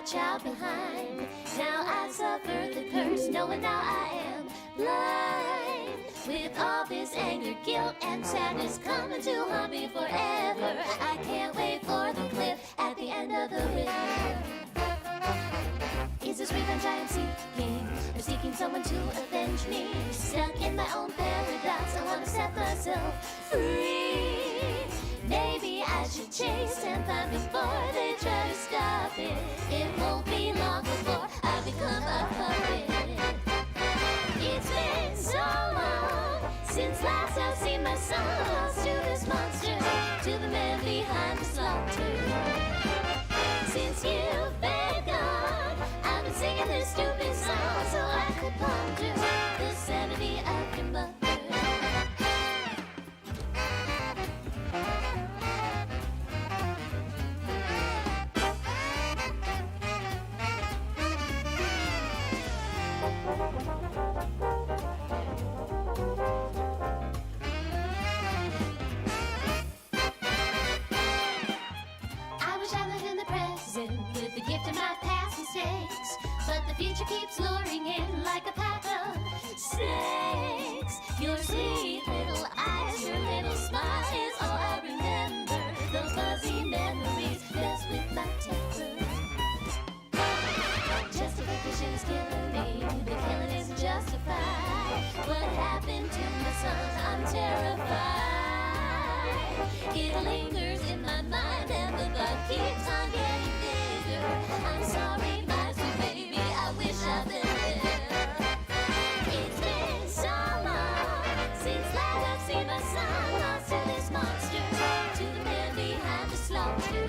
a child behind. Now I suffer the curse, knowing now I am blind. With all this anger, guilt, and sadness coming to haunt me forever, I can't wait for the cliff at the end of the river. Is this revenge I am seeking, or seeking someone to avenge me? Stuck in my own paradox, I want to set myself free. Maybe I should chase and find before they try to stop it. It won't be long before I become a puppet. It's been so long since last I've seen my son lost to this monster, to the man behind the slaughter. Since you've been gone, I've been singing this stupid song so I could ponder the sanity of your mother. I wish I lived in the present with the gift of my past mistakes, but the future keeps luring in like a pack of snakes. Your sweet little eyes, your little smile is all I remember. Those fuzzy memories mess with my temper. Justification is killing me, the killing isn't justified. What happened to my son? I'm terrified. It lingers in my mind and the thought keeps on getting bigger. I'm sorry, my sweet baby, I wish I'd been there. It's been so long since last I've seen my son lost to this monster, to the man behind the slaughter.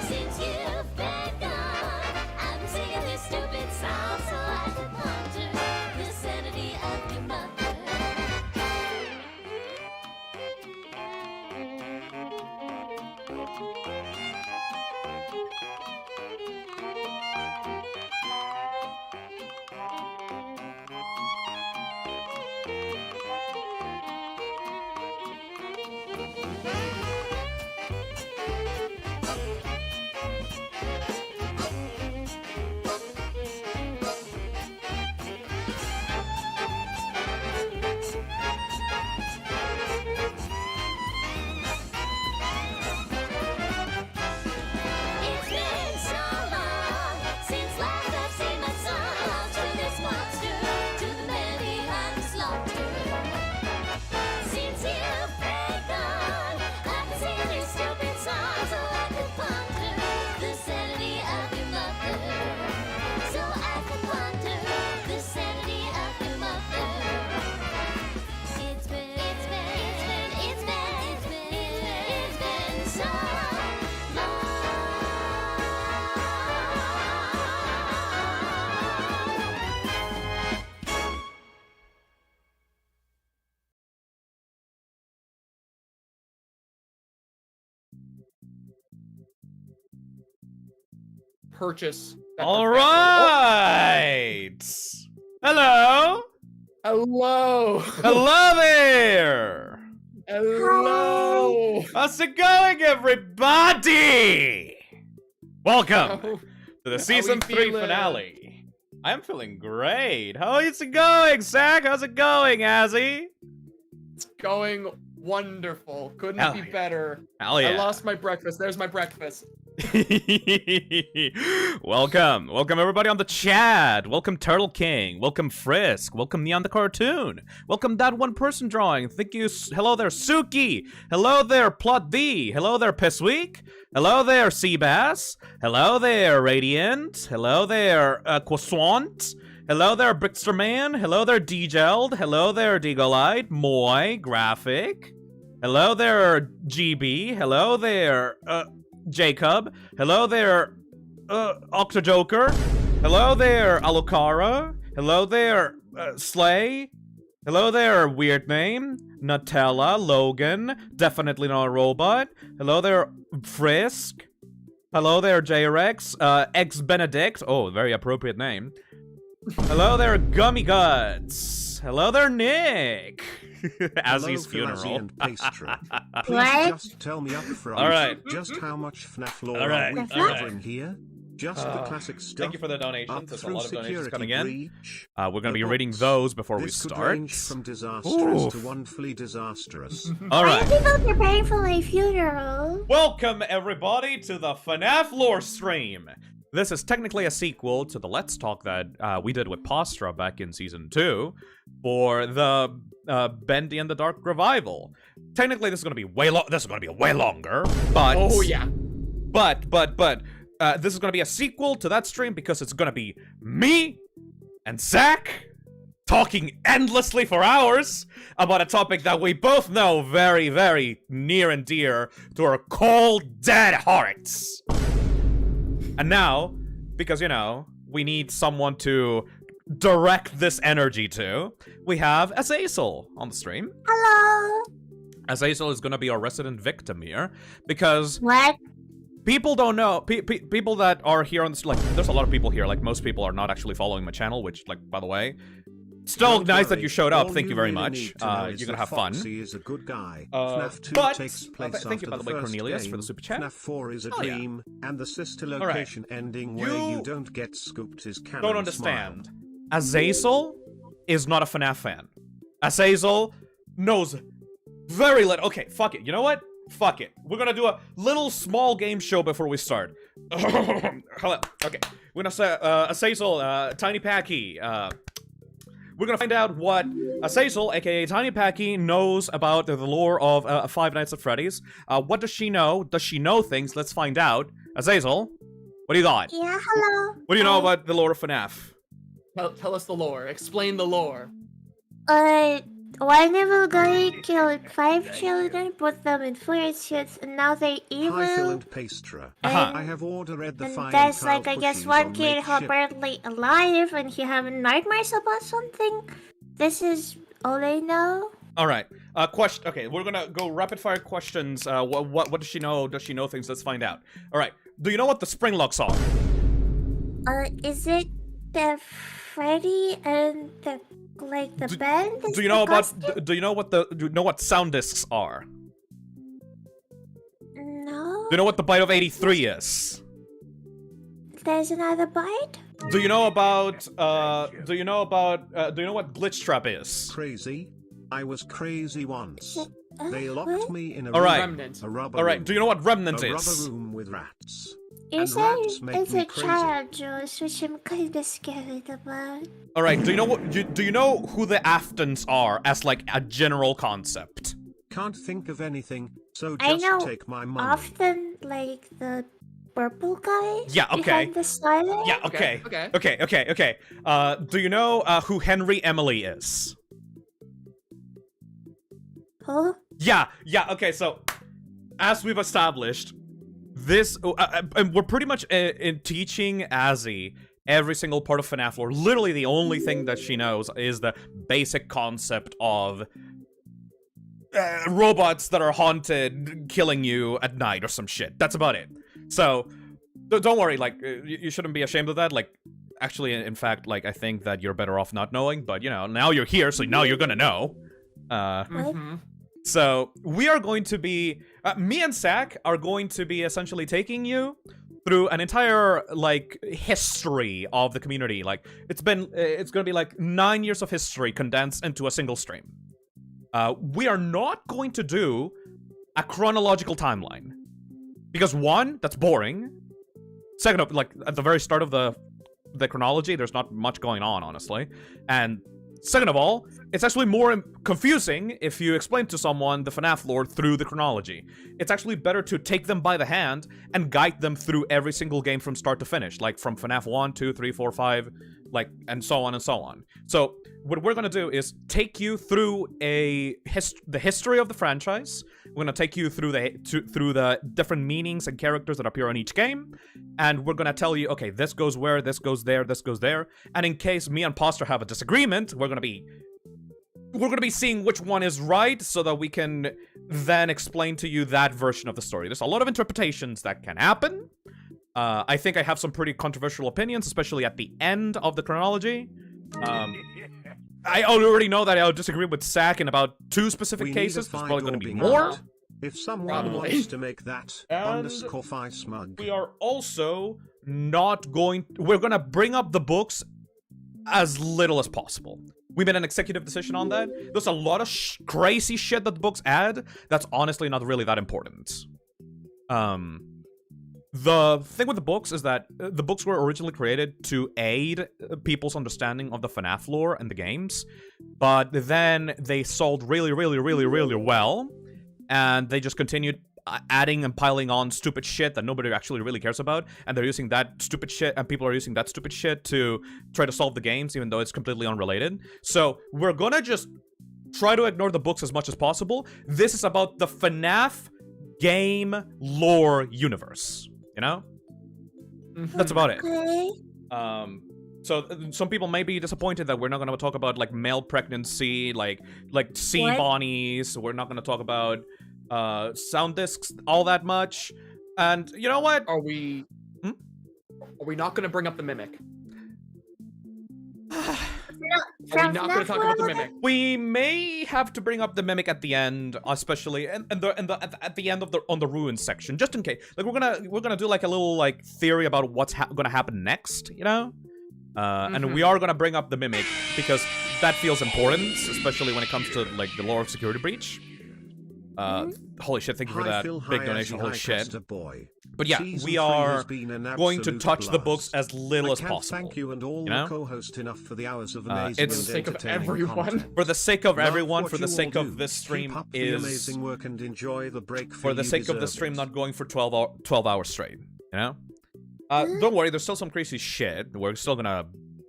Since you've been gone, I've been singing this stupid song so I could ponder the sanity of your mother. It's been so long since last I've seen my son lost to this monster, to the man behind the slaughter. Since you've been gone, I've been singing this stupid song so I could ponder the sanity of your mother. So I could ponder the sanity of your mother. It's been so long. Purchase. that All perfectly. right. Hello. Oh, hello. Hello there. Hello. How's it going, everybody? Welcome to the How season we 3 feeling? finale. I'm feeling great. How is it going, Zach? How's it going, Azzy? It's going wonderful. Couldn't Hell be yeah. better. Hell yeah. I lost my breakfast. There's my breakfast. Welcome everybody on the chat. Welcome Turtle King. Welcome Frisk. Welcome Neon the Cartoon. Welcome that one person drawing. Thank you. Hello there, Suki. Hello there, Plot D. Hello there, Pissweek. Hello there, Seabass. Hello there, Radiant. Hello there, Croissant. Hello there, Brickster Man. Hello there, Dgeld. Hello there, Deagle-Eyed. Moy. Graphic. Hello there, GB. Hello there, Jacob. Hello there, Octojoker. Hello there, Alucara. Hello there, Slay. Hello there, weird name. Nutella, Logan. Definitely not a robot. Hello there, Frisk. Hello there, J-Rex. X-Benedict. Oh, very appropriate name. Hello there, Gummy Guts. Hello there, Nick. Azzy's funeral. And pastry. Please What? just tell me up front All right. just how much FNAF lore All right, are we all right. covering here? Just the classic stuff. Thank you for the donations. Up There's a through lot of donations security coming in. breach, We're going to the be reading books. those before we This could start. range from disastrous Oof. to wonderfully disastrous. All Why right. are people preparing for my funeral? Welcome, everybody, to the FNAF lore stream. This is technically a sequel to the Let's Talk that we did with Postra back in Season 2 for the Bendy and the Dark Revival. Technically, this is going to be way longer, but... Oh, yeah. But, this is going to be a sequel to that stream because it's going to be me and Zach talking endlessly for hours about a topic that we both know very, very near and dear to our cold, dead hearts. And now, because, you know, we need someone to direct this energy to, we have Azazel on the stream. Hello. Azazel is going to be our resident victim here because... What? People don't know. People that are here on this, like, there's a lot of people here. Like, most people are not actually following my channel, which, like, by the way, still Don't nice worry, that you showed up. all Thank you you very really much. need to know You're is gonna that have fun. Foxy is a good guy. Uh, FNAF 2 but- takes place thank you, by after the way, first Cornelius, game. for the super chat. FNAF 4 is a Oh, yeah. dream, and the sister right. location ending where You you don't get scooped is canon. Don't understand. Azazel is not a FNAF fan. Azazel knows very little. Okay, fuck it. You know what? Fuck it. We're gonna do a little small game show before we start. Hello. Okay. We're gonna say Azazel, Tiny Packy. We're gonna find out what Azazel, aka Tiny Packy, knows about the lore of Five Nights at Freddy's. What does she know? Does she know things? Let's find out. Azazel, what do you got? Yeah, hello. What do you know about the lore of FNAF? Tell us the lore. Explain the lore. One evil guy killed 5 children, put them in fire suits, and now they're evil. Hi, Phil and Pastra. Uh-huh. I have ordered the And fine there's Kyle like, I guess, Pushies one on kid who makeshift- apparently alive, and he having nightmares about something. This is all I know. All right. Question. Okay, we're gonna go rapid fire questions. What does she know? Does she know things? Let's find out. All right. Do you know what the spring locks are? Is it the Freddy and the band? Do you know about? Do you know what sound discs are? No. Do you know what the bite of 83 is? There's another bite? Do you know about? Do you know what glitch trap is? Crazy. I was crazy once. They What? locked me in a All room. right. Remnant. A rubber All right. room. Do you know what remnant a is? rubber room with rats. You And said rats make it's me a crazy. child, Jules, which I'm kinda scared about. All right. Do you know what? Do you know who the Aftons are as like a general concept? Can't think of anything, so I just know take my money. Often, like, the purple guy Yeah, okay. behind the silent? Yeah. Okay. Okay. Okay. Do you know who Henry Emily is? Who? Yeah, okay, so, as we've established, this, and we're pretty much in teaching Azzy every single part of FNAF lore. Literally the only thing that she knows is the basic concept of robots that are haunted, killing you at night or some shit. That's about it. So, don't worry, like, you shouldn't be ashamed of that, like, actually, in fact, like, I think that you're better off not knowing, but, you know, now you're here, so now you're gonna know. Mm-hmm. So, we are going to be, me and Zach are going to be essentially taking you through an entire, like, history of the community. Like, it's gonna be like 9 years of history condensed into a single stream. We are not going to do a chronological timeline. Because one, that's boring. Second of, like, at the very start of the chronology, there's not much going on, honestly. And second of all, it's actually more confusing if you explain to someone the FNAF lore through the chronology. It's actually better to take them by the hand and guide them through every single game from start to finish, like from FNAF 1, 2, 3, 4, 5, like, and so on and so on. So, what we're gonna do is take you through the history of the franchise. We're gonna take you through the different meanings and characters that appear in each game, and we're gonna tell you, okay, this goes where, this goes there, this goes there. And in case me and Poster have a disagreement, we're gonna be seeing which one is right, so that we can then explain to you that version of the story. There's a lot of interpretations that can happen. I think I have some pretty controversial opinions, especially at the end of the chronology. I already know that I'll disagree with Zach in about 2 specific We cases. need a There's probably going to be five more. If someone Probably. wants to make that And _fi smug. We are also we're gonna bring up the books as little as possible. We made an executive decision on that. There's a lot of crazy shit that the books add that's honestly not really that important. The thing with the books is that the books were originally created to aid people's understanding of the FNAF lore and the games, but then they sold really well, and they just continued adding and piling on stupid shit that nobody actually really cares about, and they're using that stupid shit, and people are using that stupid shit to try to solve the games, even though it's completely unrelated. So we're gonna just try to ignore the books as much as possible. This is about the FNAF game lore universe, you know? That's about it. Okay. So some people may be disappointed that we're not going to talk about like male pregnancy, like sea What? bonnies. We're not going to talk about sound discs all that much. And you know what? Are we not going to bring up the mimic? Are we not going to talk about the mimic? We may have to bring up the mimic at the end, especially at the end of on the ruins section, just in case. Like we're gonna do like a little like theory about what's gonna happen next, you know? And we are gonna bring up the mimic because that feels important, especially when it comes to like the lore of Security Breach. Holy shit! Thank you for that big donation. Holy shit! But yeah, we are going to touch the books as little as possible. Thank you and all you know? the co-host enough for the hours of amazing It's and for the sake of entertaining everyone. content. For the sake of Love everyone, what for the you sake all of do. this stream Keep up the is amazing work and enjoy the break for the sake of the stream not going for 12 hours straight, you know? Don't worry, there's still some crazy shit. We're still gonna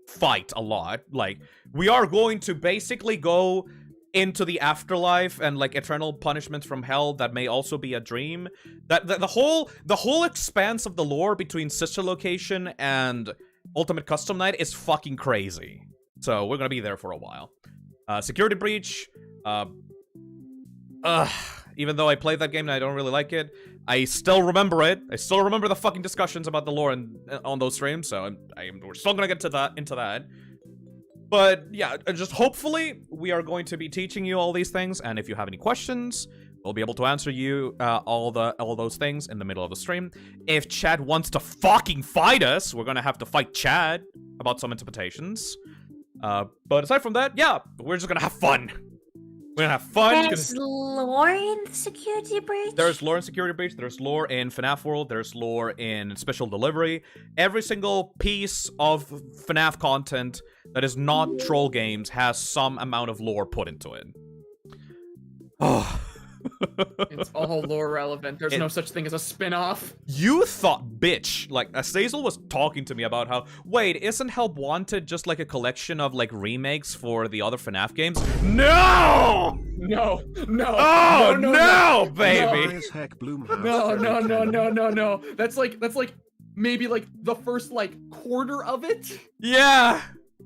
fight a lot. Like, we are going to basically go into the afterlife and like eternal punishments from hell that may also be a dream. That the whole expanse of the lore between Sister Location and Ultimate Custom Night is fucking crazy. So we're gonna be there for a while. Security Breach, even though I played that game and I don't really like it, I still remember it. I still remember the fucking discussions about the lore on those streams, so we're still gonna get to into that. But yeah, just hopefully we are going to be teaching you all these things, and if you have any questions, we'll be able to answer you all those things in the middle of the stream. If Chad wants to fucking fight us, we're gonna have to fight Chad about some interpretations. But aside from that, yeah, we're just gonna have fun. We're gonna have fun. There's lore in Security Breach? There's lore in Security Breach, there's lore in FNAF World, there's lore in Special Delivery. Every single piece of FNAF content that is not troll games has some amount of lore put into it. Oh. It's all lore relevant. There's no such thing as a spin-off. You thought, bitch, like, Azazel was talking to me about how, wait, isn't Help Wanted just like a collection of like remakes for the other FNAF games? No! No, no. Oh, no, baby! No. That's like maybe like the first like quarter of it. Yeah!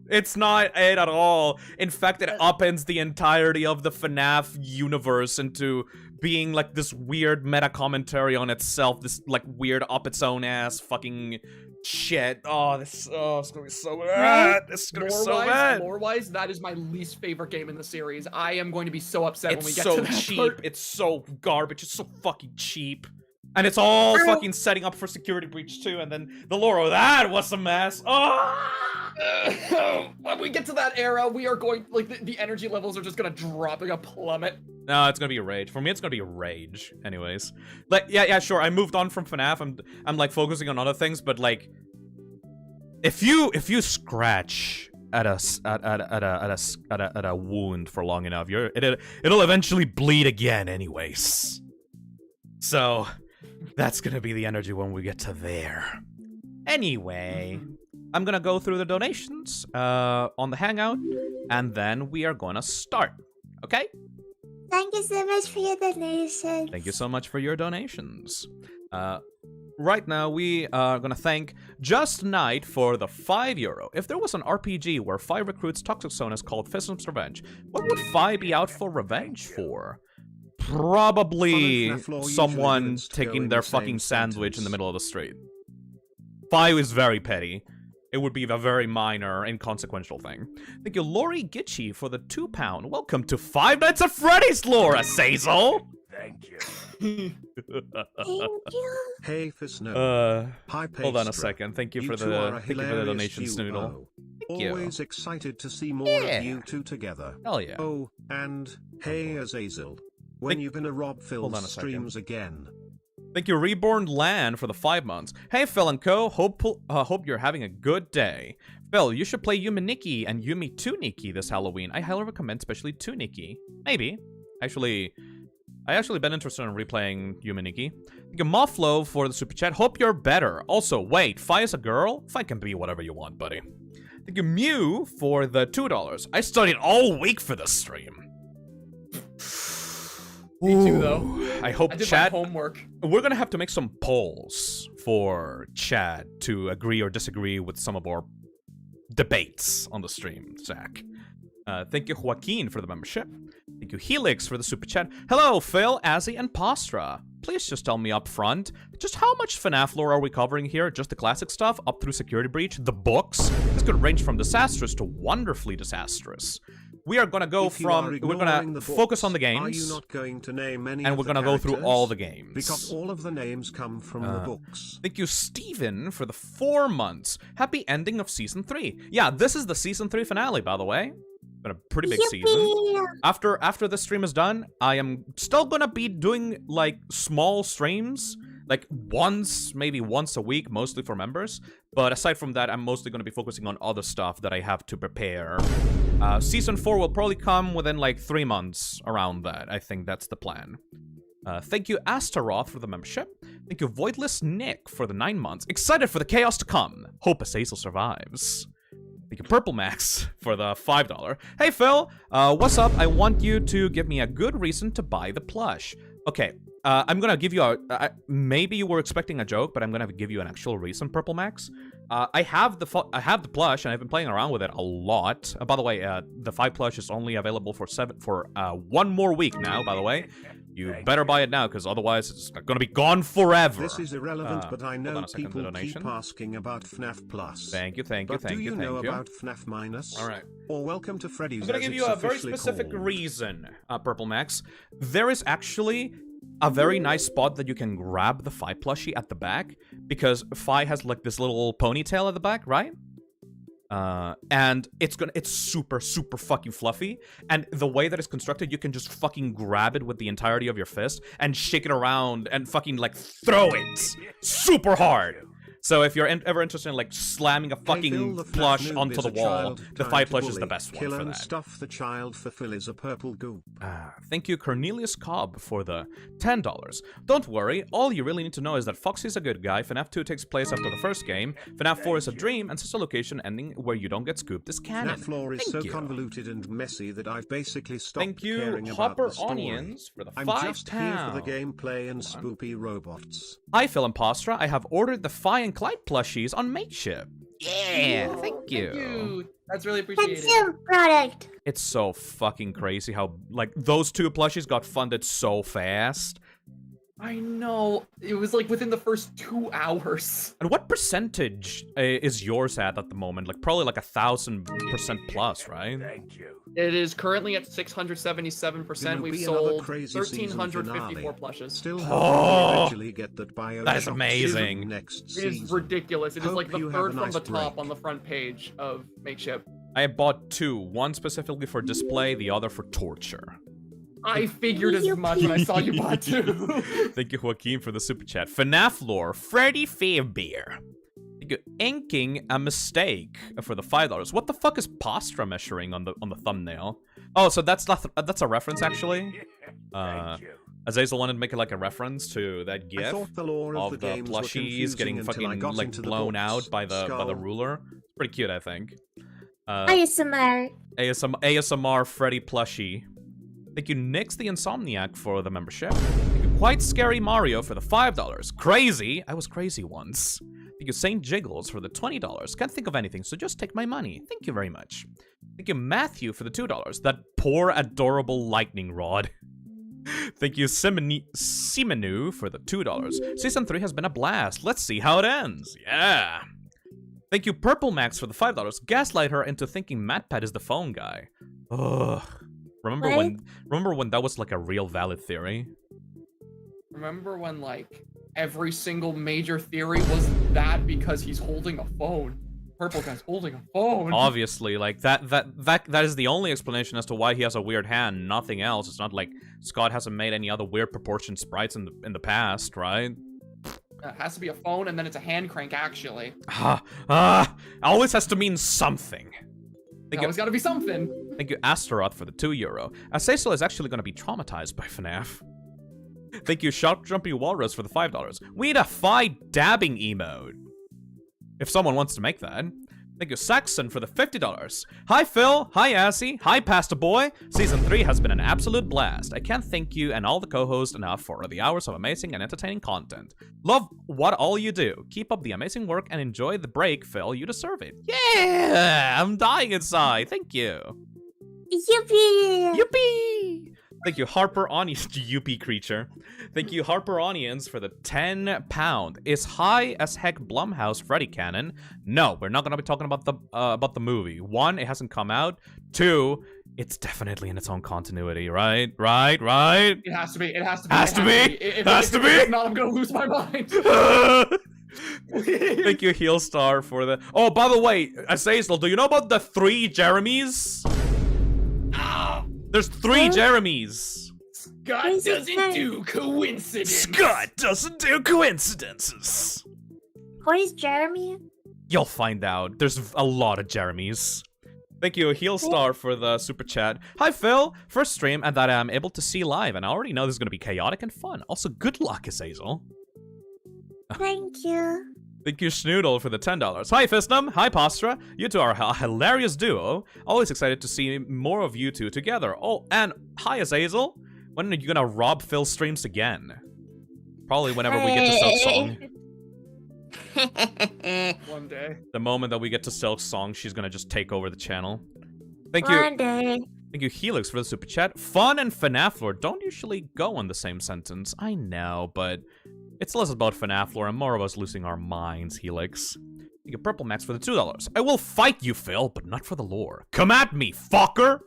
It's not it at all. In fact, it upends the entirety of the FNAF universe into being like this weird meta commentary on itself, this like weird up its own ass fucking shit. It's gonna be so bad. This is gonna be so bad. Lore-wise, that is my least favorite game in the series. I am going to be so upset when we get so to that cheap. part. It's so garbage. It's so fucking cheap. And it's all fucking setting up for Security Breach too, and then the lore of that was a mess. When we get to that era, we are going, like, the energy levels are just gonna drop, they're gonna plummet. No, it's gonna be a rage. For me, it's gonna be a rage. Anyways, like, yeah, sure. I moved on from FNAF. I'm like focusing on other things, but like, if you scratch at a wound for long enough, it'll eventually bleed again, anyways. So that's gonna be the energy when we get to there. Anyway. I'm gonna go through the donations on the Hangout, and then we are gonna start, okay? Thank you so much for your donation. Thank you so much for your donations. Right now, we are gonna thank Just Knight for the €5. If there was an RPG where Fi recruits Toxic Zone is called Phisnom's Revenge, what would Fi be out for revenge for? Probably someone taking their fucking sandwich in the middle of the street. Fi is very petty. It would be a very minor, inconsequential thing. Thank you, Lori Gitchy, for the £2. Welcome to Five Nights at Freddy's lore, Azazel! Thank you. Thank you. Hey Fhisnom. Hi Hold on a Pastra. second. Thank you for two are the a thank you for the hilarious donation, duo. Snoodle. Thank you. Always excited to see more Yeah. of you two together. Hell yeah. Oh, and hey Azazel. When you gonna rob Hold on Phil's a second. streams again? Thank you, Reborn Land, for the 5 months. Hey, Phil and Co. Hope you're having a good day. Phil, you should play Yumi Nikki and Yumi 2 Nikki this Halloween. I highly recommend, especially 2 Nikki. Maybe. I actually been interested in replaying Yumi Nikki. Thank you, Mufflo, for the super chat. Hope you're better. Also, wait, Fi is a girl? Fi can be whatever you want, buddy. Thank you, Mew, for the $2. I studied all week for this stream. Me too, though. I hope I did chat. my homework. We're gonna have to make some polls for Chad to agree or disagree with some of our debates on the stream, Zach. Thank you, Joaquin, for the membership. Thank you, Helix, for the super chat. Hello, Phil, Azzy, and Pastra. Please just tell me up front, just how much FNAF lore are we covering here? Just the classic stuff, up through Security Breach, the books? This could range from disastrous to wonderfully disastrous. We are gonna go we're gonna focus on the games. Are you not going to name any and of we're the gonna go through characters? all the games. Because all of the names come from the books. Thank you, Steven, for the 4 months. Happy ending of Season 3. Yeah, this is the Season 3 finale, by the way. Been a pretty big season. Yippee! After this stream is done, I am still gonna be doing, like, small streams. Like, maybe once a week, mostly for members. But aside from that, I'm mostly gonna be focusing on other stuff that I have to prepare. Season 4 will probably come within, like, 3 months, around that. I think that's the plan. Thank you, Astaroth, for the membership. Thank you, Voidless Nick, for the 9 months. Excited for the chaos to come. Hope Azazel survives. Thank you, Purple Max, for the $5. Hey, Phil, what's up? I want you to give me a good reason to buy the plush. Okay, I'm gonna give you maybe you were expecting a joke, but I'm gonna give you an actual reason, Purple Max. I have the plush, and I've been playing around with it a lot. By the way, the 5 plush is only available for 1 more week now, by the way. You better buy it now, because otherwise it's gonna be gone forever. This is irrelevant, but I know second, people donation. keep asking about FNAF Plus. Thank you, thank you, But thank do you, you thank know you. about FNAF Minus? All right. Or welcome to Freddy's. I'm gonna as give it's you a very officially specific called. reason, Purple Max. There is actually a very nice spot that you can grab the Fi plushie at the back, because Fi has like this little ponytail at the back, right? And it's super fucking fluffy, and the way that it's constructed, you can just fucking grab it with the entirety of your fist and shake it around and fucking like throw it super hard. So if you're ever interested in like slamming a fucking plush onto the wall, the Fi plush is the best one Kill for and that. stuff the child for Phil is a purple goop. Thank you, Cornelius Cobb, for the $10. Don't worry, all you really need to know is that Foxy's a good guy, FNAF 2 takes place after the first game, FNAF 4 is a dream, and such a location ending where you don't get scooped is canon. FNAF lore is Thank so you. convoluted and messy that I've basically stopped Thank you, caring Hopper about the story. Onions, for the I'm £5. just here for the gameplay and spoopy robots. Hi, Phil and Pastra. I have ordered the Fi and Clyde plushies on Makeship. Yeah, thank you. Thank you. That's really That's appreciated. your product. It's so fucking crazy how, like, those 2 plushies got funded so fast. I know. It was like within the first 2 hours. And what percentage is yours at the moment? Like, probably like 1,000% plus, right? Thank you. It is currently at 677%. Will We've be another sold crazy season 1,354 finale. plushes. Still Oh, hoping we eventually get that Bioshock that is amazing. season next It season. is ridiculous. It is Hope like the you have third a from nice the top break. on the front page of Makeship. I bought 2. One specifically for display, the other for torture. I figured as much when I saw you bought 2. Thank you, Joaquin, for the super chat. FNAF lore, Freddy Fazbear. Thank you, Inking a Mistake, for the $5. What the fuck is Pastra measuring on the thumbnail? Oh, so that's a reference, actually. Azazel wanted to make it like a reference to that I gif thought the lore of of the the games were plushies getting confusing until I fucking got like into the blown books. out by the Skull. ruler. It's pretty cute, I think. ASMR. ASMR Freddy plushie. Thank you, Nix the Insomniac, for the membership. Thank you, Quite Scary Mario, for the $5. Crazy! I was crazy once. Thank you, Saint Jiggles, for the $20. Can't think of anything, so just take my money. Thank you very much. Thank you, Matthew, for the $2. That poor, adorable lightning rod. Thank you, Simenu, for the $2. Season 3 has been a blast. Let's see how it ends. Yeah! Thank you, Purple Max, for the $5. Gaslight her into thinking MatPat is the phone guy. Ugh. Remember when that was like a real valid theory? Remember when, like, every single major theory was that because he's holding a phone? Purple guy's holding a phone. Obviously, like, that is the only explanation as to why he has a weird hand, nothing else. It's not like Scott hasn't made any other weird proportioned sprites in the past, right? It has to be a phone, and then it's a hand crank, actually. Always has to mean something. It's gotta be something. Thank you, Astaroth, for the €2. Asaisel is actually gonna be traumatized by FNAF. Thank you, Sharp Jumpy Walrus, for the $5. We need a fight dabbing emote. If someone wants to make that. Thank you, Saxon, for the $50. Hi, Phil. Hi, Assy. Hi, Pastor Boy. Season 3 has been an absolute blast. I can't thank you and all the co-hosts enough for the hours of amazing and entertaining content. Love what all you do. Keep up the amazing work and enjoy the break, Phil. You deserve it. Yeah! I'm dying inside. Thank you. Yippee! Yippee! Thank you, Harper Onions, Yuppie creature. Thank you, Harper Onions, for the £10. Is High as Heck Blumhouse Freddy canon? No, we're not gonna be talking about the movie. 1, it hasn't come out. 2, it's definitely in its own continuity, right? Right? It has to be. It has to be. Has to be. If not, I'm gonna lose my mind. Thank you, Heelstar, for the. Oh, by the way, Azazel, do you know about the 3 Jeremys? There's 3 Jeremys. Scott doesn't do coincidences. Scott doesn't do coincidences. What is Jeremy? You'll find out. There's a lot of Jeremys. Thank you, Heelstar, for the super chat. Hi, Phil. First stream and that I'm able to see live, and I already know this is going to be chaotic and fun. Also, good luck, Azazel. Thank you. Thank you, Schnoodle, for the $10. Hi, Phisnom. Hi, Postra. You two are a hilarious duo. Always excited to see more of you two together. Oh, and hi, Azazel. When are you gonna rob Phil's streams again? Probably whenever we get to Silk Song. One day. The moment that we get to Silk Song, she's gonna just take over the channel. Thank you. One day. Thank you, Helix, for the super chat. Fun and FNAF lore don't usually go in the same sentence. I know, but it's less about FNAF lore and more of us losing our minds, Helix. Thank you, Purple Max, for the $2. I will fight you, Phil, but not for the lore. Come at me, fucker!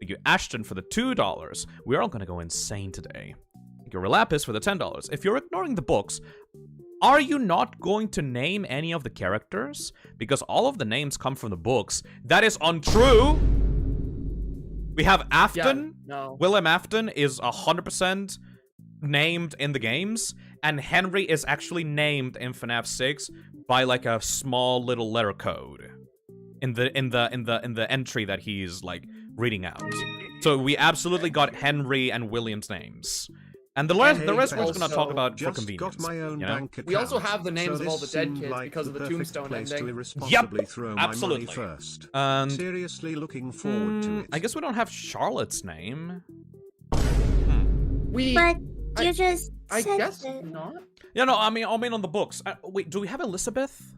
Thank you, Ashton, for the $2. We are all gonna go insane today. Thank you, Relapis, for the $10. If you're ignoring the books, are you not going to name any of the characters? Because all of the names come from the books. That is untrue! We have Afton. Yeah, no. Willem Afton is 100% named in the games, and Henry is actually named in FNAF 6 by like a small little letter code in the entry that he's like reading out. So we absolutely got Henry and William's names. And the rest we're just gonna talk about for convenience. Got my own you know? bank account, We also have the names so of all the this dead seemed kids like because of the perfect tombstone place to ending. irresponsibly throw absolutely. my money first. And Seriously looking forward to it. I guess we don't have Charlotte's name. We. But you just I said guess it. not. Yeah, no, I mean on the books. Wait, do we have Elizabeth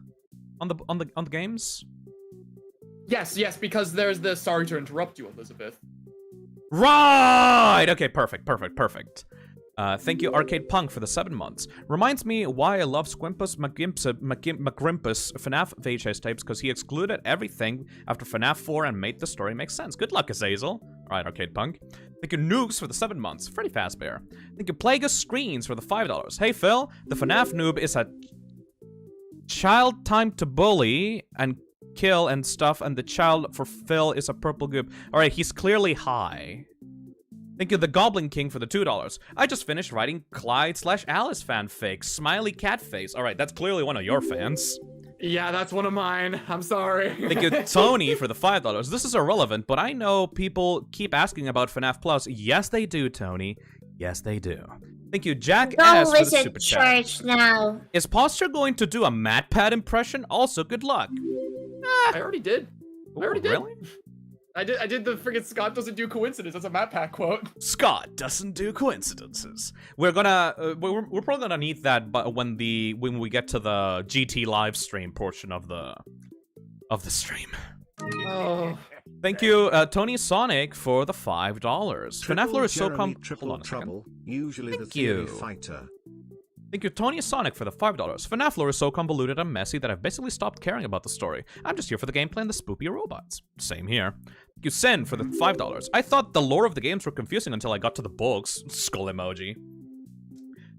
on the games? Yes, because there's the sorry to interrupt you, Elizabeth. Right! Okay, perfect. Thank you, Arcade Punk, for the 7 months. Reminds me why I love Squimpus McGrimpus FNAF VHS tapes, because he excluded everything after FNAF 4 and made the story make sense. Good luck, Azazel. Alright, Arcade Punk. Thank you, Noobs, for the 7 months. Freddy Fazbear. Thank you, Plagueis Screens, for the $5. Hey, Phil. The FNAF noob is a child time to bully and kill and stuff, and the child for Phil is a purple goop. Alright, he's clearly high. Thank you, the Goblin King, for the $2. I just finished writing Clyde/Alice fanfic. Smiley cat face. Alright, that's clearly one of your fans. Yeah, that's one of mine. I'm sorry. Thank you, Tony, for the $5. This is irrelevant, but I know people keep asking about FNAF Plus. Yes, they do, Tony. Yes, they do. Thank you, Jack Go S, for the visit super chat. church now. Is Posture going to do a MatPat impression? Also, good luck. I already did. Really? I did the friggin' Scott doesn't do coincidence. That's a Matt Pack quote. Scott doesn't do coincidences. We're gonna we're probably gonna need that, but when we get to the GT live stream portion of the stream. Oh. Thank you, Tony Sonic, for the $5. FNAF lore is so Triple hold on a second. trouble, usually Thank the theory you. fighter. Thank you, Tony Sonic, for the $5. FNAF lore is so convoluted and messy that I've basically stopped caring about the story. I'm just here for the gameplay and the spoopy robots. Same here. Thank you, Sen, for the $5. I thought the lore of the games were confusing until I got to the books. Skull emoji.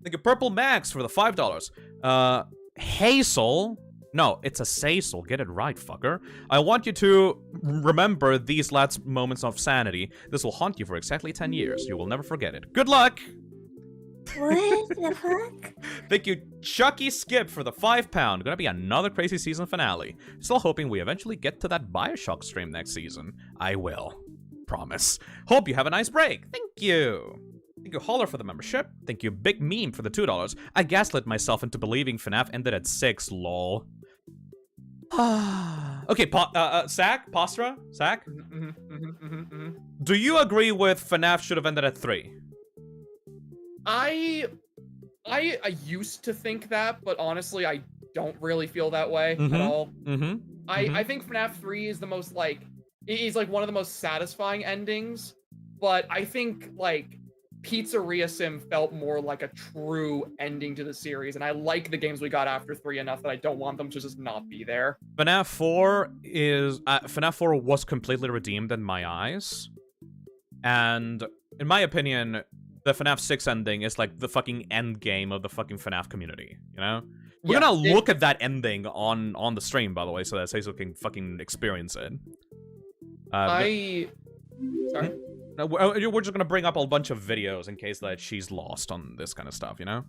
Thank you, Purple Max, for the $5. Hazel. No, it's a Saisel. Get it right, fucker. I want you to remember these last moments of sanity. This will haunt you for exactly 10 years. You will never forget it. Good luck! What the fuck? Thank you, Chucky Skip, for the £5. Gonna be another crazy season finale. Still hoping we eventually get to that Bioshock stream next season. I will. Promise. Hope you have a nice break. Thank you. Thank you, Holler, for the membership. Thank you, Big Meme, for the $2. I gaslit myself into believing FNAF ended at 6, lol. Okay, Sack? Postra? Sack? Do you agree with FNAF should have ended at 3? I used to think that, but honestly, I don't really feel that way at all. I think FNAF 3 is the most, like, is like one of the most satisfying endings, but I think, like, Pizzeria Sim felt more like a true ending to the series, and I like the games we got after 3 enough that I don't want them to just not be there. FNAF 4 is... FNAF 4 was completely redeemed in my eyes, and in my opinion, the FNAF 6 ending is like the fucking end game of the fucking FNAF community, you know? We're gonna look at that ending on the stream, by the way, so that Cecil can fucking experience it. Sorry? No, we're just gonna bring up a bunch of videos in case that she's lost on this kind of stuff, you know?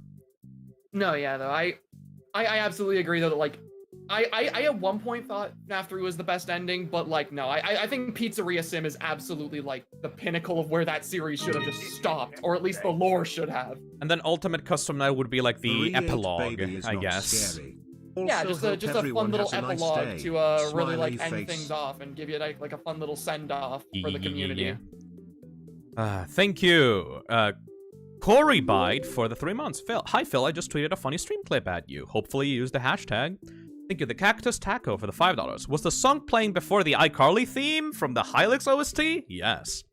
No, yeah, though. I absolutely agree, though, that, like, I at one point thought FNAF 3 was the best ending, but, like, no, I think Pizzeria Sim is absolutely, like, the pinnacle of where that series should have just stopped, or at least the lore should have. And then Ultimate Custom Night would be, like, the epilogue, I guess. Scary. Yeah, Also, just a fun little nice epilogue day. to really, like, Smiley end face. things off and give you, like a fun little send-off for the community. Thank you, Corey Bite, for the 3 months. Phil, hi Phil, I just tweeted a funny stream clip at you. Hopefully you used the hashtag. Thank you, the Cactus Taco, for the $5. Was the song playing before the iCarly theme from the Hylix OST? Yes.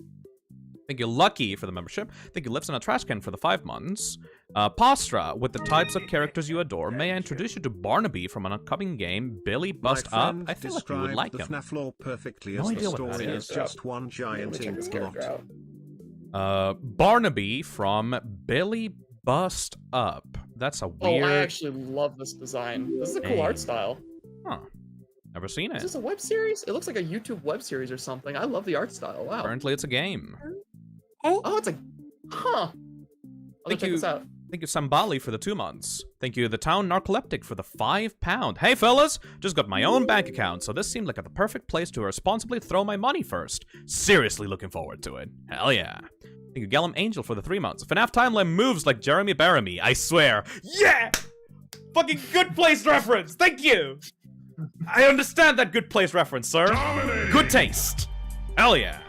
Thank you, Lucky, for the membership. Thank you, Lives in a Trash Can, for the 5 months. Pastra, with the types of characters you adore, may I introduce you to Barnaby from an upcoming game, Billy Bust Up? I feel like you would like the him. FNAF lore perfectly No as idea the what that story is. is just one giant Check this ink character blot. out. Barnaby from Billy Bust Up. That's a weird... Oh, I actually love this design. This is a cool art style. Huh. Never seen it. Is this a web series? It looks like a YouTube web series or something. I love the art style. Wow. Apparently it's a game. Oh, it's a... Huh. Thank Check you. this out. Thank you, Sambali, for the 2 months. Thank you, The Town Narcoleptic, for the £5. Hey, fellas! Just got my own bank account, so this seemed like the perfect place to responsibly throw my money first. Seriously looking forward to it. Hell yeah. Thank you, Gallum Angel, for the 3 months. FNAF timeline moves like Jeremy Baramy, I swear. Yeah! Fucking Good Place reference! Thank you! I understand that Good Place reference, sir. Good taste. Hell yeah.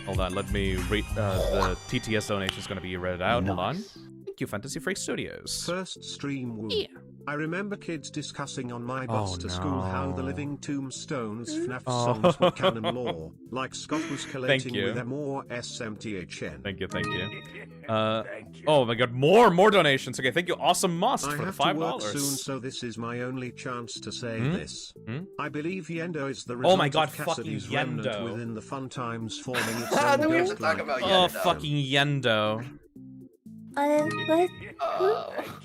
Hold on, let me read, the TTS donation is gonna be read out. Hold on. Thank you, Fantasy Freak Studios. First stream woo. Yeah. I remember kids discussing on my bus to school how the no. Living Tombstones FNAF Oh. songs were canon lore, like Scott was collating you. with more SMTHN. Thank you, thank you. Oh my god, more donations. Okay, thank you, Awesome Must, I for the have $5. to work soon, so this is my only chance to say this. I believe Yendo is the Oh result my god, of Cassidy's fucking remnant Yendo. within the fun times forming its Ah, own then we have to ghost-like talk about Oh, Yendo. fucking Yendo. What?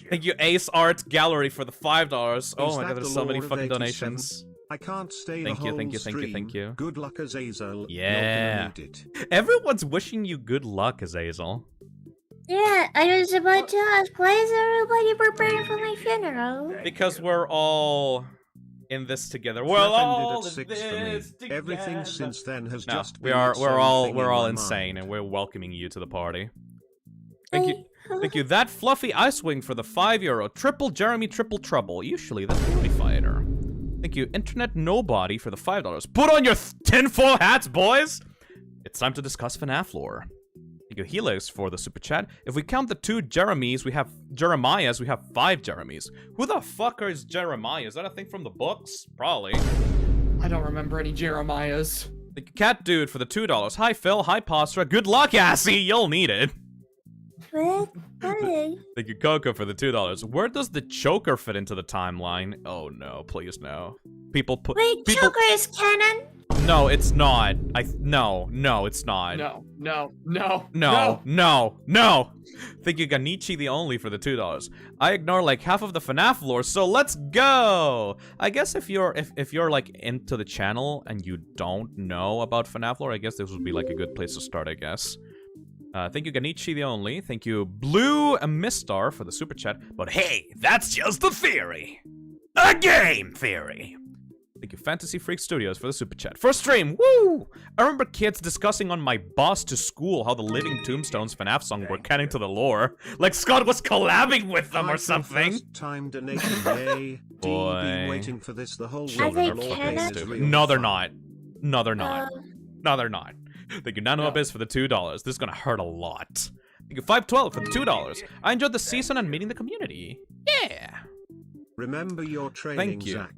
Thank you, Ace Art Gallery, for the $5. Oh Is my that god, there's the so many lore of fucking 87? donations. I can't stay Thank the you, whole thank you, thank you, stream. thank you. Good luck, Azazel. Yeah. You're gonna need it. Everyone's wishing you good luck, Azazel. Yeah, I was about to ask, why is everybody preparing for my funeral? Because we're all in this together. We're FNAF all ended at in 6 for me. this together. Everything since then has No, just we been are its we're own all thing we're in all my insane, mind. and we're welcoming you to the party. Thank you. Thank you. That Fluffy Ice Wing for the €5. Triple Jeremy, Triple Trouble. Usually the Beauty Fighter. Thank you, Internet Nobody, for the $5. Put on your tinfoil hats, boys! It's time to discuss FNAF lore. Thank you, Helix, for the super chat. If we count the 2 Jeremys, we have 5 Jeremys. Who the fuck is Jeremiah? Is that a thing from the books? Probably. I don't remember any Jeremiahs. Thank you, Cat Dude, for the $2. Hi, Phil. Hi, Postra. Good luck, Assy. You'll need it. What? Why? Thank you, Coco, for the $2. Where does the choker fit into the timeline? Oh no, please no. People put. Wait, people, Joker is canon? No, it's not. No, it's not. No. Thank you, Ganichi the Only, for the $2. I ignore like half of the FNAF lore, so let's go. I guess if you're like into the channel and you don't know about FNAF lore, I guess this would be like a good place to start, I guess. Thank you, Ganichi the Only. Thank you, Blue Mistar, for the super chat. But hey, that's just a theory. A game theory. Thank you, Fantasy Freak Studios, for the super chat. First stream, woo! I remember kids discussing on my bus to school how the Living Tombstones FNAF song were canon to the lore. Like Scott was collabing with them or something. First time donation, yay. Boy. Been waiting for this the whole Are they week. canon? No, they're not. No, they're not. No, they're not. Thank you, Nano Abyss, for the $2. This is gonna hurt a lot. Thank you, 512 for the $2. I enjoyed the season and meeting the community. Yeah. Remember your training, Thank you. Zach.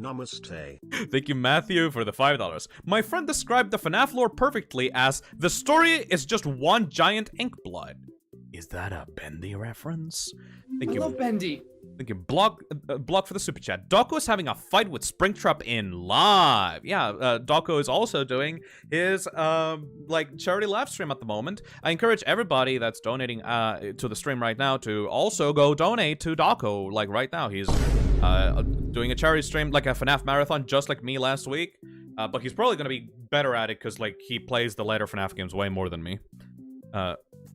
Namaste. Thank you, Matthew, for the $5. My friend described the FNAF lore perfectly as the story is just one giant ink blood. Is that a Bendy reference? Thank I you. love Bendy. Thank you, Block for the super chat. Doko is having a fight with Springtrap in live. Yeah, Doko is also doing his like charity live stream at the moment. I encourage everybody that's donating to the stream right now to also go donate to Doko. Like right now, he's doing a charity stream, like a FNAF marathon, just like me last week. But he's probably gonna be better at it because like he plays the later FNAF games way more than me.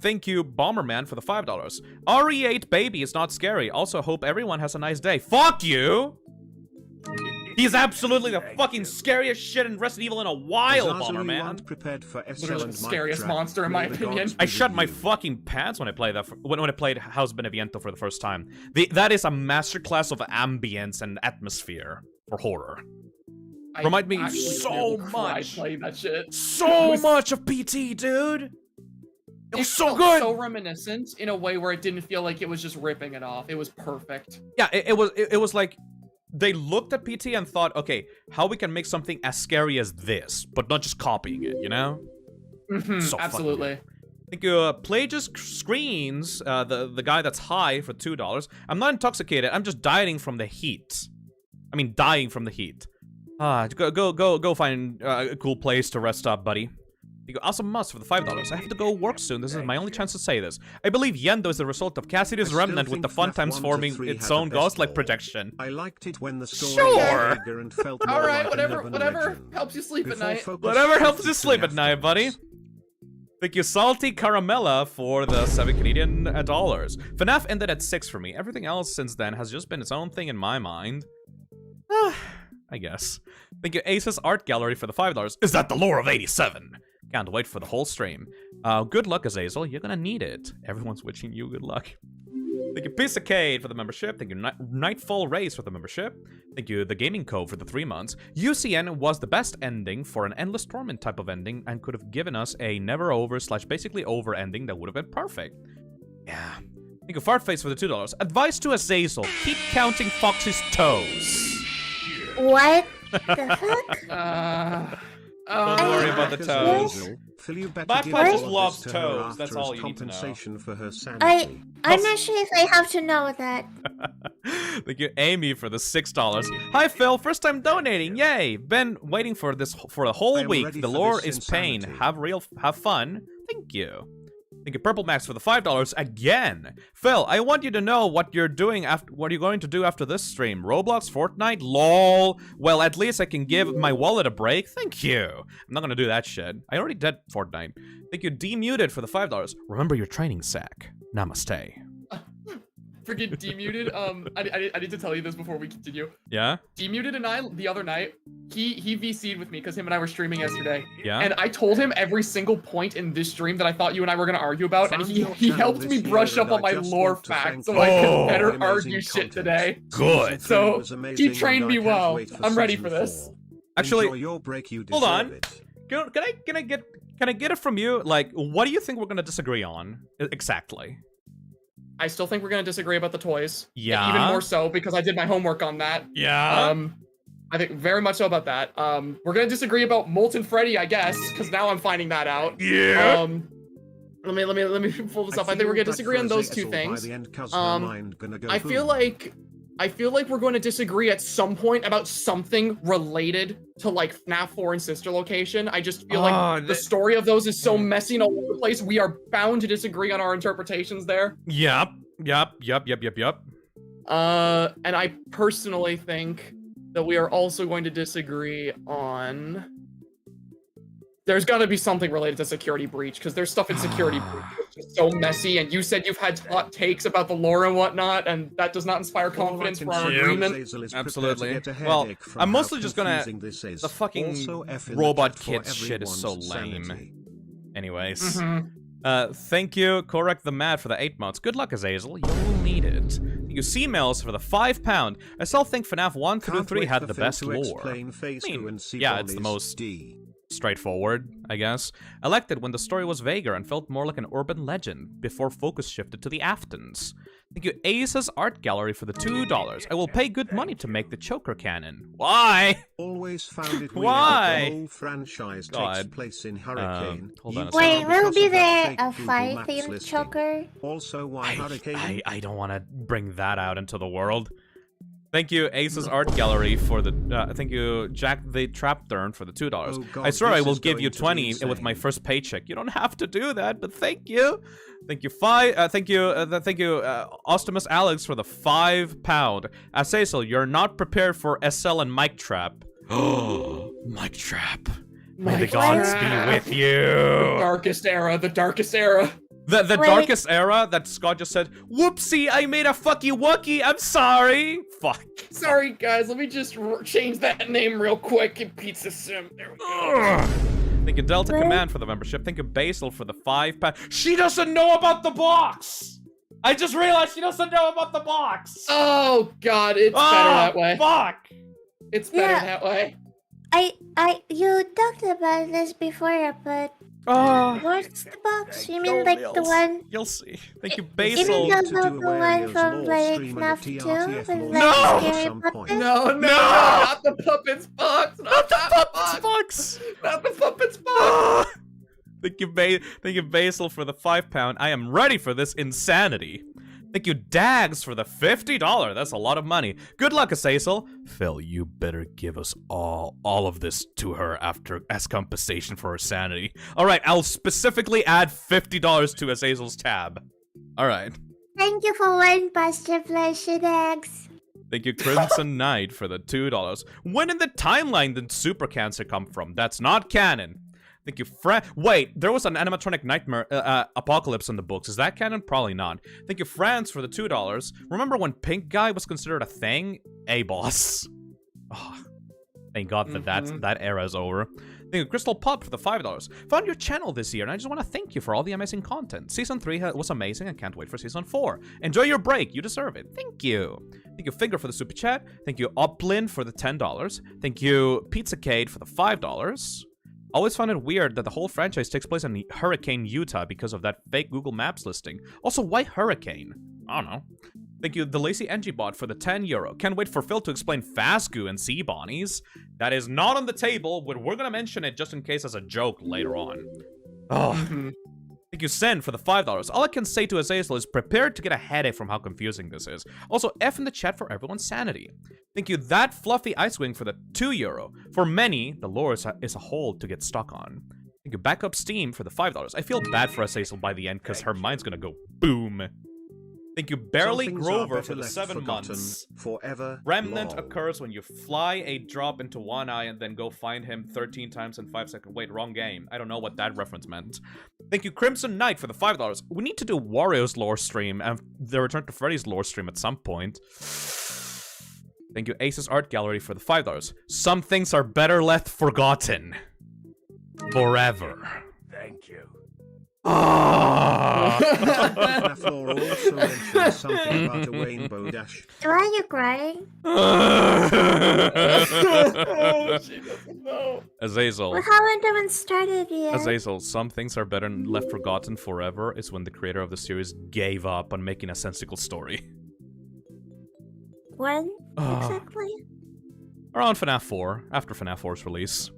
Thank you, Bomberman, for the $5. RE8 baby is not scary. Also, hope everyone has a nice day. Fuck you! He's absolutely the fucking scariest shit in Resident Evil in a while, Bomberman. Prepared for Literally the scariest monster, in my opinion. I shut my fucking pants when I played that. When I played House Beneviento for the first time. That is a masterclass of ambience and atmosphere for horror. Remind me so much. That shit. So much of PT, dude. It was so felt good. So reminiscent in a way where it didn't feel like it was just ripping it off. It was perfect. Yeah, it was like they looked at PT and thought, okay, how we can make something as scary as this, but not just copying it, you know? So absolutely. Thank you, Plagius Screens, the guy that's high for $2. I'm not intoxicated. I'm just dying from the heat. I mean, dying from the heat. Go find a cool place to rest up, buddy. You go, awesome must for the $5. I have to go work soon. This is my only chance to say this. I believe Yendo is the result of Cassidy's remnant with the fun times forming its own ghost-like projection. I liked it when the story Sure. was bigger and felt more Alright, like whatever helps you sleep at night. Whatever helps you sleep at night, buddy. Thank you, Salty Caramella, for the $7 Canadian dollars. FNAF ended at 6 for me. Everything else since then has just been its own thing in my mind. I guess. Thank you, Ace's Art Gallery, for the $5. Is that the lore of 87? Can't wait for the whole stream. Good luck, Azazel. You're gonna need it. Everyone's wishing you good luck. Thank you, Pissacade, for the membership. Thank you, Nightfall Race, for the membership. Thank you, The Gaming Cove, for the 3 months. UCN was the best ending for an Endless Torment type of ending and could have given us a never over / basically over ending that would have been perfect. Yeah. Thank you, Fartface, for the $2. Advice to Azazel. Keep counting Foxy's toes. What the fuck? Don't worry about the toes. Backpack just loves toes. That's all you need to know. For her sanity. I'm not sure if I have to know that. Thank you, Amy, for the $6. Hi, Phil. First time donating. Yay. Been waiting for this for a whole week. The lore is pain. Have fun. Thank you. Thank you, Purple Max, for the $5 again. Phil, I want you to know what you're doing after. What are you going to do after this stream? Roblox, Fortnite, LOL. Well, at least I can give my wallet a break. Thank you. I'm not gonna do that shit. I already did Fortnite. Thank you, Demuted, for the $5. Remember your training sack. Namaste. Freaking Demuted. I need to tell you this before we continue. Yeah. Demuted and I the other night, he VC'd with me because him and I were streaming yesterday. Yeah. And I told him every single point in this stream that I thought you and I were gonna argue about, and he helped me brush up on my lore facts so I could better argue shit today. Good. So he trained me well. I'm ready for this. Actually, hold on. Can I get it from you? Like, what do you think we're gonna disagree on exactly? I still think we're gonna disagree about the toys. Yeah. Even more so because I did my homework on that. Yeah. I think very much so about that. We're gonna disagree about Molten Freddy, I guess, because now I'm finding that out. Yeah. Let me pull this up. I think we're gonna disagree on those two things. I feel like I feel like we're going to disagree at some point about something related to like FNAF 4 and Sister Location. I just feel like the story of those is so messy and all over the place. We are bound to disagree on our interpretations there. Yep. And I personally think that we are also going to disagree on... There's got to be something related to Security Breach, because there's stuff in Security Breach that's just so messy, and you said you've had hot takes about the lore and whatnot, and that does not inspire confidence for our agreement. Absolutely. Well, I'm mostly just gonna... The fucking robot kid shit is so lame. Anyways. Thank you, Korek the Mad, for the 8 months. Good luck, Azazel. You'll need it. Thank you, C-Mails, for the £5. I still think FNAF 1 through 3 had the best lore. I mean, yeah, it's the most straightforward, I guess. I liked it when the story was vaguer and felt more like an urban legend, before focus shifted to the Aftons. Thank you, Ace's Art Gallery, for the $2. I will pay good money to make the Choker cannon. Why? Always found it weird Why? that the whole franchise takes place in Hurricane. Hold on a Wait, second. will be there fake a Google 5-themed Maps choker? Also, why Hurricane? I don't want to bring that out into the world. Thank you, Ace's Art Gallery, for the, thank you, Jack the Trapthorn, for the $2. Oh God, I swear I this will is give you going to be 20 with insane. my first paycheck. You don't have to do that, but thank you. Thank you, Ostimus Alex, for the £5. Azazel, you're not prepared for SL and Mic Trap. Oh, Mic Trap. May the Mic gods Trap. be with you. The darkest era. The Wait. darkest era that Scott just said, whoopsie, I made a fucky wucky, I'm sorry. Fuck. Sorry, guys, let me just change that name real quick in Pizza Sim. There we go. Ugh. Thank you, Delta Wait. Command, for the membership. Thank you, Basil, for the £5. She doesn't know about the box! I just realized she doesn't know about the box! Oh, God, it's better that way. Fuck! It's better Yeah. that way. You talked about this before, but Oh, what's the box? You mean Go like the Mills. one? You'll see. Thank you, You Basil. mean To the do one away with from law like stream and FNAF the 2 TRTF with law like No! scary some point. puppets? No, not the puppets box. Not the puppets box. Box! Not the puppets box. Thank you, Basil, for the £5. I am ready for this insanity. Thank you, Dags, for the $50. That's a lot of money. Good luck, Azazel. Phil, you better give us all of this to her as compensation for her sanity. All right, I'll specifically add $50 to Azazel's tab. All right. Thank you for one Pastor Pleasure Eggs. Thank you, Crimson Knight, for the $2. When in the timeline did Super Cancer come from? That's not canon. Thank you, Wait, there was an animatronic nightmare apocalypse in the books. Is that canon? Probably not. Thank you, France, for the $2. Remember when Pink Guy was considered a thing? A-boss. Oh, thank God that that era is over. Thank you, Crystal Pop, for the $5. Found your channel this year, and I just want to thank you for all the amazing content. Season 3 was amazing, and can't wait for Season 4. Enjoy your break. You deserve it. Thank you. Thank you, Finger, for the super chat. Thank you, Uplin, for the $10. Thank you, Pizzacade, for the $5. Always found it weird that the whole franchise takes place in Hurricane, Utah because of that fake Google Maps listing. Also, why Hurricane? I don't know. Thank you, the Lazy Bot, for the €10. Can't wait for Phil to explain Fazgoo and Sea Bonnies. That is not on the table, but we're gonna mention it just in case as a joke later on. Oh. Thank you, Sen, for the $5. All I can say to Azazel is prepare to get a headache from how confusing this is. Also, F in the chat for everyone's sanity. Thank you, That Fluffy Icewing, for the €2. For many, the lore is a hole to get stuck on. Thank you, Backup Steam, for the $5. I feel bad for Azazel by the end because her mind's gonna go boom. Thank you, Barely Some things are Grover, better for the left 7 forgotten months. Forever. Remnant lol. occurs when you fly a drop into one eye and then go find him 13 times in 5 seconds. Wait, wrong game. I don't know what that reference meant. Thank you, Crimson Knight, for the $5. We need to do Wario's lore stream and the Return to Freddy's lore stream at some point. Thank you, Ace's Art Gallery, for the $5. Some things are better left forgotten. Forever. Thank you. Ah! FNAF lore also mentions something about a rainbow dash. Why are you crying? She doesn't know. Azazel. We haven't even started yet. Azazel, some things are better and left forgotten forever is when the creator of the series gave up on making a sensical story. When exactly? Around FNAF 4, after FNAF 4's release.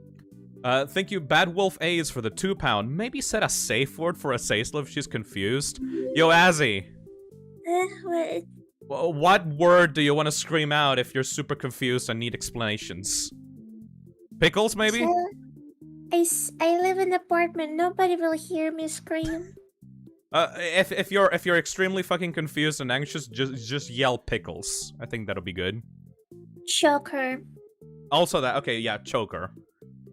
Thank you, Bad Wolf A's, for the £2. Maybe set a safe word for Azazel if she's confused. Yo, Azzy. What? What word do you want to scream out if you're super confused and need explanations? Pickles, maybe? So, I live in an apartment. Nobody will hear me scream. If you're extremely fucking confused and anxious, just yell pickles. I think that'll be good. Choker. Also that, okay, yeah, choker.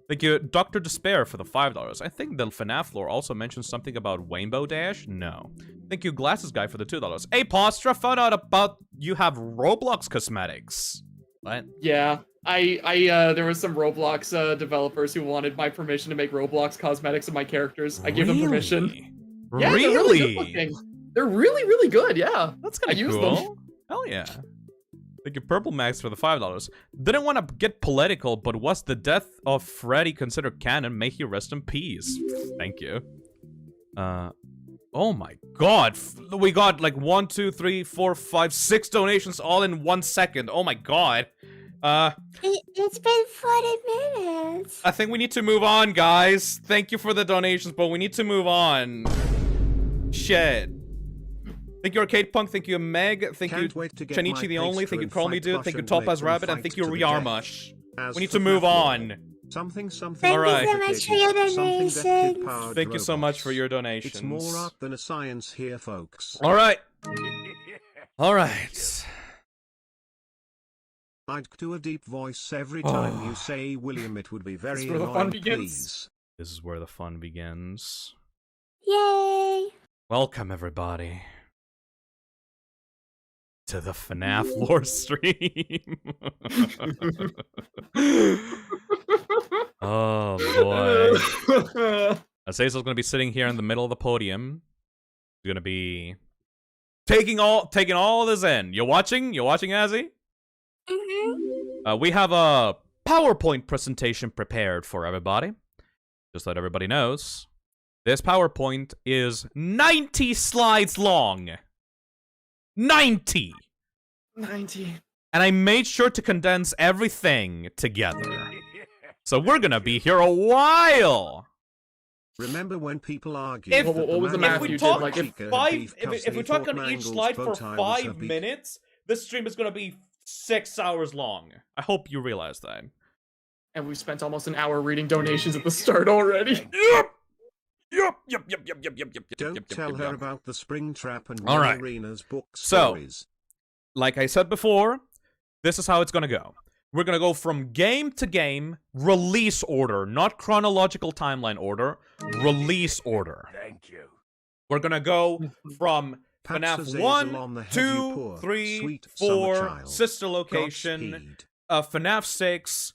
Thank you, Dr. Despair, for the $5. I think the FNAF lore also mentions something about Rainbow Dash? No. Thank you, Glasses Guy, for the $2. Apostrophe, found out about you have Roblox cosmetics. What? Yeah, there was some Roblox developers who wanted my permission to make Roblox cosmetics of my characters. I gave them permission. Yeah, Really? they're really good looking. They're really, really good, yeah. That's kind of cool. Hell yeah. Thank you, Purple Max, for the $5. Didn't want to get political, but was the death of Freddy considered canon? May he rest in peace. Thank you. Oh my god. We got like 1, 2, 3, 4, 5, 6 donations all in 1 second. Oh my god. It's been 40 minutes. I think we need to move on, guys. Thank you for the donations, but we need to move on. Shit. Thank you, Arcade Punk. Thank you, Meg. Thank you, Chanichi the Only. Thank you, Call Me Dude. Thank you, Topaz Rabbit. And thank you, Riarmush. We need to move on. Something. Thank you so much for your donations. Thank you so much for your donations. It's more art than a science here, folks. Alright. Alright. I'd do a deep voice every time you say William. It would be very where the fun annoying, begins. please. This is where the fun begins. Yay! Welcome, everybody, to the FNAF lore stream. Oh boy. Azazel's gonna be sitting here in the middle of the podium. He's gonna be taking all this in. You watching, Azzy? We have a PowerPoint presentation prepared for everybody. Just so that everybody knows. This PowerPoint is 90 slides long. 90! 90. And I made sure to condense everything together. So we're gonna be here a while! Remember when people argue If, what was the math if we you talk, did, like, if we talk on each slide for 5 minutes, this stream is gonna be 6 hours long. I hope you realize that. And we spent almost an hour reading donations at the start already. Yep. Don't tell her about the Springtrap and Alright. Arena's book So, stories. like I said before, this is how it's gonna go. We're gonna go from game to game, release order, not chronological timeline order, release order. Thank you. We're gonna go from Pat FNAF Azazel 1, on the heavy 2, poor, 3, sweet summer 4, child. sister location, Godspeed. FNAF 6,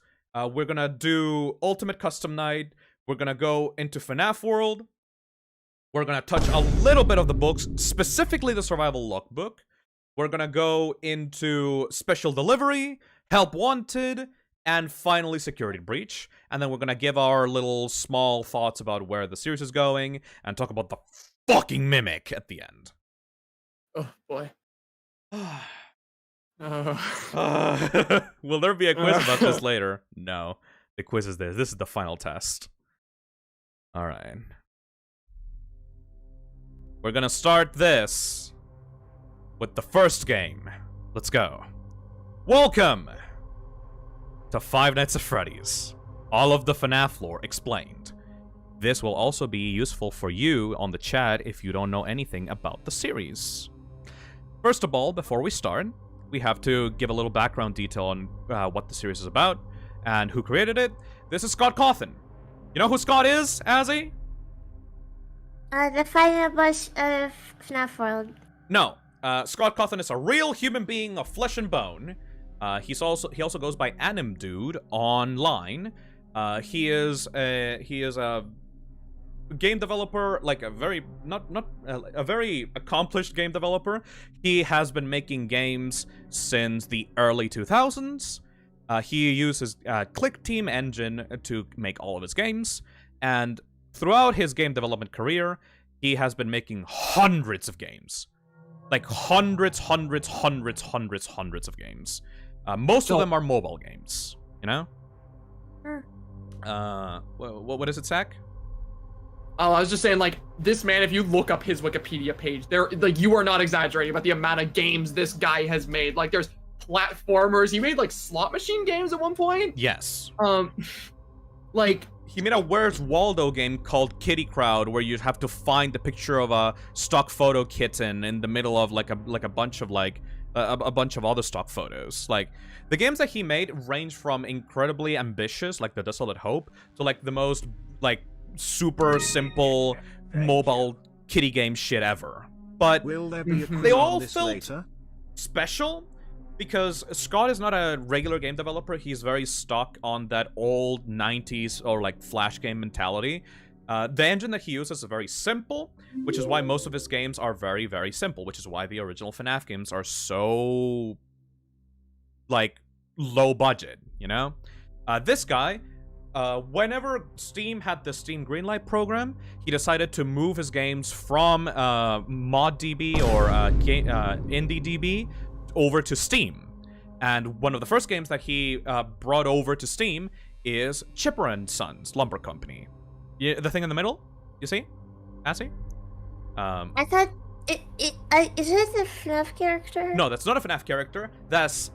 we're gonna do Ultimate Custom Night, we're gonna go into FNAF World, we're gonna touch a little bit of the books, specifically the Survival Logbook, we're gonna go into Special Delivery, Help Wanted, and finally Security Breach, and then we're gonna give our little small thoughts about where the series is going, and talk about the fucking Mimic at the end. Oh, boy. Will there be a quiz about this later? No. The quiz is this. This is the final test. Alright. We're gonna start this with the first game. Let's go. Welcome to Five Nights at Freddy's. All of the FNAF lore explained. This will also be useful for you on the chat if you don't know anything about the series. First of all, before we start, we have to give a little background detail on what the series is about and who created it. This is Scott Cawthon. You know who Scott is, Azzy? The final boss of FNAF World. No. Scott Cawthon is a real human being of flesh and bone. He also goes by Anim Dude online. He is a game developer, like a very a very accomplished game developer. He has been making games since the early 2000s. He uses Click Team engine to make all of his games, and throughout his game development career, he has been making hundreds of games. Like hundreds of games. Most of them are mobile games, you know? Sure. What is it, Zach? Oh, I was just saying, like, this man, if you look up his Wikipedia page, like, you are not exaggerating about the amount of games this guy has made. Like, there's platformers. He made, like, slot machine games at one point. Yes. Like... He made a Where's Waldo game called Kitty Crowd, where you have to find the picture of a stock photo kitten in the middle of, like, a bunch of, like, a bunch of other stock photos. Like, the games that he made range from incredibly ambitious, like The Desolate Hope, to, like, the most, like, super simple mobile kitty game shit ever. But Will there be a they all this felt later? special because Scott is not a regular game developer. He's very stuck on that old 90s or like Flash game mentality. The engine that he uses is very simple, which is why most of his games are very, very simple, which is why the original FNAF games are so, like, low budget, you know? This guy, whenever Steam had the Steam Greenlight program, he decided to move his games from ModDB or IndieDB over to Steam. And one of the first games that he brought over to Steam is Chipper & Sons Lumber Company. Yeah, the thing in the middle? You see? Assy? I thought is it the FNAF character? No, that's not a FNAF character. That's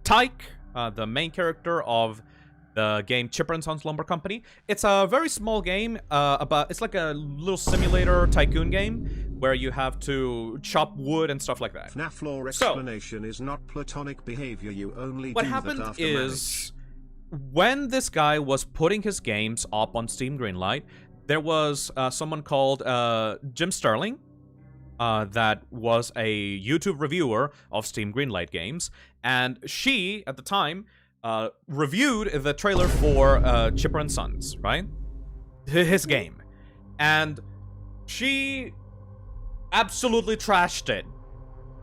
Tyke, the main character of the game Chipper & Sons Lumber Company. It's a very small game. It's like a little simulator tycoon game where you have to chop wood and stuff like that. FNAF lore explanation is not platonic behavior. You only what do happened that after is marriage. when this guy was putting his games up on Steam Greenlight, there was someone called Jim Sterling that was a YouTube reviewer of Steam Greenlight games, and she, at the time, reviewed the trailer for Chipper & Sons, right? His game. And she absolutely trashed it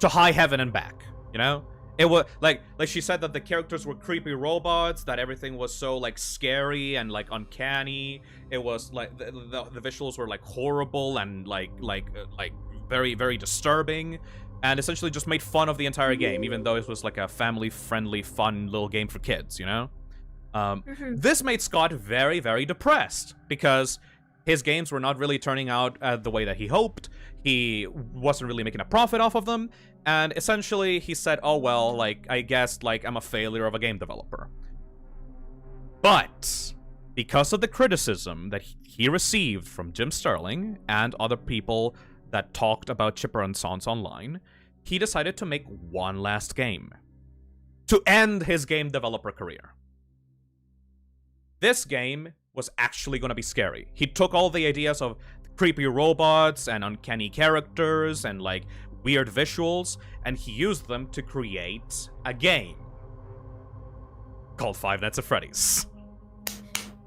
to high heaven and back, you know? It was like she said that the characters were creepy robots, that everything was so like scary and like uncanny. It was like the visuals were like horrible and like very, very disturbing, and essentially just made fun of the entire game, even though it was like a family-friendly, fun little game for kids, you know? This made Scott very, very depressed because his games were not really turning out the way that he hoped. He wasn't really making a profit off of them, and essentially he said, oh well, like, I guess, like, I'm a failure of a game developer. But because of the criticism that he received from Jim Sterling and other people that talked about Chipper & Sons online, he decided to make one last game to end his game developer career. This game was actually going to be scary. He took all the ideas of creepy robots and uncanny characters and like weird visuals, and he used them to create a game called Five Nights at Freddy's.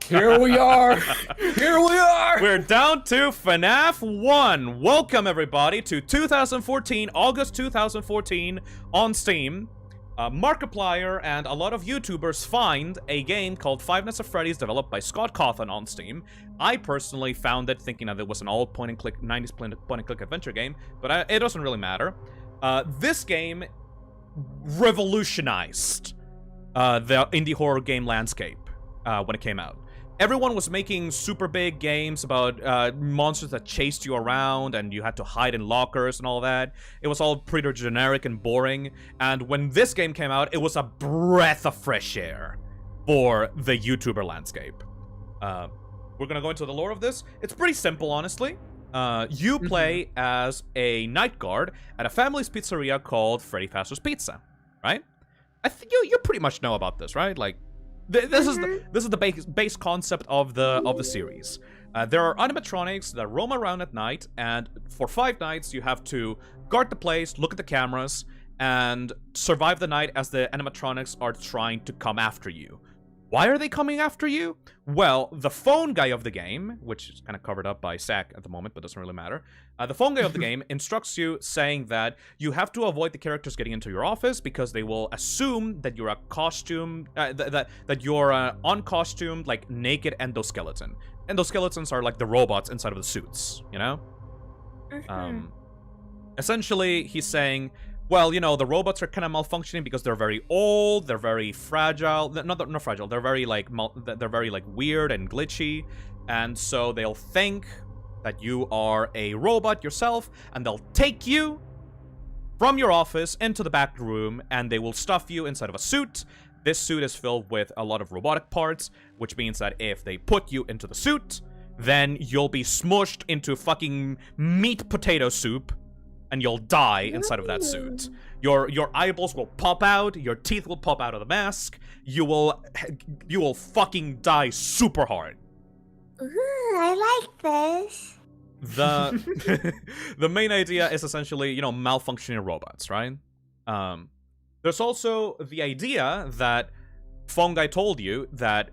Here we are! Here we are! We're down to FNAF 1. Welcome, everybody, to 2014, August 2014, on Steam. Markiplier and a lot of YouTubers find a game called Five Nights at Freddy's developed by Scott Cawthon on Steam. I personally found it thinking that it was an old point-and-click, 90s point-and-click adventure game, but it doesn't really matter. This game revolutionized the indie horror game landscape when it came out. Everyone was making super big games about monsters that chased you around and you had to hide in lockers and all that. It was all pretty generic and boring. And when this game came out, it was a breath of fresh air for the YouTuber landscape. We're gonna go into the lore of this. It's pretty simple, honestly. You play as a night guard at a family's pizzeria called Freddy Fazbear's Pizza, right? I think you pretty much know about this, right? Like, this is the base concept of the series. There are animatronics that roam around at night, and for 5 nights you have to guard the place, look at the cameras, and survive the night as the animatronics are trying to come after you. Why are they coming after you? Well, the phone guy of the game, which is kind of covered up by Zach at the moment, but doesn't really matter. The phone guy of the game instructs you, saying that you have to avoid the characters getting into your office because they will assume that you're a costume, that you're on costume, like naked endoskeleton. Endoskeletons are like the robots inside of the suits, you know? Essentially, he's saying, well, you know, the robots are kind of malfunctioning because they're very old, they're very fragile. Not fragile. They're very like weird and glitchy, and so they'll think that you are a robot yourself, and they'll take you from your office into the back room, and they will stuff you inside of a suit. This suit is filled with a lot of robotic parts, which means that if they put you into the suit, then you'll be smushed into fucking meat potato soup, and you'll die inside of that suit. Your eyeballs will pop out, your teeth will pop out of the mask. You will fucking die super hard. Ooh, I like this. The main idea is essentially, you know, malfunctioning robots, right? There's also the idea that Fungi told you that,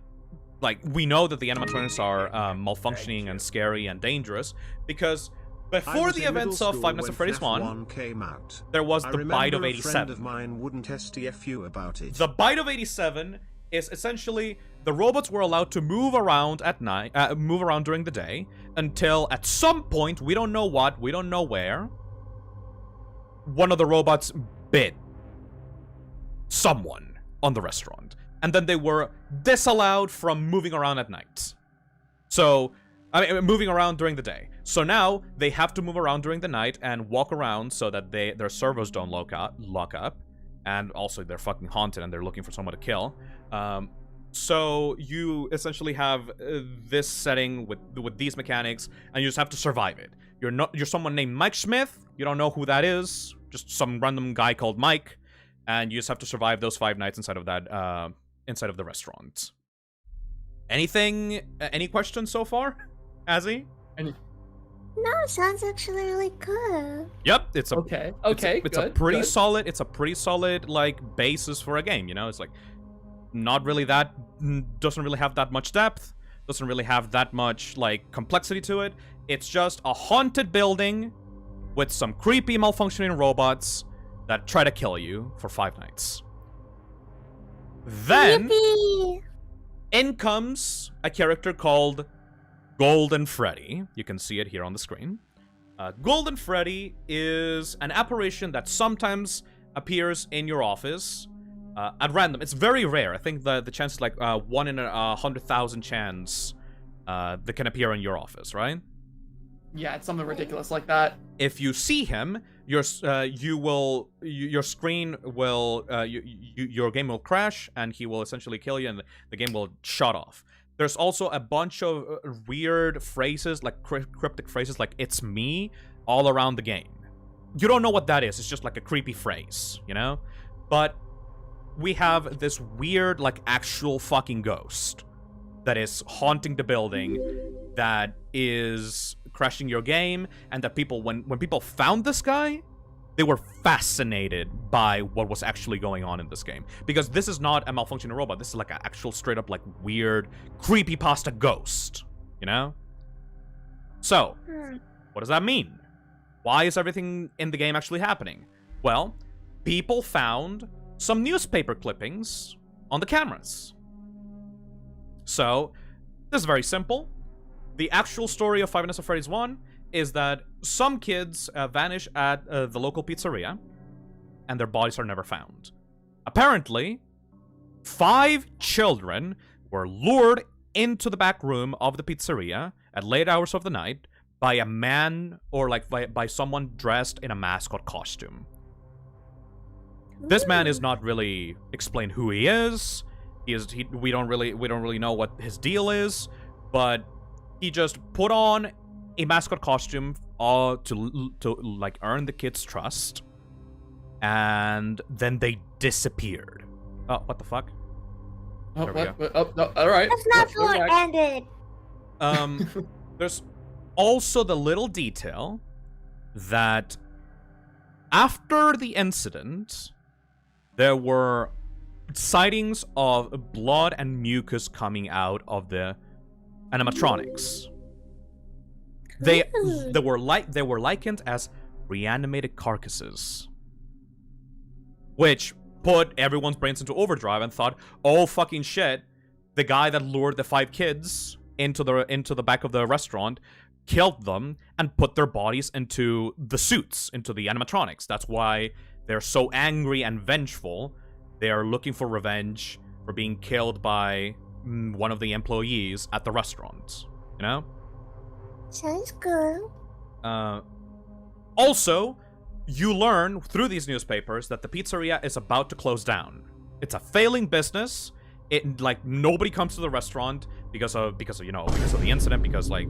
like, we know that the animatronics are malfunctioning and scary and dangerous because before the events of Five Nights at Freddy's 1 came out, there was the Bite of 87. A friend of mine wouldn't STFU about it. The Bite of 87 is essentially the robots were allowed to move around at night, move around during the day, until at some point, we don't know what, we don't know where, one of the robots bit someone on the restaurant. And then they were disallowed from moving around at night. So, I mean, moving around during the day. So now, they have to move around during the night and walk around so that their servos don't lock up. And also, they're fucking haunted and they're looking for someone to kill. So you essentially have this setting with these mechanics, and you just have to survive it. You're someone named Mike Smith. You don't know who that is. Just some random guy called Mike, and you just have to survive those 5 nights inside of that inside of the restaurant. Any questions so far, Azzy? No, sounds actually really cool. Yep, it's a okay. It's a pretty solid. It's a pretty solid like basis for a game. You know, it's like not really that, doesn't really have that much depth, doesn't really have that much like complexity to it. It's just a haunted building with some creepy malfunctioning robots that try to kill you for 5 nights. Then Yippee! in comes a character called Golden Freddy. You can see it here on the screen. Golden Freddy is an apparition that sometimes appears in your office at random. It's very rare. I think the chance is like 1 in 100,000 chance that can appear in your office, right? Yeah, it's something ridiculous like that. If you see him, your screen will your game will crash, and he will essentially kill you, and the game will shut off. There's also a bunch of weird phrases, like cryptic phrases, like "it's me" all around the game. You don't know what that is. It's just like a creepy phrase, you know? But we have this weird, like, actual fucking ghost that is haunting the building, that is crashing your game, and that people, when people found this guy, they were fascinated by what was actually going on in this game. Because this is not a malfunctioning robot. This is like an actual straight up, like, weird, creepypasta ghost, you know? So, what does that mean? Why is everything in the game actually happening? Well, people found some newspaper clippings on the cameras. So, this is very simple. The actual story of Five Nights at Freddy's 1 is that some kids vanish at the local pizzeria, and their bodies are never found. Apparently, 5 children were lured into the back room of the pizzeria at late hours of the night by a man, or like by someone dressed in a mascot costume. This man is not really explained who he is. We don't really know what his deal is, but he just put on a mascot costume to like earn the kids' trust, and then they disappeared. Oh, what the fuck? Oh, There we go. Oh, no, all right. That's not Go how it back. ended. There's also the little detail that after the incident, there were sightings of blood and mucus coming out of the animatronics. They were likened as reanimated carcasses, which put everyone's brains into overdrive and thought, "Oh fucking shit! The guy that lured the 5 kids into the back of the restaurant killed them and put their bodies into the suits, into the animatronics. That's why they're so angry and vengeful, they are looking for revenge for being killed by one of the employees at the restaurant. You know? Sounds good. Also, you learn through these newspapers that the pizzeria is about to close down. It's a failing business. Nobody comes to the restaurant because of the incident, because like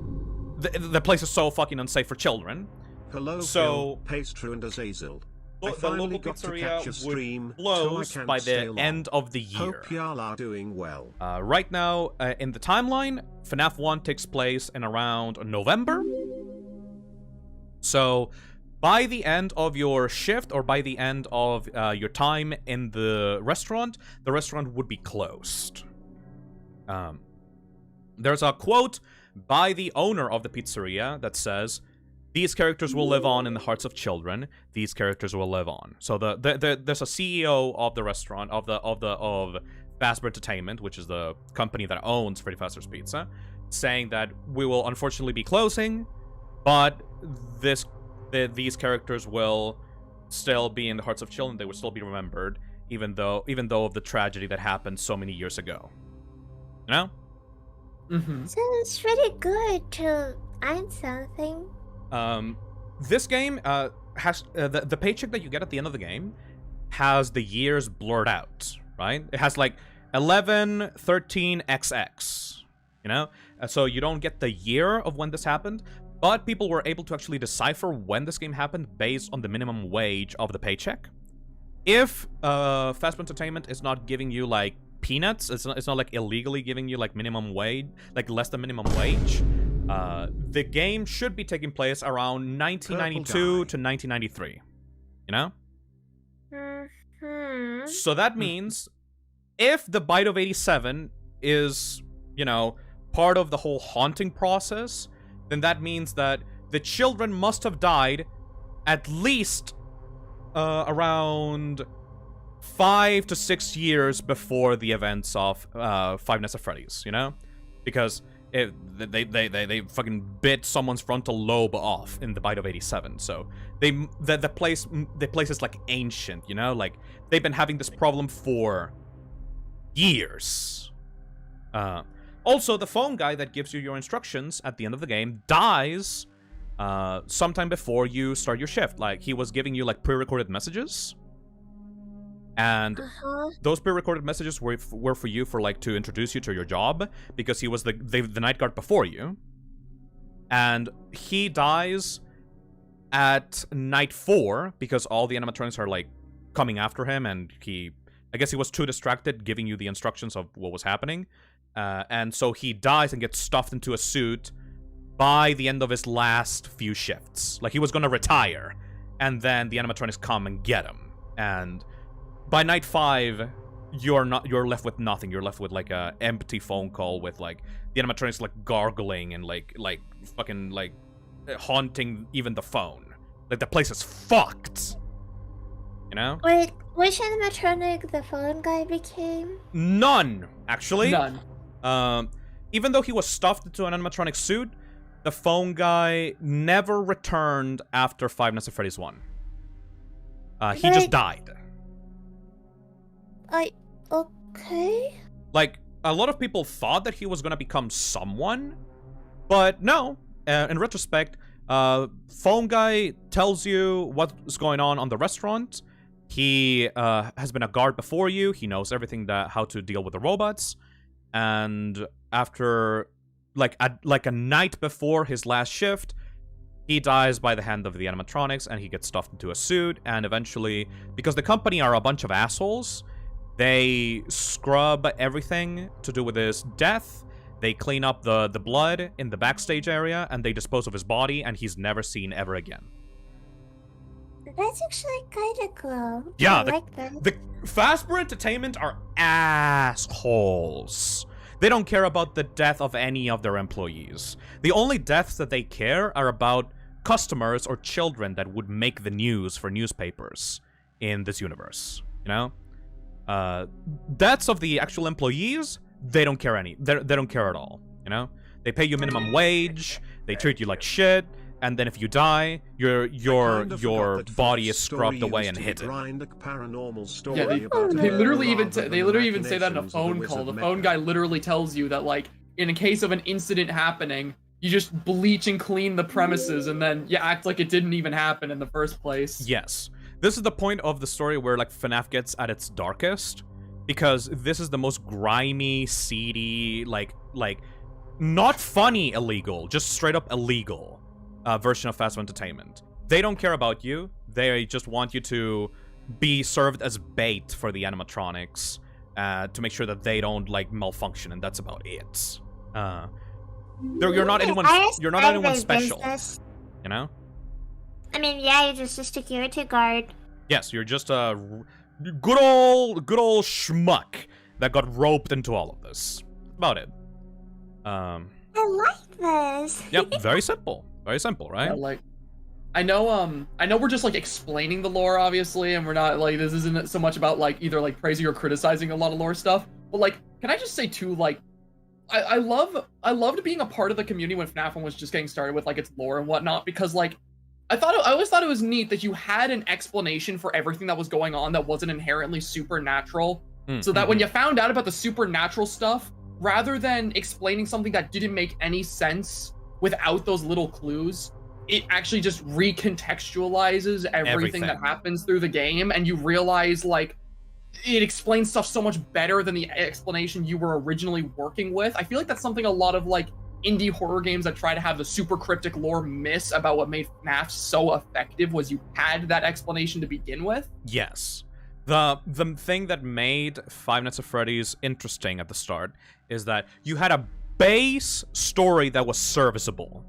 the place is so fucking unsafe for children. Hello, so Pastry and Azazel. The local pizzeria would close by the end of the year. Hope y'all are doing well. Right now, in the timeline, FNAF 1 takes place in around November. So, by the end of your shift, or by the end of your time in the restaurant would be closed. There's a quote by the owner of the pizzeria that says, "These characters will live on in the hearts of children. These characters will live on." So there's a CEO of the restaurant of Fazbear Entertainment, which is the company that owns Freddy Fazbear's Pizza, saying that we will unfortunately be closing, but these characters will still be in the hearts of children. They will still be remembered, even though of the tragedy that happened so many years ago. You know? Sounds pretty good to earn something. This game has the paycheck that you get at the end of the game has the years blurred out, right? It has like 11, 13, XX, you know? So you don't get the year of when this happened, but people were able to actually decipher when this game happened based on the minimum wage of the paycheck. If Fazbear Entertainment is not giving you like peanuts, it's not like illegally giving you like minimum wage, like less than minimum wage, the game should be taking place around 1992 to 1993, you know? So that means if the Bite of 87 is, you know, part of the whole haunting process, then that means that the children must have died at least around 5 to 6 years before the events of Five Nights at Freddy's, you know? Because they fucking bit someone's frontal lobe off in the Bite of 87, so the place is like ancient, you know? Like, they've been having this problem for years. Also, the phone guy that gives you your instructions at the end of the game dies sometime before you start your shift. Like, he was giving you like pre-recorded messages. And those pre-recorded messages were for you, for like to introduce you to your job, because he was the night guard before you. And he dies at night 4 because all the animatronics are like coming after him, and I guess he was too distracted giving you the instructions of what was happening. And so he dies and gets stuffed into a suit by the end of his last few shifts. Like, he was gonna retire, and then the animatronics come and get him. And by night 5, you're left with nothing. You're left with like a empty phone call with like the animatronics like gargling and like fucking like haunting even the phone. Like, the place is fucked. You know? Wait, which animatronic the phone guy became? None, actually. None. Even though he was stuffed into an animatronic suit, the phone guy never returned after Five Nights at Freddy's 1. He just died. Okay. Like, a lot of people thought that he was gonna become someone, but no. In retrospect, phone guy tells you what's going on the restaurant. He has been a guard before you. He knows everything how to deal with the robots. And after like a night before his last shift, he dies by the hand of the animatronics, and he gets stuffed into a suit. And eventually, because the company are a bunch of assholes, they scrub everything to do with his death. They clean up the blood in the backstage area, and they dispose of his body, and he's never seen ever again. That's actually kind of cool. Yeah, I like that. The Fazbear Entertainment are assholes. They don't care about the death of any of their employees. The only deaths that they care are about customers or children that would make the news for newspapers in this universe, you know? Deaths of the actual employees, they don't care they don't care at all, you know? They pay you minimum wage, they treat you like shit, and then if you die, your body is scrubbed away and hidden. Yeah, they literally even say that in a phone call. The phone guy literally tells you that, like, in case of an incident happening, you just bleach and clean the premises, and then you act like it didn't even happen in the first place. Yes. This is the point of the story where, like, FNAF gets at its darkest, because this is the most grimy, seedy, like, not funny illegal, just straight up illegal version of fast food entertainment. They don't care about you. They just want you to be served as bait for the animatronics to make sure that they don't, like, malfunction, and that's about it. You're not anyone special. Business. You know? I mean, yeah, you're just a security guard. Yes, you're just a good old schmuck that got roped into all of this. That's about it. I like this. Yep, very simple. Very simple, right? Yeah, I know we're just, like, explaining the lore, obviously, and we're not, like, this isn't so much about, like, either, like, praising or criticizing a lot of lore stuff, but, like, can I just say, too, like, I loved being a part of the community when FNAF 1 was just getting started with, like, its lore and whatnot, because, like, I always thought it was neat that you had an explanation for everything that was going on that wasn't inherently supernatural, so that when you found out about the supernatural stuff, rather than explaining something that didn't make any sense without those little clues, it actually just recontextualizes everything that happens through the game, and you realize, like, it explains stuff so much better than the explanation you were originally working with. I feel like that's something a lot of, like, indie horror games that try to have the super cryptic lore miss about what made FNAF so effective, was you had that explanation to begin with. Yes. The thing that made Five Nights at Freddy's interesting at the start is that you had a base story that was serviceable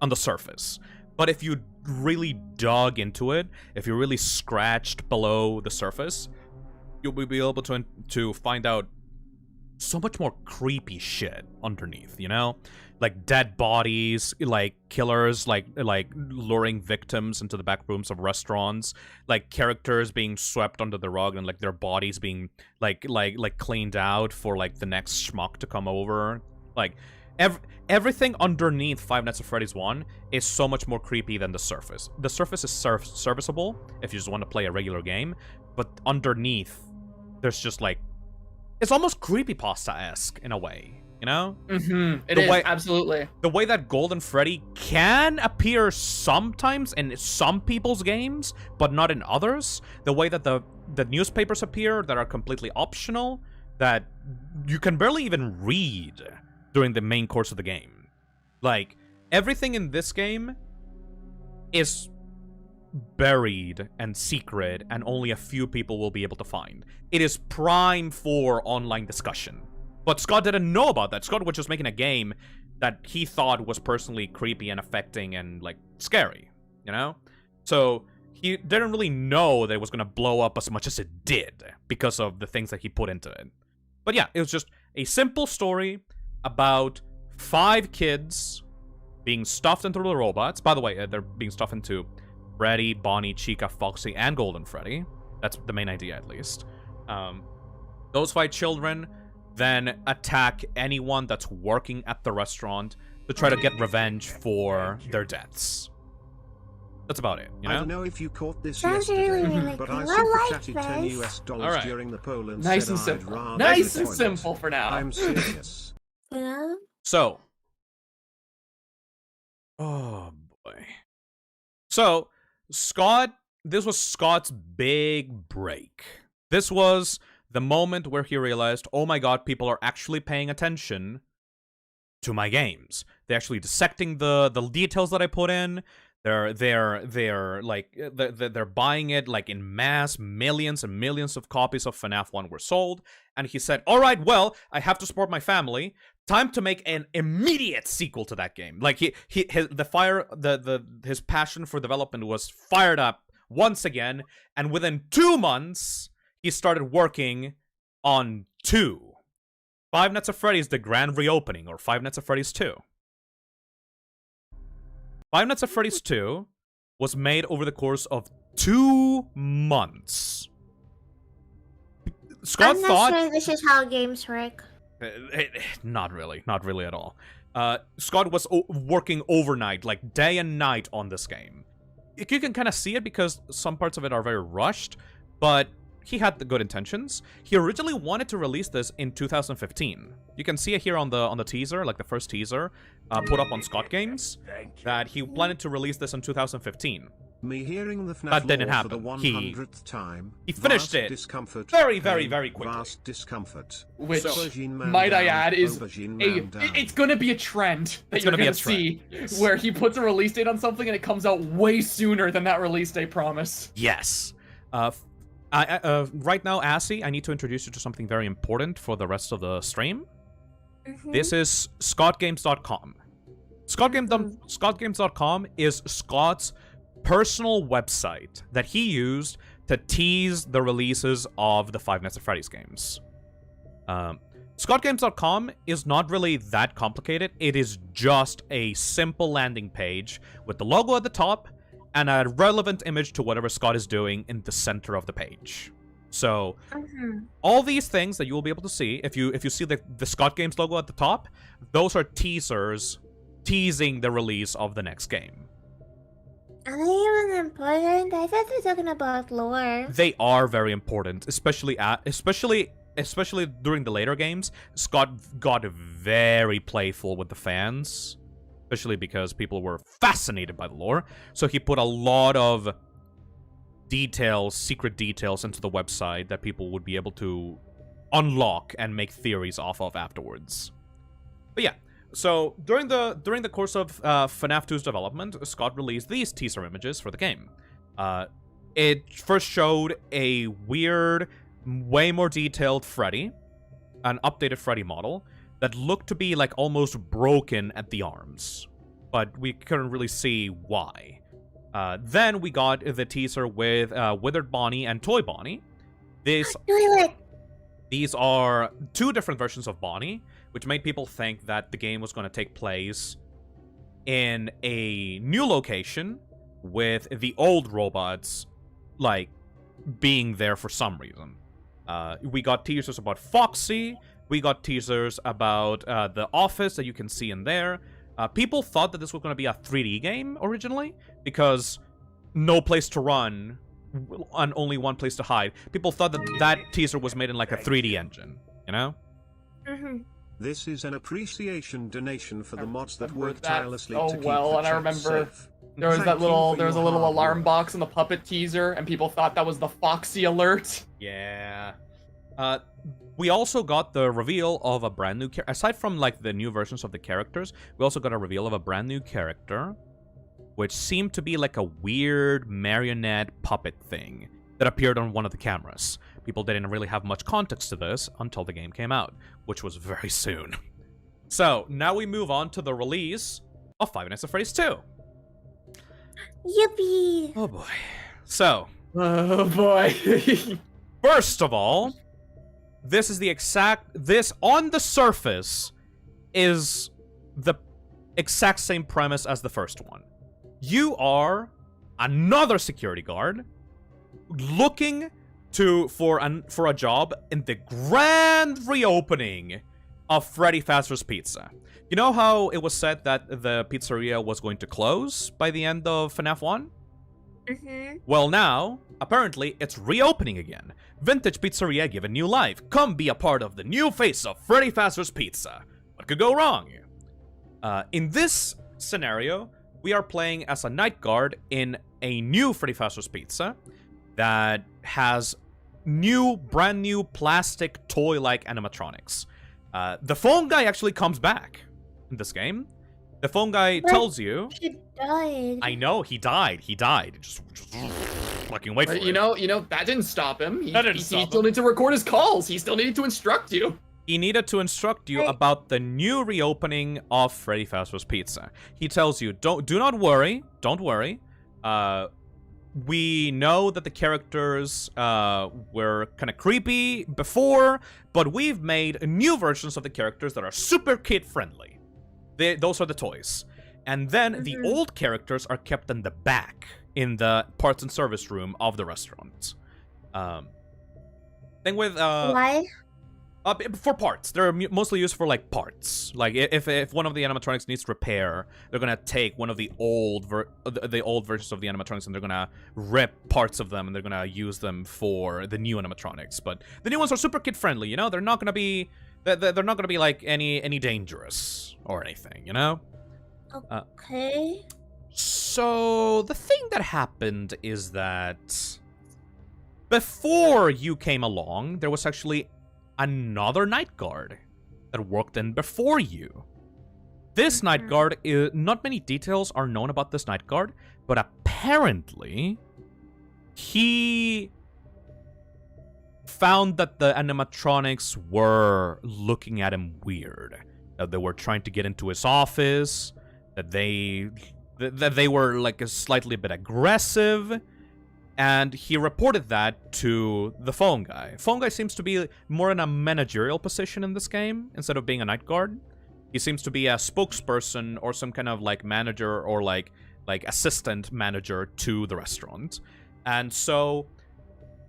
on the surface. But if you really dug into it, if you really scratched below the surface, you'll be able to find out so much more creepy shit underneath, you know? Like dead bodies, like killers, like luring victims into the back rooms of restaurants, like characters being swept under the rug and, like, their bodies being like cleaned out for, like, the next schmuck to come over. Like everything underneath Five Nights at Freddy's 1 is so much more creepy than the surface. The surface is serviceable if you just want to play a regular game, but underneath there's just, like, it's almost creepypasta-esque in a way, you know? It is, absolutely. The way that Golden Freddy can appear sometimes in some people's games, but not in others. The way that the newspapers appear that are completely optional, that you can barely even read during the main course of the game. Like, everything in this game is buried and secret, and only a few people will be able to find. It is prime for online discussion. But Scott didn't know about that. Scott was just making a game that he thought was personally creepy and affecting and, like, scary, you know? So he didn't really know that it was going to blow up as much as it did because of the things that he put into it. But yeah, it was just a simple story about 5 kids being stuffed into the robots. By the way, they're being stuffed into Freddy, Bonnie, Chica, Foxy, and Golden Freddy. That's the main idea, at least. Those 5 children then attack anyone that's working at the restaurant to try to get revenge for their deaths. That's about it, you know? I don't know if you caught this Sounds yesterday, really but cool. I I super like chatted this. $10 All right. during the poll and Nice said and I'd simple. rather Nice and toilet. simple for now. I'm serious. Yeah. So. Oh, boy. So, Scott, this was Scott's big break. This was the moment where he realized, oh my god, people are actually paying attention to my games. They're actually dissecting the details that I put in. They're buying it, like, in mass. Millions and millions of copies of FNAF 1 were sold. And he said, all right, well, I have to support my family. Time to make an immediate sequel to that game. Like, his passion for development was fired up once again, and within 2 months, he started working on 2. Five Nights at Freddy's The Grand Reopening, or Five Nights at Freddy's 2. Five Nights at Freddy's 2 was made over the course of 2 months. Scott I'm not thought... sure this is how games work. Not really. Not really at all. Scott was working overnight, like day and night on this game. You can kind of see it because some parts of it are very rushed, but he had the good intentions. He originally wanted to release this in 2015. You can see it here on the teaser, like the first teaser, put up on Scott Games, that he planned to release this in 2015. Me hearing the FNAF That didn't lore happen. for the 100th time. He finished Vast it discomfort, very pain, quickly. Vast discomfort. Which, Aubergine man might I down, add, is aubergine man down. it's gonna be a trend that It's you're gonna be gonna a see, trend, yes. where he puts a release date on something and it comes out way sooner than that release date promised. Yes. Right now, Assy, I need to introduce you to something very important for the rest of the stream. This is ScottGames.com. ScottGames.com is Scott's personal website that he used to tease the releases of the Five Nights at Freddy's games. ScottGames.com is not really that complicated. It is just a simple landing page with the logo at the top and a relevant image to whatever Scott is doing in the center of the page. So, all these things that you will be able to see, if you see the Scott Games logo at the top, those are teasers teasing the release of the next game. Are they even important? I thought they were talking about lore. They are very important, especially during the later games. Scott got very playful with the fans, especially because people were fascinated by the lore. So he put a lot of details, secret details into the website that people would be able to unlock and make theories off of afterwards. But yeah, so during the course of FNAF 2's development, Scott released these teaser images for the game. It first showed a weird, way more detailed Freddy, an updated Freddy model that looked to be like almost broken at the arms, but we couldn't really see why. Then we got the teaser with Withered Bonnie and Toy Bonnie. These are two different versions of Bonnie, which made people think that the game was going to take place in a new location with the old robots, like, being there for some reason. We got teasers about Foxy. We got teasers about the office that you can see in there. People thought that this was going to be a 3D game originally, because no place to run and only one place to hide. People thought that that teaser was made in like a 3D engine, you know? This is an appreciation donation for the mods that Remember work that tirelessly so to keep well, the and I chat remember safe. there was Thank you for there was a your little hard alarm work. box in the puppet teaser, and people thought that was the Foxy alert. Yeah. We also got the reveal of a brand new character. Aside from, like, the new versions of the characters, we also got a reveal of a brand new character, which seemed to be like a weird marionette puppet thing that appeared on one of the cameras. People didn't really have much context to this until the game came out, which was very soon. So, now we move on to the release of Five Nights at Freddy's 2. Yippee! Oh boy. So, Oh boy. first of all, this on the surface is the exact same premise as the first one. You are another security guard looking for a job in the grand reopening of Freddy Fazbear's Pizza. You know how it was said that the pizzeria was going to close by the end of FNAF 1? Well, now, apparently, it's reopening again. Vintage Pizzeria given new life. Come be a part of the new face of Freddy Fazbear's Pizza. What could go wrong? In this scenario, we are playing as a night guard in a new Freddy Fazbear's Pizza that has brand new plastic toy-like animatronics. The phone guy actually comes back in this game. The phone guy tells you... He died. I know, he died. Just fucking wait for it. You know, that didn't stop him. He That still needed to record his calls. He still needed to instruct you. He needed to instruct you Right. about the new reopening of Freddy Fazbear's Pizza. He tells you, do not worry. Don't worry. We know that the characters were kind of creepy before, but we've made new versions of the characters that are super kid-friendly. Those are the toys. And then the old characters are kept in the back, in the parts and service room of the restaurant. Thing with... Why? For parts. They're mostly used for, like, parts. Like, if one of the animatronics needs repair, they're gonna take one of the old versions of the animatronics and they're gonna rip parts of them and they're gonna use them for the new animatronics. But the new ones are super kid-friendly, you know? They're not gonna be... They're not gonna be, like, any dangerous or anything, you know? Okay. So, the thing that happened is that... Before you came along, there was actually another night guard that worked in before you. This night guard, not many details are known about this night guard, but apparently he found that the animatronics were looking at him weird. That they were trying to get into his office, that they were like slightly a bit aggressive. And he reported that to the phone guy. Phone guy seems to be more in a managerial position in this game instead of being a night guard. He seems to be a spokesperson or some kind of like manager or like assistant manager to the restaurant. And so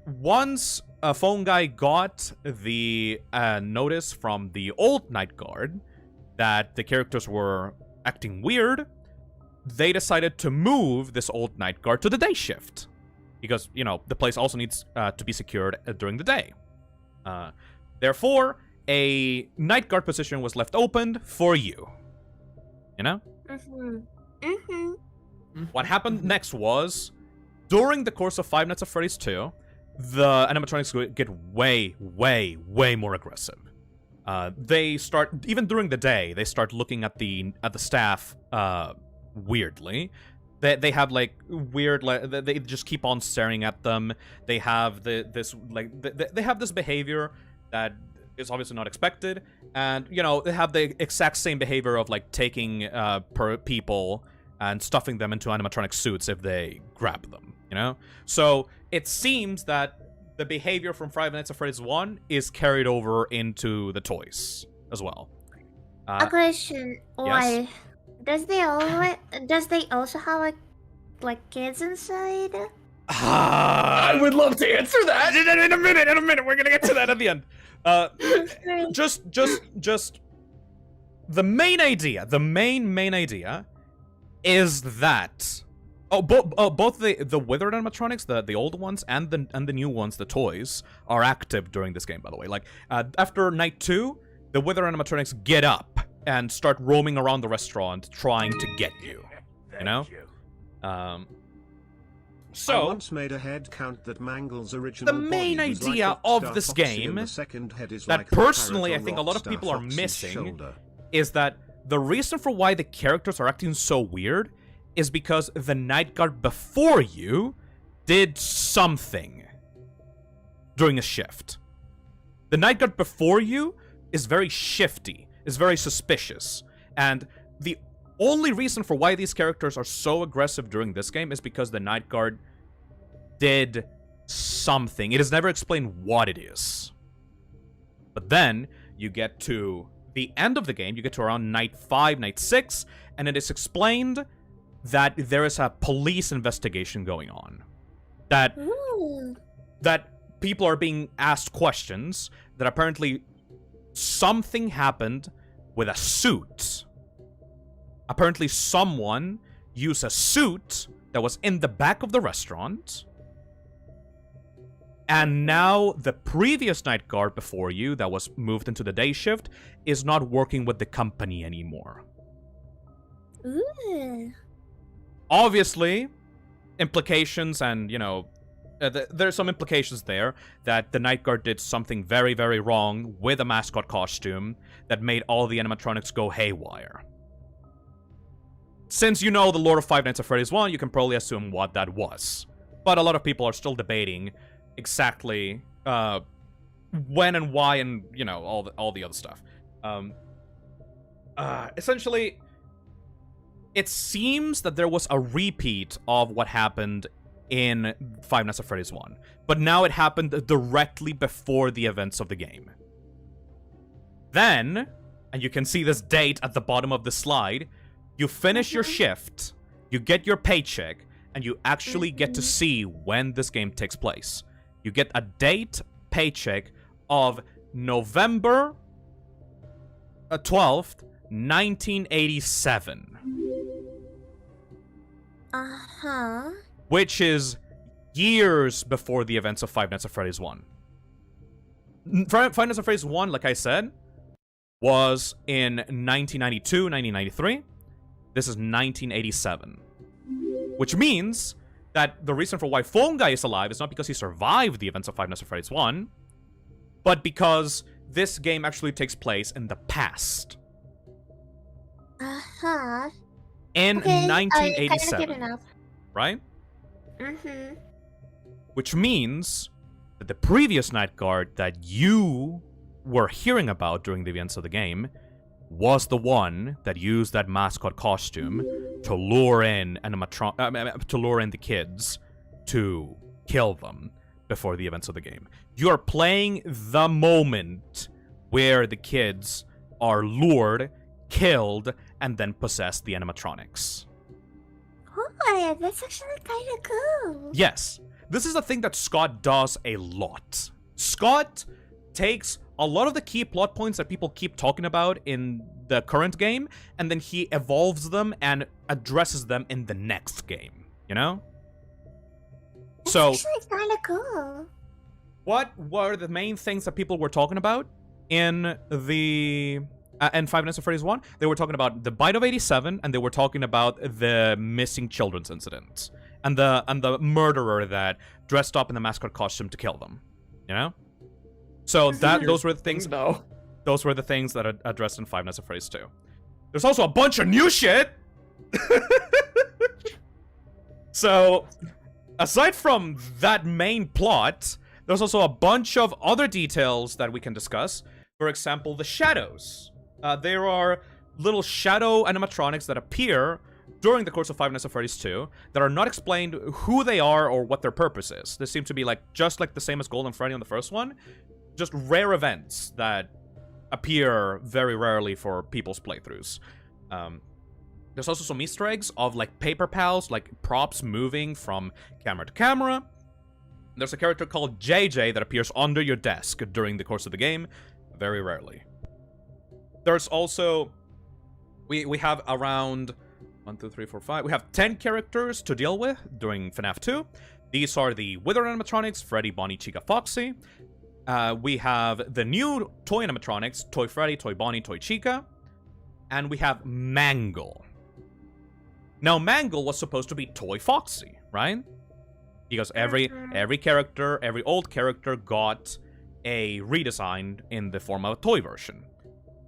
once a phone guy got the notice from the old night guard that the characters were acting weird, they decided to move this old night guard to the day shift. Because, you know, the place also needs to be secured during the day. Therefore, a night guard position was left open for you. You know? What happened next was, during the course of Five Nights at Freddy's 2, the animatronics would get way, way, way more aggressive. They start, even during the day, they start looking at the staff weirdly. They have like weird, they just keep on staring at them. They have they have this behavior that is obviously not expected, and you know they have the exact same behavior of like taking people and stuffing them into animatronic suits if they grab them. You know, so it seems that the behavior from Five Nights at Freddy's 1 is carried over into the toys as well. A question: yes? Why? Does they also have like kids inside? I would love to answer that. In a minute. We're gonna get to that at the end. Just the main idea. The main idea is that both the withered animatronics, the old ones, and the new ones, the toys, are active during this game. By the way, like after night 2, the withered animatronics get up and start roaming around the restaurant trying to get you. You know? So I once made a head count that Mangle's original the main body was idea like of this Foxy game and the second head is that like the personally I parrot on think a lot of Rockstar people are Foxy's missing shoulder. is that the reason for why the characters are acting so weird is because the night guard before you did something during a shift. The night guard before you is very shifty, is very suspicious, and the only reason for why these characters are so aggressive during this game is because the night guard did something. It is never explained what it is. But then you get to the end of the game, you get to around night 5, night 6, and it is explained that there is a police investigation going on. That people are being asked questions, that apparently something happened with a suit. Apparently someone used a suit that was in the back of the restaurant, and now the previous night guard before you that was moved into the day shift is not working with the company anymore. Ooh. Obviously, implications and, you know, there's some implications there that the night guard did something very, very wrong with a mascot costume that made all the animatronics go haywire. Since you know the lore of Five Nights at Freddy's 1, you can probably assume what that was. But a lot of people are still debating exactly when and why and, you know, all the other stuff. Essentially, it seems that there was a repeat of what happened in Five Nights at Freddy's 1. But now it happened directly before the events of the game. Then, and you can see this date at the bottom of the slide, you finish your shift, you get your paycheck, and you actually get to see when this game takes place. You get a date paycheck of November 12th, 1987. Uh-huh. Which is years before the events of Five Nights at Freddy's 1. Five Nights at Freddy's 1, like I said, was in 1992, 1993. This is 1987. Which means that the reason for why Phone Guy is alive is not because he survived the events of Five Nights at Freddy's 1, but because this game actually takes place in the past. Uh-huh. In Okay, 1987. I kind of get enough. Right? Mm-hmm. Which means that the previous night guard that you were hearing about during the events of the game was the one that used that mascot costume to lure in the kids to kill them before the events of the game. You're playing the moment where the kids are lured, killed, and then possess the animatronics. Oh, that's actually kind of cool. Yes. This is a thing that Scott does a lot. Scott takes a lot of the key plot points that people keep talking about in the current game, and then he evolves them and addresses them in the next game, you know? That's So, actually kind of cool. what were the main things that people were talking about in the... and Five Nights at Freddy's 1? They were talking about the bite of 87, and they were talking about the missing children's incident. And the murderer that dressed up in the mascot costume to kill them. You know? So those were the things. No. Those were the things that are addressed in Five Nights at Freddy's 2. There's also a bunch of new shit! So, aside from that main plot, there's also a bunch of other details that we can discuss. For example, the shadows. There are little shadow animatronics that appear during the course of Five Nights at Freddy's 2 that are not explained who they are or what their purpose is. They seem to be just like the same as Golden Freddy on the first one. Just rare events that appear very rarely for people's playthroughs. There's also some Easter eggs of like paper pals, like props moving from camera to camera. There's a character called JJ that appears under your desk during the course of the game, very rarely. There's also... We have around 1, 2, 3, 4, 5. We have 10 characters to deal with during FNAF 2. These are the Wither animatronics, Freddy, Bonnie, Chica, Foxy. We have the new toy animatronics, Toy Freddy, Toy Bonnie, Toy Chica. And we have Mangle. Now, Mangle was supposed to be Toy Foxy, right? Because every character, every old character got a redesign in the form of a toy version.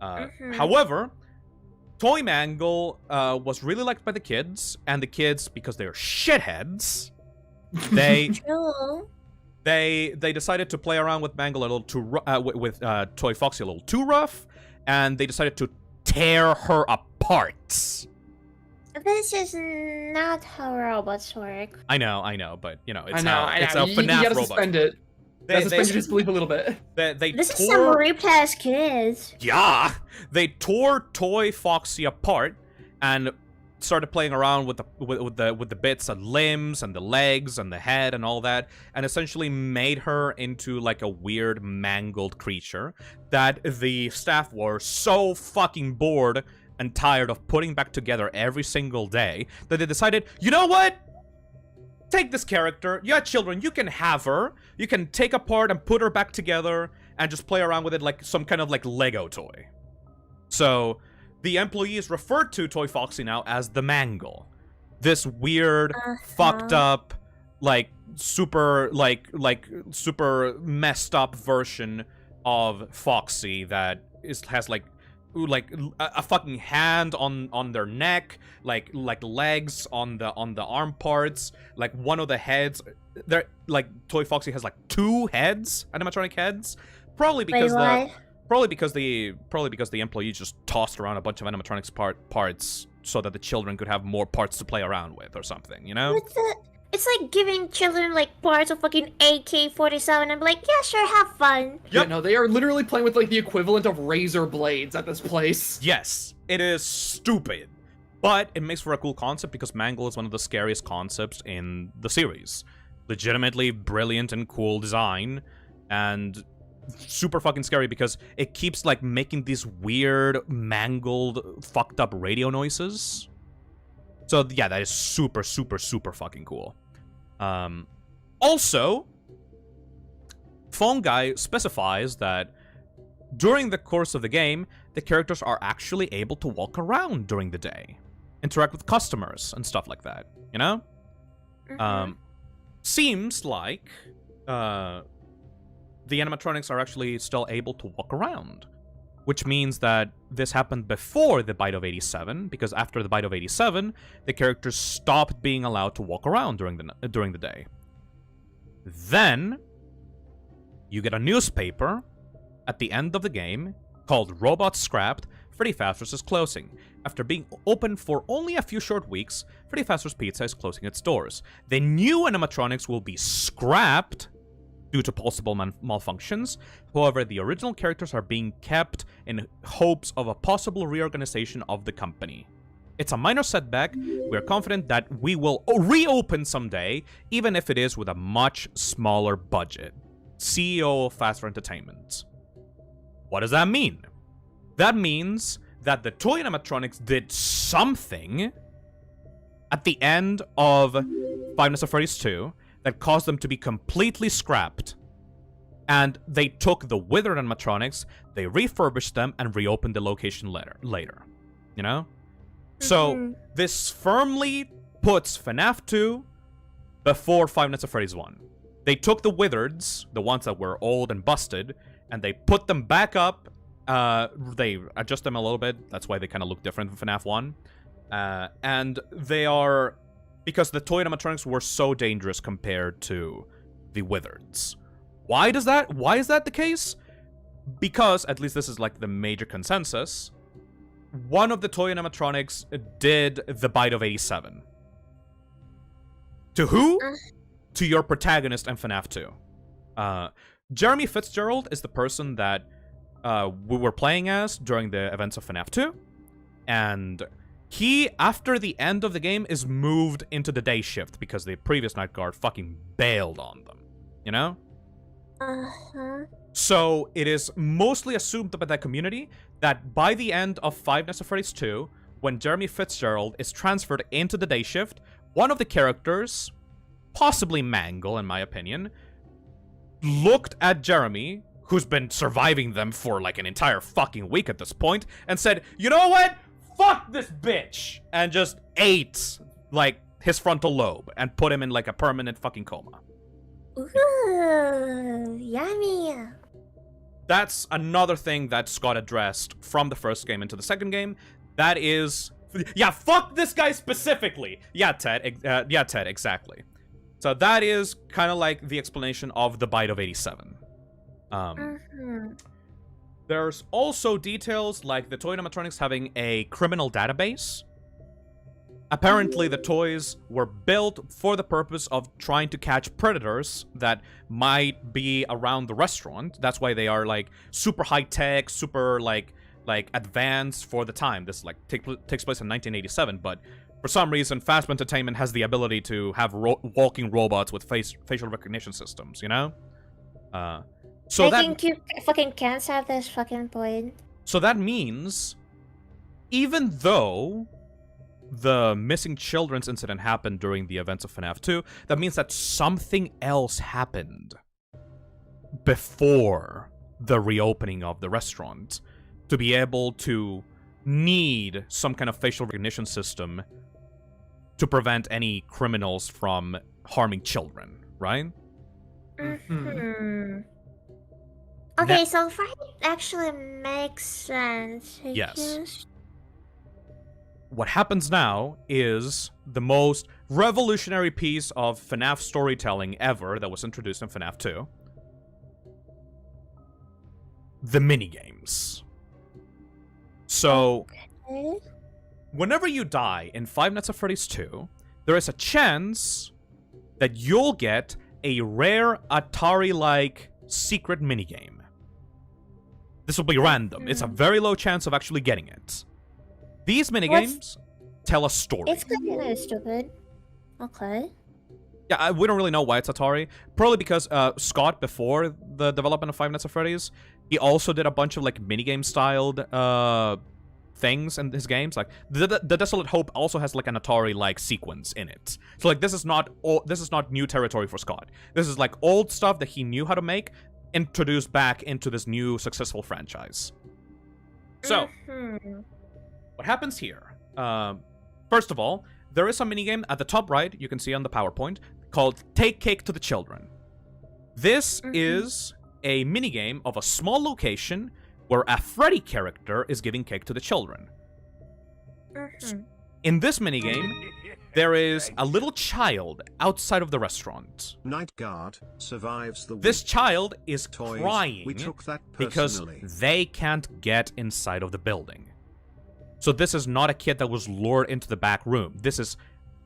However, Toy Mangle was really liked by the kids, and the kids, because they're shitheads, they decided to play around with Mangle a little too with Toy Foxy a little too rough, and they decided to tear her apart. This is not how robots work. I know, but you know, it's I know. it's a You FNAF gotta robot. suspend it. Suspend your disbelief a little bit. This is some ripped-ass kids. Yeah, they tore Toy Foxy apart and started playing around with the bits and limbs and the legs and the head and all that, and essentially made her into like a weird mangled creature that the staff were so fucking bored and tired of putting back together every single day that they decided, you know what? Take this character. Yeah, children, you can have her. You can take apart and put her back together and just play around with it like some kind of like Lego toy. So the employees referred to Toy Foxy now as the Mangle. This weird, fucked up, like super messed up version of Foxy that has like a fucking hand on their neck, like legs on the arm parts, like one of the heads. They're like Toy Foxy has like 2 heads, animatronic heads, probably because the employees just tossed around a bunch of animatronics parts so that the children could have more parts to play around with or something, you know? It's like giving children like parts of fucking AK-47 and be like, yeah, sure, have fun. Yep. Yeah, no, they are literally playing with like the equivalent of razor blades at this place. Yes, it is stupid. But it makes for a cool concept because Mangle is one of the scariest concepts in the series. Legitimately brilliant and cool design, and super fucking scary because it keeps like making these weird, mangled, fucked up radio noises. So yeah, that is super, super, super fucking cool. Also, Phone Guy specifies that during the course of the game, the characters are actually able to walk around during the day, interact with customers and stuff like that, you know? Seems like the animatronics are actually still able to walk around, which means that this happened before the Bite of 87, because after the Bite of 87, the characters stopped being allowed to walk around during the day. Then, you get a newspaper at the end of the game called Robots Scrapped, Freddy Fazbear's is closing. After being open for only a few short weeks, Freddy Fazbear's Pizza is closing its doors. The new animatronics will be scrapped due to possible malfunctions. However, the original characters are being kept in hopes of a possible reorganization of the company. It's a minor setback. We are confident that we will reopen someday, even if it is with a much smaller budget. CEO of Fazbear Entertainment. What does that mean? That means that the toy animatronics did something at the end of Five Nights at Freddy's 2 that caused them to be completely scrapped. And they took the withered animatronics, they refurbished them, and reopened the location later. You know? So, this firmly puts FNAF 2 before Five Nights at Freddy's 1. They took the withereds, the ones that were old and busted, and they put them back up. They adjust them a little bit. That's why they kind of look different from FNAF 1. And they are... because the toy animatronics were so dangerous compared to the withereds. Why is that the case? Because, at least this is like the major consensus, one of the toy animatronics did the Bite of 87. To who? To your protagonist in FNAF 2. Jeremy Fitzgerald is the person that we were playing as during the events of FNAF 2. And he, after the end of the game, is moved into the day shift because the previous night guard fucking bailed on them. You know? So, it is mostly assumed by that community that by the end of Five Nights at Freddy's 2, when Jeremy Fitzgerald is transferred into the day shift, one of the characters, possibly Mangle in my opinion, looked at Jeremy, who's been surviving them for like an entire fucking week at this point, and said, "You know what? Fuck this bitch!" And just ate, like, his frontal lobe and put him in like a permanent fucking coma. Ooh, yummy. That's another thing that Scott addressed from the first game into the second game. That is... yeah, fuck this guy specifically! Yeah, Ted, exactly. So that is kind of like the explanation of the Bite of 87. There's also details like the toy animatronics having a criminal database. Apparently, the toys were built for the purpose of trying to catch predators that might be around the restaurant. That's why they are like super high-tech, super like advanced for the time. This like takes place in 1987, but for some reason, Fazbear Entertainment has the ability to have walking robots with facial recognition systems, you know? So I think you fucking can't have this fucking point. So that means, even though the missing children's incident happened during the events of FNAF 2, that means that something else happened before the reopening of the restaurant to be able to need some kind of facial recognition system to prevent any criminals from harming children, right? Okay, so far it actually makes sense. Yes. What happens now is the most revolutionary piece of FNAF storytelling ever that was introduced in FNAF 2. The minigames. So, whenever you die in Five Nights at Freddy's 2, there is a chance that you'll get a rare Atari-like secret minigame. This will be random. It's a very low chance of actually getting it. These minigames tell a story. It's kind of stupid. Okay. Yeah, we don't really know why it's Atari. Probably because Scott, before the development of Five Nights at Freddy's, he also did a bunch of like minigame styled things in his games. Like the Desolate Hope also has like an Atari like sequence in it. So like this is not new territory for Scott. This is like old stuff that he knew how to make, introduced back into this new successful franchise. So what happens here? First of all, there is a minigame at the top right, you can see on the PowerPoint, called Take Cake to the Children. This is a minigame of a small location where a Freddy character is giving cake to the children. In this minigame, there is a little child outside of the restaurant. Night Guard survives the This child is toys. crying We took that because personally. they can't get inside of the building. So this is not a kid that was lured into the back room. This is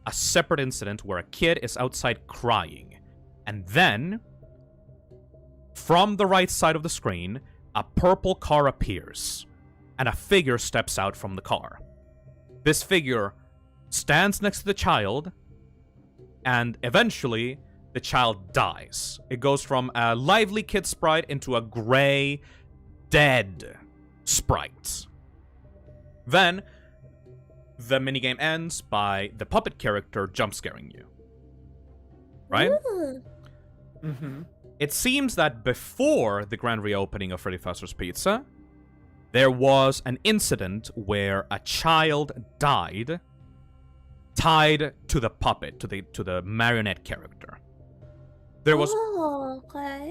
a separate incident where a kid is outside crying. And then, from the right side of the screen, a purple car appears, and a figure steps out from the car. This figure stands next to the child, and eventually, the child dies. It goes from a lively kid sprite into a gray, dead sprite. Then, the minigame ends by the puppet character jump-scaring you. Right? It seems that before the grand reopening of Freddy Fazbear's Pizza, there was an incident where a child died tied to the puppet, to the marionette character. There was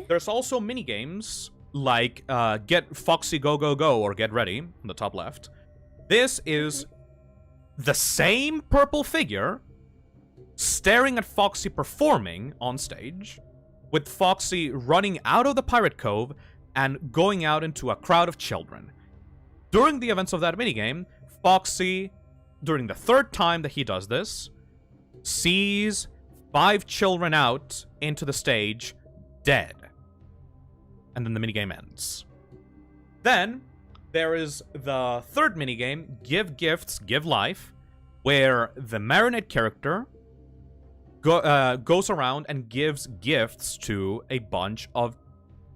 There's also minigames like Get Foxy Go Go Go or Get Ready on the top left. This is the same purple figure staring at Foxy performing on stage, with Foxy running out of the Pirate Cove and going out into a crowd of children. During the events of that minigame, Foxy, during the third time that he does this, sees 5 children out into the stage, dead. And then the minigame ends. Then, there is the third minigame, Give Gifts, Give Life, where the marionette character goes around and gives gifts to a bunch of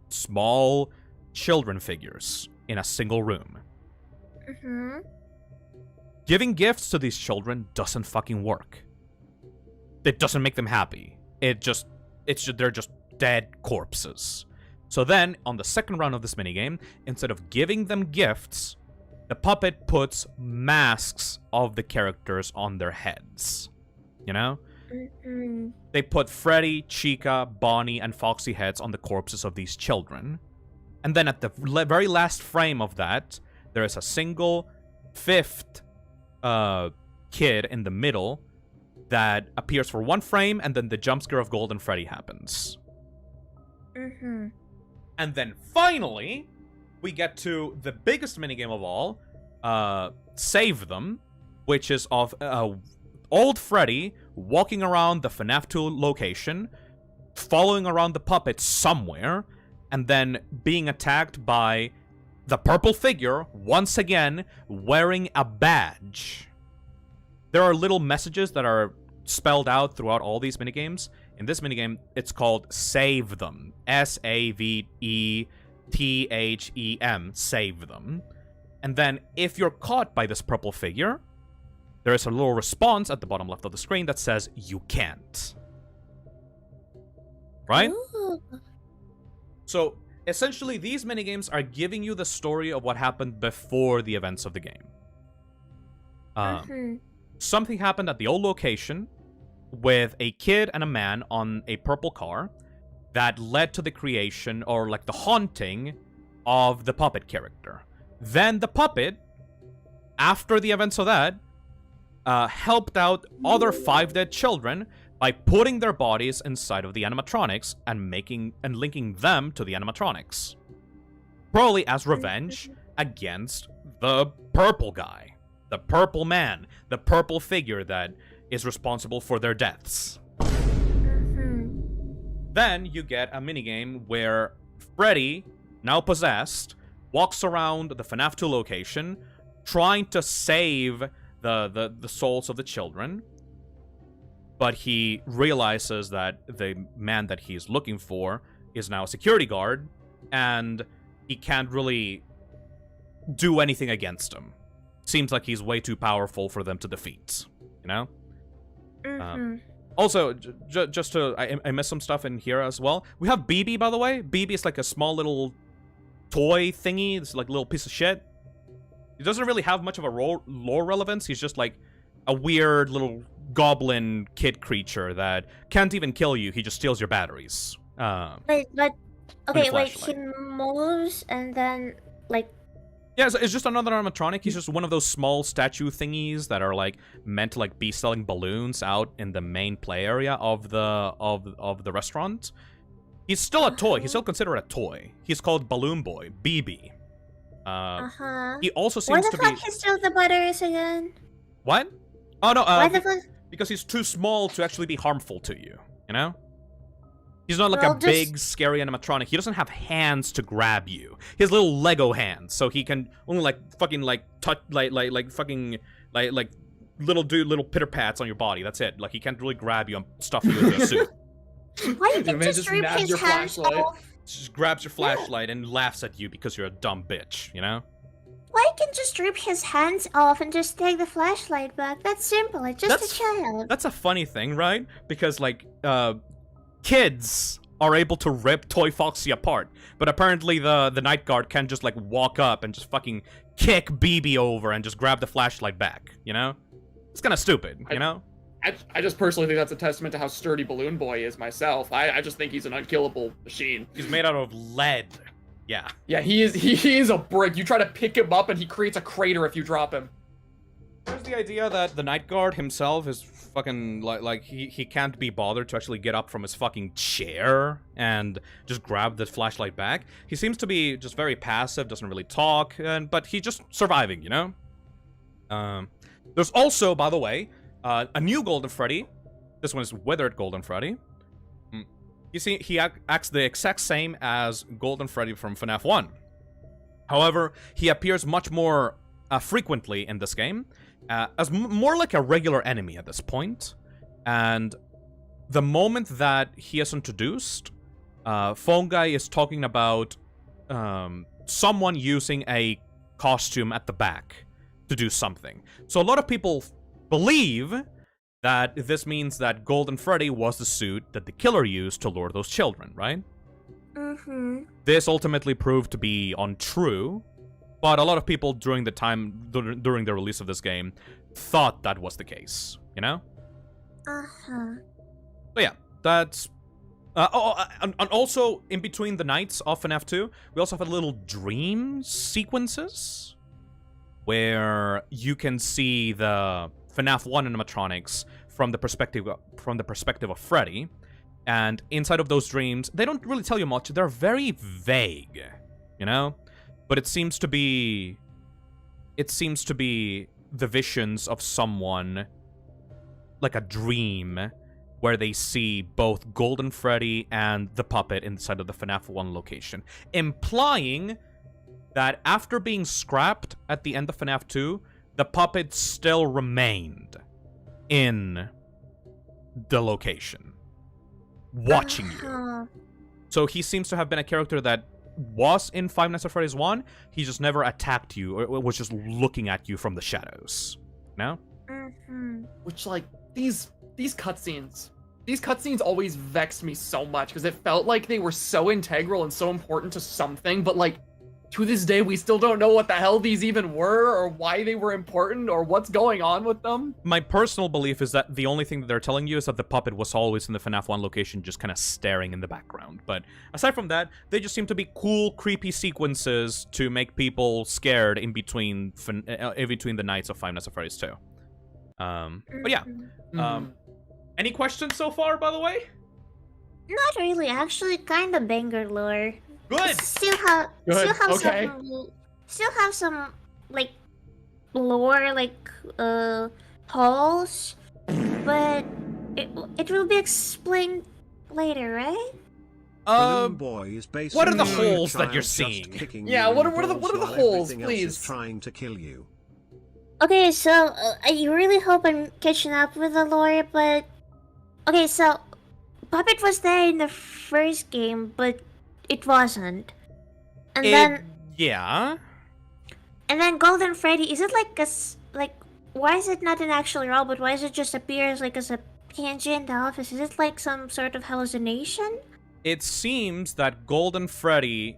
small children figures in a single room. Giving gifts to these children doesn't fucking work. It doesn't make them happy. They're just dead corpses. So then, on the second round of this minigame, instead of giving them gifts, the puppet puts masks of the characters on their heads. You know? They put Freddy, Chica, Bonnie, and Foxy heads on the corpses of these children. And then at the very last frame of that, there is a single 5th kid in the middle that appears for one frame, and then the jump scare of Golden Freddy happens. And then finally, we get to the biggest minigame of all, Save Them, which is of old Freddy walking around the FNAF 2 location, following around the puppet somewhere, and then being attacked by the purple figure, once again, wearing a badge. There are little messages that are spelled out throughout all these minigames. In this minigame, it's called Save Them. S-A-V-E-T-H-E-M. Save Them. And then, if you're caught by this purple figure, there is a little response at the bottom left of the screen that says, you can't. Right? So, essentially, these minigames are giving you the story of what happened before the events of the game. Something happened at the old location with a kid and a man on a purple car that led to the creation, or like the haunting, of the puppet character. Then the puppet, after the events of that, helped out other 5 dead children by putting their bodies inside of the animatronics and linking them to the animatronics. Probably as revenge against the purple guy, the purple man, the purple figure that is responsible for their deaths. Then you get a minigame where Freddy, now possessed, walks around the FNAF 2 location trying to save the souls of the children. but he realizes that the man that he's looking for is now a security guard, and he can't really do anything against him. Seems like he's way too powerful for them to defeat, you know? Also, just to... I missed some stuff in here as well. We have BB, by the way. BB is like a small little toy thingy. It's like a little piece of shit. He doesn't really have much of a lore relevance. He's just like a weird little goblin kid creature that can't even kill you. He just steals your batteries. Okay, wait, he moves and then, like... Yeah, it's just another animatronic. He's just one of those small statue thingies that are like meant to like be selling balloons out in the main play area of the restaurant. He's still a toy. He's still considered a toy. He's called Balloon Boy, BB. He also seems to be... Why the fuck he steals the butters again? What? Oh no, Why the fuck? because he's too small to actually be harmful to you, you know? He's not like a big, scary animatronic. He doesn't have hands to grab you. He has little Lego hands, so he can only like fucking like touch like little pitter pats on your body. That's it. Like he can't really grab you and stuff you into a suit. Why you can just rip his hands off? Just grabs your flashlight and laughs at you because you're a dumb bitch, you know? Why you can just rip his hands off and just take the flashlight back? That's simple. It's just a child. That's a funny thing, right? Because like kids are able to rip Toy Foxy apart, but apparently the night guard can just like walk up and just fucking kick BB over and just grab the flashlight back, you know? It's kind of stupid, you know? I just personally think that's a testament to how sturdy Balloon Boy is myself. I just think he's an unkillable machine. He's made out of lead. Yeah. Yeah, he is a brick. You try to pick him up and he creates a crater if you drop him. There's the idea that the night guard himself is fucking like he can't be bothered to actually get up from his fucking chair and just grab the flashlight back. He seems to be just very passive, doesn't really talk, but he's just surviving, you know? There's also, by the way, a new Golden Freddy. This one is Withered Golden Freddy. You see, he acts the exact same as Golden Freddy from FNAF 1. However, he appears much more frequently in this game, as more like a regular enemy at this point. And the moment that he is introduced, Phone Guy is talking about someone using a costume at the back to do something. So a lot of people believe that this means that Golden Freddy was the suit that the killer used to lure those children, right? This ultimately proved to be untrue, but a lot of people during the release of this game thought that was the case, you know? So yeah, that's... and also, in between the nights of FNAF 2, we also have a little dream sequences where you can see the FNAF 1 animatronics from the perspective of Freddy, and inside of those dreams, they don't really tell you much. They're very vague, you know? But it seems to be the visions of someone, like a dream, where they see both Golden Freddy and the puppet inside of the FNAF 1 location, implying that after being scrapped at the end of FNAF 2, the puppet still remained in the location, watching you. So he seems to have been a character that was in Five Nights at Freddy's 1, he just never attacked you, or was just looking at you from the shadows. No? Which, like, these cutscenes always vexed me so much, because it felt like they were so integral and so important to something, but, like, to this day, we still don't know what the hell these even were, or why they were important, or what's going on with them. My personal belief is that the only thing that they're telling you is that the puppet was always in the FNAF 1 location, just kind of staring in the background. But aside from that, they just seem to be cool, creepy sequences to make people scared in between the nights of Five Nights at Freddy's 2. But yeah. Any questions so far, by the way? Not really. Actually, kind of banger lore. Good. Still have some like lore, like holes, but it will be explained later, right? Boy is basically what are the holes that you're seeing? Yeah, what are the holes, please? Trying to kill you. Okay, so I really hope I'm catching up with the lore, but Okay, so Puppet was there in the first game, but it wasn't. And Yeah. then Golden Freddy, is it like like why is it not an actual robot? Why does it just appear as like as a PNG in the office? Is it like some sort of hallucination? It seems that Golden Freddy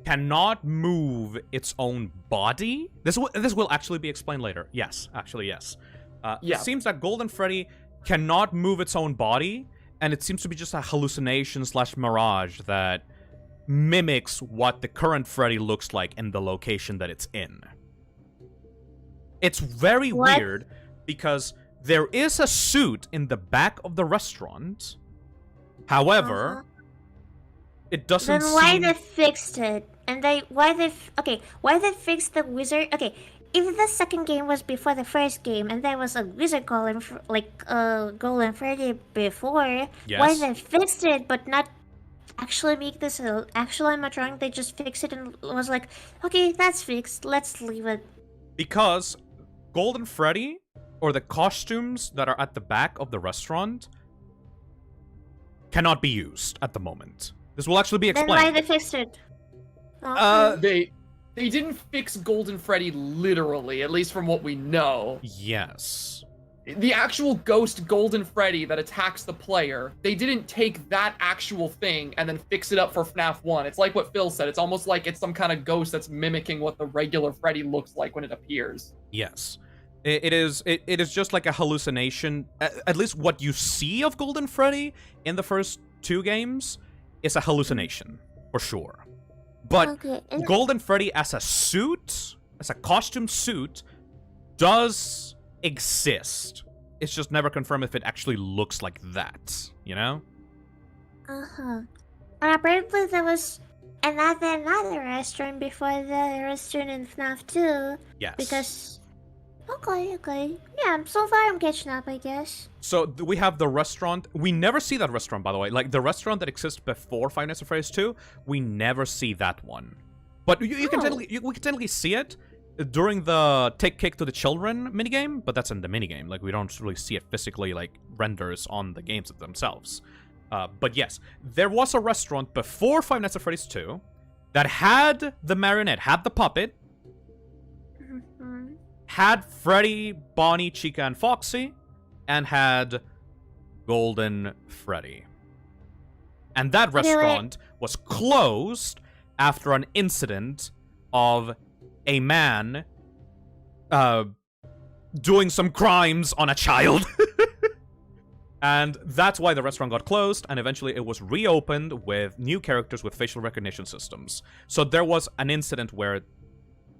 cannot move its own body. This will actually be explained later. Yes, actually, yes. Yeah. It seems that Golden Freddy cannot move its own body, and it seems to be just a hallucination / mirage that mimics what the current Freddy looks like in the location that it's in. It's very weird because there is a suit in the back of the restaurant. However, it doesn't Then why seem... they fixed it? And why they fixed the wizard? Okay, if the second game was before the first game and there was a wizard golem Golden Freddy before, why they fixed it but not actually make this a actual animatronic? They just fixed it and was like, okay, that's fixed, let's leave it. Because Golden Freddy, or the costumes that are at the back of the restaurant, cannot be used at the moment. This will actually be explained. Then why they fixed it? Okay. They didn't fix Golden Freddy literally, at least from what we know. Yes. The actual ghost Golden Freddy that attacks the player, they didn't take that actual thing and then fix it up for FNAF 1. It's like what Phil said. It's almost like it's some kind of ghost that's mimicking what the regular Freddy looks like when it appears. Yes. It is just like a hallucination. At least what you see of Golden Freddy in the first 2 games is a hallucination, for sure. But Golden Freddy as a suit, as a costume suit, does exist. It's just never confirmed if it actually looks like that, you know? And apparently there was another restaurant before the restaurant in FNAF 2. Yes. Because... Okay. Yeah, so far I'm catching up, I guess. So we have the restaurant. We never see that restaurant, by the way. Like, the restaurant that exists before Five Nights at Freddy's 2, we never see that one. But we can technically see it during the Take Cake to the Children minigame, but that's in the minigame. Like, we don't really see it physically, like, renders on the games themselves. But yes, there was a restaurant before Five Nights at Freddy's 2 that had the marionette, had the puppet, had Freddy, Bonnie, Chica, and Foxy, and had Golden Freddy. And that restaurant was closed after an incident of a man doing some crimes on a child. And that's why the restaurant got closed, and eventually it was reopened with new characters with facial recognition systems. So there was an incident where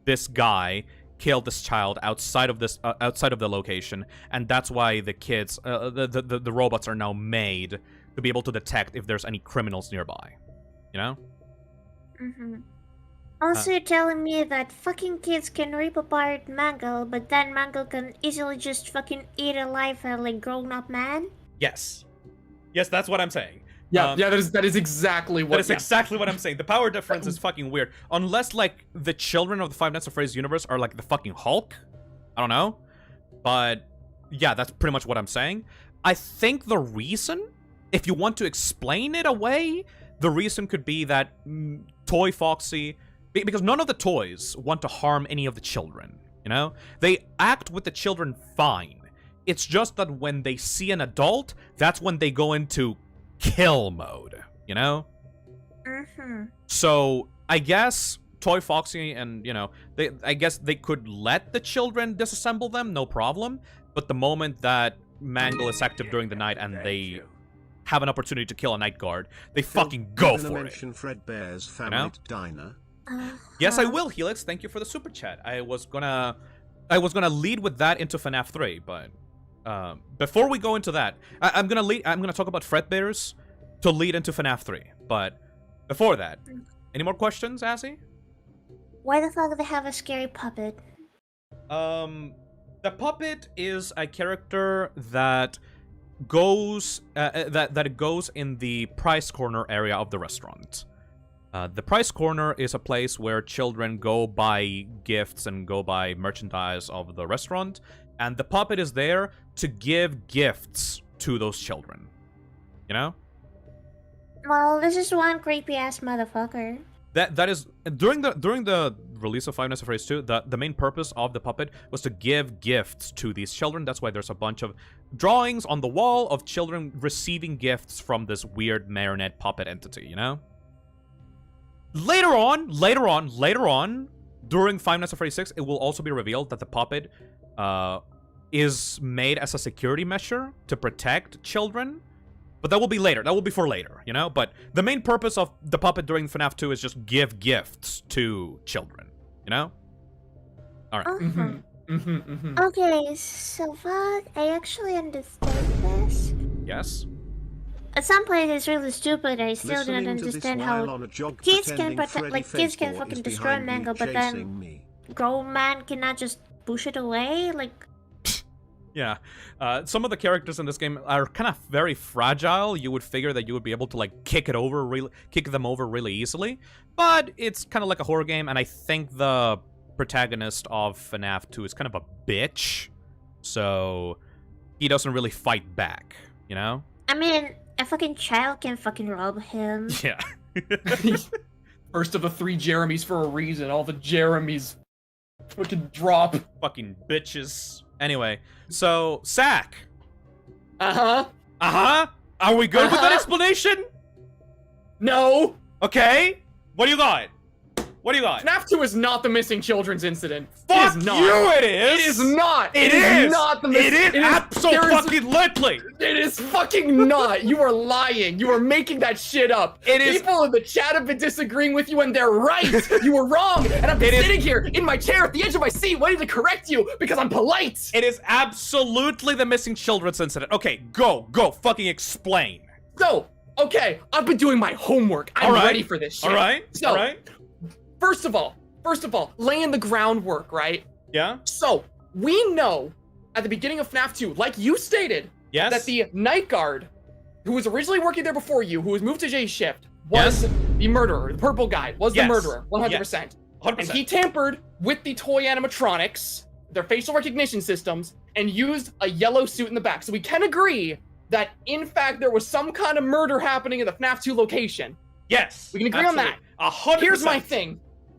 this guy killed this child outside of the location, and that's why the kids, the robots are now made to be able to detect if there's any criminals nearby. You know? Also, you're telling me that fucking kids can rip apart Mangle, but then Mangle can easily just fucking eat alive a like grown-up man? Yes. Yes, that's what I'm saying. Yeah, that is exactly what. That is exactly what I'm saying. The power difference is fucking weird. Unless, like, the children of the Five Nights at Freddy's universe are, like, the fucking Hulk. I don't know. But, yeah, that's pretty much what I'm saying. I think the reason, if you want to explain it away, the reason could be that Toy Foxy... Because none of the toys want to harm any of the children, you know? They act with the children fine. It's just that when they see an adult, that's when they go into kill mode, you know? So, I guess Toy Foxy and, you know, I guess they could let the children disassemble them, no problem. But the moment that Mangle is active during the night and they have an opportunity to kill a night guard, they fucking go for it. Mention Fredbear's family diner. Yes, I will, Helix. Thank you for the super chat. I was gonna lead with that into FNAF 3, but before we go into that, I'm gonna talk about Fredbears to lead into FNAF 3. But before that, any more questions, Azzy? Why the fuck do they have a scary puppet? The puppet is a character that goes that goes in the prize corner area of the restaurant. The prize corner is a place where children go buy gifts and go buy merchandise of the restaurant, and the puppet is there to give gifts to those children. You know? Well, this is one creepy ass motherfucker. That is during the release of Five Nights at Freddy's 2, the main purpose of the puppet was to give gifts to these children. That's why there's a bunch of drawings on the wall of children receiving gifts from this weird marionette puppet entity, you know? Later on, during Five Nights at Freddy's 6, it will also be revealed that the puppet is made as a security measure to protect children. But that will be later. That will be for later, you know? But the main purpose of the puppet during FNAF 2 is just give gifts to children, you know? All right. Okay, so what? I actually understand this. Yes? At some point, it's really stupid. I still didn't understand how kids can kids can fucking destroy mango, but then grown man cannot just push it away. Like, yeah. Some of the characters in this game are kind of very fragile. You would figure that you would be able to like kick them over really easily, but it's kind of like a horror game, and I think the protagonist of FNAF 2 is kind of a bitch, so he doesn't really fight back, you know? I mean, a fucking child can fucking rob him. Yeah. First of the 3 Jeremys for a reason. All the Jeremys fucking drop. Fucking bitches. Anyway, so, Sack. Uh-huh. Uh-huh? Are we good with that explanation? No. Okay. What do you got? What do you got? FNAF 2 is not the missing children's incident. Fuck it is not. you, it is! It is not! It is not the missing... It is absolutely! It is fucking not! You are lying! You are making that shit up! It is... People in the chat have been disagreeing with you and they're right! You were wrong! And I'm sitting here in my chair at the edge of my seat waiting to correct you because I'm polite! It is absolutely the missing children's incident. Okay, go, fucking explain. So, okay, I've been doing my homework. I'm ready for this shit. Alright, So, First of all, laying the groundwork, right? Yeah? So, we know at the beginning of FNAF 2, like you stated, yes, that the night guard, who was originally working there before you, who was moved to Jay's shift, was the murderer. The purple guy was the murderer, 100%. Yes. 100%. And he tampered with the toy animatronics, their facial recognition systems, and used a yellow suit in the back. So we can agree that, in fact, there was some kind of murder happening in the FNAF 2 location. Yes. We can agree on that. 100%.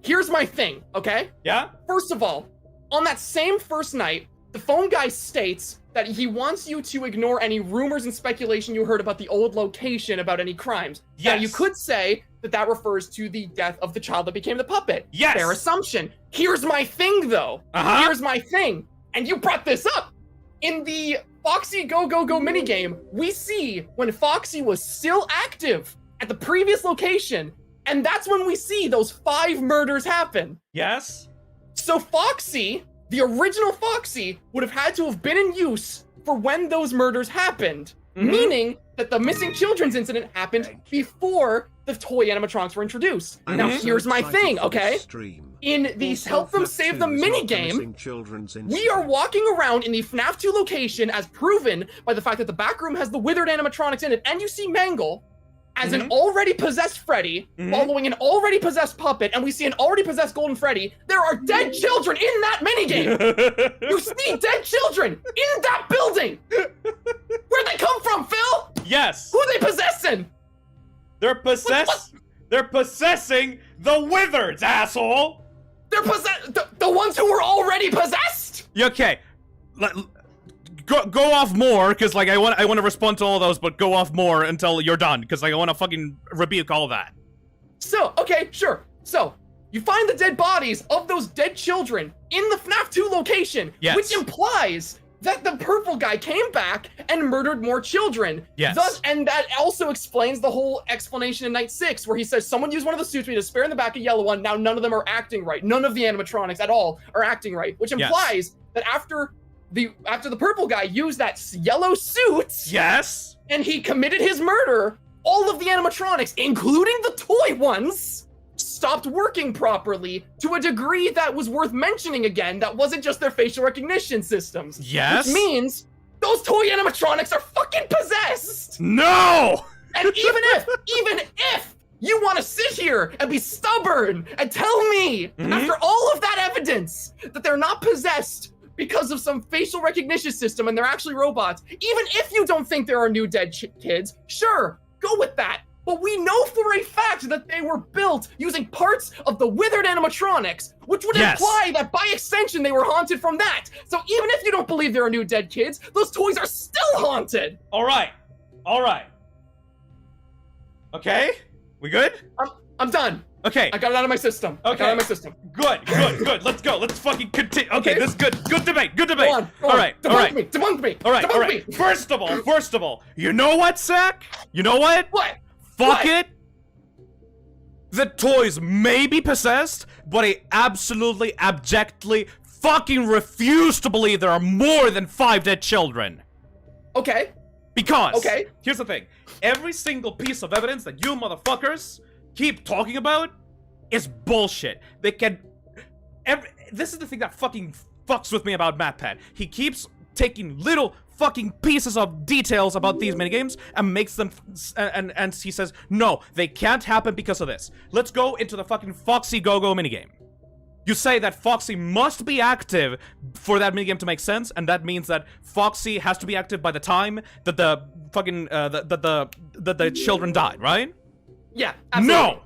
Here's my thing, okay? Yeah? First of all, on that same first night, the phone guy states that he wants you to ignore any rumors and speculation you heard about the old location about any crimes. Yes. Now, you could say that that refers to the death of the child that became the puppet. Yes. Fair assumption. Here's my thing, though. Here's my thing. And you brought this up. In the Foxy Go Go Go minigame, we see when Foxy was still active at the previous location, and that's when we see those 5 murders happen. Yes. So Foxy, the original Foxy, would have had to have been in use for when those murders happened, meaning that the missing children's incident happened before the toy animatronics were introduced. Now here's my thing, okay? In the Help Them Save Them minigame, we are walking around in the FNAF 2 location as proven by the fact that the back room has the withered animatronics in it, and you see Mangle as an already possessed Freddy, following an already possessed puppet, and we see an already possessed Golden Freddy. There are dead children in that minigame! You see dead children in that building! Where'd they come from, Phil? Yes! Who are they possessing? They're They're possessing the Wizards, asshole! They're the ones who were already possessed? Okay. Go off more, because like I want to respond to all those, but go off more until you're done, because like I want to fucking rebuke all of that. So, okay, sure. So, you find the dead bodies of those dead children in the FNAF 2 location, which implies that the purple guy came back and murdered more children. Yes. And that also explains the whole explanation in Night 6, where he says someone used one of the suits, we had a spare in the back, a yellow one, now none of them are acting right. None of the animatronics at all are acting right, which implies that after the purple guy used that yellow suit, and he committed his murder, all of the animatronics, including the toy ones, stopped working properly to a degree that was worth mentioning again. That wasn't just their facial recognition systems. Which means those toy animatronics are fucking possessed. No! And even if you want to sit here and be stubborn and tell me, after all of that evidence, that they're not possessed, because of some facial recognition system and they're actually robots, even if you don't think there are new dead kids, sure, go with that. But we know for a fact that they were built using parts of the withered animatronics, which would imply that by extension they were haunted from that. So even if you don't believe there are new dead kids, those toys are still haunted. All right. Okay, we good? I'm done. Okay. I got it out of my system. Okay. Good. Let's go. Let's fucking continue. Okay, this is good. Good debate. Go on. All right. Debunk me. All right. First of all, you know what, Zach? You know what? What? Fuck it. The toys may be possessed, but I absolutely, abjectly, fucking refuse to believe there are more than 5 dead children. Okay. Because, here's the thing. Every single piece of evidence that you motherfuckers keep talking about is bullshit. They can... This is the thing that fucking fucks with me about MatPat. He keeps taking little fucking pieces of details about these minigames and makes them... And he says, no, they can't happen because of this. Let's go into the fucking Foxy Go-Go minigame. You say that Foxy must be active for that minigame to make sense, and that means that Foxy has to be active by the time that the fucking the children died, right? Yeah, absolutely.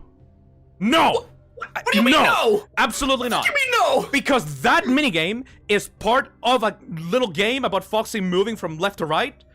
No! What do you mean no? Absolutely not. What do you mean no? Because that minigame is part of a little game about Foxy moving from left to right.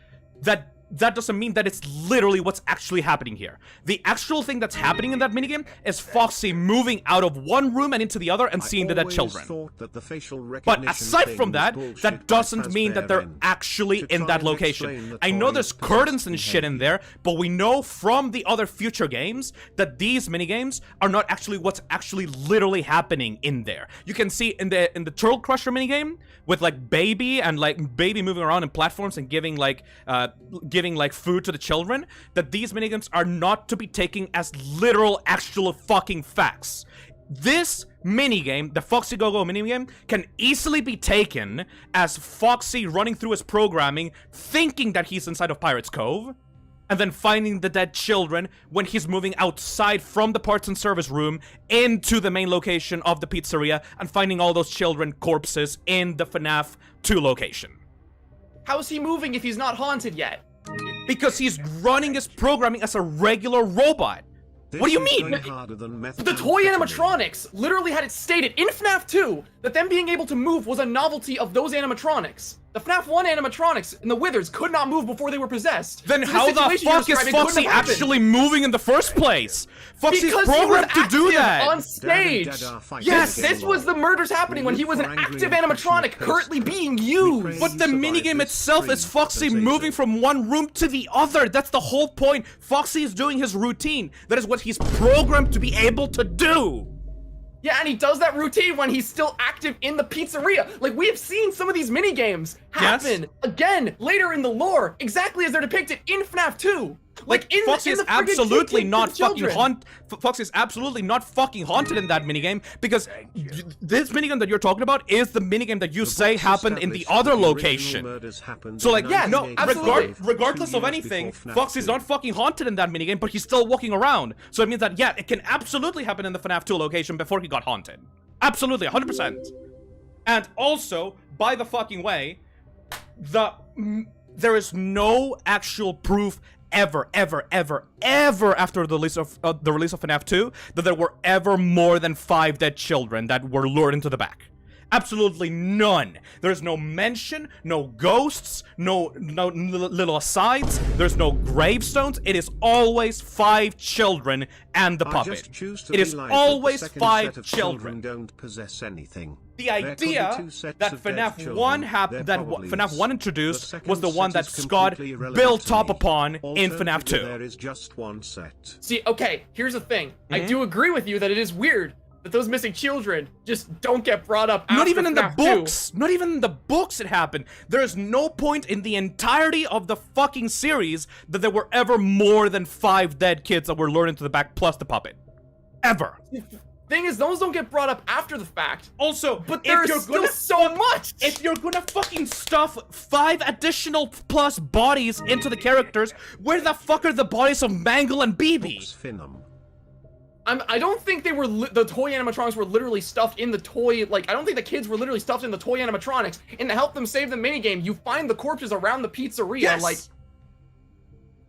That doesn't mean that it's literally what's actually happening here. The actual thing that's happening in that minigame is Foxy moving out of one room and into the other and seeing the dead children. But aside from that, that doesn't mean that they're actually in that location. I know there's curtains and shit in there, but we know from the other future games that these minigames are not actually what's actually literally happening in there. You can see in the Turtle Crusher minigame with like Baby and like Baby moving around in platforms and giving like food to the children, that these minigames are not to be taken as literal actual fucking facts. This minigame, the Foxy Go-Go minigame, can easily be taken as Foxy running through his programming, thinking that he's inside of Pirate's Cove, and then finding the dead children when he's moving outside from the parts and service room into the main location of the pizzeria and finding all those children corpses in the FNAF 2 location. How's he moving if he's not haunted yet? Because he's running his programming as a regular robot. What do you mean? The toy animatronics literally had it stated in FNAF 2 that them being able to move was a novelty of those animatronics. The FNAF 1 animatronics and the Withers could not move before they were possessed. Then so how the fuck is Foxy actually moving in the first place? Foxy's programmed to do that. On stage. Yes, this was the murders happening when he was an active animatronic currently being used. But the minigame itself is Foxy moving from one room to the other. That's the whole point. Foxy is doing his routine. That is what he's programmed to be able to do. Yeah, and he does that routine when he's still active in the pizzeria. Like, we have seen some of these minigames happen again later in the lore, exactly as they're depicted in FNAF 2. Like Foxy is absolutely not fucking Foxy is absolutely not fucking haunted in that minigame, because this minigame that you're talking about is the minigame that you say happened in the other location. So like, yeah, no, regardless of anything, Foxy's not fucking haunted in that minigame, but he's still walking around. So it means that, yeah, it can absolutely happen in the FNAF 2 location before he got haunted. Absolutely, 100%. And also, by the fucking way, there is no actual proof ever after the release of FNAF 2 that there were ever more than 5 dead children that were lured into the back. Absolutely none. There's no mention, no ghosts, no little asides, there's no gravestones. It is always 5 children and the puppet. It is always 5 children. Don't possess anything. The idea that FNAF 1 FNAF 1 introduced was the one that Scott built up upon in FNAF 2. There is just one set. See, okay, here's the thing. I do agree with you that it is weird that those missing children just don't get brought up after Not even in FNAF the books. 2. Not even in the books it happened. There is no point in the entirety of the fucking series that there were ever more than 5 dead kids that were lured into the back plus the puppet. Ever. Thing is, those don't get brought up after the fact. Also, but there's still so much. If you're gonna fucking stuff 5 additional plus bodies into the characters, where the fuck are the bodies of Mangle and BB? I don't think they were the toy animatronics were literally stuffed in the toy. Like, I don't think the kids were literally stuffed in the toy animatronics. And to help them save the minigame, you find the corpses around the pizzeria. Yes! Like,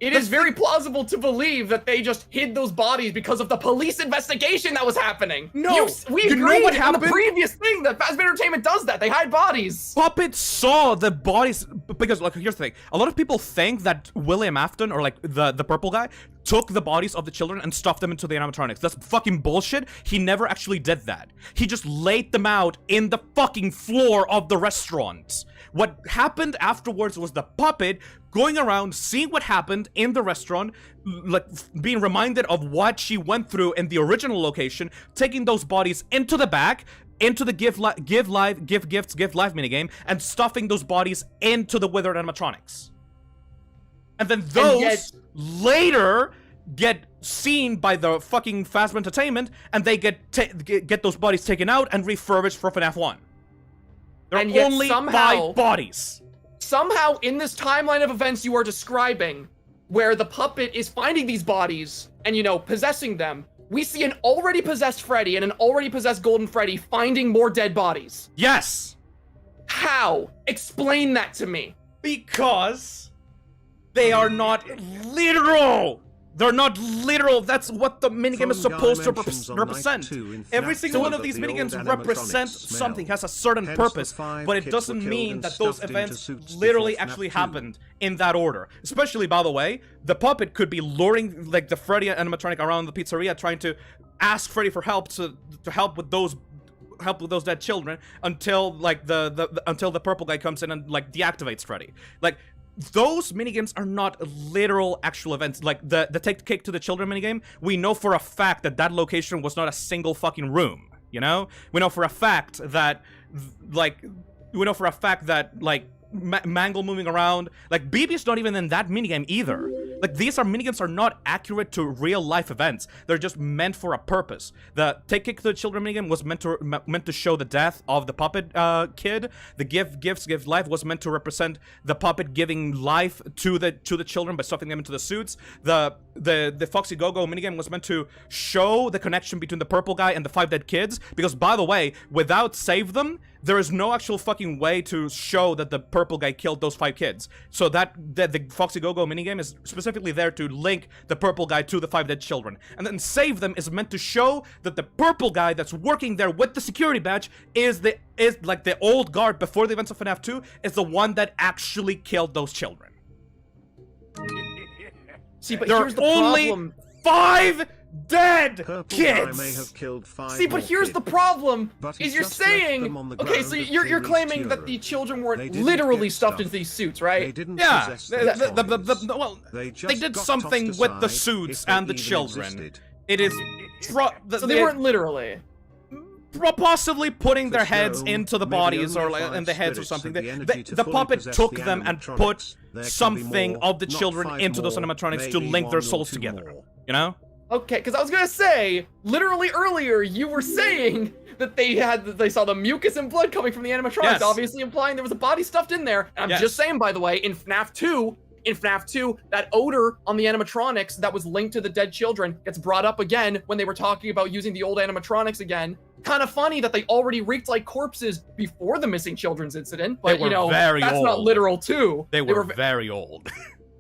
it is very plausible to believe that they just hid those bodies because of the police investigation that was happening. No, we you know agreed what in happened? the previous thing that Fazbear Entertainment does that. They hide bodies. Puppet saw the bodies because, like, here's the thing. A lot of people think that William Afton, or like the purple guy, took the bodies of the children and stuffed them into the animatronics. That's fucking bullshit. He never actually did that. He just laid them out in the fucking floor of the restaurant. What happened afterwards was the puppet going around, seeing what happened in the restaurant, like being reminded of what she went through in the original location, taking those bodies into the back, into the give life minigame, and stuffing those bodies into the withered animatronics. And then those later get seen by the fucking Fazbear Entertainment, and they get those bodies taken out and refurbished for FNAF 1. There are only 5 bodies. Somehow, in this timeline of events you are describing, where the puppet is finding these bodies and, you know, possessing them, we see an already possessed Freddy and an already possessed Golden Freddy finding more dead bodies. Yes! How? Explain that to me. Because they are not literal! They're not literal. That's what the minigame is supposed to represent. Every single one of these minigames represent something, has a certain purpose, but it doesn't mean that those events literally actually happened in that order. Especially, by the way, the puppet could be luring like the Freddy animatronic around the pizzeria, trying to ask Freddy for help to help with those dead children until like until the purple guy comes in and like deactivates Freddy. Like, those minigames are not literal actual events. Like the take cake to the children minigame, we know for a fact that that location was not a single fucking room, you know? We know for a fact that Mangle moving around, like BB's not even in that minigame either. Like, these minigames are not accurate to real life events. They're just meant for a purpose. The take cake to the children minigame was meant to show the death of the puppet kid. The give life was meant to represent the puppet giving life to the children by stuffing them into the suits. The Foxy Go-Go minigame was meant to show the connection between the purple guy and the 5 dead kids, because, by the way, without Save Them, there is no actual fucking way to show that the purple guy killed those 5 kids. So that the Foxy Go-Go minigame is specifically there to link the purple guy to the 5 dead children. And then Save Them is meant to show that the purple guy that's working there with the security badge is like the old guard before the events of FNAF 2, is the one that actually killed those children. See, but there here's the are only problem. 5 dead Purple kids! Guy may have killed 5 See, but more here's the kids, problem, but he is you're just left saying, them on the okay, ground so as you're released claiming that children. the children They weren't didn't literally get stuffed stuffed. into these suits, They right? didn't Yeah, possess their toys. well, They they just did got something tossed with the aside suits if they and the even children. existed. It is So they weren't literally. possibly putting their heads Fhisnom, into the maybe bodies or only like 5 in the heads or spirits something. have the energy to The fully puppet possess took the them and animatronics. put There can be something more, of the not children 5 into those more, animatronics to maybe link their 1 or souls 2 together. more. You know? Okay, because I was gonna say, literally earlier, you were saying that they saw the mucus and blood coming from the animatronics, Yes. obviously implying there was a body stuffed in there. And I'm Yes. just saying, by the way, in FNAF 2, that odor on the animatronics that was linked to the dead children gets brought up again when they were talking about using the old animatronics again. Kind of funny that they already reeked like corpses before the missing children's incident, but were you know, very that's not old. literal too. They were very old.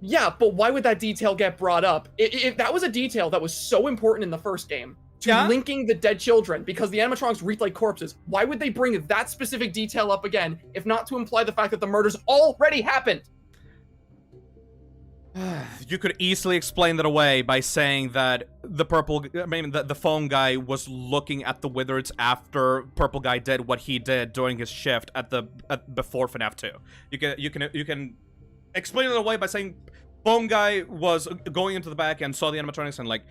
Yeah, but why would that detail get brought up? If that was a detail that was so important in the first game, to Yeah. linking the dead children, because the animatronics reeked like corpses, why would they bring that specific detail up again, if not to imply the fact that the murders already happened? You could easily explain that away by saying that the phone guy was looking at the wizards after purple guy did what he did during his shift before FNAF 2. You can explain it away by saying phone guy was going into the back and saw the animatronics and like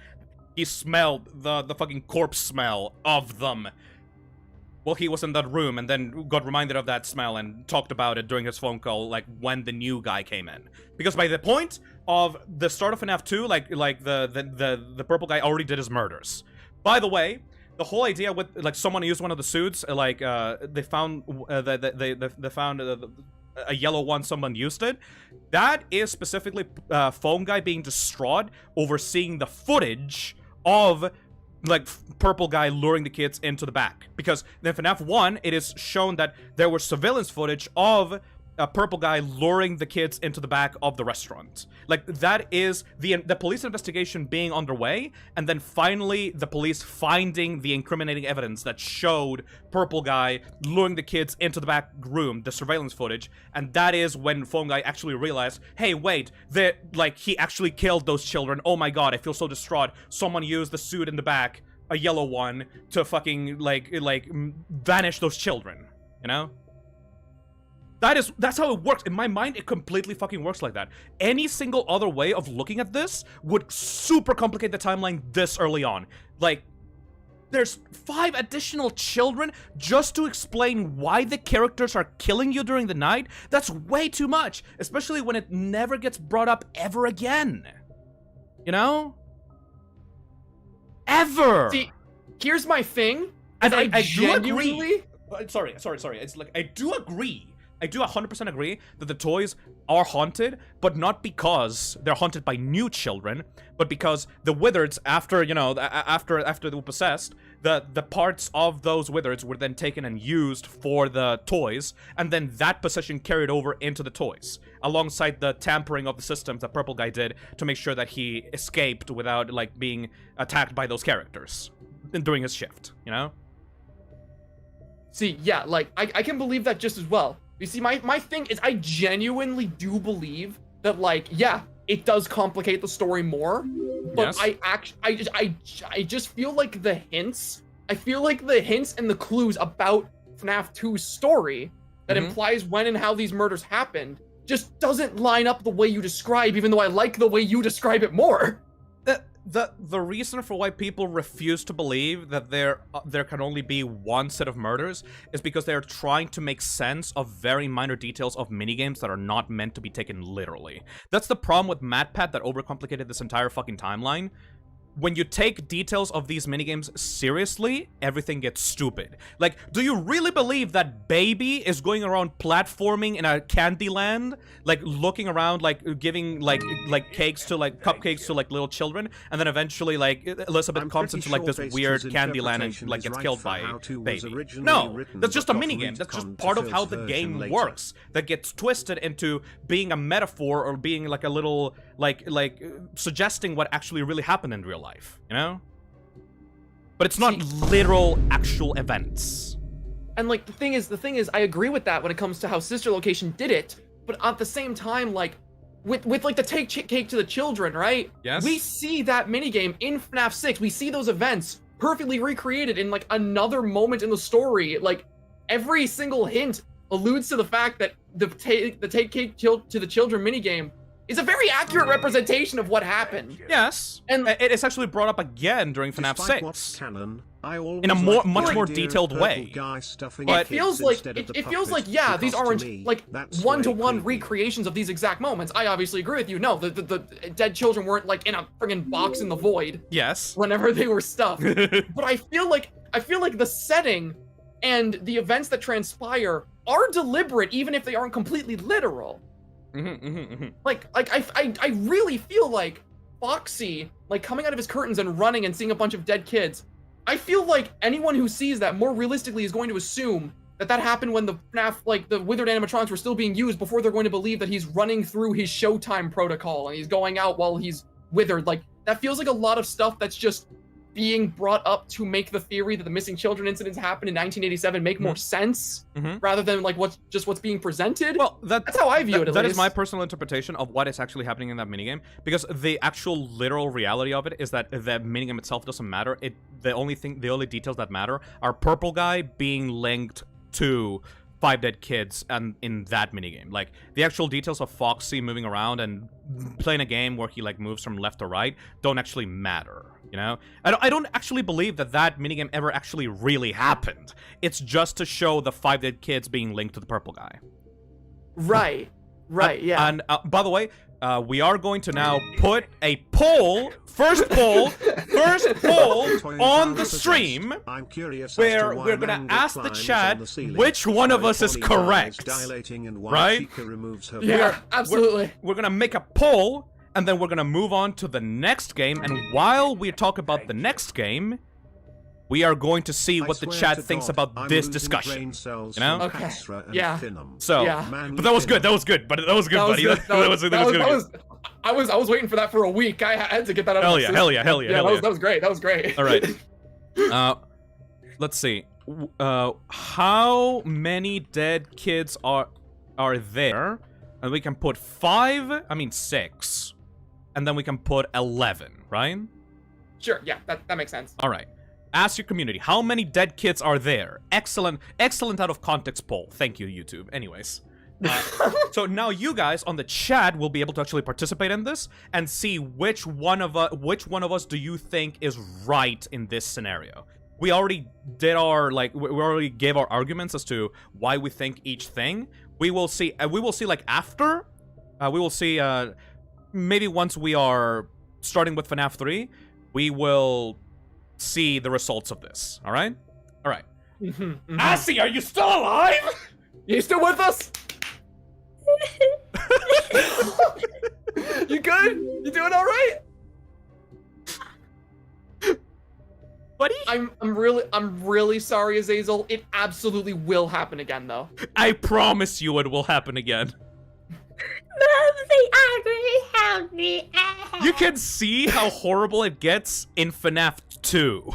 he smelled the fucking corpse smell of them. Well, he was in that room and then got reminded of that smell and talked about it during his phone call, like, when the new guy came in. Because by the point of the start of FNAF 2, the purple guy already did his murders. By the way, the whole idea with, like, someone used one of the suits, they found, they found a yellow one, someone used it. That is specifically phone guy being distraught over seeing the footage of purple guy luring the kids into the back. Because in FNAF 1, it is shown that there was surveillance footage of a purple guy luring the kids into the back of the restaurant. Like, that is the police investigation being underway, and then finally the police finding the incriminating evidence that showed purple guy luring the kids into the back room, the surveillance footage, and that is when phone guy actually realized, hey, wait, he actually killed those children. Oh my god, I feel so distraught. Someone used the suit in the back, a yellow one, to fucking, vanish those children, you know? That's how it works. In my mind, it completely fucking works like that. Any single other way of looking at this would super complicate the timeline this early on. Like, there's 5 additional children just to explain why the characters are killing you during the night? That's way too much, especially when it never gets brought up ever again. You know? Ever! See, here's my thing. And I genuinely... do agree. Sorry. It's like, I do agree. I do 100% agree that the toys are haunted, but not because they're haunted by new children, but because the wizards, after, you know, after they were possessed, the parts of those wizards were then taken and used for the toys, and then that possession carried over into the toys, alongside the tampering of the systems that Purple Guy did to make sure that he escaped without, like, being attacked by those characters during his shift, you know? See, yeah, like, I can believe that just as well. You see, my thing is I genuinely do believe that, like, yeah, it does complicate the story more, but yes. I just feel like the hints, and the clues about FNAF 2's story that implies when and how these murders happened just doesn't line up the way you describe, even though I like the way you describe it more. The reason for why people refuse to believe that there can only be one set of murders is because they're trying to make sense of very minor details of minigames that are not meant to be taken literally. That's the problem with MatPat that overcomplicated this entire fucking timeline. When you take details of these minigames seriously, everything gets stupid. Like, do you really believe that Baby is going around platforming in a candy land? Like, looking around, like, giving, like cakes to, like, cupcakes to, like, little children? And then eventually, like, Elizabeth comes into, like, this weird candy land and, like, gets killed by Baby. No, that's just a minigame. That's just part of how the game works. That gets twisted into being a metaphor or being, like, a little, like suggesting what actually really happened in real life, you know? But it's not literal actual events. And, like, the thing is I agree with that when it comes to how Sister Location did it, but at the same time, like, with like the take cake to the children, right? Yes. We see that minigame in FNAF 6. We see those events perfectly recreated in, like, another moment in the story. Like, every single hint alludes to the fact that the take cake to the children minigame is a very accurate representation of what happened. Yes, and it is actually brought up again during FNAF 6. Canon, in a much more detailed way. But it feels like yeah, these aren't like one-to-one recreations of these exact moments. I obviously agree with you. No, the dead children weren't, like, in a friggin' box in the void. Yes. Whenever they were stuffed. But I feel like the setting and the events that transpire are deliberate, even if they aren't completely literal. Like I really feel like Foxy, like, coming out of his curtains and running and seeing a bunch of dead kids. I feel like anyone who sees that more realistically is going to assume that happened when the FNAF, like, the withered animatronics were still being used, before they're going to believe that he's running through his Showtime protocol and he's going out while he's withered. Like, that feels like a lot of stuff that's just being brought up to make the theory that the missing children incidents happened in 1987 make more sense, rather than, like, what's being presented. Well, that's how I view it. That is my personal interpretation of what is actually happening in that minigame, because the actual literal reality of it is that the minigame itself doesn't matter. The only details that matter are Purple Guy being linked to 5 dead kids and in that minigame. Like, the actual details of Foxy moving around and playing a game where he, like, moves from left to right don't actually matter, you know? I don't actually believe that minigame ever actually really happened. It's just to show the 5 dead kids being linked to the Purple Guy. Right, yeah. And by the way, we are going to now put a poll, first poll on the stream, where we're gonna ask the chat which one of us is correct, right? Yeah, absolutely. We're gonna make a poll, and then we're gonna move on to the next game, and while we talk about the next game, we are going to see I what the swear chat to thinks God, about I'm this losing discussion. brain cells You know? from Okay. Astra and Yeah. Phisnom. So, Yeah. but that was good. That was good. But that was good, buddy. That was good. I was waiting for that for a week. I had to get that out of my system. Hell yeah. That was great. That was great. All right. Let's see. How many dead kids are there? And we can put 6. And then we can put 11, right? Sure. Yeah, that makes sense. All right. Ask your community, how many dead kids are there? Excellent out of context poll. Thank you, YouTube. Anyways. So now you guys on the chat will be able to actually participate in this and see which one of us do you think is right in this scenario. We already did our we already gave our arguments as to why we think each thing. We will see like after we will see maybe once we are starting with FNAF 3, we will see the results of this. All right? All right. Assy, are you still alive? You still with us? You good? You doing all right? Buddy? I'm really sorry, Azazel. It absolutely will happen again, though. I promise you it will happen again. Help me. You can see how horrible it gets in FNAF 2.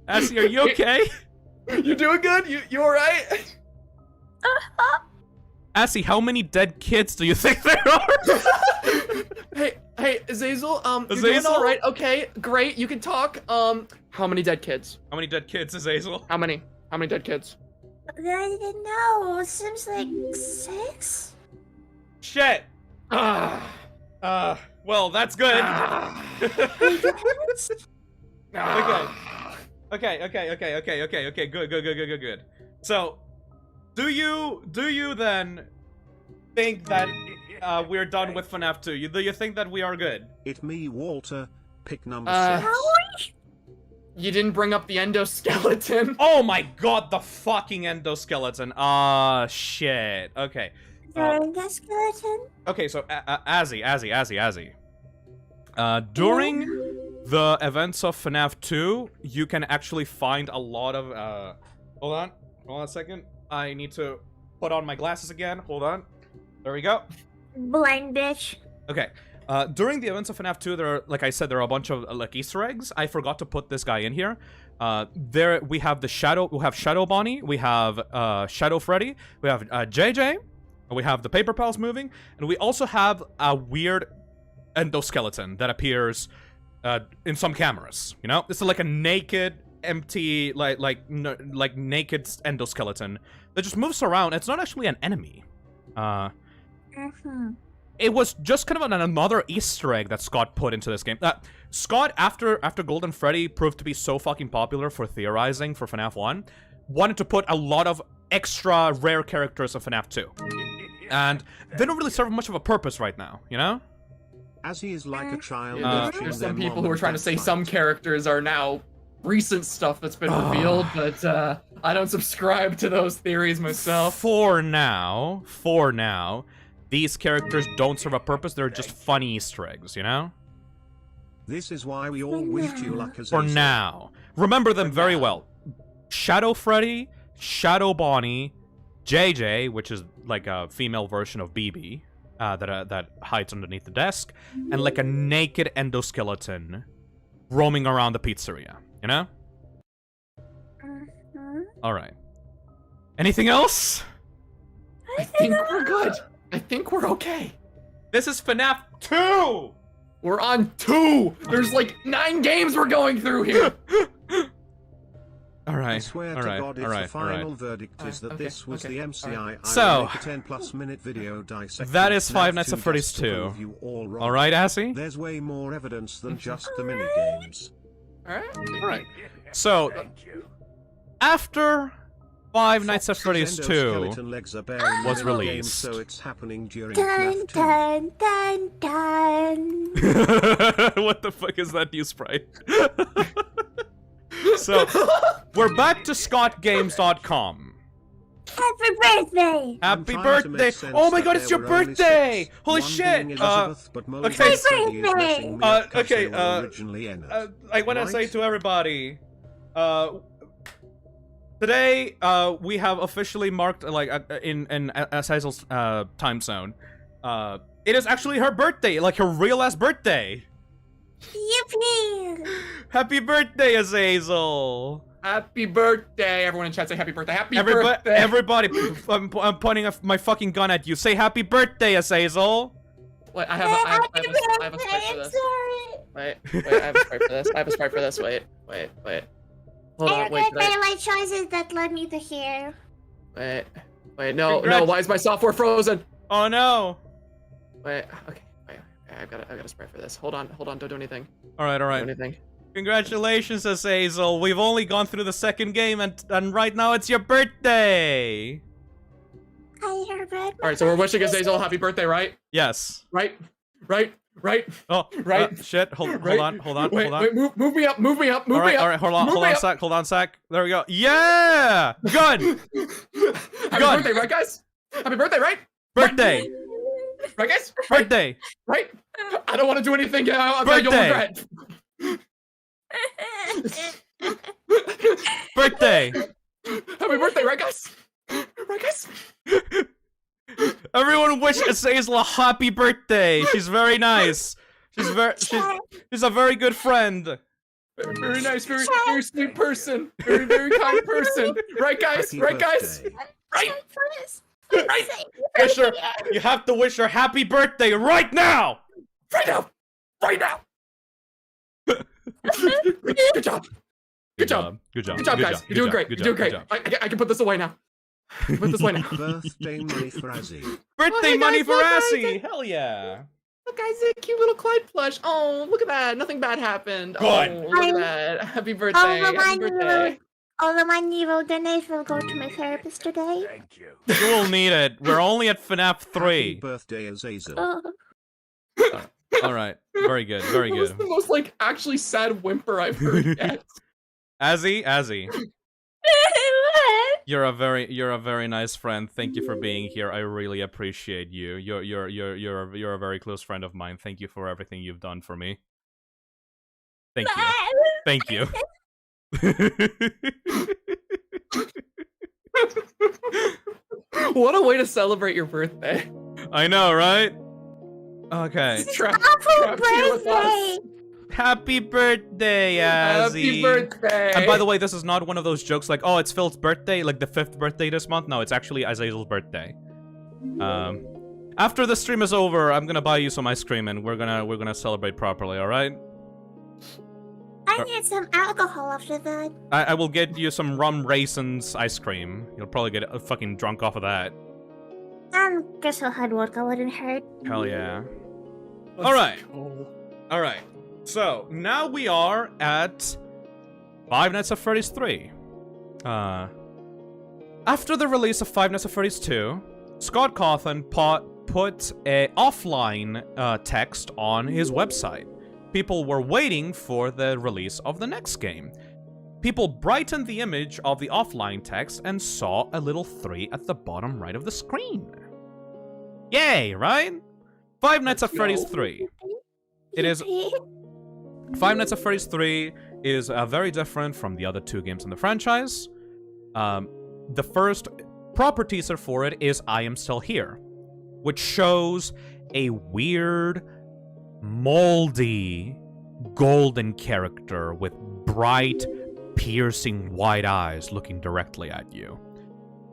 Assy, are you okay? You doing good? You alright? Assy, how many dead kids do you think there are? Hey, Azazel, you're doing alright? Okay, great, you can talk. How many dead kids? How many dead kids, Azazel? How many dead kids? I didn't know. It seems like 6. Shit. Well, that's good. Okay. Good. So, do you then think that we're done with FNAF 2? Do you think that we are good? It me, Walter. Pick number 6. You didn't bring up the endoskeleton. Oh my god, the fucking endoskeleton. Ah, shit. Okay. Endoskeleton? Okay, so Azzy. During the events of FNAF 2, you can actually find a lot of hold on a second. I need to put on my glasses again. Hold on. There we go. Blind bitch. Okay. During the events of FNAF 2, there are, like I said, there are a bunch of Easter eggs. I forgot to put this guy in here. There we have Shadow Bonnie, we have Shadow Freddy, we have JJ, we have the Paper Pals moving, and we also have a weird endoskeleton that appears in some cameras. You know, this is like a naked, empty, like naked endoskeleton that just moves around. It's not actually an enemy. It was just kind of another Easter egg that Scott put into this game. Scott, after Golden Freddy proved to be so fucking popular for theorizing for FNAF 1, wanted to put a lot of extra rare characters in FNAF 2. And they don't really serve much of a purpose right now, you know? As he is like a child. There's some people who are trying to say some characters are now recent stuff that's been revealed, but I don't subscribe to those theories myself. For now, these characters don't serve a purpose. They're just funny Easter eggs, you know? This is why we all wished you luck as For now. Remember them very well. Shadow Freddy, Shadow Bonnie, JJ, which is like a female version of BB, that hides underneath the desk, and like a naked endoskeleton roaming around the pizzeria, you know? Alright. Anything else? I think we're good. I think we're okay. This is FNAF 2! We're on 2! There's like 9 games we're going through here! I swear to God, if the final verdict is that this was the MCI, So, I will make a 10+ minute video dissecting that is FNAF Five Nights 2 at Freddy's just to 2. prove you all wrong. Alright, Assy? There's way more evidence than just the minigames. Alright. So, after Five Nights at Freddy's 2 was released. So it's happening during Dun FNAF 2. dun dun dun. What the fuck is that new sprite? So, we're back to scottgames.com. Happy birthday! Happy I'm trying to make birthday! sense Oh my that god, it's there your were only birthday! 6. Holy One shit! being Elizabeth, but Molly okay. said Freddy is messing me up 'cause okay, they were originally Ennas. I want to say Right? to everybody, today, we have officially marked, like, in Hazel's, time zone. It is actually her birthday, like her real-ass birthday! Yippee! Happy birthday, Azazel! Happy birthday! Everyone in chat say happy birthday. Happy birthday! Everybody, I'm pointing my fucking gun at you. Say happy birthday, Azazel! Wait, I have a sprite for this. Wait, I have a sprite for this. I have a sprite for this. Wait. Hold on, wait. There are my choices that led me to here. Wait, no, why is my software frozen? Oh no! Wait, okay, I've got a sprite for this. Hold on, don't do anything. Alright. Don't do anything. Congratulations, Azazel. We've only gone through the second game, and right now it's your birthday. Alright, so we're wishing Azazel a happy birthday, right? Yes. Right. Oh, Right. Shit. Hold Right. on. Wait, move me up. Alright, hold on, sec. There we go. Yeah! Good! Happy birthday, right, guys? Happy birthday, right? Birthday! Right, guys? Birthday! Right? I don't want to do anything. You'll Birthday! regret. Birthday! Happy birthday, right, guys? Right, guys? Everyone wish Azazel a happy birthday. She's very nice. She's a very good friend. Very nice, very sweet person. Very kind person. Right, guys? Happy Right, guys? birthday. Right? Wish her, you have to wish her happy birthday right now. Right now. Good job. Good job, guys. You're doing great. You're doing great. I can put this away now. Put this away now. Birthday money for Azzy. Birthday hey, money guys, for look, guys, Assy. Hell yeah. Look, guys, a cute little Clyde plush. Oh, look at that. Nothing bad happened. Good. Oh, look at that. Happy birthday. Happy birthday. All the money will donate will go to my therapist today. Thank you. You will need it. We're only at FNAF 3. Happy birthday, Azazel. All right. Very good. Very That was good. the most, like, actually sad whimper I've heard yet. Azzy. You're a very nice friend. Thank you for being here. I really appreciate you. You're a very close friend of mine. Thank you for everything you've done for me. Thank you. Thank you. What a way to celebrate your birthday. I know, right? Okay. Trapped here with us. Happy birthday, Azzy. Happy birthday. And by the way, this is not one of those jokes like, oh, it's Phil's birthday, like the 5th birthday this month. No, it's actually Azazel's birthday. After the stream is over, I'm gonna buy you some ice cream and we're gonna celebrate properly, alright? I need some alcohol after that. I will get you some rum raisins ice cream. You'll probably get fucking drunk off of that. Guess I had vodka wouldn't hurt. Hell yeah. Alright. Alright. So, now we are at Five Nights at Freddy's 3. After the release of Five Nights at Freddy's 2, Scott Cawthon put a offline text on his website. People were waiting for the release of the next game. People brightened the image of the offline text and saw a little 3 at the bottom right of the screen. Yay, right? Five Nights at Freddy's 3. It is... Five Nights at Freddy's 3 is very different from the other 2 games in the franchise. The first proper teaser for it is I Am Still Here, which shows a weird, moldy, golden character with bright, piercing white eyes looking directly at you.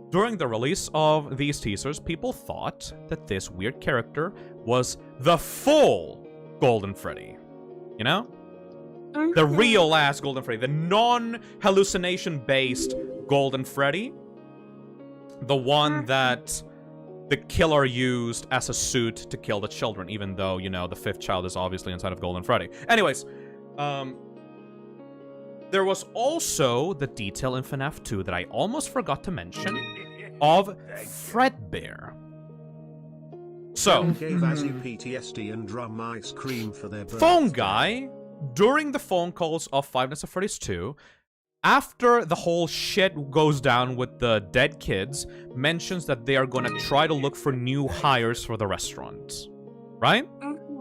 During the release of these teasers, people thought that this weird character was the full Golden Freddy. You know? The real-ass Golden Freddy. The non-hallucination-based Golden Freddy. The one that the killer used as a suit to kill the children, even though, you know, the 5th child is obviously inside of Golden Freddy. Anyways, there was also the detail in FNAF 2 that I almost forgot to mention of Fredbear. So, Gave Azzy PTSD and drum ice cream for their birthday. Phone Guy, during the phone calls of Five Nights at Freddy's 2, after the whole shit goes down with the dead kids, mentions that they are gonna try to look for new hires for the restaurant. Right?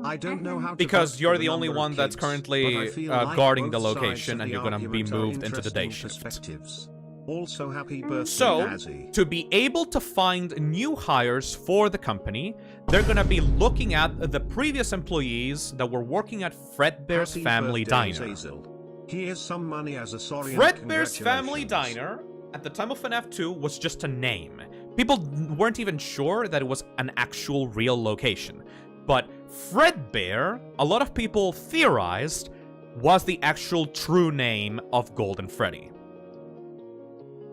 I don't know how to Because vote you're for the only number of one that's kids, but I currently feel like guarding the both sides location, of and the you're gonna be argument are moved into the day interesting shift. perspectives. Also, happy birthday, So, Azzy. to be able to find new hires for the company, they're gonna be looking at the previous employees that were working at Fredbear's Happy Family birthday, Diner. Zazel. Here's some money as a sorry and Fredbear's Family congratulations. Diner, at the time of FNAF 2, was just a name. People weren't even sure that it was an actual real location. But Fredbear, a lot of people theorized, was the actual true name of Golden Freddy.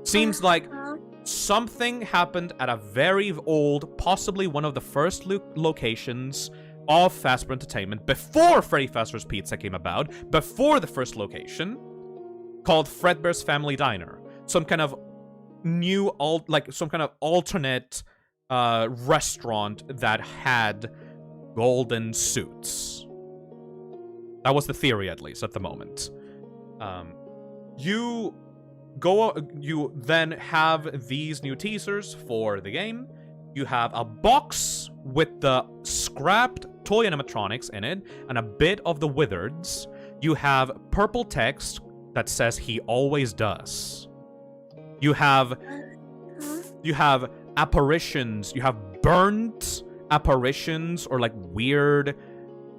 Seems like something happened at a very old, possibly one of the first locations of Fazbear Entertainment, before Freddy Fazbear's Pizza came about, before the first location, called Fredbear's Family Diner. Some kind of new, some kind of alternate restaurant that had golden suits. That was the theory, at least, at the moment. You then have these new teasers for the game. You have a box with the scrapped toy animatronics in it, and a bit of the wizards. You have purple text that says "He always does." You have apparitions. You have burnt apparitions, or like weird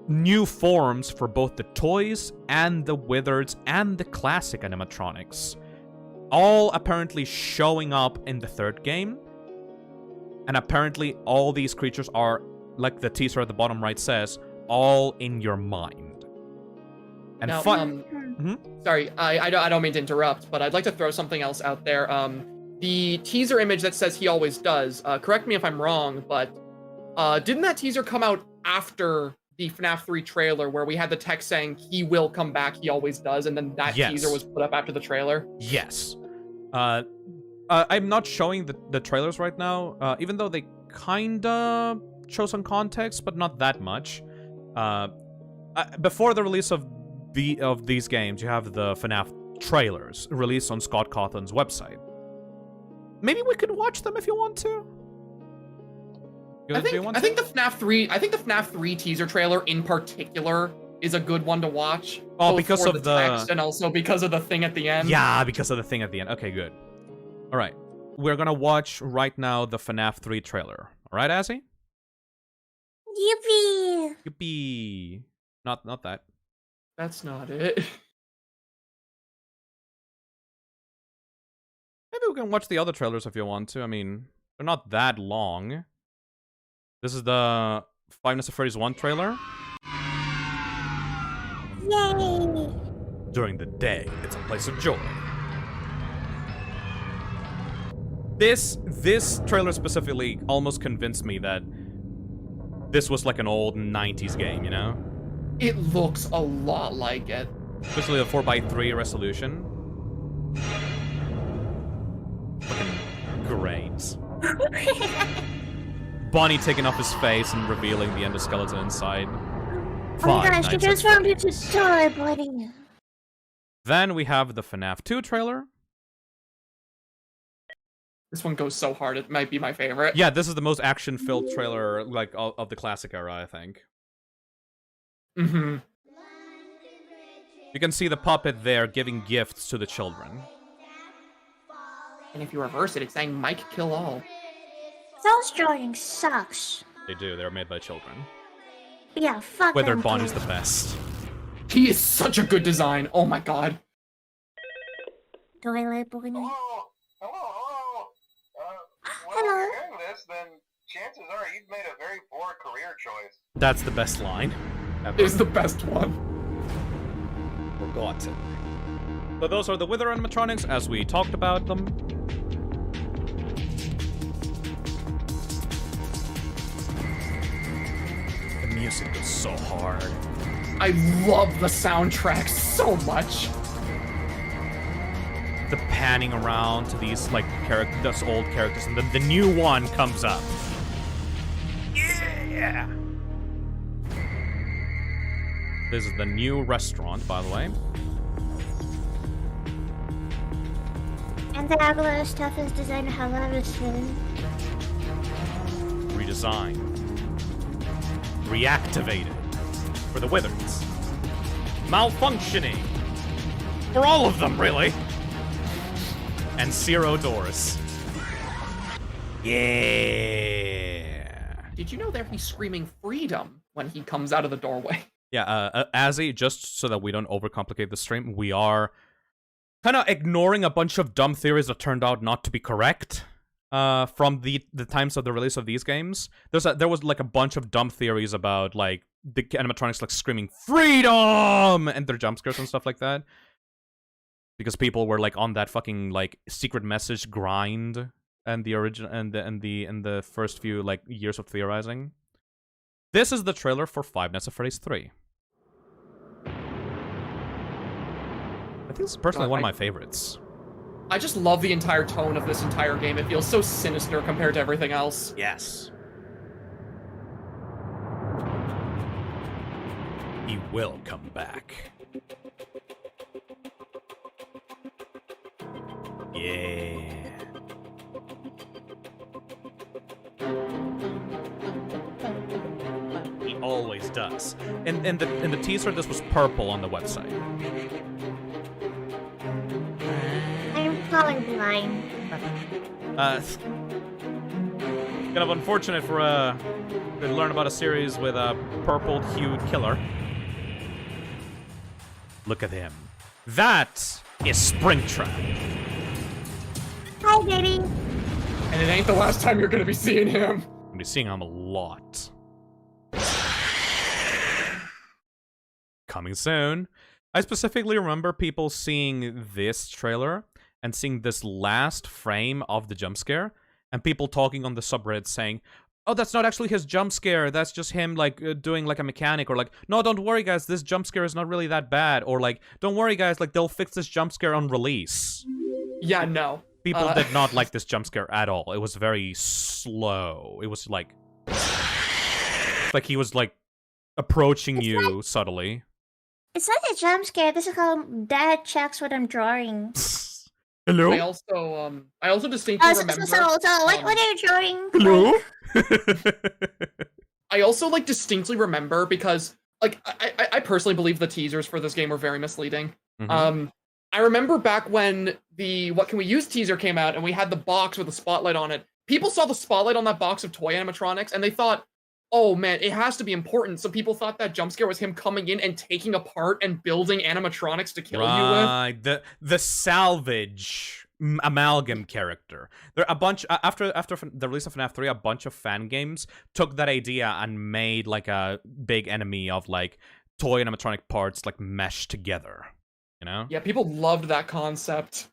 new forms for both the toys and the wizards and the classic animatronics, all apparently showing up in the third game. And apparently all these creatures are, like the teaser at the bottom right says, all in your mind. And Now, fun. Sorry, I don't mean to interrupt, but I'd like to throw something else out there. The teaser image that says "He always does." Correct me if I'm wrong, but didn't that teaser come out after the FNAF 3 trailer, where we had the text saying "He will come back, he always does," and then that teaser was put up after the trailer? Yes. I'm not showing the trailers right now, even though they kinda show some context, but not that much. Before the release of these games, you have the FNAF trailers released on Scott Cawthon's website. Maybe we could watch them if you want to. I think the FNAF 3 teaser trailer in particular is a good one to watch. Oh, both because for of the text and also because of the thing at the end. Yeah, because of the thing at the end. Okay, good. All right, we're gonna watch right now the FNAF 3 trailer. All right, Azzy? Yippee! Yippee! Not that. That's not it. Maybe we can watch the other trailers if you want to. I mean, they're not that long. This is the Five Nights at Freddy's 1 trailer. Yay! During the day, it's a place of joy. This trailer specifically almost convinced me that this was like an old 90s game, you know? It looks a lot like it. Especially the 4:3 resolution. Fucking great. Bonnie taking off his face and revealing the endoskeleton inside. Oh my gosh, you just found it to toy, buddy. Then we have the FNAF 2 trailer. This one goes so hard, it might be my favorite. Yeah, this is the most action-filled trailer, like, of the classic era, I think. Mm-hmm. You can see the puppet there giving gifts to the children. And if you reverse it, it's saying Mike kill all. Those drawings sucks. They do, they're made by children. Yeah, fuck Whether them Bonnie's kids. the best. He is such a good design. Oh my god. Toilet boy. Hello. Well, Hello. if you're hearing this, then chances are you've made a very poor career choice. That's the best line ever. Is the best one. Forgotten. So those are the Wither animatronics, as we talked about them. The music is so hard. I love the soundtrack so much. The panning around to these, like, those old characters, and then the new one comes up. Yeah! This is the new restaurant, by the way. And the regular stuff is designed hilariously. Redesigned. Reactivated. For the Withers. Malfunctioning. For all of them, really. And Zero Doors. Yeah. Did you know that he's screaming freedom when he comes out of the doorway? Yeah, Azzy, just so that we don't overcomplicate the stream, we are kind of ignoring a bunch of dumb theories that turned out not to be correct from the times of the release of these games. There was like a bunch of dumb theories about like the animatronics like screaming freedom and their jump scares and stuff like that. Because people were like on that fucking like secret message grind and the original and the first few like years of theorizing. This is the trailer for Five Nights at Freddy's 3. I think this is personally one of my favorites. I just love the entire tone of this entire game. It feels so sinister compared to everything else. Yes. He will come back. Yeah. He always does. In the teaser, this was purple on the website. I'm colorblind. Kind of unfortunate for to learn about a series with a purple-hued killer. Look at him. That is Springtrap. Hi, Daddy. And it ain't the last time you're gonna be seeing him. I'm gonna be seeing him a lot. Coming soon. I specifically remember people seeing this trailer and seeing this last frame of the jump scare, and people talking on the subreddit saying, "Oh, that's not actually his jump scare. That's just him like doing like a mechanic," or like, "No, don't worry, guys. This jump scare is not really that bad," or like, "Don't worry, guys. Like they'll fix this jump scare on release." Yeah, no. People did not like this jump scare at all. It was very slow. It was like he was like approaching you subtly. It's not a jump scare. This is how Dad checks what I'm drawing. Hello? I also distinctly remember. So what are you drawing? Hello? I also like distinctly remember because like I personally believe the teasers for this game were very misleading. Mm-hmm. I remember back when the What Can We Use teaser came out and we had the box with the spotlight on it. People saw the spotlight on that box of toy animatronics and they thought, oh man, it has to be important. So people thought that jump scare was him coming in and taking apart and building animatronics to kill you with. Right, the salvage amalgam character. There a bunch after the release of FNAF 3, a bunch of fan games took that idea and made like a big enemy of like toy animatronic parts like meshed together. You know? Yeah, people loved that concept.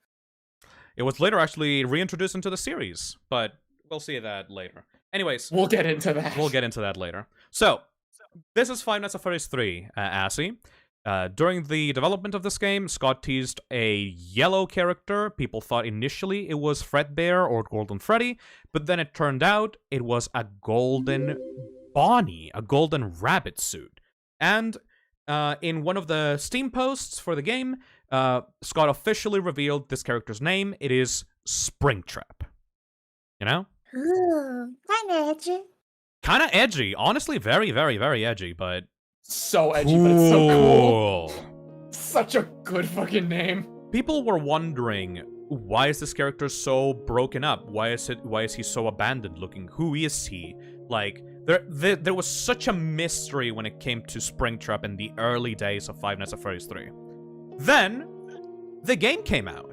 It was later actually reintroduced into the series, but we'll see that later. Anyways, we'll get into that. We'll get into that later. So, this is Five Nights at Freddy's 3, Assy. During the development of this game, Scott teased a yellow character. People thought initially it was Fredbear or Golden Freddy, but then it turned out it was a golden Bonnie, a golden rabbit suit. And in one of the Steam posts for the game, Scott officially revealed this character's name. It is Springtrap. You know? Ooh, kinda edgy. Kinda edgy. Honestly, very, very, very edgy, but... So edgy, but it's so cool. Such a good fucking name. People were wondering, why is this character so broken up? Why is he so abandoned looking? Who is he? Like, there was such a mystery when it came to Springtrap in the early days of Five Nights at Freddy's 3. Then, the game came out.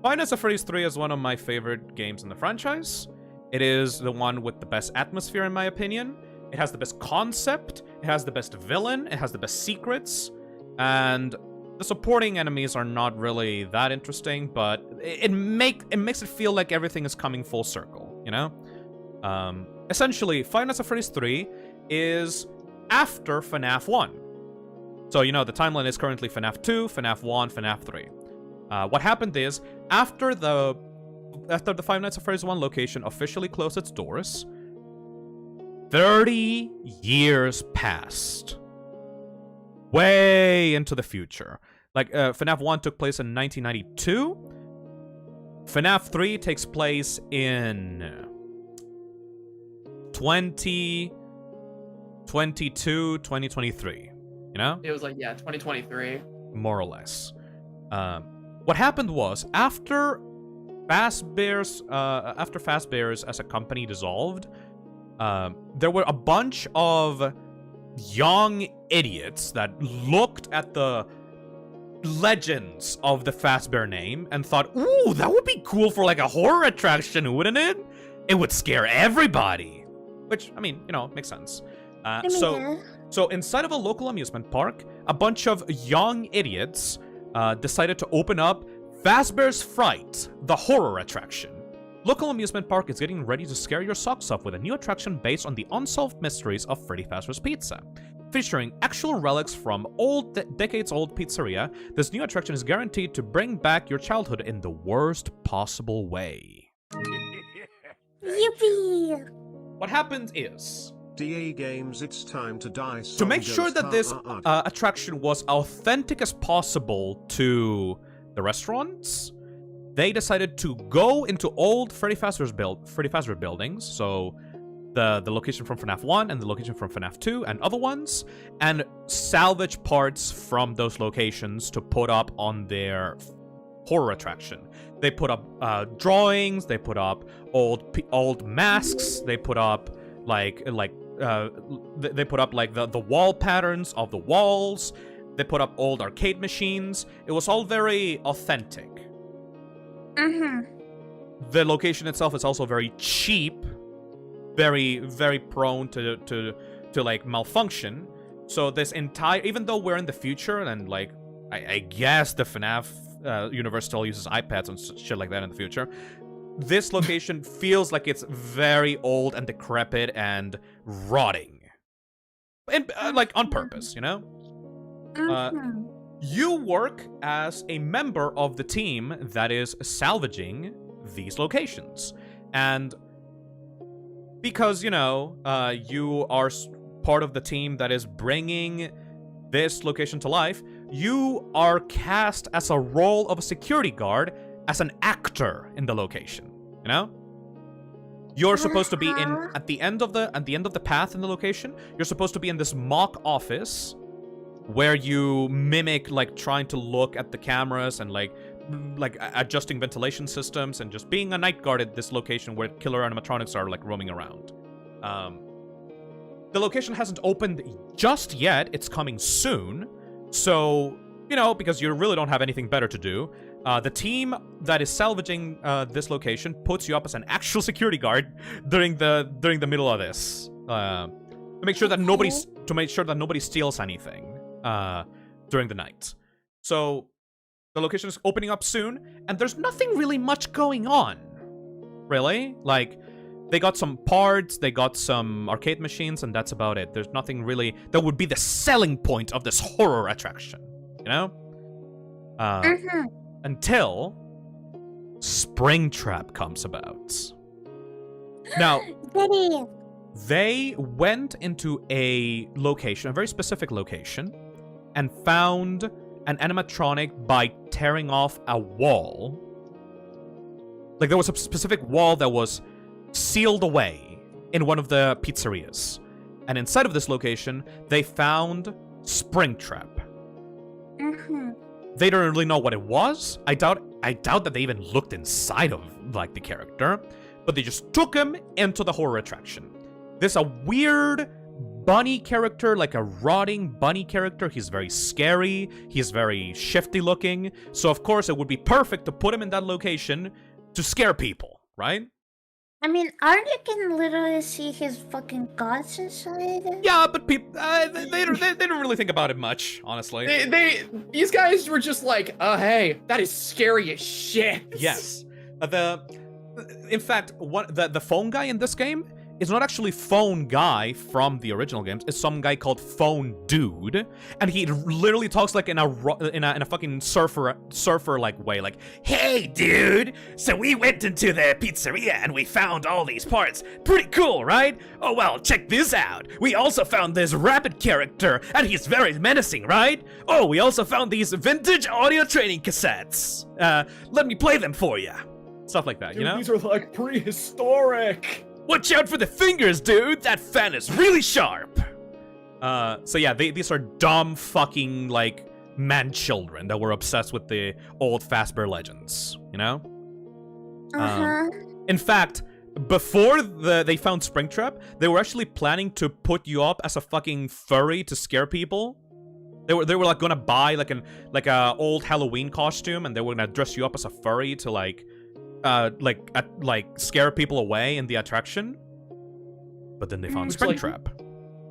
Five Nights at Freddy's 3 is one of my favorite games in the franchise. It is the one with the best atmosphere, in my opinion. It has the best concept, it has the best villain, it has the best secrets, and the supporting enemies are not really that interesting, but it makes it feel like everything is coming full circle, you know? Essentially, Five Nights at Freddy's 3 is after FNAF 1. So, you know, the timeline is currently FNAF 2, FNAF 1, FNAF 3. What happened is, after the Five Nights at Freddy's 1 location officially closed its doors, 30 years passed. Way into the future. Like, FNAF 1 took place in 1992. FNAF 3 takes place in 2022, 2023. You know? It was like, yeah, 2023. More or less. What happened was, after Fazbear's as a company dissolved, there were a bunch of young idiots that looked at the legends of the Fazbear name and thought, ooh, that would be cool for like a horror attraction, wouldn't it? It would scare everybody. Which, I mean, you know, makes sense. So inside of a local amusement park, a bunch of young idiots decided to open up Fazbear's Fright, the horror attraction. Local amusement park is getting ready to scare your socks off with a new attraction based on the unsolved mysteries of Freddy Fazbear's Pizza. Featuring actual relics from decades-old Pizzeria, this new attraction is guaranteed to bring back your childhood in the worst possible way. Yippee! What happens is, DA Games, it's time to die. to make sure that this attraction was authentic as possible to the restaurants, they decided to go into old Freddy Fazbear buildings, so the location from FNAF 1 and the location from FNAF 2 and other ones, and salvage parts from those locations to put up on their horror attraction. They put up drawings, they put up old masks, they put up they put up like the wall patterns of the walls, they put up old arcade machines. It was all very authentic. The location itself is also very cheap, very, very prone to like malfunction. So this entire, even though we're in the future and like I guess the FNAF universe still uses iPads and shit like that in the future, this location feels like it's very old and decrepit and rotting, and like on purpose, you know. You work as a member of the team that is salvaging these locations. And because, you know, you are part of the team that is bringing this location to life, you are cast as a role of a security guard, as an actor in the location, you know? You're supposed to be at the end of the path in the location, you're supposed to be in this mock office where you mimic, like, trying to look at the cameras and, like adjusting ventilation systems and just being a night guard at this location where killer animatronics are, like, roaming around. The location hasn't opened just yet. It's coming soon. So, you know, because you really don't have anything better to do, the team that is salvaging this location puts you up as an actual security guard during the middle of this, to make sure that nobody steals anything during the night. So the location is opening up soon, and there's nothing really much going on, really. Like, they got some parts, they got some arcade machines, and that's about it. There's nothing really that would be the selling point of this horror attraction, you know? Until Springtrap comes about. Now, they went into a location, a very specific location, and found an animatronic by tearing off a wall. Like, there was a specific wall that was sealed away in one of the pizzerias. And inside of this location, they found Springtrap. They don't really know what it was. I doubt that they even looked inside of, like, the character. But they just took him into the horror attraction. There's a weird bunny character, like a rotting bunny character. He's very scary. He's very shifty looking. So, of course, it would be perfect to put him in that location to scare people, right? I mean, aren't you can literally see his fucking guts inside? Yeah, but people, they don't really think about it much, honestly. These guys were just like, hey, that is scary as shit. Yes. In fact, the phone guy in this game is not actually Phone Guy from the original games. It's some guy called Phone Dude, and he literally talks like in a fucking surfer like way, like, "Hey, dude! So we went into the pizzeria and we found all these parts. Pretty cool, right? Oh well, check this out. We also found this rabbit character, and he's very menacing, right? Oh, we also found these vintage audio training cassettes. Let me play them for you." Stuff like that, Dude, you know? these are like prehistoric. Watch out for the fingers, dude! That fan is really sharp! So yeah, these are dumb fucking, like, man-children that were obsessed with the old Fazbear legends, you know? In fact, before they found Springtrap, they were actually planning to put you up as a fucking furry to scare people. They were like gonna buy like a old Halloween costume, and they were gonna dress you up as a furry to like scare people away in the attraction. But then they found Springtrap.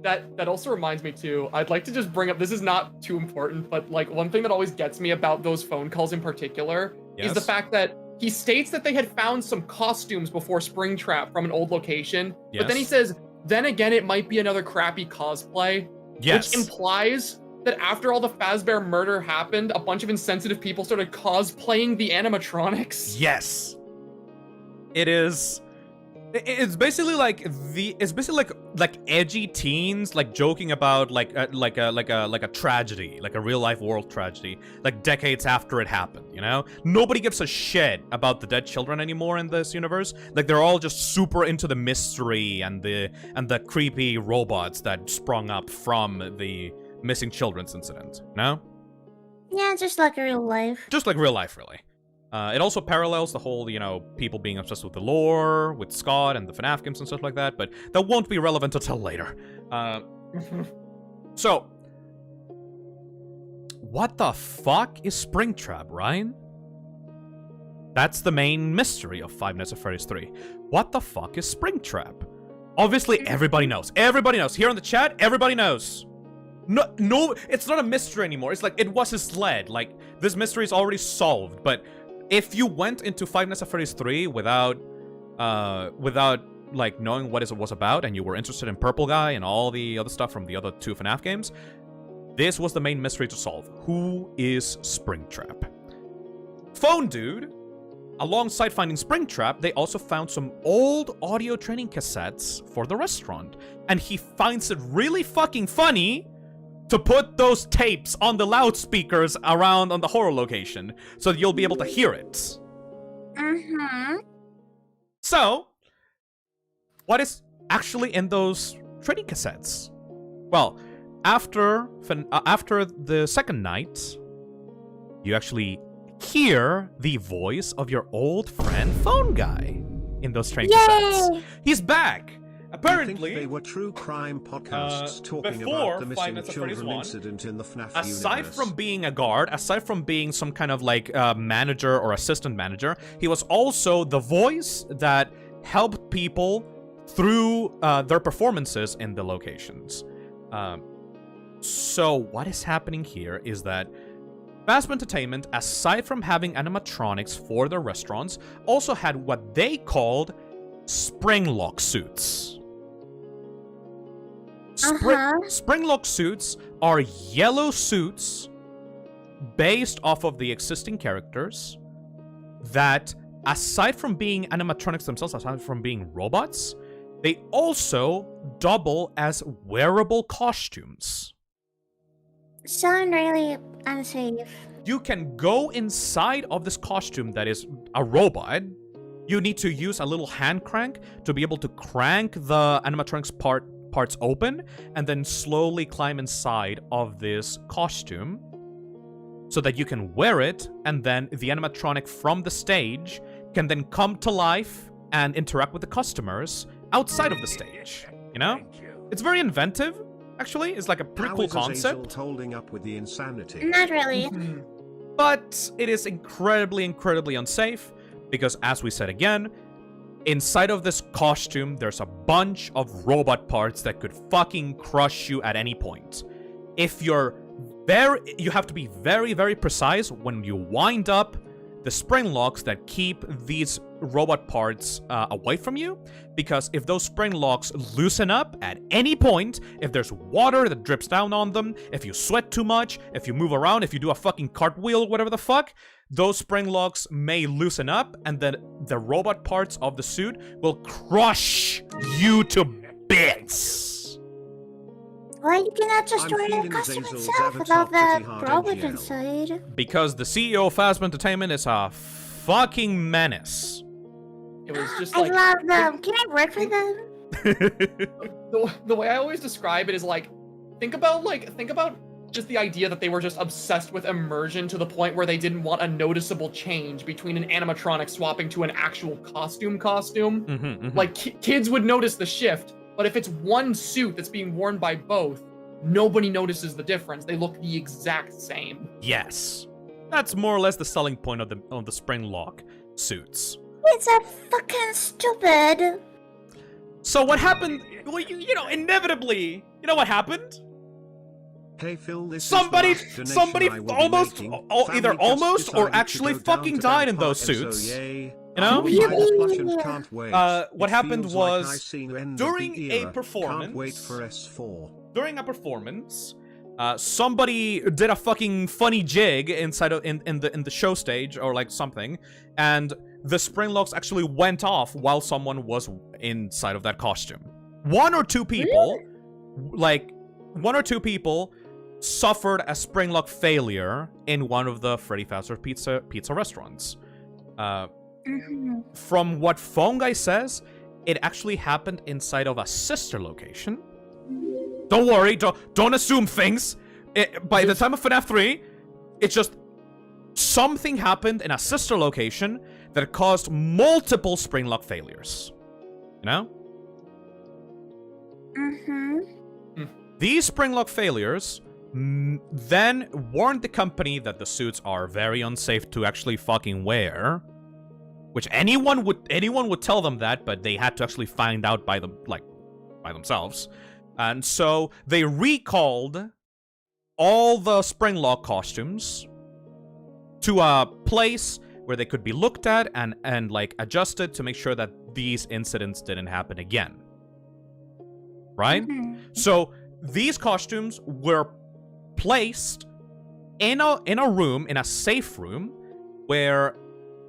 That also reminds me too, I'd like to just bring up, this is not too important, but like one thing that always gets me about those phone calls in particular is the fact that he states that they had found some costumes before Springtrap from an old location, but then he says, then again, it might be another crappy cosplay, which implies that after all the Fazbear murder happened, a bunch of insensitive people started cosplaying the animatronics. Yes. It's basically like edgy teens like joking about like a tragedy, like a real life world tragedy, like decades after it happened, you know? Nobody gives a shit about the dead children anymore in this universe. Like they're all just super into the mystery and the creepy robots that sprung up from the missing children's incident, no? Yeah, just like real life. Just like real life, really. It also parallels the whole, you know, people being obsessed with the lore, with Scott and the FNAF games and stuff like that, but that won't be relevant until later. So, what the fuck is Springtrap, Ryan? That's the main mystery of Five Nights at Freddy's 3. What the fuck is Springtrap? Obviously, everybody knows. Everybody knows. Here in the chat, everybody knows. No, it's not a mystery anymore. It's like, it was a sled. Like, this mystery is already solved, but if you went into Five Nights at Freddy's 3 without like knowing what it was about, and you were interested in Purple Guy and all the other stuff from the other two FNAF games, this was the main mystery to solve. Who is Springtrap? Phone Dude, alongside finding Springtrap, they also found some old audio training cassettes for the restaurant, and he finds it really fucking funny to put those tapes on the loudspeakers around on the horror location, so that you'll be able to hear it. So, what is actually in those training cassettes? Well, after the second night, you actually hear the voice of your old friend Phone Guy in those training cassettes. He's back! Apparently, I think they were true crime podcasts talking about the missing children incident in the FNAF aside universe. from being a guard, aside from being some kind of like manager or assistant manager, he was also the voice that helped people through their performances in the locations. So what is happening here is that Fazbear Entertainment, aside from having animatronics for their restaurants, also had what they called spring-lock suits. Spring-lock suits are yellow suits based off of the existing characters that, aside from being animatronics themselves, aside from being robots, they also double as wearable costumes. Sound really unsafe. You can go inside of this costume that is a robot. You need to use a little hand crank to be able to crank the animatronics parts open and then slowly climb inside of this costume so that you can wear it, and then the animatronic from the stage can then come to life and interact with the customers outside of the stage. You know? It's very inventive, actually. It's like a pretty cool concept. Holding up with the insanity? Not really. But it is incredibly, incredibly unsafe because, as we said again, inside of this costume, there's a bunch of robot parts that could fucking crush you at any point. If you have to be very, very precise when you wind up the spring locks that keep these robot parts away from you, because if those spring locks loosen up at any point, if there's water that drips down on them, if you sweat too much, if you move around, if you do a fucking cartwheel, whatever the fuck, those spring locks may loosen up, and then the robot parts of the suit will crush you to bits. Why you cannot just I'm join the feeling costume Zazel's itself avatar without the pretty hard robot in jail. inside? Because the CEO of Fazbear Entertainment is a fucking menace. It was just I like love them. Can I work for them? the way I always describe it is like, think about just the idea that they were just obsessed with immersion to the point where they didn't want a noticeable change between an animatronic swapping to an actual costume. Like kids would notice the shift, but if it's one suit that's being worn by both, nobody notices the difference. They look the exact same. Yes. That's more or less the selling point of the spring lock suits. It's a fucking stupid. So what happened? Well, you know, inevitably, you know what happened? Hey Phil, this Somebody is the last donation I will be almost, making. either Family just almost or decided to actually go down fucking to died in Vampire, those and suits. so, yay. You know? I will watch and can't wait. What It happened feels like was, I see the end of during the a era. performance- Can't wait for S4. During a performance, somebody did a fucking funny jig inside of in the show stage or like something, and the spring locks actually went off while someone was inside of that costume. One or two people suffered a spring lock failure in one of the Freddy Fazbear pizza restaurants. From what Phone Guy says, it actually happened inside of a sister location. Don't worry, don't assume things. By the time of FNAF 3, it's just something happened in a sister location that caused multiple spring lock failures. You know? These spring lock failures then warned the company that the suits are very unsafe to actually fucking wear. Which anyone would tell them that, but they had to actually find out by themselves. And so they recalled all the spring lock costumes to a place where they could be looked at and like adjusted to make sure that these incidents didn't happen again. Right? So these costumes were placed in a room, in a safe room, where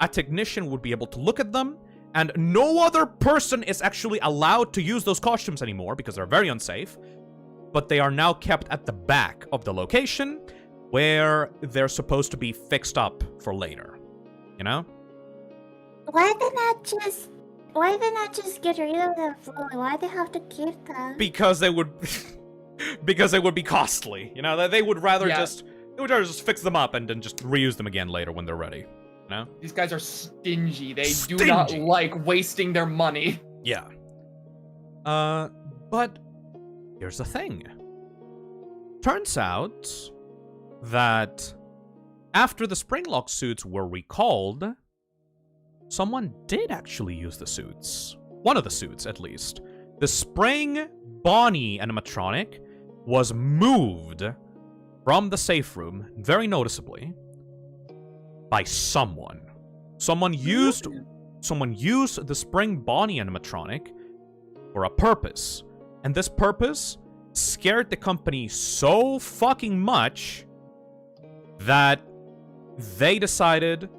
a technician would be able to look at them, and no other person is actually allowed to use those costumes anymore because they're very unsafe. But they are now kept at the back of the location where they're supposed to be fixed up for later. You know? Why they not just get rid of them fully? Why they have to keep them? Because they would because they would be costly. You know, they would rather just fix them up and then just reuse them again later when they're ready. No? These guys are stingy. They do not like wasting their money. Yeah. But here's the thing. Turns out that after the springlock suits were recalled, someone did actually use the suits. One of the suits, at least. The Spring Bonnie animatronic was moved from the safe room, very noticeably, by someone. Someone used the Spring Bonnie animatronic for a purpose. And this purpose scared the company so fucking much that they decided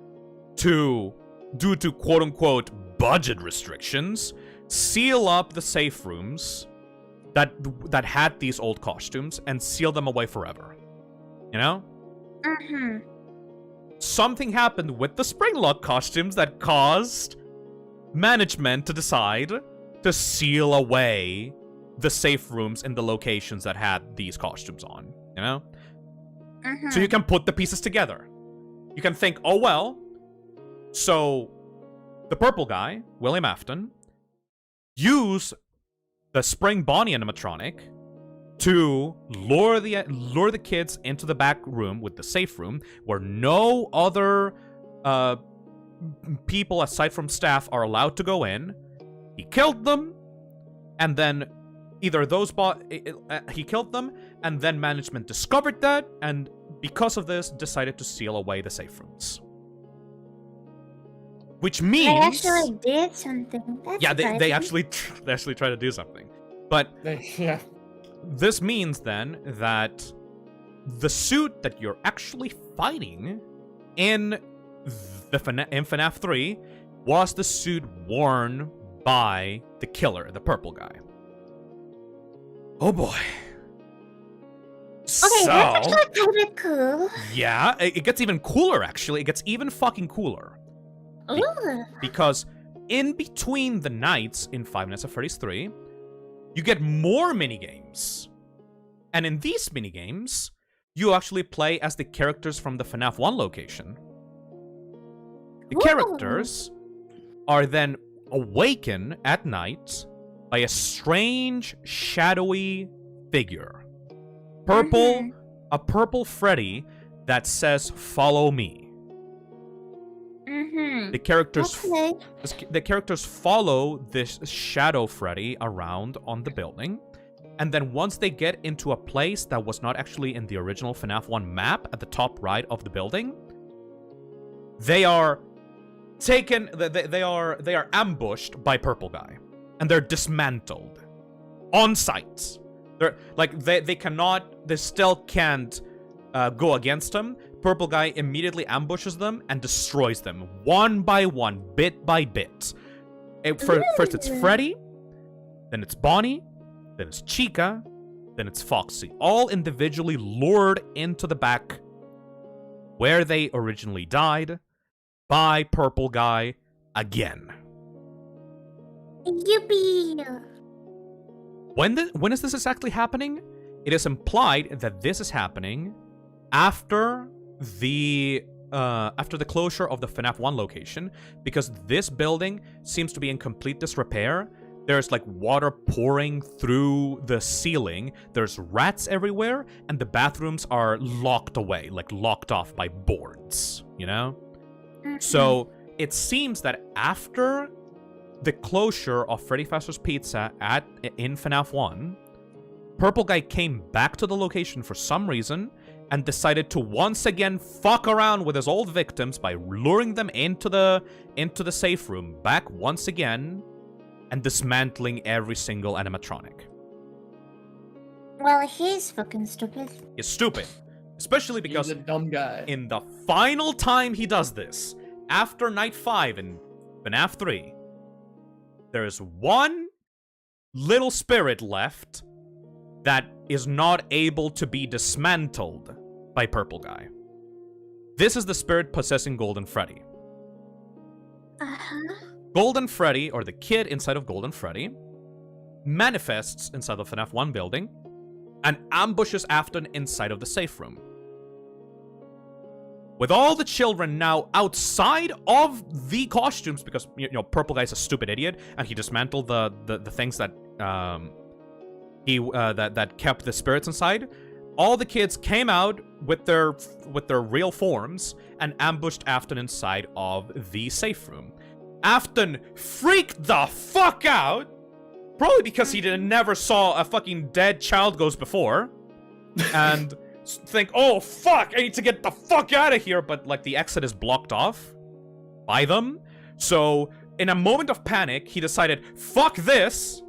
to, due to quote-unquote budget restrictions, seal up the safe rooms that had these old costumes and seal them away forever. You know? Something happened with the Springlock costumes that caused management to decide to seal away the safe rooms in the locations that had these costumes on, you know? So you can put the pieces together. You can think, oh well, so the purple guy, William Afton, used the Spring Bonnie animatronic to lure the kids into the back room with the safe room where no other people aside from staff are allowed to go in. He killed them, and then he killed them, and then management discovered that, and because of this, decided to seal away the safe rooms. which means I actually did something. That's yeah, they surprising. actually try to do something. But Yeah. this means then that the suit that you're actually fighting in in FNAF 3 was the suit worn by the killer, the purple guy. Oh boy. Okay, that's actually kind of cool. Yeah, it gets even cooler, actually. It gets even fucking cooler. Ooh. Because in between the nights in Five Nights at Freddy's 3, you get more minigames. And in these minigames, you actually play as the characters from the FNAF 1 location. The characters are then awakened at night by a strange, shadowy figure. A purple Freddy that says, "Follow me." The characters follow this shadow Freddy around on the building, and then once they get into a place that was not actually in the original FNAF 1 map at the top right of the building, they are taken. They are ambushed by Purple Guy, and they're dismantled on sight. They're like they still can't go against him. Purple Guy immediately ambushes them and destroys them one by one, bit by bit. First it's Freddy, then it's Bonnie, then it's Chica, then it's Foxy, all individually lured into the back where they originally died by Purple Guy again. Yippee! When is this exactly happening? It is implied that this is happening after the closure of the FNAF 1 location, because this building seems to be in complete disrepair. There's like water pouring through the ceiling, there's rats everywhere, and the bathrooms are locked away, like locked off by boards, you know? So it seems that after the closure of Freddy Fazbear's Pizza in FNAF 1, Purple Guy came back to the location for some reason and decided to once again fuck around with his old victims by luring them into the safe room back once again and dismantling every single animatronic. Well, he's fucking stupid. He's stupid. Especially because he's a dumb guy. In the final time he does this, after night 5 in FNAF 3, there's one little spirit left that is not able to be dismantled by Purple Guy. This is the spirit possessing Golden Freddy. Golden Freddy, or the kid inside of Golden Freddy, manifests inside the FNAF 1 building and ambushes Afton inside of the safe room. With all the children now outside of the costumes, because, you know, Purple Guy's a stupid idiot, and he dismantled the things that that kept the spirits inside. All the kids came out with their real forms and ambushed Afton inside of the safe room. Afton freaked the fuck out, probably because he never saw a fucking dead child ghost before, and think, oh fuck, I need to get the fuck out of here, but like the exit is blocked off by them. So in a moment of panic, he decided, fuck this,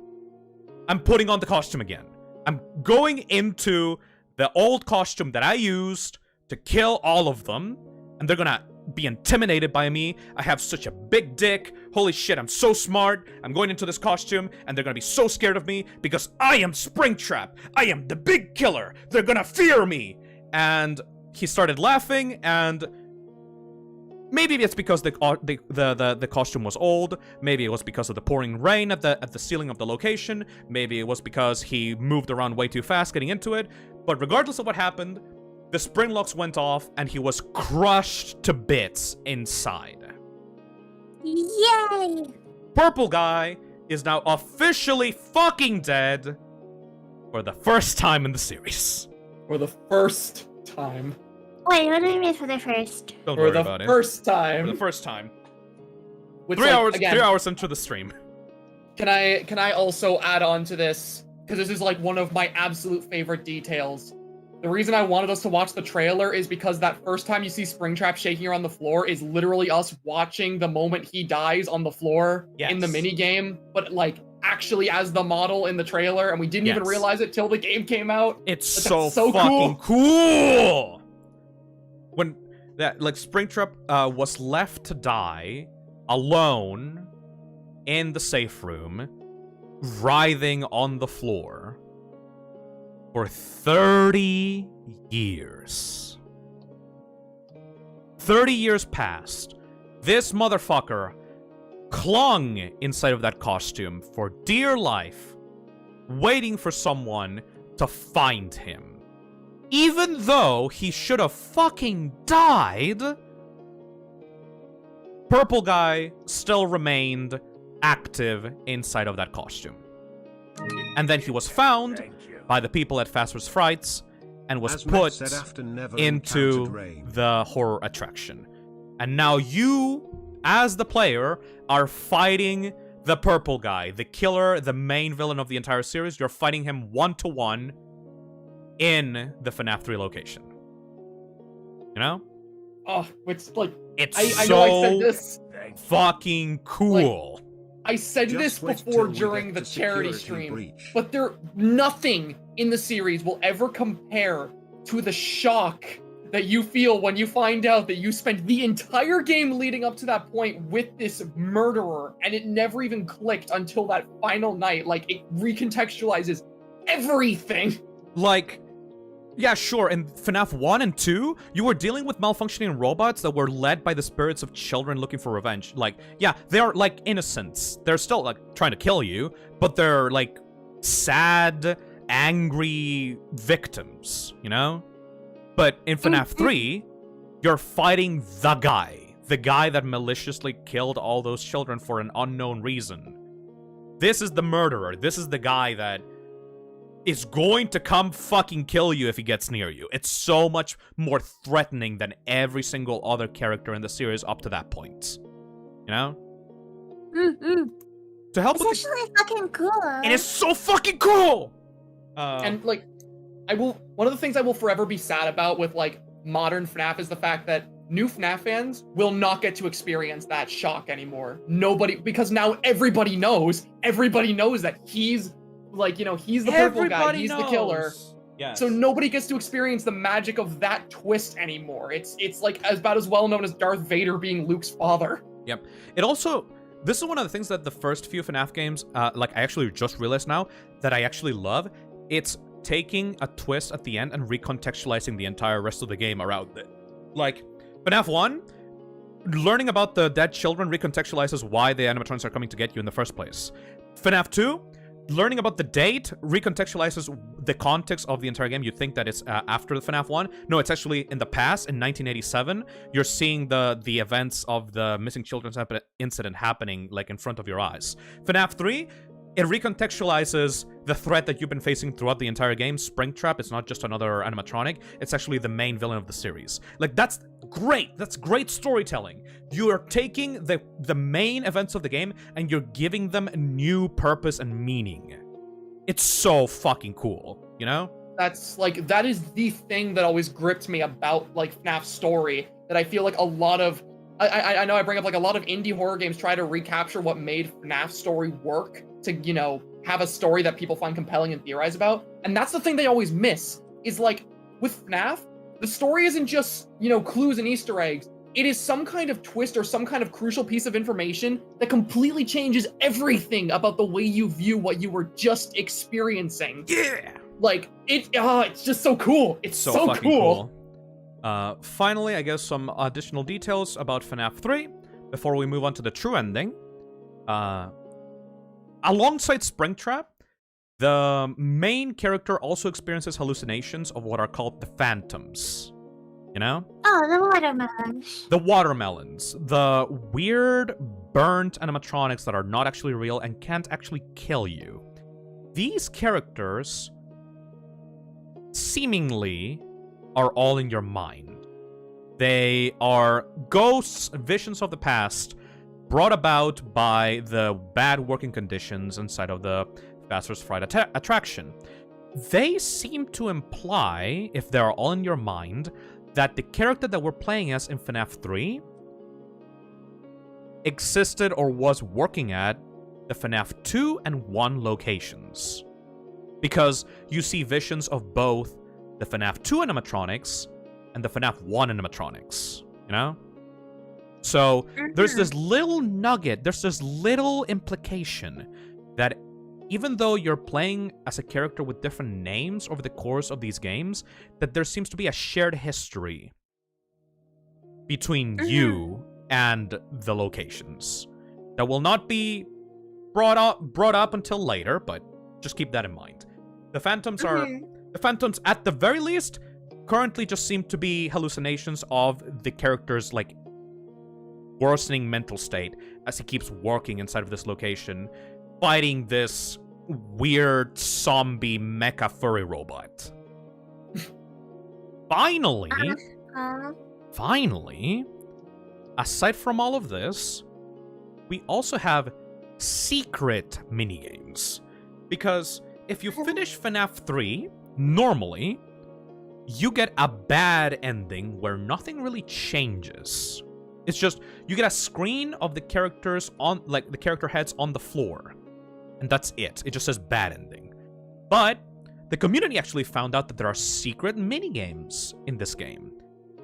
I'm putting on the costume again. I'm going into the old costume that I used to kill all of them, and they're gonna be intimidated by me. I have such a big dick. Holy shit, I'm so smart. I'm going into this costume, and they're gonna be so scared of me because I am Springtrap. I am the big killer. They're gonna fear me. And he started laughing, and maybe it's because the costume was old. Maybe it was because of the pouring rain at the ceiling of the location. Maybe it was because he moved around way too fast getting into it. But regardless of what happened, the spring locks went off, and he was crushed to bits inside. Yay! Purple Guy is now officially fucking dead for the first time in the series. For the first time. Wait, what do you mean for the first? Don't For worry the about it. first time. For the first time. Which, 3 like, hours. again, 3 hours into the stream. Can I also add on to this? Because this is like one of my absolute favorite details. The reason I wanted us to watch the trailer is because that first time you see Springtrap shaking around the floor is literally us watching the moment he dies on the floor in the minigame, but like actually as the model in the trailer, and we didn't even realize it till the game came out. It's so fucking cool. When that like Springtrap was left to die alone in the safe room, writhing on the floor for 30 years. 30 years passed. This motherfucker clung inside of that costume for dear life, waiting for someone to find him. Even though he should have fucking died, Purple Guy still remained active inside of that costume. And then he was found by the people at Fazbear's Frights and was put into the horror attraction. And now you, as the player, are fighting the Purple Guy, the killer, the main villain of the entire series. You're fighting him 1-to-1 in the FNAF 3 location. You know? Oh, it's like... It's I know I said this. Fucking cool. Like, I said this before during the charity stream, but nothing in the series will ever compare to the shock that you feel when you find out that you spent the entire game leading up to that point with this murderer, and it never even clicked until that final night. Like, it recontextualizes everything. Like, yeah, sure, in FNAF 1 and 2, you were dealing with malfunctioning robots that were led by the spirits of children looking for revenge. Like, yeah, they're, like, innocents. They're still, like, trying to kill you, but they're, like, sad, angry victims, you know? But in FNAF 3, you're fighting the guy that maliciously killed all those children for an unknown reason. This is the murderer. This is the guy that is going to come fucking kill you if he gets near you. It's so much more threatening than every single other character in the series up to that point. You know? To help It's actually fucking cool. It is so fucking cool! And, like, one of the things I will forever be sad about with, like, modern FNAF is the fact that new FNAF fans will not get to experience that shock anymore. Because now everybody knows that he's, like, you know, he's the purple guy, he's the killer. Yes. So nobody gets to experience the magic of that twist anymore. It's like about as well known as Darth Vader being Luke's father. Yep. It also, this is one of the things that the first few FNAF games, like, I actually just realized now that I actually love. It's taking a twist at the end and recontextualizing the entire rest of the game around it. Like, FNAF 1, learning about the dead children recontextualizes why the animatronics are coming to get you in the first place. FNAF 2, learning about the date recontextualizes the context of the entire game. You think that it's after the FNAF 1. No, it's actually in the past, in 1987. You're seeing the events of the missing children's incident happening, like, in front of your eyes. FNAF 3, it recontextualizes the threat that you've been facing throughout the entire game. Springtrap is not just another animatronic. It's actually the main villain of the series. Like, that's great. That's great storytelling. You're taking the main events of the game and you're giving them a new purpose and meaning. It's so fucking cool, you know? That's, like, that is the thing that always gripped me about, like, FNAF's story, that I feel like a lot of... I know I bring up, like, a lot of indie horror games try to recapture what made FNAF's story work to, you know, have a story that people find compelling and theorize about. And that's the thing they always miss, is, like, with FNAF, the story isn't just, you know, clues and Easter eggs. It is some kind of twist or some kind of crucial piece of information that completely changes everything about the way you view what you were just experiencing. Yeah! Like, it's just so cool. It's so fucking cool. Finally, I guess some additional details about FNAF 3 before we move on to the true ending. Alongside Springtrap, the main character also experiences hallucinations of what are called the phantoms. You know? Oh, the watermelons. The watermelons. The weird, burnt animatronics that are not actually real and can't actually kill you. These characters seemingly are all in your mind. They are ghosts, visions of the past, brought about by the bad working conditions inside of the Fazbear's Fright attraction. they seem to imply, if they're all in your mind, that the character that we're playing as in FNAF 3 existed or was working at the FNAF 2 and 1 locations. Because you see visions of both the FNAF 2 animatronics and the FNAF 1 animatronics, you know? So there's this little nugget, there's this little implication that even though you're playing as a character with different names over the course of these games, that there seems to be a shared history between you and the locations that will not be brought up until later, but just keep that in mind. The phantoms at the very least currently just seem to be hallucinations of the character's like worsening mental state as he keeps working inside of this location, fighting this weird zombie mecha furry robot. Finally, aside from all of this, we also have secret minigames. Because if you finish FNAF 3, normally, you get a bad ending where nothing really changes. It's just, you get a screen of the characters on, like, the character heads on the floor. And that's it. It just says bad ending. But the community actually found out that there are secret minigames in this game.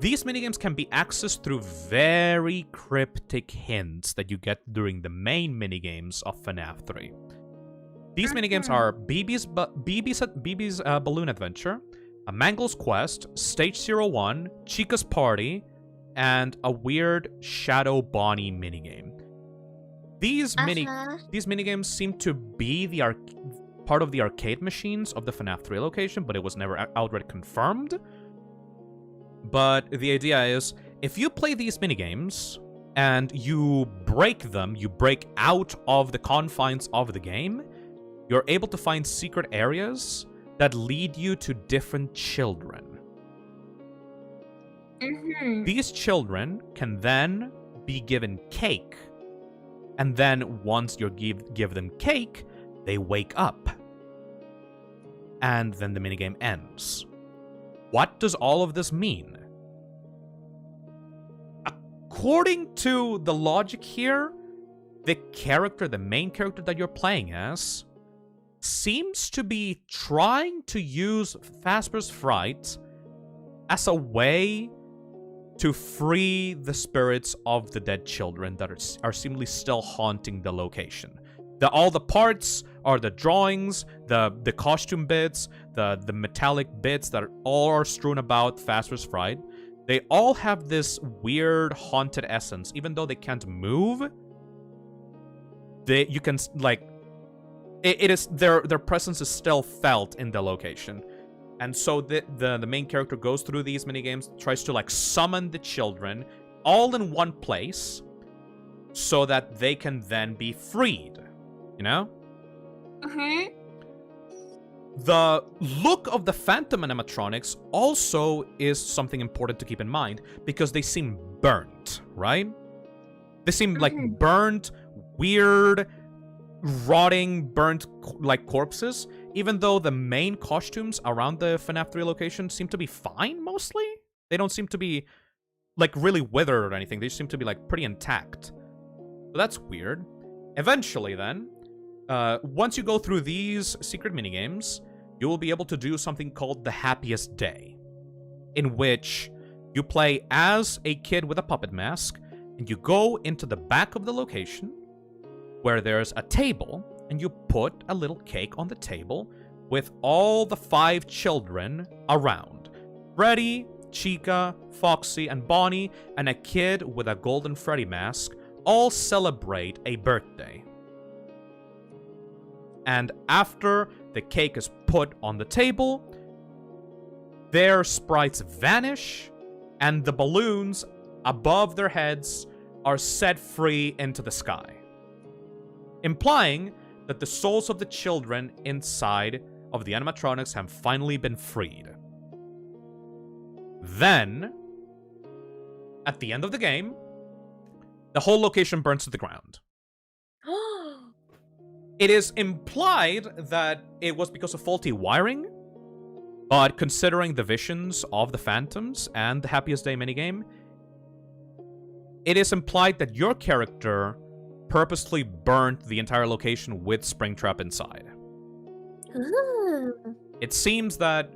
These minigames can be accessed through very cryptic hints that you get during the main minigames of FNAF 3. These minigames are BB's Balloon Adventure, a Mangle's Quest, Stage 01, Chica's Party, and a weird Shadow Bonnie minigame. These minigames seem to be the part of the arcade machines of the FNAF 3 location, but it was never outright confirmed. But the idea is, if you play these minigames and you break them, you break out of the confines of the game, you're able to find secret areas that lead you to different children. These children can then be given cake. And then once you give them cake, they wake up. And then the minigame ends. What does all of this mean? According to the logic here, the main character that you're playing as, seems to be trying to use Fazbear's Fright as a way to free the spirits of the dead children that are seemingly still haunting the location. All the parts are the drawings, the costume bits, the metallic bits that all are strewn about Fazbear's Fright. They all have this weird haunted essence, even though they can't move. You can like, it is their presence is still felt in the location. And so the main character goes through these minigames, tries to like summon the children all in one place so that they can then be freed, you know? The look of the phantom animatronics also is something important to keep in mind because they seem burnt, right? They seem like burnt, weird, rotting, burnt like corpses, even though the main costumes around the FNAF 3 location seem to be fine mostly. They don't seem to be like really withered or anything. They seem to be like pretty intact. So that's weird. Eventually then, once you go through these secret minigames, you will be able to do something called the Happiest Day, in which you play as a kid with a puppet mask, and you go into the back of the location, where there's a table, and you put a little cake on the table with all the 5 children around. Freddy, Chica, Foxy, and Bonnie, and a kid with a golden Freddy mask all celebrate a birthday. And after the cake is put on the table, their sprites vanish, and the balloons above their heads are set free into the sky, implying that the souls of the children inside of the animatronics have finally been freed. Then, at the end of the game, the whole location burns to the ground. It is implied that it was because of faulty wiring, But considering the visions of the phantoms and the Happiest Day minigame, it is implied that your character purposely burnt the entire location with Springtrap inside. Ooh. It seems that,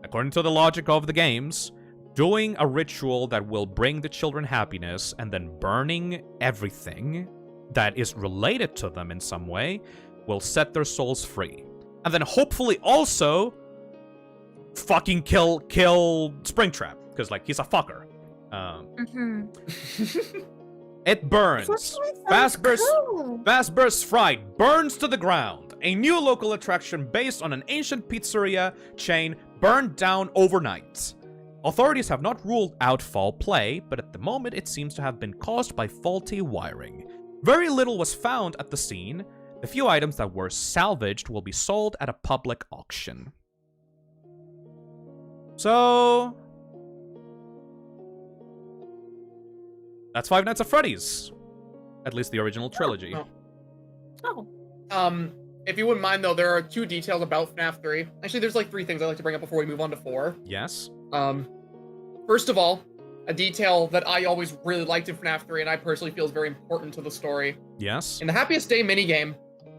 according to the logic of the games, doing a ritual that will bring the children happiness and then burning everything that is related to them in some way will set their souls free. And then hopefully also fucking kill Springtrap, because, like, he's a fucker. It burns. Fazbear's Fright burns to the ground. A new local attraction based on an ancient pizzeria chain burned down overnight. Authorities have not ruled out foul play, but at the moment it seems to have been caused by faulty wiring. Very little was found at the scene. The few items that were salvaged will be sold at a public auction. So that's Five Nights at Freddy's. At least the original trilogy. Oh. If you wouldn't mind, though, there are 2 details about FNAF 3. Actually, there's like 3 things I'd like to bring up before we move on to 4. Yes. First of all, a detail that I always really liked in FNAF 3, and I personally feel is very important to the story. Yes. In the Happiest Day minigame,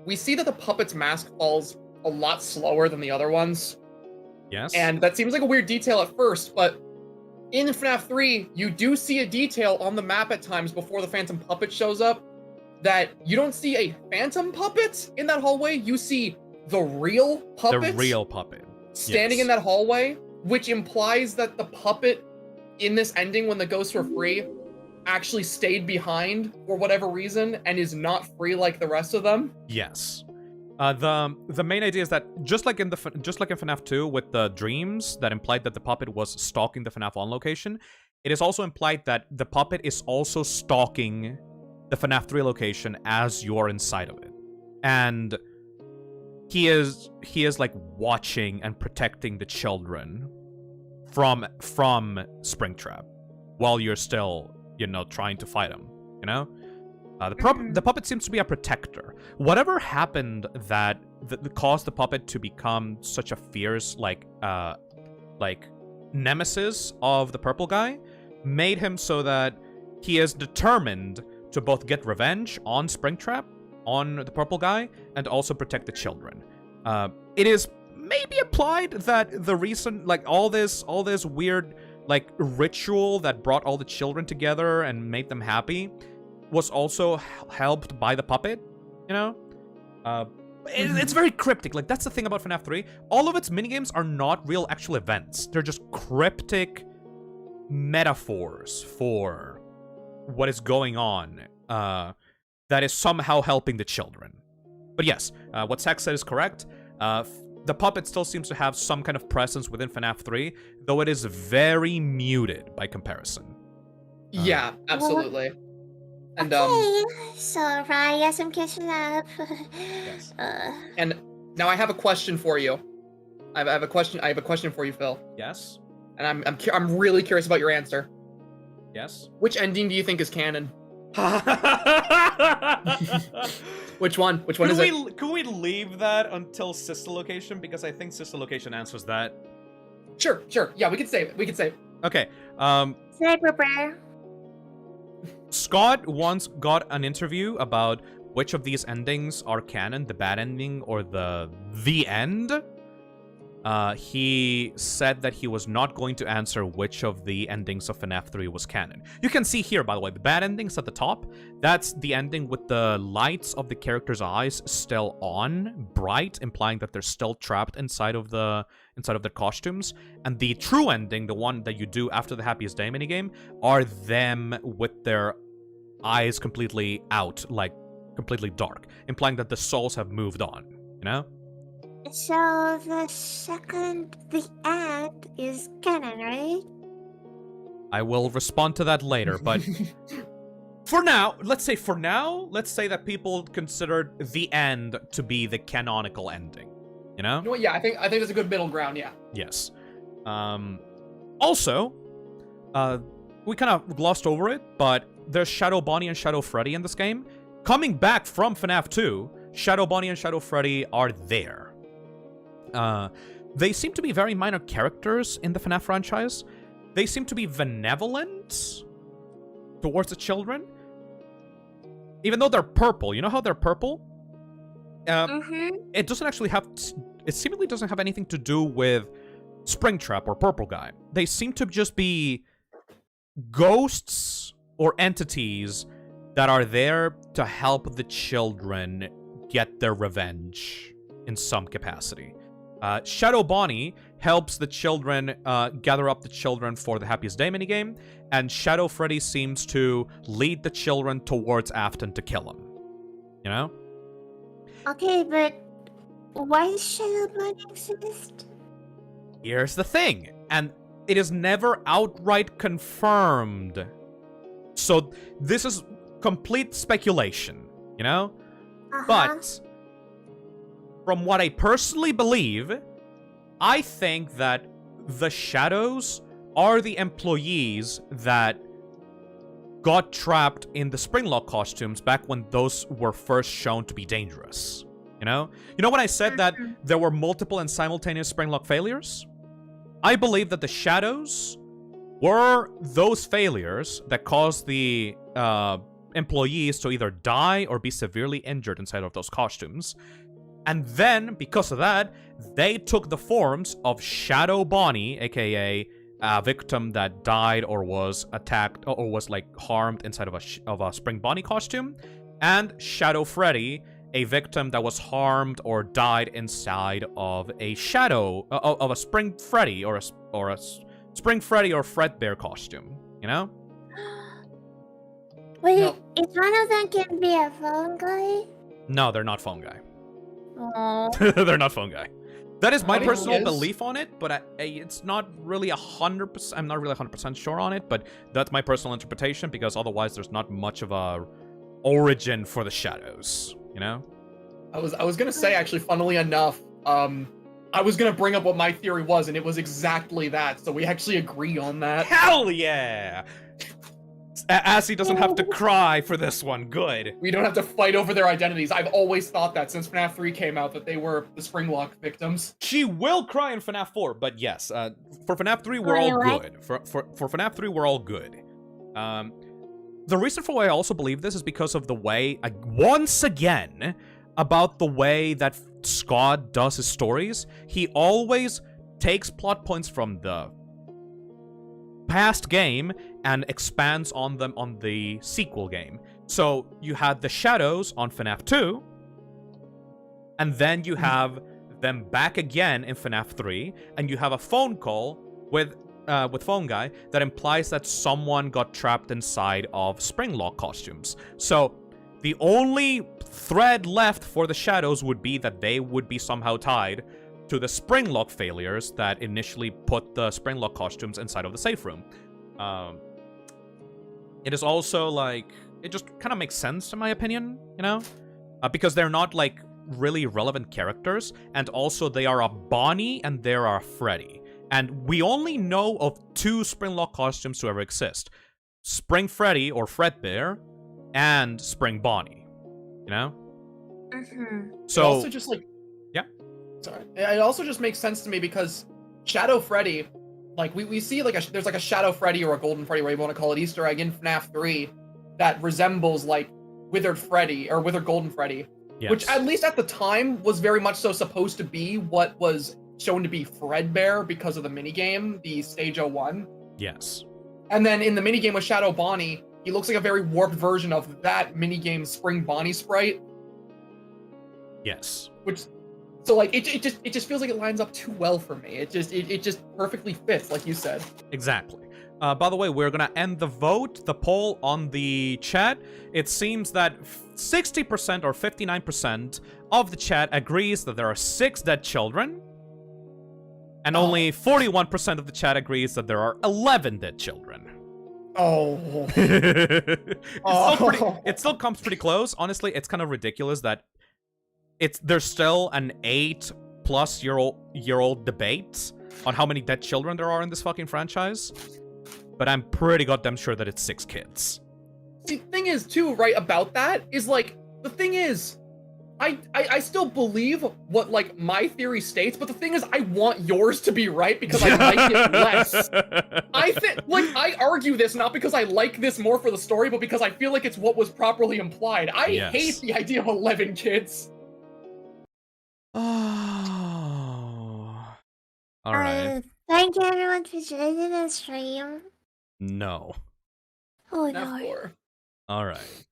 we see that the puppet's mask falls a lot slower than the other ones. Yes. And that seems like a weird detail at first, but in FNAF 3, you do see a detail on the map at times before the phantom puppet shows up that you don't see a phantom puppet in that hallway, you see the real puppet. The real puppet. Standing in that hallway, which implies that the puppet in this ending when the ghosts were free actually stayed behind for whatever reason and is not free like the rest of them. Yes. The main idea is that just like in FNAF 2 with the dreams that implied that the puppet was stalking the FNAF 1 location, it is also implied that the puppet is also stalking the FNAF 3 location as you're inside of it. And he is like watching and protecting the children from Springtrap while you're still, trying to fight him, The puppet seems to be a protector. Whatever happened that caused the puppet to become such a fierce, like nemesis of the purple guy, made him so that he is determined to both get revenge on Springtrap, on the purple guy, and also protect the children. It is maybe applied that the reason, like, all this weird, like, ritual that brought all the children together and made them happy was also helped by the puppet, It's very cryptic. Like, that's the thing about FNAF 3. All of its minigames are not real actual events. They're just cryptic metaphors for what is going on that is somehow helping the children. But yes, what Zach said is correct. The puppet still seems to have some kind of presence within FNAF 3, though it is very muted by comparison. Yeah, absolutely. And Okay, so Raya, I'm catching up. Yes. And now I have a question for you. I have a question for you, Phil. Yes. And I'm really curious about your answer. Yes. Which ending do you think is canon? Which one? Which one is it? Could we leave that until Sister Location? Because I think Sister Location answers that. Sure. Yeah, we can save it. Okay. Prepare. Scott once got an interview about which of these endings are canon, the bad ending or the end. He said that he was not going to answer which of the endings of FNAF 3 was canon. You can see here, by the way, the bad endings at the top. That's the ending with the lights of the characters' eyes still on, bright, implying that they're still trapped inside of their costumes. And the true ending, the one that you do after the Happiest Day minigame, are them with their eyes completely out, like completely dark, implying that the souls have moved on, So the end is canon, right? I will respond to that later, but for now, let's say that people considered the end to be the canonical ending, You know what? Yeah, I think there's a good middle ground, yeah. Yes. Also, we kind of glossed over it, but there's Shadow Bonnie and Shadow Freddy in this game. Coming back from FNAF 2, Shadow Bonnie and Shadow Freddy are there. they seem to be very minor characters in the FNAF franchise. They seem to be benevolent towards the children. Even though they're purple. You know how they're purple? It doesn't actually have... It seemingly doesn't have anything to do with Springtrap or Purple Guy. They seem to just be ghosts or entities that are there to help the children get their revenge in some capacity. Shadow Bonnie helps the children gather up the children for the Happiest Day minigame, and Shadow Freddy seems to lead the children towards Afton to kill him. You know? Okay, but why does Shadow Bonnie exist? Here's the thing, and it is never outright confirmed. So this is complete speculation, you know? But from what I personally believe, I think that the Shadows are the employees that got trapped in the Springlock costumes back when those were first shown to be dangerous. You know? You know when I said that there were multiple and simultaneous Springlock failures? I believe that the Shadows were those failures that caused the employees to either die or be severely injured inside of those costumes. And then, because of that, they took the forms of Shadow Bonnie, aka a victim that died or was attacked or was like harmed inside of a Spring Bonnie costume, and Shadow Freddy, a victim that was harmed or died inside of a Shadow of a Spring Freddy or a Spring Freddy or Fredbear costume. You know? Wait, No. is one of them can be a phone guy? No, they're not phone guy. Oh. They're not phone guy. That is my I mean, personal yes. belief on it, but it's not really 100%. I'm not really 100% sure on it, but that's my personal interpretation because otherwise there's not much of a origin for the Shadows. You know? I was gonna say, actually, funnily enough, I was gonna bring up what my theory was, and it was exactly that. So we actually agree on that. Hell yeah! Assy doesn't have to cry for this one. Good. We don't have to fight over their identities. I've always thought that since FNAF 3 came out that they were the Springlock victims. She will cry in FNAF 4, but yes, for FNAF 3 we're all good. For FNAF 3 we're all good. The reason for why I also believe this is because of the way, once again, about the way that Scott does his stories. He always takes plot points from the past game and expands on them on the sequel game. So you had the Shadows on FNAF 2, and then you have them back again in FNAF 3, and you have a phone call with Phone Guy that implies that someone got trapped inside of Springlock costumes. So the only thread left for the Shadows would be that they would be somehow tied to the Springlock failures that initially put the Springlock costumes inside of the safe room. It is also, like, it just kind of makes sense in my opinion, you know? Because they're not, like, really relevant characters, and also they are a Bonnie and they are a Freddy. And we only know of 2 Springlock costumes to ever exist. Spring Freddy, or Fredbear, and Spring Bonnie. You know? So... It also just, like... Yeah? Sorry. It also just makes sense to me because Shadow Freddy, like, we see, like, there's, like, a Shadow Freddy or a Golden Freddy, whatever you want to call it, Easter egg in FNAF 3 that resembles, like, Withered Freddy, or Withered Golden Freddy. Yes. Which, at least at the time, was very much so supposed to be what was shown to be Fredbear because of the minigame, the Stage 01. Yes. And then in the minigame with Shadow Bonnie, he looks like a very warped version of that minigame Spring Bonnie sprite. Yes. Which, so like, it just feels like it lines up too well for me. It just perfectly fits, like you said. Exactly. By the way, we're gonna end the vote, the poll on the chat. It seems that 60% or 59% of the chat agrees that there are 6 dead children. And only 41% of the chat agrees that there are 11 dead children. Oh. It still comes pretty close. Honestly, it's kind of ridiculous that there's still an 8+ year old debate on how many dead children there are in this fucking franchise. But I'm pretty goddamn sure that it's 6 kids. See, the thing is, too, right, about that, is, like, the thing is, I still believe what, like, my theory states, but the thing is, I want yours to be right because I like it less. I think, like, I argue this not because I like this more for the story, but because I feel like it's what was properly implied. I hate the idea of 11 kids. Oh. Alright. Thank you everyone for joining the stream. No. Oh FNAF no. 4. Alright.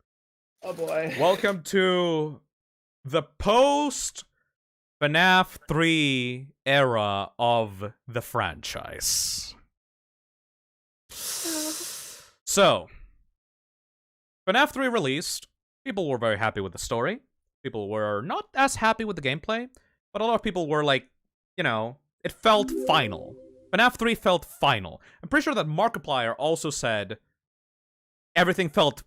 Oh boy. Welcome to the post FNAF 3 era of the franchise. So, FNAF 3 released. People were very happy with the story. People were not as happy with the gameplay, but a lot of people were like, you know, it felt final. FNAF 3 felt final. I'm pretty sure that Markiplier also said everything felt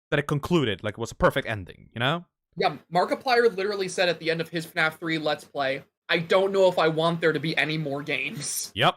that it concluded, like it was a perfect ending, you know? Yeah, Markiplier literally said at the end of his FNAF 3 Let's Play, I don't know if I want there to be any more games. Yep.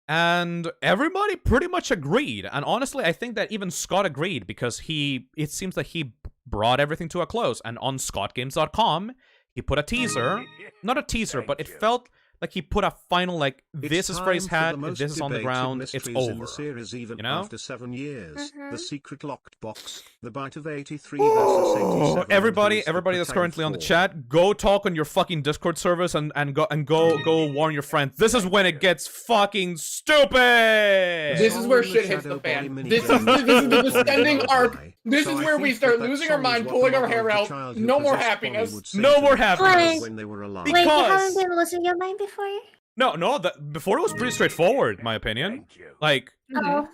And everybody pretty much agreed. And honestly, I think that even Scott agreed because it seems that he brought everything to a close. And on scottgames.com, he put a teaser. Not a teaser, but it felt like he put a final, like, this is Freddy's hat, this is on the ground, it's over. In the series, even you know? after 7 years, the secret locked box, the bite of 83 Oh, versus 87. everybody that's currently on the chat, go talk on your fucking Discord service and go warn your friends. This is when it gets fucking stupid. This is where shit hits the fan. This is the descending arc. This is where we start losing our mind, pulling our hair out. No more happiness. No more happiness. When they were alive. Wait, you haven't been losing your mind before? No, before it was pretty straightforward, in my opinion. Like, Oh.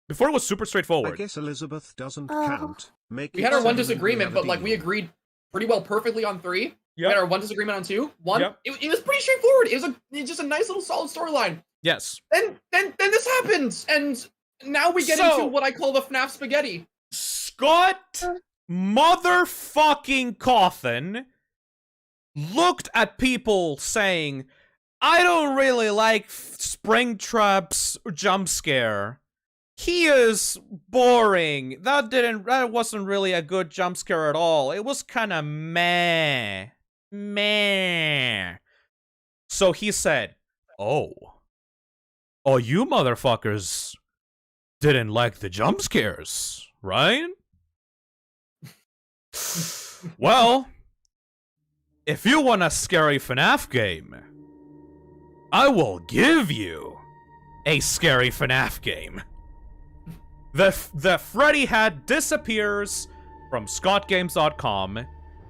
before it was super I straightforward. guess Elizabeth doesn't count. Make We it had our one 7 disagreement, and but like never we deal. agreed pretty well perfectly on 3. We Yep. had our one disagreement on 2. 1, Yep. it was pretty straightforward. It's just a nice little solid storyline. Yes. Then this happens, and now we get into what I call the FNAF spaghetti. Scott motherfucking Cawthon looked at people saying, I don't really like Springtrap's jump scare. He is boring. That wasn't really a good jump scare at all. It was kind of meh. So he said, oh, you motherfuckers didn't like the jump scares, right? Well, if you want a scary FNAF game, I will give you a scary FNAF game. The Freddy hat disappears from scottgames.com.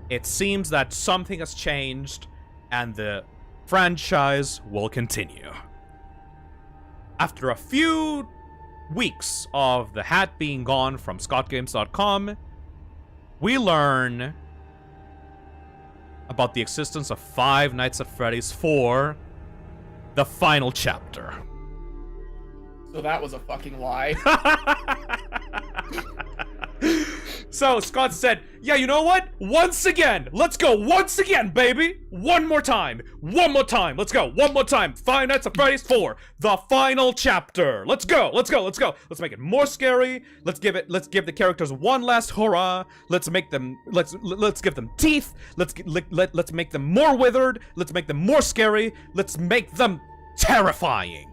It seems that something has changed, and the franchise will continue. After a few weeks of the hat being gone from scottgames.com, we learn about the existence of Five Nights at Freddy's 4, the final chapter. So that was a fucking lie. So Scott said, yeah, you know what? Once again, let's go once again, baby. One more time. Let's go. One more time. Five Nights at Freddy's 4, the final chapter. Let's go. Let's make it more scary. Let's give the characters one last hurrah. Let's give them teeth. Let's make them more withered. Let's make them more scary. Let's make them terrifying.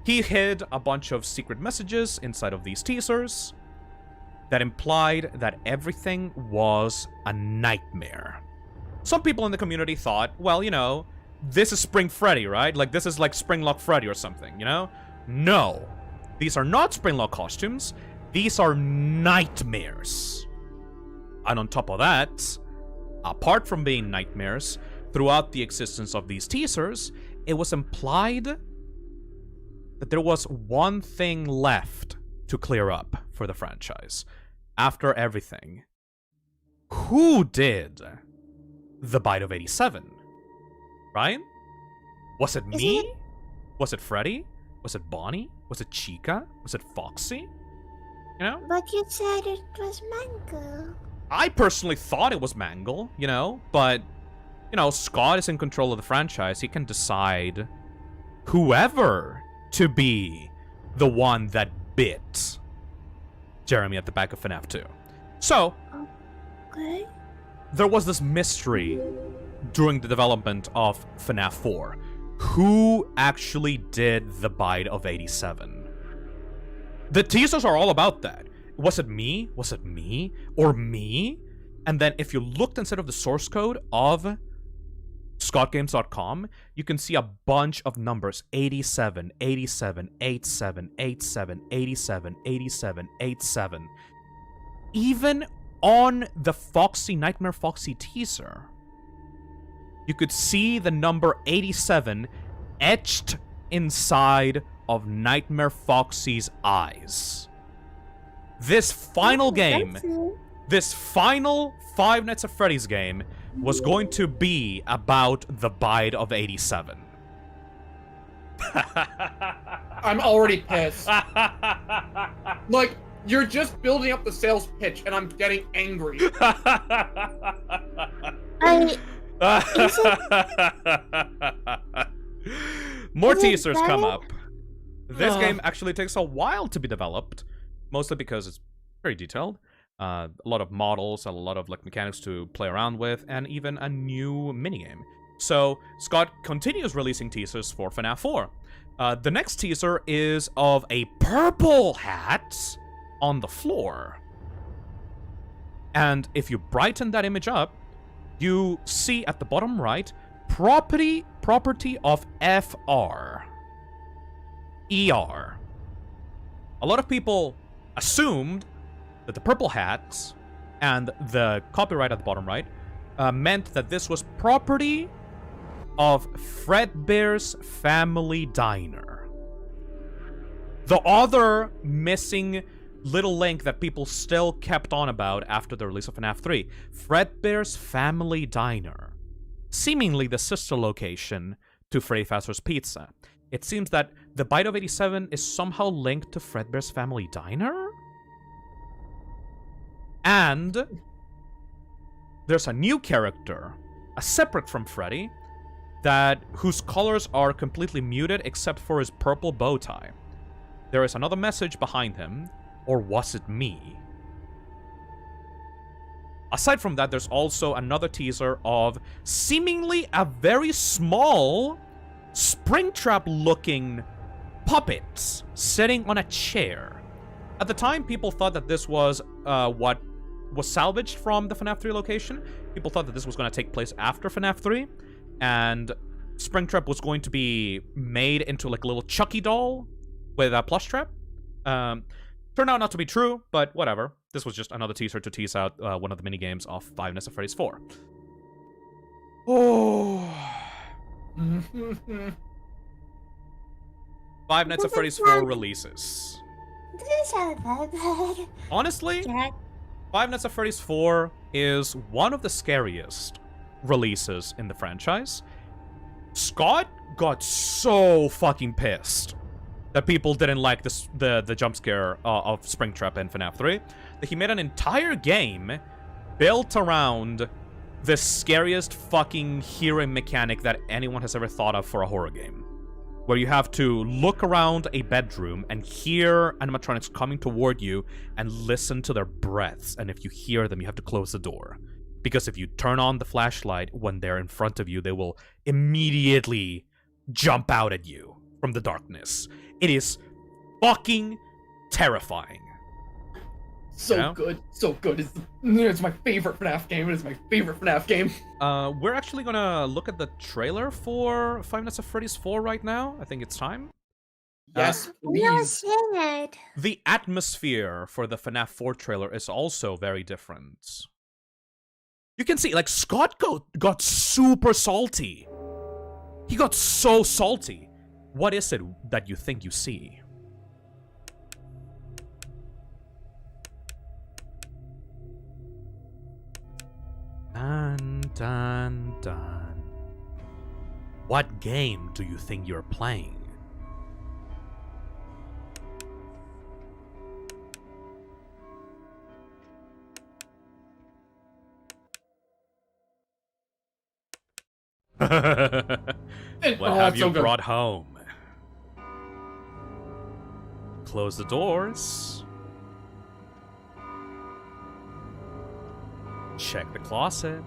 He hid a bunch of secret messages inside of these teasers that implied that everything was a nightmare. Some people in the community thought, well, you know, this is Spring Freddy, right? Like, this is like Springlock Freddy or something, you know? No. These are not Springlock costumes. These are nightmares. And on top of that, apart from being nightmares, throughout the existence of these teasers, it was implied that there was one thing left to clear up for the franchise. After everything, who did the bite of 87? Right? Was it me? Was it Freddy? Was it Bonnie? Was it Chica? Was it Foxy? You know? But you said it was Mango. I personally thought it was Mangle, you know? But, you know, Scott is in control of the franchise. He can decide whoever to be the one that bit Jeremy at the back of FNAF 2. So, Okay. there was this mystery during the development of FNAF 4. Who actually did the bite of 87? The teasers are all about that. Was it me? Was it me? Or me? And then if you looked inside of the source code of scottgames.com, you can see a bunch of numbers. 87, 87, 87, 87, 87, 87, 87. Even on the Nightmare Foxy teaser, you could see the number 87 etched inside of Nightmare Foxy's eyes. This final game, this final Five Nights at Freddy's game, was going to be about the bite of 87. I'm already pissed. Like, you're just building up the sales pitch, and I'm getting angry. More teasers come up. This game actually takes a while to be developed, mostly because it's very detailed. A lot of models, a lot of like mechanics to play around with, and even a new minigame. So Scott continues releasing teasers for FNAF 4. The next teaser is of a purple hat on the floor. And if you brighten that image up, you see at the bottom right, property of FR. ER. A lot of people assumed that the purple hat and the copyright at the bottom right meant that this was property of Fredbear's Family Diner. The other missing little link that people still kept on about after the release of FNAF 3, Fredbear's Family Diner, seemingly the sister location to Freddy Fazbear's Pizza. It seems that the bite of 87 is somehow linked to Fredbear's Family Diner? And there's a new character, a separate from Freddy, whose colors are completely muted except for his purple bow tie. There is another message behind him, or was it me? Aside from that, there's also another teaser of seemingly a very small Springtrap-looking puppet sitting on a chair. At the time, people thought that this was what was salvaged from the FNAF 3 location. People thought that this was going to take place after FNAF 3, and Springtrap was going to be made into like a little Chucky doll with a plush trap. Turned out not to be true, but whatever. This was just another teaser to tease out one of the minigames of Five Nights at Freddy's 4. Oh. Five Nights at Freddy's 4 releases. Didn't sound that bad. Honestly, Five Nights at Freddy's 4 is one of the scariest releases in the franchise. Scott got so fucking pissed that people didn't like the jump scare of Springtrap in FNAF 3, that he made an entire game built around the scariest fucking hearing mechanic that anyone has ever thought of for a horror game. Where you have to look around a bedroom and hear animatronics coming toward you and listen to their breaths, and if you hear them, you have to close the door. Because if you turn on the flashlight when they're in front of you, they will immediately jump out at you from the darkness. It is fucking terrifying. So good, so good. It's my favorite FNAF game. It is my favorite FNAF game. We're actually gonna look at the trailer for Five Nights at Freddy's 4 right now. I think it's time. Yes, No, please. sing it. The atmosphere for the FNAF 4 trailer is also very different. You can see, like, Scott got super salty. He got so salty. What is it that you think you see? Dun, dun, dun. What game do you think you're playing? What have you brought home? Close the doors. Check the closet.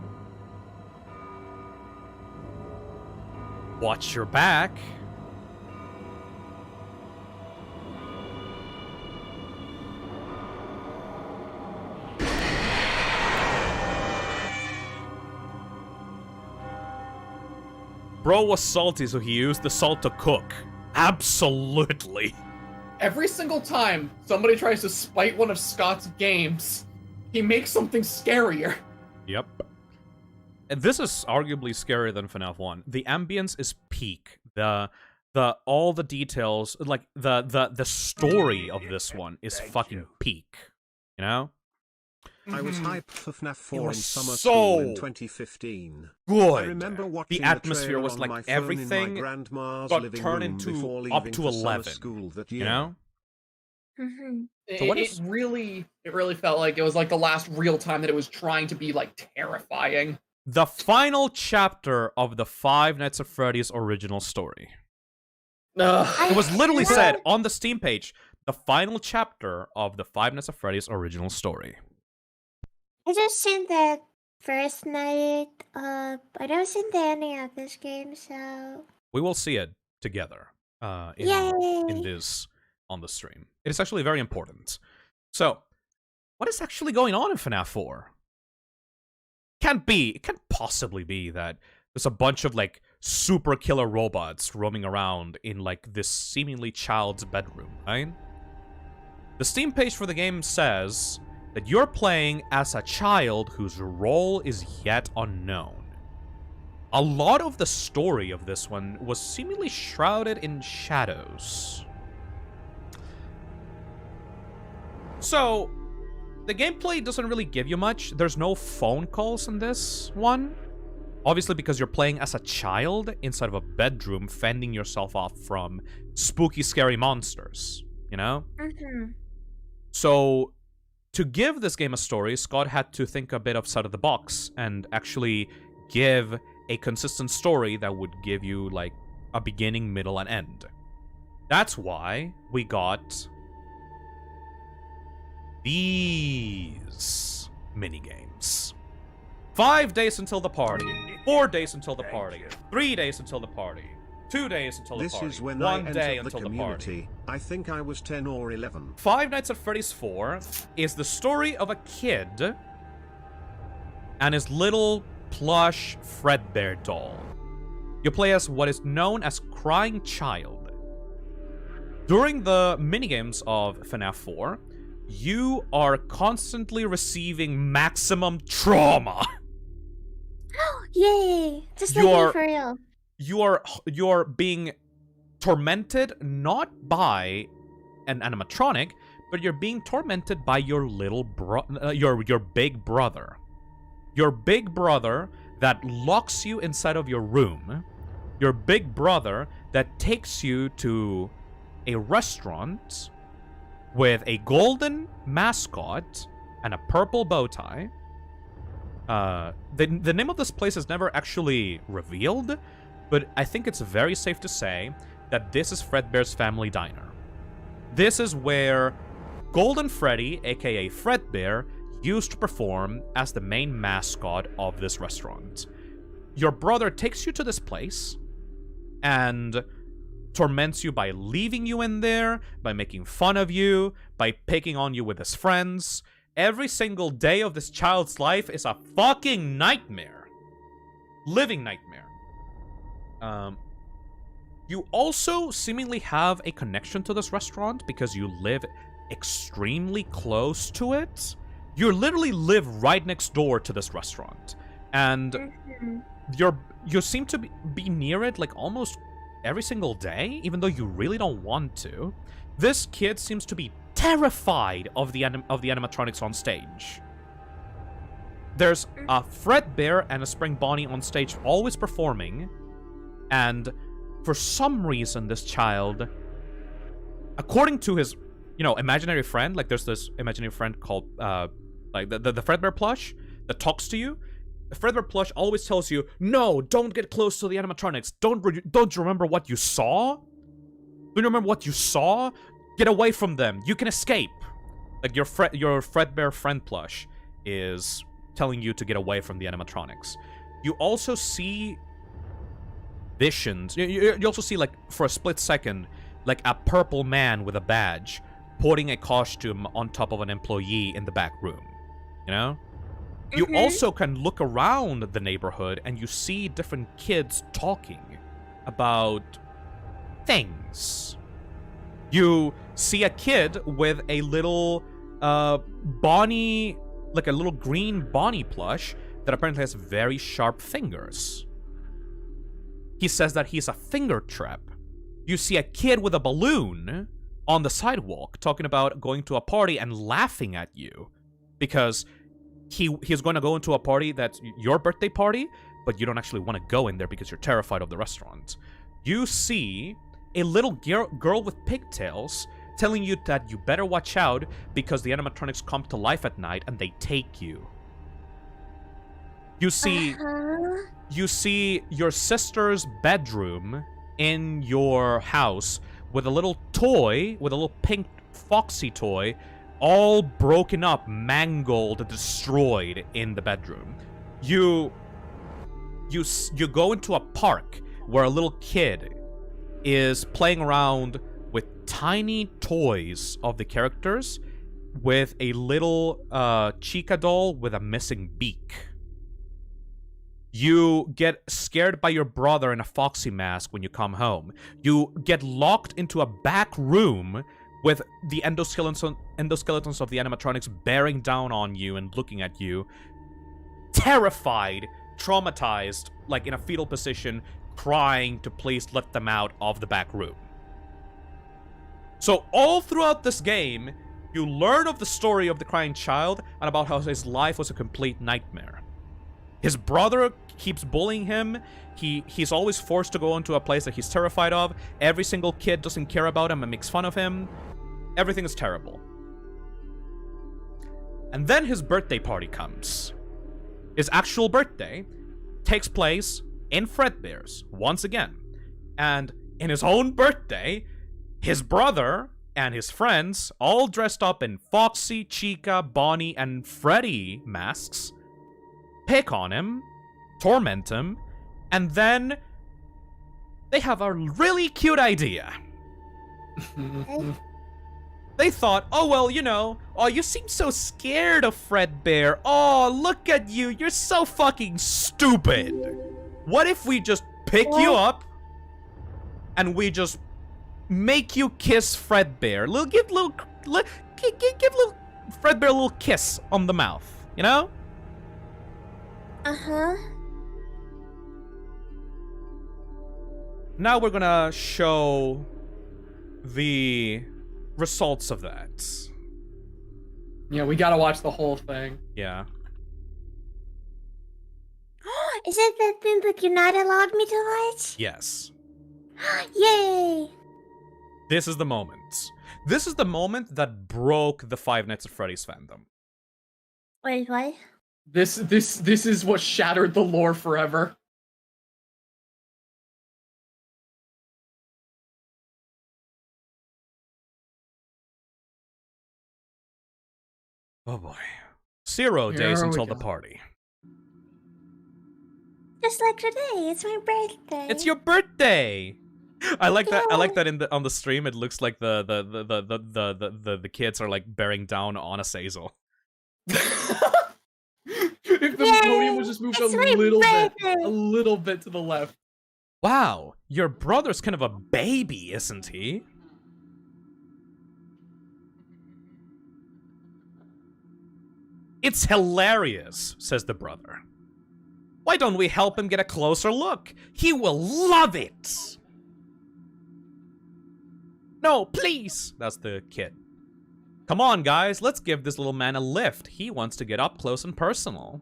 Watch your back. Bro was salty, so he used the salt to cook. Absolutely. Every single time somebody tries to spite one of Scott's games, he makes something scarier. Yep. And this is arguably scarier than FNAF 1. The ambience is peak. All the details, like the story of this one is fucking peak. You know? I was hyped for FNAF 4 in was summer so school in 2015. Good. I remember watching the atmosphere trailer was on like my phone everything in my grandma's got living turned room into before up leaving to for summer 11. school that You year. know? Mm-hmm. So what It is- really felt like it was like the last real time that it was trying to be like terrifying. The final chapter of the Five Nights at Freddy's original story. Ugh. It was literally said on the Steam page, the final chapter of the Five Nights at Freddy's original story. I just seen that first night. I don't seen the ending of this game, so We will see it together in yay! this on the stream. It is actually very important. So, what is actually going on in FNAF 4? It can't possibly be that there's a bunch of like super killer robots roaming around in like this seemingly child's bedroom, right? The Steam page for the game says that you're playing as a child whose role is yet unknown. A lot of the story of this one was seemingly shrouded in shadows. So, the gameplay doesn't really give you much. There's no phone calls in this one. Obviously because you're playing as a child inside of a bedroom fending yourself off from spooky, scary monsters, you know? Mm-hmm. So, to give this game a story, Scott had to think a bit outside of the box and actually give a consistent story that would give you, like, a beginning, middle, and end. That's why we got these minigames. 5 days until the party, 4 days until the party, 3 days until the party, 2 days until the This party, is when 1 I day entered the until the party. community. I think I was 10 or 11. Five Nights at Freddy's 4 is the story of a kid and his little plush Fredbear doll. You play as what is known as Crying Child. During the minigames of FNAF 4, you are constantly receiving maximum trauma. Yay! Just like You're- me for real. You're being tormented not by an animatronic, but you're being tormented by your your big brother. Your big brother that locks you inside of your room. Your big brother that takes you to a restaurant with a golden mascot and a purple bow tie. The name of this place is never actually revealed, but I think it's very safe to say that this is Fredbear's family diner. This is where Golden Freddy, aka Fredbear, used to perform as the main mascot of this restaurant. Your brother takes you to this place and torments you by leaving you in there, by making fun of you, by picking on you with his friends. Every single day of this child's life is a fucking nightmare. Living nightmare. You also seemingly have a connection to this restaurant because you live extremely close to it. You literally live right next door to this restaurant. And you seem to be near it like almost every single day, even though you really don't want to. This kid seems to be terrified of the animatronics on stage. There's a Fredbear and a Spring Bonnie on stage always performing, and for some reason this child, according to his, imaginary friend, like there's this imaginary friend called, like the Fredbear plush that talks to you. The Fredbear plush always tells you, no, don't get close to the animatronics. Don't you remember what you saw? Don't you remember what you saw? Get away from them. You can escape. Like your Fredbear friend plush is telling you to get away from the animatronics. You also see visions. You also see, like, for a split second, like a purple man with a badge putting a costume on top of an employee in the back room. You know? You also can look around the neighborhood and you see different kids talking about things. You see a kid with a little Bonnie, like a little green Bonnie plush that apparently has very sharp fingers. He says that he's a finger trap. You see a kid with a balloon on the sidewalk talking about going to a party and laughing at you because he's going to go into a party that's your birthday party, but you don't actually want to go in there because you're terrified of the restaurant. You see a little girl with pigtails telling you that you better watch out because the animatronics come to life at night and they take you. You see your sister's bedroom in your house with a little toy, with a little pink foxy toy, all broken up, mangled, destroyed in the bedroom. You go into a park where a little kid is playing around with tiny toys of the characters with a little Chica doll with a missing beak. You get scared by your brother in a foxy mask when you come home. You get locked into a back room with the endoskeletons of the animatronics bearing down on you and looking at you. Terrified, traumatized, like in a fetal position, crying to please let them out of the back room. So all throughout this game, you learn of the story of the crying child and about how his life was a complete nightmare. His brother keeps bullying him. He's always forced to go into a place that he's terrified of. Every single kid doesn't care about him and makes fun of him. Everything is terrible. And then his birthday party comes. His actual birthday takes place in Fredbear's once again. And in his own birthday, his brother and his friends, all dressed up in Foxy, Chica, Bonnie, and Freddy masks, pick on him, torment him, and then they have a really cute idea. They thought, oh, well, you know, oh, you seem so scared of Fredbear. Oh, look at you. You're so fucking stupid. What if we just pick you up and we just make you kiss Fredbear? Give little Fredbear a little kiss on the mouth, you know? Uh-huh. Now we're gonna show the results of that. Yeah, we gotta watch the whole thing. Yeah. Is it that thing that you're not allowed me to watch? Yes. Yay! This is the moment. This is the moment that broke the Five Nights at Freddy's fandom. Wait, what? This is what shattered the lore forever. Oh boy. 0 days until the party. Just like today, it's my birthday. It's your birthday. I like that. I like that on the stream. It looks like the kids are like bearing down on a Sazel. If the podium was just moved a little bit to the left. Wow, your brother's kind of a baby, isn't he? It's hilarious, says the brother. Why don't we help him get a closer look? He will love it! No, please! That's the kid. Come on, guys, let's give this little man a lift. He wants to get up close and personal.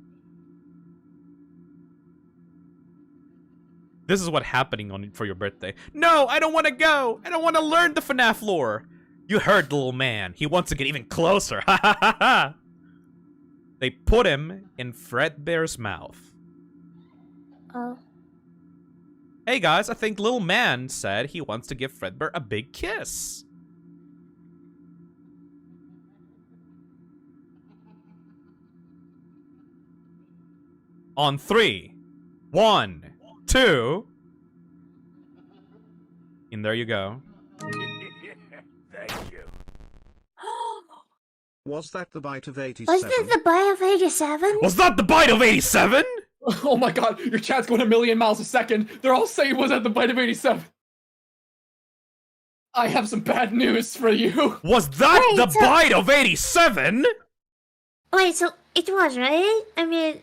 This is what's happening for your birthday. No, I don't want to go! I don't want to learn the FNAF lore! You heard the little man. He wants to get even closer. Ha ha ha ha! They put him in Fredbear's mouth. Oh. Hey guys, I think little man said he wants to give Fredbear a big kiss. On 3, 1, 2. And there you go. Thank you. Was that the bite of 87? Was this the bite of 87? Was that the bite of 87? Oh my god, your chat's going a million miles a second. They're all saying was that the bite of 87. I have some bad news for you. Was that the bite of 87? Wait, so it was, right? I mean...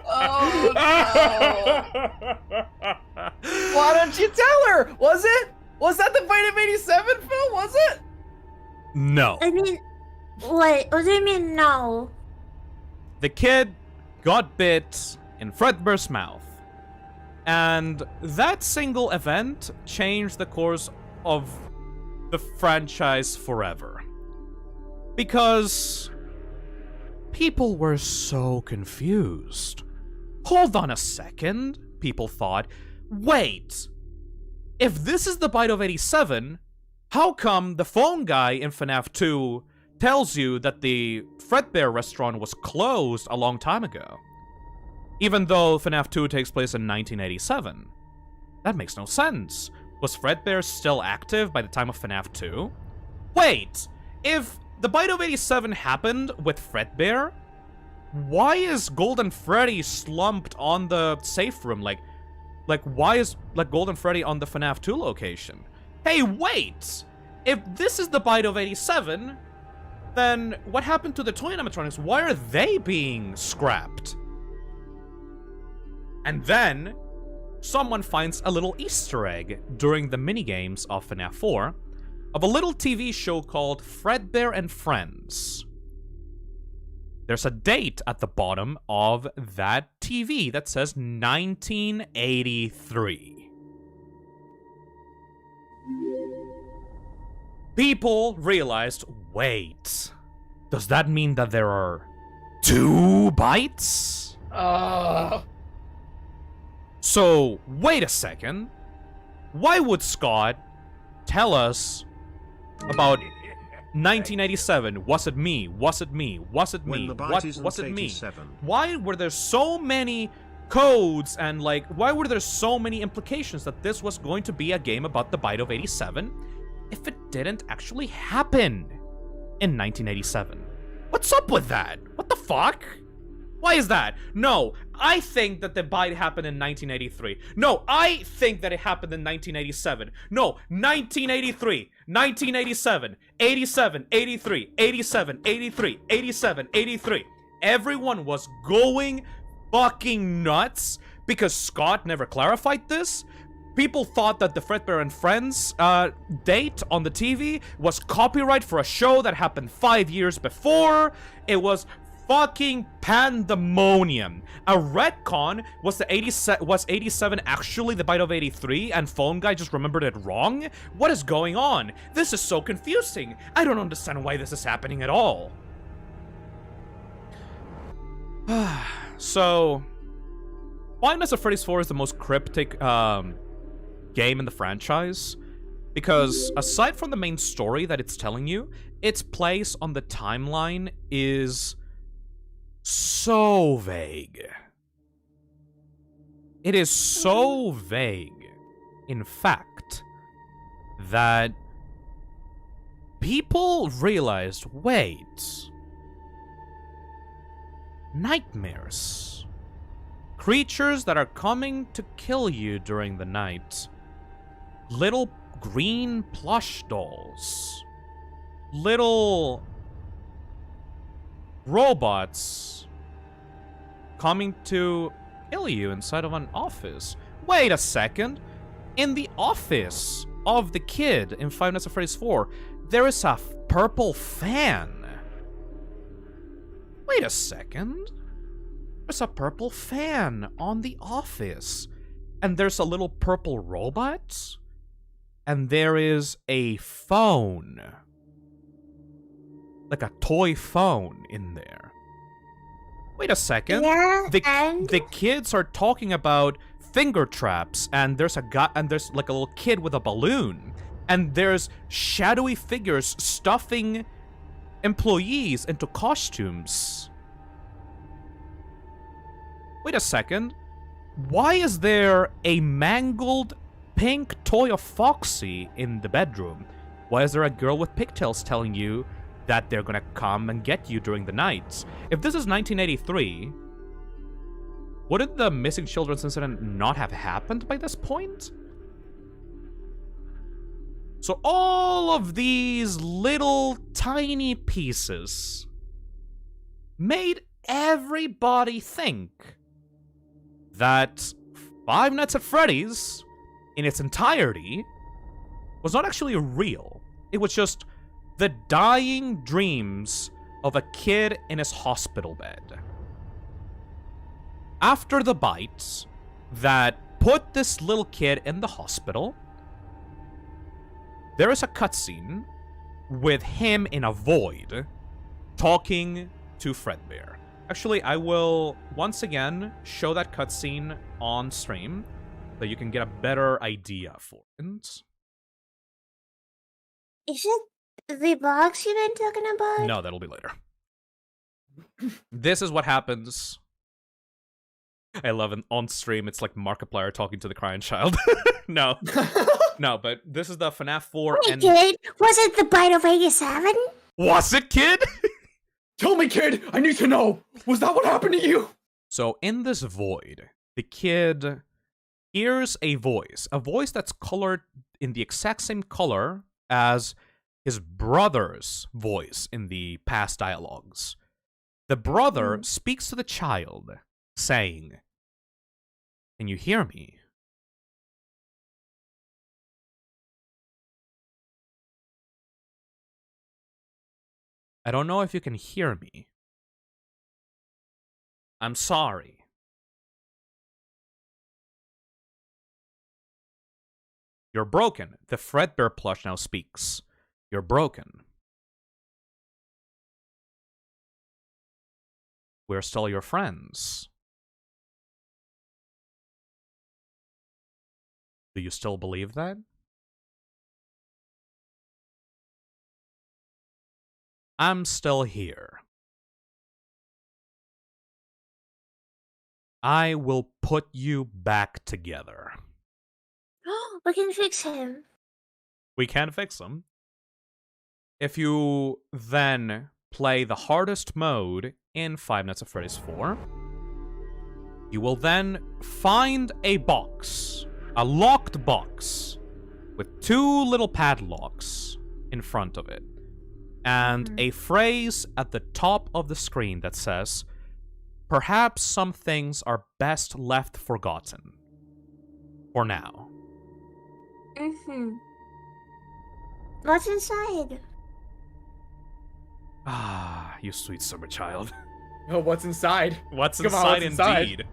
Oh no. Why don't you tell her? Was it? Was that the bite of 87, Phil? Was it? No. I mean... What do you mean, no? The kid got bit in Fredbear's mouth. And that single event changed the course of the franchise forever. Because people were so confused. Hold on a second, people thought. Wait, if this is the bite of 87, how come the phone guy in FNAF 2 tells you that the Fredbear restaurant was closed a long time ago? Even though FNAF 2 takes place in 1987. That makes no sense. Was Fredbear still active by the time of FNAF 2? Wait! If the bite of 87 happened with Fredbear, why is Golden Freddy slumped on the safe room? Like why is Golden Freddy on the FNAF 2 location? Hey, wait! If this is the bite of 87, then what happened to the toy animatronics? Why are they being scrapped? And then, someone finds a little Easter egg during the minigames of FNAF 4 of a little TV show called Fredbear and Friends. There's a date at the bottom of that TV that says 1983. People realized, wait, does that mean that there are 2 bites? So, wait a second. Why would Scott tell us about 1987? Was it me? Was it me? Was it me? Was it me? Why were there so many codes and why were there so many implications that this was going to be a game about the bite of 87 if it didn't actually happen in 1987? What's up with that? What the fuck? Why is that? No, I think that the bite happened in 1983. No, I think that it happened in 1987. No, 1983, 1987, 87, 83, 87, 83, 87, 83. Everyone was going fucking nuts because Scott never clarified this. People thought that the Fredbear and Friends date on the TV was copyright for a show that happened 5 years before. It was fucking pandemonium. A retcon was 87 actually the bite of 83 and Phone Guy just remembered it wrong? What is going on? This is so confusing. I don't understand why this is happening at all. So, Five Nights at Freddy's 4 is the most cryptic game in the franchise because aside from the main story that it's telling you, its place on the timeline is so vague. It is so vague, in fact, that people realized, wait, nightmares. Creatures that are coming to kill you during the night. Little green plush dolls. Little robots coming to kill you inside of an office. Wait a second. In the office of the kid in Five Nights at Freddy's 4, there is a purple fan. Wait a second. There's a purple fan on the office. And there's a little purple robot. And there is a phone. Like a toy phone in there. Wait a second. Yeah, the kids are talking about finger traps, and there's a guy, and there's like a little kid with a balloon, and there's shadowy figures stuffing employees into costumes. Wait a second. Why is there a mangled pink toy of Foxy in the bedroom? Why is there a girl with pigtails telling you that they're gonna come and get you during the night? If this is 1983, wouldn't the missing children's incident not have happened by this point? So all of these little tiny pieces made everybody think that Five Nights at Freddy's, in its entirety, was not actually real. It was just the dying dreams of a kid in his hospital bed. After the bites that put this little kid in the hospital, there is a cutscene with him in a void talking to Fredbear. Actually, I will once again show that cutscene on stream so you can get a better idea for it. Is it the box you've been talking about? No, that'll be later. This is what happens. I love it. On stream, it's like Markiplier talking to the crying child. No. No, but this is the FNAF 4 Wait, and... kid, was it the bite of 87? Was it, kid? Tell me, kid! I need to know! Was that what happened to you? So, in this void, the kid hears a voice that's colored in the exact same color as his brother's voice in the past dialogues. The brother speaks to the child, saying, "Can you hear me?" I don't know if you can hear me. I'm sorry. You're broken. The Fredbear plush now speaks. You're broken. We're still your friends. Do you still believe that? I'm still here. I will put you back together. We can fix him. We can fix him. If you then play the hardest mode in Five Nights at Freddy's 4, you will then find a box, a locked box, with 2 little padlocks in front of it, and a phrase at the top of the screen that says, "Perhaps some things are best left forgotten. For now." What's inside? Ah, you sweet summer child. Oh, what's inside? What's Come on, inside, what's inside? indeed.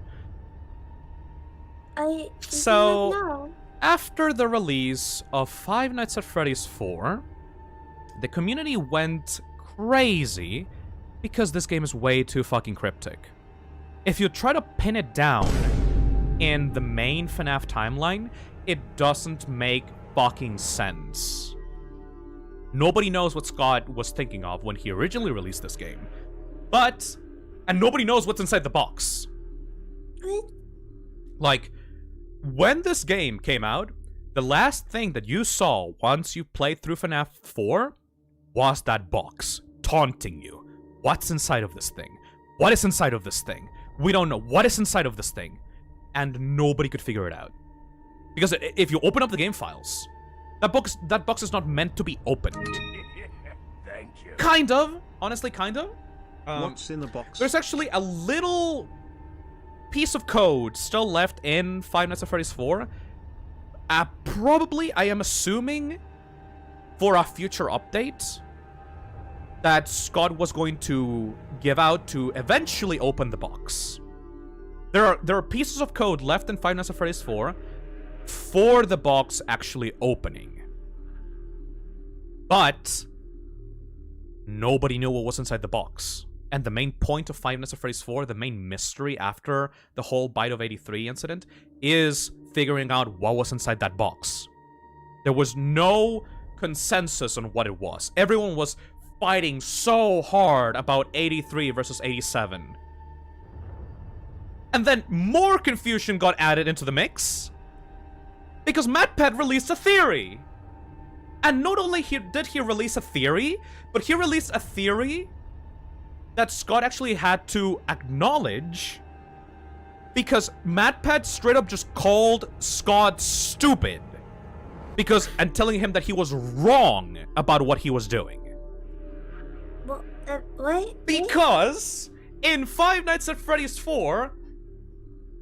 I So, do not know. after the release of Five Nights at Freddy's 4, the community went crazy because this game is way too fucking cryptic. If you try to pin it down in the main FNAF timeline, it doesn't make fucking sense. Nobody knows what Scott was thinking of when he originally released this game. And nobody knows what's inside the box. What? Like, when this game came out, the last thing that you saw once you played through FNAF 4 was that box, taunting you. What's inside of this thing? What is inside of this thing? We don't know. What is inside of this thing? And nobody could figure it out. Because if you open up the game files, that box is not meant to be opened. Thank you. Kind of. Honestly, kind of. What's in the box? There's actually a little piece of code still left in Five Nights at Freddy's 4. Probably, I am assuming, for a future update that Scott was going to give out to eventually open the box. There are pieces of code left in Five Nights at Freddy's 4 for the box actually opening. But nobody knew what was inside the box. and the main point of Five Nights at Freddy's 4, the main mystery after the whole Bite of 83 incident, is figuring out what was inside that box. There was no consensus on what it was. Everyone was fighting so hard about 83 versus 87. And then more confusion got added into the mix because MatPat released a theory. And not only did he release a theory, but he released a theory that Scott actually had to acknowledge because MatPat straight up just called Scott stupid and telling him that he was wrong about what he was doing. What? Because in Five Nights at Freddy's 4,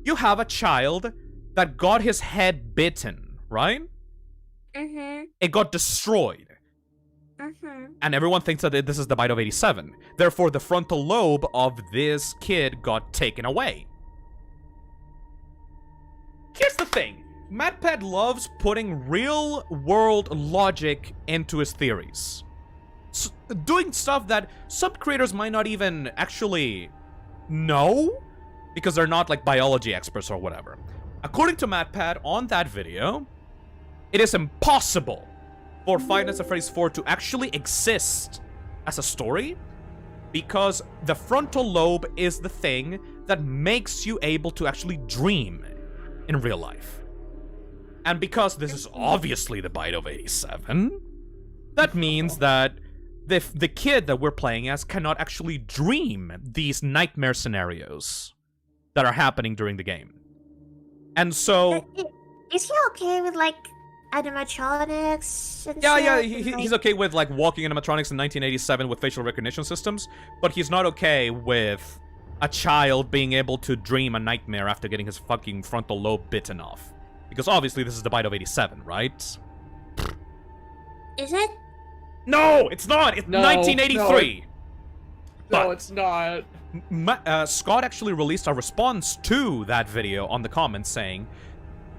you have a child that got his head bitten, right? Mm-hmm. It got destroyed. Mm-hmm. And everyone thinks that this is the Bite of 87. Therefore, the frontal lobe of this kid got taken away. Here's the thing. MatPat loves putting real-world logic into his theories. Doing stuff that some creators might not even actually know because they're not like biology experts or whatever. According to MatPat on that video, it is impossible for Five Nights at Freddy's 4 to actually exist as a story because the frontal lobe is the thing that makes you able to actually dream in real life. And because this is obviously the Bite of 87, that means that the kid that we're playing as cannot actually dream these nightmare scenarios that are happening during the game. And so... Is he okay with, like, animatronics and yeah, stuff? he's okay with, like, walking animatronics in 1987 with facial recognition systems, but he's not okay with a child being able to dream a nightmare after getting his fucking frontal lobe bitten off. Because obviously this is the Bite of 87, right? Is it? No, it's not! It's 1983! No, it's not. Scott actually released a response to that video on the comments saying,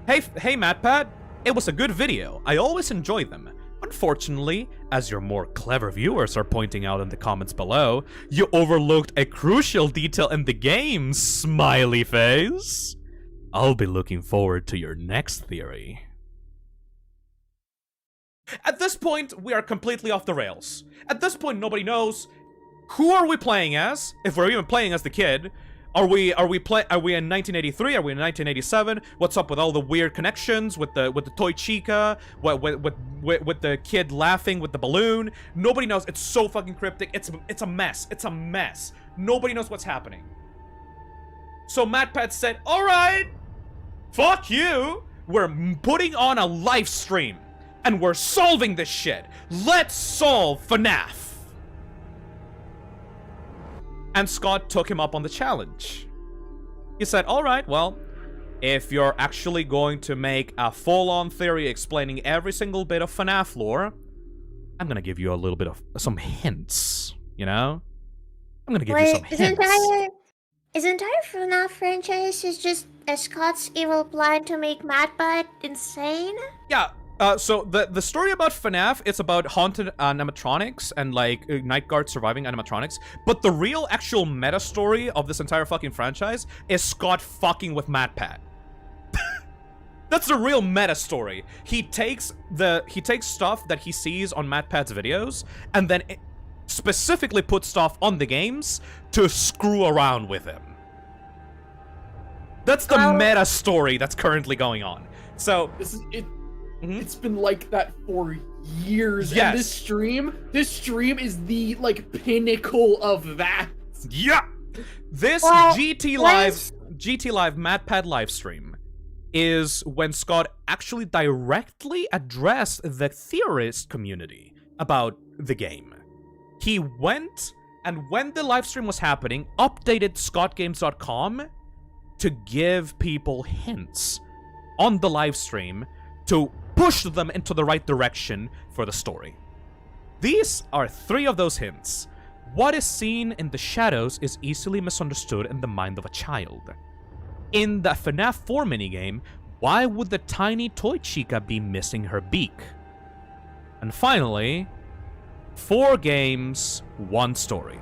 Hey MatPat, it was a good video. I always enjoy them. Unfortunately, as your more clever viewers are pointing out in the comments below, you overlooked a crucial detail in the game, smiley face. I'll be looking forward to your next theory. At this point, we are completely off the rails. At this point, nobody knows who are we playing as, if we're even playing as the kid. Are we in 1983? Are we in 1987? What's up with all the weird connections with the toy chica? With the kid laughing with the balloon? Nobody knows. It's so fucking cryptic. It's a mess. It's a mess. Nobody knows what's happening. So MatPat said, "All right, fuck you. We're putting on a live stream and we're solving this shit. Let's solve FNAF." And Scott took him up on the challenge. He said, alright, well, if you're actually going to make a full-on theory explaining every single bit of FNAF lore, I'm gonna give you a little bit of some hints, you know? I'm gonna give you some hints. Is the entire FNAF franchise is just a Scott's evil plan to make MatPat insane? Yeah. So the story about FNAF, it's about haunted animatronics and like night guard surviving animatronics. But the real actual meta story of this entire fucking franchise is Scott fucking with MatPat. That's the real meta story. He takes stuff that he sees on MatPat's videos and then specifically puts stuff on the games to screw around with him. That's the meta story that's currently going on. So this is it. It's been like that for years. Yes. And this stream is the like pinnacle of that. Yeah. This GT Live MatPat live stream is when Scott actually directly addressed the theorist community about the game. He went and when the live stream was happening, updated scottgames.com to give people hints on the live stream to push them into the right direction for the story. These are 3 of those hints. What is seen in the shadows is easily misunderstood in the mind of a child. In the FNAF 4 minigame, why would the tiny toy chica be missing her beak? And finally, 4 games, 1 story.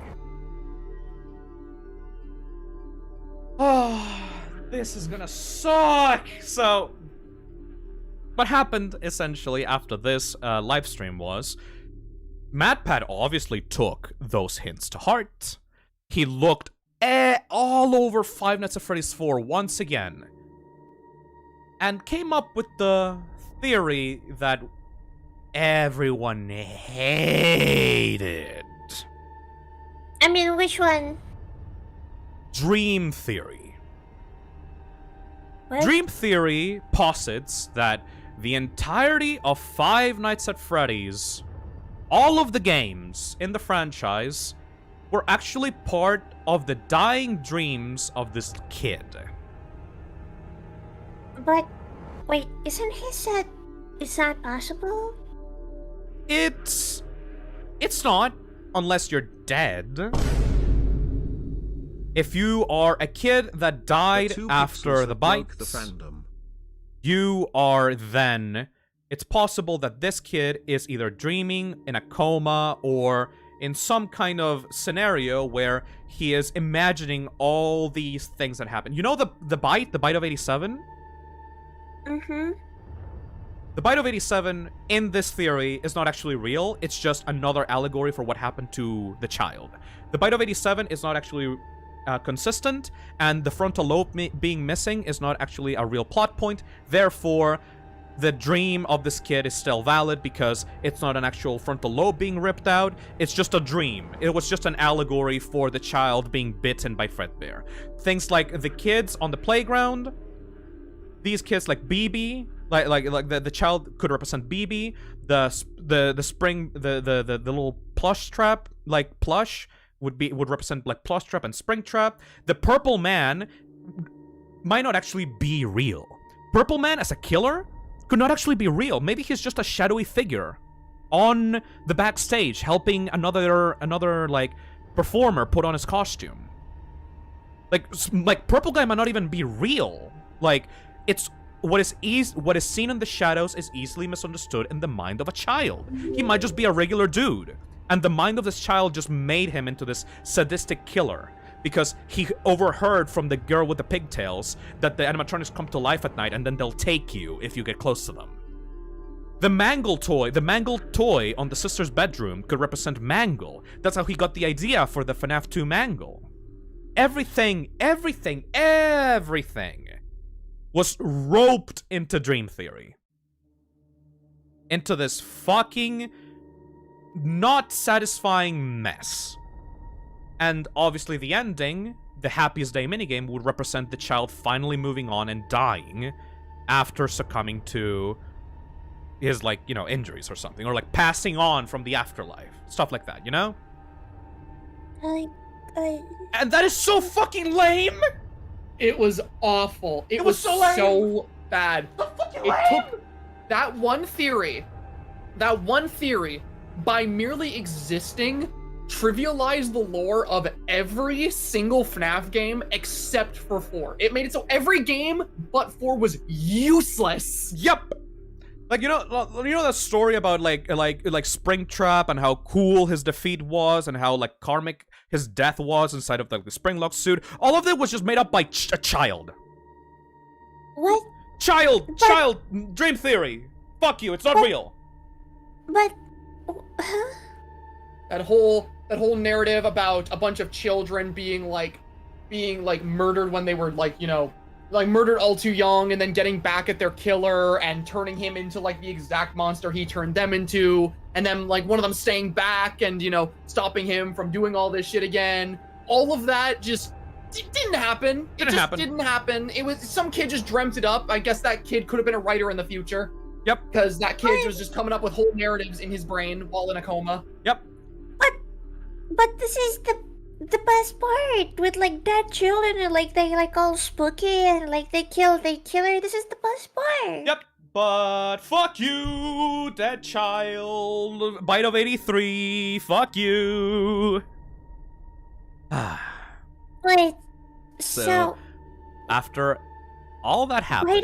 this is gonna suck. So, what happened essentially after this live stream was, MadPad obviously took those hints to heart. He looked all over Five Nights at Freddy's 4 once again, and came up with the theory that everyone hated. I mean, which one? Dream theory. What? Dream theory posits that the entirety of Five Nights at Freddy's, all of the games in the franchise, were actually part of the dying dreams of this kid. But, wait, isn't he said it's not possible? It's not, unless you're dead. If you are a kid that died after the bites, you are then... It's possible that this kid is either dreaming, in a coma, or in some kind of scenario where he is imagining all these things that happen. You know the bite of 87? Mm-hmm. The bite of 87, in this theory, is not actually real. It's just another allegory for what happened to the child. The bite of 87 is not actually consistent, and the frontal lobe being missing is not actually a real plot point. Therefore, the dream of this kid is still valid because it's not an actual frontal lobe being ripped out. It's just a dream. It was just an allegory for the child being bitten by Fredbear. Things like the kids on the playground, these kids like BB, like the child could represent BB. The spring, the little plush trap, like plush would represent like plush trap and spring trap. The purple man might not actually be real. Purple man as a killer could not actually be real. Maybe he's just a shadowy figure on the backstage helping another like performer put on his costume. Like purple guy might not even be real. Like, it's what is seen in the shadows is easily misunderstood in the mind of a child. He might just be a regular dude, and the mind of this child just made him into this sadistic killer because he overheard from the girl with the pigtails that the animatronics come to life at night and then they'll take you if you get close to them. The mangled toy on the sister's bedroom could represent Mangle. That's how he got the idea for the FNAF 2 Mangle. Everything was roped into Dream Theory. Into this fucking not satisfying mess. And obviously the ending, the happiest day minigame, would represent the child finally moving on and dying after succumbing to his, like, you know, injuries or something. Or, like, passing on from the afterlife. Stuff like that, you know? And that is so fucking lame! It was awful. It was so lame. So bad. So fucking It lame! took that one theory, by merely existing, trivialized the lore of every single FNAF game except for 4. It made it so every game but 4 was useless. Yep. Like, you know that story about like Springtrap and how cool his defeat was and how like karmic his death was inside of like the Springlock suit. All of it was just made up by a child. What? Child, Dream Theory. Fuck you. It's not real. But, huh? That whole narrative about a bunch of children being murdered when they were like, you know, like murdered all too young and then getting back at their killer and turning him into like the exact monster he turned them into, and then like one of them staying back and, you know, stopping him from doing all this shit again. All of that just didn't happen. It just didn't happen. It was some kid just dreamt it up. I guess that kid could have been a writer in the future. Yep. Because that kid was just coming up with whole narratives in his brain while in a coma. Yep. But this is the best part with like dead children and like they like all spooky and like they kill the killer. This is the best part. Yep. But fuck you, dead child. Bite of 83. Fuck you. Wait. So So after all that happened,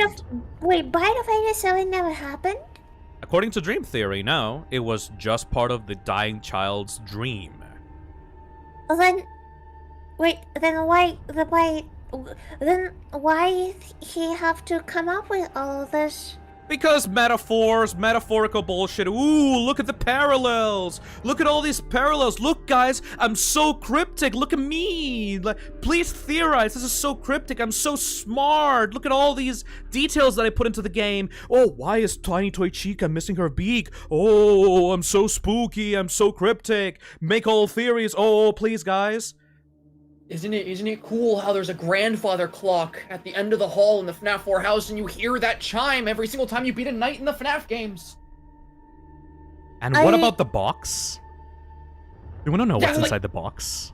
Bite of 87 never happened? according to Dream Theory, no, it was just part of the dying child's dream. Well then, wait, then why Then why he have to come up with all of this? Because metaphors, metaphorical bullshit. Ooh, look at the parallels. Look at all these parallels. Look, guys, I'm so cryptic. Look at me. Like, please theorize. This is so cryptic. I'm so smart. Look at all these details that I put into the game. Oh, why is Tiny Toy Chica missing her beak? Oh, I'm so spooky. I'm so cryptic. Make all theories. Oh, please, guys. Isn't it cool how there's a grandfather clock at the end of the hall in the FNAF 4 house and you hear that chime every single time you beat a night in the FNAF games? And what about the box? You want to know what's inside the box?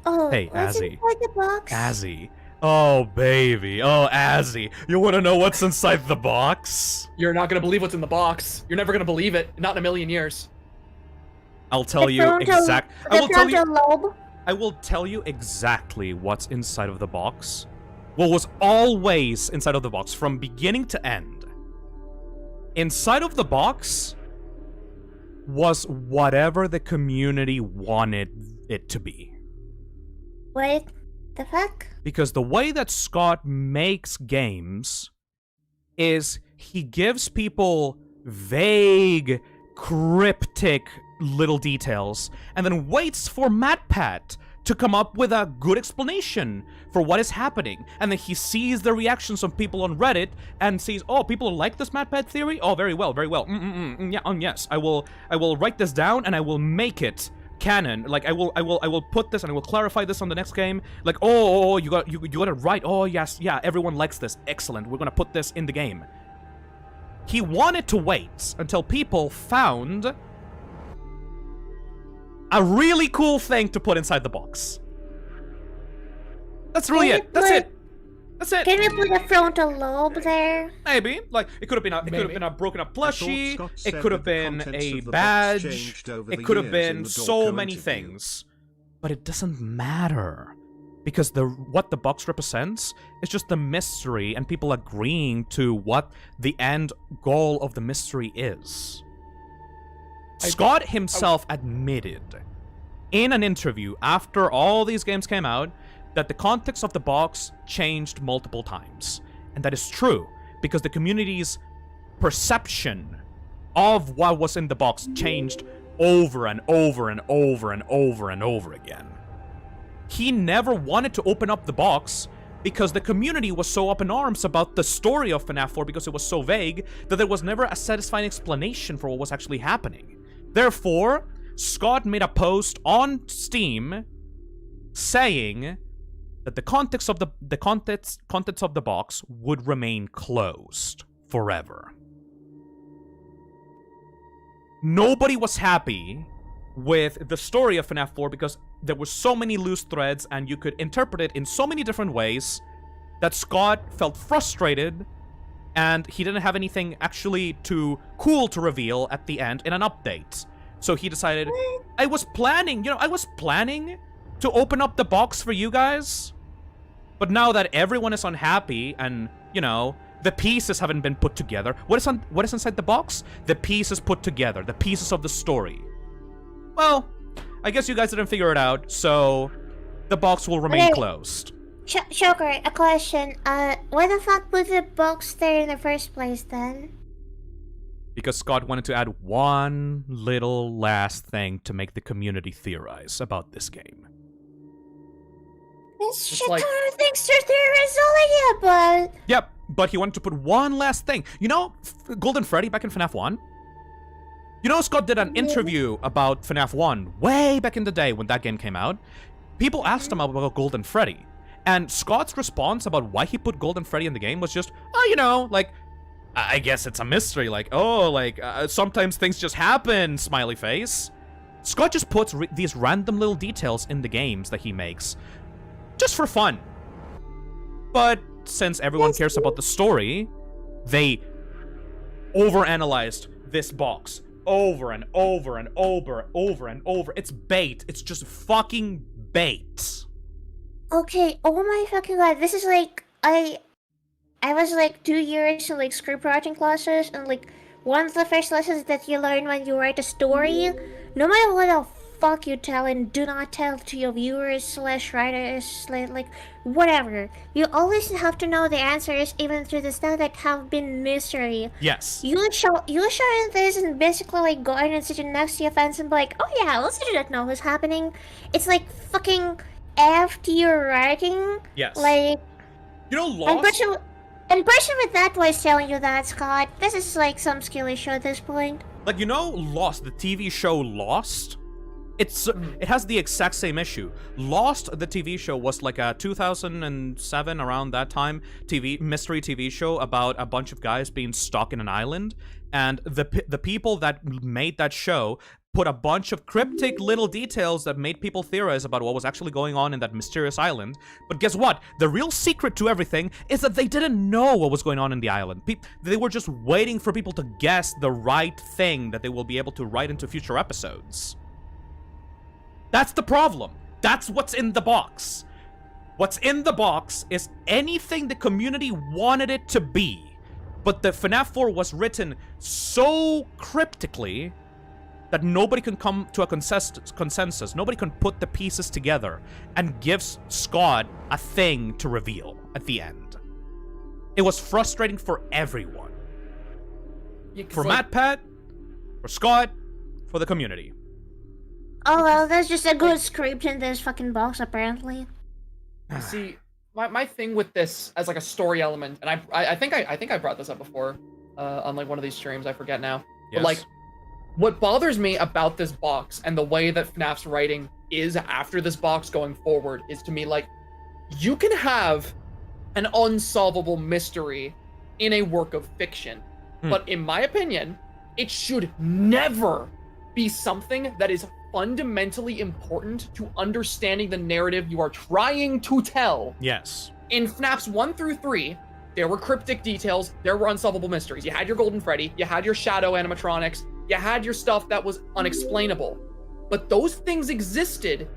Oh, hey, what's Azzy. inside the box? Azzy. Oh, baby. Oh, Azzy. You want to know what's inside the box? You're not gonna believe what's in the box. You're never gonna believe it. Not in a million years. I'll tell you I will tell you exactly what's inside of the box. What was always inside of the box from beginning to end. Inside of the box was whatever the community wanted it to be. Wait, the fuck? Because the way that Scott makes games is he gives people vague, cryptic little details and then waits for MatPat to come up with a good explanation for what is happening. And then he sees the reactions of people on Reddit and sees, oh, people like this MatPat theory? Oh, very well, very well. Yeah, yes, I will write this down and I will make it canon. Like I will put this and I will clarify this on the next game. Like, oh, you got it right. Oh, yes, yeah, everyone likes this. Excellent. We're gonna put this in the game. He wanted to wait until people found a really cool thing to put inside the box. That's really it. That's it. That's it. Can we put a frontal lobe there? Maybe. Like it could have been a broken up plushie. It could have been a badge. It could have been so many things. But it doesn't matter. Because what the box represents is just the mystery and people agreeing to what the end goal of the mystery is. Scott himself admitted in an interview after all these games came out that the context of the box changed multiple times. And that is true, because the community's perception of what was in the box changed over and over and over and over and over again. He never wanted to open up the box because the community was so up in arms about the story of FNAF 4 because it was so vague that there was never a satisfying explanation for what was actually happening. Therefore, Scott made a post on Steam saying that the contents of the box would remain closed forever. Nobody was happy with the story of FNAF 4 because there were so many loose threads and you could interpret it in so many different ways that Scott felt frustrated and he didn't have anything actually too cool to reveal at the end in an update. So he decided, I was planning to open up the box for you guys. But now that everyone is unhappy and, the pieces haven't been put together, what is inside the box? The pieces put together, the pieces of the story. Well, I guess you guys didn't figure it out, so the box will remain closed. Shocker, a question. Why the fuck was the box there in the first place then? Because Scott wanted to add one little last thing to make the community theorize about this game. This shit ton of things to theorize all about. Yep, but he wanted to put one last thing. Golden Freddy back in FNAF 1? Scott did an interview about FNAF 1 way back in the day when that game came out. People asked him about Golden Freddy. And Scott's response about why he put Golden Freddy in the game was just, I guess it's a mystery. Sometimes things just happen, smiley face. Scott just puts these random little details in the games that he makes just for fun. But since everyone cares about the story, they overanalyzed this box over and over and over and over. It's bait. It's just fucking bait. Okay, oh my fucking god. This is I was 2 years in script writing classes, and one of the first lessons that you learn when you write a story, no matter what the fuck you tell and do not tell to your viewers / writers like whatever. You always have to know the answers even to the stuff that have been mystery. Yes. You showing this and basically like going and sitting next to your fence and be like, oh yeah, also do not know what's happening. It's like fucking after your writing. Yes. Like, you know, Lost. And person with that voice telling you that, Scott, this is like some skill issue at this point. Like, you know, Lost, the TV show Lost? It has the exact same issue. Lost, the TV show, was like a 2007, around that time, mystery TV show about a bunch of guys being stuck in an island. And the people that made that show put a bunch of cryptic little details that made people theorize about what was actually going on in that mysterious island. But guess what? The real secret to everything is that they didn't know what was going on in the island. They were just waiting for people to guess the right thing that they will be able to write into future episodes. That's the problem. That's what's in the box. What's in the box is anything the community wanted it to be. But the FNAF 4 was written so cryptically that nobody can come to a consensus. Nobody can put the pieces together and gives Scott a thing to reveal at the end. It was frustrating for everyone. Yeah, for MatPat, for Scott, for the community. Oh well, there's just a good script in this fucking box apparently. See, my thing with this as like a story element, and I think I brought this up before, on like one of these streams. I forget now. Yes. But like, what bothers me about this box and the way that FNAF's writing is after this box going forward is, to me, like, you can have an unsolvable mystery in a work of fiction, but in my opinion, it should never be something that is fundamentally important to understanding the narrative you are trying to tell. Yes. In FNAFs 1 through 3, there were cryptic details, there were unsolvable mysteries. You had your Golden Freddy, you had your Shadow animatronics, you had your stuff that was unexplainable. But those things existed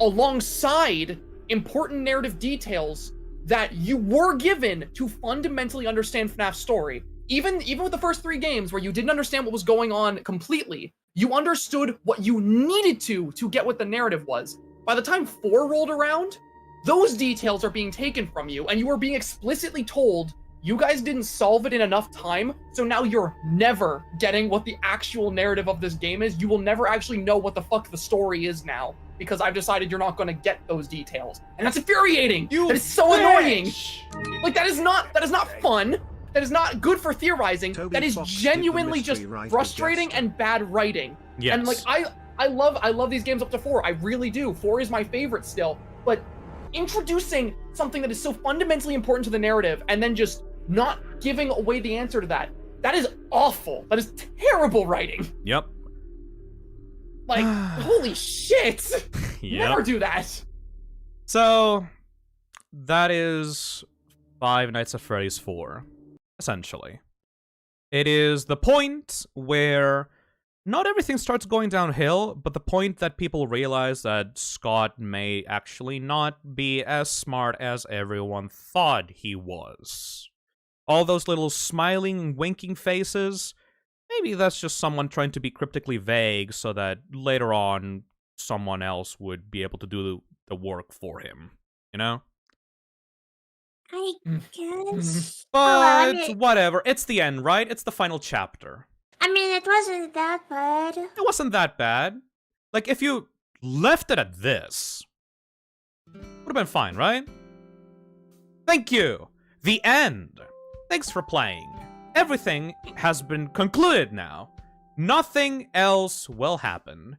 alongside important narrative details that you were given to fundamentally understand FNAF's story. Even with the first 3 games where you didn't understand what was going on completely, you understood what you needed to get what the narrative was. By the time 4 rolled around, those details are being taken from you, and you are being explicitly told you guys didn't solve it in enough time, so now you're never getting what the actual narrative of this game is. You will never actually know what the fuck the story is now, because I've decided you're not going to get those details. And that's infuriating! That is so annoying! Like, that is not fun! That is not good for theorizing. Toby That is Fox, genuinely the just mystery writer, frustrating Jester. and bad writing. Yes. And like, I love these games up to 4. I really do. 4 is my favorite still. But introducing something that is so fundamentally important to the narrative and then just not giving away the answer to that is awful. That is terrible writing. Yep. Like, holy shit! Yep. Never do that. So, that is Five Nights at Freddy's 4, essentially. It is the point where not everything starts going downhill, but the point that people realize that Scott may actually not be as smart as everyone thought he was. All those little smiling, winking faces, maybe that's just someone trying to be cryptically vague so that later on someone else would be able to do the work for him, you know? I guess. But whatever, it's the end, right? It's the final chapter. I mean, it wasn't that bad. It wasn't that bad. Like, if you left it at this, would have been fine, right? Thank you! The end! Thanks for playing. Everything has been concluded now. Nothing else will happen.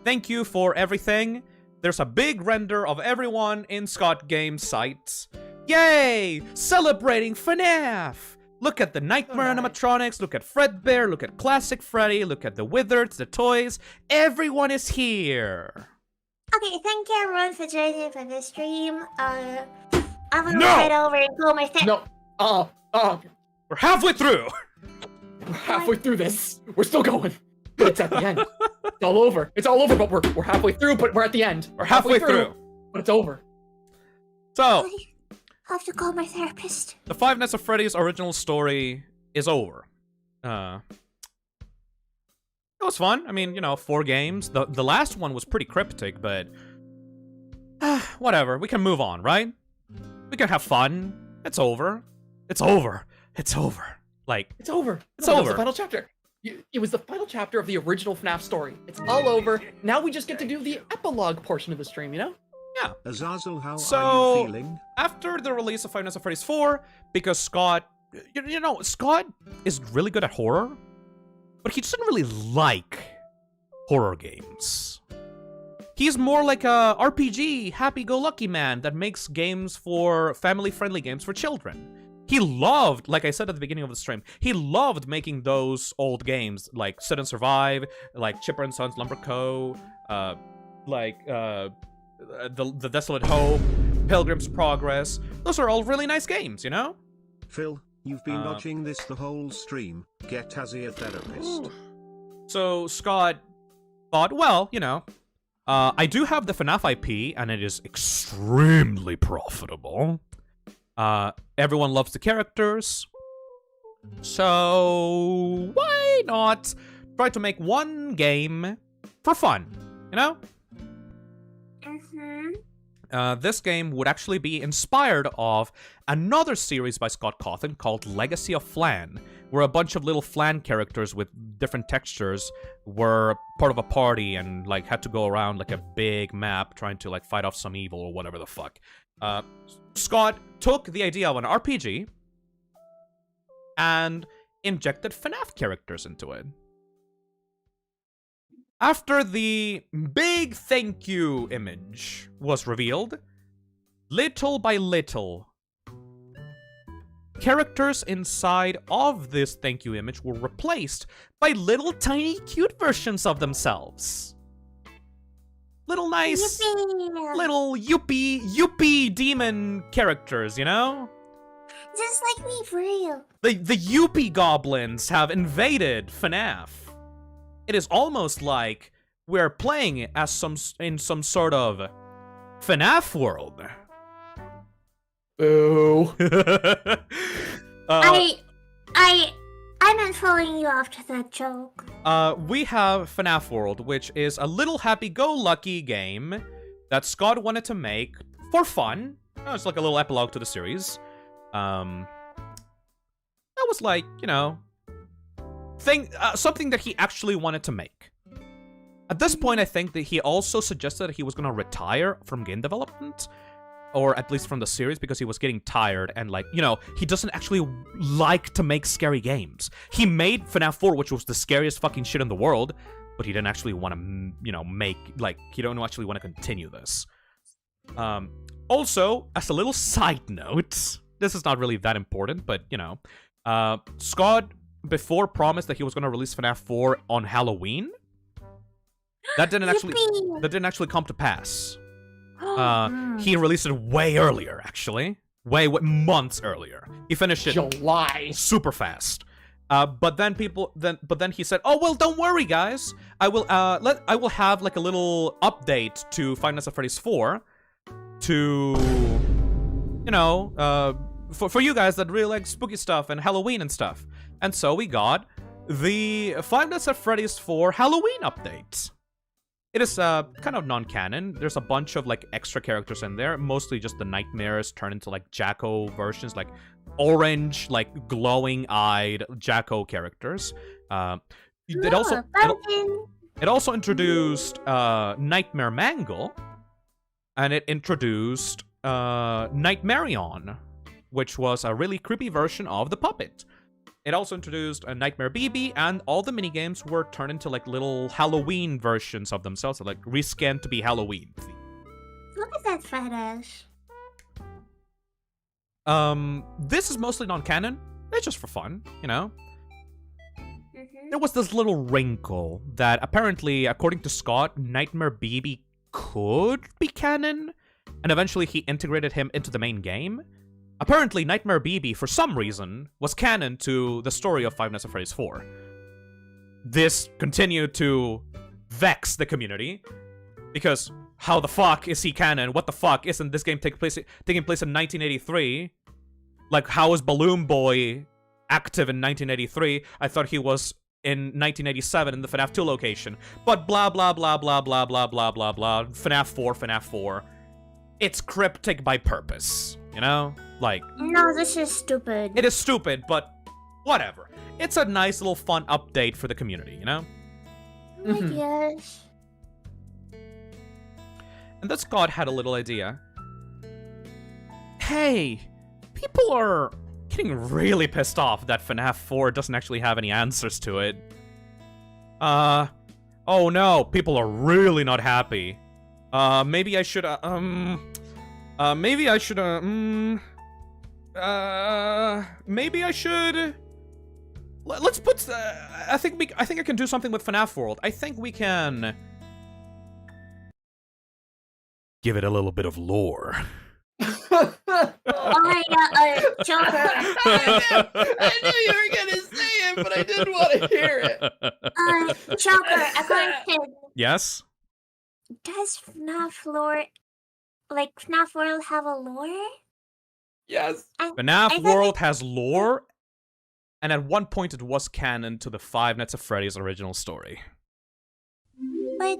Thank you for everything. There's a big render of everyone in Scott Games site. Yay! Celebrating FNAF! Look at the Nightmare animatronics, look at Fredbear, look at Classic Freddy, look at the Wizards, the toys. Everyone is here! Okay, thank you everyone for joining for this stream. I'm gonna head over and go my thing. No. We're halfway through! We're halfway through this. We're still going. But it's at the end. It's all over. It's all over, but we're halfway through, but we're at the end. We're halfway through. But it's over. So, I have to call my therapist. the Five Nights at Freddy's original story is over. It was fun. I mean, 4 games. The last one was pretty cryptic, but whatever. We can move on, right? We can have fun. It's over. It's over. It's over. Like, It's over. It's No, that was over. the final chapter. It was the final chapter of the original FNAF story. It's all over. Now we just get to do the epilogue portion of the stream, yeah. Azazel, how are So, you feeling? after the release of Five Nights at Freddy's 4, because Scott, Scott is really good at horror, but he doesn't really like horror games. He's more like a RPG, happy-go-lucky man that makes games for family-friendly games for children. He loved, like I said at the beginning of the stream, he loved making those old games, like Sit and Survive, like Chipper and Sons Lumber Co., the Desolate Hope, Pilgrim's Progress. Those are all really nice games, Phil, you've been dodging this the whole stream. Get Hazzy a therapist. So Scott thought, well, I do have the FNAF IP, and it is extremely profitable. Everyone loves the characters. So why not try to make one game for fun, This game would actually be inspired of another series by Scott Cawthon called Legacy of Flan, where a bunch of little Flan characters with different textures were part of a party and had to go around like a big map trying to fight off some evil or whatever the fuck. Scott took the idea of an RPG and injected FNAF characters into it. After the big thank you image was revealed, little by little, characters inside of this thank you image were replaced by little tiny cute versions of themselves. Little nice, Yippee! little yuppie demon characters, Just like me, for real. The yuppie goblins have invaded FNAF. It is almost like we're playing as in some sort of FNAF World. Boo. I'm not following you after that joke. We have FNAF World, which is a little happy-go-lucky game that Scott wanted to make for fun. It's like a little epilogue to the series. That was something that he actually wanted to make. At this point, I think that he also suggested that he was going to retire from game development, or at least from the series, because he was getting tired and he doesn't actually like to make scary games. He made FNAF 4, which was the scariest fucking shit in the world, but he didn't actually want to, make, he don't actually want to continue this. Also, as a little side note, this is not really that important, but, Scott before promised that he was going to release FNAF 4 on Halloween. That didn't actually come to pass. He released it way earlier, actually. Months earlier. He finished it July. super fast. But then he said, "Oh well, don't worry, guys. I will have a little update to Five Nights at Freddy's 4 to for you guys that really like spooky stuff and Halloween and stuff." And so we got the Five Nights at Freddy's 4 Halloween update. It is kind of non-canon. There's a bunch of extra characters in there, mostly just the nightmares turned into Jacko versions, orange, glowing-eyed Jacko characters. It also introduced Nightmare Mangle, and it introduced Nightmarion, which was a really creepy version of the puppet. It also introduced a Nightmare BB, and all the minigames were turned into little Halloween versions of themselves, so reskinned to be Halloween. Look at that fetish. This is mostly non-canon. It's just for fun, There was this little wrinkle that apparently, according to Scott, Nightmare BB could be canon, and eventually he integrated him into the main game. Apparently, Nightmare BB, for some reason, was canon to the story of Five Nights at Freddy's 4. This continued to vex the community, because how the fuck is he canon? What the fuck? Isn't this game taking place in 1983? How is Balloon Boy active in 1983? I thought he was in 1987 in the FNAF 2 location. But blah, blah, blah, blah, blah, blah, blah, blah, blah. FNAF 4, FNAF 4. It's cryptic by purpose, you know? Like... No, this is stupid. It is stupid, but whatever. It's a nice little fun update for the community, you know? I guess. And then Scott had a little idea. Hey, people are getting really pissed off that FNAF 4 doesn't actually have any answers to it. Oh no, people are really not happy. Maybe I should, let's put, I think I can do something with FNAF World. I think we can give it a little bit of lore. Oh my god, Joker. I knew you were gonna say it, but I didn't want to hear it. Joker, a question. Yes? Does FNAF lore, like FNAF World, have a lore? Yes. FNAF World has lore, and at one point it was canon to the Five Nights at Freddy's original story. But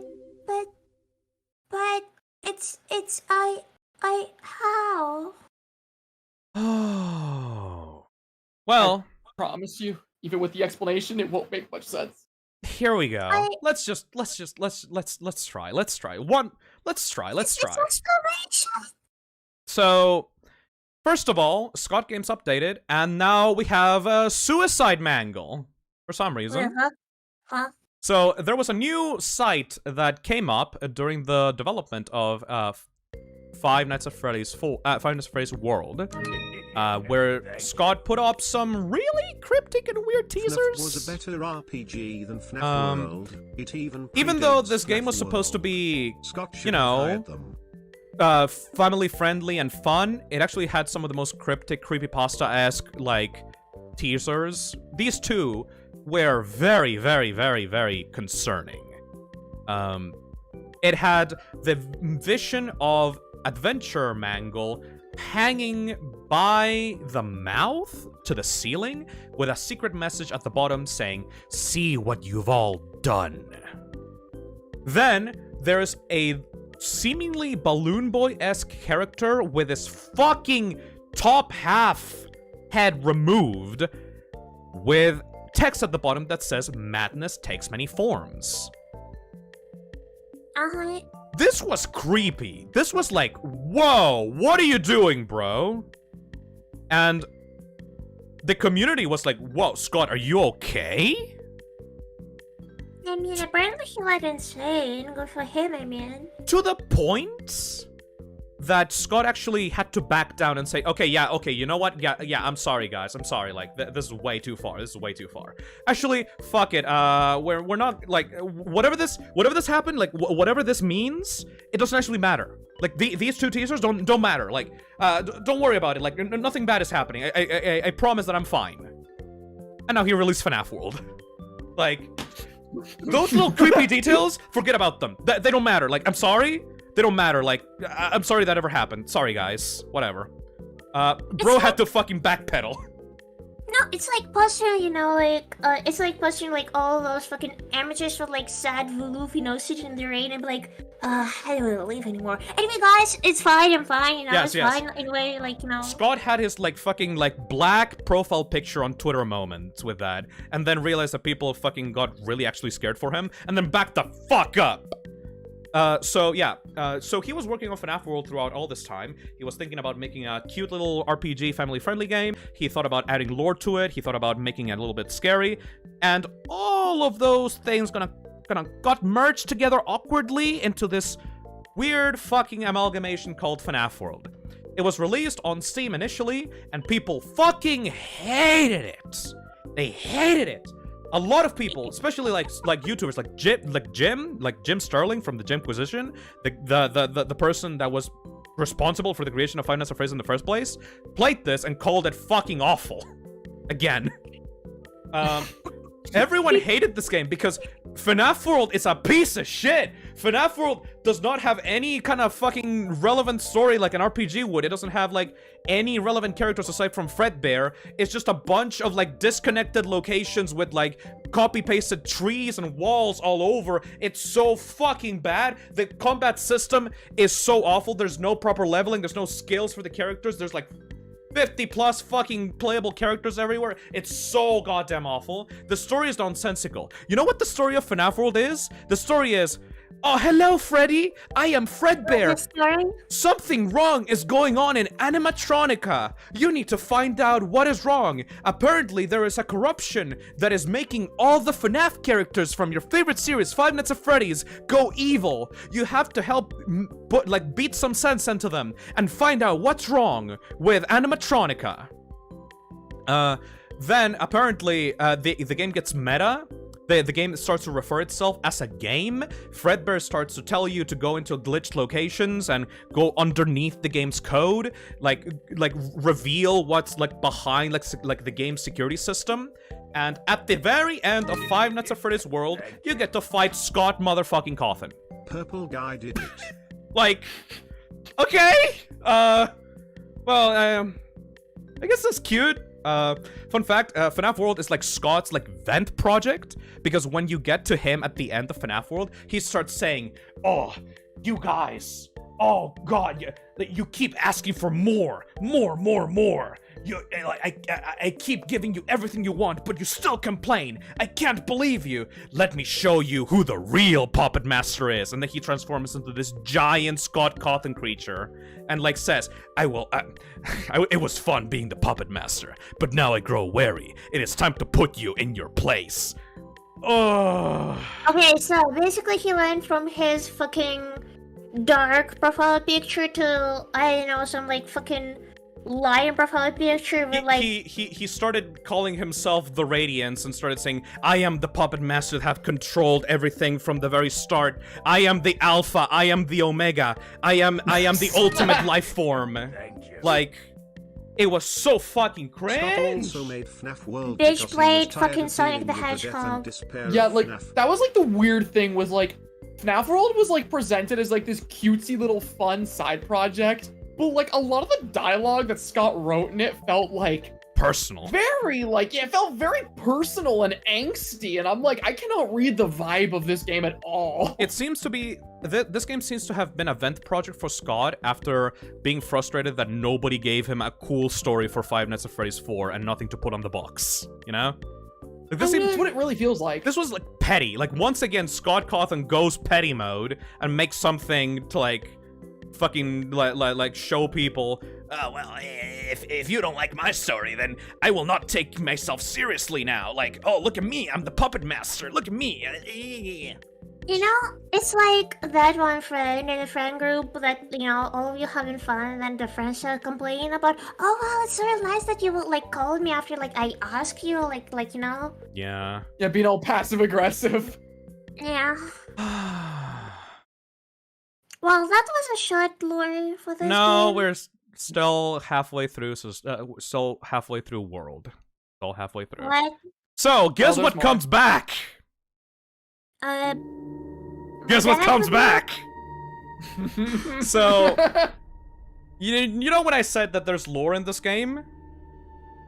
how? Oh. Well, I promise you, even with the explanation, it won't make much sense. here we go. Let's try. Let's try. It's explanation. So, first of all, Scott Games updated, and now we have a Suicide Mangle, for some reason. Huh? So, there was a new site that came up during the development of Five Nights at Freddy's World, where Scott put up some really cryptic and weird teasers. FNAF was a better RPG than FNAF World. It even though this game was supposed to be, Scott you know, family friendly and fun, it actually had some of the most cryptic, creepypasta-esque, like, teasers. These two were very, very, very, very concerning. It had the vision of Adventure Mangle hanging by the mouth to the ceiling with a secret message at the bottom saying, "See what you've all done." Then there's a seemingly Balloon Boy-esque character with his fucking top half head removed with text at the bottom that says, "Madness takes many forms." This was creepy. This was like, whoa, what are you doing, bro? And the community was like, whoa, Scott, are you okay? I mean, apparently he went insane. Good for him, I mean. To the point that Scott actually had to back down and say, okay, you know what? Yeah, I'm sorry, guys. I'm sorry. Like, this is way too far. This is way too far. Actually, fuck it. We're not, like, whatever this happened, like, whatever this means, it doesn't actually matter. Like, these two teasers don't matter. Like, don't worry about it. Like, nothing bad is happening. I promise that I'm fine. And now he released FNAF World. Like, those little creepy details, forget about them. They don't matter. Like, I'm sorry. They don't matter, like, I'm sorry that ever happened. Sorry, guys. Whatever. Bro had to fucking backpedal. No, it's like posting, you know, like, it's like posting, like, all those fucking amateurs with, like, sad Vooloof, you know, sitting in the rain and be like, I don't want to leave anymore. Anyway, guys, it's fine, I'm fine, you know, yes. fine, anyway, like, you know. Scott had his, like, fucking, like, black profile picture on Twitter moment with that, and then realized that people fucking got really actually scared for him, and then backed the fuck up. So he was working on FNAF World throughout all this time. He was thinking about making a cute little RPG family-friendly game. He thought about adding lore to it. He thought about making it a little bit scary. And all of those things got merged together awkwardly into this weird fucking amalgamation called FNAF World. It was released on Steam initially, and people fucking hated it. They hated it. A lot of people, especially like YouTubers like Jim Sterling from the Jimquisition, the person that was responsible for the creation of Five Nights at Freddy's in the first place, played this and called it fucking awful. Again. Everyone hated this game because FNAF World is a piece of shit. FNAF World does not have any kind of fucking relevant story like an RPG would. It doesn't have, like, any relevant characters aside from Fredbear. It's just a bunch of, like, disconnected locations with, like, copy-pasted trees and walls all over. It's so fucking bad. The combat system is so awful. There's no proper leveling. There's no skills for the characters. There's, like, 50 plus fucking playable characters everywhere. It's so goddamn awful. The story is nonsensical. You know what the story of FNAF World is? The story is, oh, hello, Freddy. I am Fredbear. Something wrong is going on in animatronica. You need to find out what is wrong. Apparently, there is a corruption that is making all the FNAF characters from your favorite series, Five Nights at Freddy's, go evil. You have to help, beat some sense into them and find out what's wrong with animatronica. Then, apparently, the game gets meta. The game starts to refer itself as a game. Fredbear starts to tell you to go into glitched locations and go underneath the game's code, like reveal what's like behind like the game's security system. And at the very end of Five Nights at Freddy's World, you get to fight Scott motherfucking Cawthon. Purple guy did it. Like, okay, I guess that's cute. Fun fact, FNAF World is like Scott's like vent project, because when you get to him at the end of FNAF World, he starts saying, oh, you guys, oh god, you keep asking for more. I keep giving you everything you want, but you still complain. I can't believe you. Let me show you who the real Puppet Master is. And then he transforms into this giant Scott Cawthon creature and like says, it was fun being the Puppet Master, but now I grow wary. It is time to put you in your place. Oh. Okay, so basically he went from his fucking dark profile picture to, I don't know, some like fucking lion profile picture with like... He started calling himself the Radiance and started saying, I am the Puppet Master that have controlled everything from the very start. I am the Alpha, I am the Omega, I am the ultimate life form. Like, it was so fucking cringe. Also made FNAF World Bitch played fucking Sonic the Hedgehog. Yeah, like, that was like the weird thing was like, FNAF World was like presented as like this cutesy little fun side project. But, like, a lot of the dialogue that Scott wrote in it felt, like... personal. Very, like, yeah, it felt very personal and angsty, and I'm like, I cannot read the vibe of this game at all. It seems to be... This game seems to have been a vent project for Scott after being frustrated that nobody gave him a cool story for Five Nights at Freddy's 4 and nothing to put on the box, you know? Like, this that's what it really feels like. This was, like, petty. Like, once again, Scott Cawthon goes petty mode and makes something to, like... fucking like show people, oh well, if you don't like my story, then I will not take myself seriously now. Like, oh, look at me, I'm the Puppet Master, look at me. You know, it's like that one friend in the friend group that, you know, all of you having fun, and then the friends start complaining about, oh well, it's sort of nice that you would like call me after like I ask you, like you know. Yeah, being all passive aggressive. Yeah. Well, that was a short lore for this game. We're still halfway through, so still halfway through World. Still halfway through. What? So, guess what comes back? Guess what comes back? So, you know when I said that there's lore in this game?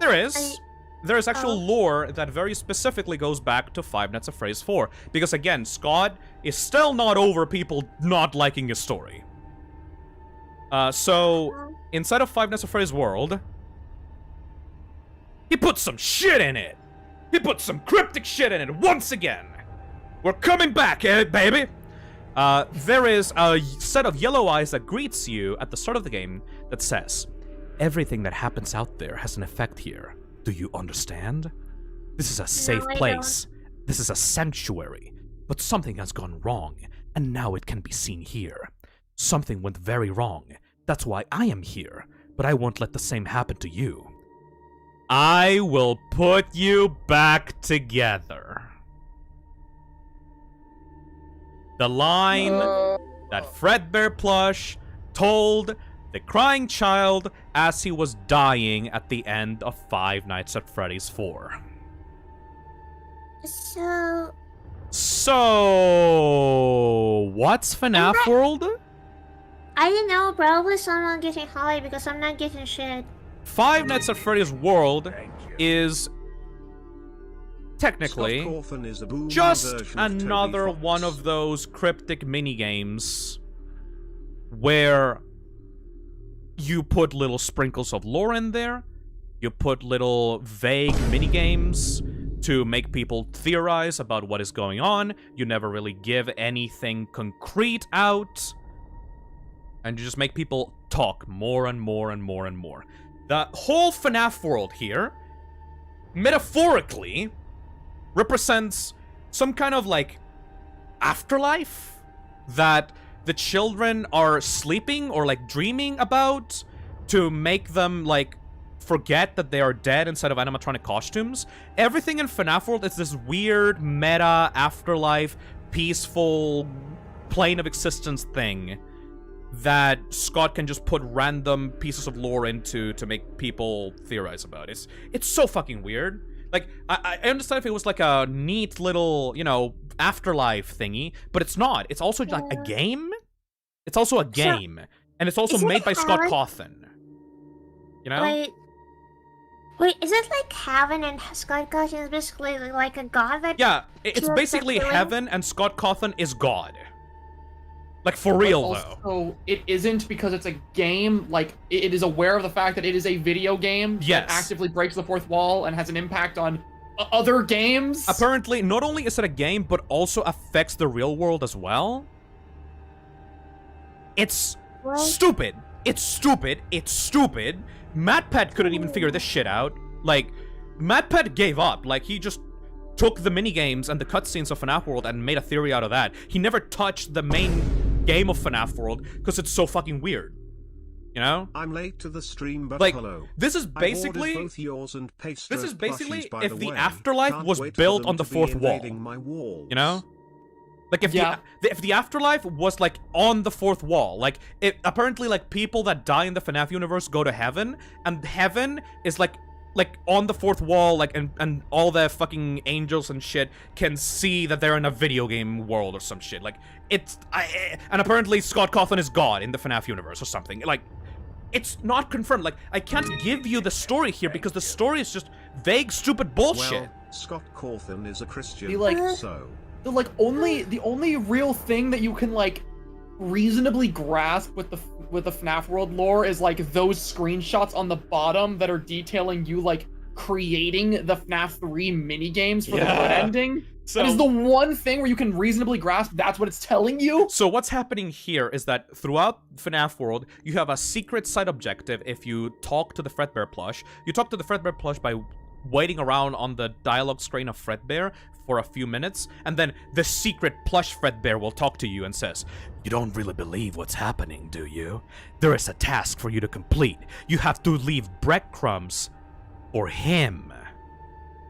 There is. There is actual lore that very specifically goes back to Five Nights at Freddy's 4. Because again, Scott is still not over people not liking his story. So, inside of Five Nights at Freddy's World, he put some shit in it! He put some cryptic shit in it once again! We're coming back, baby! There is a set of yellow eyes that greets you at the start of the game that says, everything that happens out there has an effect here. Do you understand? This is a safe place. This is a sanctuary. But something has gone wrong, and now it can be seen here. Something went very wrong. That's why I am here, but I won't let the same happen to you. I will put you back together. The line that Fredbear plush told the crying child as he was dying at the end of Five Nights at Freddy's 4. So, So, what's FNAF World? I don't know, probably someone getting high because I'm not getting shit. Five Nights at Freddy's World is technically just another one of those cryptic minigames where you put little sprinkles of lore in there, you put little vague minigames to make people theorize about what is going on, you never really give anything concrete out, and you just make people talk more and more and more and more. The whole FNAF world here, metaphorically, represents some kind of, like, afterlife that the children are sleeping or, like, dreaming about to make them, like, forget that they are dead instead of animatronic costumes. Everything in FNAF World is this weird, meta, afterlife, peaceful, plane of existence thing that Scott can just put random pieces of lore into to make people theorize about. It's so fucking weird. Like, I understand if it was like a neat little, you know, afterlife thingy, but it's not. It's also like a game. It's also a game. And it's also made by Scott Cawthon. You know? Wait, is it like Heaven and Scott Cawthon is basically like a god that... Yeah, it's basically Heaven and Scott Cawthon is God. Like, for real, though. So it isn't because it's a game. Like, it is aware of the fact that it is a video game that actively breaks the fourth wall and has an impact on other games. Apparently, not only is it a game, but also affects the real world as well. It's stupid. It's stupid. It's stupid. MatPat couldn't even figure this shit out. Like, MatPat gave up. Like, he just took the minigames and the cutscenes of FNAF World and made a theory out of that. He never touched the main game of FNAF World because it's so fucking weird. You know? I'm late to the stream, but like, hello. This is basically both yours and this is basically plushies, if the way. afterlife Can't was wait built for on them the to be fourth wall. invading my walls. You know? Like, if the afterlife was, like, on the fourth wall. Like, apparently, like, people that die in the FNAF universe go to heaven, and heaven is, like on the fourth wall, like, and all the fucking angels and shit can see that they're in a video game world or some shit. Like, and apparently Scott Cawthon is God in the FNAF universe or something. Like, it's not confirmed. Like, I can't give you the story here because the story is just vague, stupid bullshit. Well, Scott Cawthon is a Christian, so... The only real thing that you can, like, reasonably grasp with the FNAF World lore is, like, those screenshots on the bottom that are detailing you, like, creating the FNAF 3 minigames for the good ending. So, that is the one thing where you can reasonably grasp that's what it's telling you. So what's happening here is that throughout FNAF World, you have a secret side objective if you talk to the Fredbear plush. You talk to the Fredbear plush by waiting around on the dialogue screen of Fredbear for a few minutes, and then the secret plush Fredbear will talk to you and says, "You don't really believe what's happening, do you? There is a task for you to complete. You have to leave breadcrumbs for him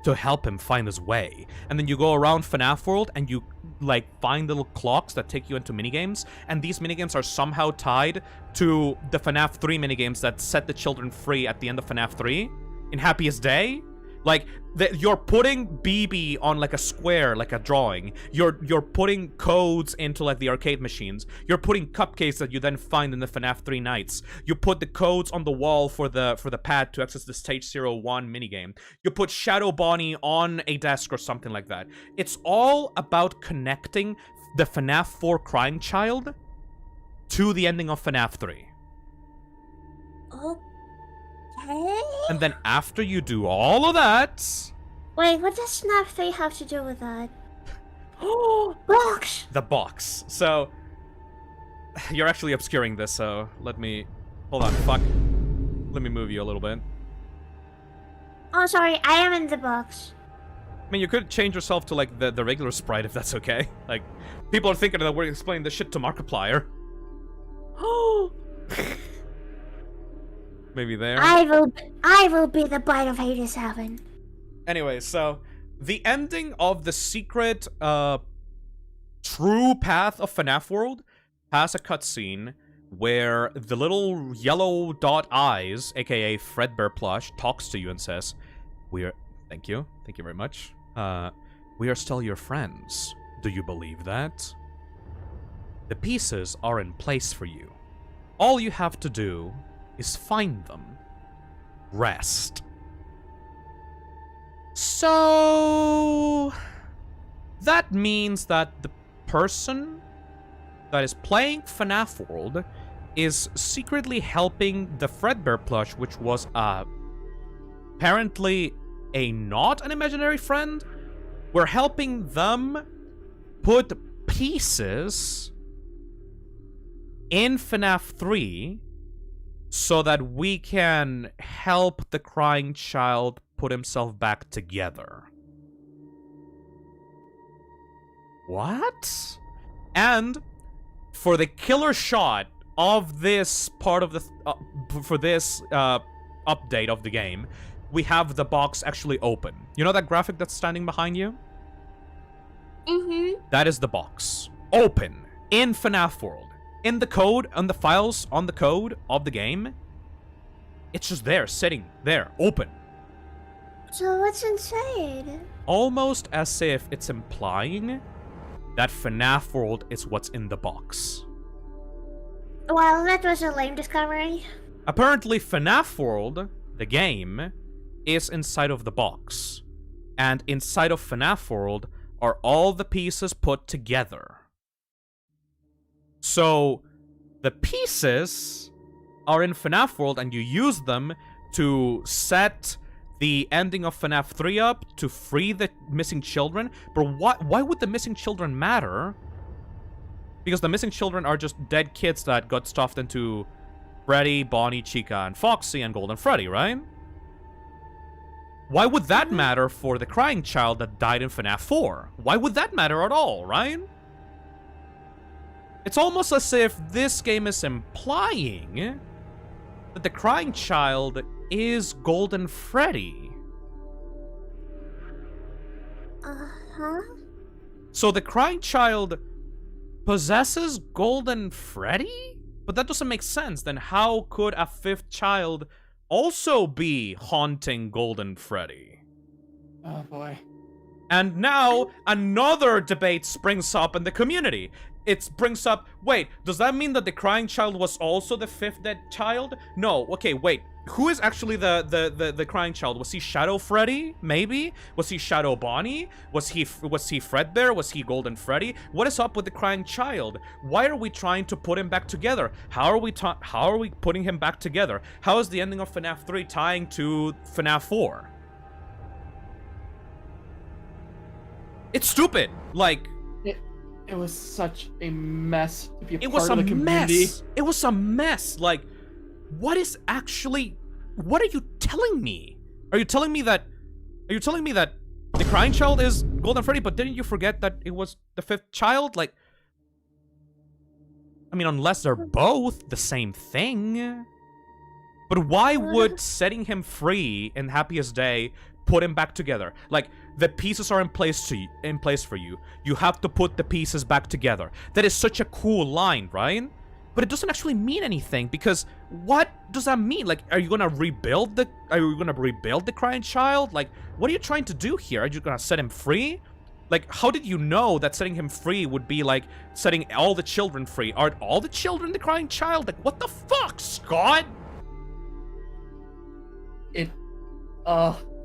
to help him find his way." And then you go around FNAF World and you, like, find little clocks that take you into minigames, and these minigames are somehow tied to the FNAF 3 minigames that set the children free at the end of FNAF 3 in Happiest Day. Like, you're putting BB on, like, a square, like a drawing. You're putting codes into, like, the arcade machines. You're putting cupcakes that you then find in the FNAF 3 nights. You put the codes on the wall for the pad to access the Stage 01 minigame. You put Shadow Bonnie on a desk or something like that. It's all about connecting the FNAF 4 crying child to the ending of FNAF 3. And then after you do all of that... Wait, what does FNAF 3 have to do with that? Oh, box! The box. So, you're actually obscuring this, so let me... Hold on, fuck. Let me move you a little bit. Oh, sorry, I am in the box. I mean, you could change yourself to, like, the regular sprite if that's okay. Like, people are thinking that we're explaining this shit to Markiplier. Oh! Maybe there. I will be the bite of 87. Anyway, so the ending of the secret true path of FNAF World has a cutscene where the little yellow dot eyes, aka Fredbear plush, talks to you and says, thank you very much. We are still your friends. Do you believe that? The pieces are in place for you. All you have to do is find them. Rest. So... that means that the person that is playing FNAF World is secretly helping the Fredbear plush, which was apparently not an imaginary friend. We're helping them put pieces in FNAF 3 so that we can help the crying child put himself back together. What? And for the killer shot of this part of the for this update of the game, we have the box actually open. You know that graphic that's standing behind you? That is the box. Open in FNAF World. In the code, on the files, on the code of the game, it's just there, sitting there, open. So what's inside? Almost as if it's implying that FNAF World is what's in the box. Well, that was a lame discovery. Apparently, FNAF World, the game, is inside of the box. And inside of FNAF World are all the pieces put together. So, the pieces are in FNAF World, and you use them to set the ending of FNAF 3 up to free the missing children. But why would the missing children matter? Because the missing children are just dead kids that got stuffed into Freddy, Bonnie, Chica, and Foxy, and Golden Freddy, right? Why would that matter for the crying child that died in FNAF 4? Why would that matter at all, right? It's almost as if this game is implying that the crying child is Golden Freddy. Uh-huh. So the crying child possesses Golden Freddy? But that doesn't make sense. Then how could a fifth child also be haunting Golden Freddy? Oh boy. And now another debate springs up in the community. It brings up, wait, does that mean that the crying child was also the fifth dead child? No, okay, wait. Who is actually the crying child? Was he Shadow Freddy? Maybe? Was he Shadow Bonnie? Was he Fredbear? Was he Golden Freddy? What is up with the crying child? Why are we trying to put him back together? How are we putting him back together? How is the ending of FNAF 3 tying to FNAF 4? It's stupid. Like, it was such a mess to be a it part was of a the community. mess. It was a mess. Like, what are you telling me? Are you telling me that the crying child is Golden Freddy, but didn't you forget that it was the fifth child? Like, I mean, unless they're both the same thing. But why would setting him free in Happiest Day put him back together? Like, the pieces are in place for you. You have to put the pieces back together. That is such a cool line, right? But it doesn't actually mean anything, because what does that mean? Like, are you gonna rebuild the crying child? Like, what are you trying to do here? Are you gonna set him free? Like, how did you know that setting him free would be like setting all the children free? Aren't all the children the crying child? Like, what the fuck, Scott? It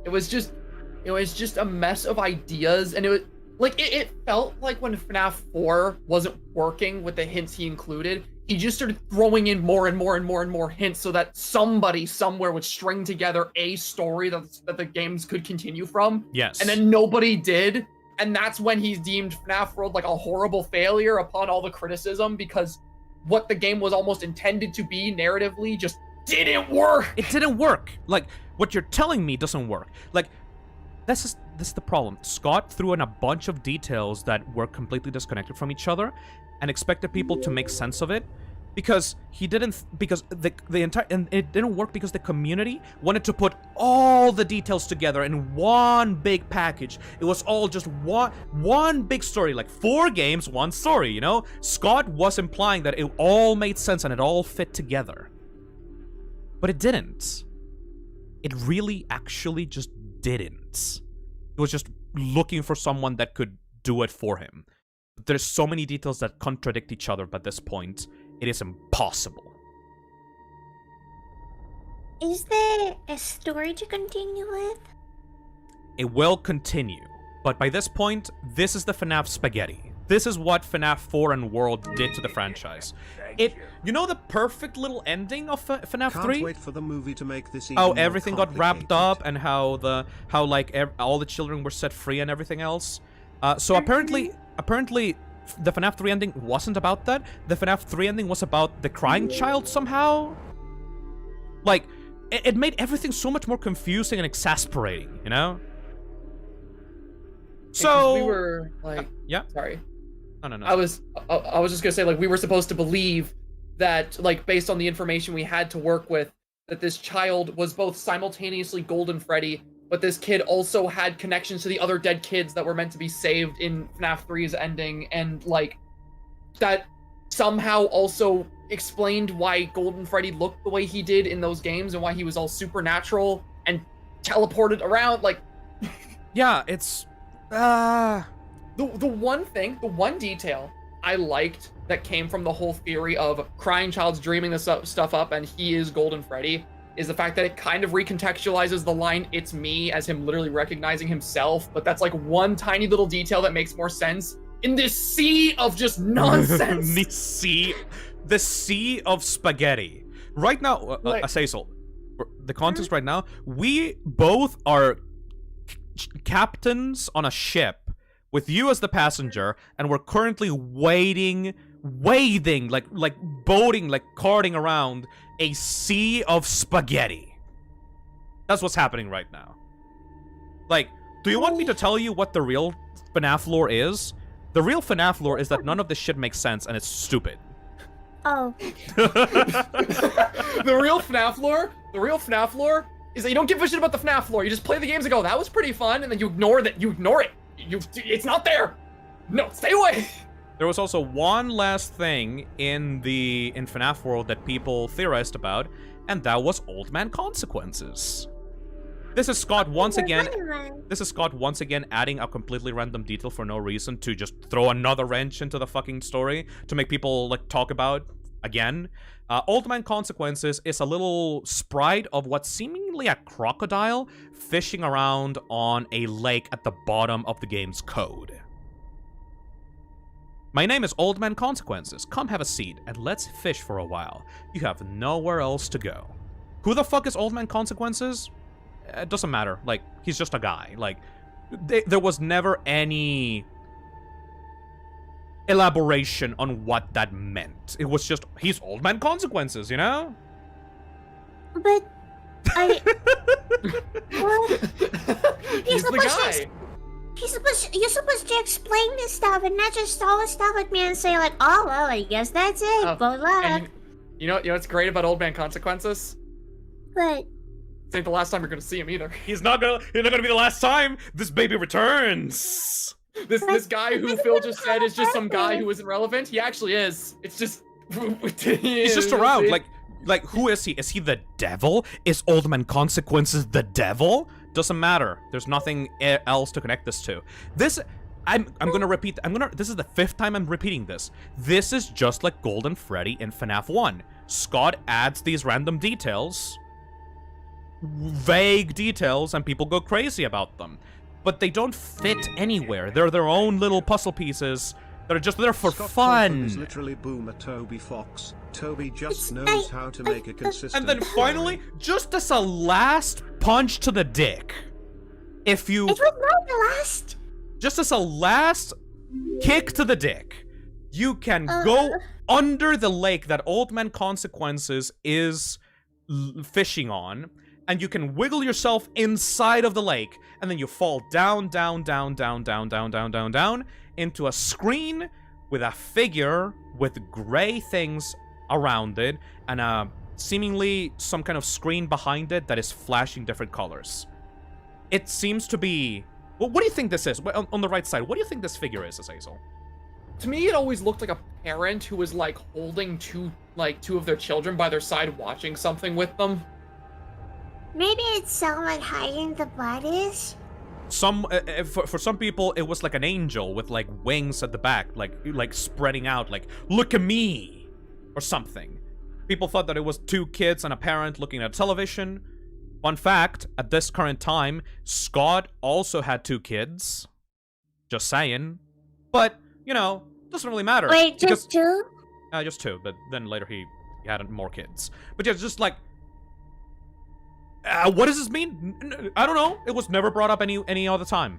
was just a mess of ideas, and it was like it felt like when FNAF 4 wasn't working with the hints he included, he just started throwing in more and more and more and more hints so that somebody somewhere would string together a story that the games could continue from. Yes. And then nobody did, and that's when he's deemed FNAF World like a horrible failure upon all the criticism, because what the game was almost intended to be narratively just didn't work. It didn't work. Like, what you're telling me doesn't work. Like, this is the problem. Scott threw in a bunch of details that were completely disconnected from each other and expected people to make sense of it, because he didn't, because the entire, and it didn't work because the community wanted to put all the details together in one big package. It was all just one big story, like 4 games, 1 story, you know? Scott was implying that it all made sense and it all fit together. But it didn't. It really actually just didn't. He was just looking for someone that could do it for him. There's so many details that contradict each other by this point. It is impossible. Is there a story to continue with? It will continue, but by this point, this is the FNAF spaghetti. This is what FNAF 4 and World did to the franchise. You know the perfect little ending of FNAF 3? Can't wait for the movie to make this even How more everything got wrapped up complicated. and how like all the children were set free and everything else. So apparently the FNAF 3 ending wasn't about that. The FNAF 3 ending was about the crying child somehow. Like, it made everything so much more confusing and exasperating, you know? So we were like, yeah. Sorry. No. I was just gonna say, like, we were supposed to believe that, like, based on the information we had to work with, that this child was both simultaneously Golden Freddy, but this kid also had connections to the other dead kids that were meant to be saved in FNAF 3's ending, and, like, that somehow also explained why Golden Freddy looked the way he did in those games and why he was all supernatural and teleported around, like... Yeah, it's... The one detail I liked that came from the whole theory of crying child's dreaming this stuff up and he is Golden Freddy is the fact that it kind of recontextualizes the line "it's me" as him literally recognizing himself, but that's like one tiny little detail that makes more sense in this sea of just nonsense. the sea of spaghetti. Right now, Azazel, the context right now, we both are captains on a ship with you as the passenger, and we're currently wading, like boating, like carting around a sea of spaghetti. That's what's happening right now. Like, do you want me to tell you what the real FNAF lore is? The real FNAF lore is that none of this shit makes sense and it's stupid. Oh. The real FNAF lore is that you don't give a shit about the FNAF lore. You just play the games and go, that was pretty fun, and then you ignore it. It's not there. No, stay away. There was also one last thing in FNAF World that people theorized about, and that was Old Man Consequences. This is Scott once again. This is Scott once again adding a completely random detail for no reason to just throw another wrench into the fucking story to make people like talk about again. Old Man Consequences is a little sprite of what's seemingly a crocodile fishing around on a lake at the bottom of the game's code. My name is Old Man Consequences. Come have a seat and let's fish for a while. You have nowhere else to go. Who the fuck is Old Man Consequences? It doesn't matter. Like, he's just a guy. Like, there was never any elaboration on what that meant. It was just, he's Old Man Consequences, you know? But what? He's the guy. You're supposed to explain this stuff and not just throw stuff at me and say like, oh well, I guess that's it. Good luck. And you know what's great about Old Man Consequences? But This ain't the last time you're gonna see him either. He's not gonna be the last time this baby returns. This guy who Phil just said is just some guy who isn't relevant. He actually is. It's just he's just around. Like who is he? Is he the devil? Is Old Man Consequences the devil? Doesn't matter. There's nothing else to connect this to. I'm gonna repeat. This is the 5th time I'm repeating this. This is just like Golden Freddy in FNAF 1. Scott adds these random details, vague details, and people go crazy about them. But they don't fit anywhere. They're their own little puzzle pieces that are just there for Scott fun. Pilgrim is literally Boomer Toby Fox. Toby just knows how to make a consistent And then finally, just as a last punch to the dick, if you... it was not the last. Just as a last kick to the dick, you can go under the lake that Old Man Consequences is fishing on, and you can wiggle yourself inside of the lake, and then you fall down, down, down, down, down, down, down, down, down, into a screen with a figure with gray things around it, and seemingly some kind of screen behind it that is flashing different colors. It seems to be... Well, what do you think this is? On the right side, what do you think this figure is, Azazel? To me, it always looked like a parent who was like holding two of their children by their side, watching something with them. Maybe it's someone hiding the bodies. for some people, it was like an angel with like wings at the back, like spreading out, like look at me, or something. People thought that it was two kids and a parent looking at television. Fun fact: at this current time, Scott also had two kids. Just saying, but you know, doesn't really matter. Wait, just two? Just two, but then later he had more kids. But yeah, just like. What does this mean? I don't know. It was never brought up any other time.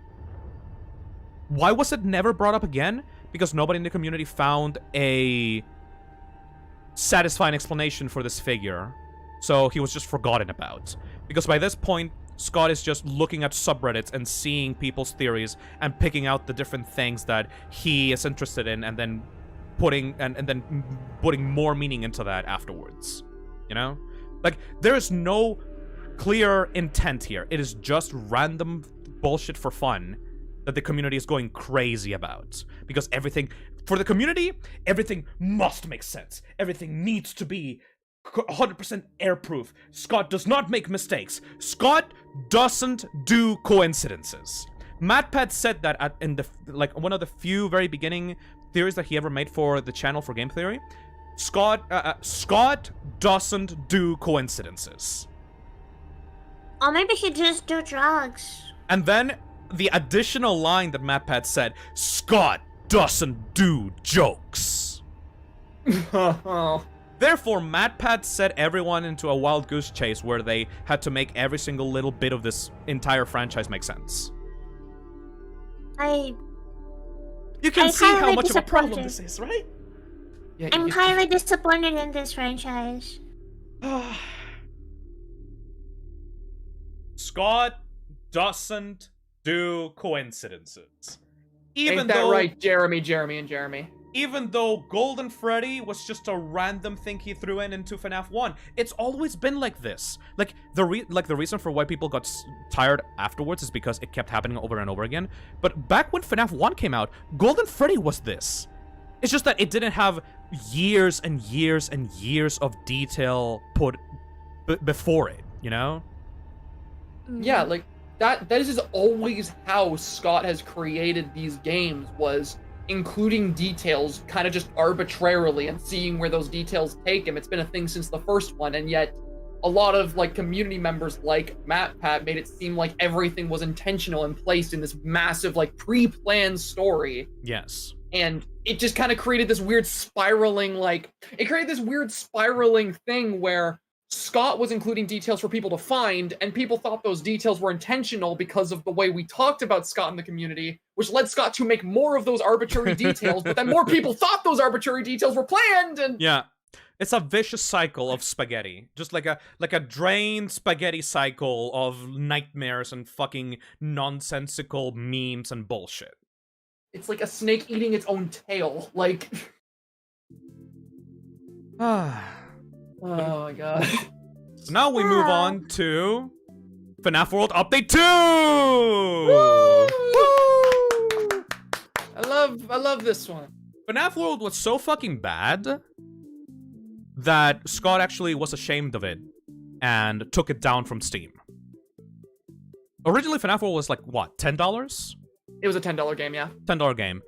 Why was it never brought up again? Because nobody in the community found a satisfying explanation for this figure. So he was just forgotten about. Because by this point, Scott is just looking at subreddits and seeing people's theories and picking out the different things that he is interested in and then putting more meaning into that afterwards. You know? Like, there is no clear intent here. It is just random bullshit for fun that the community is going crazy about. Because everything, for the community, everything must make sense. Everything needs to be 100% airproof. Scott does not make mistakes. Scott doesn't do coincidences. MatPat said that in the one of the few very beginning theories that he ever made for the channel for game theory. Scott doesn't do coincidences. Or maybe he just do drugs. And then the additional line that MatPat said, Scott doesn't do jokes. Therefore, MatPat set everyone into a wild goose chase where they had to make every single little bit of this entire franchise make sense. You can see how much of a problem this is, right? Yeah, I'm highly disappointed in this franchise. Scott doesn't do coincidences. Ain't that right, Jeremy? Even though Golden Freddy was just a random thing he threw into FNAF 1, it's always been like this. Like the reason for why people got tired afterwards is because it kept happening over and over again. But back when FNAF 1 came out, Golden Freddy was this. It's just that it didn't have years and years and years of detail put before it, you know? Yeah, like that is just always how Scott has created these games, was including details kind of just arbitrarily and seeing where those details take him. It's been a thing since the first one, and yet a lot of like community members like MatPat made it seem like everything was intentional and placed in this massive like pre-planned story. Yes. And it just kind of created this weird spiraling thing where Scott was including details for people to find, and people thought those details were intentional because of the way we talked about Scott in the community, which led Scott to make more of those arbitrary details, but then more people thought those arbitrary details were planned, and... Yeah. It's a vicious cycle of spaghetti. Just like a drained spaghetti cycle of nightmares and fucking nonsensical memes and bullshit. It's like a snake eating its own tail, like... Oh my god. So now we move on to FNAF World Update 2! Woo! I love this one. FNAF World was so fucking bad that Scott actually was ashamed of it and took it down from Steam. Originally, FNAF World was like, what, $10? It was a $10 game, yeah. $10 game.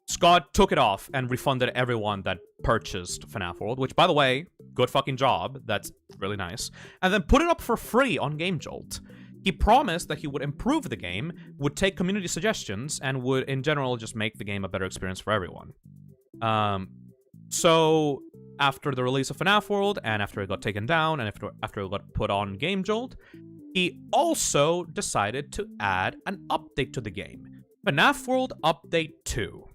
Scott took it off and refunded everyone that purchased FNAF World, which, by the way, good fucking job. That's really nice. And then put it up for free on GameJolt. He promised that he would improve the game, would take community suggestions, and would, in general, just make the game a better experience for everyone. So, after the release of FNAF World, and after it got taken down, and after it got put on GameJolt, he also decided to add an update to the game. FNAF World Update 2.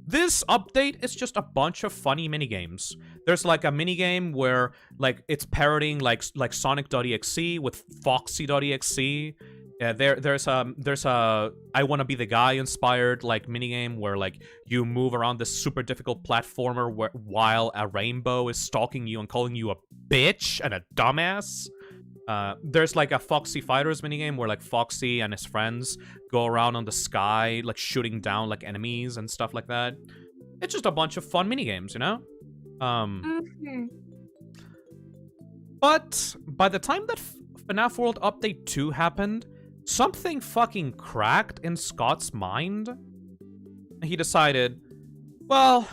This update is just a bunch of funny minigames. There's like a minigame where like it's parodying like Sonic.exe with Foxy.exe. There's a I Wanna Be the Guy inspired like minigame where like you move around this super difficult platformer while a rainbow is stalking you and calling you a bitch and a dumbass. There's like a Foxy Fighters minigame where like Foxy and his friends go around on the sky, like shooting down like enemies and stuff like that. It's just a bunch of fun minigames, you know? But by the time that FNAF World Update 2 happened, something fucking cracked in Scott's mind. He decided, well,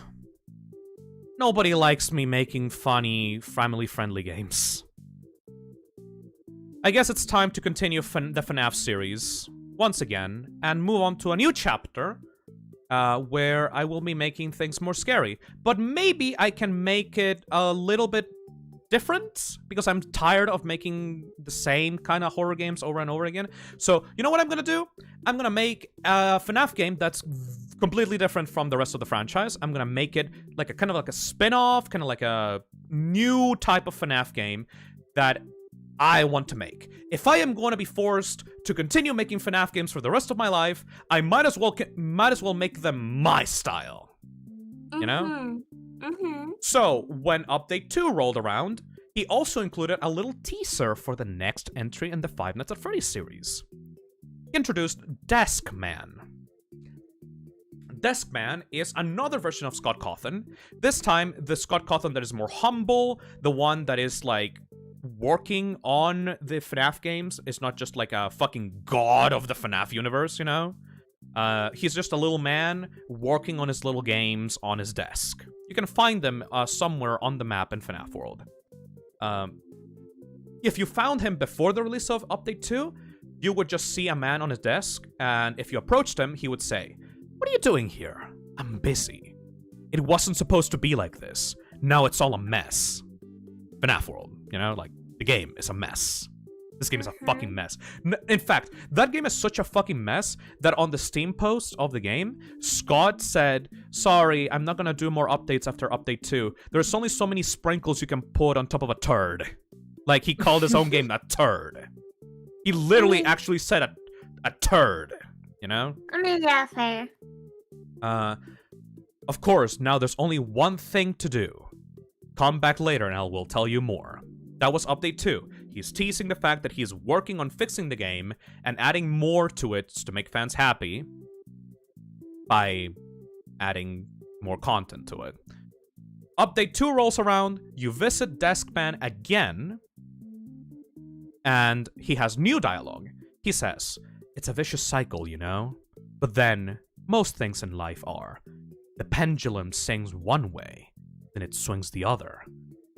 nobody likes me making funny, family-friendly games. I guess it's time to continue the FNAF series once again and move on to a new chapter where I will be making things more scary. But maybe I can make it a little bit different because I'm tired of making the same kind of horror games over and over again. So, you know what I'm gonna do? I'm gonna make a FNAF game that's completely different from the rest of the franchise. I'm gonna make it like a kind of like a spin-off, kind of like a new type of FNAF game that I want to make. If I am going to be forced to continue making FNAF games for the rest of my life, I might as well make them my style. You know? So, when Update 2 rolled around, he also included a little teaser for the next entry in the Five Nights at Freddy's series. He introduced Desk Man. Desk Man is another version of Scott Cawthon. This time, the Scott Cawthon that is more humble, the one that is like working on the FNAF games, is not just like a fucking god of the FNAF universe, you know? He's just a little man working on his little games on his desk. You can find them somewhere on the map in FNAF World. If you found him before the release of Update 2, you would just see a man on his desk, and if you approached him, he would say, "What are you doing here? I'm busy. It wasn't supposed to be like this. Now it's all a mess." FNAF World, you know, like, the game is a mess. This game is a fucking mess. In fact, that game is such a fucking mess that on the Steam post of the game, Scott said, "Sorry, I'm not gonna do more updates after Update 2. There's only so many sprinkles you can put on top of a turd." Like, he called his own game a turd. He literally actually said a turd, you know? I mean, yeah, fair. Of course, now there's only one thing to do. Come back later and I will tell you more. That was Update 2. He's teasing the fact that he's working on fixing the game and adding more to it to make fans happy by adding more content to it. Update 2 rolls around, you visit Deskman again, and he has new dialogue. He says, "It's a vicious cycle, you know? But then, most things in life are. The pendulum swings one way, then it swings the other.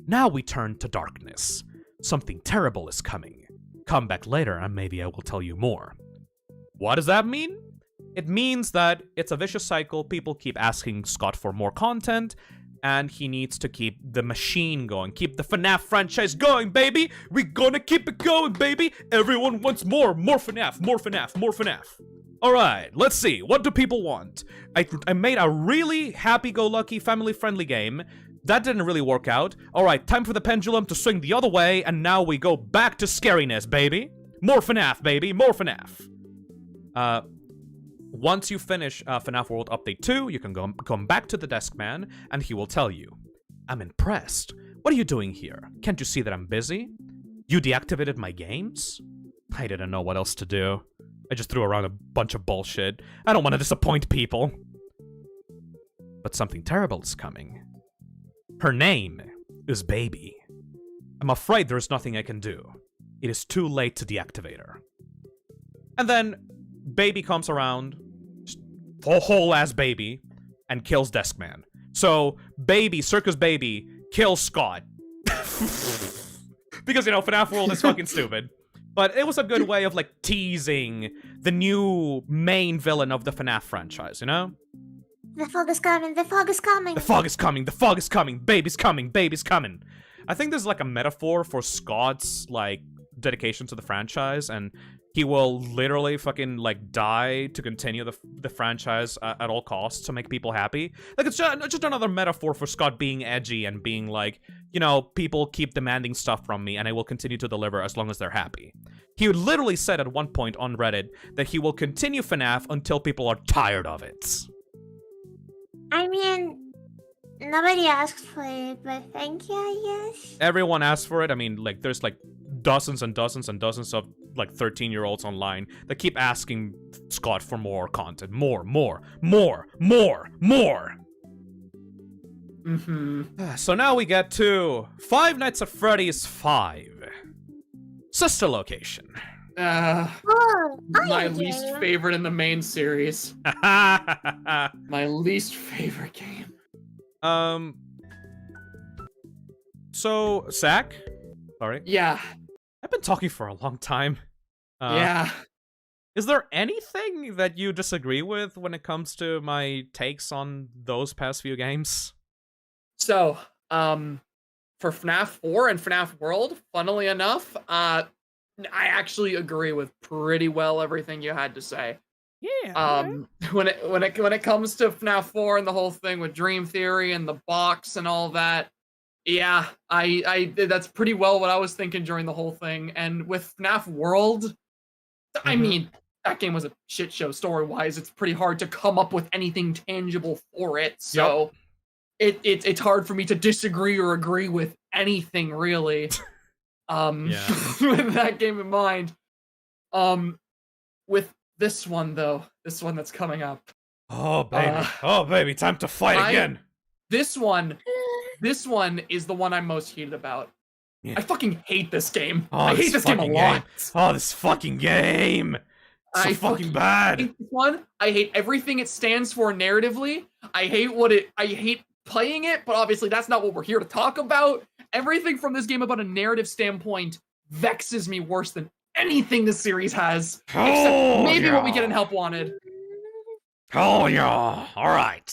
Now we turn to darkness. Something terrible is coming. Come back later and maybe I will tell you more." What does that mean? It means that it's a vicious cycle. People keep asking Scott for more content, and he needs to keep the machine going. Keep the FNAF franchise going, baby! We're gonna keep it going, baby! Everyone wants more! More FNAF! More FNAF! More FNAF! Alright, let's see. What do people want? I made a really happy-go-lucky, family-friendly game. That didn't really work out. Alright, time for the pendulum to swing the other way, and now we go back to scariness, baby! More FNAF, baby! More FNAF! Once you finish FNAF World Update 2, you can come back to the desk man, and he will tell you, "I'm impressed. What are you doing here? Can't you see that I'm busy? You deactivated my games?" I didn't know what else to do. I just threw around a bunch of bullshit. I don't want to disappoint people. But something terrible is coming. Her name is Baby. I'm afraid there is nothing I can do. It is too late to deactivate her. And then Baby comes around, whole ass Baby, and kills Deskman. So Baby, Circus Baby, kills Scott. Because, you know, FNAF World is fucking stupid. But it was a good way of, like, teasing the new main villain of the FNAF franchise, you know? The fog is coming, the fog is coming! The fog is coming, the fog is coming, baby's coming, baby's coming. I think this is like a metaphor for Scott's, like, dedication to the franchise, and he will literally fucking, like, die to continue the franchise at all costs to make people happy. Like, it's just another metaphor for Scott being edgy and being like, you know, people keep demanding stuff from me and I will continue to deliver as long as they're happy. He literally said at one point on Reddit that he will continue FNAF until people are tired of it. I mean, nobody asked for it, but thank you, I guess. Everyone asked for it. I mean, like, there's, like, dozens and dozens and dozens of, like, 13-year-olds online that keep asking Scott for more content. More. So now we get to Five Nights at Freddy's 5. Sister Location. Oh, My I least do. favorite in the main series. My least favorite game. So, Zach? Sorry. Yeah. I've been talking for a long time. Yeah. Is there anything that you disagree with when it comes to my takes on those past few games? So, for FNAF 4 and FNAF World, funnily enough, I actually agree with pretty well everything you had to say. Yeah. When it comes to FNAF 4 and the whole thing with Dream Theory and the box and all that, yeah, I that's pretty well what I was thinking during the whole thing. And with FNAF World, I mean, that game was a shit show story-wise. It's pretty hard to come up with anything tangible for it. So it's hard for me to disagree or agree with anything really. With that game in mind. With this one though, this one that's coming up. Oh baby, time to fight again. This one is the one I'm most heated about. Yeah. I fucking hate this game. Oh, I hate this game a lot. Oh, this fucking game. So fucking bad. Hate this one. I hate everything it stands for narratively. I hate playing it, but obviously that's not what we're here to talk about. Everything from this game about a narrative standpoint vexes me worse than anything this series has. Except maybe what we get in Help Wanted. Oh yeah. Alright.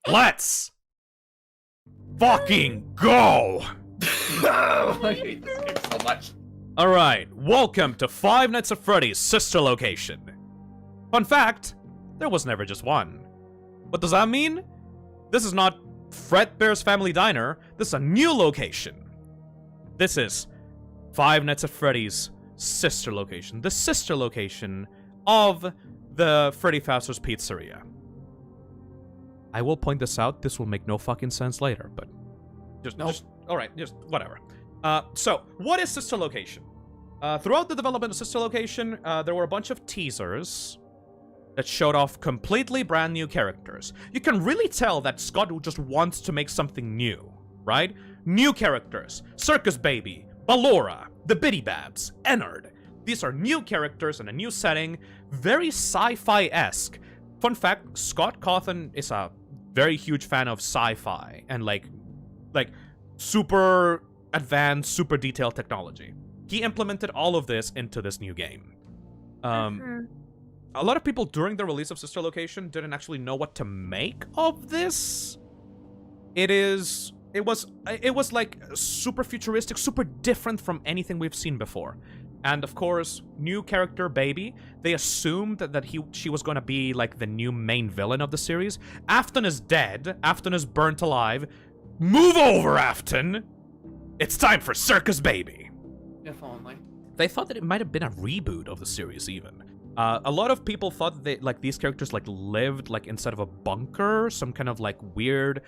Let's fucking go! I hate this game so much. Alright, welcome to Five Nights at Freddy's sister location. Fun fact, there was never just one. What does that mean? This is not Fredbear's Family Diner, this is a new location. This is Five Nights at Freddy's sister location. The sister location of the Freddy Fazbear's Pizzeria. I will point this out, this will make no fucking sense later, but alright, just whatever. So, what is sister location? Throughout the development of sister location, there were a bunch of teasers that showed off completely brand new characters. You can really tell that Scott just wants to make something new, right? New characters. Circus Baby, Ballora, the Biddy Babs, Ennard. These are new characters in a new setting, very sci-fi-esque. Fun fact, Scott Cawthon is a very huge fan of sci-fi and like super advanced, super detailed technology. He implemented all of this into this new game. A lot of people during the release of Sister Location didn't actually know what to make of this. It was like super futuristic, super different from anything we've seen before. And of course, new character Baby, they assumed that she was going to be like the new main villain of the series. Afton is dead. Afton is burnt alive. Move over, Afton! It's time for Circus Baby. If only. They thought that it might have been a reboot of the series even. A lot of people thought that these characters lived inside of a bunker, some kind of weird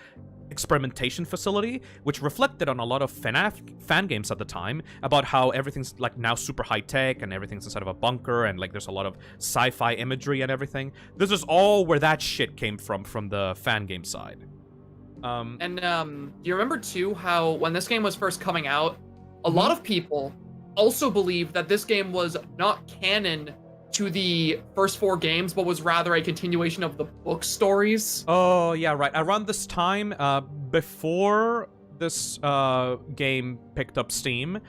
experimentation facility, which reflected on a lot of FNAF fan games at the time about how everything's now super high tech and everything's inside of a bunker and there's a lot of sci-fi imagery and everything. This is all where that shit came from the fan game side. Do you remember too how when this game was first coming out, a lot of people also believed that this game was not canon to the first 4 games, but was rather a continuation of the book stories. Oh, yeah, right. Around this time, before this game picked up steam,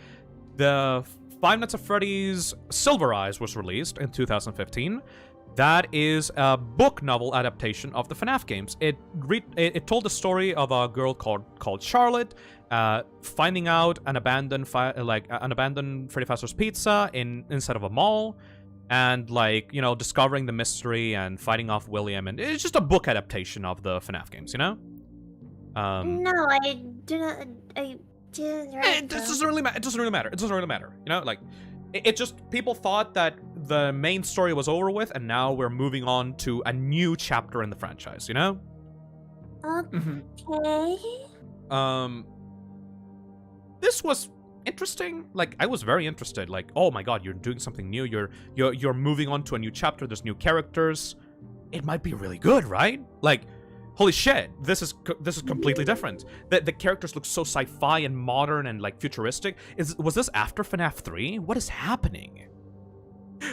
the Five Nights at Freddy's Silver Eyes was released in 2015. That is a book novel adaptation of the FNAF games. It told the story of a girl called Charlotte finding out an abandoned Freddy Fazbear's Pizza inside of a mall, and discovering the mystery and fighting off William, and it's just a book adaptation of the FNAF games, you know? No, I do not. I didn't write it doesn't really matter. It doesn't really matter. You know, it just people thought that the main story was over with, and now we're moving on to a new chapter in the franchise. You know? Okay. This was interesting. I was very interested. Oh my god, you're doing something new. You're moving on to a new chapter. There's new characters. It might be really good, right? holy shit, this is completely different. The characters look so sci-fi and modern and like futuristic. Was this after FNAF 3? What is happening?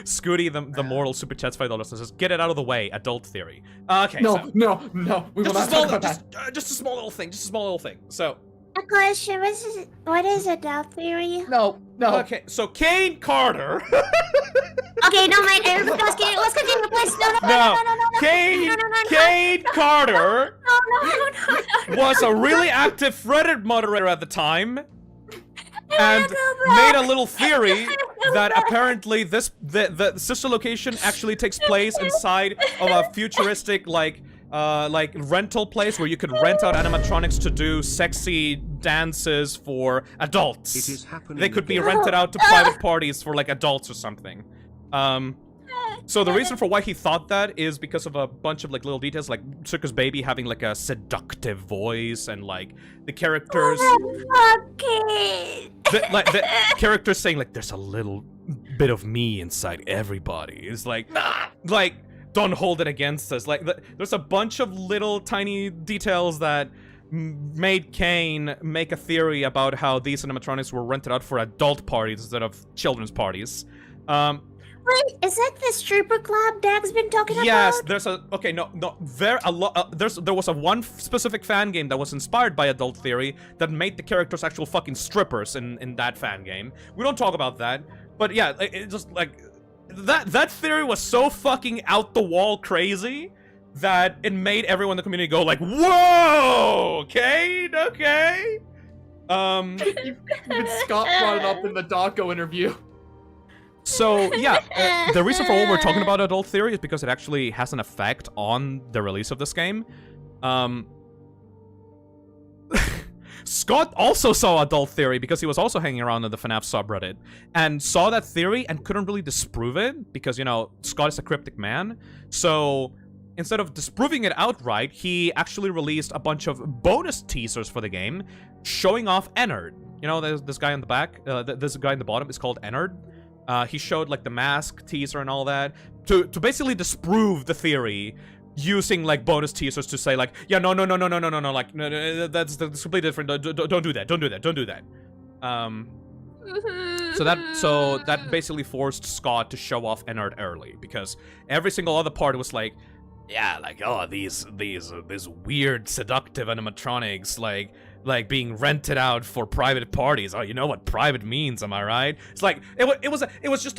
Scooty, the mortal super chats $5 says, get it out of the way, adult theory. Okay, No, so, no, we will not talk about that. just a small little thing, So, A question, what is adult theory? No. okay, so Kane Carter. Okay, no, mate, let's continue, please. No. Kane Carter No. was a really active Reddit moderator at the time. And made a little theory that apparently the sister location actually takes place inside of a futuristic like rental place where you could rent out animatronics to do sexy dances for adults. It is happening. They could be rented out to private parties for like adults or something. So the reason for why he thought that is because of a bunch of like little details, like Circus Baby having like a seductive voice and like the characters. Okay. The characters saying like there's a little bit of me inside everybody. It's like don't hold it against us. Like there's a bunch of little tiny details that made Kane make a theory about how these animatronics were rented out for adult parties instead of children's parties. Wait, is that the stripper club Dag's been talking about? Yes, there's a there was a one specific fan game that was inspired by adult theory that made the characters actual fucking strippers in that fan game. We don't talk about that, but yeah, it just like that theory was so fucking out the wall crazy that it made everyone in the community go like, whoa, okay. Even Scott brought it up in the Daco interview. So, yeah, the reason for what we're talking about adult theory is because it actually has an effect on the release of this game. Scott also saw adult theory because he was also hanging around in the FNAF subreddit and saw that theory and couldn't really disprove it because, you know, Scott is a cryptic man. So, instead of disproving it outright, he actually released a bunch of bonus teasers for the game showing off Ennard. You know, there's this guy on the back, this guy in the bottom is called Ennard. He showed like the mask teaser and all that to basically disprove the theory using like bonus teasers to say like, yeah, no, like no, that's completely different. Don't do that. So that basically forced Scott to show off Ennard early because every single other part was like, yeah, like oh these weird seductive animatronics like being rented out for private parties. Oh, you know what private means, am I right? It's like it was just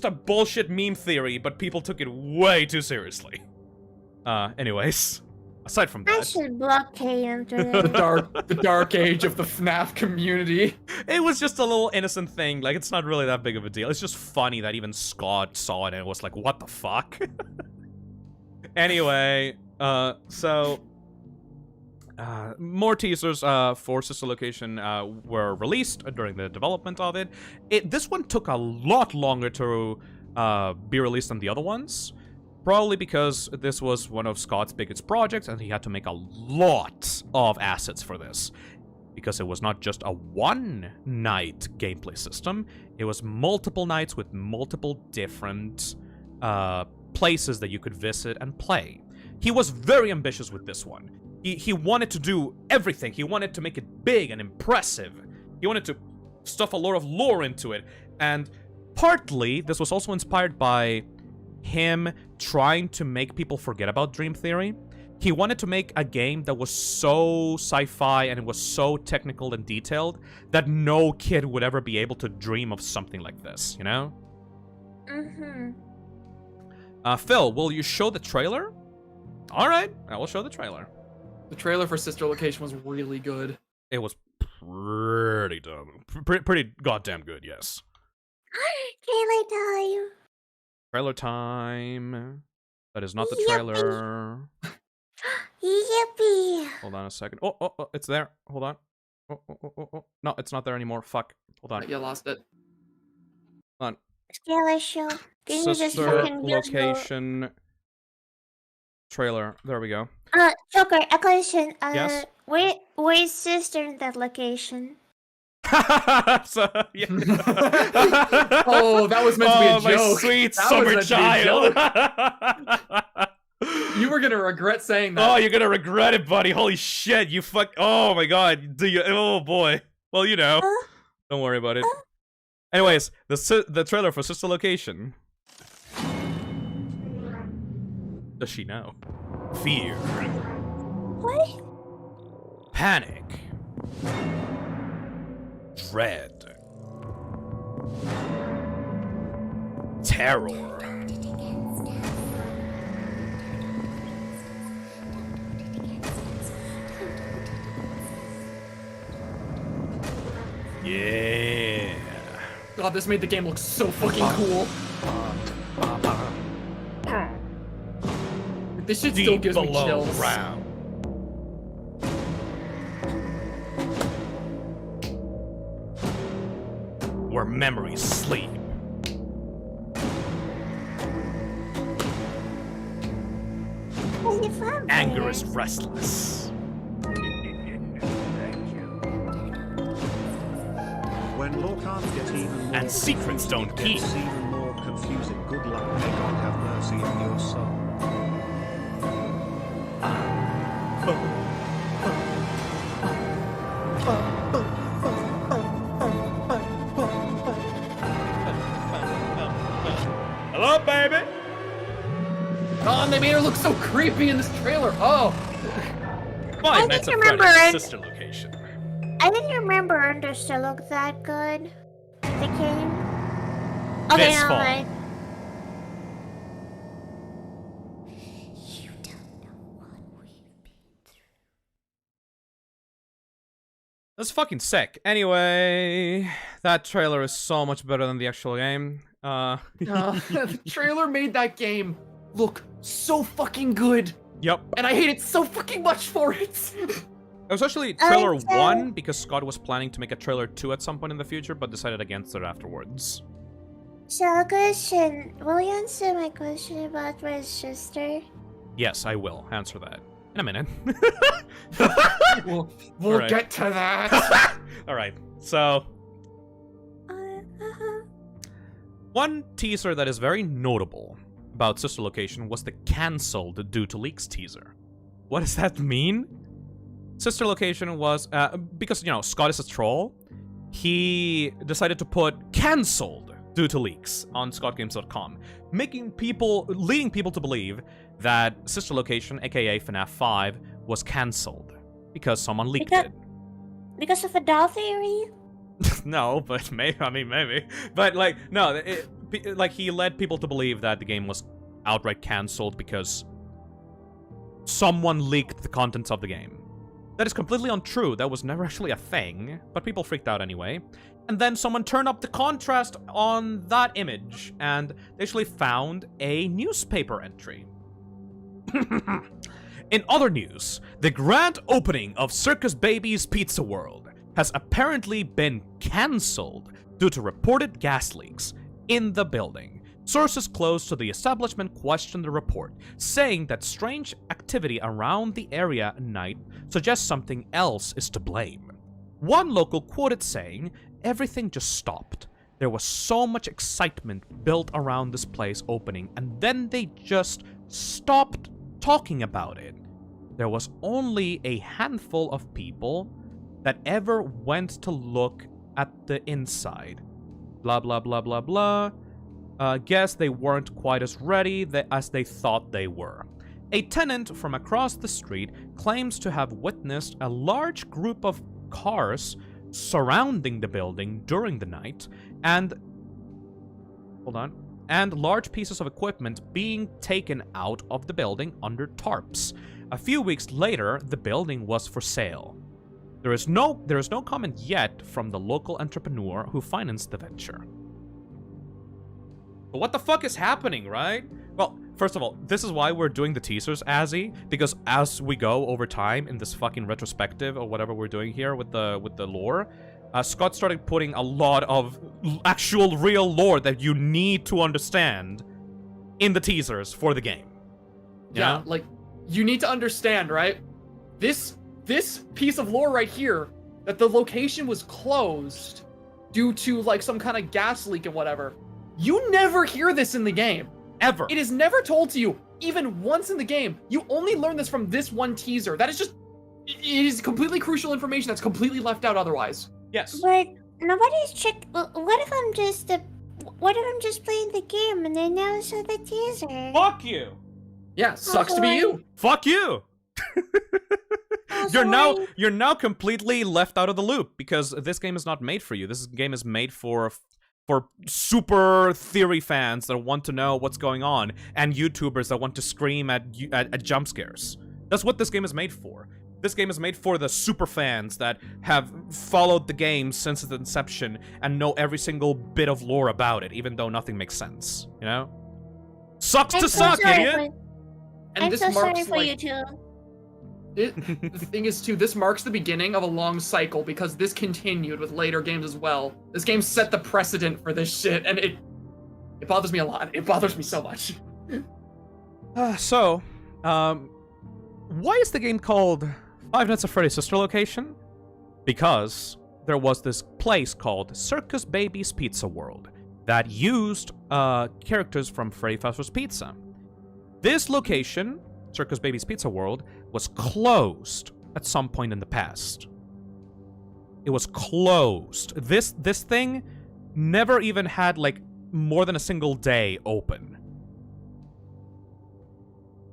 a bullshit meme theory, but people took it way too seriously. Anyways, aside from I that, should block Kane the dark age of the FNAF community. it was just a little innocent thing. Like it's not really that big of a deal. It's just funny that even Scott saw it and was like, what the fuck? Anyway, more teasers for Sister Location were released during the development of it. This one took a lot longer to be released than the other ones. Probably because this was one of Scott's biggest projects and he had to make a lot of assets for this. Because it was not just a one-night gameplay system, it was multiple nights with multiple different places that you could visit and play. He was very ambitious with this one. He wanted to do everything. He wanted to make it big and impressive. He wanted to stuff a lot of lore into it. And partly, this was also inspired by him trying to make people forget about Dream Theory. He wanted to make a game that was so sci-fi and it was so technical and detailed that no kid would ever be able to dream of something like this, you know? Mm-hmm. Phil, will you show the trailer? Alright, I will show the trailer. The trailer for Sister Location was really good. It was pretty dumb. Pretty goddamn good, yes. Trailer time. Trailer time. That is not the trailer. Yippee. Hold on a second. Oh, it's there. Hold on. Oh. No, it's not there anymore. Fuck. Hold on. You lost it. Hold on. Trailer show. Can you just Sister fucking use your- Location trailer. There we go. Joker, a question. Yes? Where is sister in that location? So, yeah. Oh, that was meant to be a my joke. sweet That summer was a child. You were gonna regret saying that. Oh, you're gonna regret it, buddy. Holy shit, you fuck. Oh my god. Do you? Oh boy. Well, you know. Don't worry about it. Anyways, the trailer for Sister Location. Does she know? Fear. What? Panic. Dread. Terror. Yeah. God, this made the game look so fucking cool. This shit still Deep gives me below chills. ground. Where memories sleep. Are you from? Anger is restless. When law can't get even more And secrets don't keep. gets even more confusing. Good luck. May God have mercy on your soul. Hello, baby. God, they made her look so creepy in this trailer. Oh. Five Nights at remember Freddy's it. Sister Location. I didn't remember Understood look that good. The game. Okay, This now fall. like. You don't know what we've been through. That's fucking sick. Anyway, that trailer is so much better than the actual game. The trailer made that game look so fucking good. Yep. And I hate it so fucking much for it. It was actually trailer Okay. 1 because Scott was planning to make a trailer 2 at some point in the future, but decided against it afterwards. So, question. Will you answer my question about my sister? Yes, I will answer that in a minute. We'll Alright. get to that. Alright, so Uh-huh. one teaser that is very notable about Sister Location was the cancelled due to leaks teaser. What does that mean? Sister Location was, because, you know, Scott is a troll, he decided to put cancelled due to leaks on scottgames.com, leading people to believe that Sister Location, aka FNAF 5, was cancelled because someone leaked Because- it. Because of a doll theory? No, but maybe. But, like, no, like, he led people to believe that the game was outright cancelled because someone leaked the contents of the game. That is completely untrue. That was never actually a thing, but people freaked out anyway. And then someone turned up the contrast on that image, and they actually found a newspaper entry. In other news, the grand opening of Circus Baby's Pizza World has apparently been cancelled due to reported gas leaks in the building. Sources close to the establishment questioned the report, saying that strange activity around the area at night suggests something else is to blame. One local quoted saying, "Everything just stopped. There was so much excitement built around this place opening, and then they just stopped talking about it. There was only a handful of people that ever went to look at the inside. Blah, blah, blah, blah, blah. Guess they weren't quite as ready as they thought they were." A tenant from across the street claims to have witnessed a large group of cars surrounding the building during the night, and large pieces of equipment being taken out of the building under tarps. A few weeks later, the building was for sale. There is no comment yet from the local entrepreneur who financed the venture. But what the fuck is happening, right? Well, first of all, this is why we're doing the teasers, Azzy, because as we go over time in this fucking retrospective or whatever we're doing here with the lore, Scott started putting a lot of actual real lore that you need to understand in the teasers for the game. You Yeah, know? like, you need to understand, right? This piece of lore right here, that the location was closed due to, like, some kind of gas leak and whatever. You never hear this in the game. Ever. It is never told to you even once in the game. You only learn this from this one teaser. That is just, it is completely crucial information that's completely left out otherwise. Yes. But nobody's checked. What if I'm just playing the game and they now saw the teaser? Fuck you. Yeah, sucks to be you. Fuck you. You're now completely left out of the loop because this game is not made for you. This game is made for super theory fans that want to know what's going on and YouTubers that want to scream at jump scares. That's what this game is made for. This game is made for the super fans that have followed the game since its inception and know every single bit of lore about it, even though nothing makes sense. You know? Sucks to suck, idiot. And I'm this so sorry marks for like, you too. The thing is, too, this marks the beginning of a long cycle because this continued with later games as well. This game set the precedent for this shit, and it bothers me a lot. It bothers me so much. Why is the game called Five Nights at Freddy's Sister Location? Because there was this place called Circus Baby's Pizza World that used characters from Freddy Fazbear's Pizza. This location, Circus Baby's Pizza World, was closed at some point in the past. It was closed. This thing never even had like more than a single day open.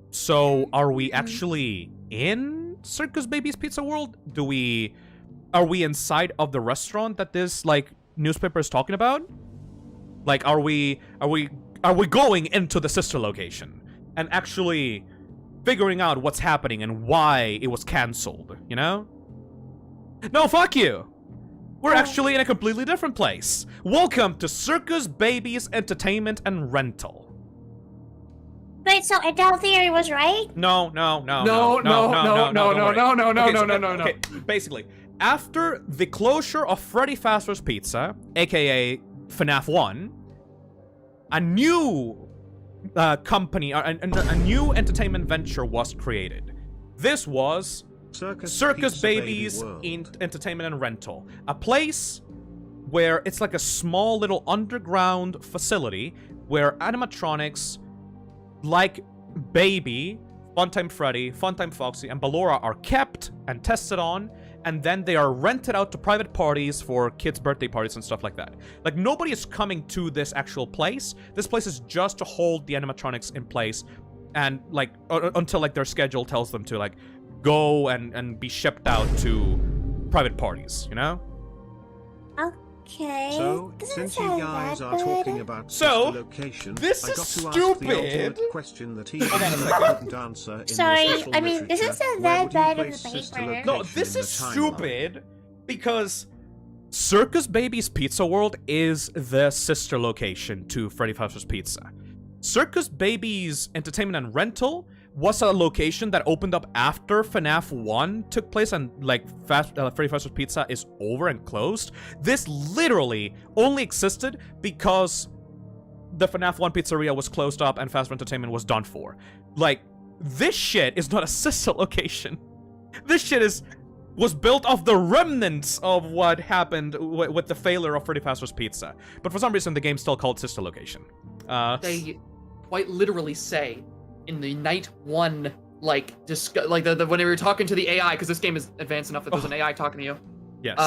So are we actually in Circus Baby's Pizza World? Are we inside of the restaurant that this like newspaper is talking about? Like are we going into the sister location and actually figuring out what's happening and why it was cancelled, you know? No, fuck you! We're actually in a completely different place. Welcome to Circus Baby's Entertainment and Rental. Wait, so Adele Theory was right? No. Okay, basically, after the closure of Freddy Fazbear's Pizza, aka FNAF 1, a new company, a new entertainment venture was created. This was Circus Baby's Entertainment and Rental. A place where it's like a small little underground facility where animatronics like Baby, Funtime Freddy, Funtime Foxy, and Ballora are kept and tested on, and then they are rented out to private parties for kids' birthday parties and stuff like that. Like, nobody is coming to this actual place. This place is just to hold the animatronics in place and, like, until, like, their schedule tells them to, like, go and be shipped out to private parties, you know? Okay. So, Doesn't since you sound guys that are good. talking about So, sister location, this I is got to ask stupid. the ultimate question that he Hold on a second. couldn't answer in Sorry, the official I mean, this literature. isn't Where that would you bad in place the sister paper. location No, this in is the timeline? stupid because Circus Baby's Pizza World is the sister location to Freddy Fazbear's Pizza. Circus Baby's Entertainment and Rental was a location that opened up after FNAF 1 took place and, like, Freddy Fazbear's Pizza is over and closed. This literally only existed because the FNAF 1 pizzeria was closed up and Fazbear Entertainment was done for. Like, this shit is not a sister location. This shit was built off the remnants of what happened with the failure of Freddy Fazbear's Pizza. But for some reason, the game's still called Sister Location. They quite literally say in the night one, like, when they were talking to the AI, because this game is advanced enough that there's an AI talking to you. Yes.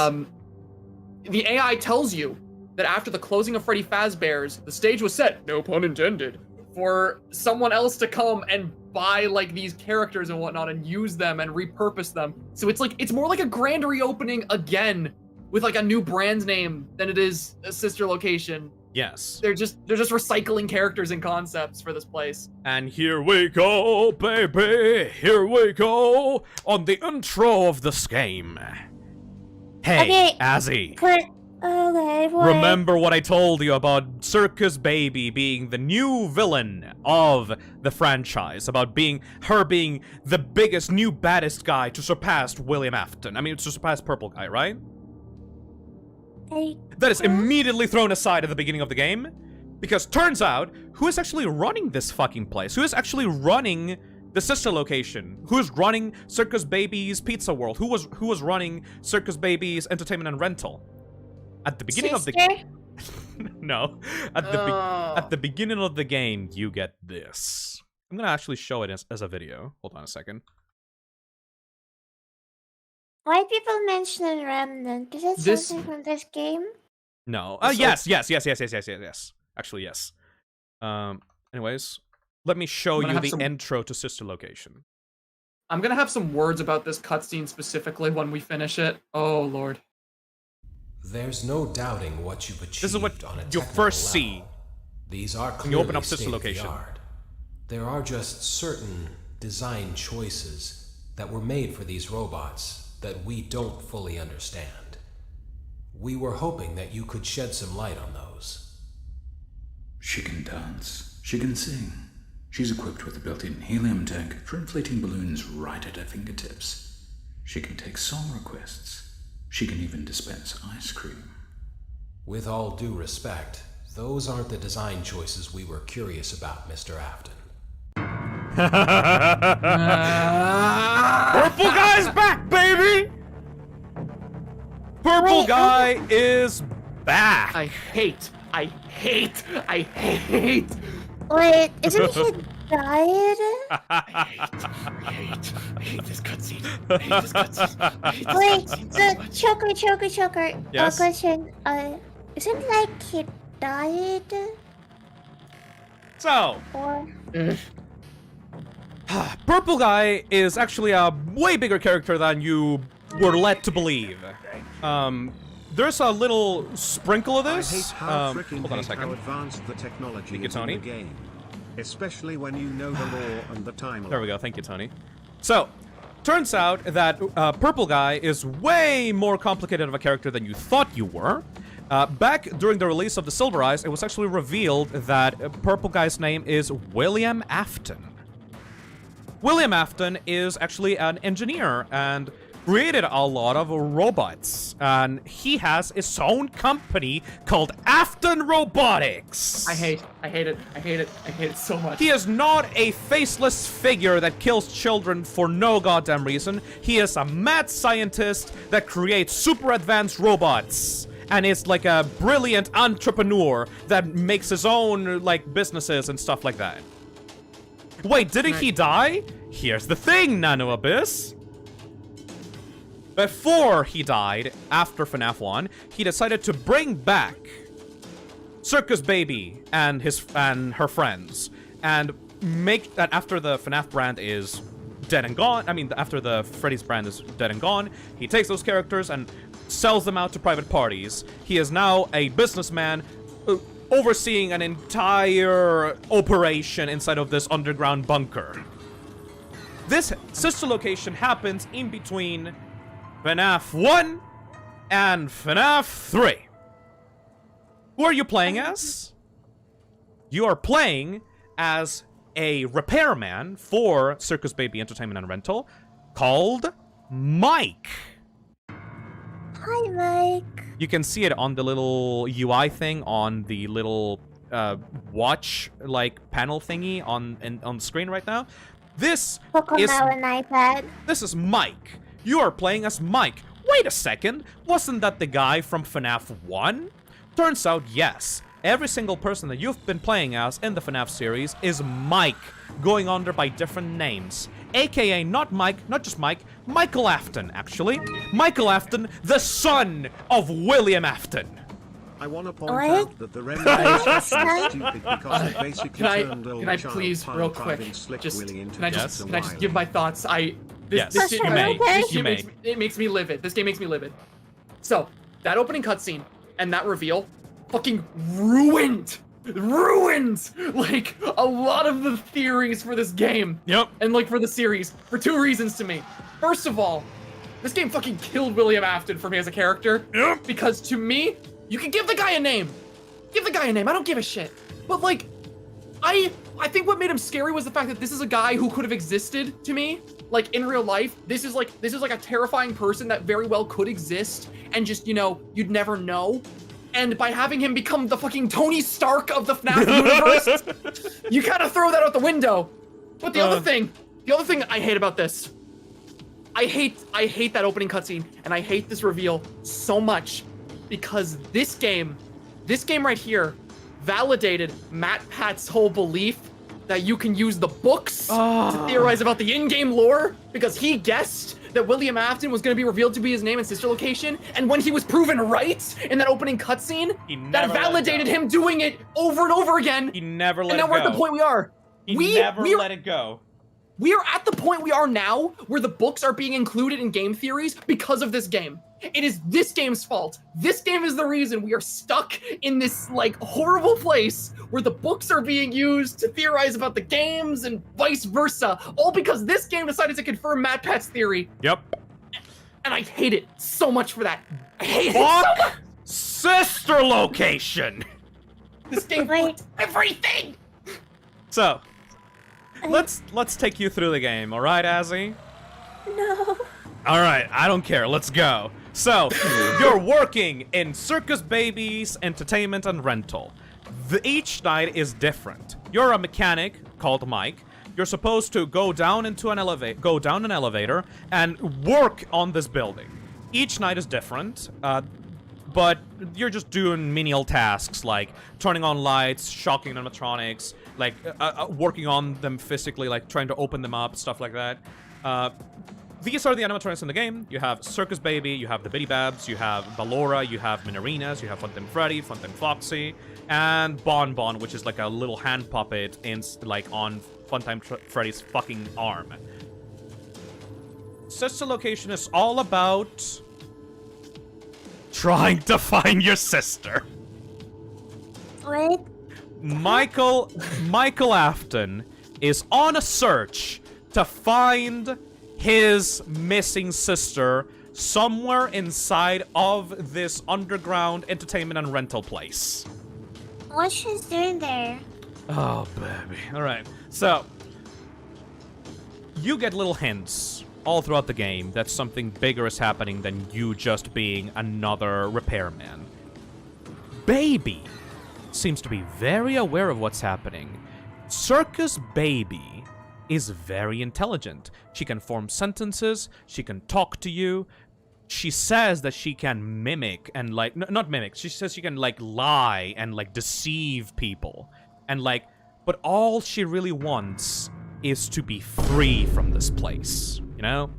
The AI tells you that after the closing of Freddy Fazbear's, the stage was set, no pun intended, for someone else to come and buy, like, these characters and whatnot and use them and repurpose them. So it's like, it's more like a grand reopening again with, like, a new brand name than it is a sister location. Yes. They're just recycling characters and concepts for this place. And here we go, baby. Here we go on the intro of this game. Hey, Okay, Azzy. Okay, what? Remember what I told you about Circus Baby being the new villain of the franchise, about her being the biggest, new, baddest guy to surpass William Afton. I mean, to surpass Purple Guy, right? That is immediately thrown aside at the beginning of the game, because turns out, who is actually running this fucking place? Who is actually running the sister location? Who is running Circus Baby's Pizza World? Who was running Circus Baby's Entertainment and Rental? At the beginning of the no, at the beginning of the game, you get this. I'm gonna actually show it as a video. Hold on a second. Why people mention Remnant? Is it This- something from this game? No. So- Yes. Actually, yes. Anyways, let me show I'm gonna you have the some- intro to Sister Location. I'm gonna have some words about this cutscene specifically when we finish it. Oh lord. There's no doubting what you've achieved This is what on a you technical first see level. These are when you open clearly up Sister Location. state-of-the-art. There are just certain design choices that were made for these robots that we don't fully understand. We were hoping that you could shed some light on those. She can dance. She can sing. She's equipped with a built-in helium tank for inflating balloons right at her fingertips. She can take song requests. She can even dispense ice cream. With all due respect, those aren't the design choices we were curious about, Mr. Afton. Purple Guy's back, baby! Purple Guy is back! I hate. Wait, isn't he died? I hate this cutscene. I hate this cutscene. I hate this Wait, cutscene so the much. choker. Yes? Question. Isn't like he died? So, Or Purple Guy is actually a way bigger character than you were led to believe. There's a little sprinkle of I hate this. how freaking Hold on a hate how second. advanced the technology Thank you, is in Tony. the game. Especially when you know the law and the timeline. There we go. Thank you, Tony. So, turns out that Purple Guy is way more complicated of a character than you thought you were. Back during the release of the Silver Eyes, it was actually revealed that Purple Guy's name is William Afton. William Afton is actually an engineer and created a lot of robots. And he has his own company called Afton Robotics. I hate it so much. He is not a faceless figure that kills children for no goddamn reason. He is a mad scientist that creates super advanced robots. And is like a brilliant entrepreneur that makes his own, like, businesses and stuff like that. Wait, didn't he die? Here's the thing, Nano Abyss. Before he died, after FNAF 1, he decided to bring back Circus Baby and her friends, and make that after the FNAF brand is dead and gone. I mean, after the Freddy's brand is dead and gone, he takes those characters and sells them out to private parties. He is now a businessman overseeing an entire operation inside of this underground bunker. This sister location happens in between FNAF 1 and FNAF 3. Who are you playing as? You are playing as a repairman for Circus Baby Entertainment and Rental called Mike. hi, Mike. You can see it on the little UI thing on the little watch like panel thingy on the screen right now. This is Now an iPad. This is Mike. You are playing as Mike. Wait a second. Wasn't that the guy from FNAF 1? Turns out, yes. Every single person that you've been playing as in the FNAF series is Mike, going under by different names. AKA not Mike, not just Mike, Michael Afton, actually. Michael Afton, the son of William Afton. I want to point What? out that the remnant is stupid because it basically Can I turned little child please, real pile quick, driving Slick just Willy into can I just just a can I just while. give my thoughts? Yes, This you shit, may. This You shit may. makes me livid. This game makes me livid. So that opening cutscene and that reveal, fucking ruined like a lot of the theories for this game. Yep. And like for the series for two reasons to me. First of all, this game fucking killed William Afton for me as a character. Yep. Because to me, you can give the guy a name. Give the guy a name. I don't give a shit. But like, I think what made him scary was the fact that this is a guy who could have existed to me. Like in real life, this is like a terrifying person that very well could exist and just, you know, you'd never know. And by having him become the fucking Tony Stark of the FNAF universe, you kind of throw that out the window. But the other thing I hate about this, I hate that opening cutscene and I hate this reveal so much because this game right here validated Matt Pat's whole belief that you can use the books to theorize about the in-game lore because he guessed that William Afton was going to be revealed to be his name and sister location, and when he was proven right in that opening cutscene, that validated him doing it over and over again. He never let it go. And now we're at the point we are. He never let it go. We are at the point we are now where the books are being included in game theories because of this game. It is this game's fault. This game is the reason we are stuck in this like horrible place where the books are being used to theorize about the games and vice versa, all because this game decided to confirm MatPat's theory. Yep. And I hate it so much for that. I hate it so much. Sister location. This game fucked everything. So, let's take you through the game, all right, Azzy? No. All right, I don't care. Let's go. So, you're working in Circus Babies Entertainment and Rental. Each night is different. You're a mechanic called Mike. You're supposed to go down an elevator and work on this building. Each night is different, but you're just doing menial tasks like turning on lights, shocking animatronics, like working on them physically, like trying to open them up, stuff like that. These are the animatronics in the game. You have Circus Baby, you have the Bitty Babs, you have Ballora, you have Minarinas, you have Funtime Freddy, Funtime Foxy, and Bon Bon, which is like a little hand puppet on Funtime Freddy's fucking arm. Sister location is all about trying to find your sister. What? Michael Afton is on a search to find his missing sister somewhere inside of this underground entertainment and rental place. What's she doing there? Oh, baby. All right. So, you get little hints all throughout the game that something bigger is happening than you just being another repairman. Baby seems to be very aware of what's happening. Circus Baby is very intelligent. She can form sentences, she can talk to you. She says that she can mimic and not mimic, she says she can lie and deceive people. And but all she really wants is to be free from this place, you know?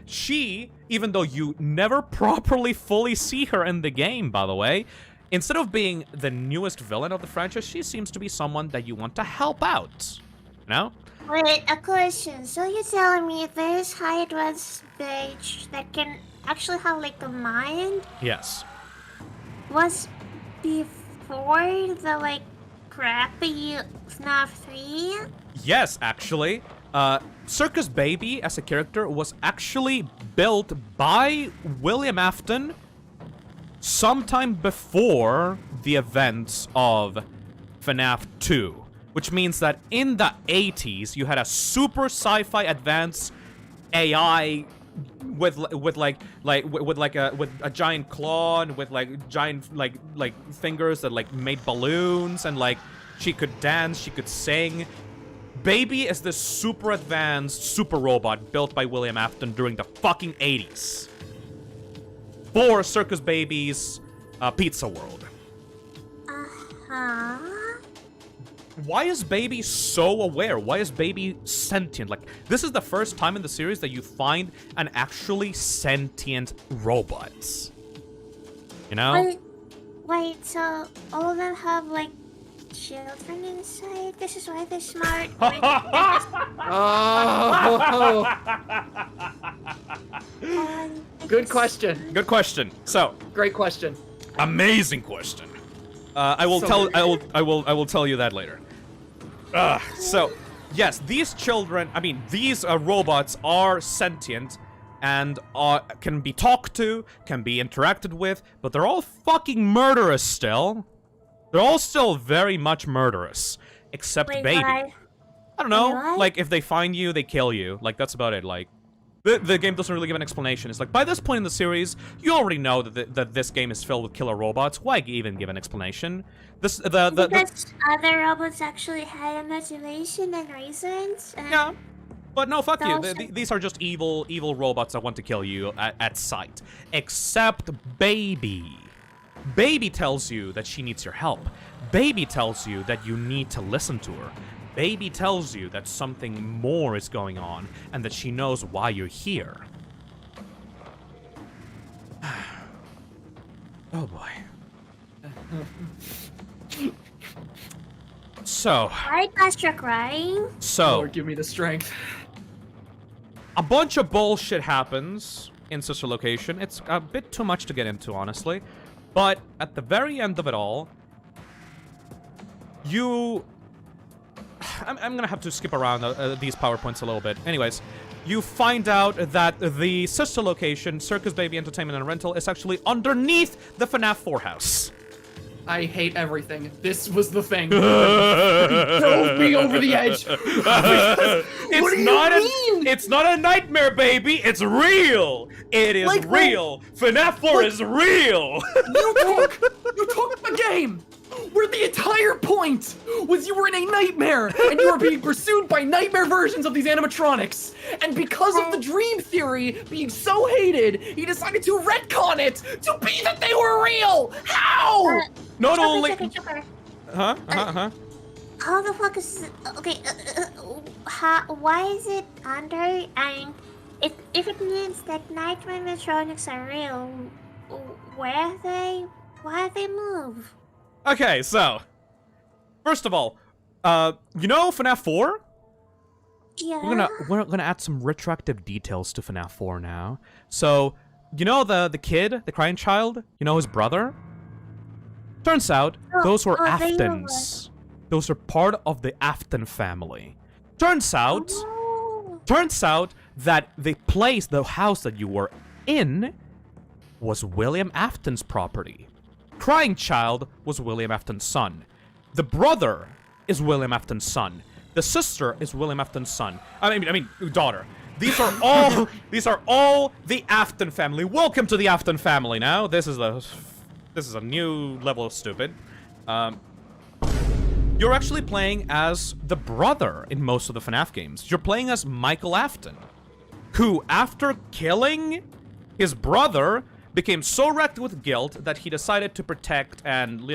She, even though you never properly fully see her in the game, by the way, instead of being the newest villain of the franchise, she seems to be someone that you want to help out, you know? Wait, a question. So you're telling me this Hydra's bitch that can actually have a mind Yes. was before the crappy FNAF 3? Yes, actually. Circus Baby as a character was actually built by William Afton sometime before the events of FNAF 2. Which means that in the 80s, you had a super sci-fi advanced AI with a giant claw and with giant fingers that made balloons, and she could dance, she could sing. Baby is this super advanced super robot built by William Afton during the fucking 80s for Circus Baby's Pizza World. Uh-huh. Why is Baby so aware? Why is Baby sentient? This is the first time in the series that you find an actually sentient robot. You know? Wait, so all of them have, children inside? This is why they're smart. Good question. Good question. So, great question. Amazing question. I will tell you that later. So, yes, these children, these robots are sentient and can be talked to, can be interacted with, but they're all fucking murderous still. They're all still very much murderous, except Baby. Why? I don't know, Why? if they find you, they kill you. That's about it, The game doesn't really give an explanation. It's by this point in the series, you already know that this game is filled with killer robots. Why even give an explanation? Because other robots actually had a motivation and reasons. Yeah, but no, fuck you. These are just evil robots that want to kill you at sight. Except Baby. Baby tells you that she needs your help. Baby tells you that you need to listen to her. Baby tells you that something more is going on and that she knows why you're here. Oh boy. So. Why Pastor crying? So. Lord, give me the strength. A bunch of bullshit happens in Sister Location. It's a bit too much to get into, honestly. But at the very end of it all, I'm gonna have to skip around these PowerPoints a little bit. Anyways, you find out that the sister location, Circus Baby Entertainment and Rental, is actually underneath the FNAF 4 house. I hate everything. This was the thing. It drove me over the edge. It's not a nightmare, baby. It's real. It is real. FNAF 4 is real. You took the game where the entire point was you were in a nightmare and you were being pursued by nightmare versions of these animatronics. And because of the dream theory being so hated, he decided to retcon it to be that they were real. How? Not only. How the fuck is okay? Why is it under? And if it means that nightmare animatronics are real, where are they? Why they move? Okay, so first of all, you know FNAF 4? Yeah. We're gonna add some retroactive details to FNAF 4 now. So, you know the kid, the crying child? You know his brother? Turns out those were Aftons. Those are part of the Afton family. Turns out that the house that you were in was William Afton's property. Crying child was William Afton's son. The brother is William Afton's son. The sister is William Afton's son. I mean, daughter. These are all the Afton family. Welcome to the Afton family. Now, this is a new level of stupid. You're actually playing as the brother in most of the FNAF games. You're playing as Michael Afton, who, after killing his brother, became so wrecked with guilt that he decided to protect and,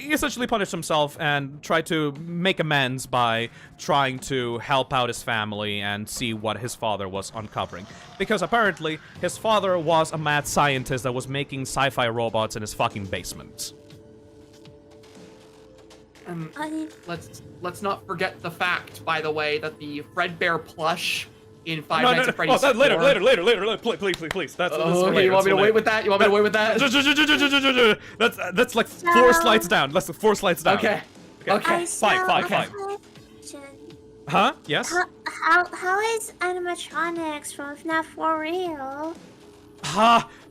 essentially punish himself and try to make amends by trying to help out his family and see what his father was uncovering. Because apparently, his father was a mad scientist that was making sci-fi robots in his fucking basement. Let's not forget the fact, by the way, that the Fredbear plush in Five Nights at Freddy's. Later, please. That's okay, you want me to wait with that? You want me to wait with that? That's like 4 slides down. That's 4 slides down. Okay. Fine. Huh? Yes? How is animatronics from FNAF 4 real?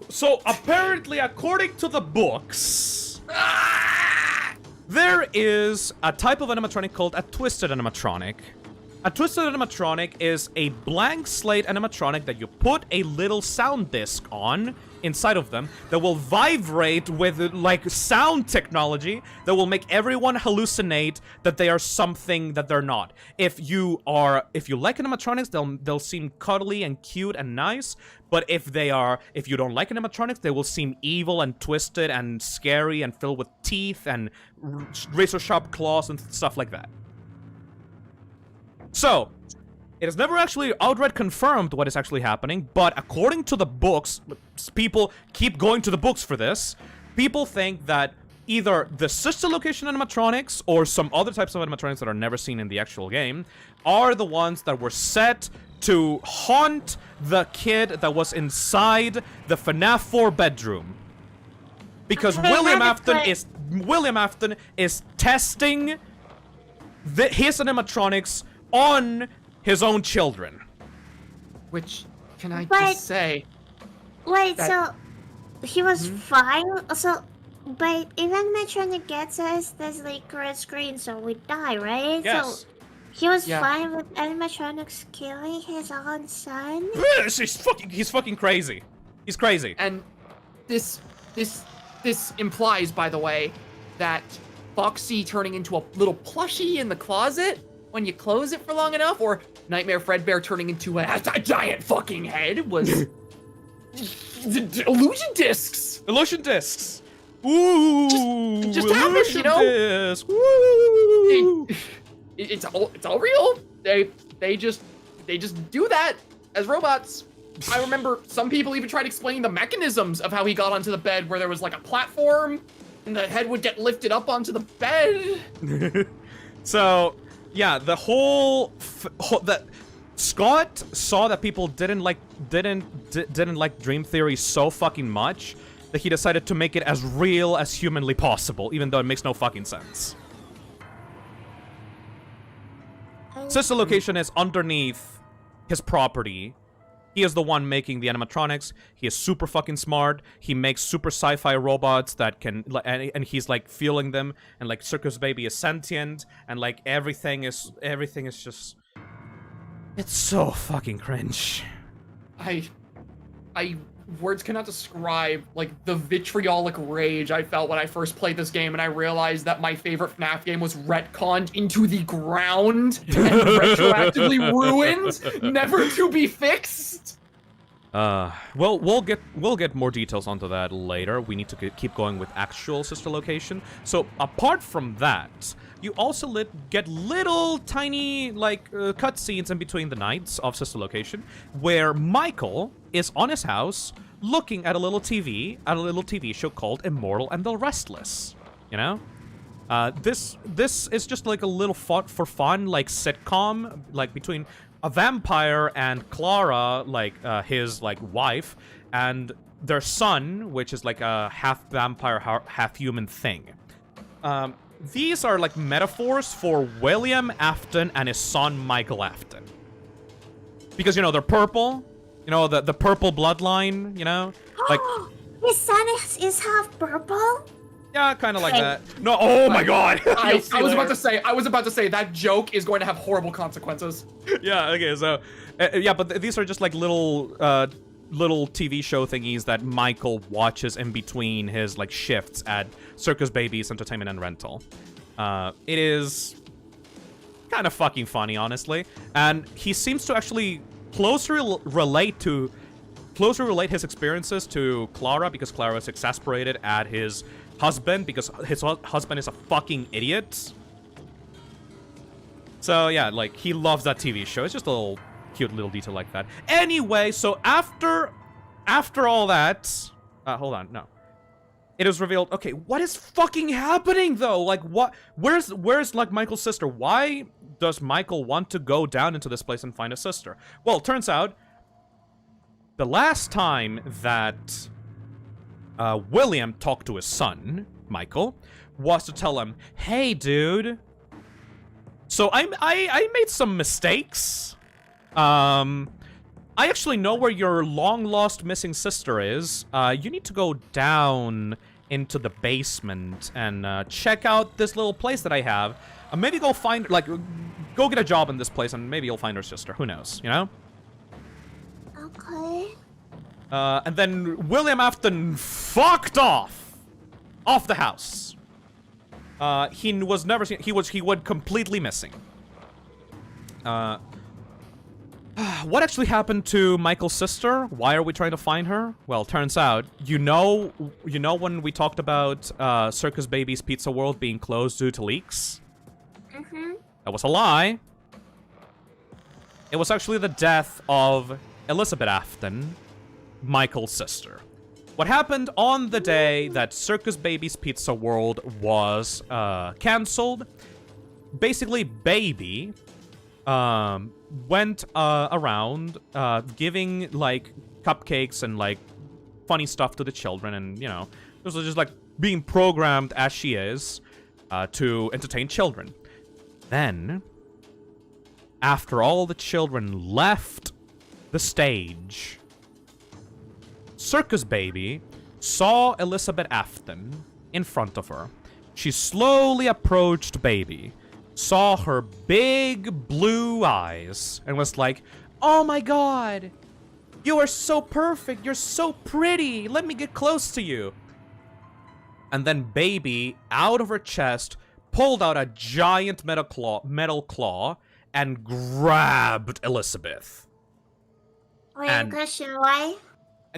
So apparently, according to the books, there is a type of animatronic called a twisted animatronic. A twisted animatronic is a blank slate animatronic that you put a little sound disc on inside of them that will vibrate with sound technology that will make everyone hallucinate that they are something that they're not. If you like animatronics, they'll seem cuddly and cute and nice, but if you don't like animatronics, they will seem evil and twisted and scary and filled with teeth and razor sharp claws and stuff like that. So, it is never actually outright confirmed what is actually happening, but according to the books, people keep going to the books for this, people think that either the sister location animatronics or some other types of animatronics that are never seen in the actual game are the ones that were set to haunt the kid that was inside the FNAF 4 bedroom. Because William Afton is testing his animatronics on his own children. Which, can I just say... Wait, so... He was fine? So... But if animatronic gets us, there's like red screen, so we die, right? Yes. So... He was fine with animatronics killing his own son? He's fucking crazy. He's crazy. And this implies, by the way, that Foxy turning into a little plushie in the closet when you close it for long enough, or Nightmare Fredbear turning into a giant fucking head was illusion discs. Illusion discs. Ooh. Just happened, you know. Discs. Woo. It's all real. They just do that as robots. I remember some people even tried explaining the mechanisms of how he got onto the bed, where there was like a platform, and the head would get lifted up onto the bed. So, yeah, the whole that Scott saw that people didn't like Dream Theory so fucking much that he decided to make it as real as humanly possible, even though it makes no fucking sense. Sister location is underneath his property. He is the one making the animatronics. He is super fucking smart. He makes super sci-fi robots that can, and he's like feeling them. And like Circus Baby is sentient, and like everything is just. It's so fucking cringe. Words cannot describe like the vitriolic rage I felt when I first played this game, and I realized that my favorite FNAF game was retconned into the ground and retroactively ruined, never to be fixed. Well, we'll get more details onto that later. We need to keep going with actual sister location. So apart from that, you also get little tiny like cutscenes in between the nights of sister location, where Michael is on his house looking at a little TV show called Immortal and the Restless. You know, this is just like a little for fun like sitcom like between a vampire and Clara, like his like wife, and their son, which is like a half vampire, half human thing. These are like metaphors for William Afton and his son Michael Afton, because you know they're purple. You know the purple bloodline. You know, like his son is half purple. Yeah, kind of like that. No, oh my god. I was about to say that joke is going to have horrible consequences. Yeah. Okay. So, yeah, but these are just like little TV show thingies that Michael watches in between his like shifts at Circus Baby's Entertainment and Rental. It is kind of fucking funny, honestly, and he seems to actually closely relate his experiences to Clara, because Clara is exasperated at his husband because his husband is a fucking idiot. So yeah, like he loves that TV show. It's just a little cute little detail like that. Anyway, so after all that, hold on, no. It was revealed, okay, what is fucking happening though? Like what, where's like Michael's sister? Why does Michael want to go down into this place and find a sister? Well, it turns out the last time that William talked to his son, Michael, was to tell him, hey dude, so I made some mistakes. I actually know where your long-lost missing sister is. You need to go down into the basement and check out this little place that I have. Maybe go find, like, go get a job in this place and maybe you'll find her sister. Who knows, you know? Okay. And then William Afton fucked off the house. He was never seen. He went completely missing. What actually happened to Michael's sister? Why are we trying to find her? Well, turns out, you know when we talked about Circus Baby's Pizza World being closed due to leaks? Mm-hmm. That was a lie. It was actually the death of Elizabeth Afton, Michael's sister. What happened on the day that Circus Baby's Pizza World was canceled? Basically, Baby went around giving like cupcakes and like funny stuff to the children, and you know, this was just like being programmed as she is to entertain children. Then, after all the children left the stage, Circus Baby saw Elizabeth Afton in front of her. She slowly approached Baby, saw her big blue eyes, and was like, oh my god, you are so perfect, you're so pretty, let me get close to you. And then Baby, out of her chest, pulled out a giant metal claw and grabbed Elizabeth. Wait, question, why?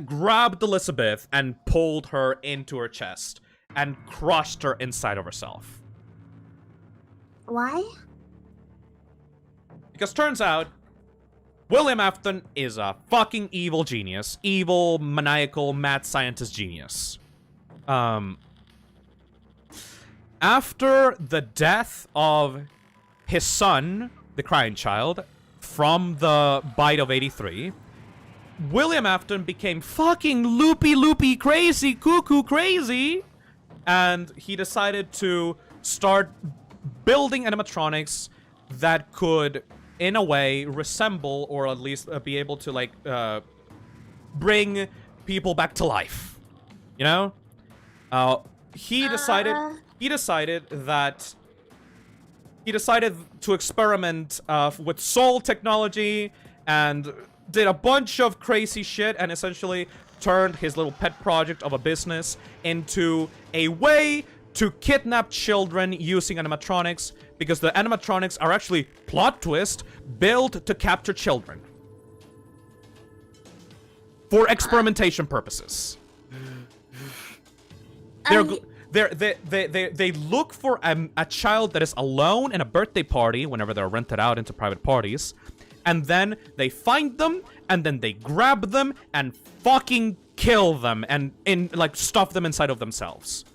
Grabbed Elizabeth and pulled her into her chest and crushed her inside of herself. Why? Because turns out, William Afton is a fucking evil genius. Evil, maniacal, mad scientist genius. After the death of his son, the crying child, from the bite of 83, William Afton became fucking loopy crazy, cuckoo crazy, and he decided to start building animatronics that could, in a way, resemble or at least be able to, like, bring people back to life. You know? He decided to experiment with soul technology and did a bunch of crazy shit and essentially turned his little pet project of a business into a way to kidnap children using animatronics, because the animatronics are actually, plot twist, built to capture children for experimentation purposes. They look for a child that is alone in a birthday party whenever they're rented out into private parties, and then they find them, and then they grab them and fucking kill them and like stuff them inside of themselves,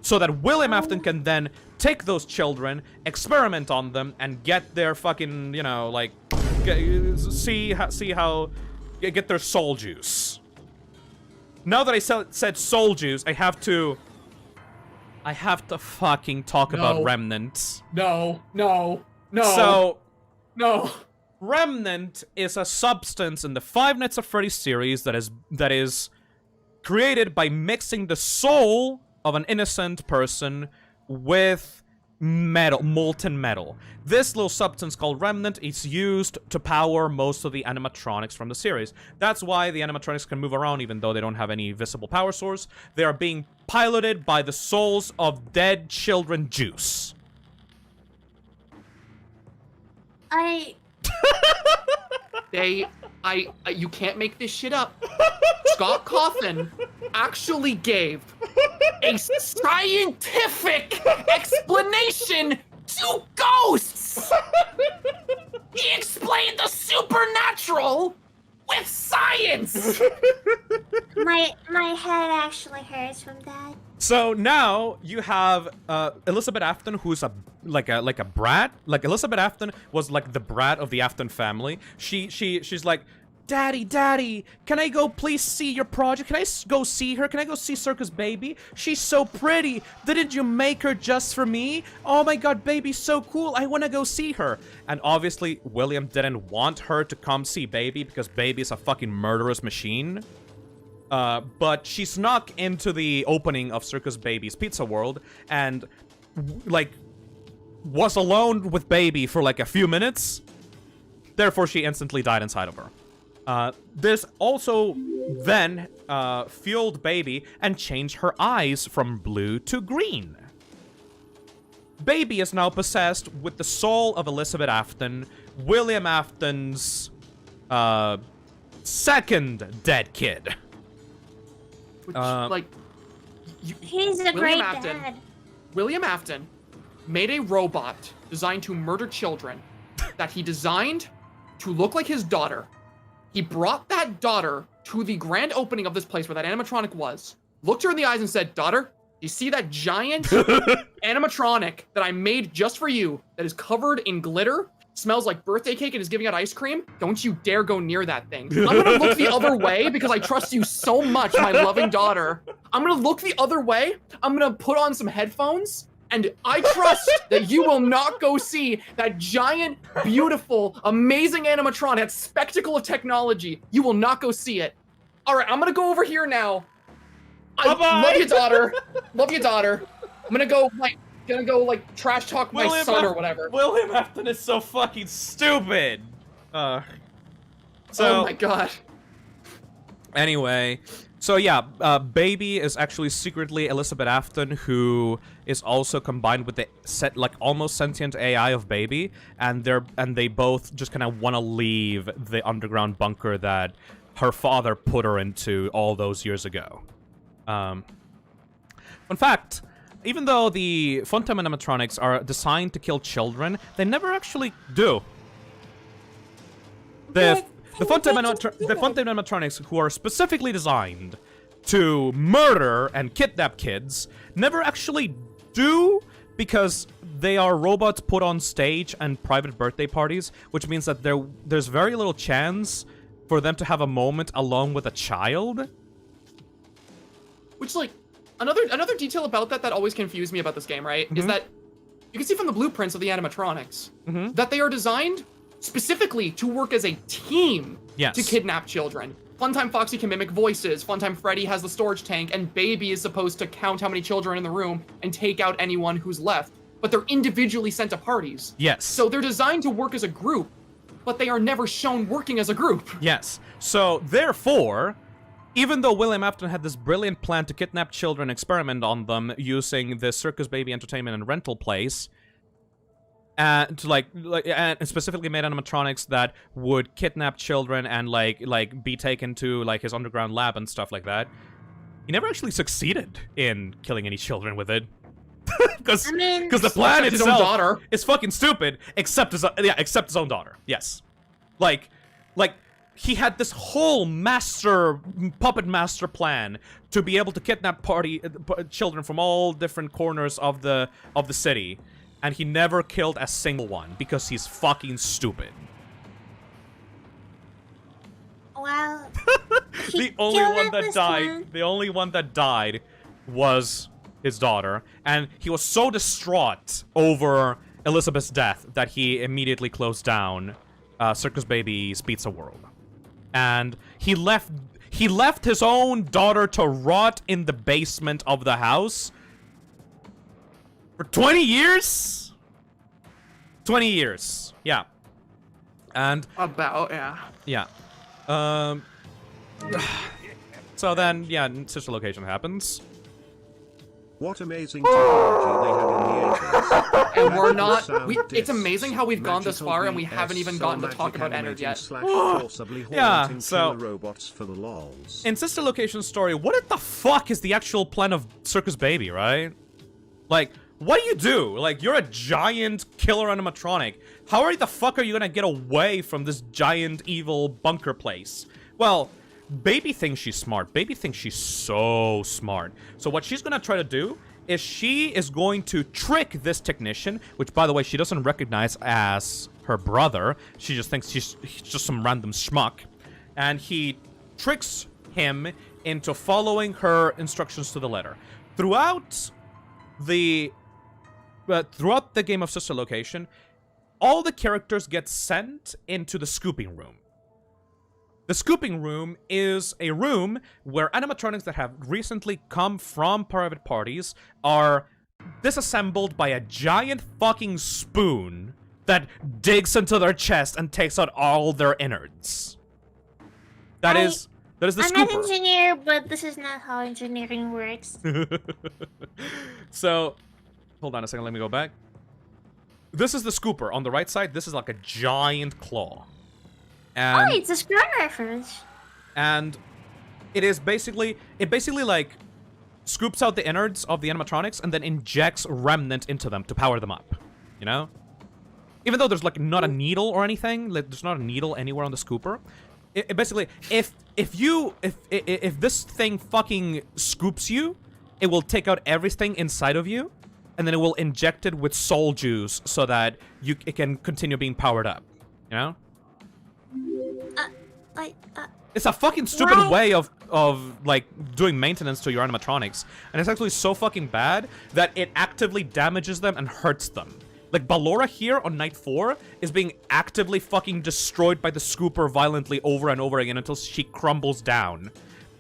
so that William Afton can then take those children, experiment on them, and get their fucking, you know, like, see how get their soul juice. Now that I said soul juice, I have to fucking talk about Remnant. No. So, no. Remnant is a substance in the Five Nights at Freddy's series that is created by mixing the soul of an innocent person with metal, molten metal. This little substance called Remnant is used to power most of the animatronics from the series. That's why the animatronics can move around even though they don't have any visible power source. They are being piloted by the souls of dead children juice. You can't make this shit up. Scott Cawthon actually gave a scientific explanation to ghosts. He explained the supernatural with science. My head actually hurts from that. So now you have Elizabeth Afton, who's like a brat. Like, Elizabeth Afton was like the brat of the Afton family. She's like, Daddy, can I go please see your project? Can I go see her? Can I go see Circus Baby? She's so pretty. Didn't you make her just for me? Oh my god, Baby's so cool. I want to go see her. And obviously, William didn't want her to come see Baby because Baby is a fucking murderous machine. But she snuck into the opening of Circus Baby's Pizza World and, like, was alone with Baby for like a few minutes. Therefore, she instantly died inside of her. This also then fueled Baby and changed her eyes from blue to green. Baby is now possessed with the soul of Elizabeth Afton, William Afton's second dead kid. Which, he's a great dad. William Afton made a robot designed to murder children that he designed to look like his daughter. He brought that daughter to the grand opening of this place where that animatronic was, looked her in the eyes and said, "Daughter, you see that giant animatronic that I made just for you that is covered in glitter, smells like birthday cake, and is giving out ice cream? Don't you dare go near that thing. I'm gonna look the other way because I trust you so much, my loving daughter. I'm gonna look the other way. I'm gonna put on some headphones, and I trust that you will not go see that giant, beautiful, amazing animatronic, that spectacle of technology. You will not go see it. All right, I'm gonna go over here now. I love your daughter. Love your daughter. I'm gonna go trash talk my son or whatever. William Afton is so fucking stupid. Oh my god. Anyway, so yeah, Baby is actually secretly Elizabeth Afton, who is also combined with the almost sentient AI of Baby, and they both just kind of want to leave the underground bunker that her father put her into all those years ago. Fun fact. even though the Funtime animatronics are designed to kill children, they never actually do. The Funtime animatronics, who are specifically designed to murder and kidnap kids, never actually do, because they are robots put on stage and private birthday parties, which means that there's very little chance for them to have a moment alone with a child. Which, like, another detail about that always confused me about this game, right? Is that you can see from the blueprints of the animatronics that they are designed specifically to work as a team to kidnap children. Funtime Foxy can mimic voices, Funtime Freddy has the storage tank, and Baby is supposed to count how many children are in the room and take out anyone who's left. But they're individually sent to parties. Yes. So they're designed to work as a group, but they are never shown working as a group. Yes. So, therefore, even though William Afton had this brilliant plan to kidnap children and experiment on them using the Circus Baby Entertainment and Rental Place, and and specifically made animatronics that would kidnap children and like be taken to like his underground lab and stuff like that, he never actually succeeded in killing any children with it. Because the plan itself is fucking stupid, except his own daughter. Yes, like he had this whole puppet master plan to be able to kidnap children from all different corners of the city, and he never killed a single one because he's fucking stupid. Well, the only one that died was his daughter, and he was so distraught over Elizabeth's death that he immediately closed down Circus Baby's Pizza World. And he left his own daughter to rot in the basement of the house for 20 years? 20 years. Yeah. And yeah. So then, yeah, Sister Location happens. What amazing technology they had in the 80s. And we're not... it's amazing how we've gone this far and we haven't even gotten to talk about Ennard yet. Yeah, so... robots for the lols. In Sister Location's story, what the fuck is the actual plan of Circus Baby, right? Like, what do? Like, you're a giant killer animatronic. How the fuck are you gonna get away from this giant evil bunker place? Well... Baby thinks she's smart. Baby thinks she's so smart. So what she's gonna try to do is she is going to trick this technician, which, by the way, she doesn't recognize as her brother. She just thinks he's just some random schmuck. And he tricks him into following her instructions to the letter. Throughout the game of Sister Location, all the characters get sent into the scooping room. The scooping room is a room where animatronics that have recently come from private parties are disassembled by a giant fucking spoon that digs into their chest and takes out all their innards. That is the scooper. I'm an engineer, but this is not how engineering works. So, hold on a second, let me go back. This is the scooper. On the right side, this is like a giant claw. And, it's a screw reference. And it basically like scoops out the innards of the animatronics and then injects remnant into them to power them up. You know? Even though there's like not a needle or anything, like there's not a needle anywhere on the scooper. It basically, if this thing fucking scoops you, it will take out everything inside of you, and then it will inject it with soul juice so that it can continue being powered up. You know? It's a fucking stupid way of like doing maintenance to your animatronics, and it's actually so fucking bad that it actively damages them and hurts them. Like Ballora here on night 4 is being actively fucking destroyed by the scooper violently over and over again until she crumbles down,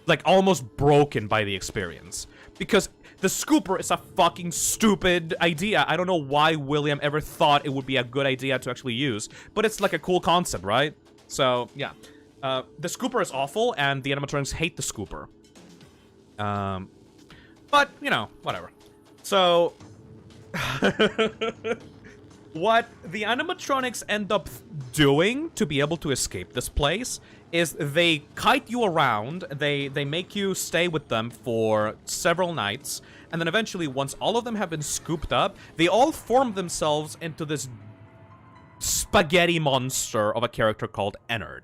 like almost broken by the experience. Because the scooper is a fucking stupid idea. I don't know why William ever thought it would be a good idea to actually use, but it's like a cool concept, right? So, yeah. The scooper is awful, and the animatronics hate the scooper. But, you know, whatever. So... What the animatronics end up doing to be able to escape this place is they kite you around, they make you stay with them for several nights, and then eventually, once all of them have been scooped up, they all form themselves into this spaghetti monster of a character called Ennard.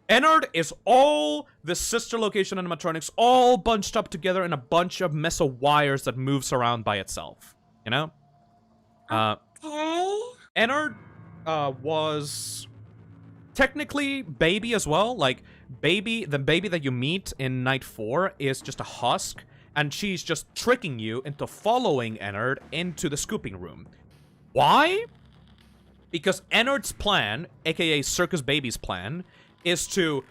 Ennard is all the sister location animatronics all bunched up together in a bunch of mess of wires that moves around by itself. You know? Okay. Ennard was technically baby as well. Like, the baby that you meet in Night 4 is just a husk, and she's just tricking you into following Ennard into the scooping room. Why? Because Ennard's plan, aka Circus Baby's plan, is to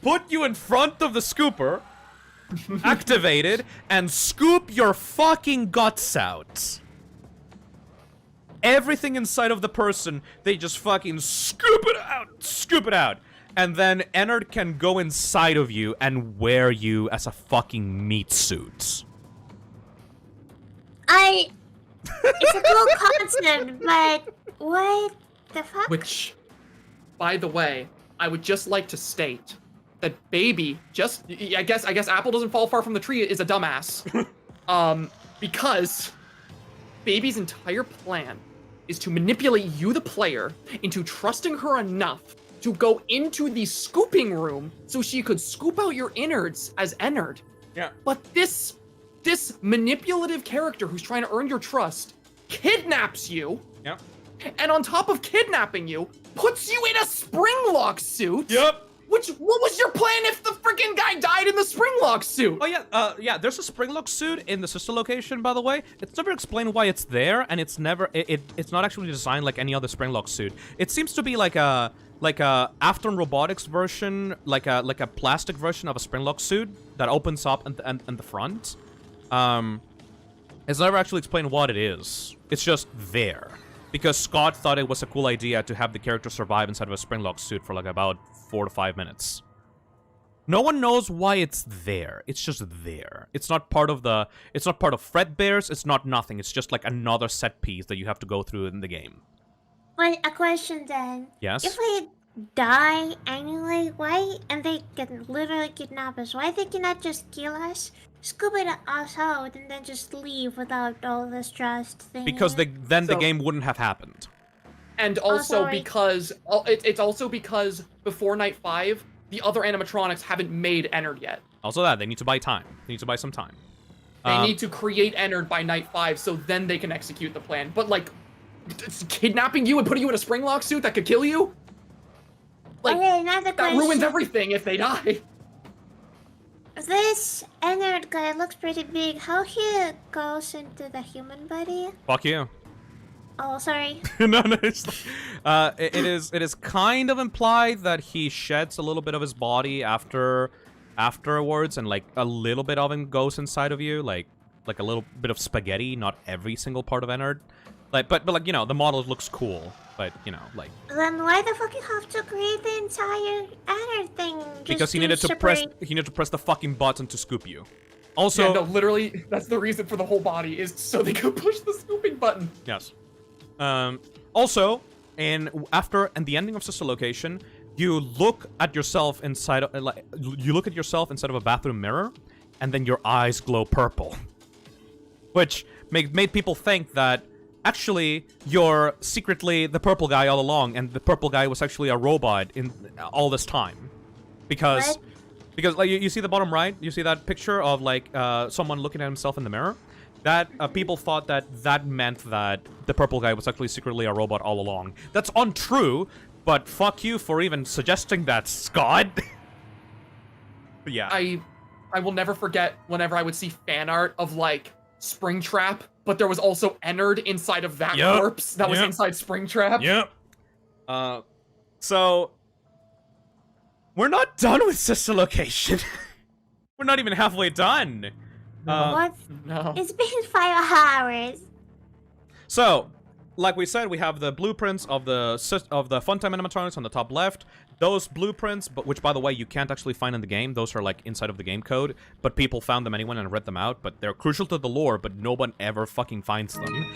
put you in front of the scooper, activated, and scoop your fucking guts out. Everything inside of the person, they just fucking scoop it out. And then Ennard can go inside of you and wear you as a fucking meat suit. It's a cool concept, but what the fuck? Which, by the way, I would just like to state that Baby I guess apple doesn't fall far from the tree is a dumbass. Because Baby's entire plan is to manipulate you, the player, into trusting her enough to go into the scooping room so she could scoop out your innards as Ennard. Yeah. But this manipulative character who's trying to earn your trust kidnaps you. Yep. And on top of kidnapping you, puts you in a springlock suit. Yep. What was your plan if the freaking guy died in the springlock suit? Oh yeah, yeah. There's a springlock suit in the sister location, by the way. It's never explained why it's there, and it's not actually designed like any other springlock suit. It seems to be like a Afton Robotics version, like a plastic version of a springlock suit that opens up and the front. It's never actually explained what it is. It's just there. Because Scott thought it was a cool idea to have the character survive inside of a springlock suit for like about 4 to 5 minutes. No one knows why it's there. It's just there. It's not part of Fredbear's. It's not nothing. It's just like another set piece that you have to go through in the game. Well, a question then. Yes? If we die anyway, why, and they can literally kidnap us, why they cannot just kill us, scoop it us out, and then just leave without all this trust thing? Because the game wouldn't have happened. And also sorry. because it's also because before Night 5, the other animatronics haven't made Ennard yet. Also that, they need to buy time. They need to buy some time. They need to create Ennard by Night 5, so then they can execute the plan. But like, kidnapping you and putting you in a springlock suit that could kill you? Like, okay, another that question. ruins everything if they die. This Ennard guy looks pretty big. How he goes into the human body? Fuck you. Oh, sorry. No, it's it is kind of implied that he sheds a little bit of his body afterwards, and like a little bit of him goes inside of you, like a little bit of spaghetti, not every single part of Ennard. Like, but like, you know, the model looks cool, but you know, like. Then why the fuck you have to create the entire Ennard thing? Because he needed to press the fucking button to scoop you. Also, yeah, no, literally, that's the reason for the whole body, is so they could push the scooping button. Yes. Also, in the ending of Sister Location, you look at yourself inside of a bathroom mirror, and then your eyes glow purple, which made people think that actually you're secretly the purple guy all along, and the purple guy was actually a robot in all this time, because like you see the bottom right, you see that picture of like someone looking at himself in the mirror. That people thought that meant that the purple guy was actually secretly a robot all along. That's untrue, but fuck you for even suggesting that, Scott. But yeah. I will never forget whenever I would see fan art of like Springtrap, but there was also Ennard inside of that corpse that was inside Springtrap. Yep. So we're not done with Sister Location. We're not even halfway done. What? No. It's been 5 hours. So, like we said, we have the blueprints of the Funtime animatronics on the top left. Those blueprints, which by the way you can't actually find in the game, those are like inside of the game code, but people found them anyway and read them out. But they're crucial to the lore, but no one ever fucking finds them.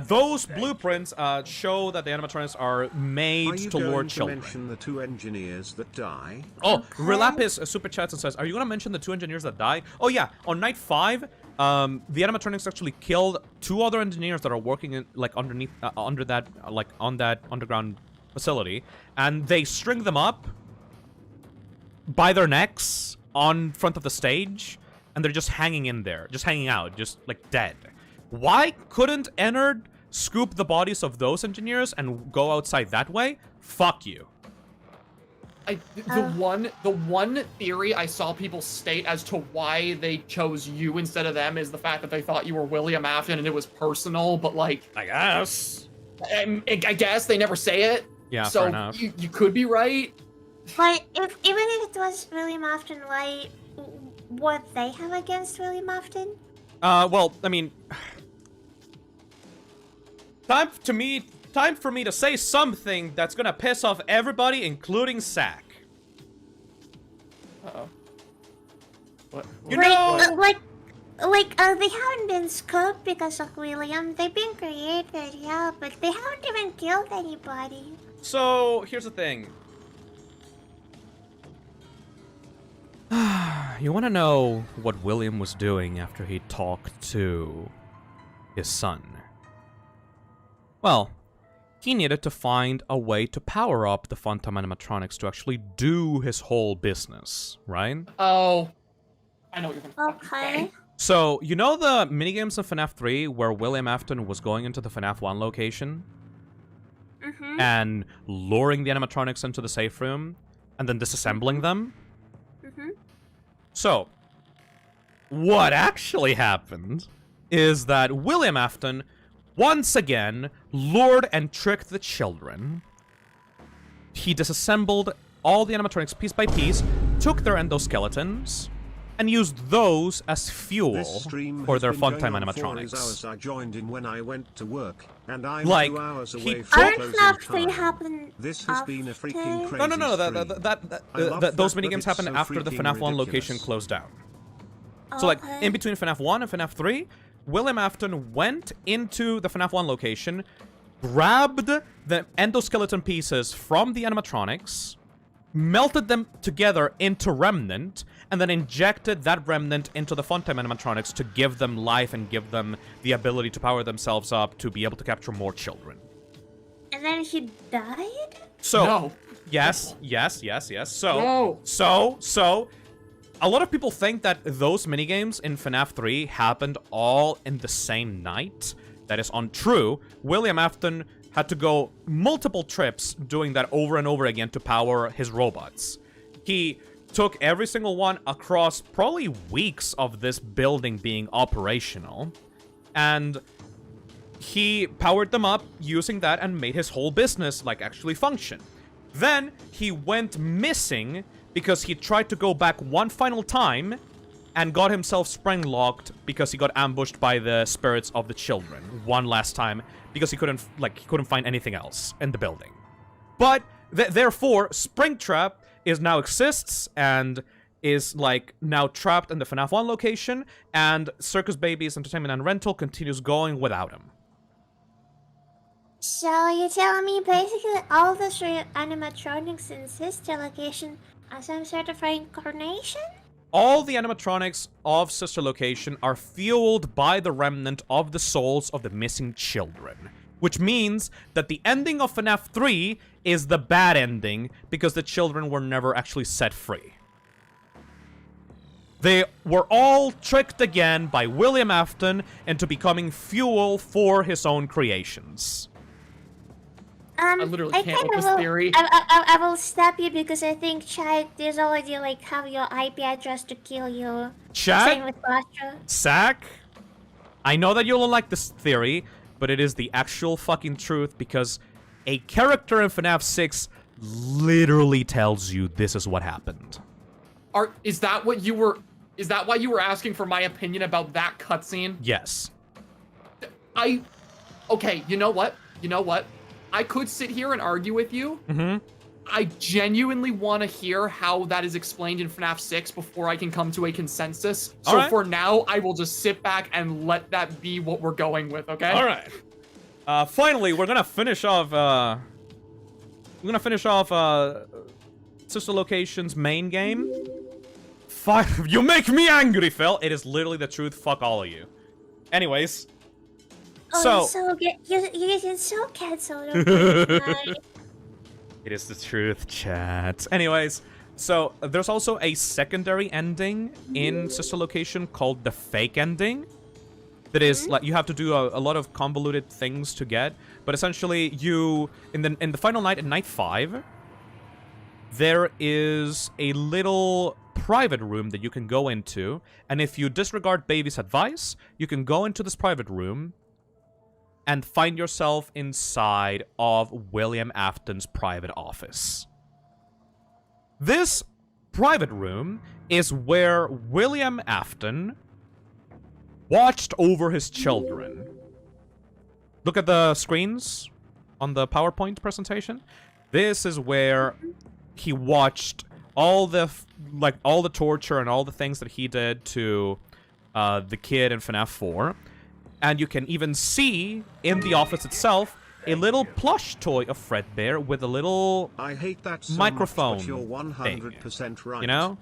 Those blueprints show that the animatronics are made to lure children. Are you going to mention the 2 engineers that die? Oh, Relapis super chats and says, "Are you gonna mention the 2 engineers that die?" Oh yeah, on night 5, the animatronics actually killed 2 other engineers that are working in like underneath, under that, like on that underground facility, and they string them up by their necks on front of the stage, and they're just hanging in there, just hanging out, just like dead. Why couldn't Ennard scoop the bodies of those engineers and go outside that way? Fuck you. The one theory I saw people state as to why they chose you instead of them is the fact that they thought you were William Afton and it was personal, but like... I guess. I guess they never say it. Yeah, so fair enough. You could be right. But even if it was William Afton, why what they have against William Afton? Well, I mean... Time for me to say something that's gonna piss off everybody, including Sack. Uh-oh. What? You know... they haven't been scoped because of William. They've been created, yeah, but they haven't even killed anybody. So, here's the thing. You wanna know what William was doing after he talked to his son? Well, he needed to find a way to power up the Funtime animatronics to actually do his whole business, right? Oh. I know what you're gonna Okay. say. So, you know the minigames in FNAF 3 where William Afton was going into the FNAF 1 location? Mm-hmm. And luring the animatronics into the safe room, and then disassembling them? Mm-hmm. So, what actually happened is that William Afton once again lured and tricked the children. He disassembled all the animatronics piece by piece, took their endoskeletons, and used those as fuel This stream for has their been Funtime going on for animatronics. hours. I joined in when I went to work, and I'm Like, 2 hours he away from Aren't closing FNAF 3 time. happen This has been a freaking after? crazy No, stream. I love those that, but minigames it's happened so after the freaking FNAF 1 location ridiculous. closed down. So, like, Okay. in between FNAF 1 and FNAF 3, William Afton went into the FNAF 1 location, grabbed the endoskeleton pieces from the animatronics, melted them together into Remnant, and then injected that Remnant into the Funtime animatronics to give them life and give them the ability to power themselves up to be able to capture more children. And then he died? So, No. yes. No. So, a lot of people think that those minigames in FNAF 3 happened all in the same night. That is untrue. William Afton had to go multiple trips doing that over and over again to power his robots. He took every single one across probably weeks of this building being operational, and he powered them up using that and made his whole business, like, actually function. Then he went missing because he tried to go back one final time and got himself spring-locked because he got ambushed by the spirits of the children one last time because he couldn't find anything else in the building. But therefore, Springtrap now exists and is, like, now trapped in the FNAF 1 location, and Circus Babies Entertainment and Rental continues going without him. So you're telling me basically all the animatronics in Sister location are some sort of reincarnation? All the animatronics of Sister Location are fueled by the remnant of the souls of the missing children. Which means that the ending of FNAF 3 is the bad ending because the children were never actually set free. They were all tricked again by William Afton into becoming fuel for his own creations. I literally can't with this theory. I will stop you because I think Chad is already like have your IP address to kill you. Chad? Same with Bastro. Sack? I know that you'll like this theory, but it is the actual fucking truth because a character in FNAF 6 literally tells you this is what happened. Is that why you were asking for my opinion about that cutscene? Yes. Okay, you know what? you know what? I could sit here and argue with you. Mm-hmm. I genuinely want to hear how that is explained in FNAF 6 before I can come to a consensus. So for now, I will just sit back and let that be what we're going with, okay? All right. Finally, we're gonna finish off. Sister Location's main game. You make me angry, Phil. It is literally the truth. Fuck all of you. Anyways. Oh, you're getting so cancelled. Okay? It is the truth, chat. Anyways, so there's also a secondary ending in Sister Location called the fake ending. That is like you have to do a lot of convoluted things to get, but essentially you in the final night in night 5, there is a little private room that you can go into, and if you disregard Baby's advice, you can go into this private room and find yourself inside of William Afton's private office. This private room is where William Afton watched over his children. Look at the screens on the PowerPoint presentation. This is where he watched all the torture and all the things that he did to the kid in FNAF 4. And you can even see in the office itself a little plush toy of Fredbear with a little microphone much, but you're 100% right. You know?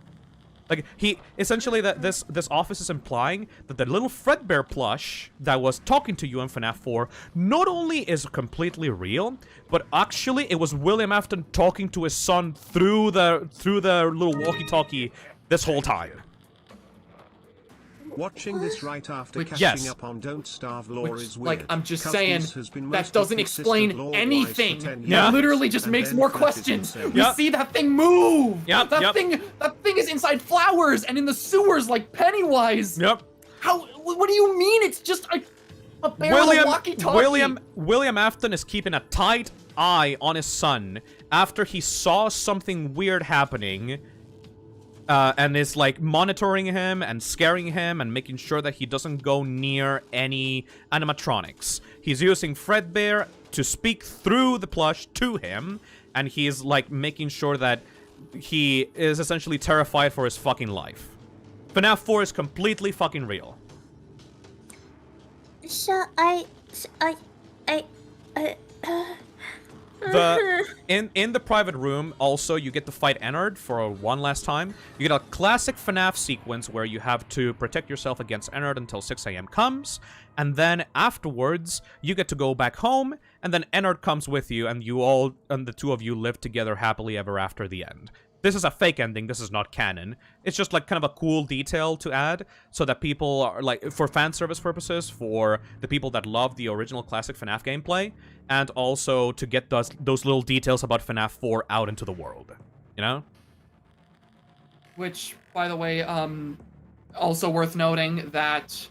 Like, he essentially this office is implying that the little Fredbear plush that was talking to you in FNAF 4 not only is completely real, but actually it was William Afton talking to his son through the little walkie-talkie this whole time. Watching this right after catching up on Don't Starve lore is weird. Like, I'm just saying, that doesn't explain anything. It literally just makes more questions. We see that thing move. That thing is inside flowers and in the sewers like Pennywise. What do you mean? It's just a bear with a walkie-talkie. William Afton is keeping a tight eye on his son after he saw something weird happening. And is like monitoring him and scaring him and making sure that he doesn't go near any animatronics. He's using Fredbear to speak through the plush to him, and he's like making sure that he is essentially terrified for his fucking life. FNAF 4 is completely fucking real. So in the private room, also, you get to fight Ennard for one last time. You get a classic FNAF sequence where you have to protect yourself against Ennard until 6 a.m. comes, and then afterwards, you get to go back home, and then Ennard comes with you, and the two of you live together happily ever after the end. This is a fake ending, this is not canon. It's just like kind of a cool detail to add, so that people are like, for fan service purposes, for the people that love the original classic FNAF gameplay, and also to get those little details about FNAF 4 out into the world, you know? Which, by the way, also worth noting that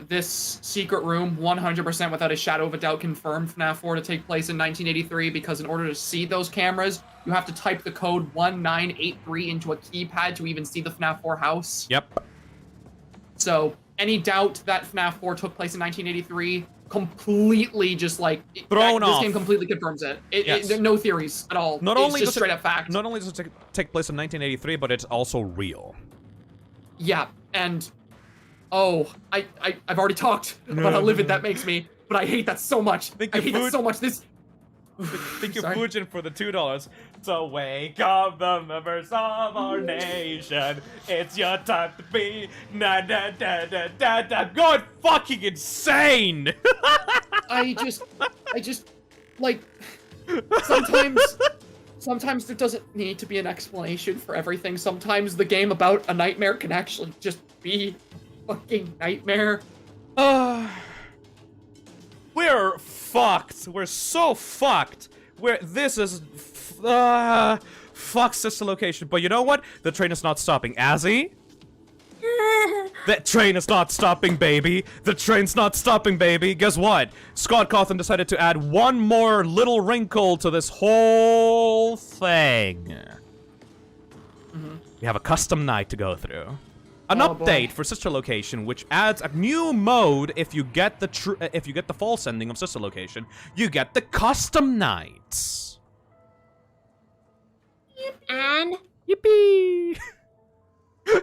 this secret room, 100% without a shadow of a doubt, confirmed FNAF 4 to take place in 1983, because in order to see those cameras, you have to type the code 1983 into a keypad to even see the FNAF 4 house. Yep. So, any doubt that FNAF 4 took place in 1983, completely just like... thrown off. This game completely confirms it. There are no theories at all. It's just straight up fact. Not only does it take place in 1983, but it's also real. Yeah, and... Oh, I've already talked about how livid that makes me, but I hate that so much. I hate that so much. Thank you, Fujin, for the $2. So wake up the members of our nation. It's your time to be going fucking insane. I just like sometimes there doesn't need to be an explanation for everything. Sometimes the game about a nightmare can actually just be a fucking nightmare. We're fucked. We're so fucked. This is fuck Sister Location. But you know what? The train is not stopping. Azzy? That train is not stopping, baby. The train's not stopping, baby. Guess what? Scott Cawthon decided to add one more little wrinkle to this whole thing. We have a custom night to go through. An Oh, update boy. for Sister Location, which adds a new mode if you get the false ending of Sister Location. You get the custom nights. And Yippee! Yippee!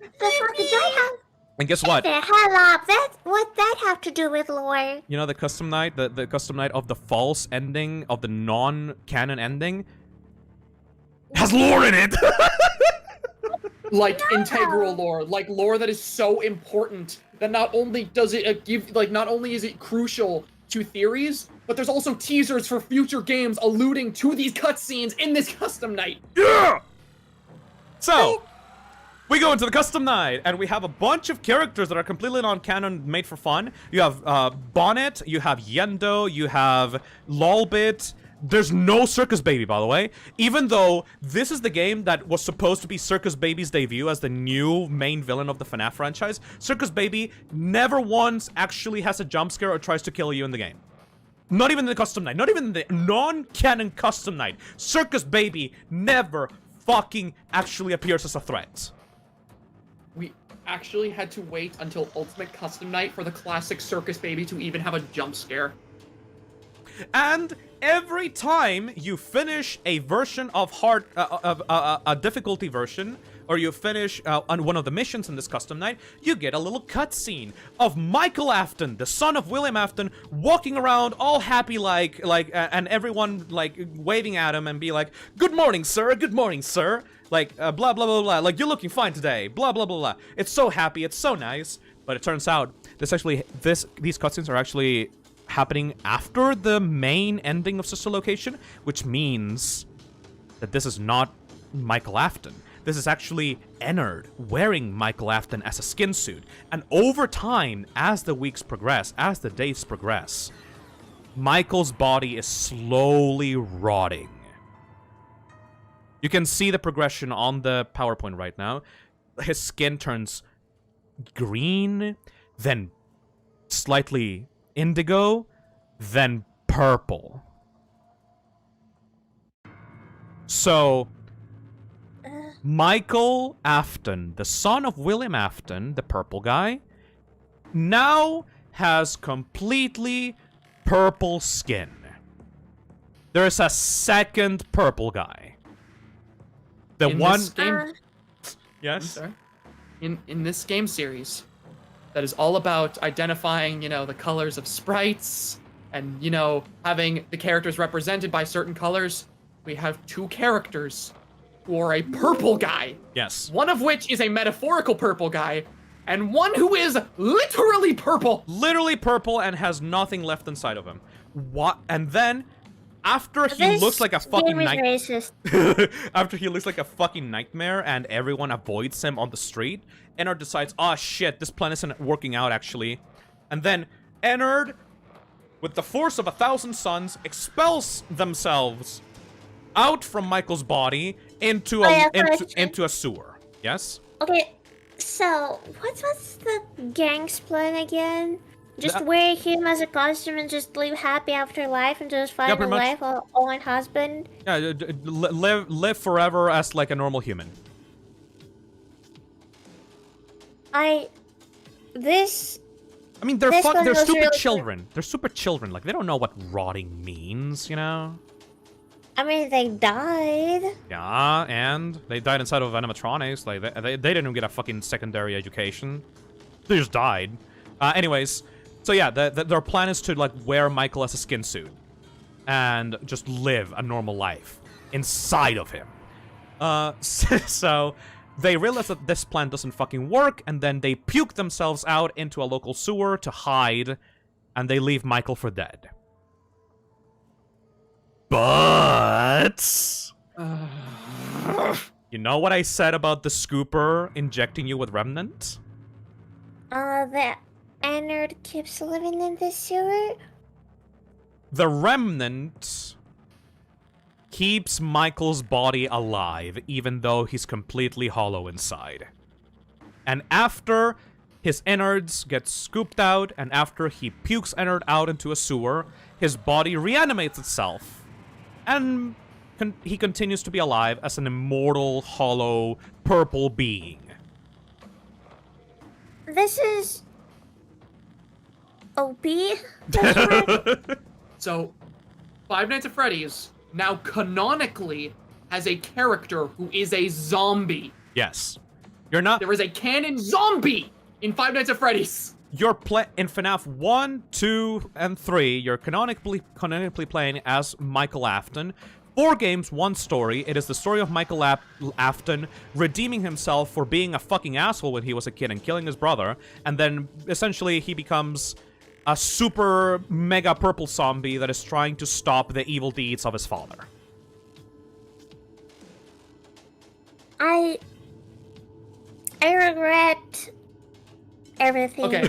the fuck did I have? And guess what? The hell up! What that have to do with lore? You know the custom night, the custom night of the false ending of the non-canon ending has lore in it. Like integral lore, like lore that is so important that not only does it give, like, not only is it crucial to theories, but there's also teasers for future games alluding to these cutscenes in this custom night. Yeah! So, we go into the custom night, and we have a bunch of characters that are completely non-canon, made for fun. You have Bonnet, you have Yendo, you have Lolbit. There's no Circus Baby, by the way. Even though this is the game that was supposed to be Circus Baby's debut as the new main villain of the FNAF franchise, Circus Baby never once actually has a jump scare or tries to kill you in the game. Not even in the custom night. Not even in the non-canon custom night. Circus Baby never fucking actually appears as a threat. We actually had to wait until Ultimate Custom Night for the classic Circus Baby to even have a jump scare. And every time you finish a version of a difficulty version, or you finish on one of the missions in this custom night, you get a little cutscene of Michael Afton, the son of William Afton, walking around all happy and everyone like waving at him and be like, "Good morning, sir. Good morning, sir." Like blah blah blah blah. Like, "You're looking fine today." Blah blah blah blah. It's so happy. It's so nice. But it turns out these cutscenes are actually happening after the main ending of Sister Location, which means that this is not Michael Afton. This is actually Ennard wearing Michael Afton as a skin suit. And over time, as the weeks progress, as the days progress, Michael's body is slowly rotting. You can see the progression on the PowerPoint right now. His skin turns green, then slightly indigo, then purple. So, Michael Afton, the son of William Afton, the purple guy, now has completely purple skin. There is a second purple guy. The In one... this game, Yes? sorry. In this game series, that is all about identifying, you know, the colors of sprites and, you know, having the characters represented by certain colors, we have two characters who are a purple guy. Yes. One of which is a metaphorical purple guy, and one who is literally purple. Literally purple and has nothing left inside of him. What? And then, after he looks like a fucking after he looks like a fucking nightmare and everyone avoids him on the street, Ennard decides, "Oh shit, this plan isn't working out actually." And then Ennard, with the force of 1,000 suns, expels themselves out from Michael's body into a sewer. Yes? Okay, so what was the gang's plan again? Just wear him as a costume and just live happy after life and just find a wife or own husband? Yeah, live forever as like a normal human. I mean, they're stupid really children. They're super children. Like, they don't know what rotting means, you know? I mean, they died. Yeah, and they died inside of animatronics. Like, they didn't even get a fucking secondary education. They just died. Anyways, so yeah, their plan is to, like, wear Michael as a skin suit and just live a normal life inside of him. So they realize that this plan doesn't fucking work, and then they puke themselves out into a local sewer to hide, and they leave Michael for dead. But you know what I said about the scooper injecting you with remnant? That Ennard keeps living in the sewer? The remnant keeps Michael's body alive, even though he's completely hollow inside. And after his innards get scooped out, and after he pukes Ennard out into a sewer, his body reanimates itself. And he continues to be alive as an immortal, hollow, purple being. this is OP. That's right. So, Five Nights at Freddy's now canonically has a character who is a zombie. Yes. You're not. There is a canon zombie in Five Nights at Freddy's. You're in FNAF 1, 2, and 3. You're canonically playing as Michael Afton. 4 games, 1 story. It is the story of Michael Afton redeeming himself for being a fucking asshole when he was a kid and killing his brother. And then, essentially, he becomes a super mega purple zombie that is trying to stop the evil deeds of his father. I regret everything. Okay,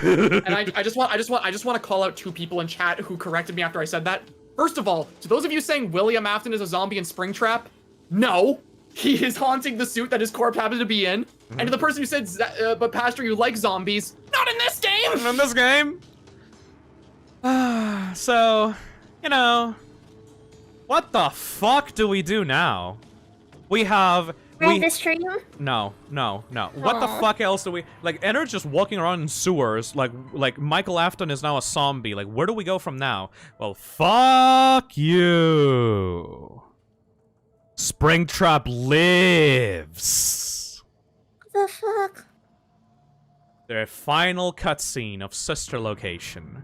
and I just want to call out 2 people in chat who corrected me after I said that. First of all, to those of you saying William Afton is a zombie in Springtrap, no, he is haunting the suit that his corpse happens to be in. And to the person who said, but Pastor, you like zombies, not in this game. Not in this game. So, you know, what the fuck do we do now? We have. The stream? No. What the fuck else do we... Like, Enter's just walking around in sewers. Like Michael Afton is now a zombie. Like, where do we go from now? Well, fuck you. Springtrap lives. What the fuck? Their final cutscene of Sister Location.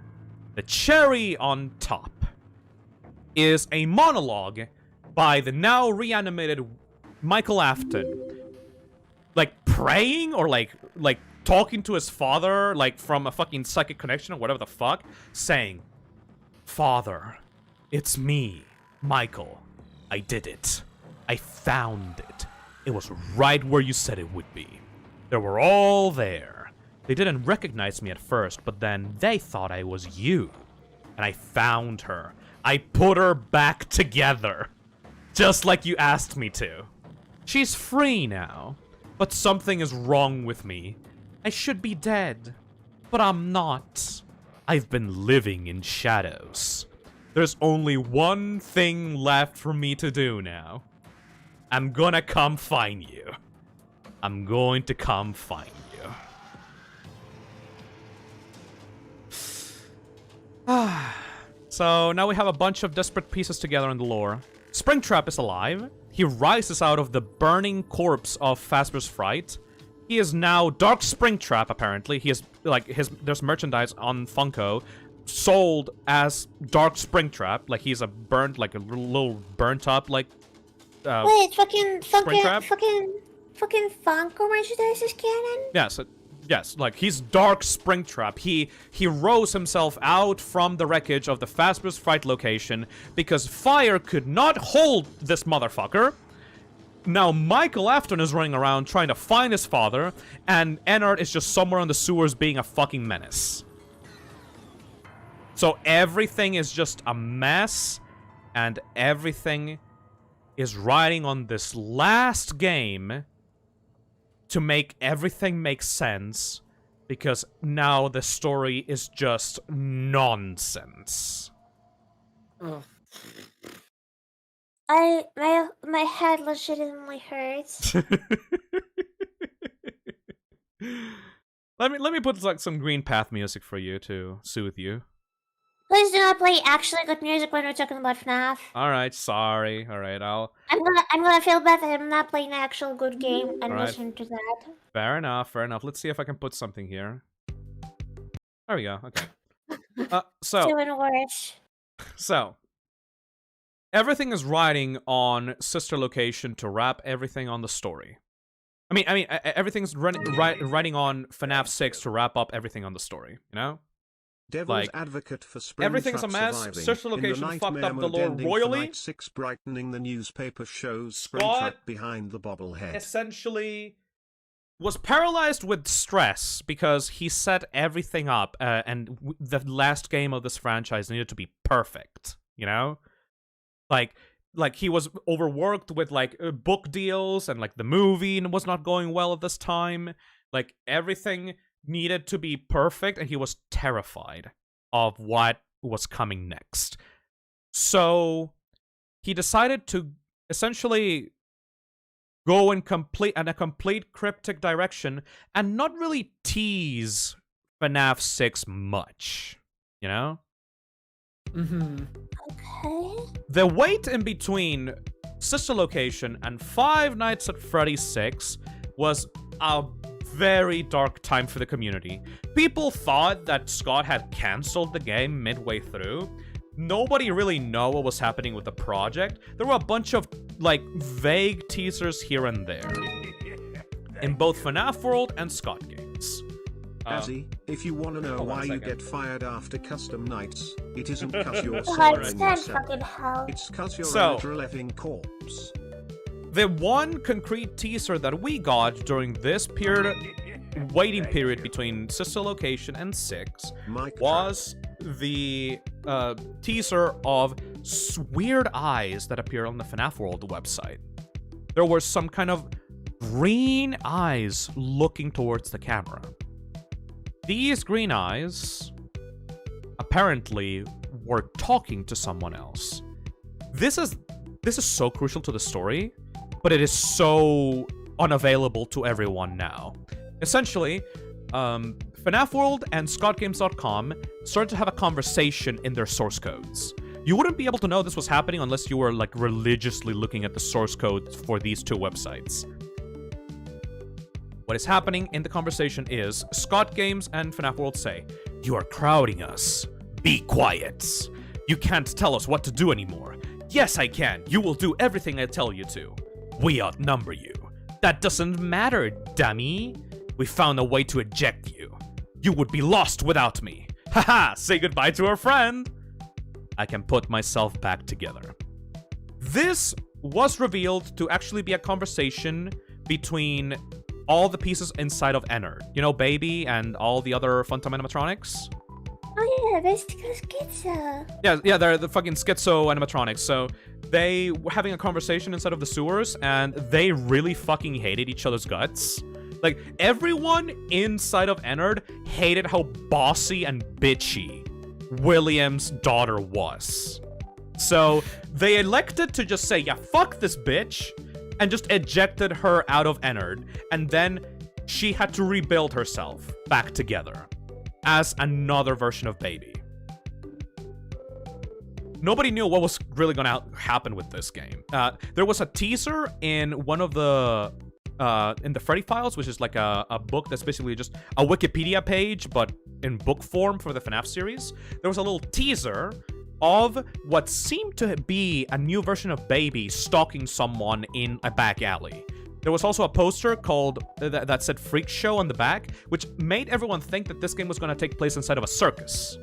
The cherry on top is a monologue by the now reanimated Michael Afton, like praying or like talking to his father, like from a fucking psychic connection or whatever the fuck, saying, "Father, it's me, Michael. I did it. I found it. It was right where you said it would be. They were all there. They didn't recognize me at first, but then they thought I was you. And I found her. I put her back together. Just like you asked me to. She's free now, but something is wrong with me. I should be dead, but I'm not. I've been living in shadows. There's only one thing left for me to do now. I'm gonna come find you. I'm going to come find you." So now we have a bunch of disparate pieces together in the lore. Springtrap is alive. He rises out of the burning corpse of Fazbear's Fright. He is now Dark Springtrap, apparently. He is, like, there's merchandise on Funko sold as Dark Springtrap. Like, he's a burnt, like, a little burnt up, like, Wait, fucking Springtrap? Funko merchandise is canon? Yes, like, he's Dark Springtrap. He rose himself out from the wreckage of the Fazbear's Fright location because fire could not hold this motherfucker. Now Michael Afton is running around trying to find his father, and Ennard is just somewhere in the sewers being a fucking menace. So everything is just a mess, and everything is riding on this last game to make everything make sense, because now the story is just nonsense. Ugh. My head legitimately hurts. Let me put like some Green Path music for you to soothe you. Please do not play actually good music when we're talking about FNAF. Alright, sorry. Alright, I'm gonna feel bad that I'm not playing an actual good game and Alright. listening to that. Fair enough, fair enough. Let's see if I can put something here. There we go, okay. Doing worse. So, everything is riding on Sister Location to wrap everything on the story. I mean, everything's riding on FNAF 6 to wrap up everything on the story, you know? Devil's Like, advocate for everything's a Springtrap mess. surviving. Sister In the Location fucked nightmare up the mode lore ending for royally. Night 6 brightening the newspaper shows Scott Springtrap behind the bobblehead. essentially was paralyzed with stress because he set everything up, and the last game of this franchise needed to be perfect, you know? Like he was overworked with, like, book deals, and, like, the movie was not going well at this time. Like, everything needed to be perfect, and he was terrified of what was coming next. So he decided to essentially go in a complete cryptic direction and not really tease FNAF 6 much, you know? Okay. The wait in between Sister Location and Five Nights at Freddy's 6 was a very dark time for the community. People thought that Scott had cancelled the game midway through. Nobody really knew what was happening with the project. There were a bunch of, like, vague teasers here and there. In both FNAF World and Scott games. Azzy, if you want to know hold on a why you second. get fired after custom nights, it isn't cause you're God, selling stand yourself. fucking hell. It's cause you're So- a literal effing corpse. The one concrete teaser that we got during this waiting period between Sister Location and 6 Mic was the teaser of weird eyes that appear on the FNAF World website. There were some kind of green eyes looking towards the camera. These green eyes apparently were talking to someone else. This is so crucial to the story, but it is so unavailable to everyone now. Essentially, FNAF World and ScottGames.com started to have a conversation in their source codes. You wouldn't be able to know this was happening unless you were, like, religiously looking at the source codes for these two websites. What is happening in the conversation is Scott Games and FNAF World say, "You are crowding us. Be quiet. You can't tell us what to do anymore. Yes, I can. You will do everything I tell you to. We outnumber you. That doesn't matter, dummy. We found a way to eject you. You would be lost without me. Haha, say goodbye to our friend. I can put myself back together." This was revealed to actually be a conversation between all the pieces inside of Ennard. You know, Baby and all the other Funtime animatronics? Oh yeah, there's Schizo. Yeah, they're the fucking schizo animatronics. So they were having a conversation inside of the sewers, and they really fucking hated each other's guts. Like, everyone inside of Ennard hated how bossy and bitchy William's daughter was. So they elected to just say, yeah, fuck this bitch, and just ejected her out of Ennard. And then she had to rebuild herself back together as another version of Baby. Nobody knew what was really gonna happen with this game. There was a teaser in one of the in the Freddy Files, which is like a book that's basically just a Wikipedia page, but in book form for the FNAF series. There was a little teaser of what seemed to be a new version of Baby stalking someone in a back alley. There was also a poster called that said Freak Show on the back, which made everyone think that this game was going to take place inside of a circus.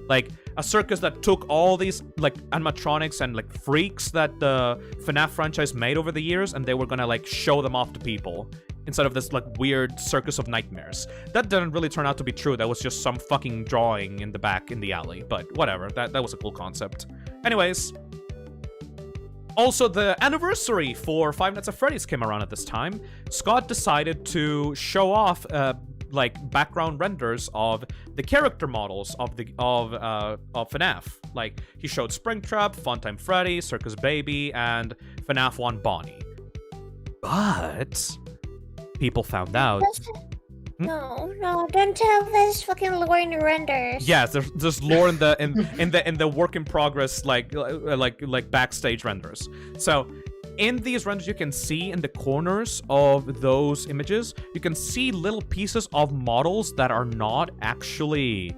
Like, a circus that took all these, like, animatronics and, like, freaks that the FNAF franchise made over the years, and they were gonna, like, show them off to people instead of this, like, weird circus of nightmares. That didn't really turn out to be true. That was just some fucking drawing in the back in the alley. But whatever, that was a cool concept. Anyways, also the anniversary for Five Nights at Freddy's came around at this time. Scott decided to show off like background renders of the character models of FNAF. Like, he showed Springtrap, Funtime Freddy, Circus Baby, and FNAF 1 Bonnie. But people found out. No, don't tell this fucking lore in the renders. Yes, there's lore in the work in progress, like backstage renders. So in these renders, you can see in the corners of those images, you can see little pieces of models that are not actually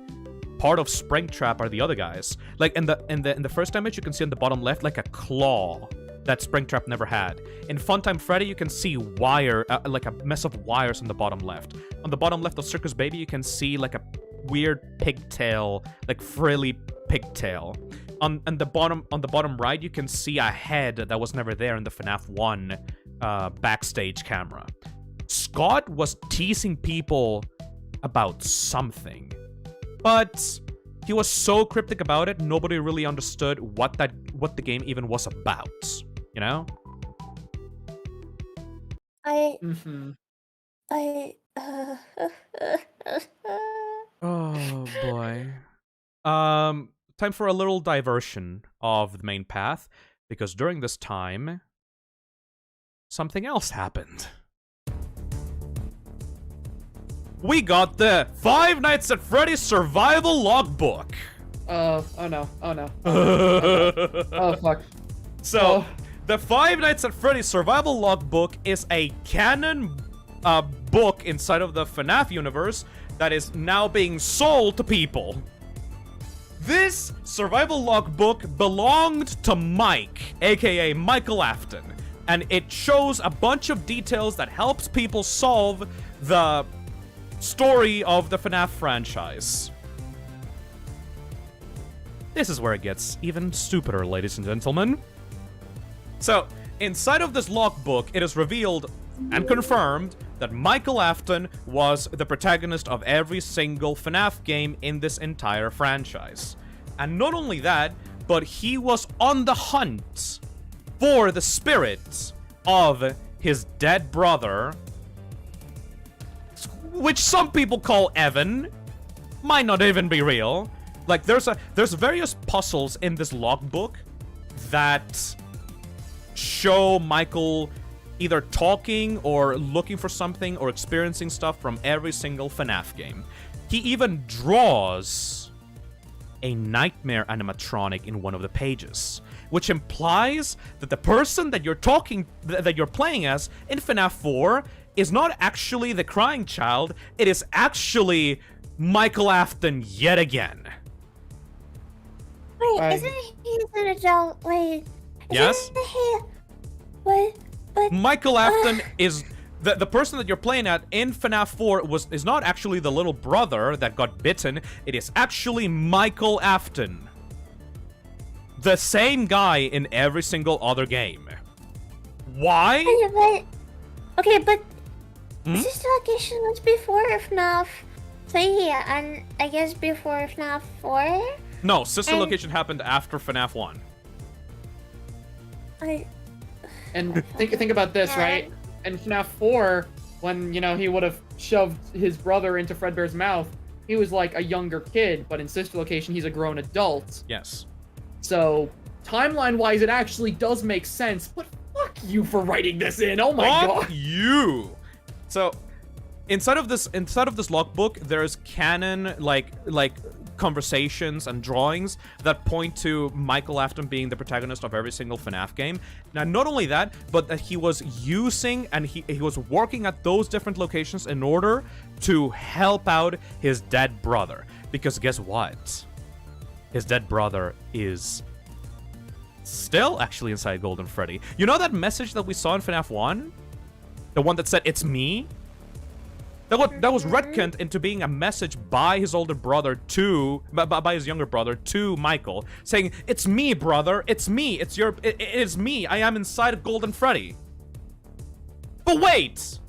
part of Springtrap or the other guys. Like in the first image, you can see on the bottom left like a claw that Springtrap never had. In Funtime Freddy, you can see wire, like a mess of wires on the bottom left. On the bottom left of Circus Baby, you can see like a weird pigtail, like frilly pigtail. On the bottom right, you can see a head that was never there in the FNAF 1 backstage camera. Scott was teasing people about something, but he was so cryptic about it, nobody really understood what the game even was about. You know? Oh boy. Time for a little diversion of the main path, because during this time, something else happened. We got the Five Nights at Freddy's Survival Logbook. Oh no. Oh no. Oh fuck. So, the Five Nights at Freddy's Survival Logbook is a canon book inside of the FNAF universe that is now being sold to people. This survival logbook belonged to Mike, aka Michael Afton, and it shows a bunch of details that helps people solve the story of the FNAF franchise. This is where it gets even stupider, ladies and gentlemen. So, inside of this logbook, it is revealed and confirmed that Michael Afton was the protagonist of every single FNAF game in this entire franchise. And not only that, but he was on the hunt for the spirit of his dead brother, which some people call Evan. Might not even be real. Like, there's various puzzles in this logbook that show Michael either talking or looking for something or experiencing stuff from every single FNAF game. He even draws a nightmare animatronic in one of the pages, which implies that the person that you're playing as in FNAF 4 is not actually the crying child, it is actually Michael Afton yet again. Wait, isn't he an adult? Wait. Yes? What? But Michael Afton is the person that you're playing at in FNAF 4 is not actually the little brother that got bitten. It is actually Michael Afton, the same guy in every single other game. Why? But this location was before FNAF 3 and I guess before FNAF 4. No, sister location happened after FNAF 1. And think about this, right? In FNAF 4, when, he would have shoved his brother into Fredbear's mouth, he was like a younger kid, but in sister location, he's a grown adult. Yes. So, timeline-wise, it actually does make sense, but fuck you for writing this in, oh my god! Fuck you! So, inside of this logbook, there's canon, like conversations and drawings that point to Michael Afton being the protagonist of every single FNAF game. Now, not only that, but that he was using and he was working at those different locations in order to help out his dead brother. Because guess what? His dead brother is still actually inside Golden Freddy. You know that message that we saw in FNAF 1? The one that said, "It's me"? That was retconned into being a message by his older brother by his younger brother to Michael, saying, "It's me, brother. It's me. It is me. I am inside of Golden Freddy." But wait,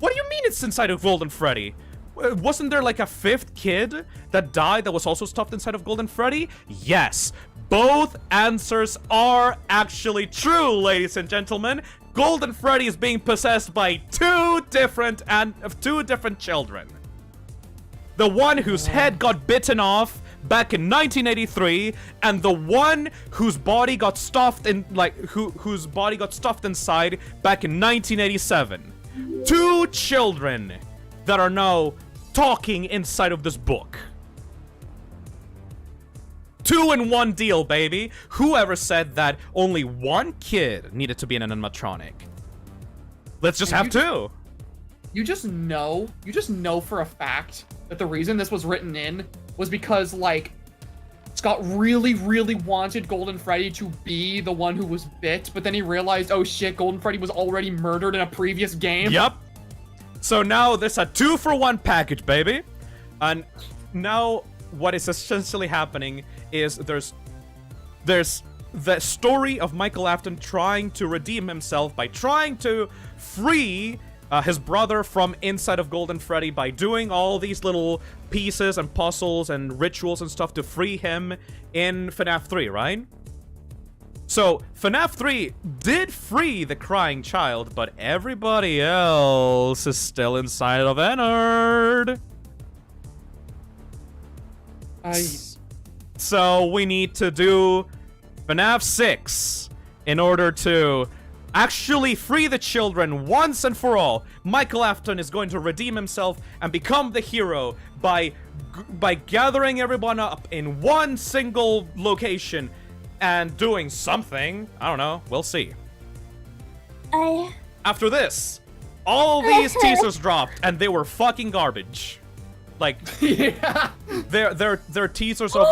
what do you mean it's inside of Golden Freddy? Wasn't there like a fifth kid that died that was also stuffed inside of Golden Freddy? Yes, both answers are actually true, ladies and gentlemen. Golden Freddy is being possessed by two different children. The one whose head got bitten off back in 1983, and the one whose body got stuffed in whose body got stuffed inside back in 1987. Two children that are now talking inside of this book. 2-in-1 deal, baby. Whoever said that only one kid needed to be an animatronic? Let's just have two. You just know for a fact that the reason this was written in was because, Scott really, really wanted Golden Freddy to be the one who was bit, but then he realized, oh shit, Golden Freddy was already murdered in a previous game. Yep. So now there's a 2-for-1 package, baby. And now what is essentially happening is there's the story of Michael Afton trying to redeem himself by trying to free his brother from inside of Golden Freddy by doing all these little pieces and puzzles and rituals and stuff to free him in FNAF 3, right? So, FNAF 3 did free the crying child, but everybody else is still inside of Ennard. So we need to do FNAF 6 in order to actually free the children once and for all. Michael Afton is going to redeem himself and become the hero by gathering everyone up in one single location and doing something. I don't know. We'll see. After this, all these teasers dropped, and they were fucking garbage. Like, Yeah. they're teasers of.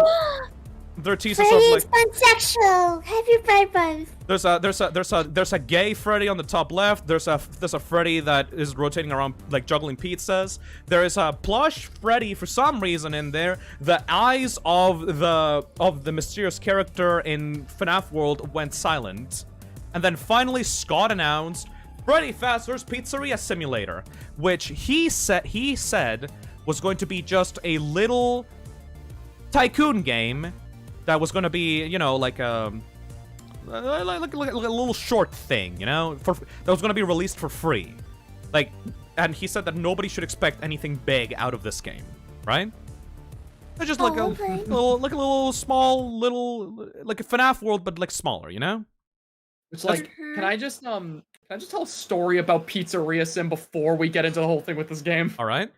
They're teasers Freddy of is like. pansexual. Happy Pride Month. There's a gay Freddy on the top left. There's a Freddy that is rotating around like juggling pizzas. There is a plush Freddy for some reason in there. The eyes of the mysterious character in FNAF World went silent, and then finally Scott announced Freddy Fazbear's Pizzeria Simulator, which he said was going to be just a little Tycoon game that was going to be, you know, like a little short thing, you know, that was going to be released for free. Like, and he said that nobody should expect anything big out of this game, right? It's just like a little small, like a FNAF World, but like smaller, you know? It's like, can I just tell a story about Pizzeria Sim before we get into the whole thing with this game? All right.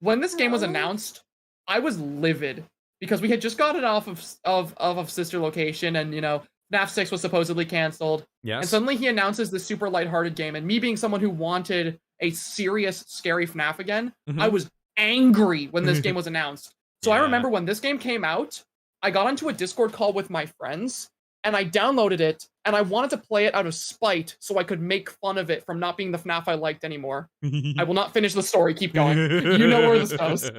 When this game was announced, I was livid because we had just gotten off of Sister Location, and you know, FNAF 6 was supposedly canceled. Yes. And suddenly he announces this super lighthearted game, and me being someone who wanted a serious, scary FNAF again, I was angry when this game was announced. So I remember when this game came out, I got onto a Discord call with my friends, and I downloaded it, and I wanted to play it out of spite so I could make fun of it from not being the FNAF I liked anymore. I will not finish the story. Keep going. You know where this goes.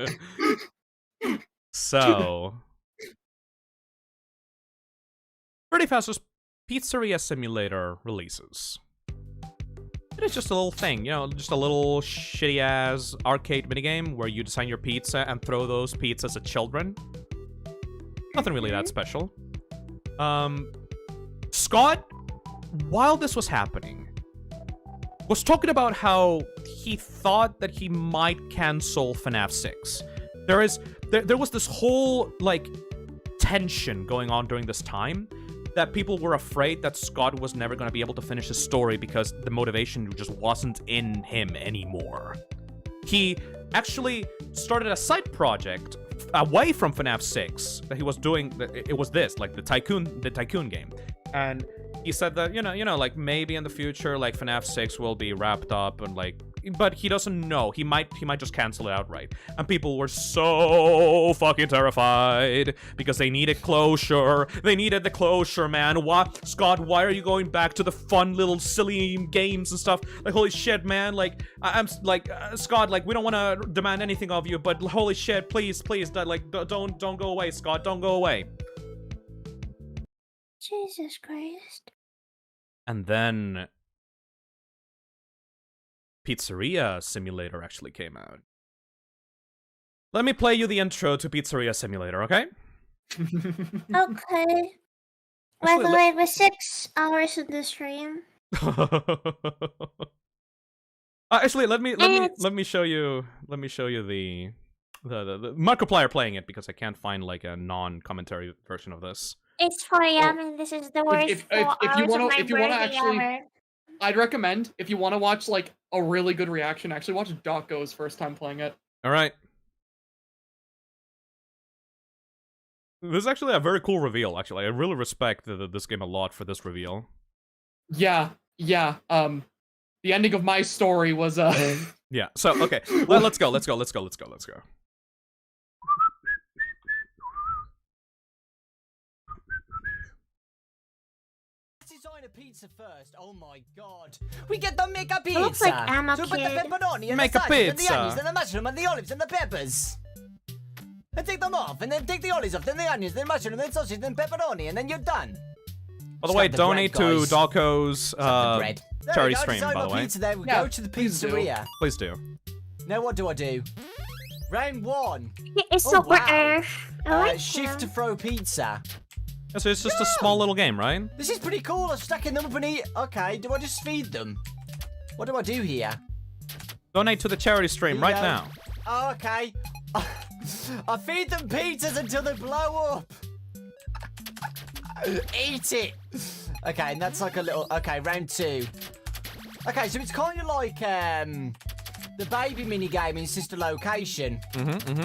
So, Freddy Fazbear's Pizzeria Simulator releases. It is just a little thing, you know, just a little shitty-ass arcade minigame where you design your pizza and throw those pizzas at children. Nothing really that special. Scott, while this was happening, was talking about how he thought that he might cancel FNAF 6. There was this whole, like, tension going on during this time that people were afraid that Scott was never going to be able to finish his story because the motivation just wasn't in him anymore. He actually started a side project away from FNAF 6 that he was doing. It was this, like the Tycoon game. And he said that, you know, like maybe in the future, like FNAF 6 will be wrapped up and like, but he doesn't know. He might just cancel it outright. And people were so fucking terrified because they needed closure. They needed the closure, man. What, Scott? Why are you going back to the fun little silly games and stuff? Like, holy shit, man. Like, I'm like, Scott. Like, we don't want to demand anything of you, but holy shit, please, like, don't go away, Scott. Don't go away. Jesus Christ. And then Pizzeria Simulator actually came out. Let me play you the intro to Pizzeria Simulator, okay? Okay. By the way, we're 6 hours in the stream. Actually, let me show you the Markiplier playing it because I can't find like a non-commentary version of this. It's 4 a.m. and this is the worst 4 hours of my birthday actually, ever. I'd recommend, if you want to watch like a really good reaction, actually watch Doc Go's first time playing it. All right. This is actually a very cool reveal, actually. I really respect this game a lot for this reveal. Yeah. The ending of my story was Yeah. So okay, let's go. Design a pizza first. Oh my god. We get the mega pizza. It looks like I'm a so put the kid. pepperoni and Make the a sausage and the pizza. onions and the mushroom and the olives and the peppers. And take them off and then take the olives off, then the onions, then mushroom, then sausage, then pepperoni, and then you're done. By the way, donate to Dalco's charity There stream, we go, by the way. pizza there. We Yeah, go to the please do. pizzeria. Please do. Now what do I do? Round 1. It's Oh, super wow. Earth. I like Shift to them. throw pizza. So it's just a small little game, right? This is pretty cool. I'm stacking them up and eat. Okay, do I just feed them? What do I do here? Donate to the charity stream Here right you go. now. Oh, okay. I feed them pizzas until they blow up. Eat it. Okay, and that's like a little... Okay, round 2. Okay, so it's kind of like the baby minigame in Sister Location.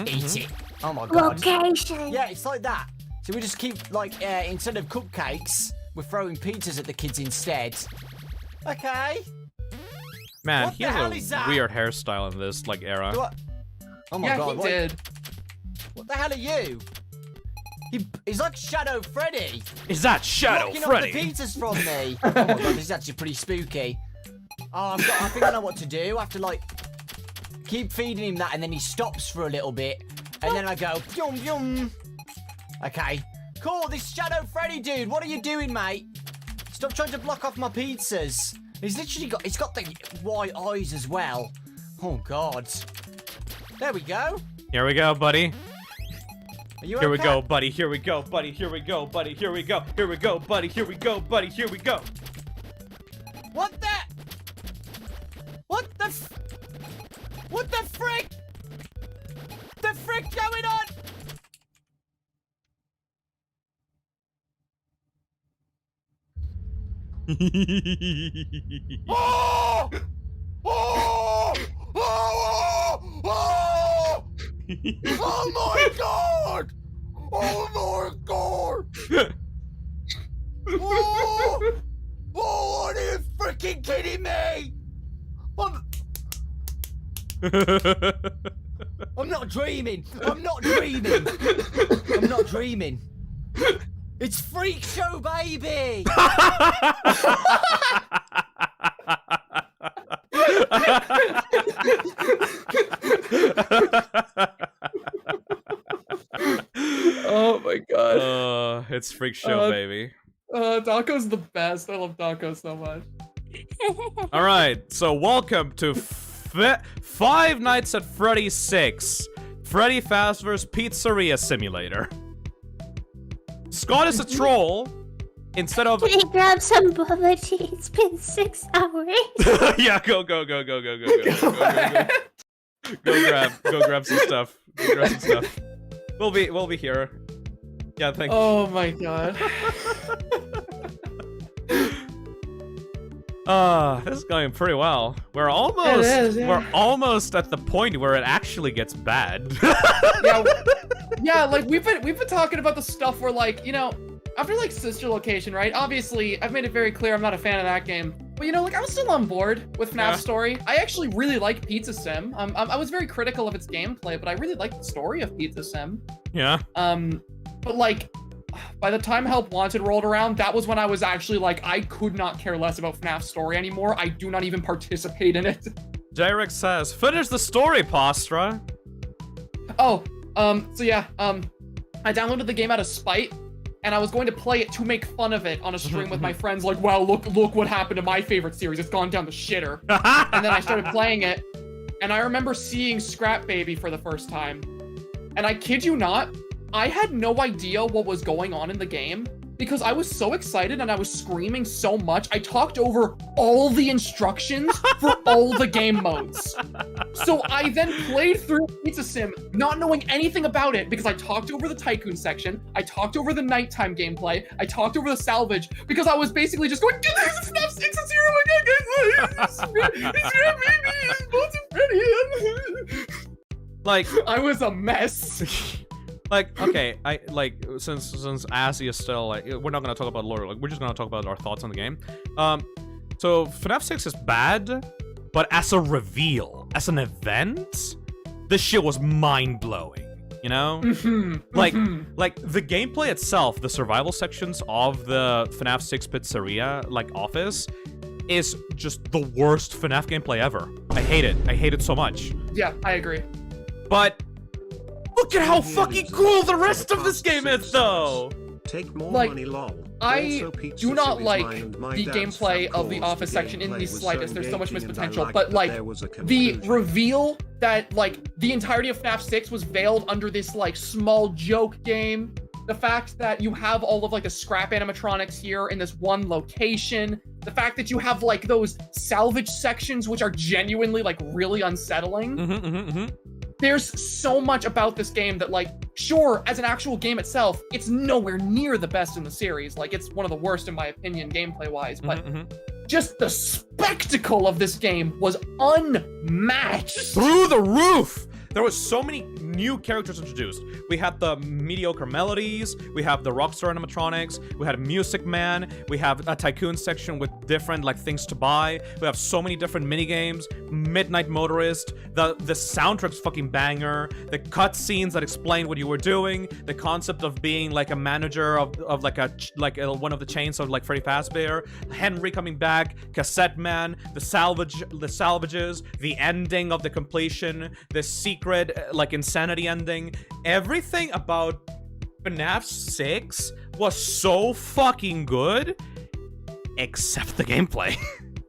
Eat it. Oh my god. Location. Yeah, it's like that. So we just keep, like, instead of cupcakes, we're throwing pizzas at the kids instead. Okay. Man, What he the hell has is a that? weird hairstyle in this, like, era. What? Oh my Yeah, god. he what- did. What the hell are you? He's like Shadow Freddy. Is that Shadow Knocking Freddy? off the pizzas from me. Oh my god, this is actually pretty spooky. Oh, I think I know what to do. I have to, like, keep feeding him that, and then he stops for a little bit. And then I go, yum, yum. Okay. Cool, this Shadow Freddy dude, what are you doing, mate? Stop trying to block off my pizzas. He's got the white eyes as well. Oh, God. There we go. Here we go, buddy. Are you Here we okay? go, buddy. Here we go, buddy. Here we go, buddy. Here we go. Here we go, buddy. Here we go, buddy. Here we go. What the? What the What the frick? The frick going on? Oh! Oh! Oh! Oh! Oh my god! Oh my god! Oh! Oh, are you freaking kidding me? I'm not dreaming. I'm not dreaming. I'm not dreaming. It's Freak Show, baby. Oh my god. It's Freak Show, baby. Daco's the best. I love Daco so much. All right, so welcome to Five Nights at Freddy's 6, Freddy Fazbear's Pizzeria Simulator. Scott is a troll. Instead of Can you grab some bubble tea? It's been 6 hours. yeah, go grab some stuff. Go grab some stuff. We'll be here. Yeah, thank you. Oh my god. This is going pretty well. We're almost we're almost at the point where it actually gets bad. yeah, like we've been talking about the stuff where, like, you know, after like Sister Location, right? Obviously, I've made it very clear I'm not a fan of that game. But you know, like, I was still on board with FNAF Story. I actually really like Pizza Sim. I was very critical of its gameplay, but I really liked the story of Pizza Sim. Yeah. But like, by the time Help Wanted rolled around, that was when I was actually like, I could not care less about FNAF Story anymore. I do not even participate in it. Jarek says, finish the story, Postra. Oh, so yeah, I downloaded the game out of spite, and I was going to play it to make fun of it on a stream with my friends, like, wow, look what happened to my favorite series. It's gone down the shitter. And then I started playing it, and I remember seeing Scrap Baby for the first time. And I kid you not, I had no idea what was going on in the game because I was so excited and I was screaming so much. I talked over all the instructions for all the game modes. So I then played through Pizza Sim not knowing anything about it because I talked over the Tycoon section, I talked over the nighttime gameplay, I talked over the salvage because I was basically just going, FNAF 6 is here, oh my god, like, I was a mess. Like, okay, since Azzy is still, like, we're not gonna talk about lore, like, we're just gonna talk about our thoughts on the game. So FNAF 6 is bad, but as a reveal, as an event, this shit was mind-blowing, you know? Like, the gameplay itself, the survival sections of the FNAF 6 Pizzeria, like, office, is just the worst FNAF gameplay ever. I hate it so much. Yeah, I agree. But look at how fucking cool the rest of this game is, though! Take more Like, money, lol. I Also, pizza do not is like mine and my the dad's gameplay fat of the calls. office section in gameplay the was slightest. There's so much engaging missed and I potential. liked But that like, there was a the conclusion. reveal that like the entirety of FNAF 6 was veiled under this like small joke game. The fact that you have all of like the scrap animatronics here in this one location. The fact that you have like those salvage sections, which are genuinely like really unsettling. There's so much about this game that like sure, as an actual game itself, it's nowhere near the best in the series. Like, it's one of the worst in my opinion, gameplay-wise, but just the spectacle of this game was unmatched. Through the roof! There was so many new characters introduced. We had the mediocre melodies, we have the Rockstar animatronics, we had Music Man, we have a Tycoon section with different like things to buy. We have so many different minigames, Midnight Motorist, the soundtrack's fucking banger, the cutscenes that explain what you were doing, the concept of being like a manager of one of the chains of like Freddy Fazbear, Henry coming back, Cassette Man, the salvages, the ending of the completion, the secret like insanity ending. Everything about FNAF 6 was so fucking good, except the gameplay.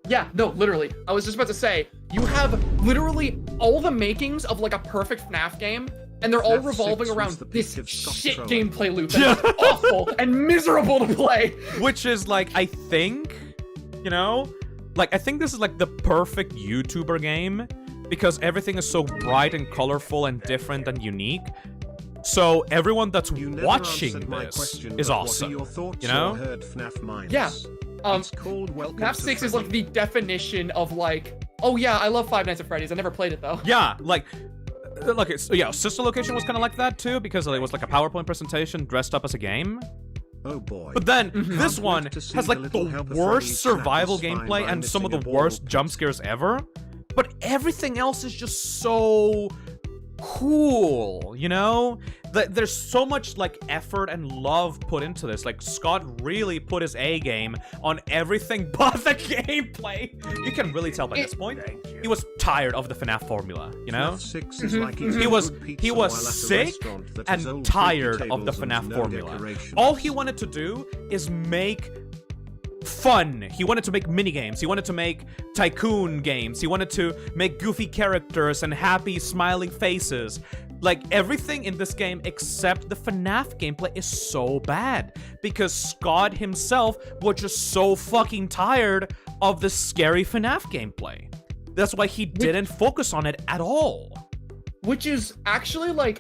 Yeah, no, literally. I was just about to say, you have literally all the makings of like a perfect FNAF game, and they're all revolving around this shit gameplay loop that's awful and miserable to play. Which is like, I think, you know, like I think this is like the perfect YouTuber game, because everything is so bright and colorful and different and unique. So everyone that's watching this is awesome. You know? Yeah. FNAF 6 is like the definition of like, oh yeah, I love Five Nights at Freddy's. I never played it though. Yeah, like yeah, Sister Location was kind of like that too, because it was like a PowerPoint presentation dressed up as a game. Oh boy. But then this one has like the worst survival gameplay and some of the worst jump scares ever. But everything else is just so cool, you know? There's so much like effort and love put into this. Like Scott really put his A game on everything but the gameplay. You can really tell by this point he was tired of the FNAF formula, you know? He was sick and tired of the FNAF formula. All he wanted to do is make fun. He wanted to make minigames. He wanted to make Tycoon games. He wanted to make goofy characters and happy, smiling faces. Like, everything in this game except the FNAF gameplay is so bad. Because Scott himself was just so fucking tired of the scary FNAF gameplay. That's why he didn't focus on it at all. Which is actually, like,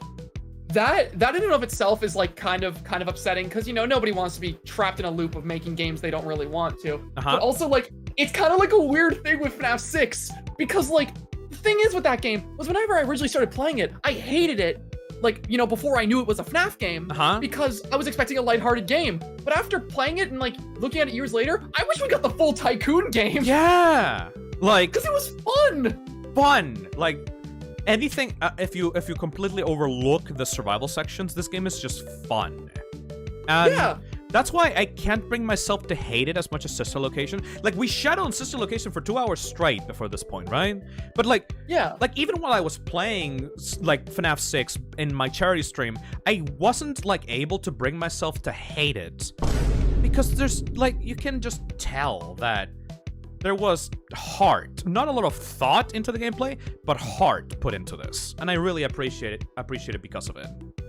that in and of itself is like kind of upsetting, because you know nobody wants to be trapped in a loop of making games they don't really want to. But also like it's kind of like a weird thing with FNAF 6, because like the thing is with that game was whenever I originally started playing it, I hated it, like, you know, before I knew it was a FNAF game, because I was expecting a lighthearted game. But after playing it and like looking at it years later, I wish we got the full Tycoon game. Yeah, like, because it was fun. Like, anything, if you completely overlook the survival sections, this game is just fun. And yeah. That's why I can't bring myself to hate it as much as Sister Location. Like, we shadowed on Sister Location for 2 hours straight before this point, right? But like, yeah, like even while I was playing like FNAF 6 in my charity stream, I wasn't like able to bring myself to hate it, because there's like, you can just tell that there was heart, not a lot of thought into the gameplay, but heart put into this, and I really appreciate it because of it.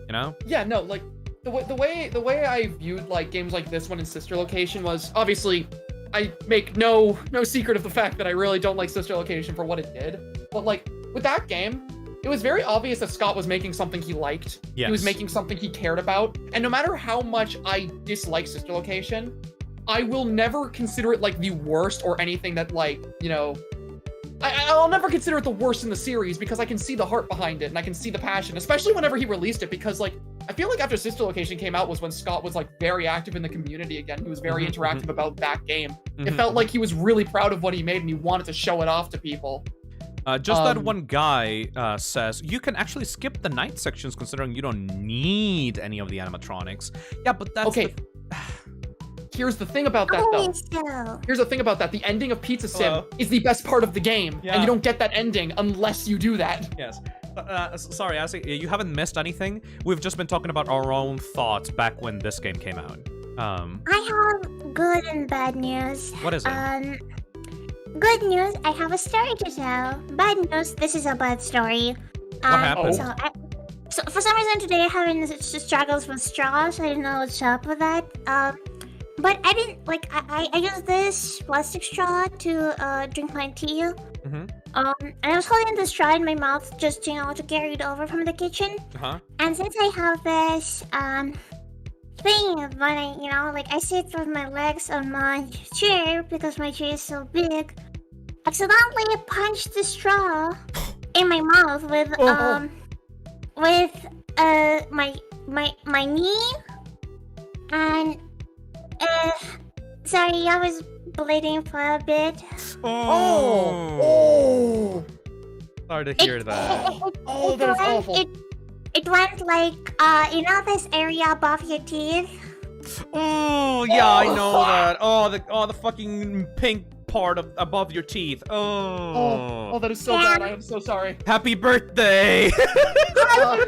You know? Yeah, no, like the way I viewed like games like this one in Sister Location was, obviously I make no secret of the fact that I really don't like Sister Location for what it did. But like with that game, it was very obvious that Scott was making something he liked. Yes. He was making something he cared about, and no matter how much I dislike Sister Location, I will never consider it like the worst or anything that, like, you know, I'll never consider it the worst in the series, because I can see the heart behind it and I can see the passion, especially whenever he released it, because like I feel like after Sister Location came out was when Scott was like very active in the community again. He was very interactive about that game. It felt like he was really proud of what he made and he wanted to show it off to people. Just that one guy says, you can actually skip the night sections considering you don't need any of the animatronics. Yeah, but that's okay. Here's the thing about that, though. Here's the thing about that. The ending of Pizza Sim is the best part of the game, and you don't get that ending unless you do that. Yes. Sorry, Asi, you haven't missed anything. We've just been talking about our own thoughts back when this game came out. I have good and bad news. What is it? Good news, I have a story to tell. Bad news, this is a bad story. What happened? So for some reason today I having struggles with straws. I don't know what's up with that. But I didn't, like, I used this plastic straw to drink my tea, And I was holding the straw in my mouth just, to carry it over from the kitchen. And since I have this, thing when I sit with my legs on my chair because my chair is so big, accidentally punched the straw in my mouth with my knee, and sorry, I was bleeding for a bit. Oh! Sorry to hear that. That is awful. It went like, this area above your teeth? Oh, yeah, I know that. Oh, the fucking pink part above your teeth. Oh, that is so bad. I am so sorry. Happy birthday! But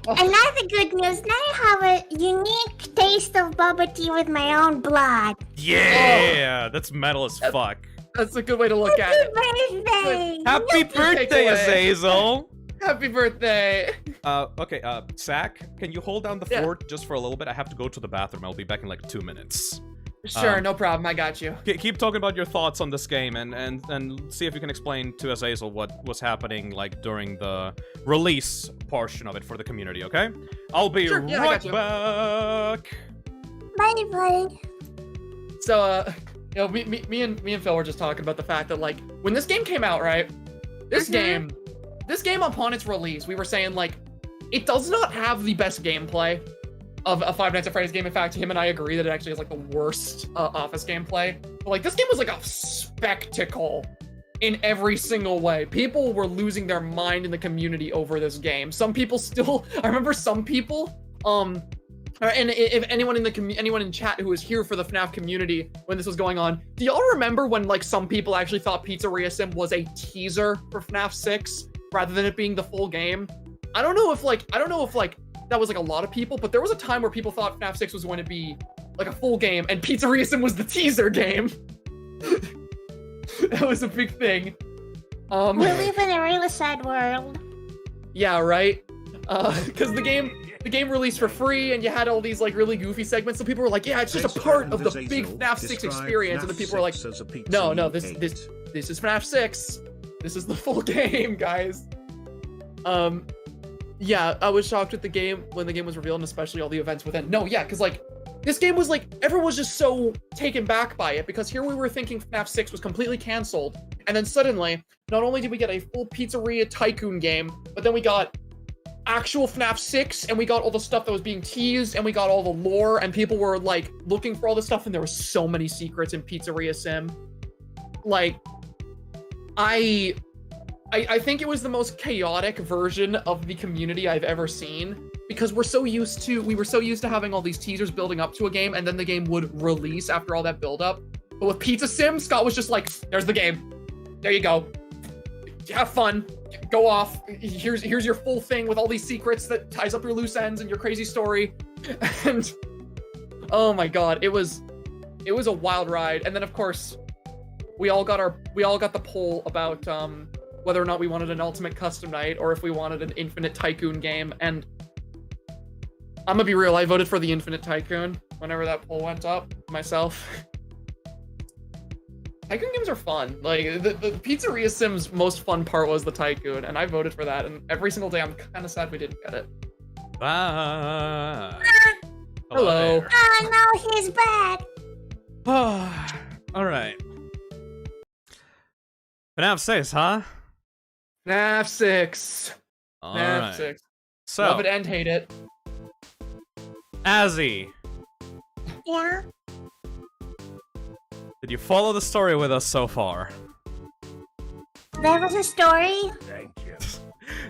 another good news, now I have a unique taste of bubble tea with my own blood. Yeah, that's metal as fuck. That's a good way to look at it. Happy birthday, Azazel! Happy birthday! Okay, Zach, can you hold down the fort just for a little bit? I have to go to the bathroom. I'll be back in like 2 minutes. Sure, no problem. I got you. Keep talking about your thoughts on this game and see if you can explain to Azazel what was happening like during the release portion of it for the community, okay? I'll be right back. Bye. So, me and Phil were just talking about the fact that like when this game came out, right? This game upon its release, we were saying like it does not have the best gameplay of a Five Nights at Freddy's game. In fact, him and I agree that it actually has like the worst Office gameplay. But like this game was like a spectacle in every single way. People were losing their mind in the community over this game. Some people still, I remember some people, and if anyone in chat who was here for the FNAF community when this was going on, do y'all remember when like some people actually thought Pizzeria Sim was a teaser for FNAF 6 rather than it being the full game? I don't know if that was like a lot of people, but there was a time where people thought FNAF 6 was going to be like a full game and Pizzeria Sim was the teaser game. That was a big thing. We live in a really sad world. Yeah, right? Because the game released for free and you had all these like really goofy segments, so people were like, yeah, it's just a part of the big FNAF 6 experience, and then people were like, no, this is FNAF 6. This is the full game, guys. Yeah, I was shocked with the game when the game was revealed, and especially all the events within. No, yeah, because like this game was like everyone was just so taken back by it, because here we were thinking FNAF 6 was completely canceled, and then suddenly not only did we get a full Pizzeria Tycoon game, but then we got actual FNAF 6, and we got all the stuff that was being teased, and we got all the lore, and people were like looking for all this stuff, and there were so many secrets in Pizzeria Sim. Like, I think it was the most chaotic version of the community I've ever seen, because we were so used to having all these teasers building up to a game, and then the game would release after all that build up. But with Pizza Sim, Scott was just like, there's the game. There you go. Have fun. Go off. Here's your full thing with all these secrets that ties up your loose ends and your crazy story. And oh my god, it was a wild ride. And then of course, we all got the poll about whether or not we wanted an ultimate custom night or if we wanted an infinite Tycoon game. And I'm gonna be real, I voted for the infinite Tycoon whenever that poll went up myself. Tycoon games are fun. Like, the Pizzeria Sim's most fun part was the Tycoon, and I voted for that, and every single day I'm kind of sad we didn't get it. Bye. Hello. Oh, no, he's back. Alright. FNAF 6, huh? FNAF 6. Alright. FNAF 6. So, love it and hate it. Azzy. Yeah? Did you follow the story with us so far? There was a story? Thank you.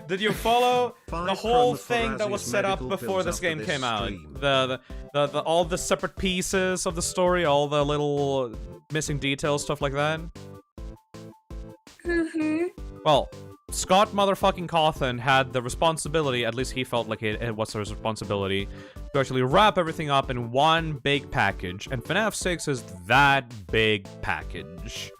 Did you follow the whole thing that was Azzy's set up medical before this bills game after came this out? stream. The all the separate pieces of the story, all the little missing details, stuff like that? Mm-hmm. Well, Scott motherfucking Cawthon had the responsibility, at least he felt like it was his responsibility, to actually wrap everything up in one big package, and FNAF 6 is that big package.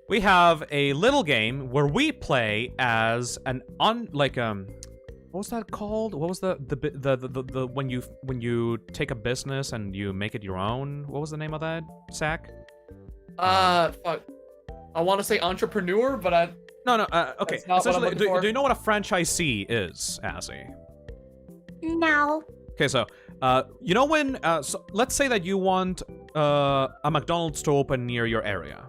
We have a little game where we play as an what was that called? What was the when you take a business and you make it your own? What was the name of that, Zach? Fuck. I want to say entrepreneur, but I. No, okay. That's not what I'm Essentially, looking for. do you know what a franchisee is, Azzy? No. Okay, so, you know when, so let's say that you want, a McDonald's to open near your area.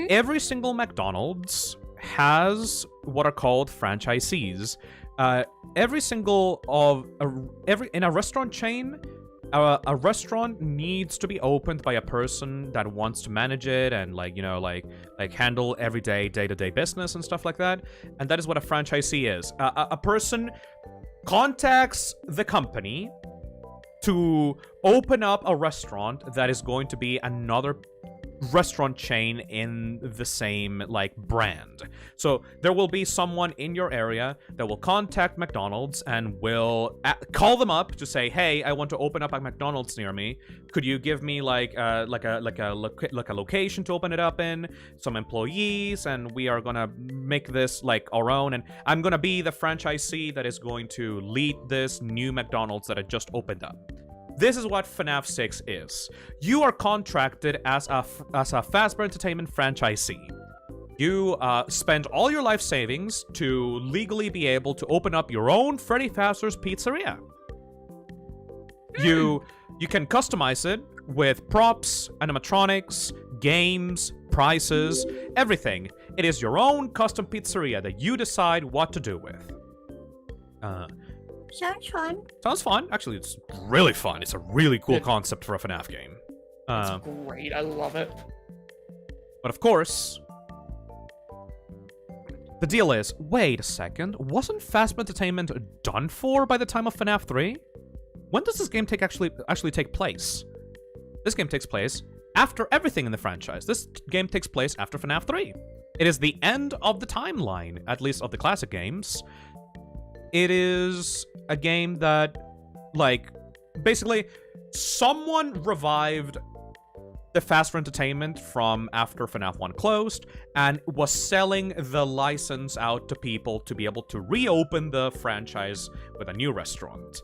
Every single McDonald's has what are called franchisees. Every single in a restaurant chain, a restaurant needs to be opened by a person that wants to manage it and like handle everyday day-to-day business and stuff like that. And that is what a franchisee is. A person contacts the company to open up a restaurant that is going to be another restaurant chain in the same brand. So there will be someone in your area that will contact McDonald's and will call them up to say, hey, I want to open up a McDonald's near me. Could you give me a location to open it up in, some employees, and we are gonna make this our own, and I'm gonna be the franchisee that is going to lead this new McDonald's that I just opened up. This is what FNAF 6 is. You are contracted as a Fazbear Entertainment franchisee. You spend all your life savings to legally be able to open up your own Freddy Fazbear's Pizzeria. You can customize it with props, animatronics, games, prices, everything. It is your own custom pizzeria that you decide what to do with. Sounds fun. Sounds fun. Actually, it's really fun. It's a really cool concept for a FNAF game. That's great. I love it. But of course, the deal is, wait a second, wasn't Fazbear Entertainment done for by the time of FNAF 3? When does this game actually take place? This game takes place after everything in the franchise. This game takes place after FNAF 3. It is the end of the timeline, at least of the classic games. It is a game that, basically, someone revived the Fazbear Entertainment from after FNAF 1 closed, and was selling the license out to people to be able to reopen the franchise with a new restaurant.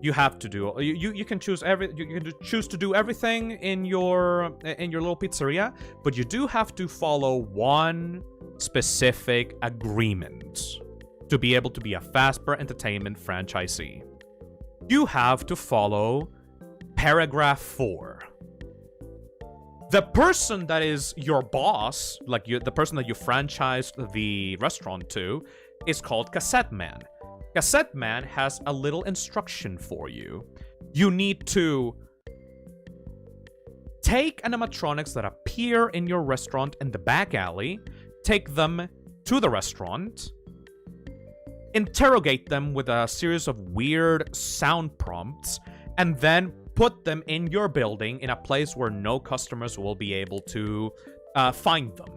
You have to do you can choose to do everything in your little pizzeria, but you do have to follow one specific agreement to be able to be a Fazbear Entertainment franchisee. You have to follow paragraph 4. The person that is your boss, the person that you franchised the restaurant to, is called Cassette Man. Cassette Man has a little instruction for you. You need to take animatronics that appear in your restaurant in the back alley, take them to the restaurant, interrogate them with a series of weird sound prompts, and then put them in your building in a place where no customers will be able to find them.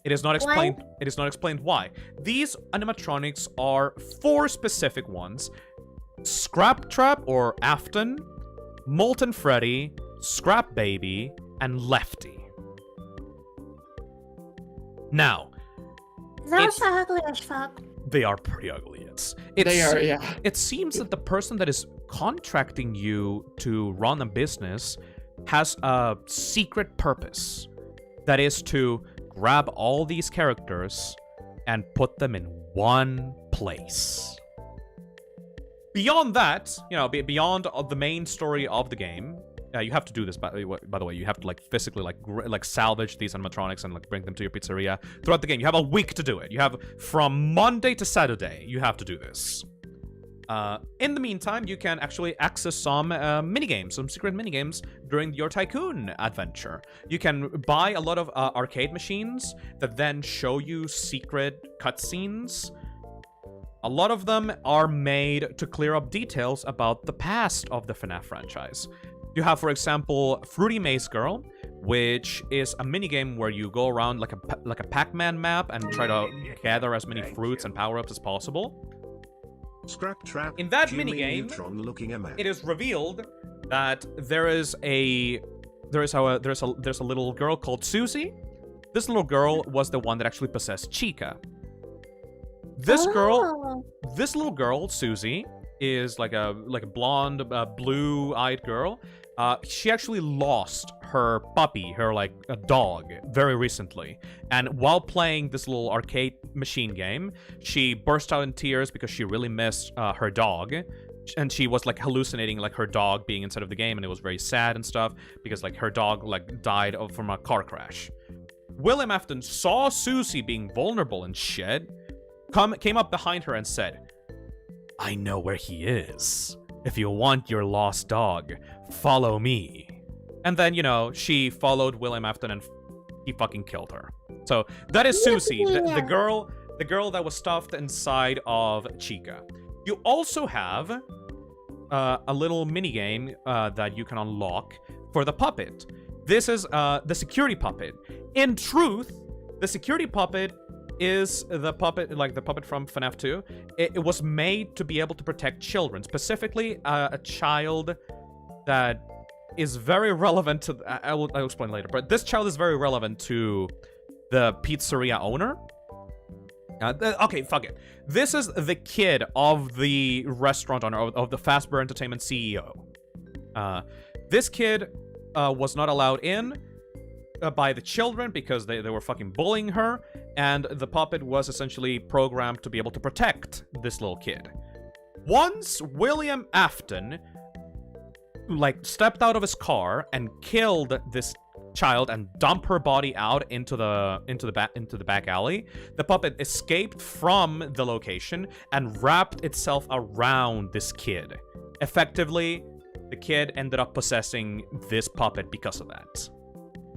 It is not explained. What? It is not explained why. These animatronics are 4 specific ones: Scrap Trap or Afton, Molten Freddy, Scrap Baby, and Lefty. Now, Those are ugly as fuck. they are pretty ugly. They are, yeah. It seems that the person that is contracting you to run a business has a secret purpose. That is to grab all these characters and put them in one place. Beyond that, beyond the main story of the game, you have to do this, by the way. You have to physically salvage these animatronics and bring them to your pizzeria throughout the game. You have a week to do it. You have from Monday to Saturday. You have to do this. In the meantime, you can actually access some minigames, some secret minigames during your Tycoon adventure. You can buy a lot of arcade machines that then show you secret cutscenes. A lot of them are made to clear up details about the past of the FNAF franchise. You have, for example, Fruity Maze Girl, which is a minigame where you go around like a Pac-Man map and try to gather as many fruits and power-ups as possible. Scrap Trap. In that Jimmy minigame, Neutron looking a man. it is revealed that there's a little girl called Susie. This little girl was the one that actually possessed Chica. This little girl, Susie, is like a blonde, blue-eyed girl. She actually lost her puppy, a dog, very recently. And while playing this little arcade machine game, she burst out in tears because she really missed her dog. And she was like hallucinating like her dog being inside of the game, and it was very sad and stuff because like her dog like died from a car crash. William Afton saw Susie being vulnerable and shit, came up behind her and said, "I know where he is. If you want your lost dog, follow me." And then, you know, she followed William Afton and he fucking killed her. So that is Susie, the girl that was stuffed inside of Chica. You also have a little minigame that you can unlock for the puppet. This is the security puppet. In truth, the security puppet is the puppet, like the puppet from FNAF 2. It was made to be able to protect children, specifically a child that is very relevant to... I'll explain later, but this child is very relevant to the pizzeria owner. Okay, fuck it. This is the kid of the restaurant owner, of the Fazbear Entertainment CEO. This kid was not allowed in by the children because they were fucking bullying her, and the puppet was essentially programmed to be able to protect this little kid. Once William Afton, like, stepped out of his car and killed this child and dumped her body out into the back alley, the puppet escaped from the location and wrapped itself around this kid. Effectively, the kid ended up possessing this puppet because of that.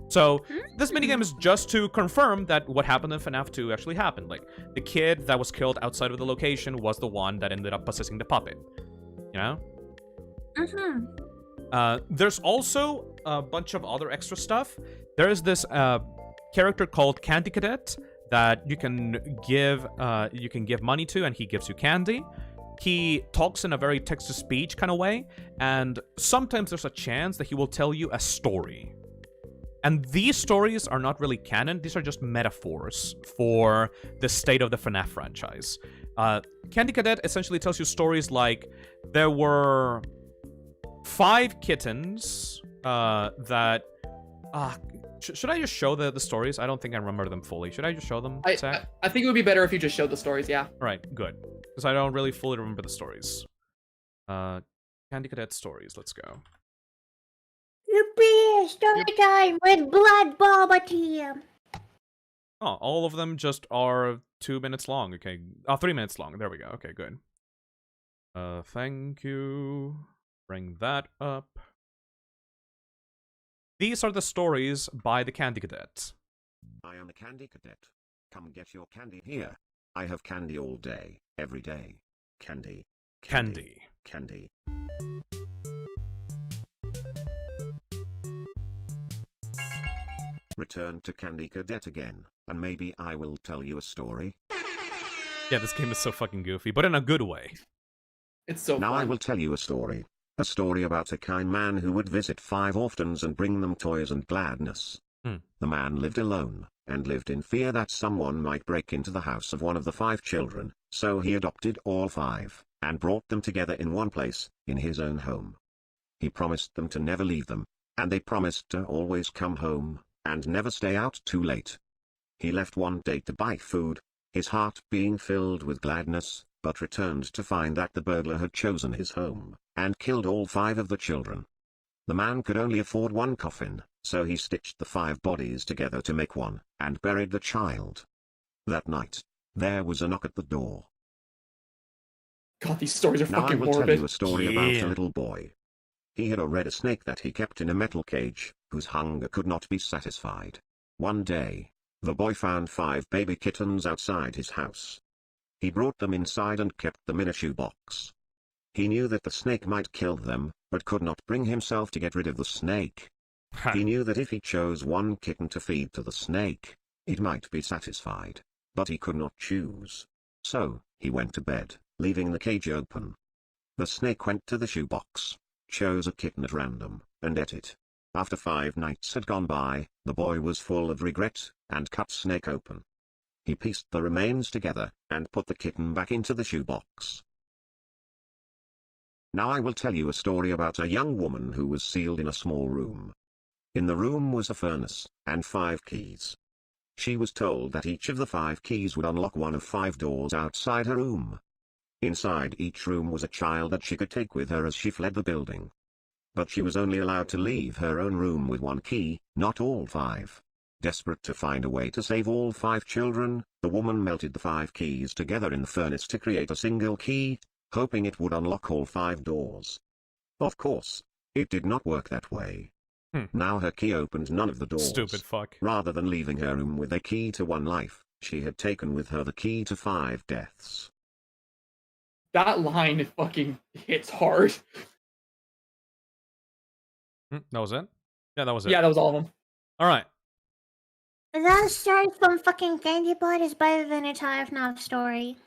So, this minigame is just to confirm that what happened in FNAF 2 actually happened. Like, the kid that was killed outside of the location was the one that ended up possessing the puppet. You know? There's also a bunch of other extra stuff. There is this character called Candy Cadet that you can give money to, and he gives you candy. He talks in a very text-to-speech kind of way, and sometimes there's a chance that he will tell you a story. And these stories are not really canon. These are just metaphors for the state of the FNAF franchise. Candy Cadet essentially tells you stories like there were 5 kittens that... should I just show the stories? I don't think I remember them fully. Should I just show them, Zach? I think it would be better if you just showed the stories, yeah. Right, good. Because I don't really fully remember the stories. Candy Cadet stories, let's go. Yippee! Story time with Blood Boba Team! Oh, all of them just are 2 minutes long. Okay. 3 minutes long. There we go. Okay, good. Thank you. Bring that up. These are the stories by the Candy Cadet. I am a Candy Cadet. Come get your candy here. I have candy all day, every day. Candy. Candy. Candy. Return to Candy Cadet again, and maybe I will tell you a story. Yeah, this game is so fucking goofy, but in a good way. It's so Now fun. I will tell you a story. A story about a kind man who would visit 5 orphans and bring them toys and gladness. The man lived alone, and lived in fear that someone might break into the house of one of the 5 children, so he adopted all 5, and brought them together in one place, in his own home. He promised them to never leave them, and they promised to always come home, and never stay out too late. He left one day to buy food, his heart being filled with gladness, but returned to find that the burglar had chosen his home, and killed all 5 of the children. The man could only afford one coffin, so he stitched the 5 bodies together to make one, and buried the child. That night, there was a knock at the door. God, these stories are Now I fucking will morbid. tell you a story about a little boy. He had a red snake that he kept in a metal cage, whose hunger could not be satisfied. One day, the boy found 5 baby kittens outside his house. He brought them inside and kept them in a shoebox. He knew that the snake might kill them, but could not bring himself to get rid of the snake. He knew that if he chose one kitten to feed to the snake, it might be satisfied, but he could not choose. So, he went to bed, leaving the cage open. The snake went to the shoebox, chose a kitten at random, and ate it. After 5 nights had gone by, the boy was full of regret, and cut snake open. He pieced the remains together, and put the kitten back into the shoebox. Now I will tell you a story about a young woman who was sealed in a small room. In the room was a furnace, and 5 keys. She was told that each of the 5 keys would unlock one of 5 doors outside her room. Inside each room was a child that she could take with her as she fled the building. But she was only allowed to leave her own room with 1 key, not all 5. Desperate to find a way to save all 5 children, the woman melted the 5 keys together in the furnace to create a single key, hoping it would unlock all 5 doors. Of course, it did not work that way. Now her key opened none of the doors. Stupid fuck. Rather than leaving her room with a key to 1 life, she had taken with her the key to 5 deaths. That line fucking hits hard. That was it? Yeah, that was it. Yeah, that was all of them. Alright. That story from fucking Candy Pod is better than entire FNAF story.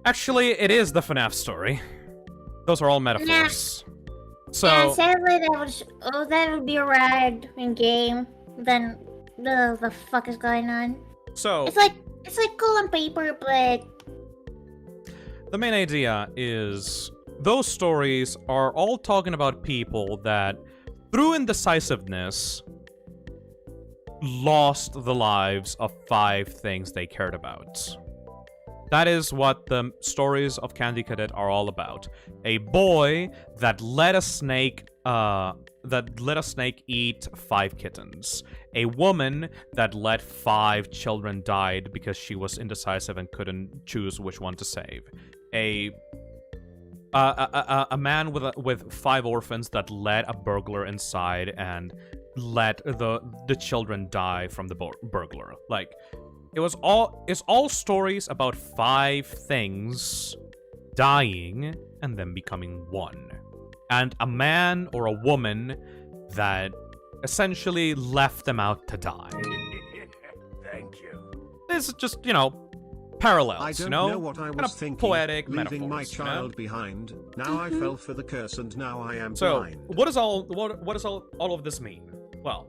Actually, it is the FNAF story. Those are all metaphors. So, yeah, sadly that would be a rag in game. Then the fuck is going on? So it's like cool on paper, but the main idea is those stories are all talking about people that, through indecisiveness, lost the lives of 5 things they cared about. That is what the stories of Candy Cadet are all about. A boy that let a snake eat 5 kittens. A woman that let 5 children die because she was indecisive and couldn't choose which one to save. A man with 5 orphans that let a burglar inside and let the children die from the burglar. Like, it's all stories about 5 things dying and then becoming 1. And a man or a woman that essentially left them out to die. Thank you. This is just, parallels, I don't know what I was kind of thinking, poetic leaving metaphors, my child behind. Now I fell for the curse and now I am blind. What does all of this mean? Well,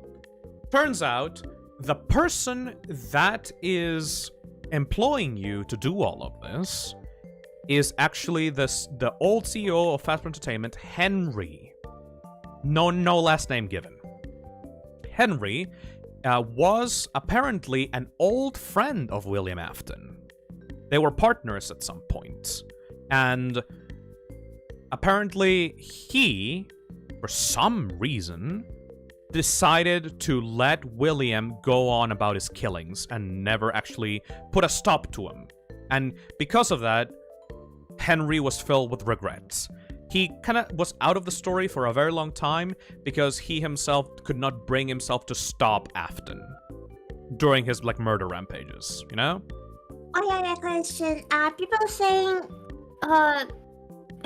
turns out the person that is employing you to do all of this is actually the old CEO of Fazbear Entertainment, Henry. No last name given. Henry was apparently an old friend of William Afton. They were partners at some point. And apparently he, for some reason, decided to let William go on about his killings and never actually put a stop to him. And because of that, Henry was filled with regrets. He kind of was out of the story for a very long time because he himself could not bring himself to stop Afton during his, murder rampages, Oh yeah, question. People saying,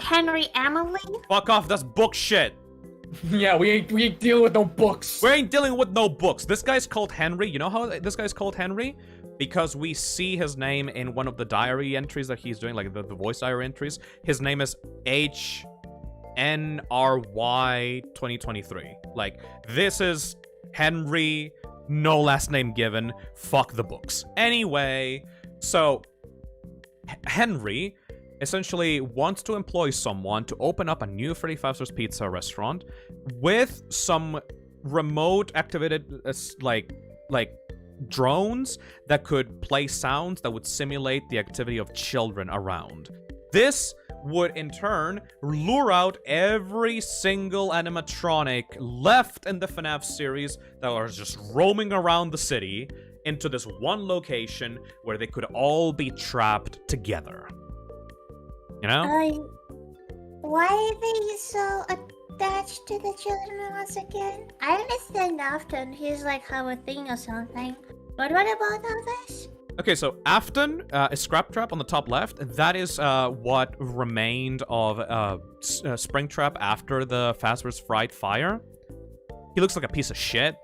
Henry Emily? Fuck off, that's book shit. Yeah, we ain't dealing with no books. We ain't dealing with no books. This guy's called Henry. You know how this guy's called Henry? Because we see his name in one of the diary entries that he's doing, like the voice diary entries. His name is HNRY 2023. Like, this is Henry, no last name given. Fuck the books. Anyway, so Henry essentially wants to employ someone to open up a new Freddy Fazbear's Pizza restaurant with some remote activated, drones that could play sounds that would simulate the activity of children around. This would, in turn, lure out every single animatronic left in the FNAF series that are just roaming around the city into this one location where they could all be trapped together. Why are they so attached to the children once again? I understand often he's have a thing or something. But what about others? Okay, so Afton is Scraptrap on the top left. That is what remained of Springtrap after the Fazbear's Fright Fire. He looks like a piece of shit.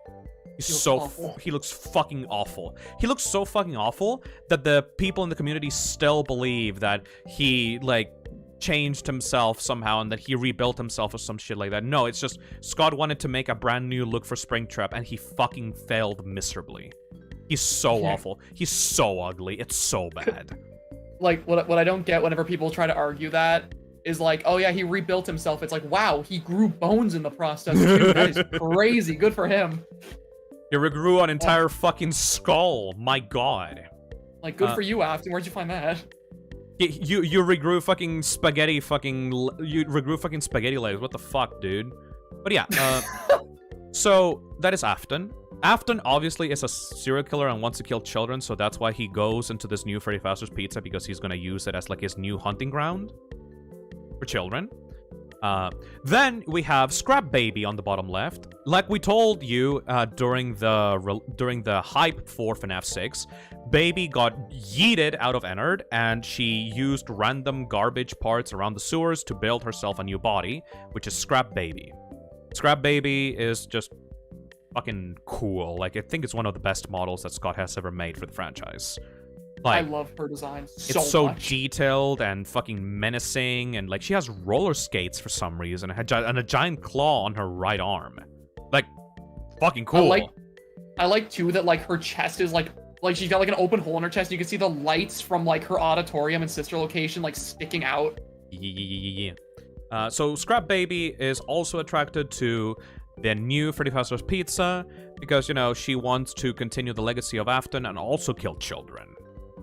He looks fucking awful. He looks so fucking awful that the people in the community still believe that he, changed himself somehow and that he rebuilt himself or some shit like that. No, it's just Scott wanted to make a brand new look for Springtrap and he fucking failed miserably. He's so awful. He's so ugly. It's so bad. What I don't get whenever people try to argue that is like, oh yeah, he rebuilt himself. It's like, wow, he grew bones in the process too. That is crazy. Good for him. He regrew an entire fucking skull. My god. Like, good for you, Afton. Where'd you find that? You regrew fucking spaghetti you regrew fucking spaghetti legs. What the fuck, dude? But yeah, so that is Afton. Afton obviously is a serial killer and wants to kill children, so that's why he goes into this new Freddy Fazbear's Pizza, because he's gonna use it as like his new hunting ground for children. Then we have Scrap Baby on the bottom left. Like we told you during the hype for FNAF 6, Baby got yeeted out of Ennard, and she used random garbage parts around the sewers to build herself a new body, which is Scrap Baby. Scrap Baby is just fucking cool. Like, I think it's one of the best models that Scott has ever made for the franchise. Like, I love her design so much. It's so detailed and fucking menacing, and like she has roller skates for some reason, and a giant claw on her right arm. Like, fucking cool. I like too that like her chest is like she's got like an open hole in her chest. And you can see the lights from like her auditorium and sister location like sticking out. Yeah. So Scrap Baby is also attracted to the new Freddy Fazbear's Pizza because, you know, she wants to continue the legacy of Afton and also kill children.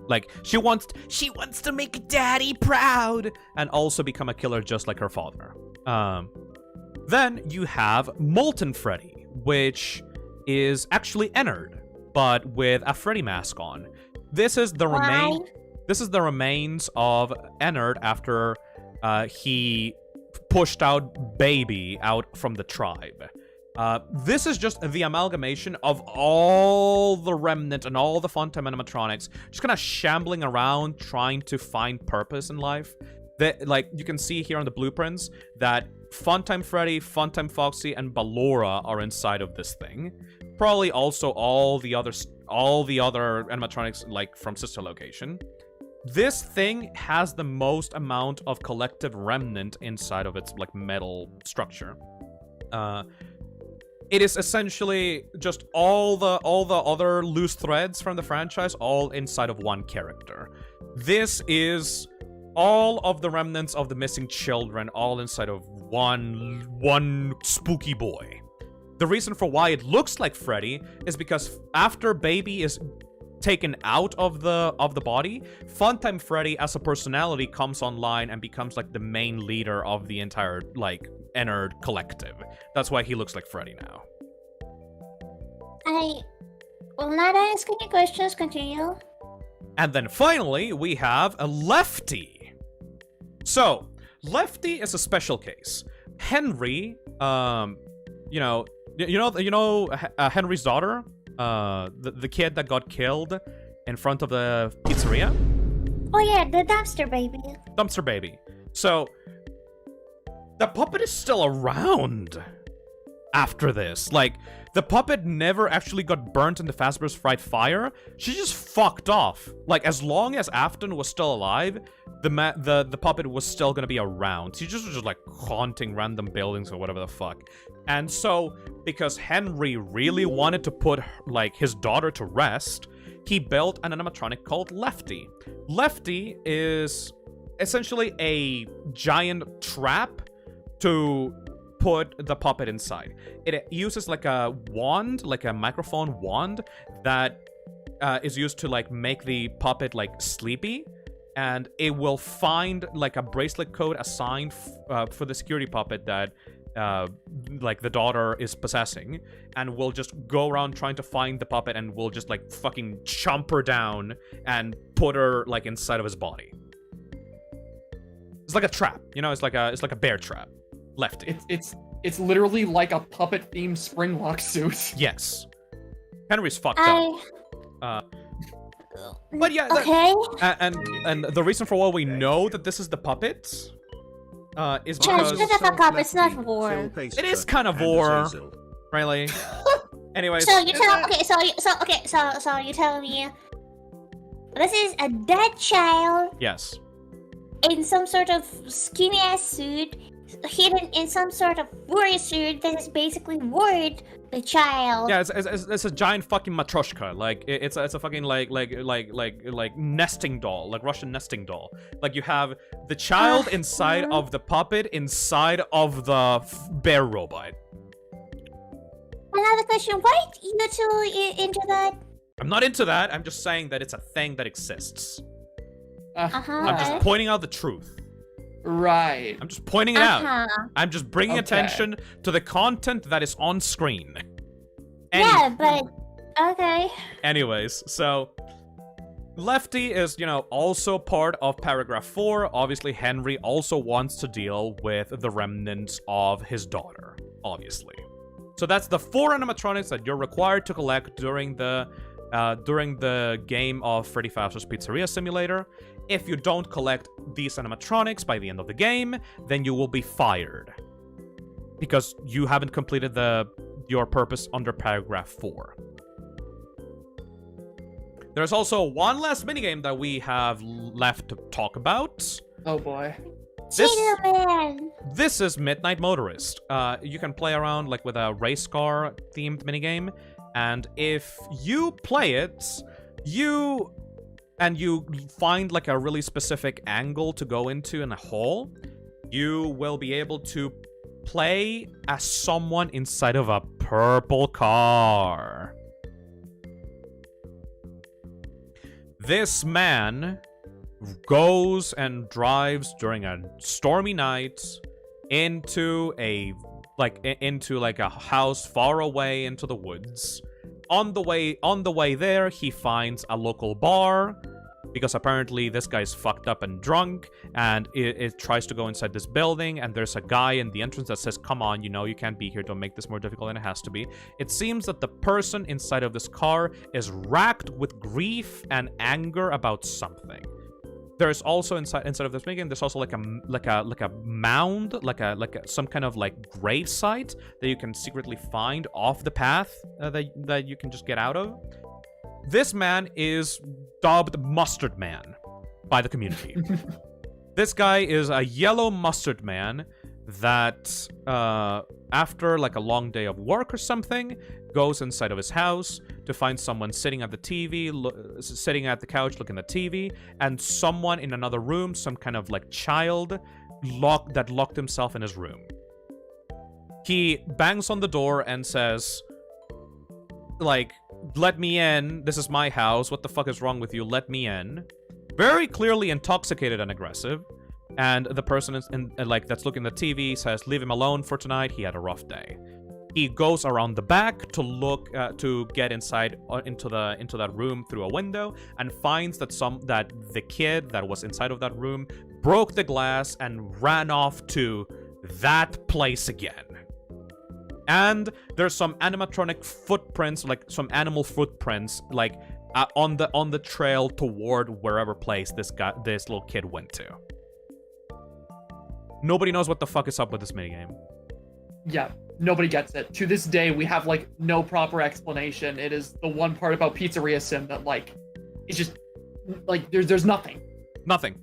Like, she wants to make Daddy proud and also become a killer just like her father. Then you have Molten Freddy, which is actually Ennard, but with a Freddy mask on. This is the remains of Ennard after he pushed out Baby out from the tribe. This is just the amalgamation of all the remnant and all the Funtime animatronics just kind of shambling around trying to find purpose in life. Like, you can see here on the blueprints that Funtime Freddy, Funtime Foxy, and Ballora are inside of this thing. Probably also all the other animatronics, like, from sister location. This thing has the most amount of collective remnant inside of its, like, metal structure. It is essentially just all the other loose threads from the franchise all inside of one character. This is all of the remnants of the missing children all inside of one spooky boy. The reason for why it looks like Freddy is because after Baby is taken out of the body, Funtime Freddy as a personality comes online and becomes like the main leader of the entire like Ennard collective. That's why he looks like Freddy now. I will not ask any questions. Continue. And then finally we have a Lefty. So Lefty is a special case. Henry, Henry's daughter. The kid that got killed in front of the pizzeria. Oh yeah, the dumpster baby. Dumpster baby. So, the puppet is still around after this. Like, the puppet never actually got burnt in the Fazbear's Fright Fire. She just fucked off. Like, as long as Afton was still alive, the puppet was still gonna be around. She just was just like haunting random buildings or whatever the fuck. And so, because Henry really wanted to put like his daughter to rest, he built an animatronic called Lefty. Lefty is essentially a giant trap to put the puppet inside. It uses like a wand, like a microphone wand that is used to like make the puppet like sleepy, and it will find like a bracelet code assigned for the security puppet that like the daughter is possessing, and will just go around trying to find the puppet and will just like fucking chomp her down and put her like inside of his body. It's like a trap, you know, it's like a bear trap. Lefty. It's literally like a puppet themed Springlock suit. Yes. Henry's fucked up. But yeah, okay. And the reason for why we know that this is the puppet is because shut the fuck up, it's not war. It is kind of war, really. Anyways. So you tell so you tell me this is a dead child. Yes. In some sort of skinny ass suit, hidden in some sort of word that is basically word the child. Yeah, it's a giant fucking matryoshka. Like it's a fucking like nesting doll, like Russian nesting doll. Like you have the child inside of the puppet, inside of the bear robot. Another question: why you two into that? I'm not into that. I'm just saying that it's a thing that exists. I'm just Okay. pointing out the truth. Right. I'm just pointing it out. I'm just bringing attention to the content that is on screen. Yeah, but okay. Anyways, so Lefty is, you know, also part of paragraph 4. Obviously, Henry also wants to deal with the remnants of his daughter, obviously. So that's the 4 animatronics that you're required to collect during the game of Freddy Fazbear's Pizzeria Simulator. If you don't collect these animatronics by the end of the game, then you will be fired. Because you haven't completed your purpose under paragraph 4. There's also one last minigame that we have left to talk about. Oh boy. This is Midnight Motorist. You can play around like with a race car themed minigame, and if you play it, you find like a really specific angle to go into in a hole, you will be able to play as someone inside of a purple car. This man goes and drives during a stormy night into a house far away into the woods. On the way there, he finds a local bar, because apparently this guy's fucked up and drunk, and it tries to go inside this building, and there's a guy in the entrance that says, come on, you know, you can't be here, don't make this more difficult than it has to be. It seems that the person inside of this car is racked with grief and anger about something. There's also inside of this minigame, there's also like a mound, some kind of like grave site that you can secretly find off the path that you can just get out of. This man is dubbed Mustard Man by the community. This guy is a yellow mustard man that, after like a long day of work or something, goes inside of his house to find someone sitting at the TV, sitting at the couch looking at TV, and someone in another room, some kind of like child, locked himself in his room. He bangs on the door and says, like, let me in, this is my house, what the fuck is wrong with you, let me in. Very clearly intoxicated and aggressive. And the person that's looking at the TV says, leave him alone for tonight, he had a rough day. He goes around the back to look to get inside into that room through a window, and finds that the kid that was inside of that room broke the glass and ran off to that place again. And there's some animatronic footprints, like some animal footprints, like on the trail toward wherever place this little kid went to. Nobody knows what the fuck is up with this minigame. Yeah, nobody gets it. To this day, we have like no proper explanation. It is the one part about Pizzeria Sim that like, it's just like there's nothing. Nothing.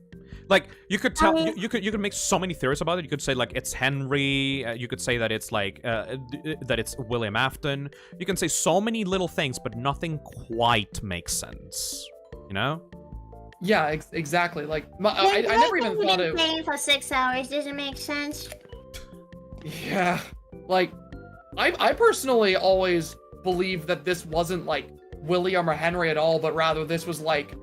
Like, you could tell, you could make so many theories about it. You could say, like, it's Henry. You could say that it's, like, that it's William Afton. You can say so many little things, but nothing quite makes sense. You know? Yeah, exactly. Like, I never even thought of... playing for 6 hours doesn't make sense. Yeah. Like, I personally always believed that this wasn't, like, William or Henry at all, but rather this was, like,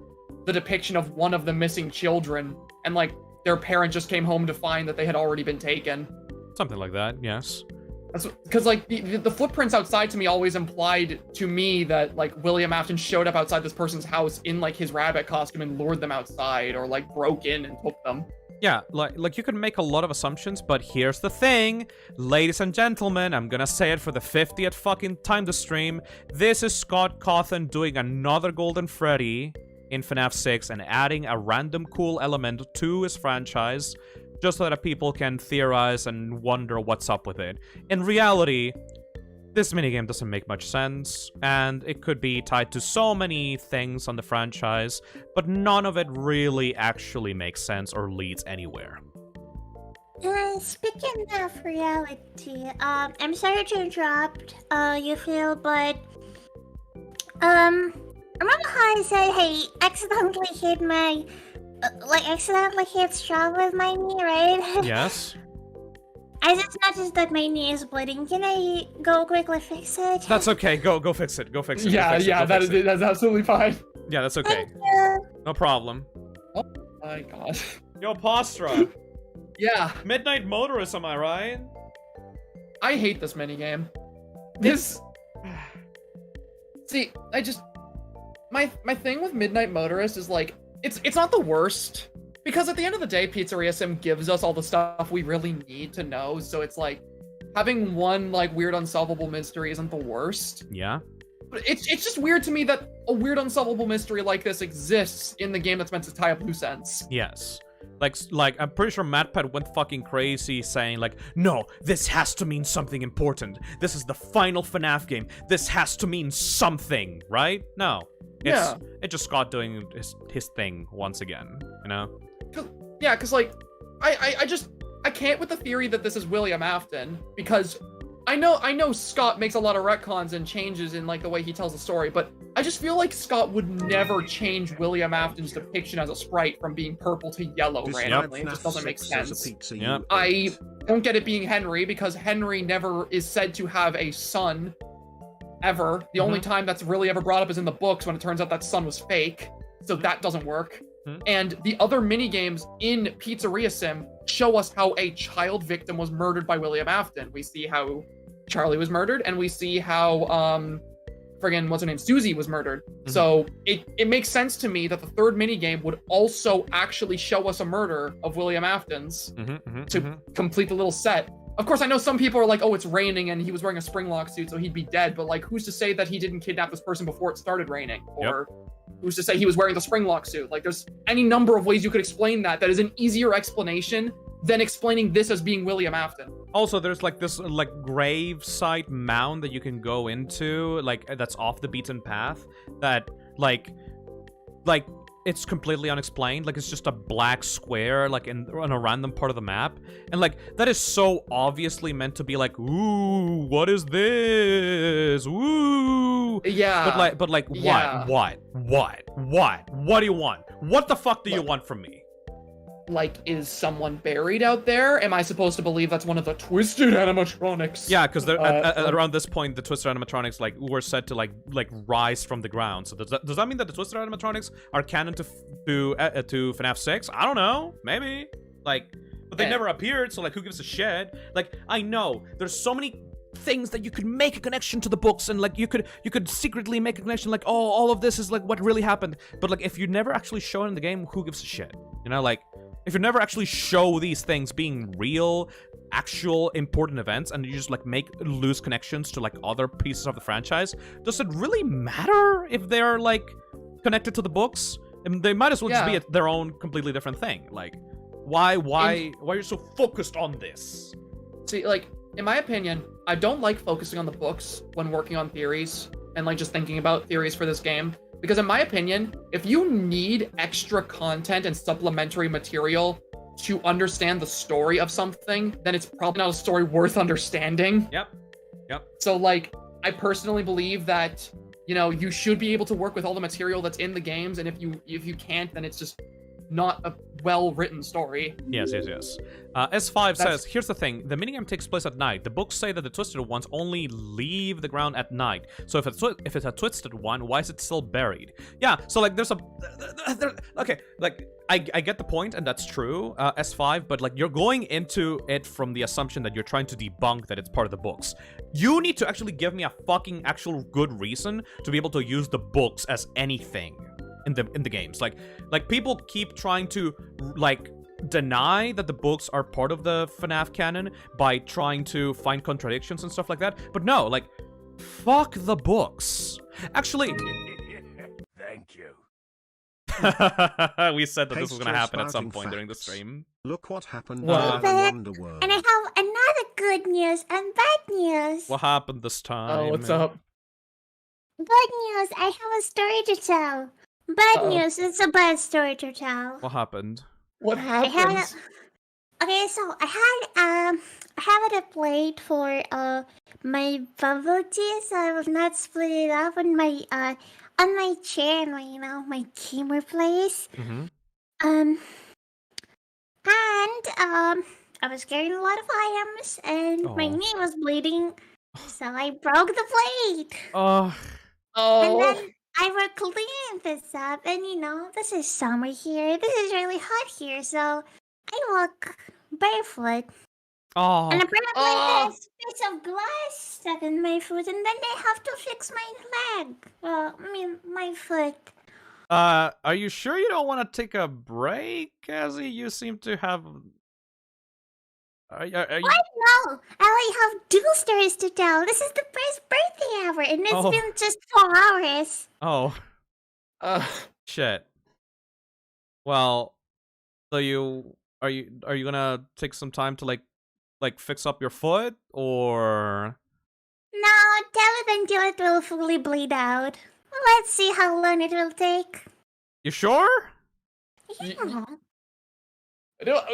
the depiction of one of the missing children, and like their parent just came home to find that they had already been taken. Something like that, yes. Because like the footprints outside to me always implied to me that like William Afton showed up outside this person's house in like his rabbit costume and lured them outside, or like broke in and took them. Yeah, like you can make a lot of assumptions, but here's the thing, ladies and gentlemen, I'm gonna say it for the 50th fucking time to stream. This is Scott Cawthon doing another Golden Freddy in FNAF 6 and adding a random cool element to his franchise just so that people can theorize and wonder what's up with it. In reality, this minigame doesn't make much sense, and it could be tied to so many things on the franchise, but none of it really actually makes sense or leads anywhere. Speaking of reality, I'm sorry to interrupt you, Phil, but remember how I said, hey, accidentally hit my, accidentally hit straw with my knee, right? Yes. I just noticed that my knee is bleeding. Can I go quickly fix it? That's okay. Go fix it. Go fix it. Yeah, that's absolutely fine. Yeah, that's okay. Thank you. No problem. Oh my god. Yo, Postra. Yeah. Midnight Motorist, am I right? I hate this minigame. This... See, I just... My thing with Midnight Motorist is, like, it's not the worst. Because at the end of the day, Pizzeria Sim gives us all the stuff we really need to know, so it's like... Having one, like, weird unsolvable mystery isn't the worst. Yeah. But it's just weird to me that a weird unsolvable mystery like this exists in the game that's meant to tie up loose ends. Yes. Like, I'm pretty sure MatPat went fucking crazy saying, like, no, this has to mean something important. This is the final FNAF game. This has to mean something, right? No. It's just Scott doing his thing once again, you know? Yeah, because, like, I can't with the theory that this is William Afton, because I know Scott makes a lot of retcons and changes in, like, the way he tells the story, but I just feel like Scott would never change William Afton's depiction as a sprite from being purple to yellow randomly. It just doesn't make sense. Yep. I don't get it being Henry, because Henry never is said to have a son, ever. The only time that's really ever brought up is in the books when it turns out that son was fake, so that doesn't work. And the other minigames in Pizzeria Sim show us how a child victim was murdered by William Afton. We see how Charlie was murdered, and we see how, friggin', what's her name, Susie was murdered. So it makes sense to me that the third minigame would also actually show us a murder of William Afton's to complete the little set. Of course, I know some people are like, oh, it's raining and he was wearing a springlock suit, so he'd be dead, but, like, who's to say that he didn't kidnap this person before it started raining? Or who's to say he was wearing the springlock suit? Like, there's any number of ways you could explain that is an easier explanation than explaining this as being William Afton. Also, there's, like, this, like, gravesite mound that you can go into, like, that's off the beaten path, that, like, it's completely unexplained. Like, it's just a black square, like, on a random part of the map. And, like, that is so obviously meant to be like, ooh, what is this? Ooh. Yeah. But like, what? What do you want? What the fuck do you want from me? Like, is someone buried out there? Am I supposed to believe that's one of the twisted animatronics? Yeah, because around this point, the twisted animatronics, like, were said to, like rise from the ground. So does that mean that the twisted animatronics are canon to FNAF 6? I don't know. Maybe. Like, but they never appeared, so, like, who gives a shit? Like, I know there's so many things that you could make a connection to the books, and, like, you could secretly make a connection, like, oh, all of this is, like, what really happened. But, like, if you never actually show it in the game, who gives a shit? You know, like, if you never actually show these things being real, actual important events, and you just, like, make loose connections to, like, other pieces of the franchise, does it really matter if they're, like, connected to the books? And they might as well just be their own completely different thing. Like, why are you so focused on this? See, like, in my opinion, I don't like focusing on the books when working on theories and, like, just thinking about theories for this game. Because in my opinion, if you need extra content and supplementary material to understand the story of something, then it's probably not a story worth understanding. Yep. So, like, I personally believe that, you know, you should be able to work with all the material that's in the games, and if you can't, then it's just not a well-written story. Yes. S5 says, here's the thing, the minigame takes place at night. The books say that the twisted ones only leave the ground at night. So if it's a twisted one, why is it still buried? Yeah, so, like, there's a... okay, like, I get the point, and that's true, S5, but, like, you're going into it from the assumption that you're trying to debunk that it's part of the books. You need to actually give me a fucking actual good reason to be able to use the books as anything in the games. Like people keep trying to, like, deny that the books are part of the FNAF canon by trying to find contradictions and stuff like that. But no, like, fuck the books. Actually, thank you. We said that this was gonna happen at some point during the stream. Look what happened in Underworld. And I have another good news and bad news. What happened this time? Oh, what's up? Good news, I have a story to tell. Bad news, it's a bad story to tell. What happened? What happened? Okay, so I had a plate for my bubble tea, so I will not split it up on my chair in my gamer place. Mm-hmm. Um and I was carrying a lot of items and my Oh. knee was bleeding, so I broke the plate. Oh. And then Oh. I will clean this up, and this is summer here. This is really hot here, so I walk barefoot. Oh. And apparently Oh. there's a piece of glass stuck in my foot, and then they have to fix my leg. Well, I mean, my foot. Are you sure you don't want to take a break, Cassie? You seem to have... Are you... What? No! I only have 2 stories to tell. This is the first birthday hour, and it's been just 4 hours. Oh. Shit. Well, so are you gonna take some time to like fix up your foot, or? No, tell it until it will fully bleed out. Let's see how long it will take. You sure? Yeah. I don't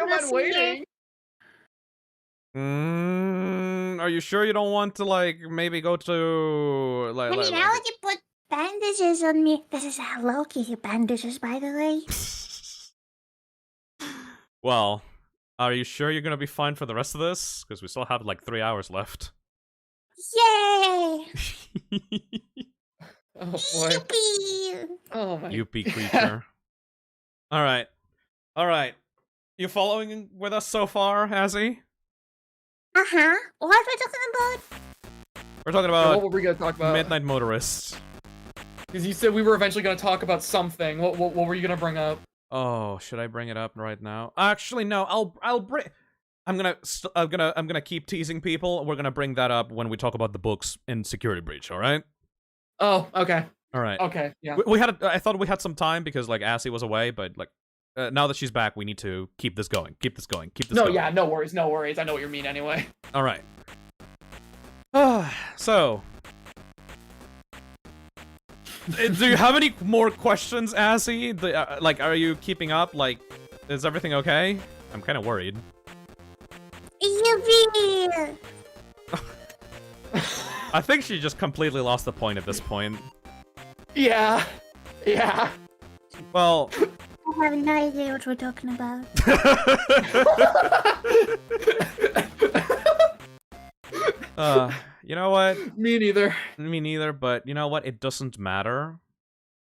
mind waiting. Are you sure you don't want to maybe go to I mean, I already put bandages on me. This is Hello Kitty bandages, by the way. Well, are you sure you're gonna be fine for the rest of this? Because we still have 3 hours left. Yay! Oh boy. Yippee! Oh my. Youpie creature. Alright. Alright. You following with us so far, Hazzy? Uh-huh. What are we talking about? We're talking Yeah, about what were we gonna talk about? Midnight Motorist. Because you said we were eventually gonna talk about something. What were you gonna bring up? Oh, should I bring it up right now? Actually, no. I'll bring. I'm gonna keep teasing people. We're gonna bring that up when we talk about the books in Security Breach. All right. Oh, okay. All right. Okay. Yeah. We had. I thought we had some time because Assy was away, but now that she's back, we need to keep this going. Keep this going. Keep this going. No, yeah, no worries, no worries. I know what you mean anyway. All right. So. Do you have any more questions, Assy? Are you keeping up? Is everything okay? I'm kind of worried. Yippee! I think she just completely lost the point at this point. Yeah. Yeah. Well... I have no idea what we're talking about. You know what? Me neither. Me neither, but you know what? It doesn't matter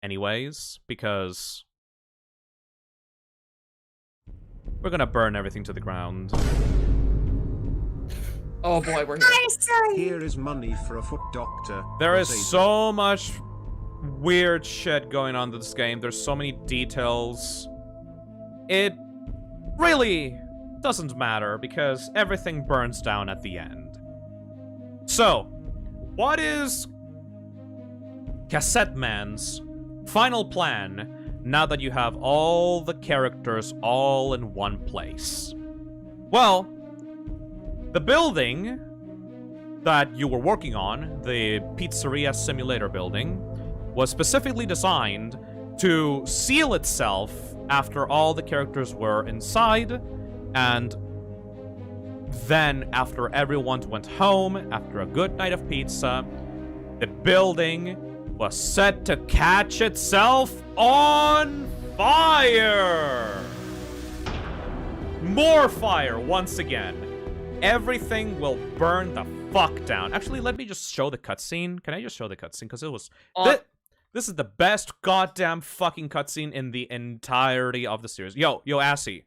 anyways, because we're gonna burn everything to the ground. Oh boy, we're here. Here is money for a foot doctor. There is so much weird shit going on in this game. There's so many details. It really doesn't matter because everything burns down at the end. So, what is Cassette Man's final plan now that you have all the characters all in one place? Well, the building that you were working on, the Pizzeria Simulator building, was specifically designed to seal itself after all the characters were inside, and then after everyone went home, after a good night of pizza, the building was set to catch itself on fire! More fire once again. Everything will burn the fuck down. Actually, let me just show the cutscene. Can I just show the cutscene? Because it was... This is the best goddamn fucking cutscene in the entirety of the series. Yo, Assy.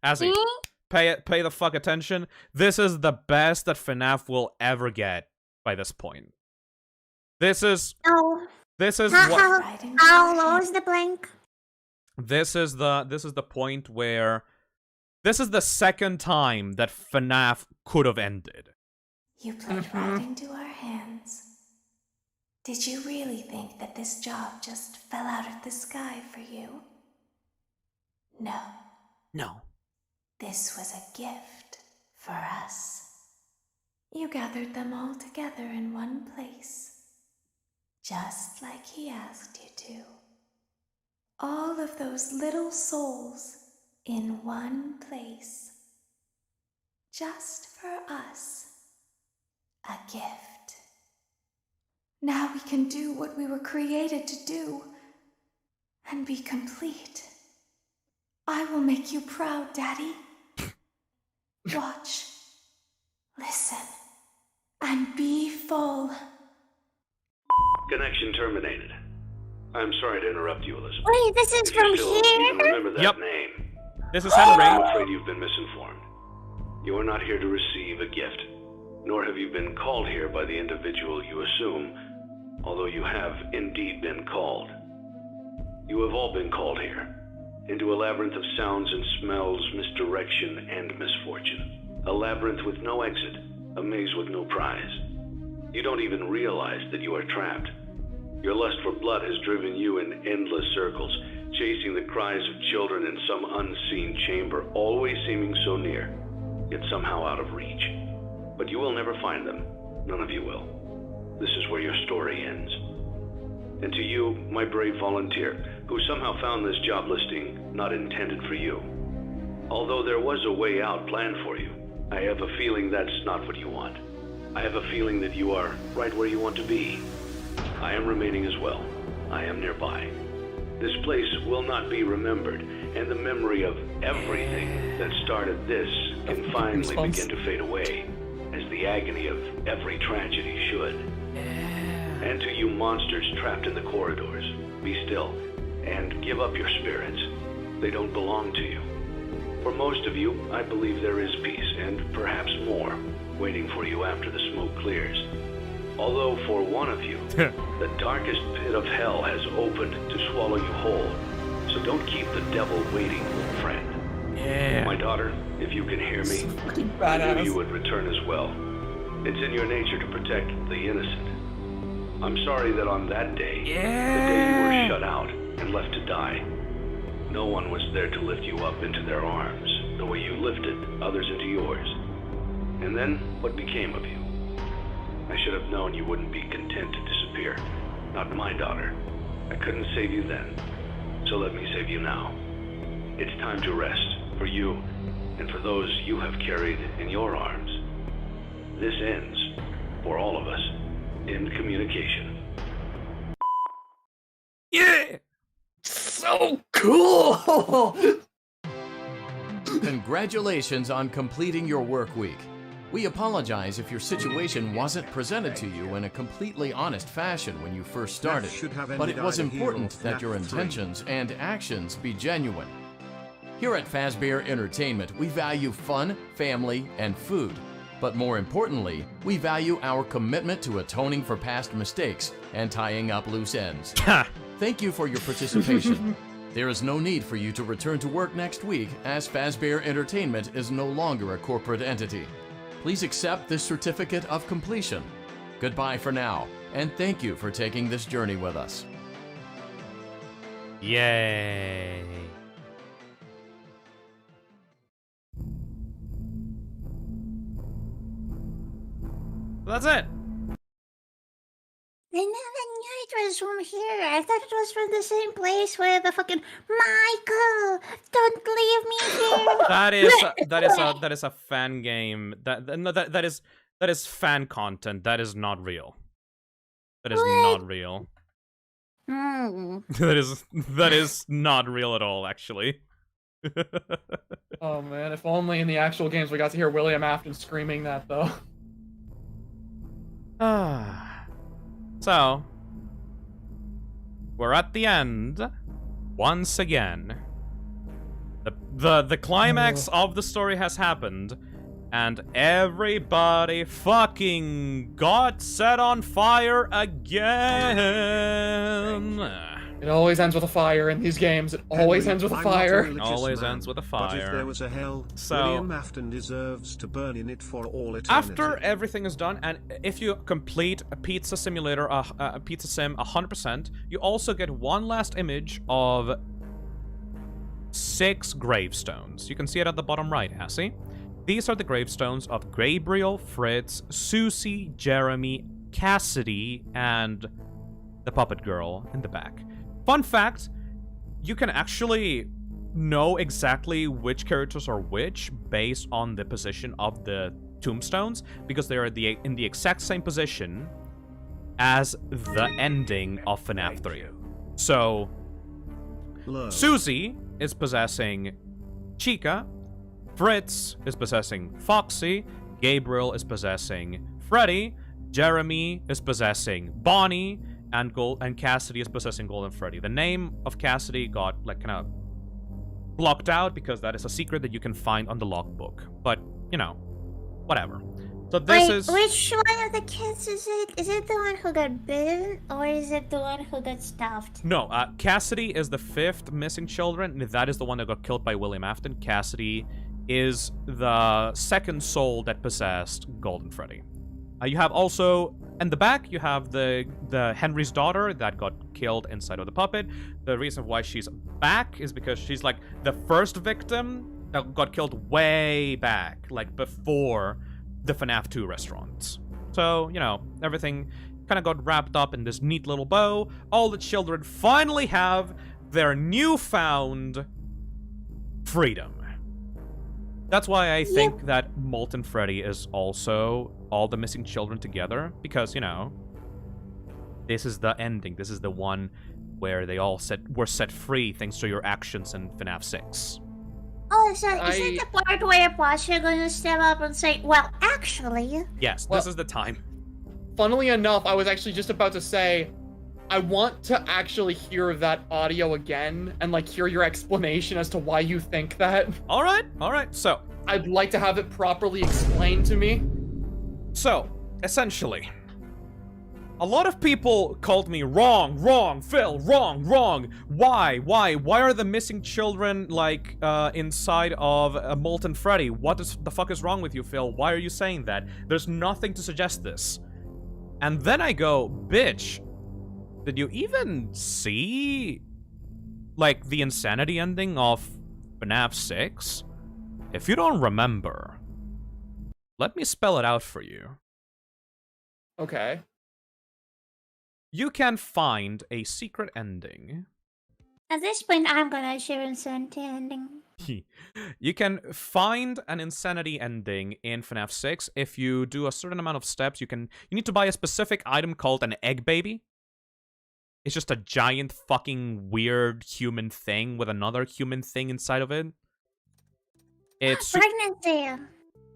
Assy, pay the fuck attention. This is the best that FNAF will ever get by this point. This is... Oh. This is how low is the blank? This is the point where... This is the second time that FNAF could have ended. You played right into our hands. Did you really think that this job just fell out of the sky for you? No. No. This was a gift for us. You gathered them all together in one place, just like he asked you to. All of those little souls in one place. Just for us. A gift. Now we can do what we were created to do. And be complete. I will make you proud, Daddy. Watch. Listen. And be full. Connection terminated. I'm sorry to interrupt you, Elizabeth. Wait, this is If you from still even here? remember that Yep. name. This is Henry. I'm afraid you've been misinformed. You are not here to receive a gift, nor have you been called here by the individual you assume, although you have indeed been called. You have all been called here, into a labyrinth of sounds and smells, misdirection, and misfortune. A labyrinth with no exit, a maze with no prize. You don't even realize that you are trapped. Your lust for blood has driven you in endless circles, chasing the cries of children in some unseen chamber, always seeming so near, yet somehow out of reach. But you will never find them. None of you will. This is where your story ends. And to you, my brave volunteer, who somehow found this job listing not intended for you. Although there was a way out planned for you, I have a feeling that's not what you want. I have a feeling that you are right where you want to be. I am remaining as well. I am nearby. This place will not be remembered, and the memory of everything that started this can finally begin to fade away, as the agony of every tragedy should. And to you monsters trapped in the corridors, be still, and give up your spirits. They don't belong to you. For most of you, I believe there is peace, and perhaps more, waiting for you after the smoke clears. Although for one of you, the darkest pit of hell has opened to swallow you whole. So don't keep the devil waiting, friend. Yeah. My daughter, if you can hear me, I knew you would return as well. It's in your nature to protect the innocent. I'm sorry that on that day, the day you were shut out and left to die, no one was there to lift you up into their arms, the way you lifted others into yours. And then, what became of you? I should have known you wouldn't be content to disappear. Not my daughter. I couldn't save you then, so let me save you now. It's time to rest, for you, and for those you have carried in your arms. This ends, for all of us, in communication. Yeah! So cool! Congratulations on completing your work week. We apologize if your situation wasn't presented to you in a completely honest fashion when you first started, but it was important that your intentions and actions be genuine. Here at Fazbear Entertainment, we value fun, family, and food. But more importantly, we value our commitment to atoning for past mistakes and tying up loose ends. Thank you for your participation. There is no need for you to return to work next week, as Fazbear Entertainment is no longer a corporate entity. Please accept this certificate of completion. Goodbye for now, and thank you for taking this journey with us. Yay. That's it. I never knew it was from here. I thought it was from the same place where the fucking Michael, don't leave me here. That is a fan game. That is fan content. That is not real. That is not real. That is not real at all, actually. Oh man, if only in the actual games we got to hear William Afton screaming that though. So, we're at the end once again. The climax of the story has happened, and everybody fucking got set on fire again. It always ends with a fire in these games. It always ends with a fire. Always ends with a fire. But if there was a hell, So, William Afton deserves to burn in it for all eternity. after everything is done, and if you complete a Pizza Simulator, Pizza Sim 100%, you also get one last image of 6 gravestones. You can see it at the bottom right, see? These are the gravestones of Gabriel, Fritz, Susie, Jeremy, Cassidy, and the puppet girl in the back. Fun fact, you can actually know exactly which characters are which based on the position of the tombstones, because they are in the exact same position as the ending of FNAF 3. So, Susie is possessing Chica, Fritz is possessing Foxy, Gabriel is possessing Freddy, Jeremy is possessing Bonnie, and Cassidy is possessing Golden Freddy. The name of Cassidy got, like, kind of blocked out because that is a secret that you can find on the logbook. But, you know, whatever. So this is... Which one of the kids is it? Is it the one who got bitten, or is it the one who got stuffed? No, Cassidy is the 5th missing children. That is the one that got killed by William Afton. Cassidy is the 2nd soul that possessed Golden Freddy. You have also, in the back, you have the Henry's daughter that got killed inside of the puppet. The reason why she's back is because she's, like, the first victim that got killed way back, like, before the FNAF 2 restaurants. So, you know, everything kind of got wrapped up in this neat little bow. All the children finally have their newfound freedom. That's why I think that Molten Freddy is also all the missing children together, because, you know, this is the ending. This is the one where they all were set free thanks to your actions in FNAF 6. Oh, so is it the part where Pasha gonna step up and say, well, actually... Yes, this is the time. Funnily enough, I was actually just about to say, I want to actually hear that audio again and, like, hear your explanation as to why you think that. Alright, so... I'd like to have it properly explained to me. So, essentially, a lot of people called me wrong, Phil, wrong. Why are the missing children, like, inside of a Molten Freddy? What the fuck is wrong with you, Phil? Why are you saying that? There's nothing to suggest this. And then I go, bitch, did you even see, like, the insanity ending of FNAF 6? If you don't remember, let me spell it out for you. Okay. You can find a secret ending. At this point, I'm gonna share insanity ending. You can find an insanity ending in FNAF 6 if you do a certain amount of steps. You need to buy a specific item called an egg baby. It's just a giant fucking weird human thing with another human thing inside of it. Pregnancy.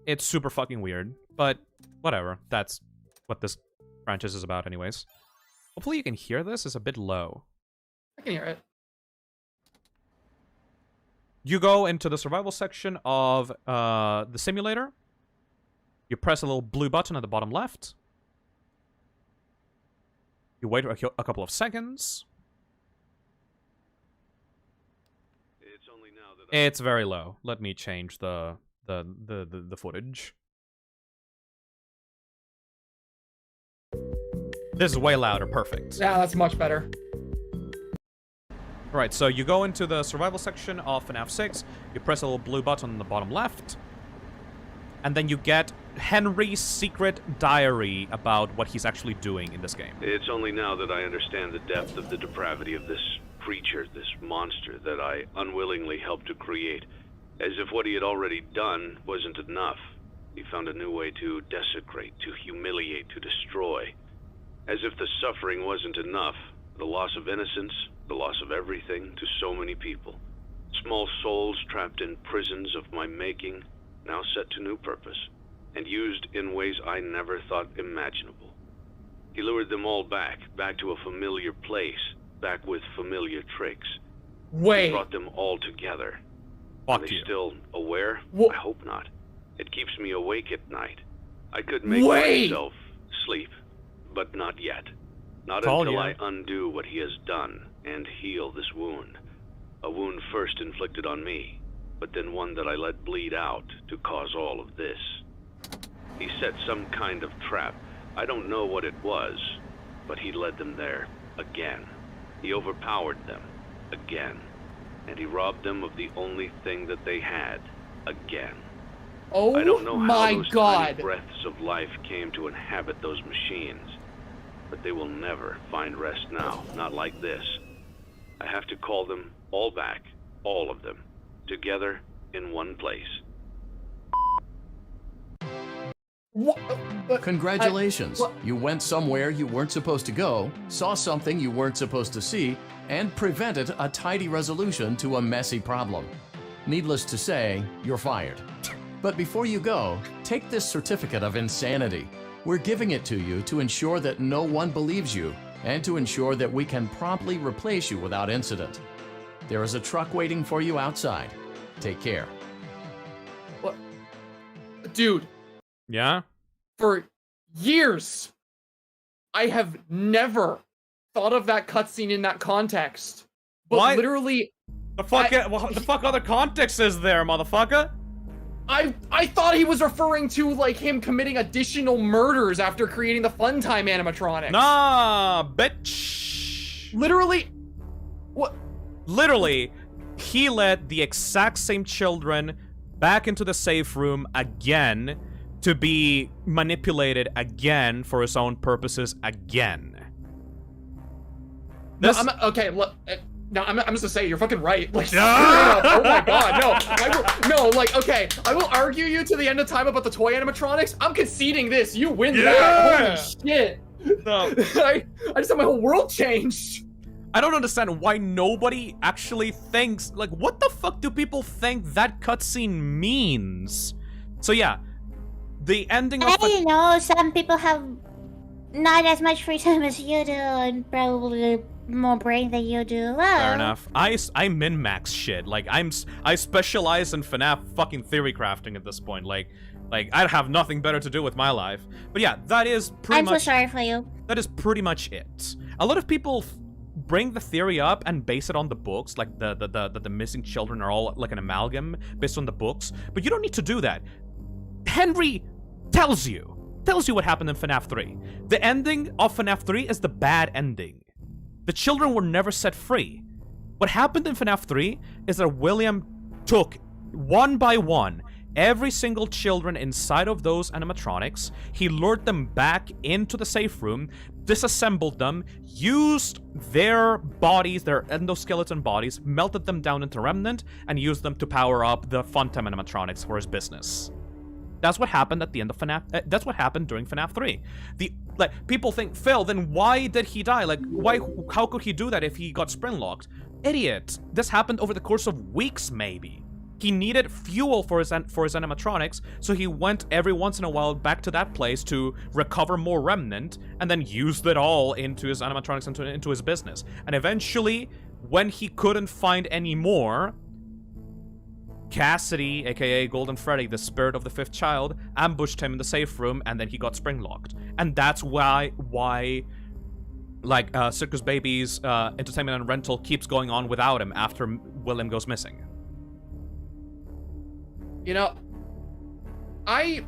It's super fucking weird, but whatever. That's what this franchise is about anyways. Hopefully you can hear this. It's a bit low. I can hear it. You go into the survival section of the simulator. You press a little blue button at the bottom left. You wait a couple of seconds. It's very low. Let me change the footage. This is way louder. Perfect. Yeah, that's much better. Alright, so you go into the survival section of FNAF 6, you press a little blue button on the bottom left, and then you get Henry's secret diary about what he's actually doing in this game. It's only now that I understand the depth of the depravity of this creature, this monster that I unwillingly helped to create. As if what he had already done wasn't enough. He found a new way to desecrate, to humiliate, to destroy. As if the suffering wasn't enough, the loss of innocence, the loss of everything to so many people. Small souls trapped in prisons of my making, now set to new purpose, and used in ways I never thought imaginable. He lured them all back to a familiar place, back with familiar tricks. Wait. He brought them all together. Fuck Are they you. still aware? I hope not. It keeps me awake at night. I could make myself sleep, but not yet. Not until I undo what he has done and heal this wound. A wound first inflicted on me, but then one that I let bleed out to cause all of this. He set some kind of trap. I don't know what it was, but he led them there again. He overpowered them again, and he robbed them of the only thing that they had again. Oh I don't know my how those God. tiny breaths of life came to inhabit those machines, but they will never find rest now, not like this. I have to call them all back All of them. Together in one place. What? Congratulations. You went somewhere you weren't supposed to go, saw something you weren't supposed to see, and prevented a tidy resolution to a messy problem. Needless to say, you're fired. But before you go, take this certificate of insanity. We're giving it to you to ensure that no one believes you, and to ensure that we can promptly replace you without incident. There is a truck waiting for you outside. Take care. What? Dude. Yeah? For years, I have never thought of that cutscene in that context. But Why? literally... The fuck other context is there, motherfucker? I thought he was referring to, like, him committing additional murders after creating the Funtime animatronics. Nah, bitch. Literally... What? Literally, he let the exact same children back into the safe room again to be manipulated again for his own purposes again. No, okay, look... No, I'm just gonna say, you're fucking right. Like, straight up. Oh my god, okay, I will argue you to the end of time about the toy animatronics. I'm conceding this. You win that. Holy shit. No. I just had my whole world changed. I don't understand why nobody actually thinks, like, what the fuck do people think that cutscene means? So yeah, the ending of... I don't know, some people have not as much free time as you do, and probably more brain than you do. Well, fair enough. I min-max shit. Like, I specialize in FNAF fucking theory crafting at this point. Like I have nothing better to do with my life. But yeah, that is pretty much... I'm so sorry for you. That is pretty much it. A lot of people bring the theory up and base it on the books, like the missing children are all like an amalgam based on the books. But you don't need to do that. Henry tells you what happened in FNAF 3. The ending of FNAF 3 is the bad ending. The children were never set free. What happened in FNAF 3 is that William took, one by one, every single children inside of those animatronics. He lured them back into the safe room, disassembled them, used their bodies, their endoskeleton bodies, melted them down into Remnant, and used them to power up the Funtime animatronics for his business. That's what happened at the end of FNAF. That's what happened during FNAF 3. People think, Phil, then why did he die? Like, how could he do that if he got spring locked? Idiot. This happened over the course of weeks, maybe. He needed fuel for his animatronics, so he went every once in a while back to that place to recover more Remnant, and then used it all into his animatronics, into his business. And eventually, when he couldn't find any more, Cassidy, aka Golden Freddy, the spirit of the fifth child, ambushed him in the safe room, and then he got spring-locked. And that's why like, Circus Baby's entertainment and rental keeps going on without him after William goes missing. You know, I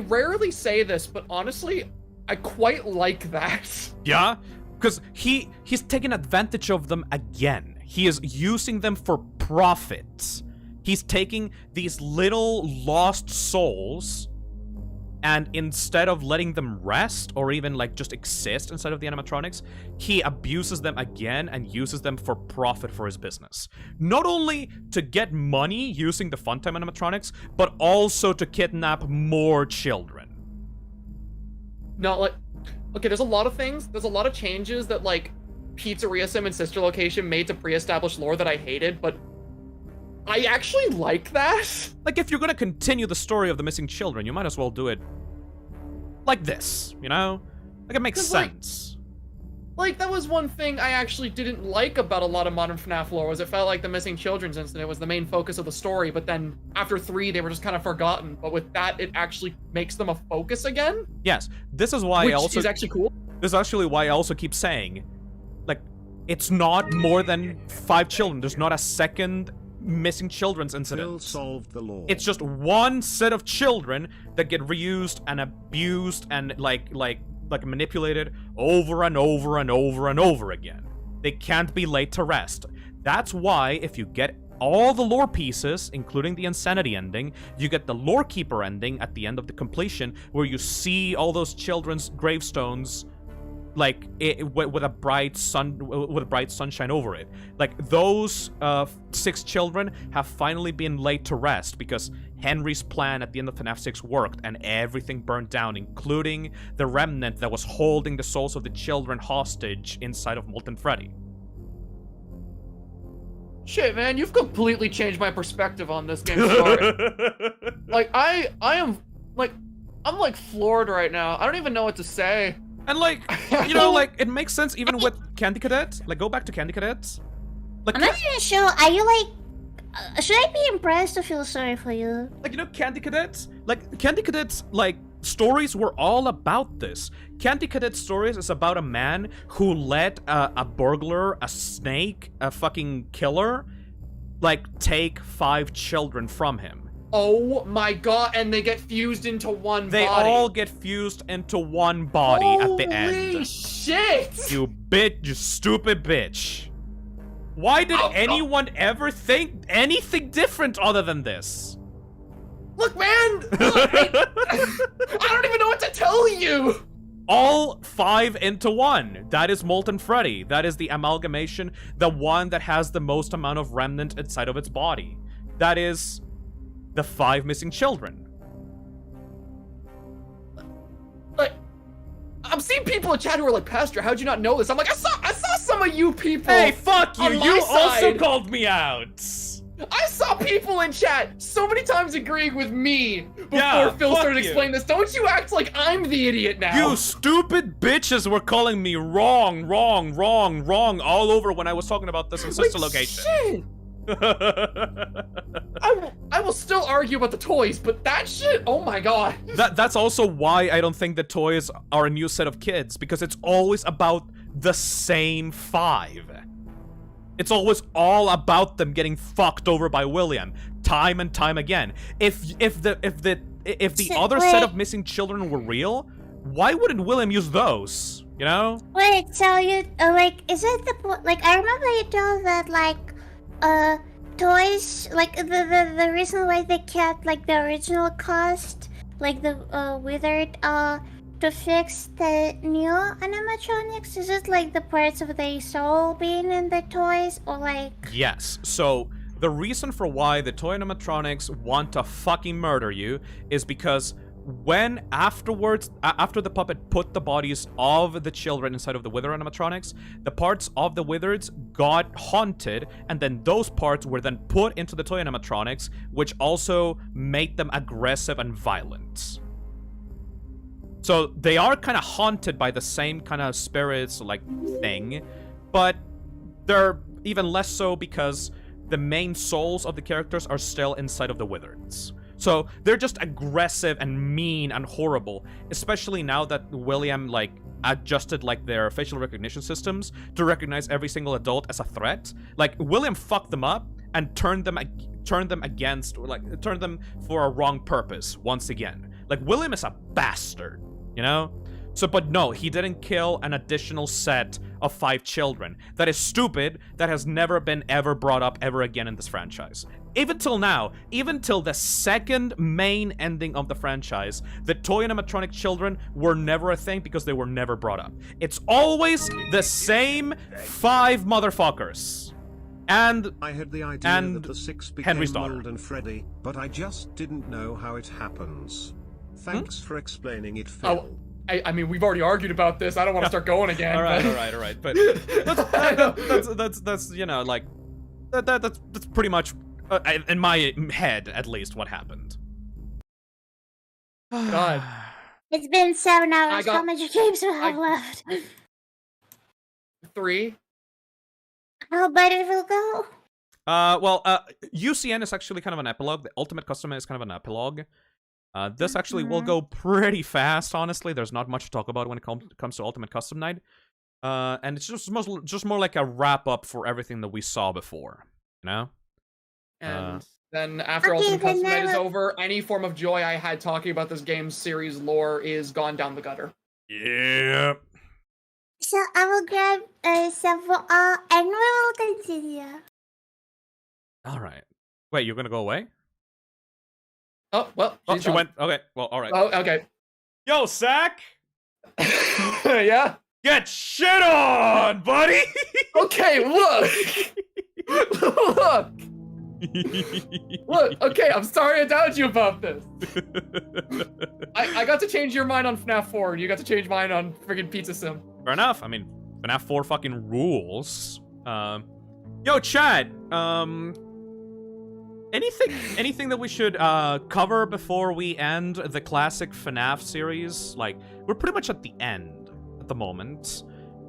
rarely say this, but honestly, I quite like that. Yeah? Because he's taking advantage of them again. He is using them for profit. He's taking these little lost souls, and instead of letting them rest or even like just exist inside of the animatronics, he abuses them again and uses them for profit for his business. Not only to get money using the Funtime animatronics, but also to kidnap more children. No, like, okay, there's a lot of things. There's a lot of changes that, like, Pizzeria Sim and Sister Location made to pre-established lore that I hated, but I actually like that. Like, if you're gonna continue the story of the missing children, you might as well do it like this, you know? Like, it makes sense. Like, that was one thing I actually didn't like about a lot of modern FNAF lore, was it felt like the missing children's incident was the main focus of the story, but then after 3, they were just kind of forgotten. But with that, it actually makes them a focus again. Yes, this is why which is actually cool. This is actually why I also keep saying, like, it's not more than 5 children. There's not a second missing children's incident. Solved the law. It's just one set of children that get reused and abused and like manipulated over and over and over and over again. They can't be laid to rest. That's why if you get all the lore pieces, including the Insanity ending, you get the Lore Keeper ending at the end of the completion, where you see all those children's gravestones like with a bright sunshine over it. Like those 6 children have finally been laid to rest because Henry's plan at the end of FNAF 6 worked and everything burned down, including the remnant that was holding the souls of the children hostage inside of Molten Freddy. Shit, man, you've completely changed my perspective on this game story. Like, I'm like floored right now. I don't even know what to say. And like, you know, like, it makes sense even with Candy Cadet. Like, go back to Candy Cadet. Like, I'm not even sure. Are you like... should I be impressed or feel sorry for you? Like, you know, Candy Cadets? Like, Candy Cadets, like, stories were all about this. Candy Cadet stories is about a man who let a burglar, a snake, a fucking killer, like, take 5 children from him. Oh my god, and they get fused into one body. They all get fused into one body at the end. Holy shit! You stupid bitch. Why did anyone ever think anything different other than this? Look, man! Look, I don't even know what to tell you! All 5 into 1. That is Molten Freddy. That is the amalgamation, the one that has the most amount of remnant inside of its body. That is the 5 missing children. Like, I'm seeing people in chat who are like, Pastor, how'd you not know this? I'm like, I saw some of you people. Hey, fuck you! On my You also side. called me out. I saw people in chat so many times agreeing with me before Yeah, Phil fuck started you. explaining this. Don't you act like I'm the idiot now. You stupid bitches were calling me wrong all over when I was talking about this in sister location. Shit. I will still argue about the toys, but that shit, oh my god. That's also why I don't think the toys are a new set of kids, because it's always about the same 5. It's always all about them getting fucked over by William, time and time again. If the other set of missing children were real, why wouldn't William use those? You know? Wait, so you like? Is it the like? I remember you told that like, toys like the reason why they kept like the original cast, like the withered to fix the new animatronics. Is it like the parts of the soul being in the toys, or like? Yes. So the reason for why the toy animatronics want to fucking murder you is because when afterwards, after the puppet put the bodies of the children inside of the wither animatronics, the parts of the withers got haunted, and then those parts were then put into the toy animatronics, which also made them aggressive and violent. So they are kind of haunted by the same kind of spirits like thing, but they're even less so because the main souls of the characters are still inside of the wizards. So they're just aggressive and mean and horrible, especially now that William like adjusted like their facial recognition systems to recognize every single adult as a threat. Like William fucked them up and turned them against, or like turned them for a wrong purpose once again. Like William is a bastard, you know? So, but no, he didn't kill an additional set of 5 children. That is stupid. That has never been ever brought up ever again in this franchise. Even till now, even till the second main ending of the franchise, the toy animatronic children were never a thing because they were never brought up. It's always the same 5 motherfuckers. And I had the idea that the 6 became Henry's daughter. Mold and Freddy, but I just didn't know how it happens. Thanks for explaining it, Phil. Oh, I mean, we've already argued about this. I don't want to start going again. all right. But that's you know, like that's pretty much in my head at least what happened. God. It's been 7 hours. How many games do I have left? 3. How bad it will go? Well, UCN is actually kind of an epilogue. The Ultimate Custom is kind of an epilogue. This actually will go pretty fast, honestly. There's not much to talk about when it comes to Ultimate Custom Night. And it's just more like a wrap-up for everything that we saw before, you know? And then after Ultimate Custom Night is over, any form of joy I had talking about this game's series lore is gone down the gutter. Yeah. So I will grab several and we will continue. Alright. Wait, you're gonna go away? Oh, well. Oh, she went. Okay, well, alright. Oh, okay. Yo, Sack! Yeah? Get shit on, buddy! Okay, look! Look! Look, okay, I'm sorry I doubted you about this. I got to change your mind on FNAF 4, and you got to change mine on friggin' Pizza Sim. Fair enough. I mean, FNAF 4 fucking rules. Yo, Chad, anything that we should cover before we end the classic FNAF series? Like, we're pretty much at the end at the moment.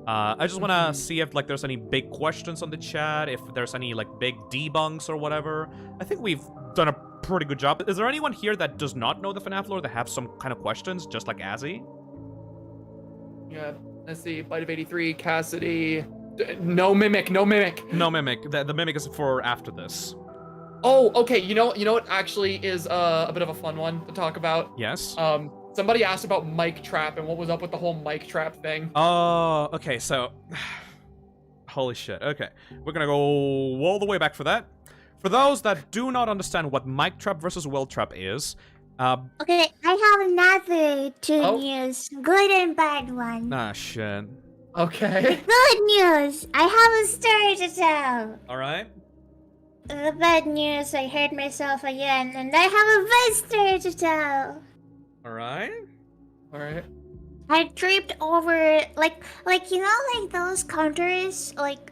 I just want to see if, like, there's any big questions on the chat, if there's any, like, big debunks or whatever. I think we've done a pretty good job. Is there anyone here that does not know the FNAF lore that have some kind of questions, just like Azzy? Yeah, let's see. Bite of 83, Cassidy. No mimic, no mimic. No mimic. The mimic is for after this. Oh, okay. You know what actually is a bit of a fun one to talk about? Yes. Somebody asked about mic trap and what was up with the whole mic trap thing. Oh, okay, so... Holy shit, okay. We're gonna go all the way back for that. For those that do not understand what mic trap versus will trap is... Okay, I have another two news. Good and bad one. Ah, shit. Okay. Good news! I have a story to tell. Alright. The bad news, I heard myself again, and I have a bad story to tell. Alright. Alright. I tripped over, like, you know, like those counters, like,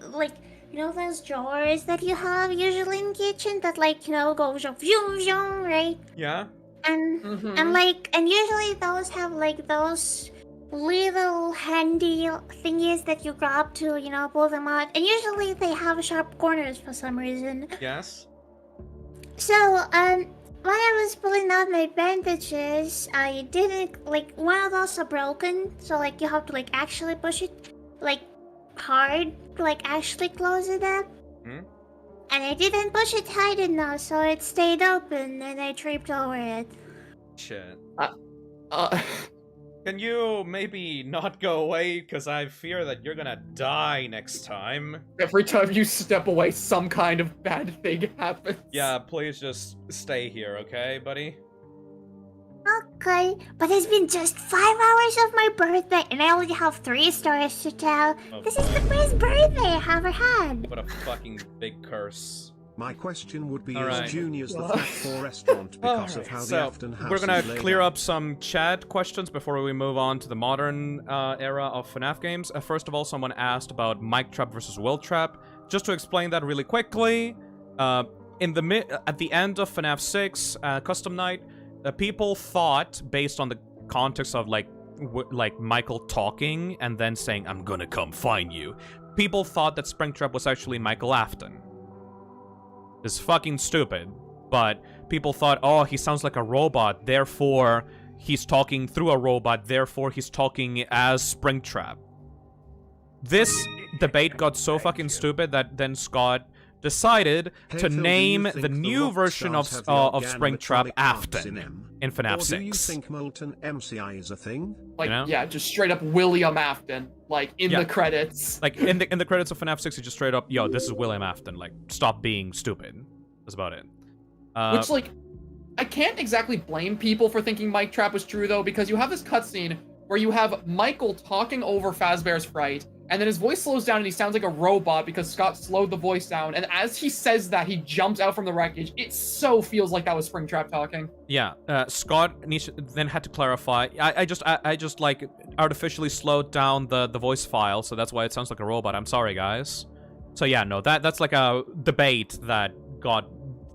you know, those drawers that you have usually in the kitchen that, like, you know, goes zoom, zoom, right? Yeah. And, and usually those have, like, those little handy thingies that you grab to, you know, pull them out. And usually they have sharp corners for some reason. Yes. So, when I was pulling out my bandages, I didn't, like, one of those are broken, so, like, you have to, like, actually push it, like, hard, like, actually close it up. And I didn't push it hard enough, so it stayed open, and I tripped over it. Shit. Can you maybe not go away? Because I fear that you're gonna die next time. Every time you step away, some kind of bad thing happens. Yeah, please just stay here, okay, buddy? Okay, but it's been just 5 hours of my birthday, and I only have 3 stories to tell. This is the first birthday I ever had. What a fucking big curse. My question would be, Alright. is Junior's the FNAF 4 restaurant because of how the Afton house we're gonna is laid clear out? up some chat questions before we move on to the modern era of FNAF games. First of all, someone asked about mic trap versus will trap. Just to explain that really quickly, at the end of FNAF 6 Custom Night, people thought, based on the context of like Michael talking and then saying, "I'm gonna come find you," people thought that Springtrap was actually Michael Afton. It's fucking stupid, but people thought, oh, he sounds like a robot, therefore he's talking through a robot, therefore he's talking as Springtrap. This debate got so fucking stupid that then Scott decided to name the new version of Springtrap Afton in FNAF 6. Or do you think Molten MCI is a thing? Like, You know? yeah, just straight up William Afton, like, in the credits. Like, in the credits of FNAF 6, you just straight up, yo, this is William Afton. Like, stop being stupid. That's about it. Which, like, I can't exactly blame people for thinking mic trap was true, though, because you have this cutscene where you have Michael talking over Fazbear's fright, and then his voice slows down and he sounds like a robot because Scott slowed the voice down, and as he says that, he jumps out from the wreckage. It so feels like that was Springtrap talking. Yeah, Scott then had to clarify. I just like artificially slowed down the voice file, so that's why it sounds like a robot. I'm sorry, guys. So yeah, no, that's like a debate that got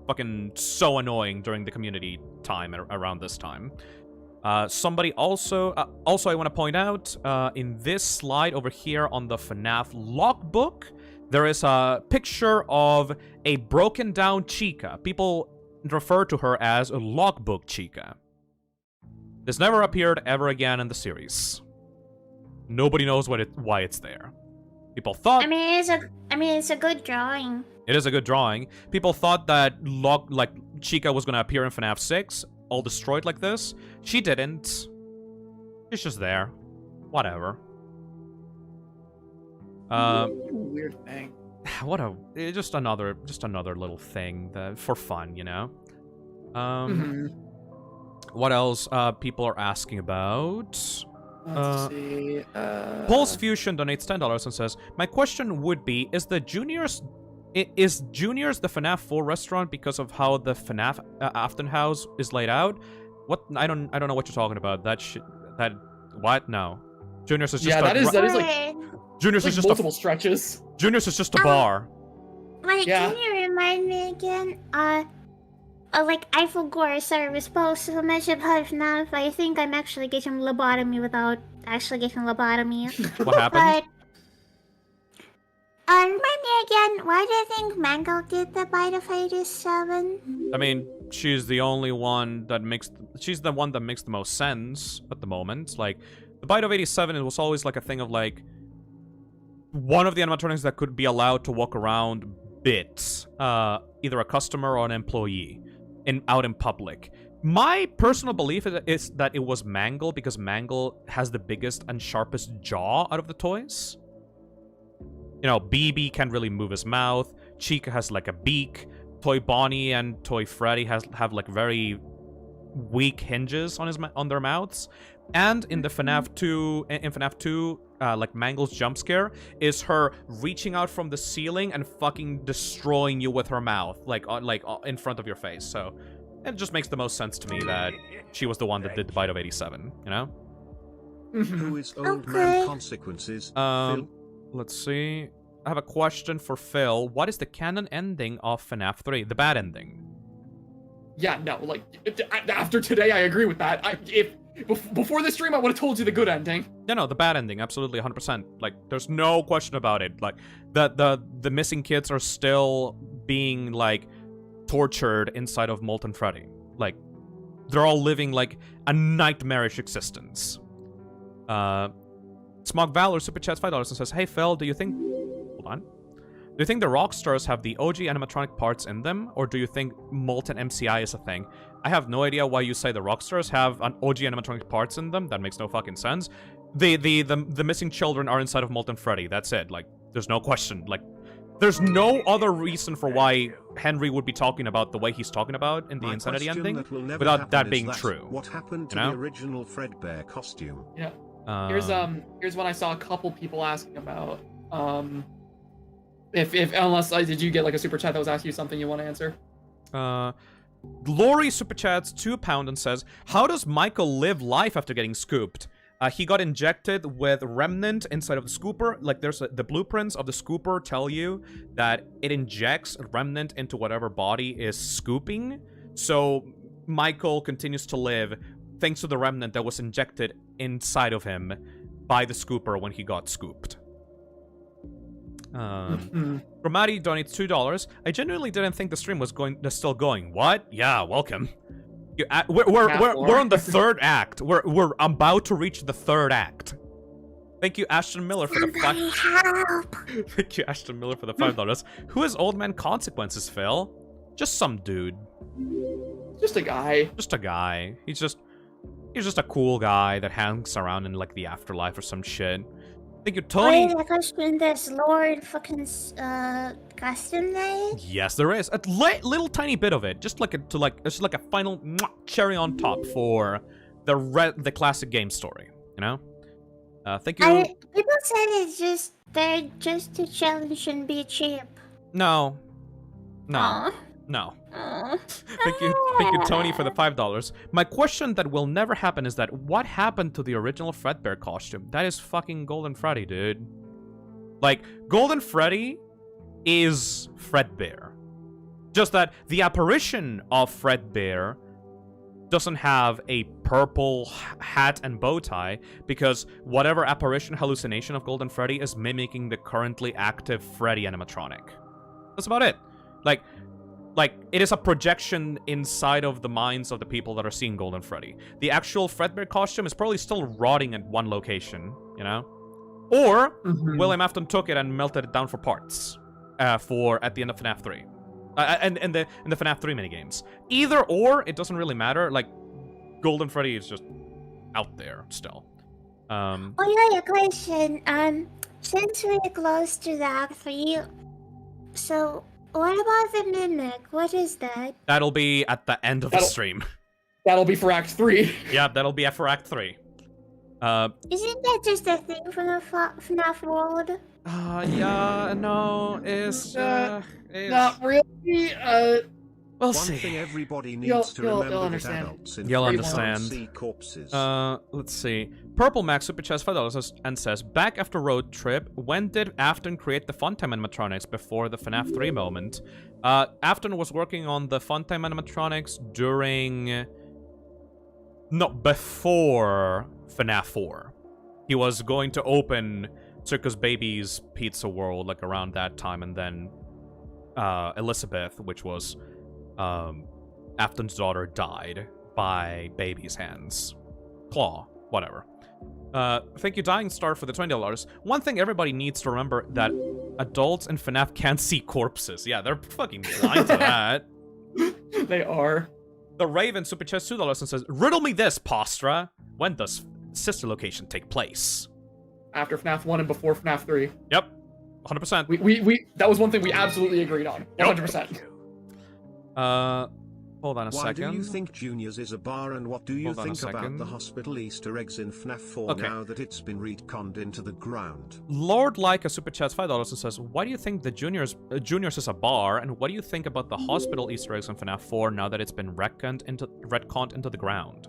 fucking so annoying during the community time around this time. Somebody also I want to point out, in this slide over here on the FNAF Logbook, there is a picture of a broken down Chica. People refer to her as a Logbook Chica. This never appeared ever again in the series. Nobody knows why it's there. People thought... I mean, it's a good drawing. It is a good drawing. People thought that Chica was gonna appear in FNAF 6, all destroyed like this. She didn't. She's just there. Whatever. Weird thing. Just another little thing for fun, you know. What else people are asking about? Let's see. Pulse Fusion donates $10 and says, "My question would be: Is Junior's the FNAF 4 restaurant because of how the FNAF Afton House is laid out? What? I don't know what you're talking about. What? No. Junior's is just that is like Junior's like is just multiple stretches. Junior's is just a bar. Like, Yeah. can you remind me again? Like, I forgot, sorry, we're supposed to mention FNAF. I think I'm actually getting lobotomy without actually getting lobotomy. What happened? But, remind me again, why do you think Mango did the Bite of 87? I mean, she's the only one that makes... She's the one that makes the most sense at the moment. Like, the Bite of 87, it was always like a thing of, like... One of the animatronics that could be allowed to walk around bits. Either a customer or an employee. Out in public. My personal belief is that it was Mangle, because Mangle has the biggest and sharpest jaw out of the toys. You know, BB can't really move his mouth. Chica has like a beak. Toy Bonnie and Toy Freddy have like very weak hinges on their mouths. And in the FNAF 2, like Mangle's jump scare is her reaching out from the ceiling and fucking destroying you with her mouth, like in front of your face. So it just makes the most sense to me that she was the one that did the Bite of 87. You know? Who is old man consequences? Phil? Let's see. I have a question for Phil. What is the canon ending of FNAF 3? The bad ending. Yeah, no, like after today, I agree with that. Before this stream, I would have told you the good ending. No, the bad ending, absolutely 100%. Like, there's no question about it. Like, the missing kids are still being, like, tortured inside of Molten Freddy. Like, they're all living, like, a nightmarish existence. Smog Valor super chats $5 and says, "Hey Phil, do you think... Hold on. Do you think the Rockstars have the OG animatronic parts in them, or do you think Molten MCI is a thing? I have no idea why you say the Rockstars have an OG animatronic parts in them. That makes no fucking sense. The missing children are inside of Molten Freddy. That's it. Like, there's no question. Like, there's no other reason for why Henry would be talking about the way he's talking about in the Insanity ending without that being true. What happened to the original Fredbear costume? Yeah. Here's one I saw a couple people asking about. Unless did you get like a super chat that was asking you something you want to answer? Lori super chats £2 and says, "How does Michael live life after getting scooped? He got injected with remnant inside of the scooper. Like, there's the blueprints of the scooper tell you that it injects remnant into whatever body is scooping. So Michael continues to live thanks to the remnant that was injected inside of him by the scooper when he got scooped." Romati donates $2. "I genuinely didn't think the stream was still going. What? Yeah, welcome. We're on the third act. We're about to reach the third act. Thank you, Ashton Miller, for the Thank you, Ashton Miller, for the $5. Who is Old Man Consequences, Phil? Just some dude. Just a guy. Just a guy. He's just a cool guy that hangs around in like the afterlife or some shit. Thank you, Tony. Wait, question, there's Lord fucking custom made? Yes, there is a little tiny bit of it, just like a final cherry on top for the classic game story. You know. Thank you. People said they're just to challenge and be cheap. No. Aww. No. Thank you, Tony, for the $5. My question that will never happen is that what happened to the original Fredbear costume? That is fucking Golden Freddy, dude. Like, Golden Freddy is Fredbear. Just that the apparition of Fredbear doesn't have a purple hat and bow tie, because whatever apparition hallucination of Golden Freddy is mimicking the currently active Freddy animatronic. That's about it. Like, it is a projection inside of the minds of the people that are seeing Golden Freddy. The actual Fredbear costume is probably still rotting at one location, you know? Or William Afton took it and melted it down for parts at the end of FNAF 3. And the FNAF 3 minigames. Either or, it doesn't really matter. Like, Golden Freddy is just out there still. Oh yeah, a question. Since we're close to the Act 3, so what about the Mimic? What is that? That'll be at the end of the stream. That'll be for Act 3. Yeah, that'll be for Act 3. Isn't that just a thing from the FNAF World? Yeah, no, it's not really. We'll One see. thing everybody needs to remember that understand. adults in You'll Freddy understand. can't see corpses. Let's see. Purple Max Super Chest $5 and says, back after road trip, when did Afton create the Funtime animatronics before the FNAF 3 moment? Afton was working on the Funtime animatronics during... No, before FNAF 4. He was going to open Circus Baby's Pizza World, like, around that time, and then Elizabeth, which was... Afton's daughter died by baby's hands. Claw. Whatever. Thank you, Dying Star, for the $20. One thing everybody needs to remember that adults in FNAF can't see corpses. Yeah, they're fucking blind to that. They are. The Raven Super Chest $2 and says, riddle me this, Postra. When does Sister Location take place? After FNAF 1 and before FNAF 3. Yep. 100%. We that was one thing we absolutely agreed on. 100%. Hold on a second. Why do you think Junior's is a bar, and what do you think about the hospital Easter eggs in FNAF 4 now that it's been retconned into the ground? Lord Leica Super Chats $5 and says, why do you think the Juniors is a bar, and what do you think about the hospital Easter eggs in FNAF 4 now that it's been retconned into the ground?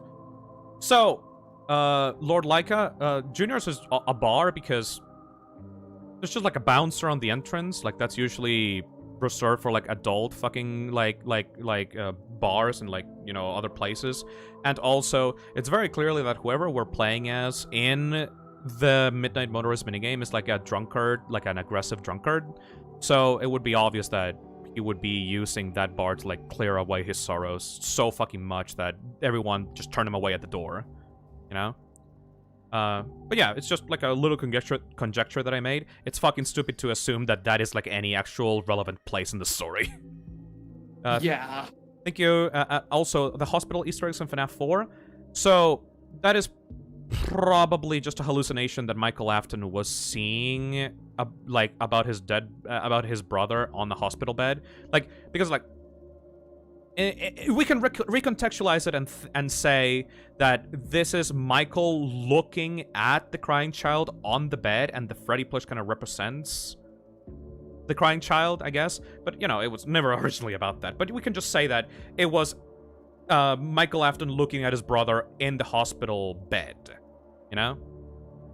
So, Lord Leica, Juniors is a bar because there's just like a bouncer on the entrance. Like, that's usually reserved for like adult fucking like bars and, like, you know, other places. And also it's very clearly that whoever we're playing as in the Midnight Motorist minigame is like a drunkard, like an aggressive drunkard, so it would be obvious that he would be using that bar to like clear away his sorrows so fucking much that everyone just turned him away at the door, you know. But yeah, it's just like a little conjecture that I made. It's fucking stupid to assume that that is like any actual relevant place in the story. Yeah. Thank you. Also, the hospital Easter eggs in FNAF 4. So, that is probably just a hallucination that Michael Afton was seeing, like, about his brother on the hospital bed. Like, because, like, we can recontextualize it and say that this is Michael looking at the crying child on the bed, and the Freddy plush kind of represents the crying child, I guess. But, you know, it was never originally about that. But we can just say that it was Michael Afton looking at his brother in the hospital bed, you know?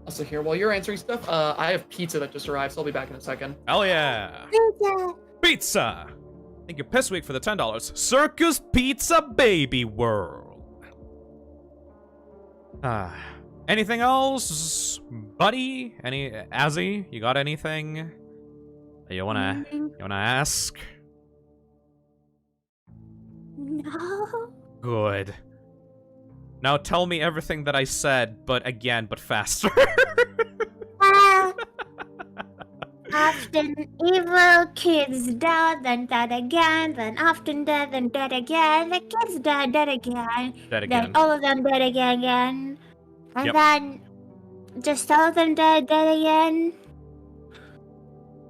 Also here, while you're answering stuff, I have pizza that just arrived, so I'll be back in a second. Hell yeah! Pizza! Pizza! Thank you, Pissweek, for the $10. Circus Pizza Baby World. Anything else, buddy? Azzy, you got anything that you wanna ask? No. Good. Now tell me everything that I said, but faster. Often evil, kids dead, then dead again, then often dead, then dead again, the kids dead, dead again, then all of them dead again, and then just all of them dead, dead again.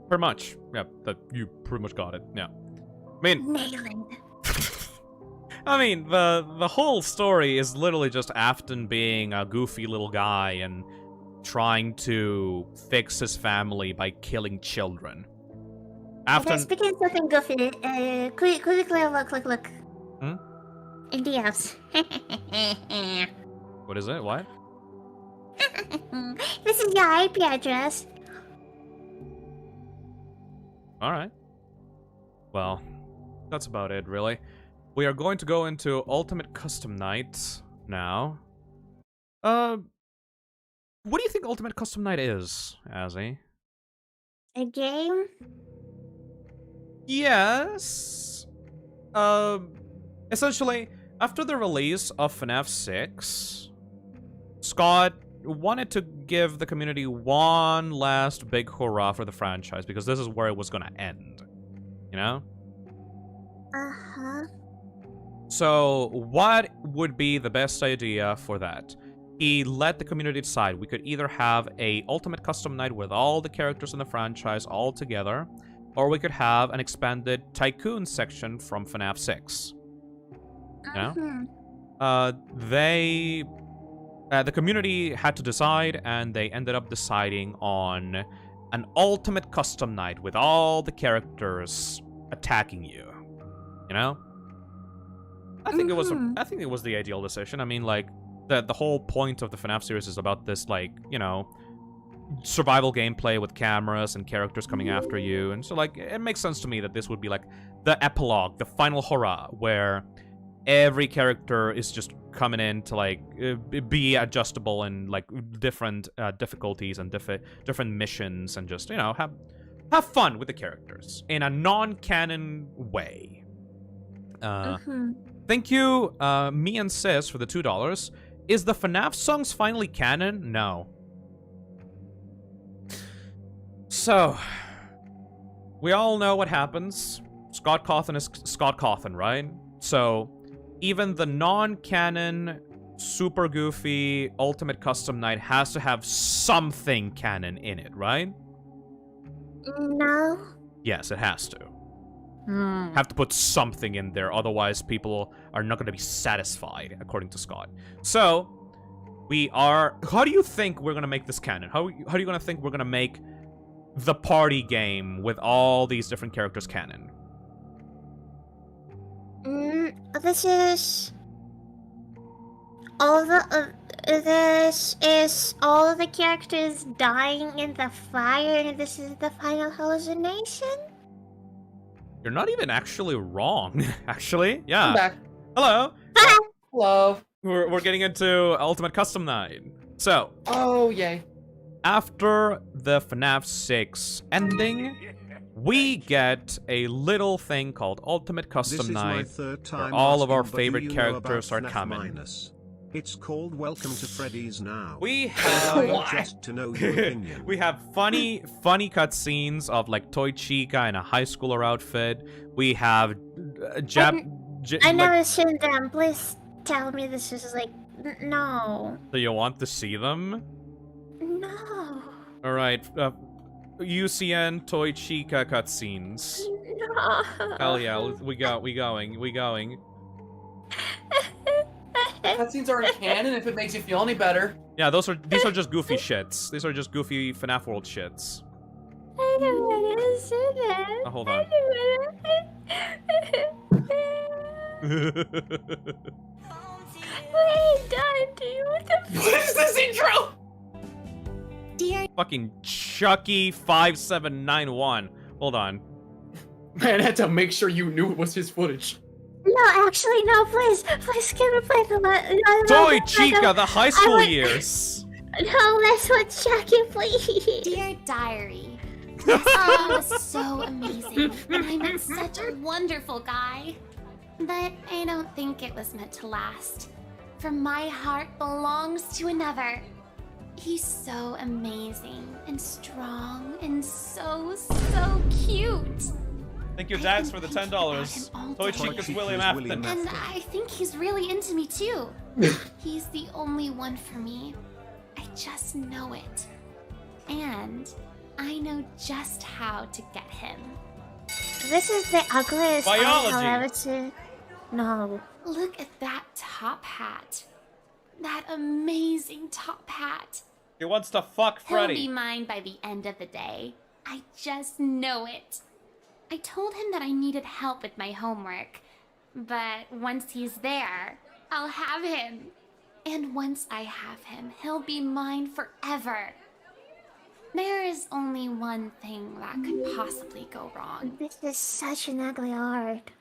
Pretty much. Yeah, you pretty much got it. Yeah. I mean, Nailing. I mean, the whole story is literally just Afton being a goofy little guy and trying to fix his family by killing children. Afton... Okay, speaking of something goofy, quickly look. Hmm? In DMs. What is it? What? This is your IP address. Alright. Well, that's about it, really. We are going to go into Ultimate Custom Night now. What do you think Ultimate Custom Night is, Azzy? A game? Yes. Essentially, after the release of FNAF 6, Scott wanted to give the community one last big hurrah for the franchise, because this is where it was gonna end. You know? Uh-huh. So, what would be the best idea for that? He let the community decide. We could either have a Ultimate Custom Night with all the characters in the franchise all together, or we could have an expanded Tycoon section from FNAF 6. You know? They the community had to decide, and they ended up deciding on an ultimate custom night with all the characters attacking you. You know? I think it was the ideal decision. I mean, like, the whole point of the FNAF series is about this, like, you know, survival gameplay with cameras and characters coming after you. And so, like, it makes sense to me that this would be, like, the epilogue, the final hurrah, where every character is just coming in to, like, be adjustable in, like, different difficulties and different missions, and just, you know, have fun with the characters in a non-canon way. Thank you, me and Sis, for the $2. Is the FNAF songs finally canon? No. So, we all know what happens. Scott Cawthon is Scott Cawthon, right? So, even the non-canon, super goofy, ultimate custom night has to have something canon in it, right? No. Yes, it has to. Have to put something in there, otherwise people are not going to be satisfied, according to Scott. So, we are... How do you think we're going to make this canon? How are you going to think we're going to make the party game with all these different characters canon? This is... This is all the characters dying in the fire, and this is the final hallucination? You're not even actually wrong, actually. Yeah. I'm back. Hello. Hello. We're getting into Ultimate Custom Night. So. Oh, yay. After the FNAF 6 ending, we get a little thing called Ultimate Custom Night, where all of our favorite characters are coming. It's called Welcome to Freddy's now. We have just to know your opinion. We have funny cutscenes of, like, Toy Chica in a high schooler outfit. We have I never seen them. Please tell me this is like no. Do you want to see them? No. All right. UCN Toy Chica cutscenes. No. Hell yeah! We going. Cutscenes aren't canon if it makes you feel any better. Yeah, these are just goofy shits. These are just goofy FNAF World shits. I don't want to see that. Oh, hold on. Wait, Dante, what the What is this intro? Dear Fucking Chucky 5791. Hold on. Man, I had to make sure you knew it was his footage. No, actually, no, please can we play the Toy Chica, the high school years. No, let's watch Chucky, please. Dear Diary, this song was so amazing, and I met such a wonderful guy. But I don't think it was meant to last. For my heart belongs to another. He's so amazing and strong and so cute. Thank you, Dax, for the $10. Toy Chica's William Afton. And I think he's really into me too. He's the only one for me. I just know it. And I know just how to get him. This is the ugliest Biology. I've ever seen. No. Look at that top hat. That amazing top hat. He wants to fuck Freddy. He'll be mine by the end of the day. I just know it. I told him that I needed help with my homework, but once he's there, I'll have him. And once I have him, he'll be mine forever. There is only one thing that could possibly go wrong. This is such an ugly art.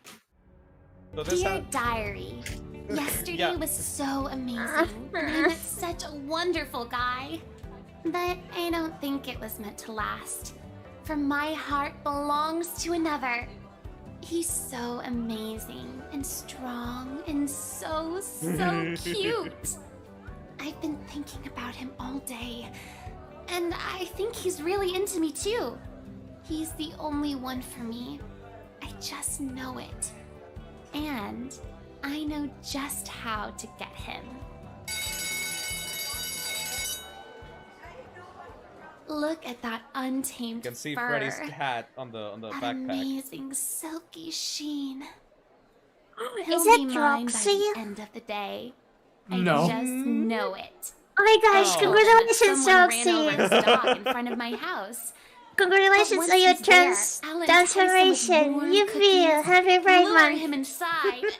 So this Dear Diary, yesterday was so amazing, and I met such a wonderful guy. But I don't think it was meant to last. For my heart belongs to another. He's so amazing and strong and so cute. I've been thinking about him all day, and I think he's really into me too. He's the only one for me. I just know it. And I know just how to get him. Look at that untamed You can see fur. Freddy's hat on the That backpack. amazing silky sheen. Is He'll it be mine by Roxy? the end of the day. No. I just know it. Oh my gosh, congratulations, Someone ran over his Roxy! dog in front of my house. Congratulations But on your once he's there, I'll entice him with transformation! warm You feel cookies, Happy Pride lure Month! him inside.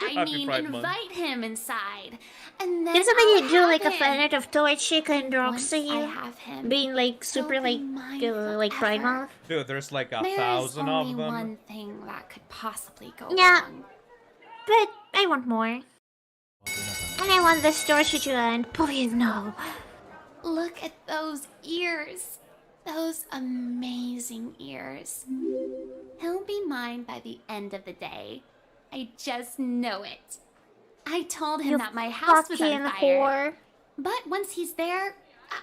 I Happy mean, Pride Month. invite him inside. And then Can somebody I'll do like a have fan him. art of Torchica and Once I Roxy have him, being like super he'll be like mine Pride forever. Month? Dude, there's like a There's 1,000 only of them. one thing that could possibly go Yeah. wrong. But I want more. And I want the store to end. Please no. Look at those ears. Those amazing ears. He'll be mine by the end of the day. I just know it. I told him You that my house was fucking on fire. whore. But once he's there,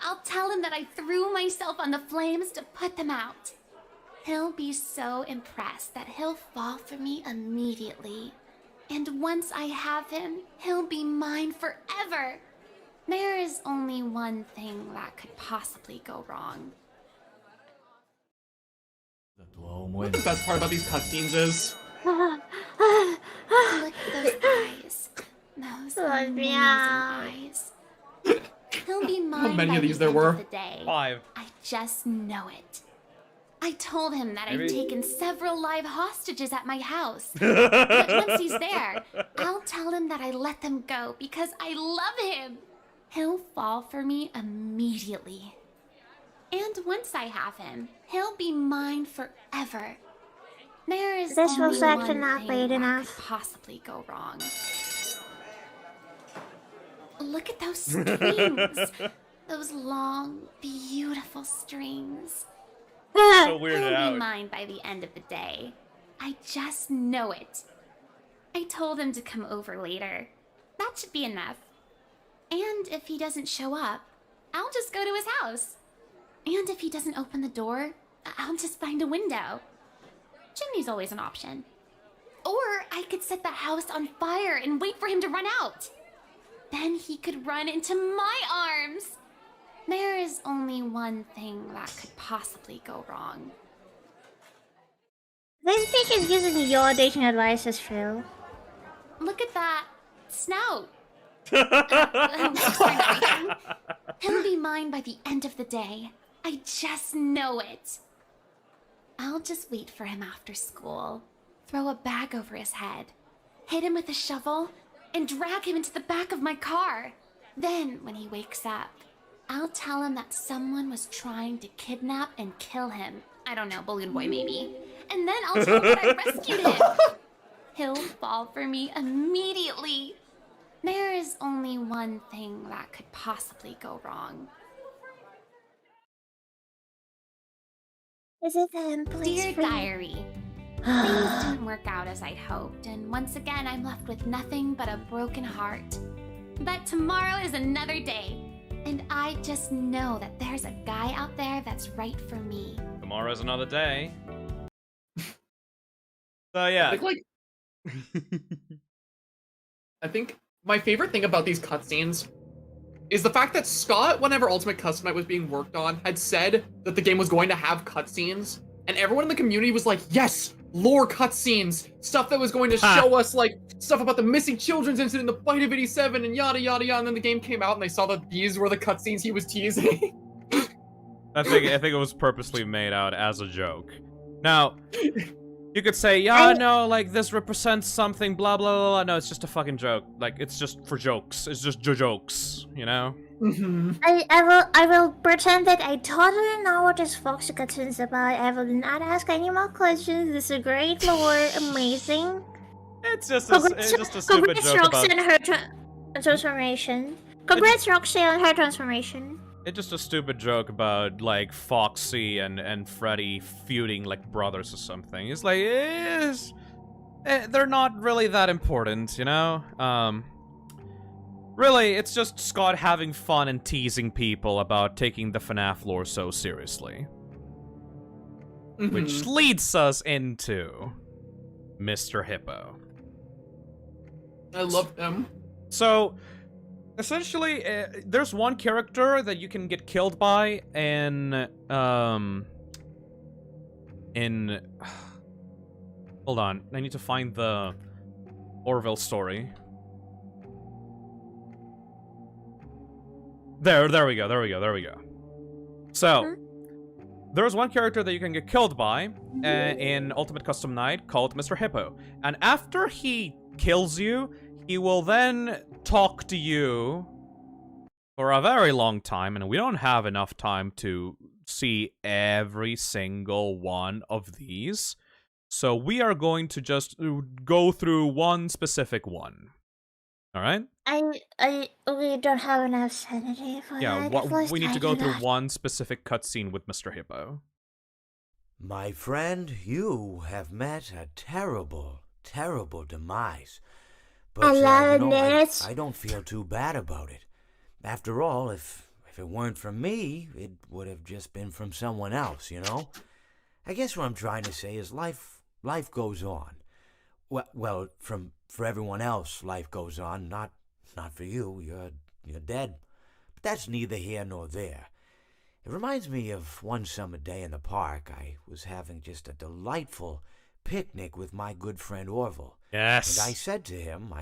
I'll tell him that I threw myself on the flames to put them out. He'll be so impressed that he'll fall for me immediately. And once I have him, he'll be mine forever. There is only one thing that could possibly go wrong. What the best part about these cutscenes is? Look at those eyes. Those amazing yeah. eyes. He'll be mine many by of these the there end were? of the day. 5. I just know it. I told him that Maybe. I'd taken several live hostages at my house. But once he's there, I'll tell him that I let them go because I love him. He'll fall for me immediately. And once I have him, he'll be mine forever. There is This only was actually one not thing late that enough. could possibly go wrong. Look at those strings. Those long, beautiful strings. So He'll weirded be out. mine by the end of the day. I just know it. I told him to come over later. That should be enough. And if he doesn't show up, I'll just go to his house. And if he doesn't open the door, I'll just find a window. Chimney's always an option. Or I could set the house on fire and wait for him to run out. Then he could run into my arms. There is only one thing that could possibly go wrong. This bitch is using your dating advices, Phil. Look at that snout. Sorry, everything. He'll be mine by the end of the day. I just know it. I'll just wait for him after school, throw a bag over his head, hit him with a shovel, and drag him into the back of my car. Then, when he wakes up, I'll tell him that someone was trying to kidnap and kill him. I don't know, Balloon Boy maybe. And then I'll tell him that I rescued him. He'll fall for me immediately. There is only one thing that could possibly go wrong. Is it them? Please, Dear free- Diary, things didn't work out as I'd hoped, and once again I'm left with nothing but a broken heart. But tomorrow is another day, and I just know that there's a guy out there that's right for me. Tomorrow's another day. So yeah. I think my favorite thing about these cutscenes is the fact that Scott, whenever Ultimate Custom Night was being worked on, had said that the game was going to have cutscenes, and everyone in the community was like, yes, lore cutscenes, stuff that was going to show us, like, stuff about the missing children's incident, the fight of 87, and yada yada yada, and then the game came out and they saw that these were the cutscenes he was teasing. I think it was purposely made out as a joke. Now, you could say, yeah, no, like, this represents something, blah, blah, blah, blah. No, it's just a fucking joke. Like, it's just for jokes. It's just jokes, you know? I will pretend that I totally know what this Foxy cutscene is about. I will not ask any more questions. This is a great lore, amazing. It's just a stupid Congrats, joke Roxy, about... on her transformation. Congrats, Roxy, on her transformation. It's just a stupid joke about, like, Foxy and Freddy feuding like brothers or something. It's like, they're not really that important, you know? Really, it's just Scott having fun and teasing people about taking the FNAF lore so seriously. Which leads us into Mr. Hippo. I love them. So, essentially, there's one character that you can get killed by in hold on, I need to find the Orville story. There we go. So, there's one character that you can get killed by in Ultimate Custom Night called Mr. Hippo. And after he kills you, he will then talk to you for a very long time, and we don't have enough time to see every single one of these. So we are going to just go through one specific one. All right? We don't have enough sanity for that. We need to go through one specific cutscene with Mr. Hippo. My friend, you have met a terrible, terrible demise. But I don't feel too bad about it. After all, if it weren't from me, it would have just been from someone else, you know? I guess what I'm trying to say is life goes on. Well, for everyone else, life goes on. Not for you. You're dead. But that's neither here nor there. It reminds me of one summer day in the park. I was having just a delightful picnic with my good friend Orville. Yes. And I said to him,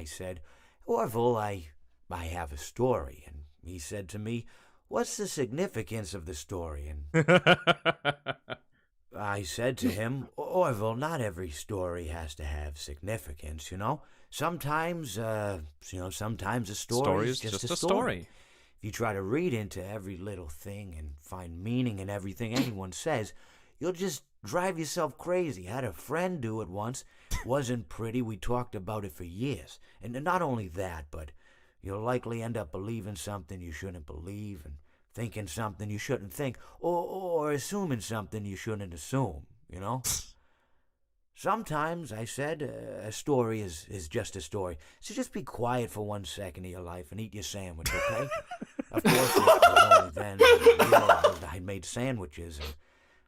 Orville, I have a story. And he said to me, what's the significance of the story? And I said to him, Orville, not every story has to have significance, you know? Sometimes a story is just a story. If you try to read into every little thing and find meaning in everything anyone says, you'll just drive yourself crazy. I had a friend do it once. Wasn't pretty. We talked about it for years. And not only that, but you'll likely end up believing something you shouldn't believe and thinking something you shouldn't think, or assuming something you shouldn't assume, you know? Sometimes, I said, a story is just a story. So just be quiet for 1 second of your life and eat your sandwich, okay? Of course, it was only then I realized I'd made sandwiches, and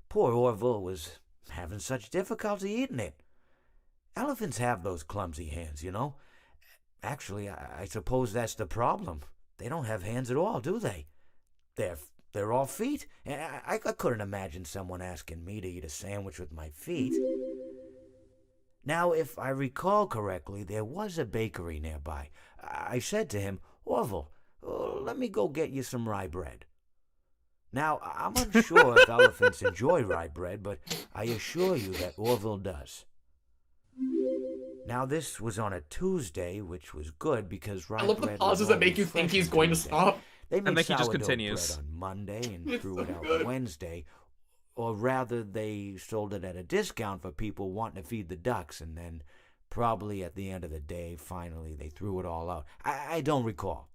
poor Orville was having such difficulty eating it. Elephants have those clumsy hands, you know? Actually, I suppose that's the problem. They don't have hands at all, do they? They're all feet. And I couldn't imagine someone asking me to eat a sandwich with my feet. Now, if I recall correctly, there was a bakery nearby. I said to him, Orville, let me go get you some rye bread. Now, I'm unsure if elephants enjoy rye bread, but I assure you that Orville does. Now, this was on a Tuesday, which was good because rye bread... I love the pauses that make you think he's going to stop. They made he just sourdough continues. bread on Monday and threw it out Wednesday. Or rather, they sold it at a discount for people wanting to feed the ducks, and then probably at the end of the day, finally, they threw it all out. I don't recall.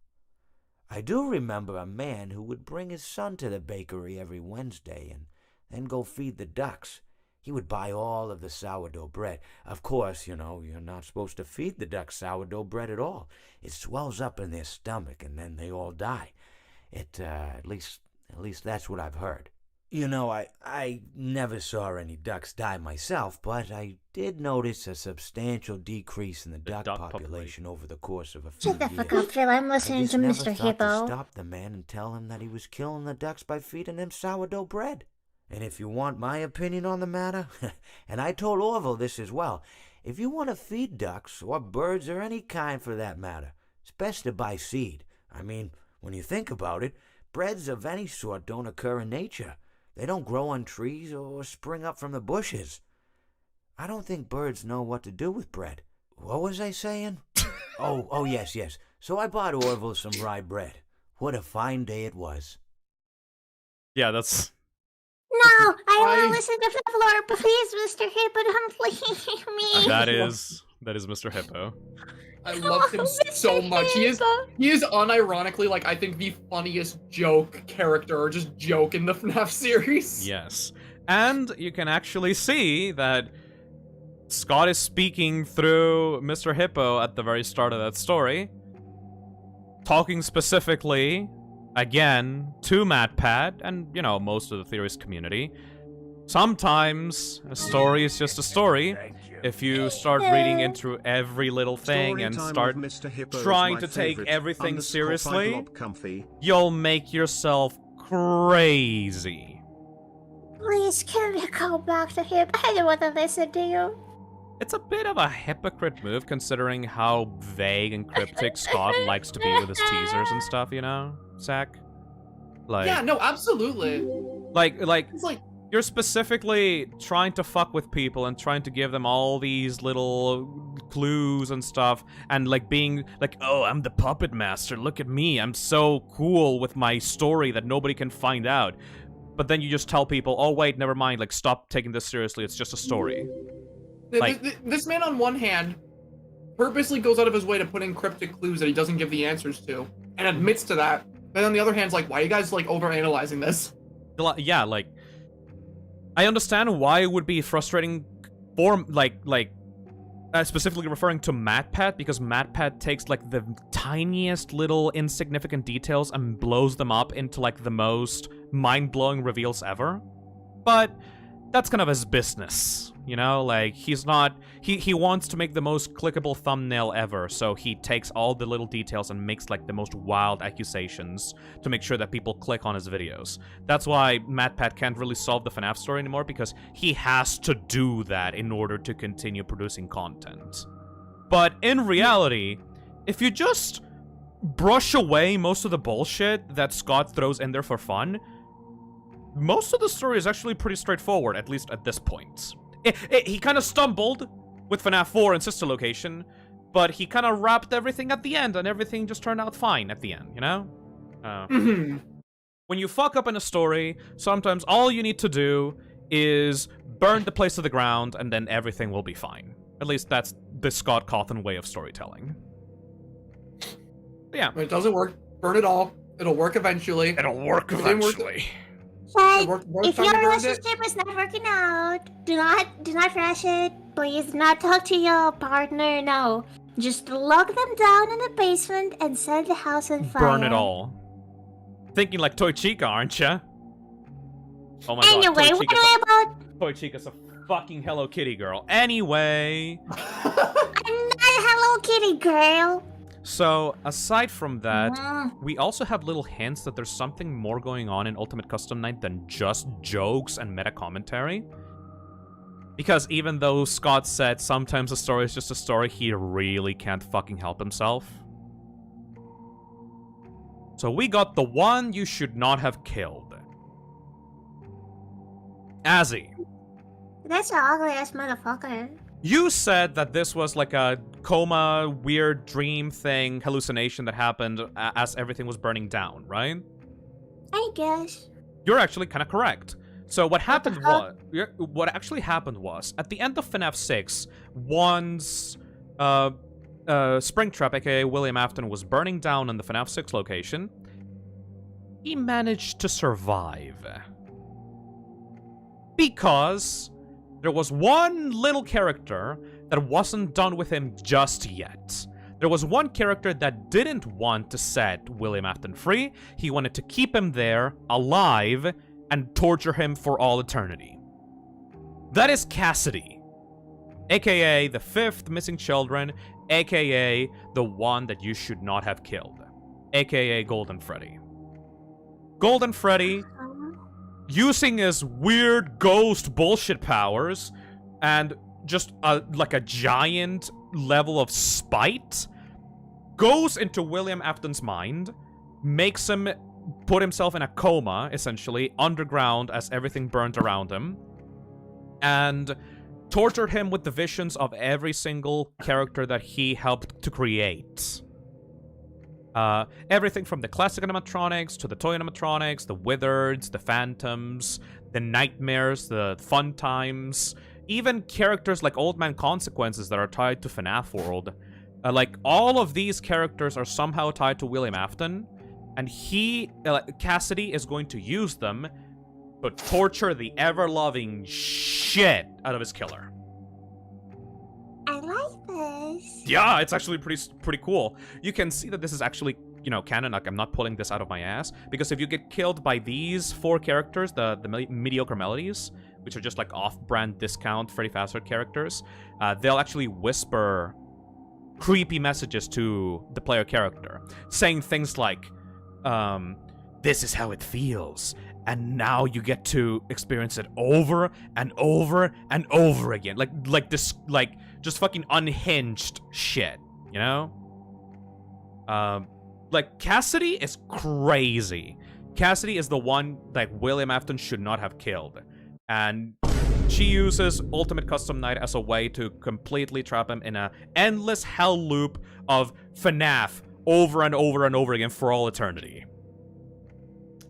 I do remember a man who would bring his son to the bakery every Wednesday and then go feed the ducks. He would buy all of the sourdough bread. Of course, you know, you're not supposed to feed the ducks sourdough bread at all. It swells up in their stomach, and then they all die. At least that's what I've heard. You know, I never saw any ducks die myself, but I did notice a substantial decrease in the duck population over the course of a few years. Shut the fuck up, Phil. I'm listening to Mr. I Hippo. to stop the man and tell him that he was killing the ducks by feeding them sourdough bread. And if you want my opinion on the matter, and I told Orville this as well, if you want to feed ducks, or birds, or any kind for that matter, it's best to buy seed. I mean, when you think about it, breads of any sort don't occur in nature. They don't grow on trees or spring up from the bushes. I don't think birds know what to do with bread. What was I saying? Oh, yes. So I bought Orville some rye bread. What a fine day it was. Yeah, that's... No, I want to listen to Flipper. Please, Mr. Hippo, don't leave me. That is Mr. Hippo. I love him so much. He is unironically, like, I think the funniest joke character or just joke in the FNAF series. Yes. And you can actually see that Scott is speaking through Mr. Hippo at the very start of that story, talking specifically, again, to MatPat and, you know, most of the theorist community. Sometimes a story is just a story. If you start reading into every little thing and start trying to take everything seriously, you'll make yourself crazy. Please, can we go back to him? I don't want to listen to you. It's a bit of a hypocrite move considering how vague and cryptic Scott likes to be with his teasers and stuff, you know, Zach? Like, yeah, no, absolutely. Like, It's like, you're specifically trying to fuck with people and trying to give them all these little clues and stuff, and like being like, oh, I'm the puppet master, look at me, I'm so cool with my story that nobody can find out. But then you just tell people, oh wait, never mind, like stop taking this seriously, it's just a story. Like, this man on one hand purposely goes out of his way to put in cryptic clues that he doesn't give the answers to, and admits to that. And on the other hand, it's like, why are you guys like overanalyzing this? yeah, like, I understand why it would be frustrating for, specifically referring to MatPat, because MatPat takes, like, the tiniest little insignificant details and blows them up into, like, the most mind-blowing reveals ever. But that's kind of his business, you know? Like, he's not... He wants to make the most clickable thumbnail ever, so he takes all the little details and makes, like, the most wild accusations to make sure that people click on his videos. That's why MatPat can't really solve the FNAF story anymore, because he has to do that in order to continue producing content. But in reality, if you just brush away most of the bullshit that Scott throws in there for fun, most of the story is actually pretty straightforward, at least at this point. He kind of stumbled with FNAF 4 and Sister Location, but he kind of wrapped everything at the end, and everything just turned out fine at the end, you know? When you fuck up in a story, sometimes all you need to do is burn the place to the ground, and then everything will be fine. At least that's the Scott Cawthon way of storytelling. But yeah. When it doesn't work, burn it all. It'll work eventually. It'll work eventually. But if your relationship is not working out, do not rush it. Please do not talk to your partner, no. Just lock them down in the basement and set the house on fire. Burn it all. Thinking like Toy Chica, aren't ya? Oh my god. Anyway, what are we about? Toy Chica's a fucking Hello Kitty girl. Anyway. I'm not a Hello Kitty girl. So, aside from that, we also have little hints that there's something more going on in Ultimate Custom Night than just jokes and meta commentary. Because even though Scott said sometimes a story is just a story, he really can't fucking help himself. So we got the one you should not have killed. Azzy. That's an ugly-ass motherfucker. You said that this was like a coma, weird dream thing, hallucination that happened as everything was burning down, right? I guess. You're actually kind of correct. So what actually happened was, at the end of FNAF 6, once Springtrap, aka William Afton, was burning down in the FNAF 6 location, he managed to survive. Because there was one little character that wasn't done with him just yet. There was one character that didn't want to set William Afton free. He wanted to keep him there, alive, and torture him for all eternity. That is Cassidy, aka the 5th missing children, aka the one that you should not have killed, aka Golden Freddy. Golden Freddy, using his weird ghost bullshit powers and just like a giant level of spite, goes into William Afton's mind, makes him put himself in a coma, essentially, underground as everything burned around him, and tortured him with the visions of every single character that he helped to create. Everything from the classic animatronics to the toy animatronics, the Wizards, the Phantoms, the Nightmares, the Fun Times, even characters like Old Man Consequences that are tied to FNAF World. Like, all of these characters are somehow tied to William Afton, and Cassidy is going to use them to torture the ever-loving shit out of his killer. I like this. Yeah, it's actually pretty cool. You can see that this is actually, you know, canon. Like, I'm not pulling this out of my ass, because if you get killed by these 4 characters, the mediocre melodies, which are just like off-brand discount Freddy Fazbear characters, they'll actually whisper creepy messages to the player character, saying things like, this is how it feels, and now you get to experience it over and over and over again. Like this, like, just fucking unhinged shit, you know? Like, Cassidy is crazy. Cassidy is the one that William Afton should not have killed. And she uses Ultimate Custom Night as a way to completely trap him in an endless hell loop of FNAF over and over and over again for all eternity.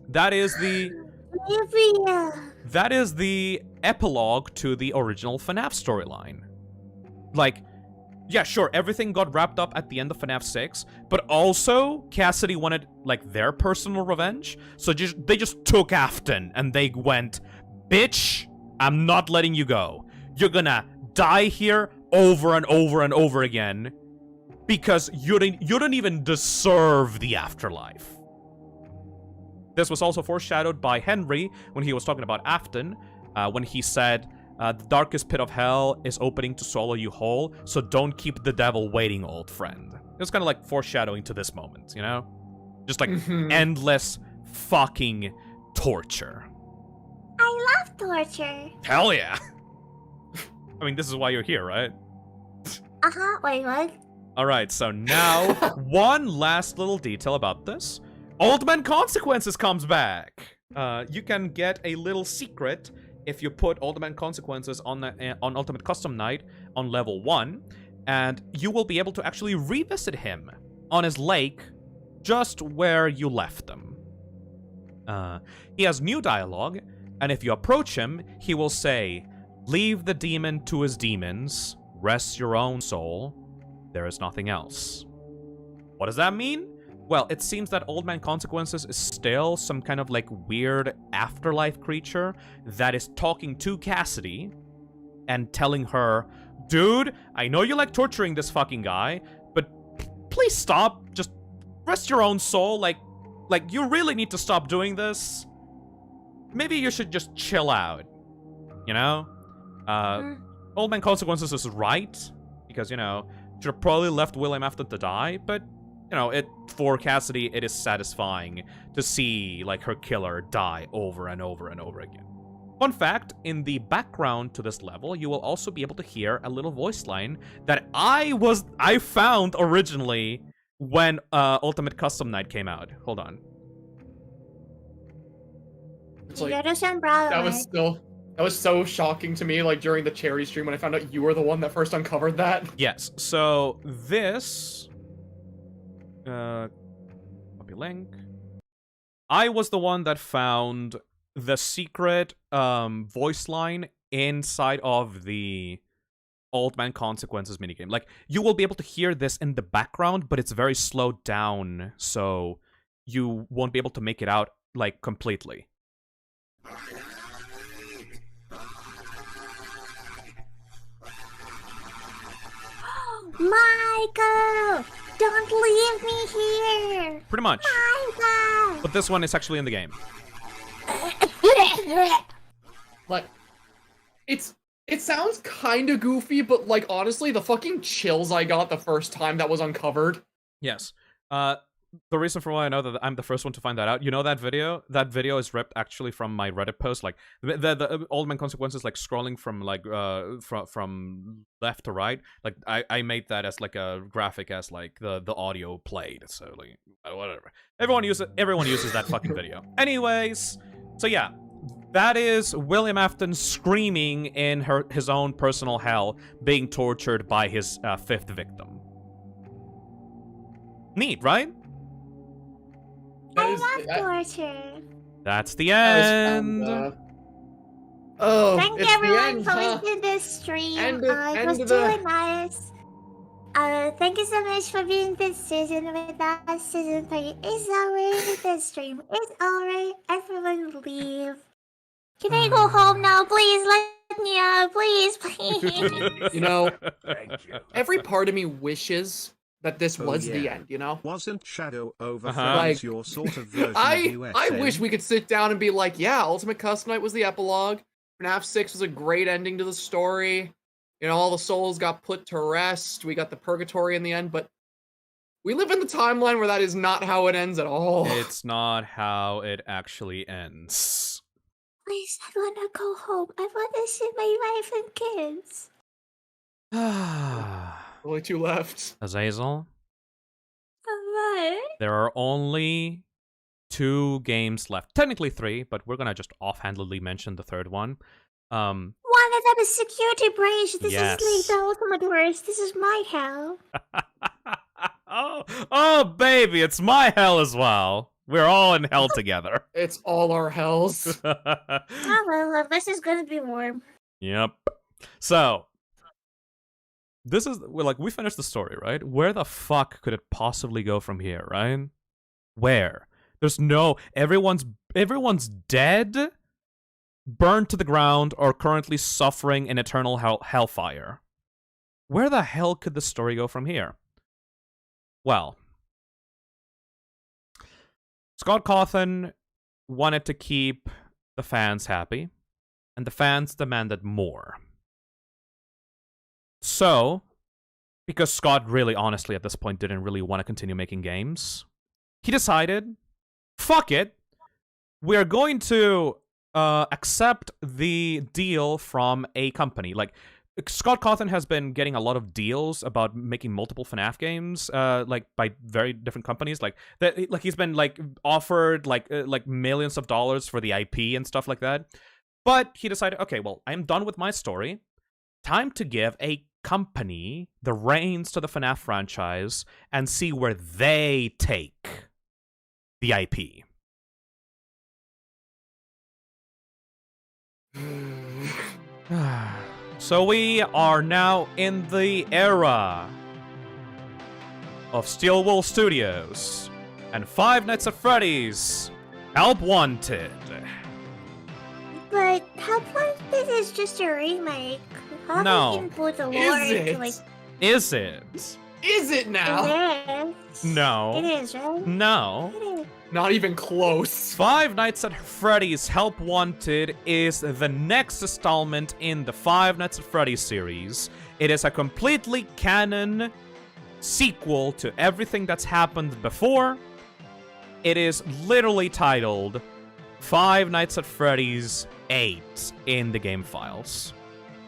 That is the epilogue to the original FNAF storyline. Like, yeah, sure, everything got wrapped up at the end of FNAF 6, but also Cassidy wanted, like, their personal revenge, so they just took Afton, and they went, bitch, I'm not letting you go. You're gonna die here over and over and over again, because you don't even deserve the afterlife. This was also foreshadowed by Henry when he was talking about Afton, when he said, the darkest pit of hell is opening to swallow you whole, so don't keep the devil waiting, old friend. It was kind of like foreshadowing to this moment, you know? Just like endless fucking torture. I love torture. Hell yeah! I mean, this is why you're here, right? Uh-huh, wait, what? Alright, so now, one last little detail about this. Old Man Consequences comes back! You can get a little secret if you put Old Man Consequences on Ultimate Custom Night on level 1, and you will be able to actually revisit him on his lake just where you left him. He has new dialogue, and if you approach him, he will say, "Leave the demon to his demons, rest your own soul, there is nothing else." What does that mean? Well, it seems that Old Man Consequences is still some kind of like weird afterlife creature that is talking to Cassidy and telling her, dude, I know you like torturing this fucking guy, but please stop. Just rest your own soul. Like you really need to stop doing this. Maybe you should just chill out, you know? Old Man Consequences is right, because, you know, should have probably left William Afton to die, but you know, for Cassidy, it is satisfying to see, like, her killer die over and over and over again. Fun fact, in the background to this level, you will also be able to hear a little voice line that I found originally when Ultimate Custom Night came out. Hold on. It's like, that was so shocking to me, like, during the charity stream when I found out you were the one that first uncovered that. Yes, so this... copy link. I was the one that found the secret voice line inside of the Old Man Consequences minigame. Like, you will be able to hear this in the background, but it's very slowed down, so you won't be able to make it out, like, completely. Michael! Don't leave me here! Pretty much. Michael! But this one is actually in the game. Like, it sounds kind of goofy, but, like, honestly, the fucking chills I got the first time that was uncovered. Yes. The reason for why I know that I'm the first one to find that out, you know that video? That video is ripped actually from my Reddit post. Like, the Old Man Consequences, like, scrolling from, like, from left to right. Like, I made that as, like, a graphic as, like, the audio played. So, like, whatever. Everyone uses that fucking video. Anyways, so yeah. That is William Afton screaming in his own personal hell, being tortured by his fifth victim. Neat, right? I love torture. That's the end. Thank everyone for listening to this stream. It was really nice. Thank you so much for being this season with us. Season 3 is over. This stream is over. Everyone leave. Can I go home now? Please let me out. Please, please. You know, every part of me wishes that this was the end, you know? Wasn't Shadow over like, your sort of version of I wish we could sit down and be like, yeah, Ultimate Custom Night was the epilogue. FNAF 6 was a great ending to the story. You know, all the souls got put to rest. We got the purgatory in the end, but we live in the timeline where that is not how it ends at all. It's not how it actually ends. Please, I want to go home. I want to see my wife and kids. Only 2 left. Azazel? What? There are only 2 games left. Technically 3, but we're gonna just offhandedly mention the third one. One of them is security breach. This Yes. is the ultimate worst. This is my hell. oh, baby, it's my hell as well. We're all in hell together. It's all our hells. Oh well, this is gonna be warm. Yep. So, this is, we finished the story, right? Where the fuck could it possibly go from here, right? Where? There's no, everyone's dead, burned to the ground, or currently suffering in eternal hellfire. Where the hell could the story go from here? Well, Scott Cawthon wanted to keep the fans happy, and the fans demanded more. So, because Scott really honestly at this point didn't really want to continue making games, he decided, fuck it, we're going to accept the deal from a company. Like, Scott Cawthon has been getting a lot of deals about making multiple FNAF games, like by very different companies. Like that, like he's been like offered like millions of dollars for the IP and stuff like that. But he decided, okay, well, I'm done with my story. Time to give a company the reins to the FNAF franchise and see where they take the IP. So we are now in the era of Steelwool Studios and Five Nights at Freddy's Help Wanted. But Help Wanted is just a remake. How No. they can put the lore Is into, it? like, Is it? Is it now? it is. No. It is, right? No. It is. Not even close. Five Nights at Freddy's Help Wanted is the next installment in the Five Nights at Freddy's series. It is a completely canon sequel to everything that's happened before. It is literally titled Five Nights at Freddy's 8 in the game files.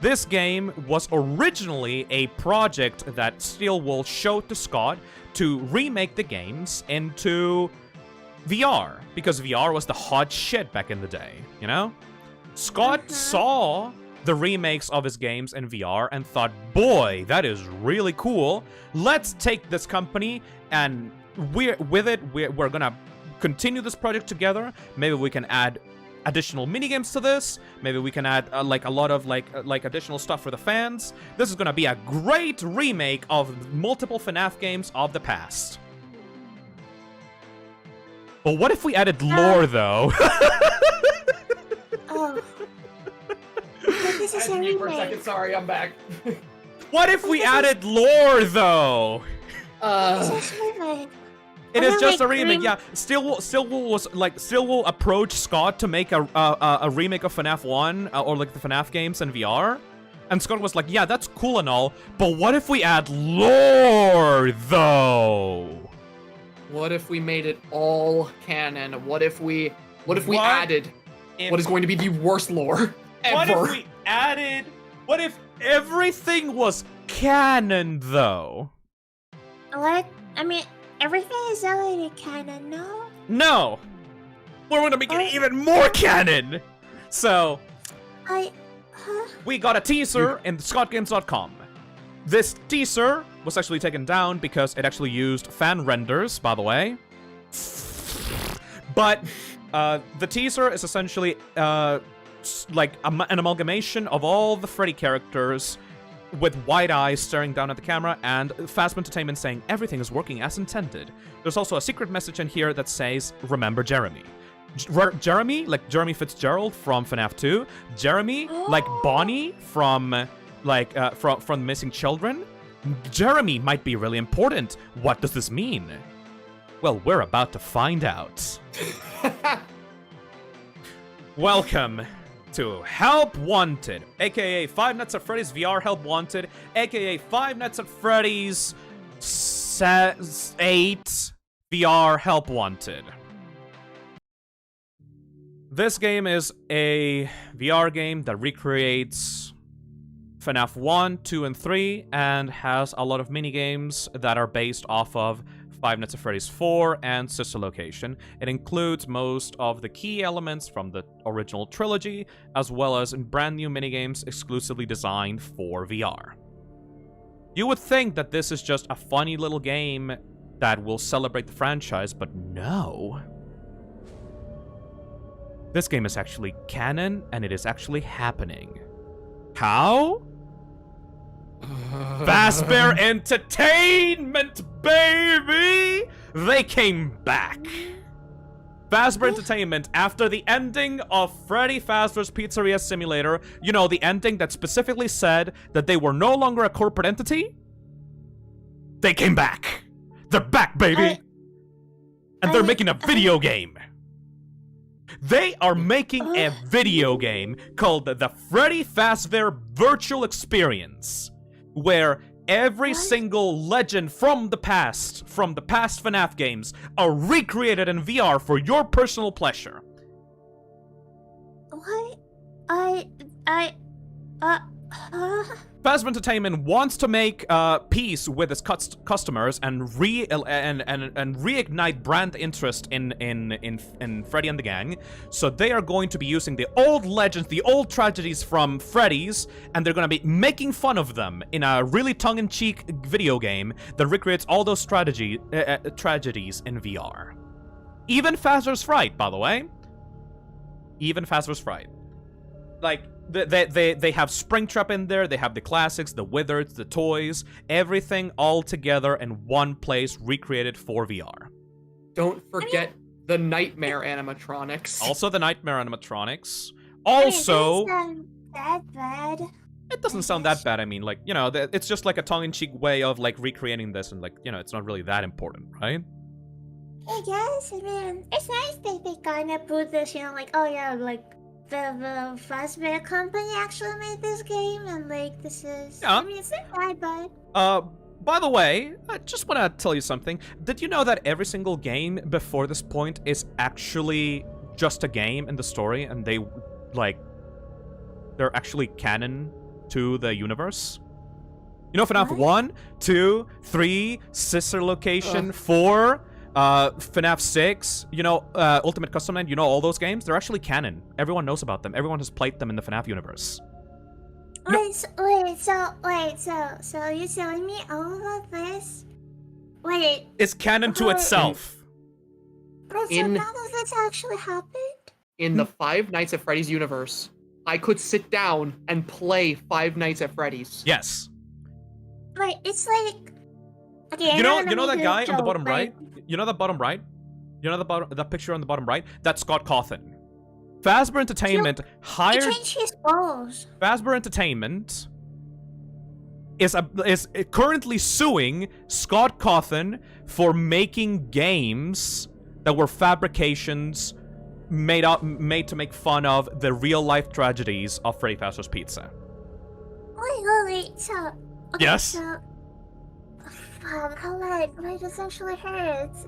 This game was originally a project that Steelwool showed to Scott to remake the games into VR, because VR was the hot shit back in the day, you know? Scott saw the remakes of his games in VR and thought, boy, that is really cool. Let's take this company and we're gonna continue this project together. Maybe we can add additional minigames to this. Maybe we can add like a lot of like additional stuff for the fans. This is gonna be a great remake of multiple FNAF games of the past. But what if we added lore, though? Oh. But this is a Me for a second, remake. sorry, I'm back. What if we added lore, though? This is a remake. It And is then, just a like, remake, yeah. Steelwool approached Scott to make a remake of FNAF 1 or like the FNAF games in VR, and Scott was like, yeah, that's cool and all, but what if we add lore, though? What if we made it all canon? What if we added what is going to be the worst lore ever? What if everything was canon, though? What? I mean, everything is already canon, no? No! We're gonna make it even more canon! So, we got a teaser in scottgames.com. This teaser was actually taken down because it actually used fan renders, by the way. But the teaser is essentially like an amalgamation of all the Freddy characters with wide eyes staring down at the camera and Phasm Entertainment saying everything is working as intended. There's also a secret message in here that says, remember Jeremy. Jeremy, like Jeremy Fitzgerald from FNAF 2. Jeremy, like Bonnie from from Missing Children. Jeremy might be really important. What does this mean? Well, we're about to find out. Welcome to Help Wanted, aka Five Nights at Freddy's VR Help Wanted, aka Five Nights at Freddy's 8 VR Help Wanted. This game is a VR game that recreates FNAF 1, 2, and 3, and has a lot of minigames that are based off of Five Nights at Freddy's 4, and Sister Location. It includes most of the key elements from the original trilogy, as well as brand new minigames exclusively designed for VR. You would think that this is just a funny little game that will celebrate the franchise, but no. This game is actually canon, and it is actually happening. How? Fazbear Entertainment, baby! They came back. Fazbear Entertainment, after the ending of Freddy Fazbear's Pizzeria Simulator, you know, the ending that specifically said that they were no longer a corporate entity, they came back. They're back, baby! And they're making a video game. They are making a video game called the Freddy Fazbear Virtual Experience, where every single legend from the past FNAF games are recreated in VR for your personal pleasure. What? Fazbear Entertainment wants to make peace with its customers and reignite brand interest in Freddy and the Gang. So they are going to be using the old legends, the old tragedies from Freddy's, and they're going to be making fun of them in a really tongue-in-cheek video game that recreates all those tragedies in VR. Even Fazbear's Fright, by the way. Even Fazbear's Fright. Like, they have Springtrap in there, they have the classics, the Wizards, the toys, everything all together in one place recreated for VR. Don't forget the Nightmare animatronics. Also the Nightmare animatronics. Also... It doesn't sound that bad. It doesn't sound that bad, I mean, like, you know, it's just like a tongue-in-cheek way of, like, recreating this, and, like, you know, it's not really that important, right? I guess, I mean, it's nice that they kind of put this, you know, like, oh yeah, like, the Fazbear company actually made this game, and like this is. Yeah. I mean, it's not bad, but. By the way, I just want to tell you something. Did you know that every single game before this point is actually just a game in the story, and they're actually canon to the universe? You know, FNAF 1, 2, 3, Sister Location, 4. FNAF 6, you know, Ultimate Custom Night, you know, all those games, they're actually canon. Everyone knows about them. Everyone has played them in the FNAF universe. So you're telling me all of this? Wait. It's canon to itself. But so none of this actually happened? In the Five Nights at Freddy's universe, I could sit down and play Five Nights at Freddy's. Yes. Wait, it's like... Okay, you know that guy on the bottom right? You know that bottom right? You know that picture on the bottom right? That's Scott Cawthon. Fazbear Entertainment hired... He changed his balls. Fazbear Entertainment is currently suing Scott Cawthon for making games that were fabrications made to make fun of the real-life tragedies of Freddy Fazbear's Pizza. Wait, so... Okay, yes? So... Like this actually hurts.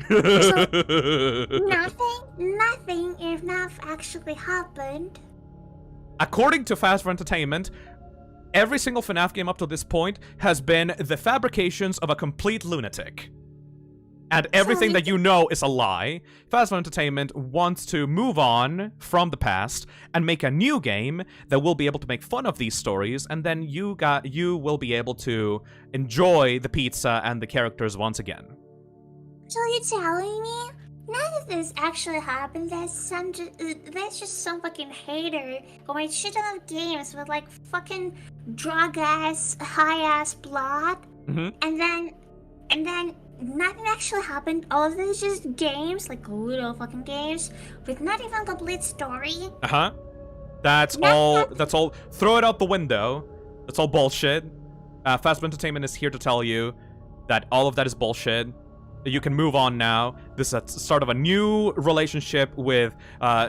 So, nothing if FNAF actually happened. According to Fazbear Entertainment, every single FNAF game up to this point has been the fabrications of a complete lunatic. And everything that you know is a lie. Fazbear Entertainment wants to move on from the past and make a new game that will be able to make fun of these stories, and then you will be able to enjoy the pizza and the characters once again. So you're telling me none of this actually happened? That's just some fucking hater who made shit ton of games with like fucking drug-ass, high-ass plot, and then nothing actually happened. All of this is just games, like little fucking games, with not even a complete story. That's all. Throw it out the window. That's all bullshit. Fazbear Entertainment is here to tell you that all of that is bullshit. You can move on now. This is the start of a new relationship with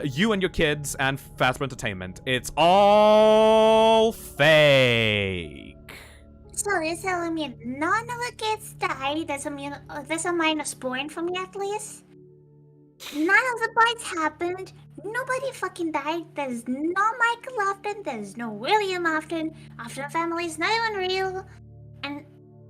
you and your kids and Fazbear Entertainment. It's all fake. So you're telling me none of the kids died? That's a minus point for me at least. None of the parts happened. Nobody fucking died. There's no Michael Afton. There's no William Afton. Afton family is not even real. And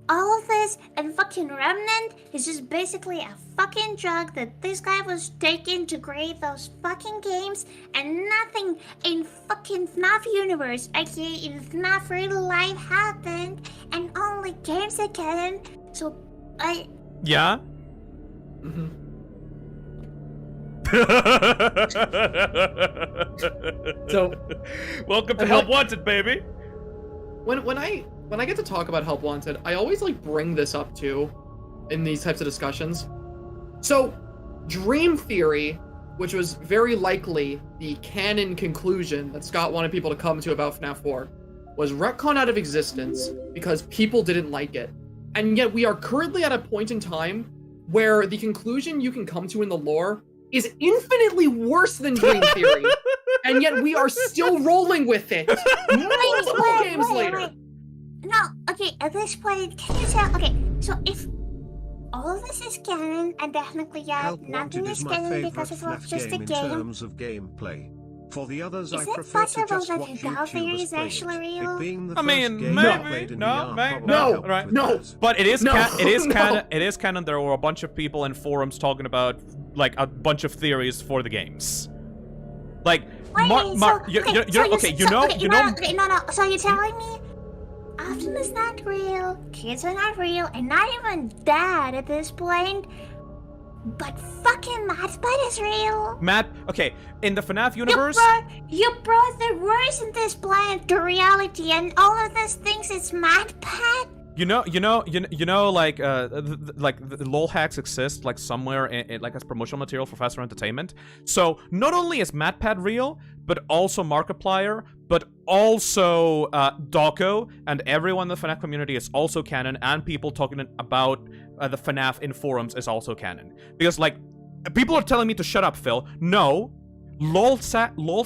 all of this and fucking Remnant is just basically a fucking drug that this guy was taking to create those fucking games, and nothing in fucking FNAF universe, aka in FNAF real life, happened, and only games are canon. So I. Yeah. So, welcome to Help Wanted, baby. When I get to talk about Help Wanted, I always like bring this up too in these types of discussions. So, Dream Theory, which was very likely the canon conclusion that Scott wanted people to come to about FNAF 4, was retconned out of existence because people didn't like it. And yet we are currently at a point in time where the conclusion you can come to in the lore is infinitely worse than Dream Theory. And yet we are still rolling with it. Multiple games later. No, okay, at this point, can you tell? Okay, so if all of this is canon, and definitely, yeah, Help nothing Wanted is is my canon favorite because it was FNAF just a game in game. terms of gameplay. For the others, Is I it prefer to possible just that watch Hidalgo YouTubers is play actually it. real? It being the I mean, first game maybe. played in No, VR maybe. probably No, helped right. with no. that. But it is No, it is no. canon. It is canon. There were a bunch of people in forums talking about like a bunch of theories for the games. Like, Wait, Mark, so, you okay, know, so okay, you, you so, know, okay, you no, know. okay, no, so you're telling me Optimus is not real, kids are not real, and not even dead at this point, but fucking Madspot is real? Matt, okay, in the FNAF universe, You brought the worst in this planet to reality, and all of these things is Madpad? you know, like, the lol hacks exist like somewhere in like as promotional material for Faster Entertainment. So not only is MatPad real, but also Markiplier, but also Dawko, and everyone in the FNAF community is also canon, and people talking about the FNAF in forums is also canon. Because like, people are telling me to shut up, Phil. No. Lol's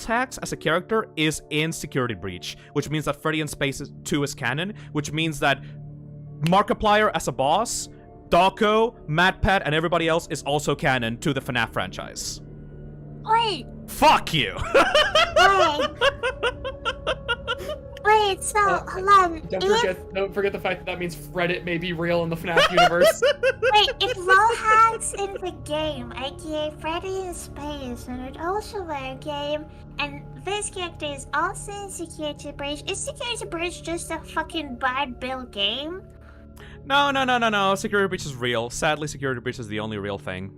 hacks as a character is in Security Breach, which means that Freddy in Space 2 is canon, which means that Markiplier as a boss, Dawko, MatPad, and everybody else is also canon to the FNAF franchise. Wait, Fuck you! wait, so, hold on. Don't forget the fact that that means Reddit may be real in the FNAF universe. Wait, if LOL hacks in the game, aka Freddy in Space, and it also a game, and this character is also in Security Breach, is Security Breach just a fucking bad build game? No. Security Breach is real. Sadly, Security Breach is the only real thing.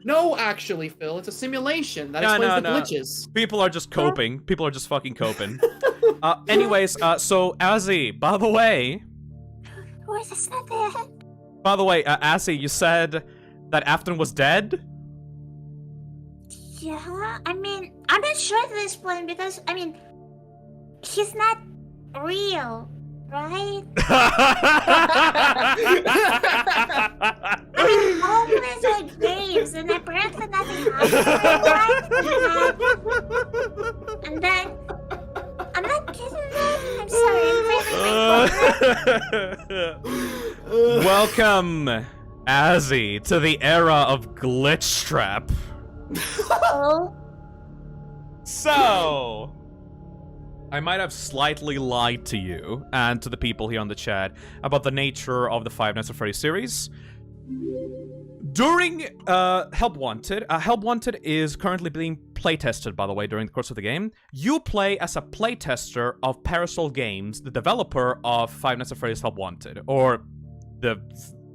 No, actually, Phil, it's a simulation. That explains the glitches. People are just coping. People are just fucking coping. Anyways, so Azzy, by the way... Where's the snippet? By the way, Azzy, you said that Afton was dead? Yeah, I mean, I'm not sure at this point because, I mean, he's not real, right? I mean, all these are games, and apparently nothing happened. And then, I'm not kidding, man. I'm sorry, I'm really Welcome, Azzy, to the era of Glitch Trap. Oh. So, I might have slightly lied to you and to the people here on the chat about the nature of the Five Nights at Freddy's series. During Help Wanted is currently being playtested, by the way, during the course of the game. You play as a playtester of Parasol Games, the developer of Five Nights at Freddy's Help Wanted, or the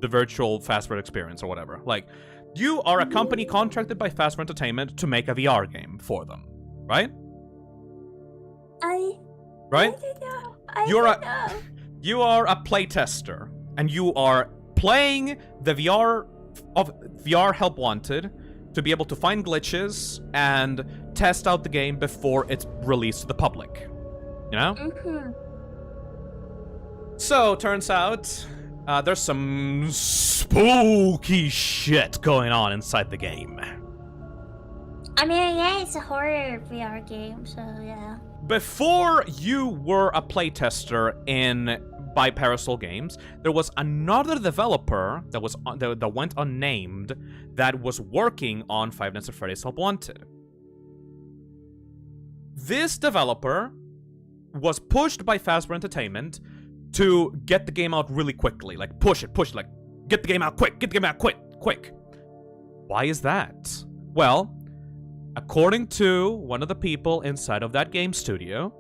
virtual Fazbear experience, or whatever. Like, you are a company contracted by Fazbear Entertainment to make a VR game for them, right? Right? You are a playtester, and you are playing the VR of VR Help Wanted to be able to find glitches and test out the game before it's released to the public. You know? Mm-hmm. So, turns out, there's some spooky shit going on inside the game. I mean, yeah, it's a horror VR game, so yeah. Before you were a playtester by Parasol Games, there was another developer that went unnamed that was working on Five Nights at Freddy's Help Wanted. This developer was pushed by Fazbear Entertainment to get the game out really quickly. Like, push it, like, get the game out quick, quick. Why is that? Well, according to one of the people inside of that game studio,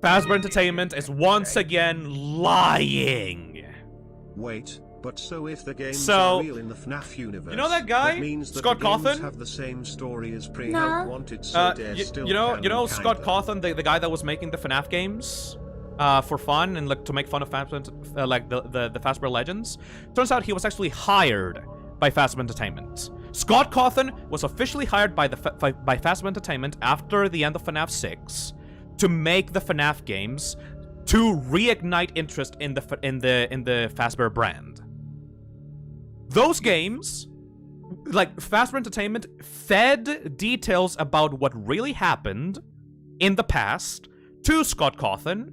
Fazbear Entertainment is once again lying. Wait, but so if the games are real in the FNAF universe, you know that guy, that means that Scott the games Cawthon? have the same story as pre No. have wanted, so they're still canon, you know Scott kinda. Cawthon, the guy that was making the FNAF games for fun and like to make fun of like the Fazbear Legends. Turns out he was actually hired by Fazbear Entertainment. Scott Cawthon was officially hired by Fazbear Entertainment after the end of FNAF 6 to make the FNAF games to reignite interest in the Fazbear brand. Those games, like Fazbear Entertainment, fed details about what really happened in the past to Scott Cawthon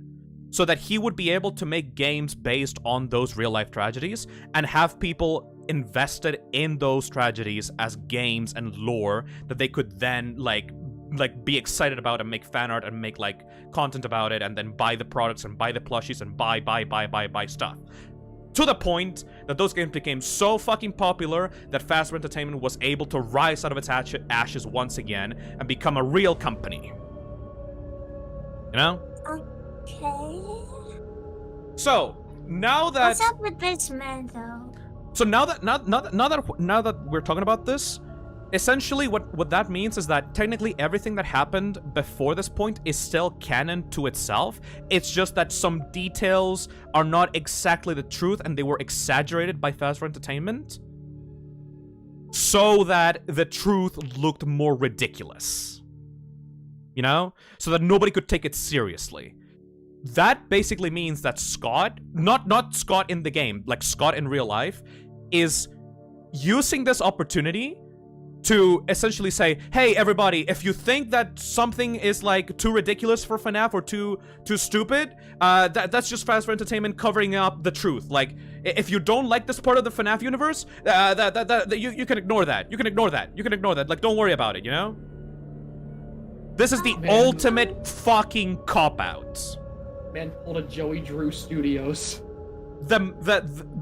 so that he would be able to make games based on those real-life tragedies and have people invested in those tragedies as games and lore that they could then like be excited about and make fan art and make like content about it and then buy the products and buy the plushies and buy stuff. To the point that those games became so fucking popular that Fazbear Entertainment was able to rise out of its ashes once again and become a real company. You know? Okay. So, now that... What's up with this man, though? So now that we're talking about this, essentially what that means is that technically everything that happened before this point is still canon to itself. It's just that some details are not exactly the truth and they were exaggerated by Fazbear Entertainment so that the truth looked more ridiculous. You know? So that nobody could take it seriously. That basically means that Scott, not Scott in the game, like Scott in real life, is using this opportunity to essentially say, hey, everybody, if you think that something is, like, too ridiculous for FNAF or too stupid, that's just Fazbear Entertainment covering up the truth. Like, if you don't like this part of the FNAF universe, you can ignore that. You can ignore that. Like, don't worry about it, you know? This is the ultimate fucking cop-out. Man pulled a Joey Drew Studios.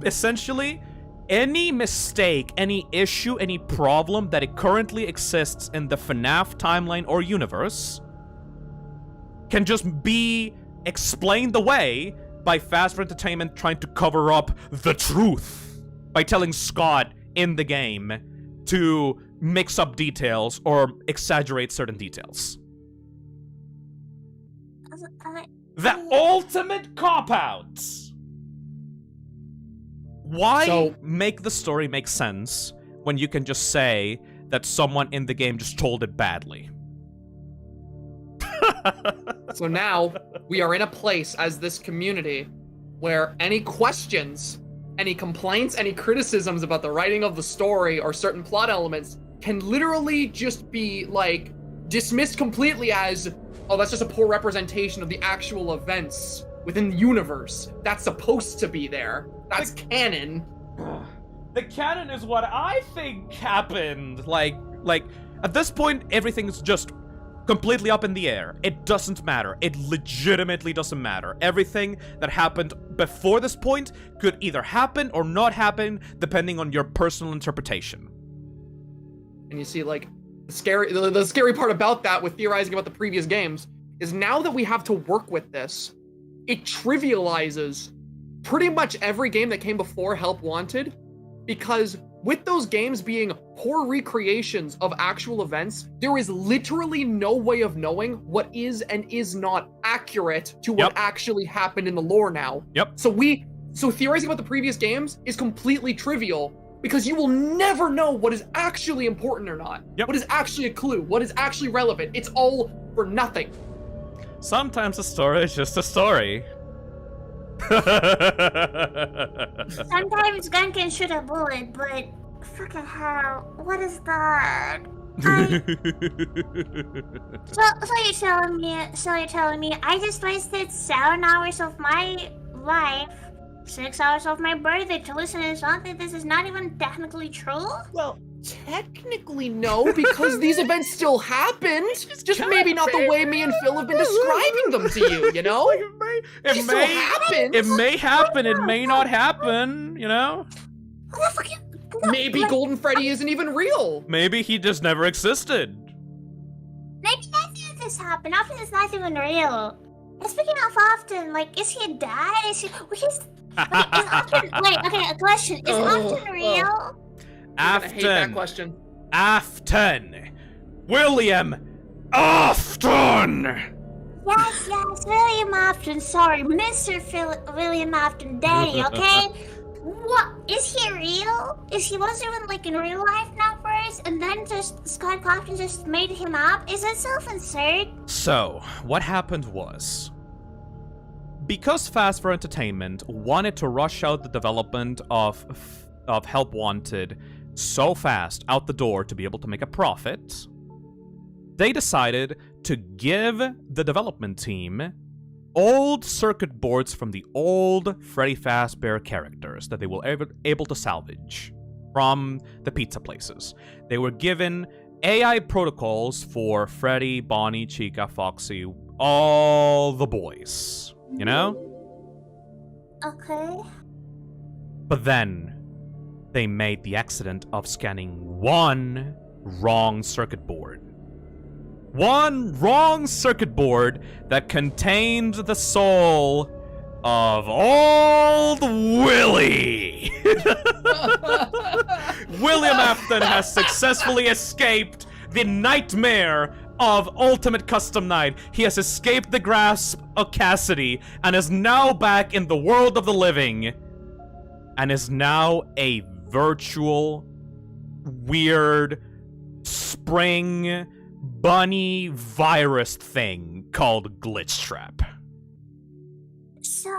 Essentially, any mistake, any issue, any problem that it currently exists in the FNAF timeline or universe can just be explained away by Fazbear Entertainment trying to cover up the truth by telling Scott in the game to mix up details or exaggerate certain details. The ultimate cop-out! Why make the story make sense when you can just say that someone in the game just told it badly? So now, we are in a place as this community where any questions, any complaints, any criticisms about the writing of the story or certain plot elements can literally just be, like, dismissed completely as, oh, that's just a poor representation of the actual events within the universe. That's supposed to be there. That's canon. The canon is what I think happened. Like, at this point, everything's just completely up in the air. It doesn't matter. It legitimately doesn't matter. Everything that happened before this point could either happen or not happen, depending on your personal interpretation. And you see, like, the scary part about that, with theorizing about the previous games, is now that we have to work with this, it trivializes pretty much every game that came before Help Wanted, because with those games being poor recreations of actual events, there is literally no way of knowing what is and is not accurate to what actually happened in the lore now. So theorizing about the previous games is completely trivial, because you will never know what is actually important or not. What is actually a clue, what is actually relevant. It's all for nothing. Sometimes a story is just a story. Sometimes gun can shoot a bullet, but fucking hell, what is that? So you're telling me I just wasted 7 hours of my life, 6 hours of my birthday to listen to something this is not even technically true? Well, technically no, because these events still happened. Just maybe not the way me and Phil have been describing them to you, you know? It may happen, it may not happen, you know? Maybe Golden Freddy isn't even real. Maybe he just never existed. Maybe nothing of this happened. Often it's not even real. And speaking of often, like, is he dead? Is he? Is often? Wait, okay. A question: is often real? I hate that question. Afton. William Afton. Yes, William Afton. Sorry, Mr. William Afton, Danny. Okay. What is he real? Was he even like in real life now first, and then just Scott Cawthon just made him up? Is it self-insert? So, what happened was, because Fazbear Entertainment wanted to rush out the development of Help Wanted so fast out the door to be able to make a profit, they decided to give the development team old circuit boards from the old Freddy Fazbear characters that they were able to salvage from the pizza places. They were given AI protocols for Freddy, Bonnie, Chica, Foxy, all the boys, you know? Okay. But then they made the accident of scanning one wrong circuit board. One wrong circuit board that contained the soul of old Willie. William Afton has successfully escaped the nightmare of Ultimate Custom Night. He has escaped the grasp of Cassidy and is now back in the world of the living and is now a virtual, weird, spring bunny virus thing called Glitch Trap. So,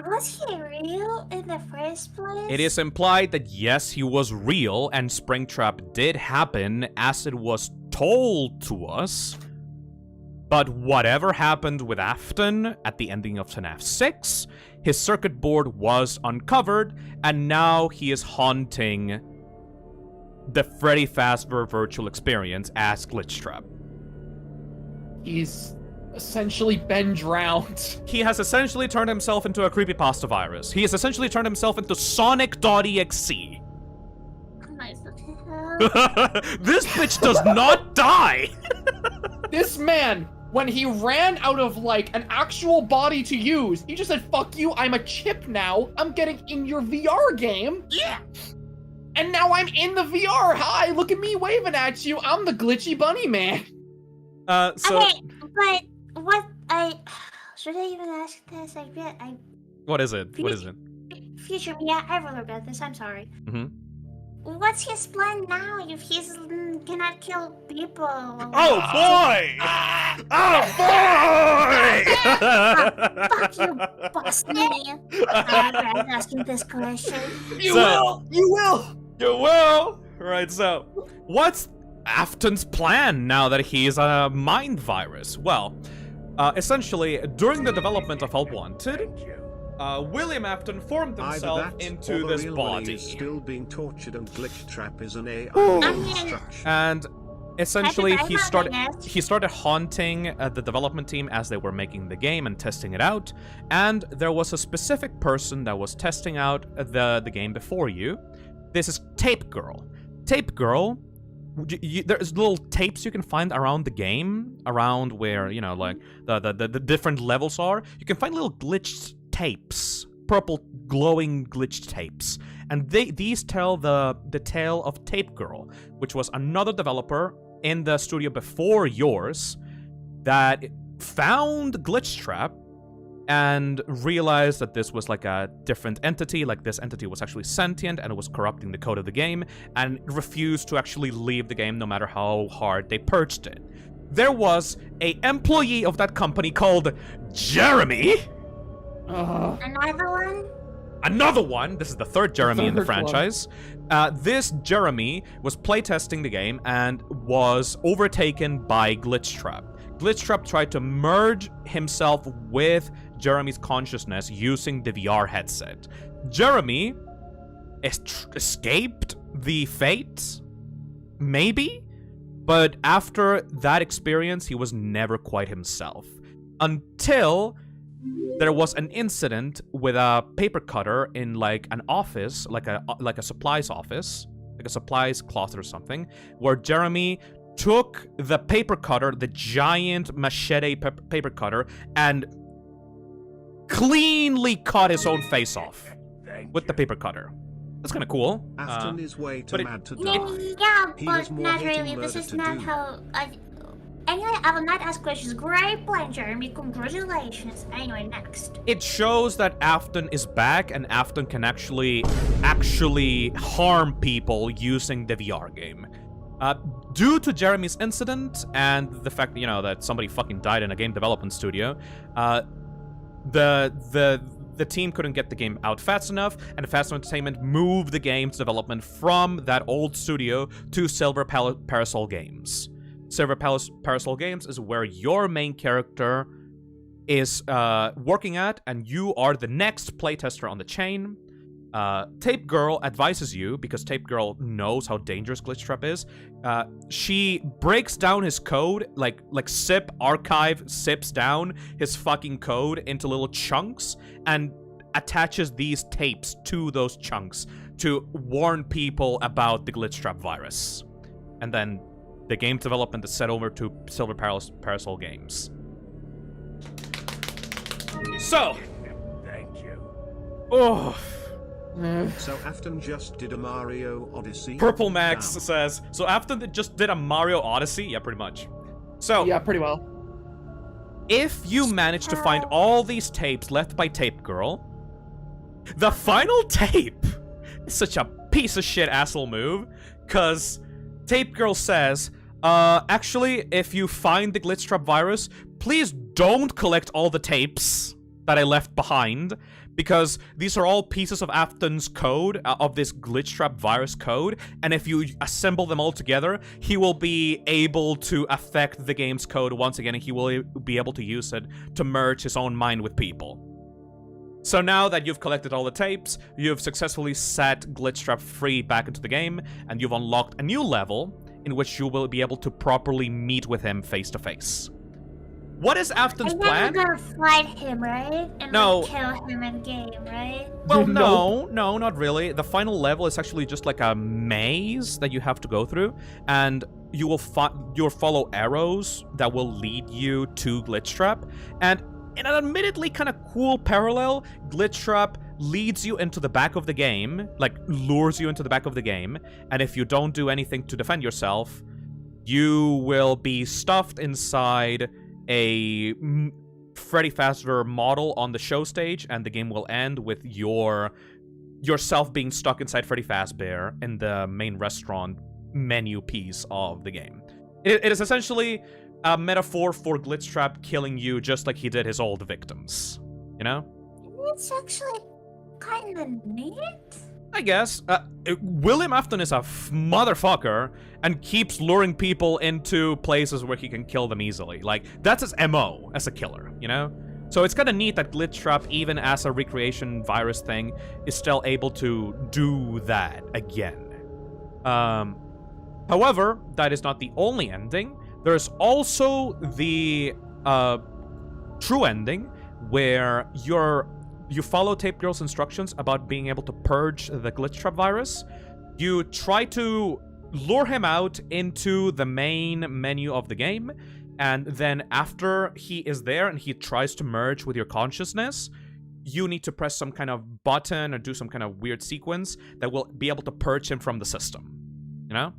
was he real in the first place? It is implied that yes, he was real, and Springtrap did happen as it was told to us. But whatever happened with Afton at the ending of FNAF 6, his circuit board was uncovered, and now he is haunting the Freddy Fazbear virtual experience as Glitchtrap. He's essentially been drowned. He has essentially turned himself into a creepypasta virus. He has essentially turned himself into Sonic.exe. This bitch does not die! This man, when he ran out of, like, an actual body to use, he just said, fuck you, I'm a chip now. I'm getting in your VR game. Yeah. And now I'm in the VR. Hi, look at me waving at you. I'm the glitchy bunny man. Okay, but what should I even ask this? What is it? What is it? Future me, I will regret this. I'm sorry. Mm-hmm. What's his plan now if he cannot kill people? Oh boy! Fuck you, boss me. I'm asking this question. You will! Right, so, what's Afton's plan now that he's a mind virus? Well, essentially, during the development of Help Wanted, William Afton formed himself into this body. Is still being tortured, and Glitch Trap is an AI construction. And essentially, he started haunting the development team as they were making the game and testing it out. And there was a specific person that was testing out the game before you. This is Tape Girl. Tape Girl, there's little tapes you can find around the game, around where, you know, like the different levels are. You can find little glitched tapes, purple glowing glitched tapes, and these tell the tale of Tape Girl, which was another developer in the studio before yours that found Glitch Trap and realized that this was like a different entity, like this entity was actually sentient and it was corrupting the code of the game, and refused to actually leave the game no matter how hard they purged it. There was an employee of that company called Jeremy. Another one? Another one. This is the third Jeremy in the franchise. This Jeremy was playtesting the game and was overtaken by Glitch Trap. Glitch Trap tried to merge himself with Jeremy's consciousness using the VR headset. Jeremy escaped the fate, maybe, but after that experience, he was never quite himself. Until there was an incident with a paper cutter in like an office, like a supplies office, like a supplies closet or something, where Jeremy took the paper cutter, the giant machete paper cutter, and cleanly cut his own face off with the paper cutter. That's kind of cool. Afton is way too mad to die. Yeah, He but has more not hating really. This murder is to not do. how Anyway, I will not ask questions. Great plan, Jeremy. Congratulations. Anyway, next. It shows that Afton is back, and Afton can actually harm people using the VR game. Due to Jeremy's incident and the fact, you know, that somebody fucking died in a game development studio, the team couldn't get the game out fast enough, and Fazbear Entertainment moved the game's development from that old studio to Silver Parasol Games. Silver Parasol Games is where your main character is working at, and you are the next playtester on the chain. Tape Girl advises you, because Tape Girl knows how dangerous Glitchtrap is. She breaks down his code, like zip archive zips down his fucking code into little chunks and attaches these tapes to those chunks to warn people about the Glitchtrap virus. And then the game development is set over to Silver Parasol Games. So, Thank you. oh. So Afton just did a Mario Odyssey? Purple Max says, so Afton just did a Mario Odyssey? Yeah, pretty much. So, yeah, pretty well. If you manage to find all these tapes left by Tape Girl, the final tape is such a piece of shit asshole move, because Tape Girl says, actually, if you find the Glitchtrap virus, please don't collect all the tapes that I left behind, because these are all pieces of Afton's code, of this Glitchtrap virus code, and if you assemble them all together, he will be able to affect the game's code once again, and he will be able to use it to merge his own mind with people. So now that you've collected all the tapes, you've successfully set Glitchtrap free back into the game, and you've unlocked a new level in which you will be able to properly meet with him face to face. What is Afton's plan? And then we're gonna fight him, right? And No. like, kill him in game, right? Well, no, not really. The final level is actually just like a maze that you have to go through, and you will you'll follow arrows that will lead you to Glitchtrap. And in an admittedly kind of cool parallel, Glitchtrap leads you into the back of the game, like lures you into the back of the game, and if you don't do anything to defend yourself, you will be stuffed inside a Freddy Fazbear model on the show stage, and the game will end with yourself being stuck inside Freddy Fazbear in the main restaurant menu piece of the game. It is essentially a metaphor for Glitchtrap killing you just like he did his old victims, you know? It's actually kind of neat. I guess. William Afton is a motherfucker and keeps luring people into places where he can kill them easily. Like, that's his MO as a killer, you know? So it's kind of neat that Glitchtrap, even as a recreation virus thing, is still able to do that again. However, that is not the only ending. There's also the true ending, where you follow Tape Girl's instructions about being able to purge the Glitchtrap virus. You try to lure him out into the main menu of the game, and then after he is there and he tries to merge with your consciousness, you need to press some kind of button or do some kind of weird sequence that will be able to purge him from the system. You know?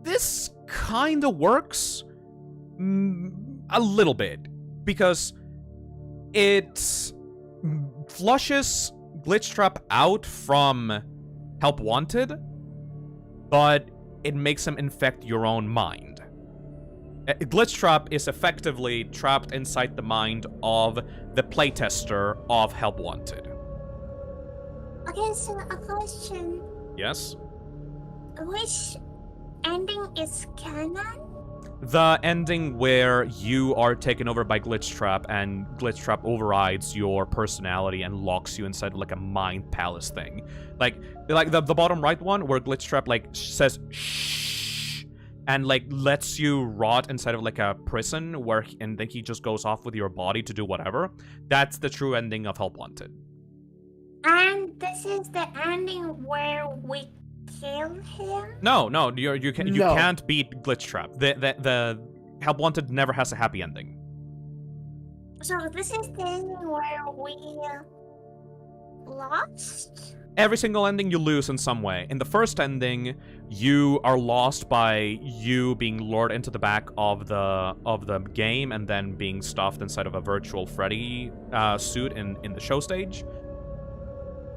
This kind of works a little bit, because it flushes Glitchtrap out from Help Wanted, but it makes him infect your own mind. Glitchtrap is effectively trapped inside the mind of the playtester of Help Wanted. Okay, so a question. Yes? Which ending is canon? The ending where you are taken over by Glitchtrap, and Glitchtrap overrides your personality and locks you inside like a mind palace thing. Like the bottom right one, where Glitchtrap like says shh, and like lets you rot inside of like a prison and then he just goes off with your body to do whatever. That's the true ending of Help Wanted. And this is the ending where we kill him? No, you can't beat Glitchtrap. The Help Wanted never has a happy ending. So this is the ending where we lost? Every single ending you lose in some way. In the first ending, you are lost by you being lured into the back of the game and then being stuffed inside of a virtual Freddy suit in the show stage.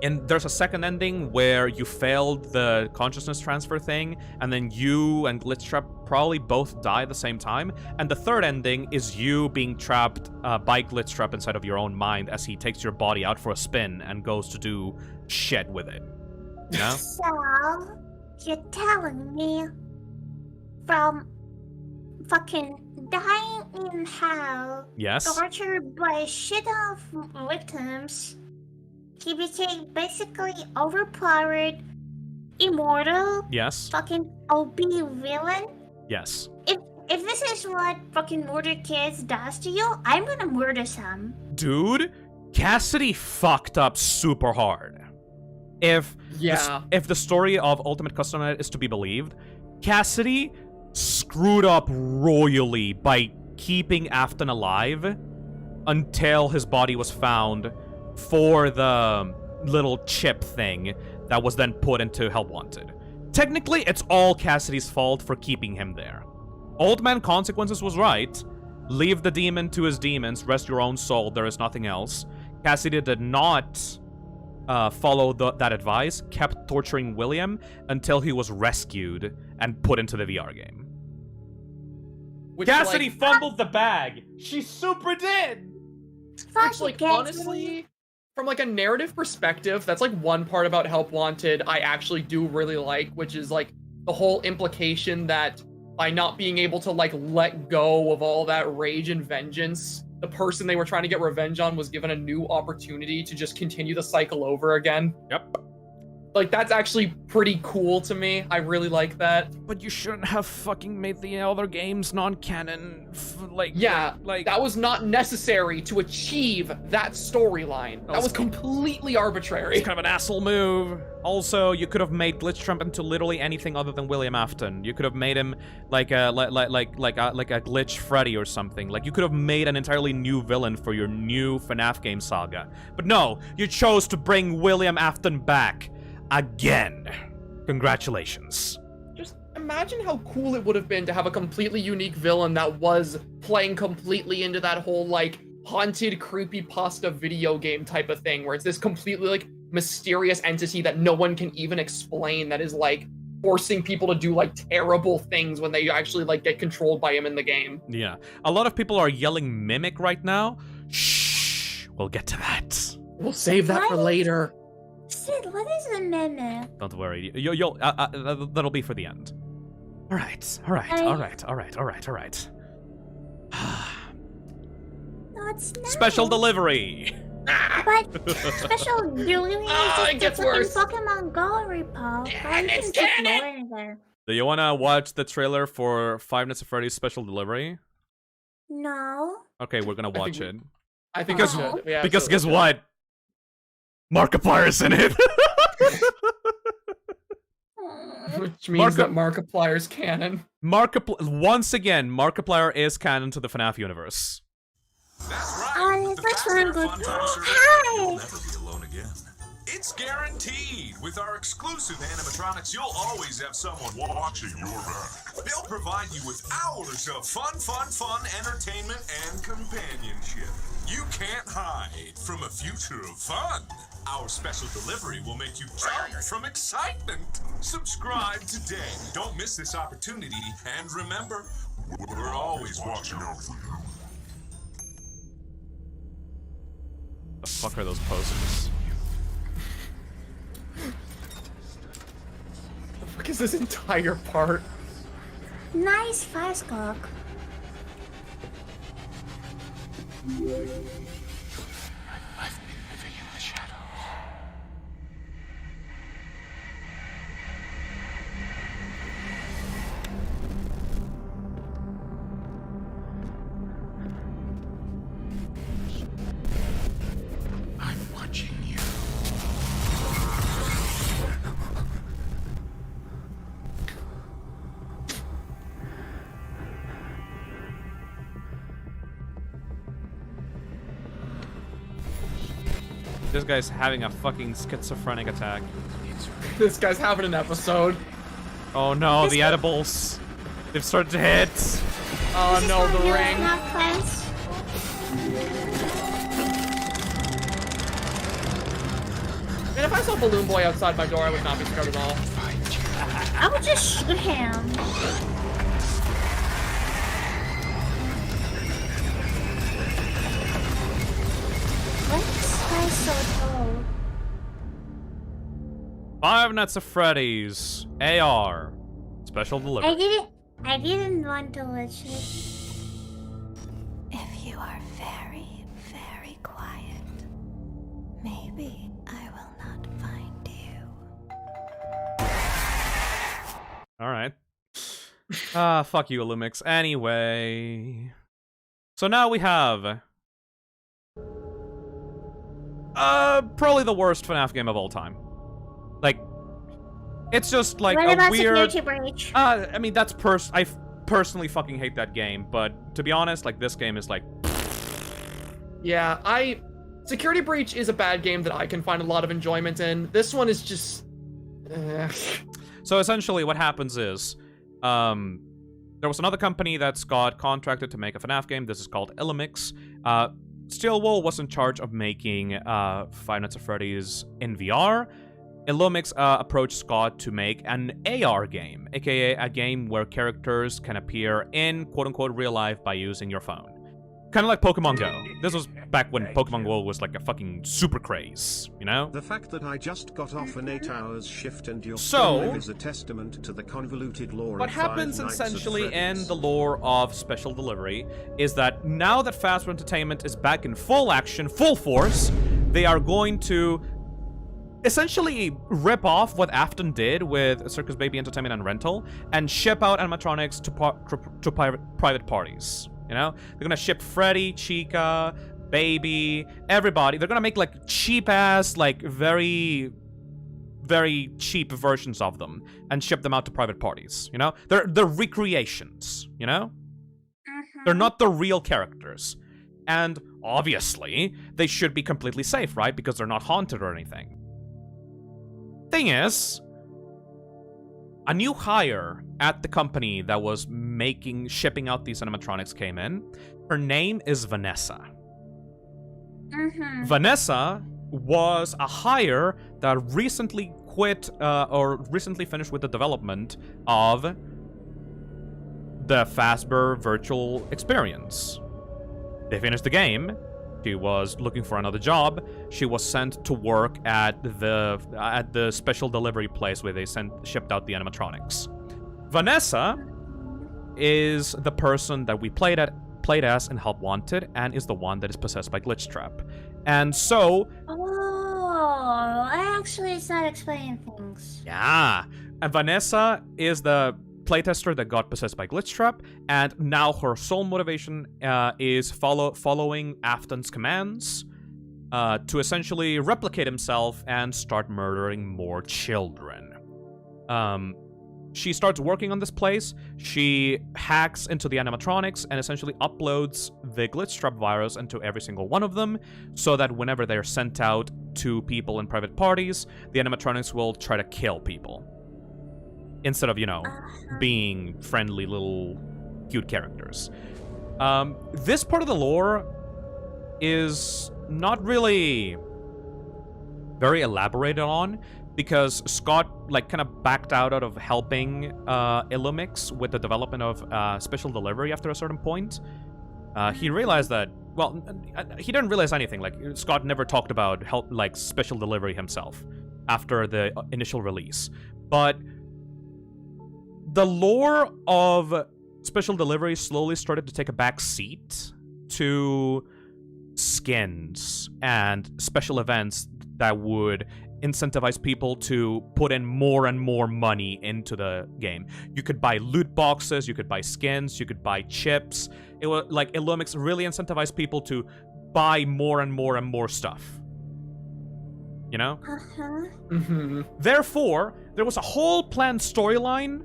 And there's a second ending where you failed the consciousness transfer thing, and then you and Glitchtrap probably both die at the same time. And the third ending is you being trapped by Glitchtrap inside of your own mind as he takes your body out for a spin and goes to do shit with it. You know? So, you're telling me from fucking dying in hell, Yes. tortured by shit of victims, he became basically overpowered, immortal, Yes. fucking OP villain? Yes. If this is what fucking murder kids does to you, I'm gonna murder some. Dude, Cassidy fucked up super hard. If the story of Ultimate Custom Night is to be believed, Cassidy screwed up royally by keeping Afton alive until his body was found for the little chip thing that was then put into Help Wanted. Technically, it's all Cassidy's fault for keeping him there. Old Man Consequences was right. Leave the demon to his demons, rest your own soul, there is nothing else. Cassidy did not follow that advice, kept torturing William until he was rescued and put into the VR game. Cassidy fumbled the bag! She super did! Which, like, honestly, from like a narrative perspective, that's like one part about Help Wanted I actually do really like, which is like the whole implication that by not being able to like let go of all that rage and vengeance, the person they were trying to get revenge on was given a new opportunity to just continue the cycle over again. Yep. Like, that's actually pretty cool to me. I really like that. But you shouldn't have fucking made the other games non-canon. That was not necessary to achieve that storyline. That was completely arbitrary. It's kind of an asshole move. Also, you could have made Glitchtrap into literally anything other than William Afton. You could have made him like a glitch Freddy or something. Like, you could have made an entirely new villain for your new FNAF game saga. But no, you chose to bring William Afton back. Again. Congratulations. Just imagine how cool it would have been to have a completely unique villain that was playing completely into that whole, like, haunted creepypasta video game type of thing, where it's this completely, like, mysterious entity that no one can even explain that is, like, forcing people to do, like, terrible things when they actually, like, get controlled by him in the game. Yeah. A lot of people are yelling Mimic right now. Shh. We'll get to that. We'll save that for later. Sid, what is a mimic? Don't worry. That'll be for the end. All right. No, it's not. Special delivery. But special delivery is it just gets a fucking worse. Pokemon Go ripoff. And it's canon! Do you wanna watch the trailer for Five Nights at Freddy's Special Delivery? No. Okay, we're gonna watch it. I think we should. Yeah, Because guess what? Markiplier's in it. Which means that Markiplier's canon. Once again, Markiplier is canon to the FNAF universe. That's right. Hi. You'll never be alone again. It's guaranteed. With our exclusive animatronics, you'll always have someone watching your back. They'll provide you with hours of fun, entertainment, and companionship. You can't hide from a future of fun. Our special delivery will make you jump from excitement. Subscribe today. Don't miss this opportunity. And remember, we're always watching out for you. The fuck are those posters? The fuck is this entire part? Nice fast cock. I've been living in the shadows. This guy's having a fucking schizophrenic attack. This guy's having an episode. Oh no, the edibles. They've started to hit. Oh no, the ring. And if I saw Balloon Boy outside my door, I would not be scared at all. I would just shoot him. Why is this guy so tall? 5 Nights at Freddy's AR special delivery. I didn't want to watch it. If you are very, very quiet, maybe I will not find you. All right. Fuck you, Illumix. Anyway. So now we have... probably the worst FNAF game of all time. Like, it's just like what a about weird... Security Breach? I mean, that's I personally fucking hate that game, but to be honest, like, this game is like... Yeah, Security Breach is a bad game that I can find a lot of enjoyment in. This one is just... So essentially what happens is, there was another company that's got contracted to make a FNAF game. This is called Illumix. Steelwool was in charge of making Five Nights at Freddy's in VR. Illumix approached Scott to make an AR game, aka a game where characters can appear in quote-unquote real life by using your phone. Kind of like Pokemon Go. This was back when Pokemon Go was like a fucking super craze, you know? The fact that I just got off an 8-hour shift and you're So, still live is a testament to the convoluted lore what of happens Five Nights at essentially in Freddy's. the lore of Special Delivery is that now that Fazbear Entertainment is back in full action, full force, they are going to essentially rip off what Afton did with Circus Baby Entertainment and Rental and ship out animatronics to private parties. You know? They're gonna ship Freddy, Chica, Baby, everybody. They're gonna make like cheap-ass, like very, very cheap versions of them and ship them out to private parties, you know? They're recreations, you know? They're not the real characters. And obviously, they should be completely safe, right? Because they're not haunted or anything. Thing is, a new hire at the company that was shipping out these animatronics came in. Her name is Vanessa. Vanessa was a hire that recently quit or recently finished with the development of the Fazbear virtual experience. They finished the game. She was looking for another job. She was sent to work at the special delivery place where they shipped out the animatronics. Vanessa is the person that we played as in Help Wanted and is the one that is possessed by Glitchtrap. And so... Oh, I actually started explaining things. Yeah. And Vanessa is the playtester that got possessed by Glitchtrap, and now her sole motivation is following Afton's commands to essentially replicate himself and start murdering more children. She starts working on this place. She hacks into the animatronics and essentially uploads the Glitchtrap virus into every single one of them, so that whenever they're sent out to people in private parties, the animatronics will try to kill people. Instead of, you know, being friendly little cute characters. This part of the lore is not really very elaborated on, because Scott, like, kind of backed out of helping Illumix with the development of Special Delivery after a certain point. He realized that, well, he didn't realize anything. Like, Scott never talked about Special Delivery himself after the initial release. But the lore of Special Delivery slowly started to take a back seat to skins and special events that would incentivize people to put in more and more money into the game. You could buy loot boxes, you could buy skins, you could buy chips. It was like Illumix really incentivized people to buy more and more and more stuff. You know? Therefore, there was a whole planned storyline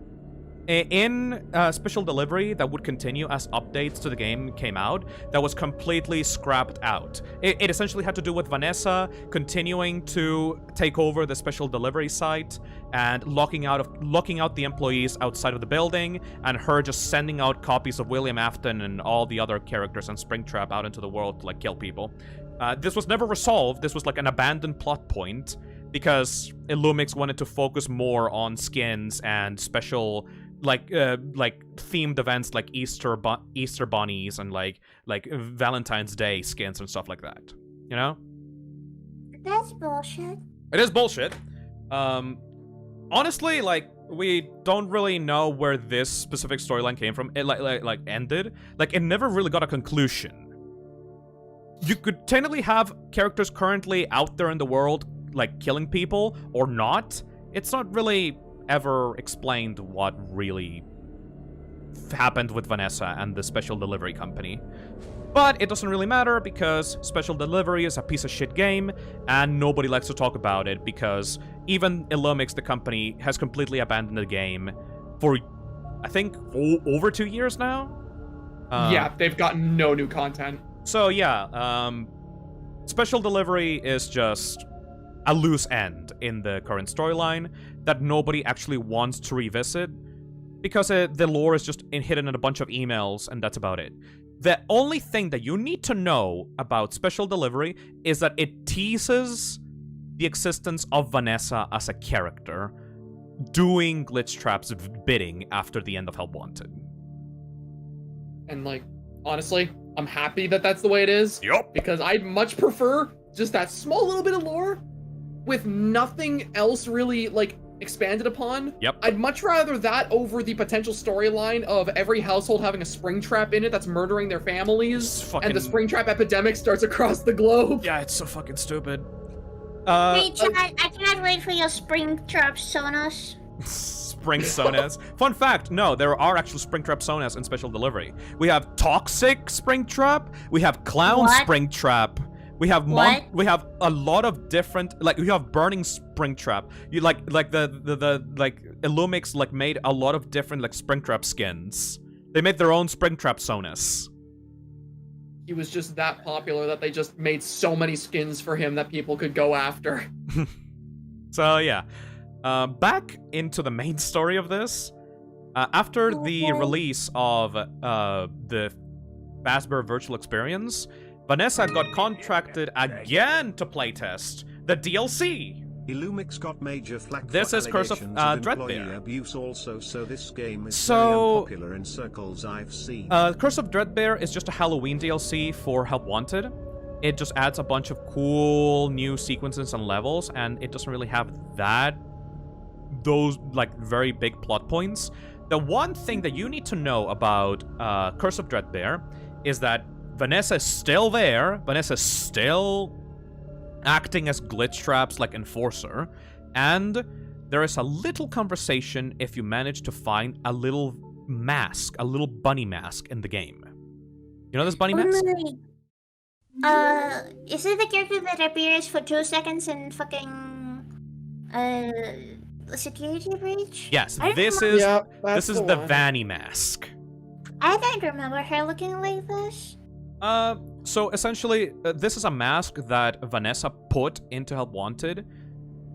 in special delivery that would continue as updates to the game came out, that was completely scrapped out. It essentially had to do with Vanessa continuing to take over the special delivery site and locking out the employees outside of the building, and her just sending out copies of William Afton and all the other characters and Springtrap out into the world to like kill people. This was never resolved. This was like an abandoned plot point because Illumix wanted to focus more on skins and special like themed events like Easter bunnies and like Valentine's Day skins and stuff like that. You know? That's bullshit. It is bullshit. Honestly, like, we don't really know where this specific storyline came from. It like ended. Like, it never really got a conclusion. You could technically have characters currently out there in the world, like, killing people, or not. It's not really ever explained what really happened with Vanessa and the special delivery company. But it doesn't really matter because special delivery is a piece of shit game and nobody likes to talk about it because even Illumix, the company, has completely abandoned the game for, I think, over 2 years now? Yeah, they've gotten no new content. So yeah, special delivery is just a loose end in the current storyline that nobody actually wants to revisit because the lore is just hidden in a bunch of emails and that's about it. The only thing that you need to know about special delivery is that it teases the existence of Vanessa as a character doing Glitchtrap's bidding after the end of Help Wanted. And like, honestly, I'm happy that that's the way it is. Yup. Because I'd much prefer just that small little bit of lore with nothing else really, like, expanded upon. Yep. I'd much rather that over the potential storyline of every household having a Springtrap in it that's murdering their families, and the Springtrap epidemic starts across the globe. Yeah, it's so fucking stupid. Hey, Chad, I cannot wait for your Springtrap Sonos. Spring Sonas. Fun fact, no, there are actual Springtrap Sonas in special delivery. We have Toxic Springtrap, we have Clown Springtrap, we have we have a lot of different, like, you have Burning Springtrap. You like the Illumix like made a lot of different like Springtrap skins. They made their own Springtrap Sonus. He was just that popular that they just made so many skins for him that people could go after. So yeah, back into the main story of this. After the release of the Fazbear Virtual Experience, Vanessa got contracted again to playtest the DLC. Illumix got major flack. This is Curse of Dreadbear. Abuse also, so this game is so very unpopular in circles I've seen. Curse of Dreadbear is just a Halloween DLC for Help Wanted. It just adds a bunch of cool new sequences and levels, and it doesn't really have those like very big plot points. The one thing that you need to know about Curse of Dreadbear is that Vanessa is still there. Vanessa is still acting as Glitchtrap's like enforcer, and there is a little conversation if you manage to find a little mask, a little bunny mask in the game. You know this bunny mask? Is it the character that appears for 2 seconds in fucking Security Breach? Yes, this is the Vanny mask. I don't remember her looking like this. So essentially, this is a mask that Vanessa put into Help Wanted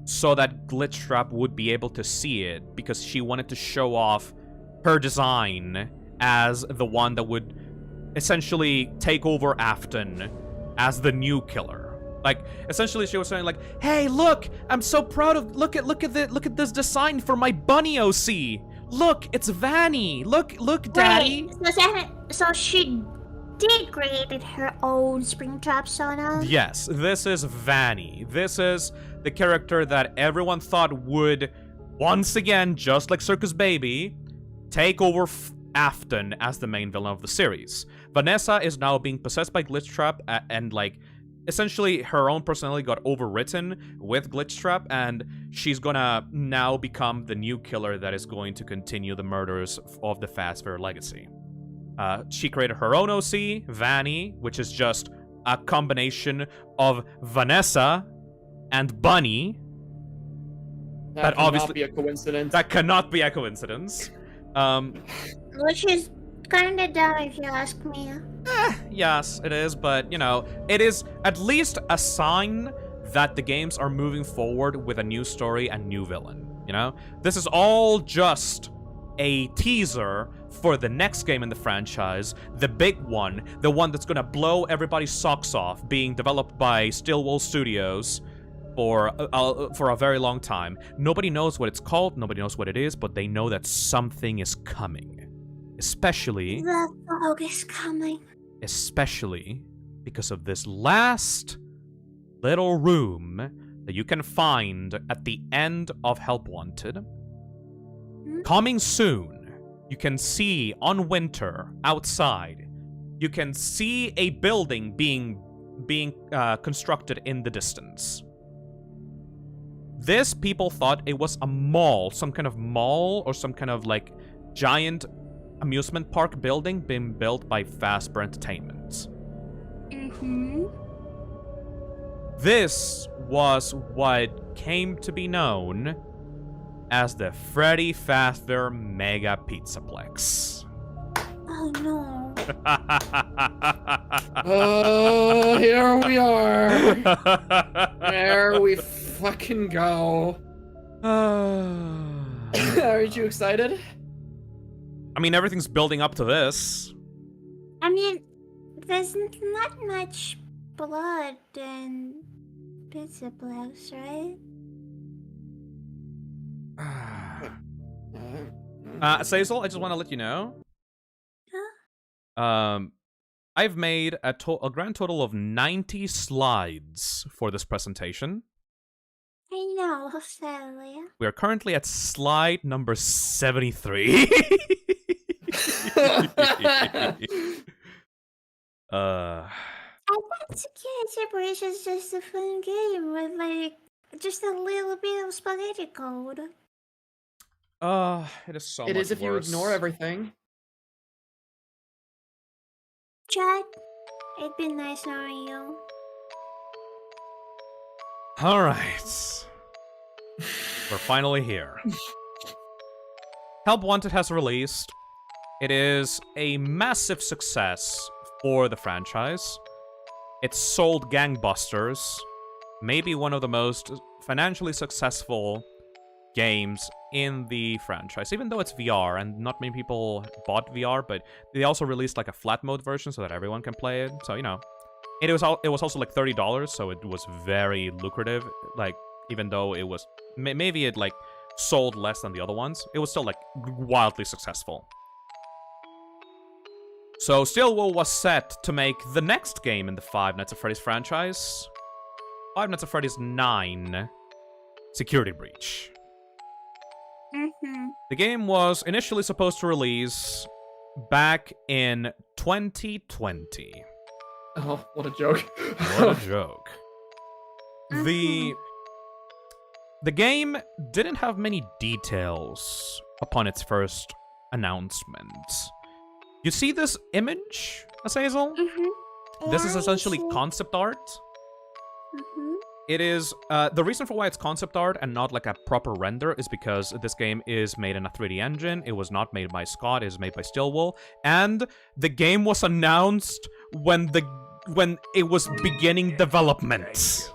so that Glitchtrap would be able to see it because she wanted to show off her design as the one that would essentially take over Afton as the new killer. Like, essentially she was saying like, "Hey, look, I'm so proud of look at this design for my bunny OC. Look, it's Vanny. Look, Daddy." Wait, so she did created her own Springtrap Sona? Yes, this is Vanny. This is the character that everyone thought would, once again, just like Circus Baby, take over Afton as the main villain of the series. Vanessa is now being possessed by Glitchtrap, and like, essentially her own personality got overwritten with Glitchtrap, and she's gonna now become the new killer that is going to continue the murders of the Fazbear legacy. She created her own OC, Vanny, which is just a combination of Vanessa and Bunny. That cannot be a coincidence. That cannot be a coincidence. Which is kinda dumb if you ask me. Yes, it is, but, you know, it is at least a sign that the games are moving forward with a new story and new villain, you know? This is all just a teaser for the next game in the franchise, the big one, the one that's gonna blow everybody's socks off, being developed by Stillwell Studios for a very long time. Nobody knows what it's called, nobody knows what it is, but they know that something is coming. Especially... The fog is coming. Especially because of this last little room that you can find at the end of Help Wanted. Coming soon, you can see on Winter, outside, you can see a building being constructed in the distance. This, people thought it was a mall, some kind of mall or some kind of, like, giant amusement park building being built by Fazbear Entertainment. This was what came to be known as the Freddy Fazbear Mega Pizzaplex. Oh no. Oh, here we are. There we fucking go. Aren't you excited? I mean, everything's building up to this. I mean, there's not much blood in Pizzaplex, right? Sazel, I just want to let you know. I've made a grand total of 90 slides for this presentation. I know, sadly. We are currently at slide number 73. I thought Security Separation is just a fun game with, like, just a little bit of spaghetti code. It is so It much is if you worse. ignore everything. Chad, it'd be nice knowing you. Alright. We're finally here. Help Wanted has released. It is a massive success for the franchise. It sold gangbusters. Maybe one of the most financially successful games in the franchise, even though it's VR and not many people bought VR, but they also released like a flat mode version so that everyone can play it. So, you know, it was also like $30, so it was very lucrative. Like, even though it was maybe it like sold less than the other ones, it was still like wildly successful. So Stillwell was set to make the next game in the Five Nights at Freddy's franchise, Five Nights at Freddy's 9 Security Breach. The game was initially supposed to release back in 2020. Oh, what a joke. What a joke. The game didn't have many details upon its first announcement. You see this image, Azazel? This is essentially concept art. It is, the reason for why it's concept art and not like a proper render is because this game is made in a 3D engine. It was not made by Scott, it is made by Stillwell. And the game was announced when it was beginning development.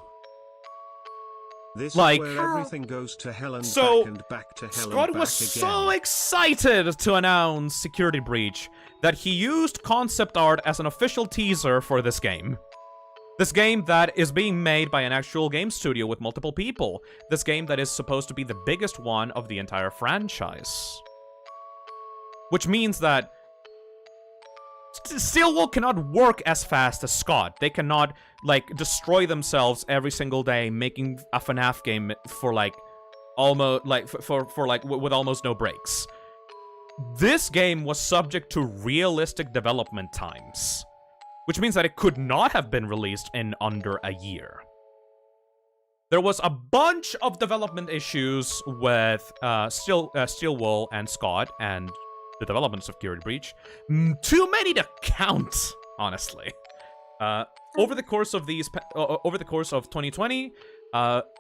This like, is where everything goes to hell and so, back and back to hell Scott and back was again. so excited to announce Security Breach that he used concept art as an official teaser for this game. This game that is being made by an actual game studio with multiple people. This game that is supposed to be the biggest one of the entire franchise. Which means that Stillwell cannot work as fast as Scott. They cannot, like, destroy themselves every single day making a FNAF game for, like, almost, like, with almost no breaks. This game was subject to realistic development times, which means that it could not have been released in under a year. There was a bunch of development issues with Stillwell and Scott and the development of Security Breach. Too many to count, honestly. Over the course of 2020,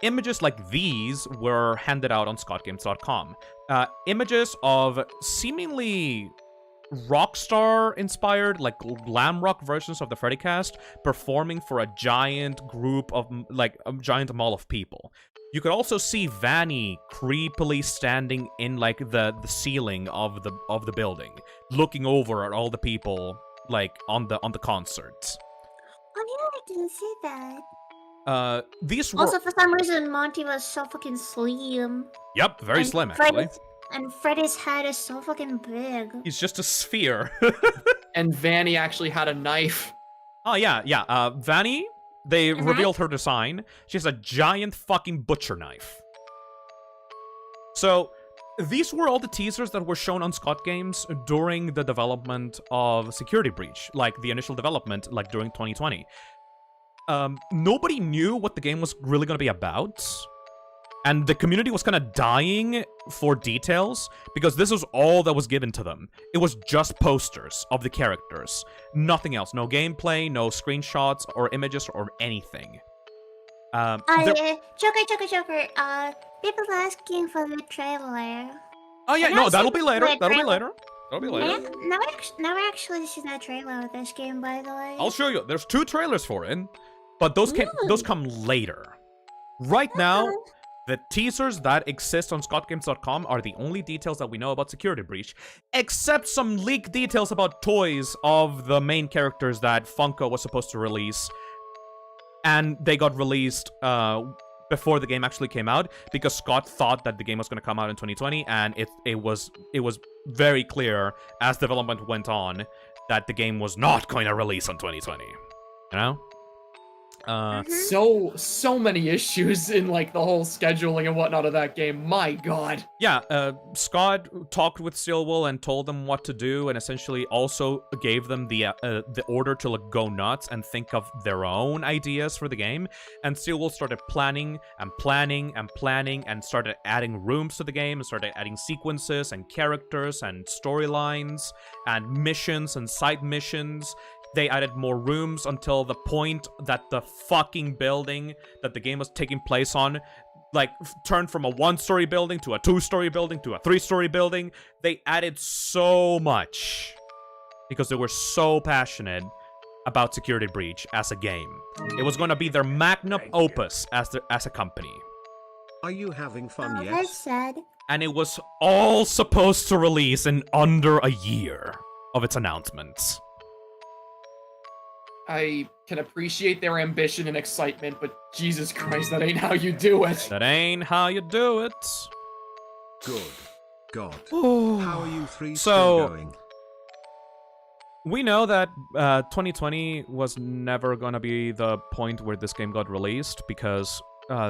Images like these were handed out on ScottGames.com. Images of seemingly Rockstar-inspired, like glam rock versions of the Freddy cast performing for a giant group of, like, a giant mall of people. You could also see Vanny creepily standing in, like, the ceiling of the building, looking over at all the people, like, on the concert. Oh yeah, I didn't see that. These were... Also, for some reason, Monty was so fucking slim. Yep, very slim, actually. And Freddy's head is so fucking big. He's just a sphere. And Vanny actually had a knife. Oh, yeah. Vanny, they revealed her design. She has a giant fucking butcher knife. So, these were all the teasers that were shown on Scott Games during the development of Security Breach. Like, the initial development, like, during 2020. Nobody knew what the game was really going to be about. And the community was kind of dying for details, because this was all that was given to them. It was just posters of the characters. Nothing else. No gameplay, no screenshots, or images, or anything. Joker. People asking for the trailer. Oh yeah, no, that'll be later. That'll be later. Never actually seen a trailer of this game, by the way. I'll show you. There's 2 trailers for it, but those come later. Right now, the teasers that exist on ScottGames.com are the only details that we know about Security Breach, except some leaked details about toys of the main characters that Funko was supposed to release, and they got released before the game actually came out, because Scott thought that the game was going to come out in 2020, and it was very clear as development went on that the game was not going to release in 2020. You know? So many issues in, like, the whole scheduling and whatnot of that game. My god. Yeah, Scott talked with Steelwool and told them what to do, and essentially also gave them the order to, like, go nuts and think of their own ideas for the game. And Steelwool started planning and started adding rooms to the game, and started adding sequences and characters and storylines and missions and side missions. They added more rooms until the point that the fucking building that the game was taking place on, like, turned from a 1-story building to a 2-story building to a 3-story building. They added so much because they were so passionate about Security Breach as a game. It was going to be their magnum opus as a company. Are you having fun yet? That's sad. And it was all supposed to release in under a year of its announcements. I can appreciate their ambition and excitement, but Jesus Christ, that ain't how you do it. That ain't how you do it. Good. God. How are you 3 still going? We know that 2020 was never gonna be the point where this game got released, because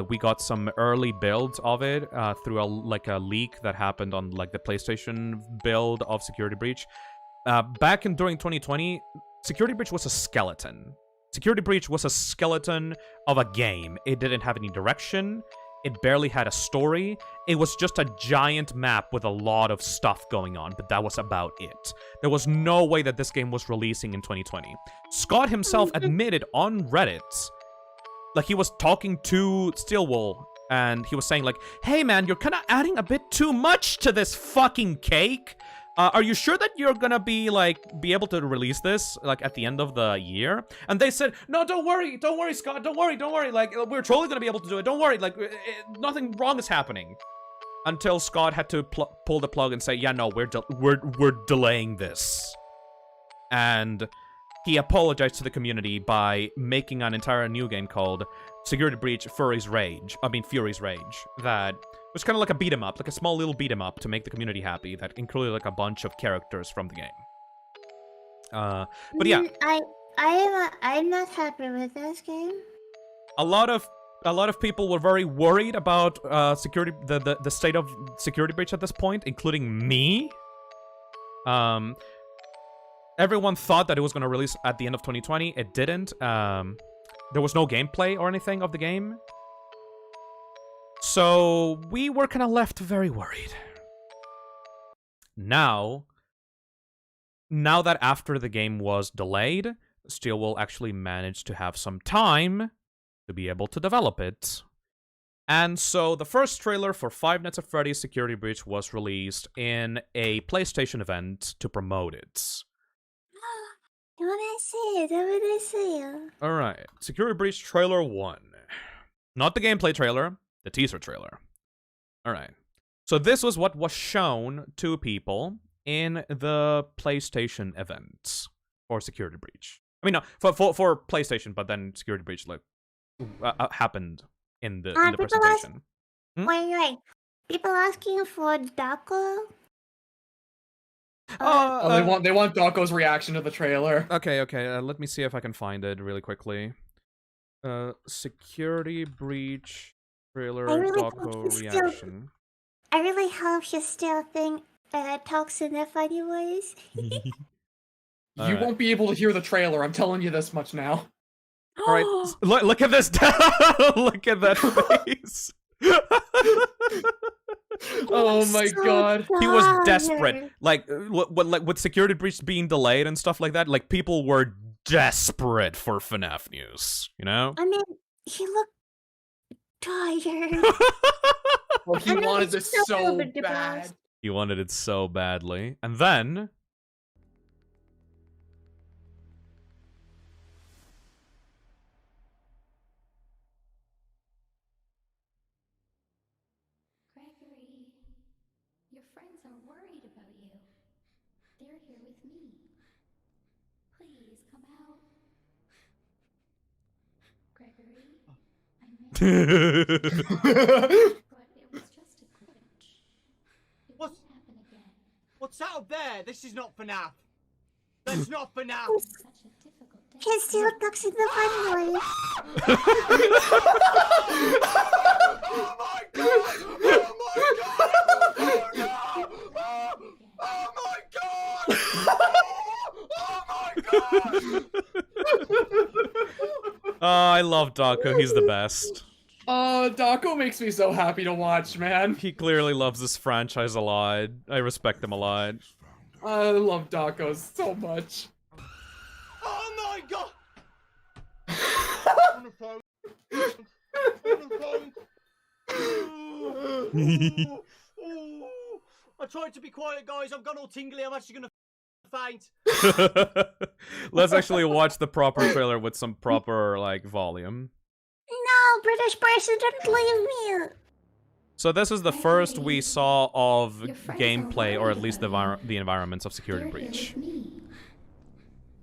we got some early builds of it through a leak that happened on, like, the PlayStation build of Security Breach. During 2020, Security Breach was a skeleton. Security Breach was a skeleton of a game. It didn't have any direction. It barely had a story. It was just a giant map with a lot of stuff going on, but that was about it. There was no way that this game was releasing in 2020. Scott himself admitted on Reddit, like, he was talking to Steelwool, and he was saying, like, hey man, you're kind of adding a bit too much to this fucking cake. Are you sure that you're gonna be able to release this, like, at the end of the year? And they said, no, don't worry, Scott, don't worry, like, we're totally gonna be able to do it, don't worry, like, nothing wrong is happening. Until Scott had to pull the plug and say, yeah, no, we're delaying this. And he apologized to the community by making an entire new game called Security Breach Fury's Rage, that was kind of like a beat-em-up, like a small little beat-em-up to make the community happy, that included, like, a bunch of characters from the game. But yeah. I'm not happy with this game. A lot of people were very worried about the state of Security Breach at this point, including me. Everyone thought that it was going to release at the end of 2020. It didn't. There was no gameplay or anything of the game. So we were kind of left very worried. Now that after the game was delayed, Steelwool actually managed to have some time to be able to develop it. And so the first trailer for Five Nights at Freddy's Security Breach was released in a PlayStation event to promote it. I wanna see it. I wanna see it. Alright, Security Breach Trailer 1. Not the gameplay trailer, the teaser trailer. Alright. So this was what was shown to people in the PlayStation event for Security Breach. I mean, no, for PlayStation, but then Security Breach like happened in the presentation. Wait. People asking for Daco? They want Daco's reaction to the trailer. Okay. Let me see if I can find it really quickly. Security Breach trailer Daco reaction. I really hope you still think talks in the funny ways. You won't be able to hear the trailer. I'm telling you this much now. All right, look at this. Look at that face. Oh my god. He was desperate. Like with Security Breach being delayed and stuff like that, like people were desperate for FNAF news, you know? I mean, he looked tired. Well, he wanted this so bad. He wanted it so badly. And then Gregory, your friends are worried about you. They're here with me. Please come out. Gregory, but it was just a glitch. It won't happen again. What's that up there? This is not FNAF. That's not FNAF. Such a difficult day. He still talks in the funny ways. Oh my god! Oh my god! Oh my god! Oh my god! oh, I love Daco. He's the best. Daco makes me so happy to watch, man. He clearly loves this franchise a lot. I respect him a lot. I love Daco so much. Oh my god! On the phone. I tried to be quiet, guys. I've gone all tingly. I'm actually gonna faint. Let's actually watch the proper trailer with some proper like volume. No, British person, don't leave me. So this is the first we saw of gameplay, or at least the environments of Security Breach.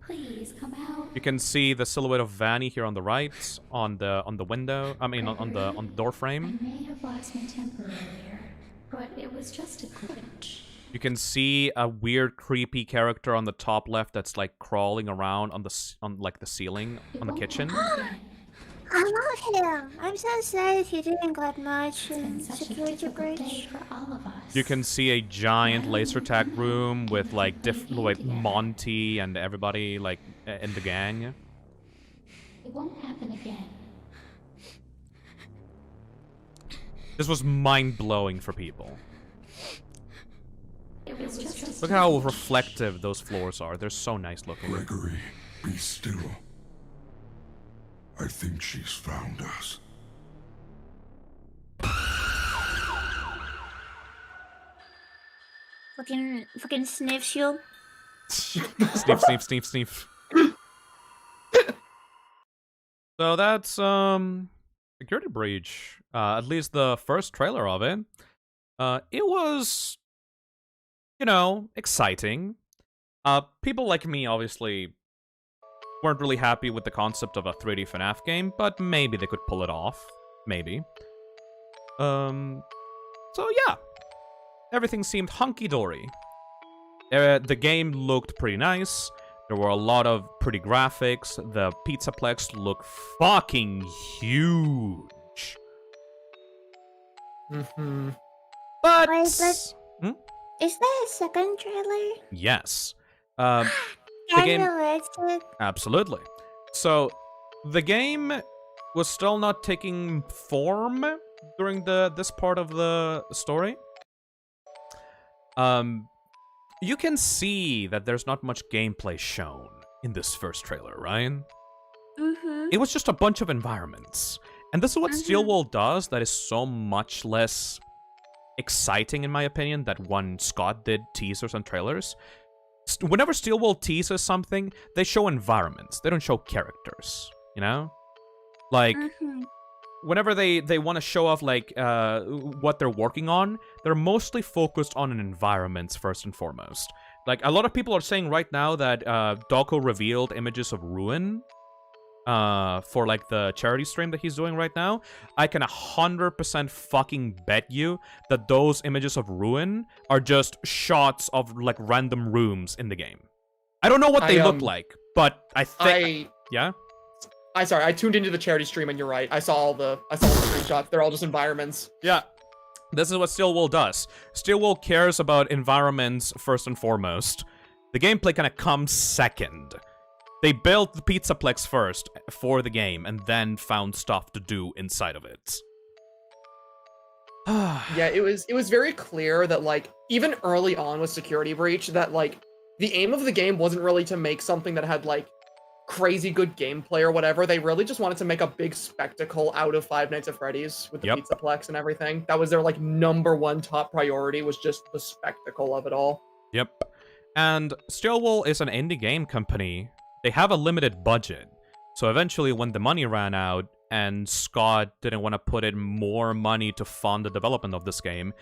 Please come out. You can see the silhouette of Vanny here on the right, on the window. I mean, on the door frame. I may have lost my temper earlier, but it was just a glitch. You can see a weird, creepy character on the top left that's like crawling around on like the ceiling on the kitchen. I love him. I'm so sad he didn't got much in Security Breach. For all of us. You can see a giant laser tag room with like Monty and everybody like in the gang. It won't happen again. This was mind-blowing for people. It was just Look how reflective those floors are. They're so nice looking. Gregory, be still. I think she's found us. Fucking sniffs you. Sniff. So that's Security Breach. At least the first trailer of it. It was, you know, exciting. People like me obviously weren't really happy with the concept of a 3D FNAF game, but maybe they could pull it off. Maybe. So yeah. Everything seemed hunky-dory. The game looked pretty nice. There were a lot of pretty graphics. The Pizzaplex looked fucking huge. Mm-hmm. But... Wait, is there a second trailer? Yes. The game... Unrelated? Absolutely. So, the game was still not taking form during this part of the story. You can see that there's not much gameplay shown in this first trailer, right? Mm-hmm. It was just a bunch of environments. And this is what Steelwool does that is so much less exciting, in my opinion, that when Scott did teasers and trailers. Whenever Steelwool teases something, they show environments. They don't show characters, you know? Like, whenever they want to show off, like, what they're working on, they're mostly focused on environments first and foremost. Like, a lot of people are saying right now that Dawko revealed images of Ruin for, like, the charity stream that he's doing right now. I can 100% fucking bet you that those images of Ruin are just shots of, like, random rooms in the game. I don't know what they look like, but I think... Yeah? I tuned into the charity stream and you're right. I saw all the screenshots. They're all just environments. Yeah. This is what Steelwool does. Steelwool cares about environments first and foremost. The gameplay kind of comes second. They built the Pizzaplex first for the game and then found stuff to do inside of it. Yeah, it was very clear that, like, even early on with Security Breach, that, like, the aim of the game wasn't really to make something that had, like, crazy good gameplay or whatever. They really just wanted to make a big spectacle out of Five Nights at Freddy's with the Pizzaplex and everything. That was their, like, #1 top priority, was just the spectacle of it all. Yep. And Steelwool is an indie game company. They have a limited budget. So eventually, when the money ran out and Scott didn't want to put in more money to fund the development of this game,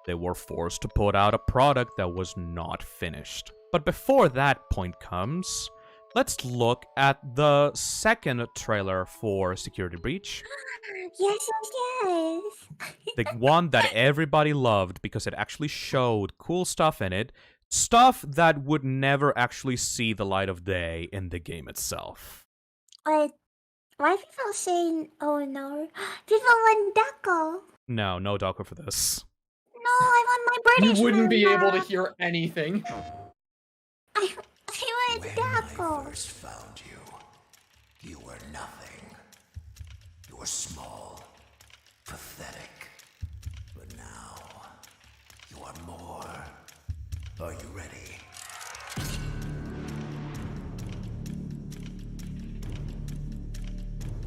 they were forced to put out a product that was not finished. But before that point comes, let's look at the second trailer for Security Breach. Yes. The one that everybody loved because it actually showed cool stuff in it. Stuff that would never actually see the light of day in the game itself. Wait, why are people saying, oh no? People want Dako. No Dawko for this. No, I want my British You wouldn't be Mama. able to hear anything. I want Dako. When I first found you, you were nothing. You were small, pathetic. But now, you are more. Are you ready?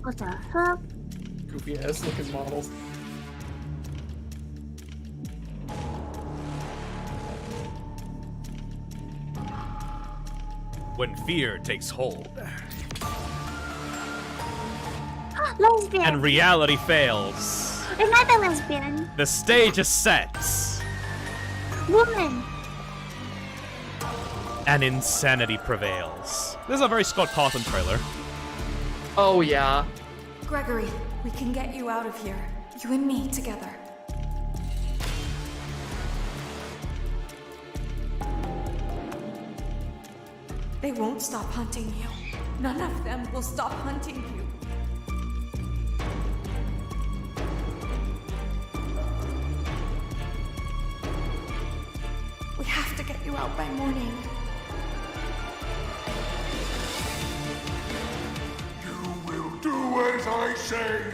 What the fuck? Goofy ass looking models. When fear takes hold. Lesbian. And reality fails. Another lesbian. The stage is set. Woman. And insanity prevails. This is a very Scott Cawthon trailer. Oh, yeah. Gregory, we can get you out of here. You and me together. They won't stop hunting you. None of them will stop hunting you. We have to get you out by morning. Do as I say.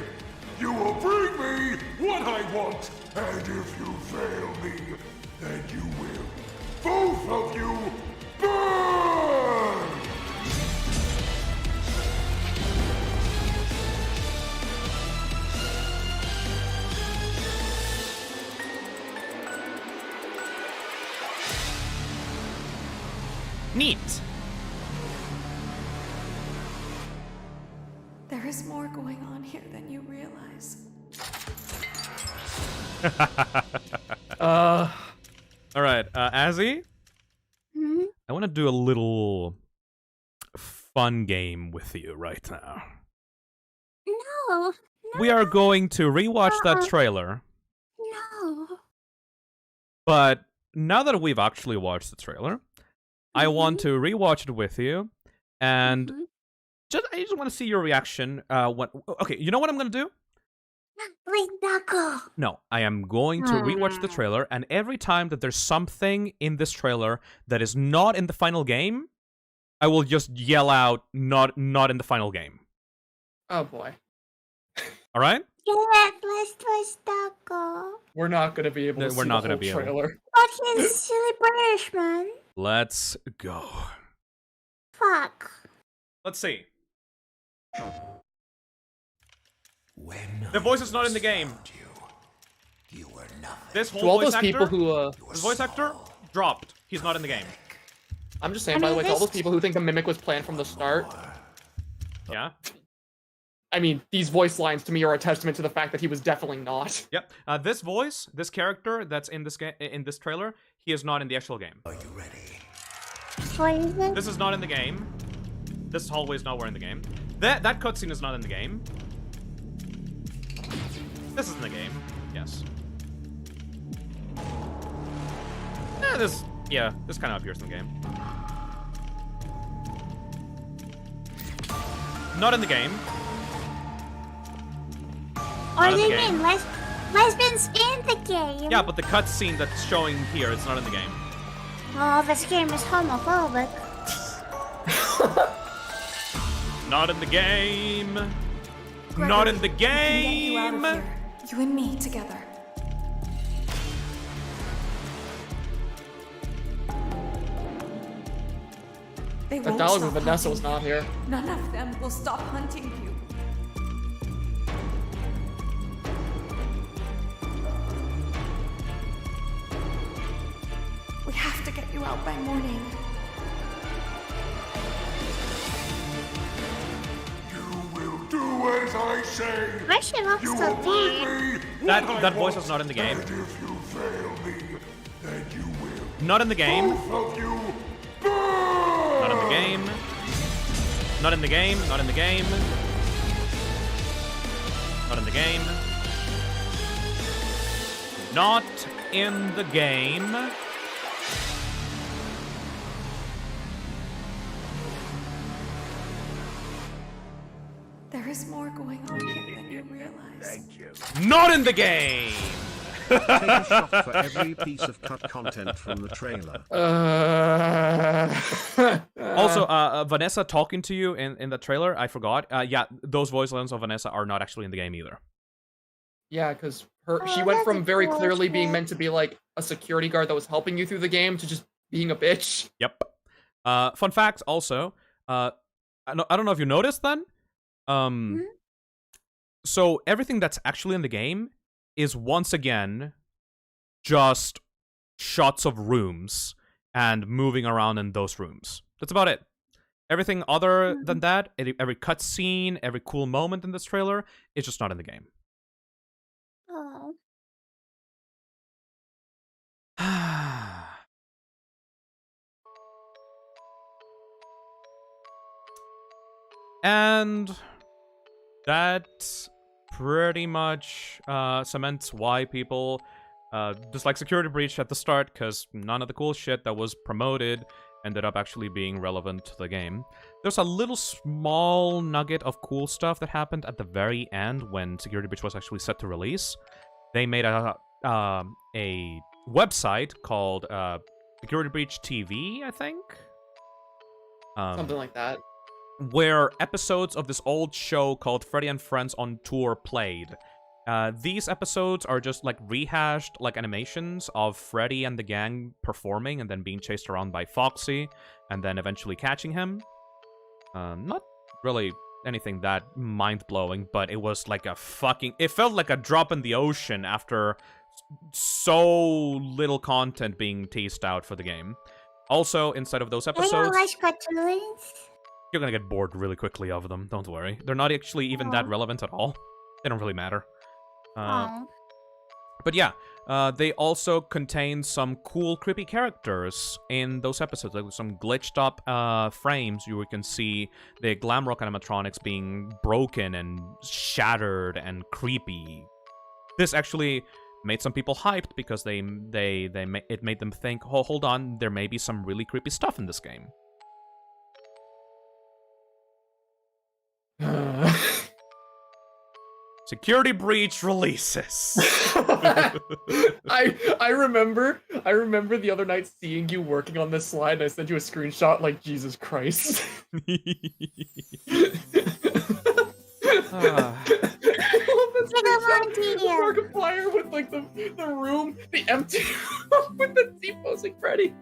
You will bring me what I want. And if you fail me, then you will. Both of you burn! Neat. There is more going on here than you realize. All right, Azzy? I want to do a little fun game with you right now. No. We are going to rewatch that trailer. No. But now that we've actually watched the trailer, I want to rewatch it with you, and I just want to see your reaction. Okay, you know what I'm gonna do? Like Dako. No, I am going to rewatch the trailer, and every time that there's something in this trailer that is not in the final game, I will just yell out, "Not in the final game." Oh boy. All right? Yeah, let's trust Dako. We're not gonna be able to see the whole trailer. But he's silly British, man. Let's go. Fuck. Let's see. The voice is not in the game. You were nothing. This whole To all voice those people actor, who, this voice actor dropped. He's not in the game. I'm just saying, by the way, to all those people who think the mimic was planned from the start. Yeah. I mean, these voice lines to me are a testament to the fact that he was definitely not. Yep. This voice, this character that's in this in this trailer, he is not in the actual game. Are you ready? What is it? This is not in the game. This hallway is nowhere in the game. That cutscene is not in the game. This is in the game. Yes. This kind of appears in the game. Not in the game. What do you mean? Lesbians in the game? Yeah, but the cutscene that's showing here, it's not in the game. Oh, this game is homophobic. Not in the game. Gregory, Not in the we can get you out game. of here. You and me together. They That won't dialogue with stop Vanessa hunting was not you. here. None of them will stop hunting you. We have to get you out by morning. Do as I say. Why she looks so bad? That voice is not in the game. And if you fail me, then you will. Not in the game. Both of you. Not in the game. Not in the game. Not in the game. Not in the game. Not in the game. There is more going on here than you realize. Not in the game. Take a shot for every piece of cut content from the trailer. Also, Vanessa talking to you in the trailer, I forgot. Yeah, those voice lines of Vanessa are not actually in the game either. Yeah, because she went from very clearly being meant to be like a security guard that was helping you through the game to just being a bitch. Yep. Fun fact also, I don't know if you noticed then. So everything that's actually in the game is once again just shots of rooms and moving around in those rooms. That's about it. Everything other than that, every cutscene, every cool moment in this trailer is just not in the game. Oh. And that pretty much cements why people dislike Security Breach at the start, because none of the cool shit that was promoted ended up actually being relevant to the game. There's a little small nugget of cool stuff that happened at the very end when Security Breach was actually set to release. They made a website called Security Breach TV, I think? Something like that. Where episodes of this old show called Freddy and Friends on Tour played. These episodes are just like rehashed like animations of Freddy and the gang performing and then being chased around by Foxy and then eventually catching him. Not really anything that mind-blowing, but it was like a fucking... It felt like a drop in the ocean after so little content being teased out for the game. Also, inside of those episodes... I don't like cartoons. You're gonna get bored really quickly of them, don't worry. They're not actually even that relevant at all. They don't really matter. But yeah, they also contain some cool, creepy characters in those episodes. Like some glitched up frames, you can see the Glamrock animatronics being broken and shattered and creepy. This actually made some people hyped because it made them think, oh, hold on, there may be some really creepy stuff in this game. Security Breach releases. I remember the other night seeing you working on this slide, and I sent you a screenshot like, Jesus Christ. Markiplier with like the room, the empty room with the T-posing Freddy.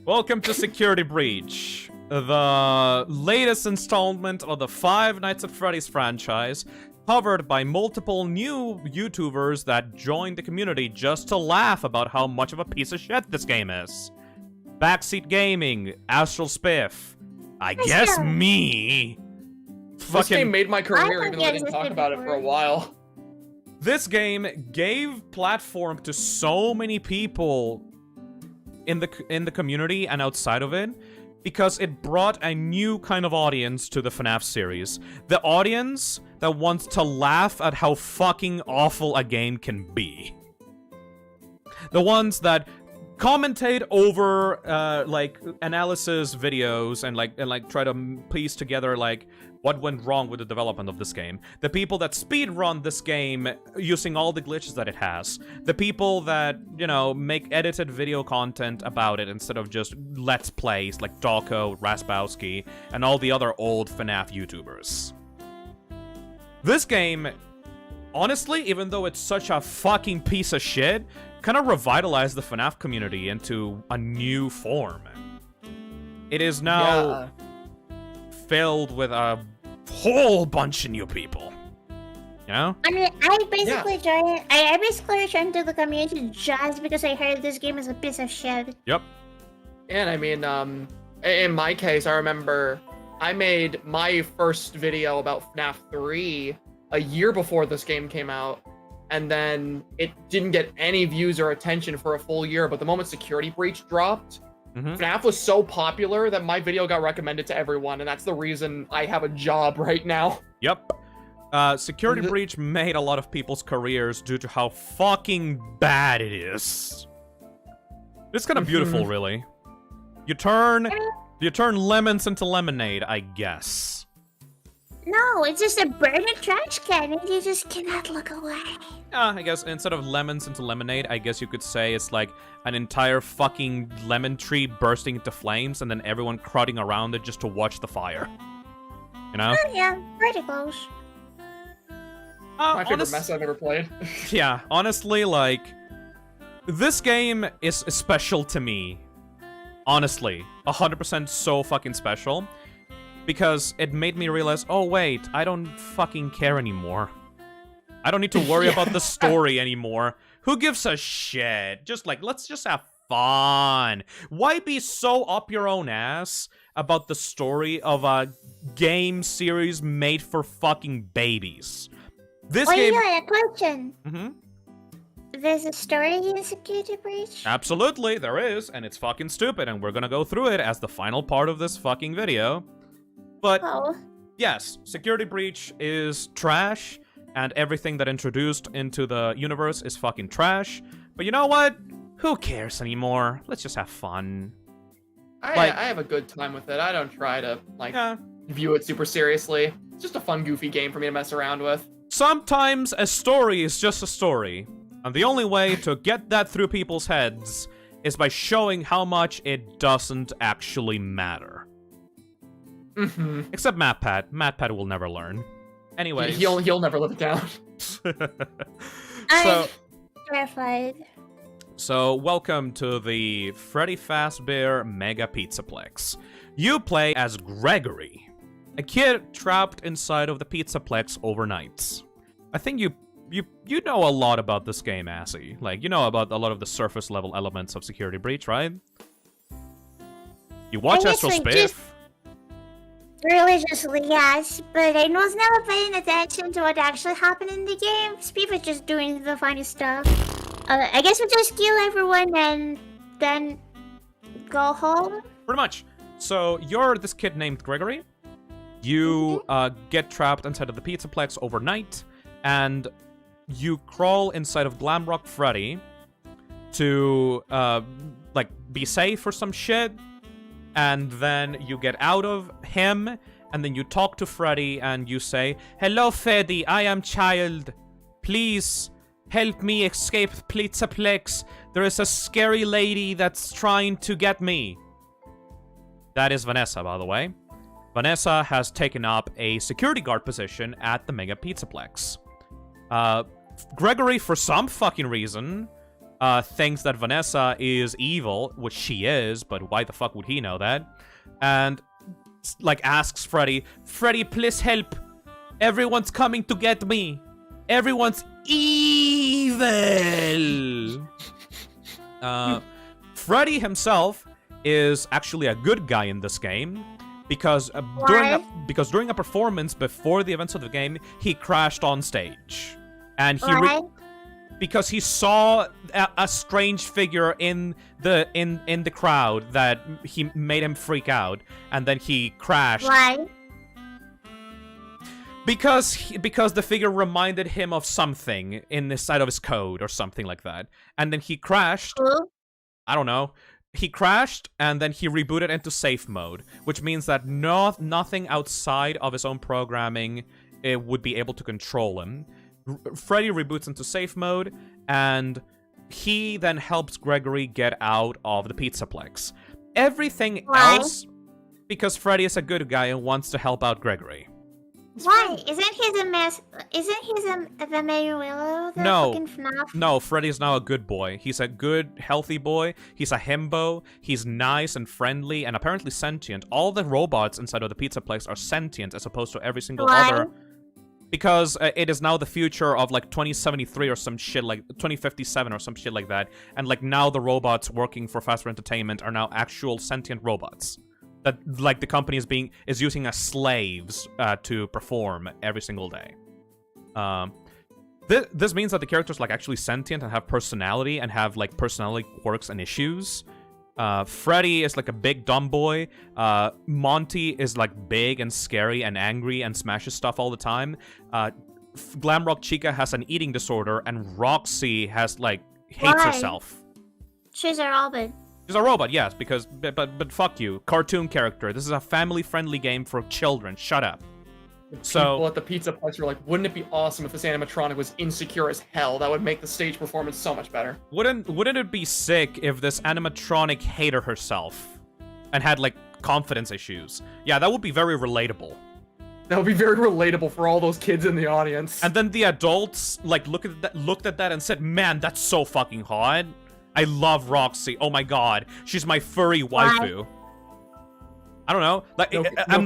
Welcome to Security Breach, the latest installment of the Five Nights at Freddy's franchise, covered by multiple new YouTubers that joined the community just to laugh about how much of a piece of shit this game is. Backseat Gaming, Astral Spiff, I guess me. This game made my career even though I didn't talk about it for a while. This game gave platform to so many people in the community and outside of it because it brought a new kind of audience to the FNAF series. The audience that wants to laugh at how fucking awful a game can be. The ones that commentate over like analysis videos and like try to piece together like what went wrong with the development of this game. The people that speedrun this game using all the glitches that it has. The people that, you know, make edited video content about it instead of just let's plays like Dawko, Raspowski, and all the other old FNAF YouTubers. This game, honestly, even though it's such a fucking piece of shit, kind of revitalized the FNAF community into a new form. It is now filled with a whole bunch of new people. You know? I mean, I basically joined. I basically joined to the community just because I heard this game is a piece of shit. Yep. And I mean, in my case, I remember I made my first video about FNAF 3 a year before this game came out. And then it didn't get any views or attention for a full year. But the moment Security Breach dropped, FNAF was so popular that my video got recommended to everyone. And that's the reason I have a job right now. Yep. Security Breach made a lot of people's careers due to how fucking bad it is. It's kind of beautiful, really. You turn lemons into lemonade, I guess. No, it's just a burning trash can and you just cannot look away. I guess instead of lemons into lemonade, I guess you could say it's like an entire fucking lemon tree bursting into flames and then everyone crowding around it just to watch the fire. You know? Oh, yeah, pretty close. My favorite mess I've ever played. Yeah, honestly, like, this game is special to me. Honestly, 100% so fucking special. Because it made me realize, oh wait, I don't fucking care anymore. I don't need to worry about the story anymore. Who gives a shit? Just like, let's just have fun. Why be so up your own ass about the story of a game series made for fucking babies? This game... yeah, a question. There's a story in Security Breach? Absolutely, there is, and it's fucking stupid, and we're gonna go through it as the final part of this fucking video. But, yes, Security Breach is trash, and everything that introduced into the universe is fucking trash. But you know what? Who cares anymore? Let's just have fun. I have a good time with it. I don't try to, like, view it super seriously. It's just a fun, goofy game for me to mess around with. Sometimes a story is just a story. And the only way to get that through people's heads is by showing how much it doesn't actually matter. Except MatPat. MatPat will never learn. Anyways. He'll never live it down. I'm terrified. So, welcome to the Freddy Fazbear Mega Pizzaplex. You play as Gregory, a kid trapped inside of the Pizzaplex overnight. I think you know a lot about this game, Assy. Like, you know about a lot of the surface level elements of Security Breach, right? You watch Astral Spiff? Religiously, yes, but I was never paying attention to what actually happened in the game. Spiff was just doing the funny stuff. I guess we just kill everyone and then go home? Pretty much. So, you're this kid named Gregory. You get trapped inside of the Pizzaplex overnight, and you crawl inside of Glamrock Freddy to, like, be safe or some shit. And then you get out of him, and then you talk to Freddy, and you say, "Hello, Freddy, I am child. Please help me escape Pizzaplex. There is a scary lady that's trying to get me." That is Vanessa, by the way. Vanessa has taken up a security guard position at the Mega Pizzaplex. Gregory, for some fucking reason, thinks that Vanessa is evil, which she is, but why the fuck would he know that? And, like, asks Freddy, "Freddy, please help. Everyone's coming to get me. Everyone's evil. Freddy himself is actually a good guy in this game because during a performance before the events of the game, he crashed on stage, and because he saw a strange figure in the crowd that he made him freak out, and then he crashed. Why? Because the figure reminded him of something in the side of his code or something like that, and then he crashed. I don't know. He crashed, and then he rebooted into safe mode, which means that nothing outside of his own programming would be able to control him. Freddy reboots into safe mode, and he then helps Gregory get out of the Pizzaplex. Everything else, because Freddy is a good guy and wants to help out Gregory. Why? Isn't he the mess? Isn't he the main willow? Fucking FNAF? No, Freddy's now a good boy. He's a good, healthy boy. He's a himbo. He's nice and friendly and apparently sentient. All the robots inside of the Pizzaplex are sentient as opposed to every single other. Because it is now the future of like 2073 or some shit, like 2057 or some shit like that. And like now the robots working for Fazbear Entertainment are now actual sentient robots that like the company is using as slaves to perform every single day. This means that the characters like actually sentient and have personality and have like personality quirks and issues. Freddy is like a big dumb boy. Monty is like big and scary and angry and smashes stuff all the time. Glamrock Chica has an eating disorder, and Roxy has like hates herself. She's a robot. She's a robot, yes, because but fuck you, cartoon character. This is a family-friendly game for children. Shut up. People at the pizza place were like, wouldn't it be awesome if this animatronic was insecure as hell? That would make the stage performance so much better. Wouldn't it be sick if this animatronic hated herself and had like confidence issues? Yeah, that would be very relatable. That would be very relatable for all those kids in the audience. And then the adults like looked at that and said, "Man, that's so fucking hot. I love Roxy. Oh my god, she's my furry waifu." I don't know. Like, I'm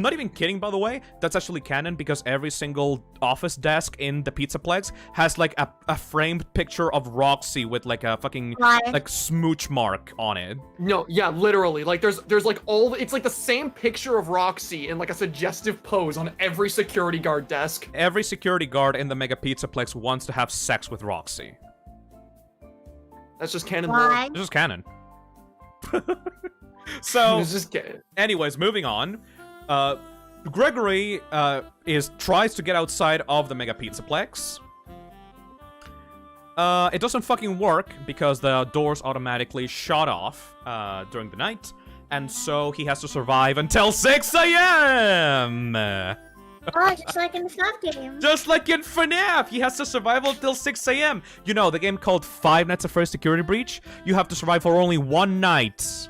not even kidding, by the way. That's actually canon because every single office desk in the Pizzaplex has like a framed picture of Roxy with like a fucking like smooch mark on it. No, yeah, literally. Like there's like it's like the same picture of Roxy in like a suggestive pose on every security guard desk. Every security guard in the Mega Pizzaplex wants to have sex with Roxy. That's just canon. It's just canon. So, anyways, moving on. Gregory tries to get outside of the Mega Pizzaplex. It doesn't fucking work because the doors automatically shut off during the night, and so he has to survive until 6 a.m. Oh, just like in the FNAF game. Just like in FNAF! He has to survive until 6 a.m. You know, the game called Five Nights at Freddy's Security Breach? You have to survive for only one night.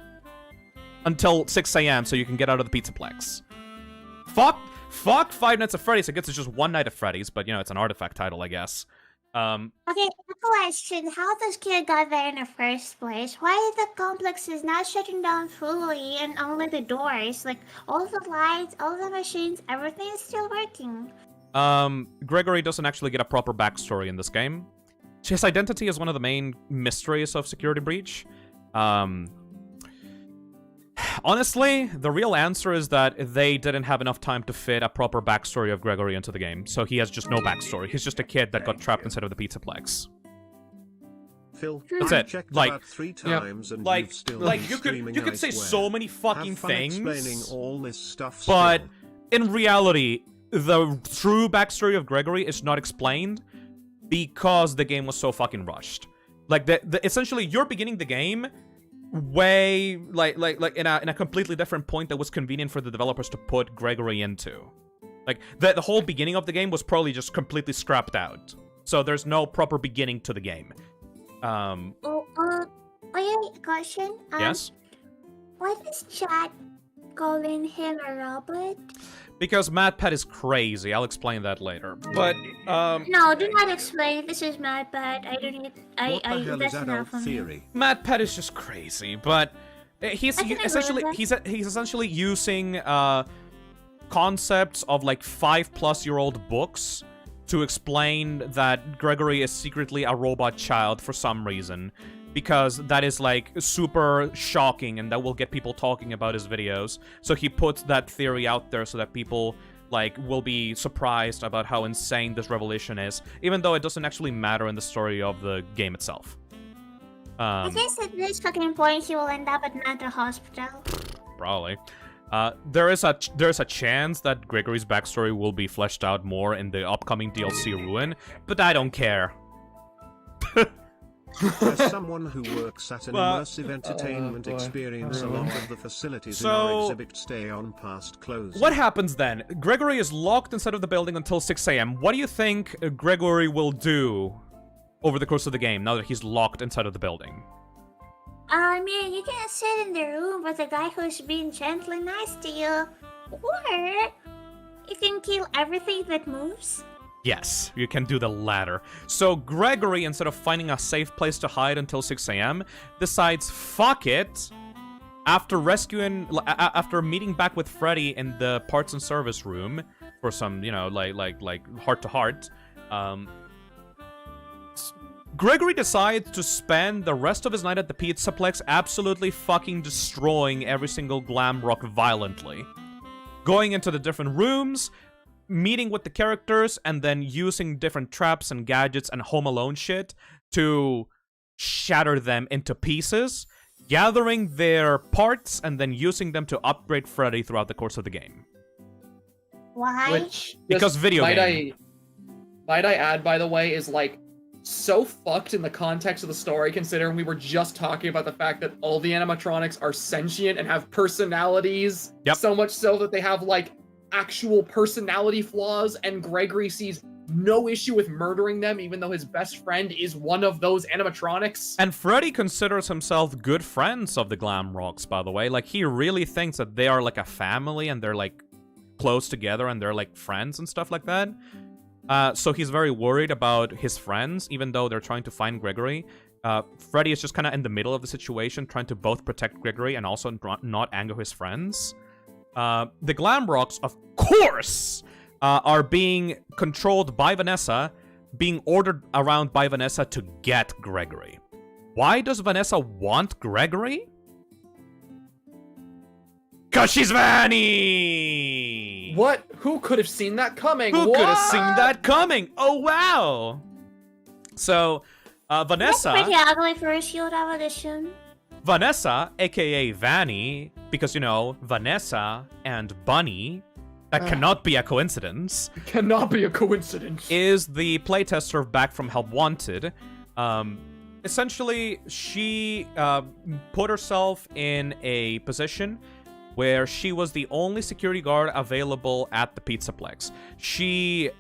Until 6 a.m. so you can get out of the Pizzaplex. Fuck Five Nights at Freddy's. I guess it's just one night at Freddy's, but you know, it's an artifact title, I guess. Okay, question. How this kid got there in the first place? Why the complex is not shutting down fully and only the doors? Like, all the lights, all the machines, everything is still working. Gregory doesn't actually get a proper backstory in this game. His identity is one of the main mysteries of Security Breach. Honestly, the real answer is that they didn't have enough time to fit a proper backstory of Gregory into the game, so he has just no backstory. He's just a kid that got trapped inside of the Pizzaplex. Phil, that's it. checked Like, about 3 times and like, you've still like been you could say so many fucking Have fun things, explaining all this stuff but still. in reality, the true backstory of Gregory is not explained because the game was so fucking rushed. Like, essentially, you're beginning the game way like in a completely different point that was convenient for the developers to put Gregory into. Like the whole beginning of the game was probably just completely scrapped out. So there's no proper beginning to the game. Question. Yes? Why is chat calling him a robot? Because MadPat is crazy. I'll explain that later. But no, do not explain. This is MadPat. I don't need. What the hell that's is enough adult for me. theory? MadPat is just crazy, but he's essentially using concepts of like 5+-year-old books to explain that Gregory is secretly a robot child for some reason. Because that is like super shocking and that will get people talking about his videos. So he puts that theory out there so that people like will be surprised about how insane this revelation is, even though it doesn't actually matter in the story of the game itself. I guess at this fucking point he will end up at mental hospital. Probably. There's a chance that Gregory's backstory will be fleshed out more in the upcoming DLC Ruin, but I don't care. As someone who works at an immersive entertainment experience, a lot of the facilities in our exhibit stay on past closing. What happens then? Gregory is locked inside of the building until 6 a.m. What do you think Gregory will do over the course of the game now that he's locked inside of the building? I mean, you can sit in the room with the guy who's being gently nice to you, or you can kill everything that moves. Yes, you can do the latter. So Gregory, instead of finding a safe place to hide until 6 a.m., decides, fuck it. After meeting back with Freddy in the parts and service room for some, you know, like heart-to-heart, Gregory decides to spend the rest of his night at the Pizzaplex absolutely fucking destroying every single glam rock violently. Going into the different rooms, meeting with the characters, and then using different traps and gadgets and Home Alone shit to shatter them into pieces, gathering their parts, and then using them to upgrade Freddy throughout the course of the game. Why? Which, because video game. Might I add, by the way, is like so fucked in the context of the story, considering we were just talking about the fact that all the animatronics are sentient and have personalities. Yep. So much so that they have like actual personality flaws, and Gregory sees no issue with murdering them, even though his best friend is one of those animatronics. And Freddy considers himself good friends of the Glam Rocks, by the way. Like, he really thinks that they are like a family and they're like close together and they're like friends and stuff like that. So he's very worried about his friends, even though they're trying to find Gregory. Freddy is just kind of in the middle of the situation, trying to both protect Gregory and also not anger his friends. The Glam Rocks, of course, are being controlled by Vanessa, being ordered around by Vanessa to get Gregory. Why does Vanessa want Gregory? 'Cause she's Vanny! What? Who could have seen that coming? Who could have seen that coming? Oh, wow! So, Vanessa... That's pretty ugly for a Shield Evolution. Vanessa, aka Vanny, because, you know, Vanessa and Bunny, that cannot be a coincidence. Cannot be a coincidence. Is the playtester of Back from Help Wanted. Essentially, she put herself in a position where she was the only security guard available at the Pizzaplex. She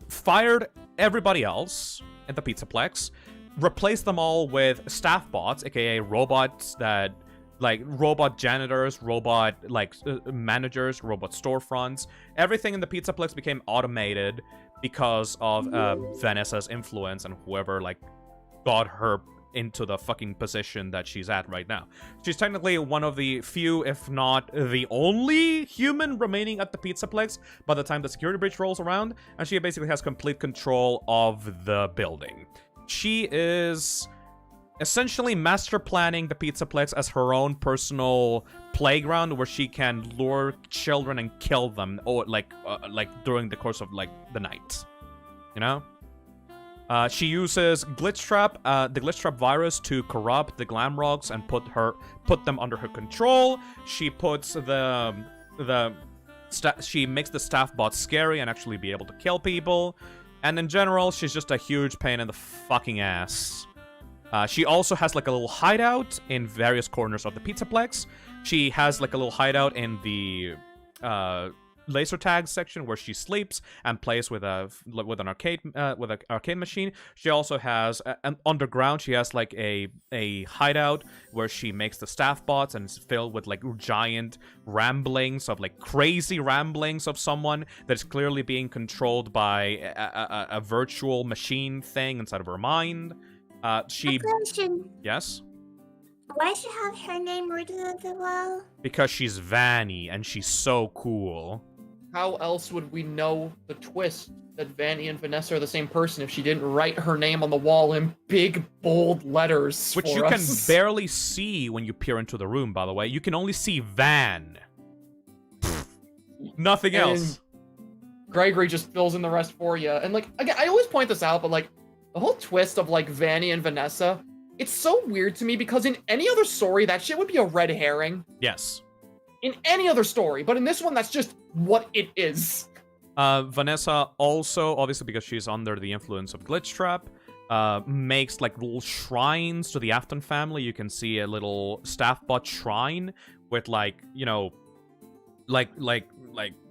fired everybody else at the Pizzaplex, replaced them all with staff bots, aka robots that, like, robot janitors, robot, like, managers, robot storefronts. Everything in the Pizzaplex became automated because of Vanessa's influence and whoever, like, got her into the fucking position that she's at right now. She's technically one of the few, if not the only human remaining at the Pizzaplex by the time the security breach rolls around, and she basically has complete control of the building. She is essentially master planning the Pizzaplex as her own personal playground where she can lure children and kill them, or like during the course of like the night, you know. She uses Glitch Trap, the Glitch Trap virus, to corrupt the Glam Rocks and put them under her control. She puts she makes the staff bots scary and actually be able to kill people. And in general, she's just a huge pain in the fucking ass. She also has like a little hideout in various corners of the Pizzaplex. She has like a little hideout in the laser tag section where she sleeps and plays with an arcade machine. She also has an underground. She has like a hideout where she makes the staff bots, and it's filled with like giant ramblings of like crazy ramblings of someone that's clearly being controlled by a virtual machine thing inside of her mind. Yes. Why does she have her name written on the wall? Because she's Vanny and she's so cool. how else would we know the twist that Vanny and Vanessa are the same person if she didn't write her name on the wall in big, bold letters Which for you us? can barely see when you peer into the room, by the way. You can only see Van. Nothing else. Gregory just fills in the rest for you. And, like, again, I always point this out, but, like, the whole twist of, like, Vanny and Vanessa, it's so weird to me because in any other story, that shit would be a red herring. Yes. In any other story, but in this one, that's just what it is. Vanessa also, obviously because she's under the influence of Glitchtrap, makes like little shrines to the Afton family. You can see a little staff-bot shrine with like, you know, like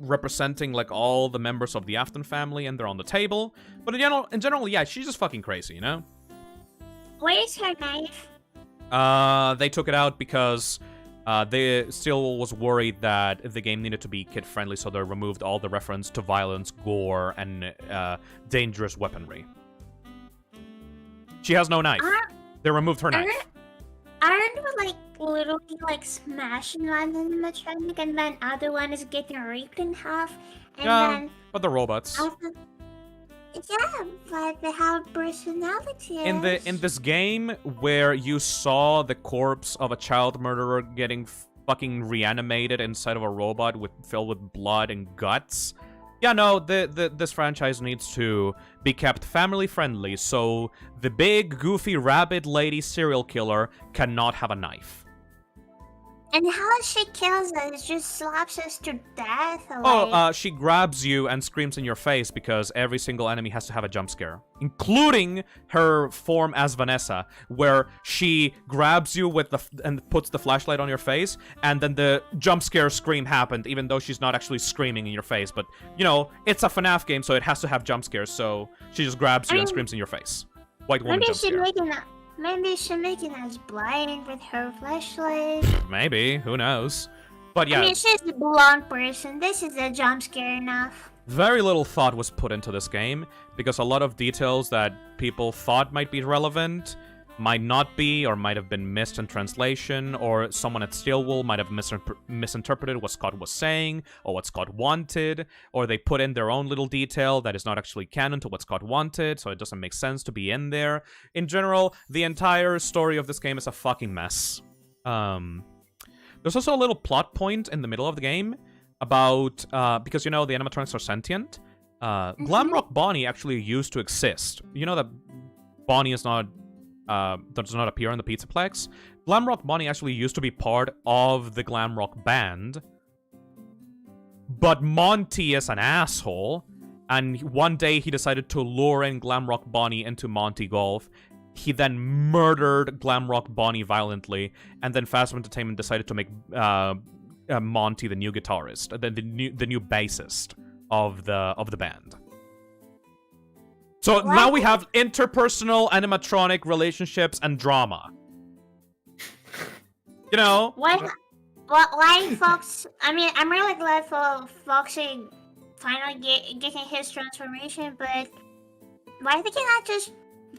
representing like all the members of the Afton family, and they're on the table. But in general, yeah, she's just fucking crazy, you know? Where's her knife? They took it out because they still was worried that the game needed to be kid-friendly, so they removed all the reference to violence, gore, and dangerous weaponry. She has no knife. They removed her knife. Aren't we like literally like smashing one animatronic and then other one is getting ripped in half? And then but the robots. yeah, but they have personalities. In this game where you saw the corpse of a child murderer getting fucking reanimated inside of a robot filled with blood and guts. Yeah, no, this franchise needs to be kept family friendly, so the big goofy rabbit lady serial killer cannot have a knife. And how she kills us, just slaps us to death? Like... Oh, she grabs you and screams in your face because every single enemy has to have a jump scare. Including her form as Vanessa, where she grabs you and puts the flashlight on your face, and then the jump scare scream happened, even though she's not actually screaming in your face. But, you know, it's a FNAF game, so it has to have jump scares, so she just grabs you and screams in your face. White woman jump scare. Maybe she's making us blind with her flashlight. Maybe, who knows? But yeah. I mean, she's a blonde person. This is a jump scare enough. Very little thought was put into this game, because a lot of details that people thought might be relevant might not be, or might have been missed in translation, or someone at Steelwool might have misinterpreted what Scott was saying, or what Scott wanted, or they put in their own little detail that is not actually canon to what Scott wanted, so it doesn't make sense to be in there. In general, the entire story of this game is a fucking mess. There's also a little plot point in the middle of the game about, because, you know, the animatronics are sentient. Glamrock Bonnie actually used to exist. You know that Bonnie is not... does not appear in the Pizzaplex. Glamrock Bonnie actually used to be part of the Glamrock band, but Monty is an asshole, and one day he decided to lure in Glamrock Bonnie into Monty Golf. He then murdered Glamrock Bonnie violently, and then Fazbear Entertainment decided to make Monty the new guitarist, the new bassist of the band. So now we have interpersonal animatronic relationships and drama. You know? Why Fox... I mean, I'm really glad for Foxy finally getting his transformation, but why they cannot just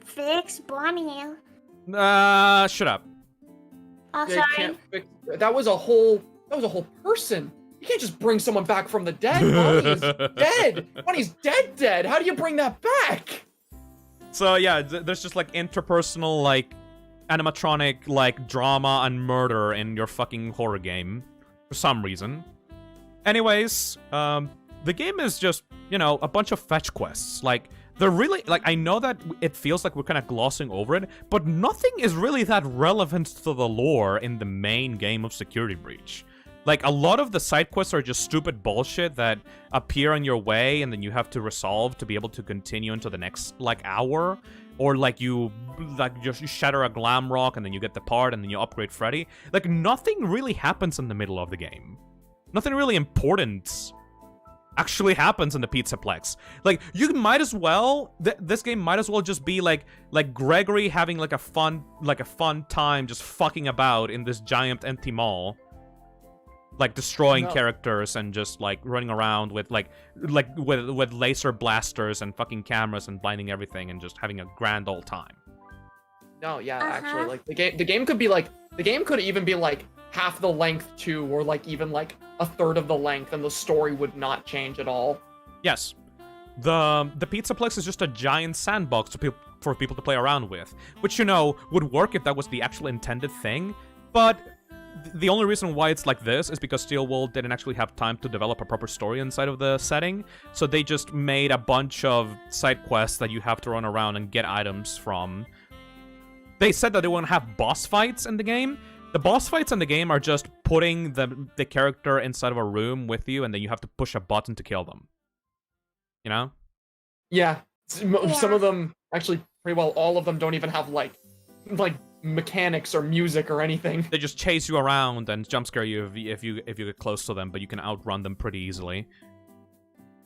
fix Bonnie? Shut up. Oh, They sorry. can't fix... That was a whole person. You can't just bring someone back from the dead. Bonnie is dead. Bonnie's dead. How do you bring that back? So yeah, there's just like interpersonal like animatronic like drama and murder in your fucking horror game for some reason. Anyways, the game is just, you know, a bunch of fetch quests. Like, they're really, like, I know that it feels like we're kind of glossing over it, but nothing is really that relevant to the lore in the main game of Security Breach. Like, a lot of the side quests are just stupid bullshit that appear on your way and then you have to resolve to be able to continue into the next, like, hour. Or, like, you shatter a glam rock and then you get the part and then you upgrade Freddy. Like, nothing really happens in the middle of the game. Nothing really important actually happens in the Pizzaplex. Like, you might as well, this game might as well just be like Gregory having, like, a fun time just fucking about in this giant empty mall. Like, destroying characters and just, like, running around with, with laser blasters and fucking cameras and blinding everything and just having a grand old time. No, yeah, actually, like, the game could be, like, the game could even be, like, half the length too, or, like, even, like, a third of the length and the story would not change at all. Yes. The Pizzaplex is just a giant sandbox for people to play around with, which, you know, would work if that was the actual intended thing, but the only reason why it's like this is because Steelwool didn't actually have time to develop a proper story inside of the setting, so they just made a bunch of side quests that you have to run around and get items from. They said that they won't have boss fights in the game. The boss fights in the game are just putting the character inside of a room with you, and then you have to push a button to kill them. You know? Yeah. Some of them, actually, pretty well, all of them don't even have, like mechanics or music or anything. They just chase you around and jump scare you if you get close to them, but you can outrun them pretty easily.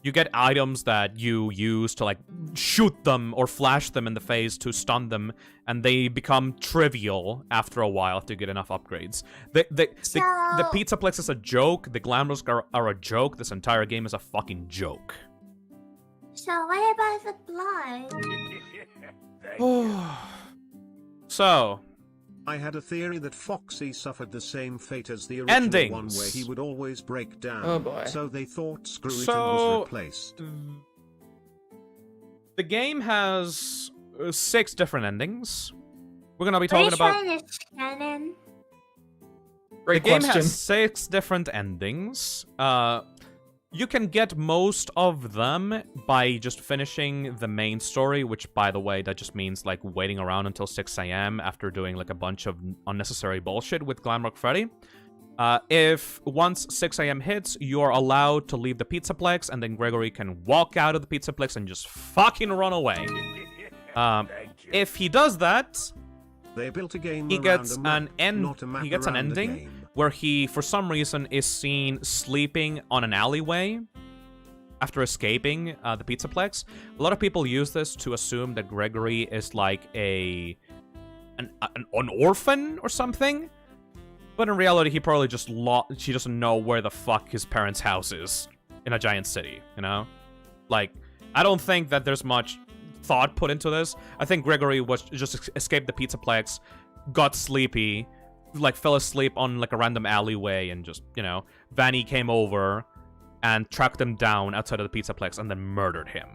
You get items that you use to, like, shoot them or flash them in the face to stun them, and they become trivial after a while after you get enough upgrades. The Pizzaplex is a joke, the Glamorous are a joke, this entire game is a fucking joke. So what about the blood? So... I had a theory that Foxy suffered the same fate as the original one where he would always break down. Oh boy. So they thought screw it and was replaced. The game has 6 different endings. We're gonna be talking about... Great the game question. has 6 different endings. You can get most of them by just finishing the main story, which, by the way, that just means, like, waiting around until 6 a.m. after doing, like, a bunch of unnecessary bullshit with Glamrock Freddy. If once 6 a.m. hits, you're allowed to leave the Pizzaplex, and then Gregory can walk out of the Pizzaplex and just fucking run away. If he does that, they built a game he gets an ending where he, for some reason, is seen sleeping on an alleyway after escaping the Pizzaplex. A lot of people use this to assume that Gregory is like an orphan or something. But in reality, he probably just she doesn't know where the fuck his parents' house is in a giant city, you know? Like, I don't think that there's much thought put into this. I think Gregory was just escaped the Pizzaplex, got sleepy, like fell asleep on like a random alleyway, and just, you know, Vanny came over and tracked him down outside of the Pizzaplex and then murdered him.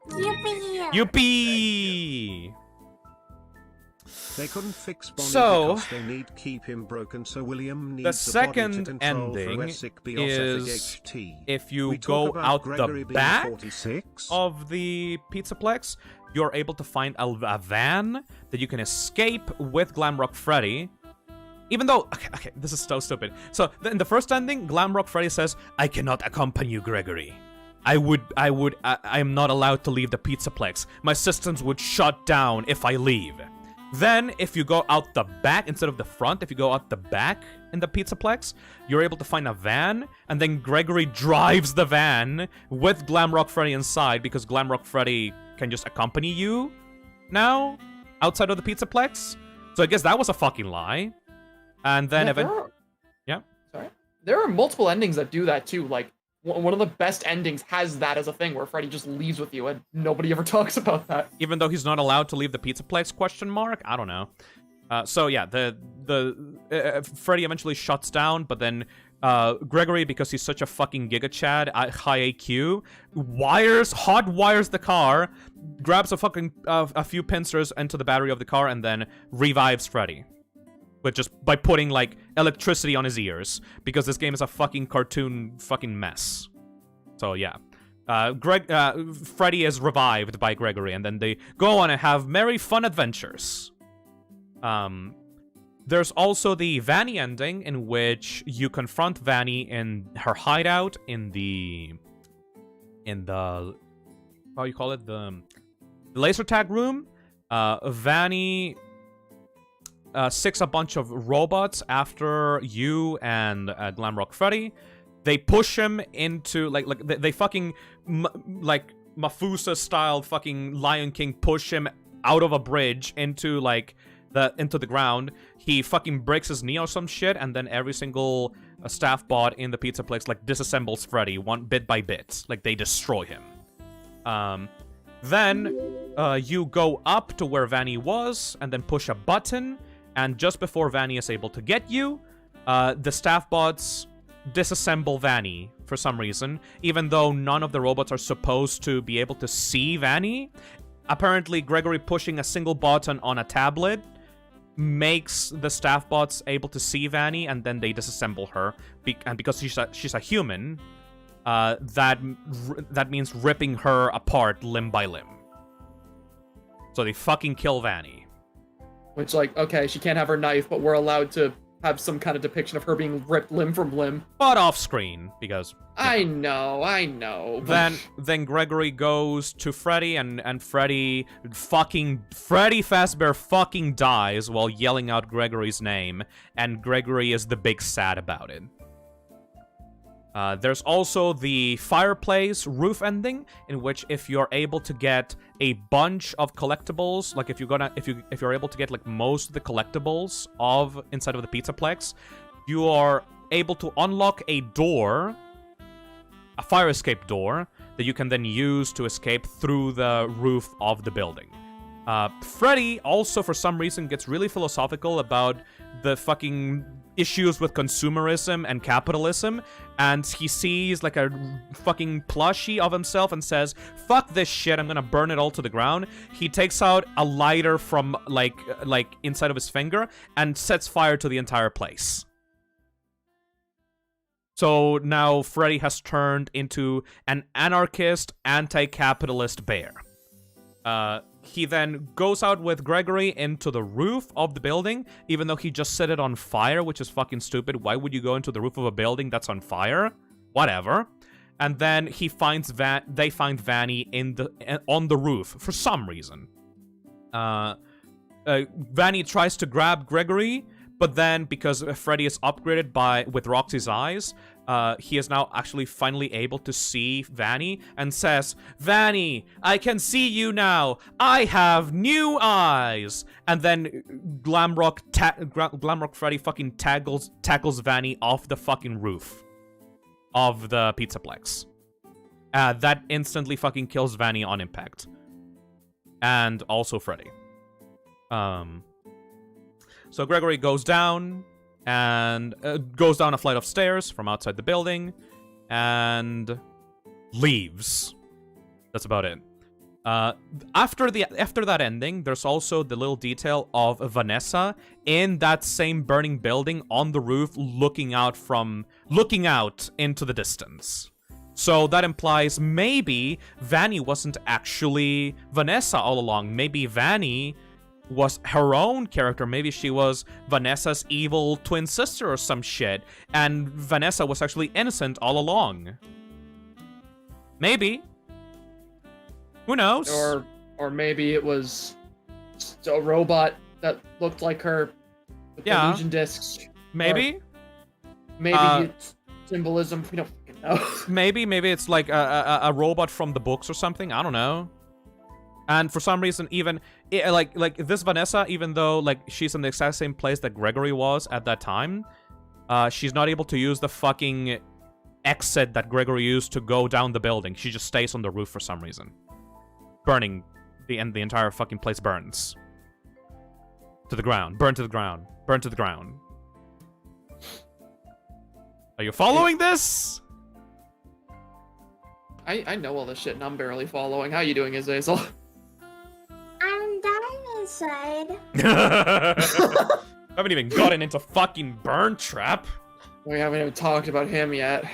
Yippee! Yippee! They couldn't fix Bonnie because they need keep him broken, so William needs the second ending is if you go out the back of the Pizzaplex, you're able to find a van that you can escape with Glamrock Freddy. Even though, okay, this is so stupid. So in the first ending, Glamrock Freddy says, "I cannot accompany you, Gregory. I am not allowed to leave the Pizzaplex. My systems would shut down if I leave." Then, if you go out the back instead of the front, if you go out the back in the Pizzaplex, you're able to find a van, and then Gregory drives the van with Glamrock Freddy inside, because Glamrock Freddy can just accompany you now outside of the Pizzaplex. So I guess that was a fucking lie. And then there are multiple endings that do that too. Like, one of the best endings has that as a thing where Freddy just leaves with you and nobody ever talks about that. Even though he's not allowed to leave the Pizzaplex, question mark? I don't know. So yeah, Freddy eventually shuts down, but then Gregory, because he's such a fucking Giga Chad, high AQ, hot wires the car, grabs a few pincers into the battery of the car, and then revives Freddy. But just by putting, like, electricity on his ears. Because this game is a fucking cartoon fucking mess. So, yeah. Freddy is revived by Gregory, and then they go on and have merry fun adventures. There's also the Vanny ending, in which you confront Vanny in her hideout in the how you call it? The laser tag room. Vanny six a bunch of robots after you and Glamrock Freddy. They push him into they fucking like Mafusa style fucking Lion King push him out of a bridge into into the ground. He fucking breaks his knee or some shit, and then every single staff bot in the Pizzaplex disassembles Freddy bit by bit. Like, they destroy him. Then you go up to where Vanny was and then push a button. And just before Vanny is able to get you, the staff bots disassemble Vanny for some reason, even though none of the robots are supposed to be able to see Vanny. Apparently, Gregory pushing a single button on a tablet makes the staff bots able to see Vanny, and then they disassemble her. And because she's a human, that means ripping her apart limb by limb. So they fucking kill Vanny. Which, like, okay, she can't have her knife, but we're allowed to have some kind of depiction of her being ripped limb from limb. But off screen, because... I know. Then Gregory goes to Freddy, and Freddy Fazbear fucking dies while yelling out Gregory's name, and Gregory is the big sad about it. There's also the fireplace roof ending, in which if you're able to get a bunch of collectibles, like if you're able to get like most of the collectibles inside of the Pizzaplex, you are able to unlock a door, a fire escape door, that you can then use to escape through the roof of the building. Freddy also, for some reason, gets really philosophical about the fucking issues with consumerism and capitalism, and he sees like a fucking plushie of himself and says, fuck this shit, I'm gonna burn it all to the ground. He takes out a lighter from like inside of his finger and sets fire to the entire place. So now Freddy has turned into an anarchist, anti-capitalist bear. He then goes out with Gregory into the roof of the building, even though he just set it on fire, which is fucking stupid. Why would you go into the roof of a building that's on fire? Whatever. And then he finds they find Vanny on the roof for some reason. Vanny tries to grab Gregory, but then because Freddy is upgraded with Roxy's eyes, he is now actually finally able to see Vanny and says, Vanny, I can see you now. I have new eyes. And then Glamrock Freddy fucking tackles Vanny off the fucking roof of the Pizzaplex. That instantly fucking kills Vanny on impact. And also Freddy. So Gregory goes down and goes down a flight of stairs from outside the building and leaves. That's about it. After that ending, there's also the little detail of Vanessa in that same burning building on the roof, looking out into the distance. So that implies maybe Vanny wasn't actually Vanessa all along. Maybe Vanny was her own character. Maybe she was Vanessa's evil twin sister or some shit, and Vanessa was actually innocent all along. Maybe. Who knows? Or maybe it was a robot that looked like her with illusion discs. Maybe. Maybe it's symbolism. We don't fucking know. Maybe it's like a robot from the books or something. I don't know. And for some reason, even like this Vanessa, even though like she's in the exact same place that Gregory was at that time, she's not able to use the fucking exit that Gregory used to go down the building. She just stays on the roof for some reason, burning the entire fucking place burns to the ground, burn to the ground, burn to the ground. Are you following this? I know all this shit and I'm barely following. How you doing, Azazel? I'm dying inside. Haven't even gotten into fucking Burn Trap. We haven't even talked about him yet.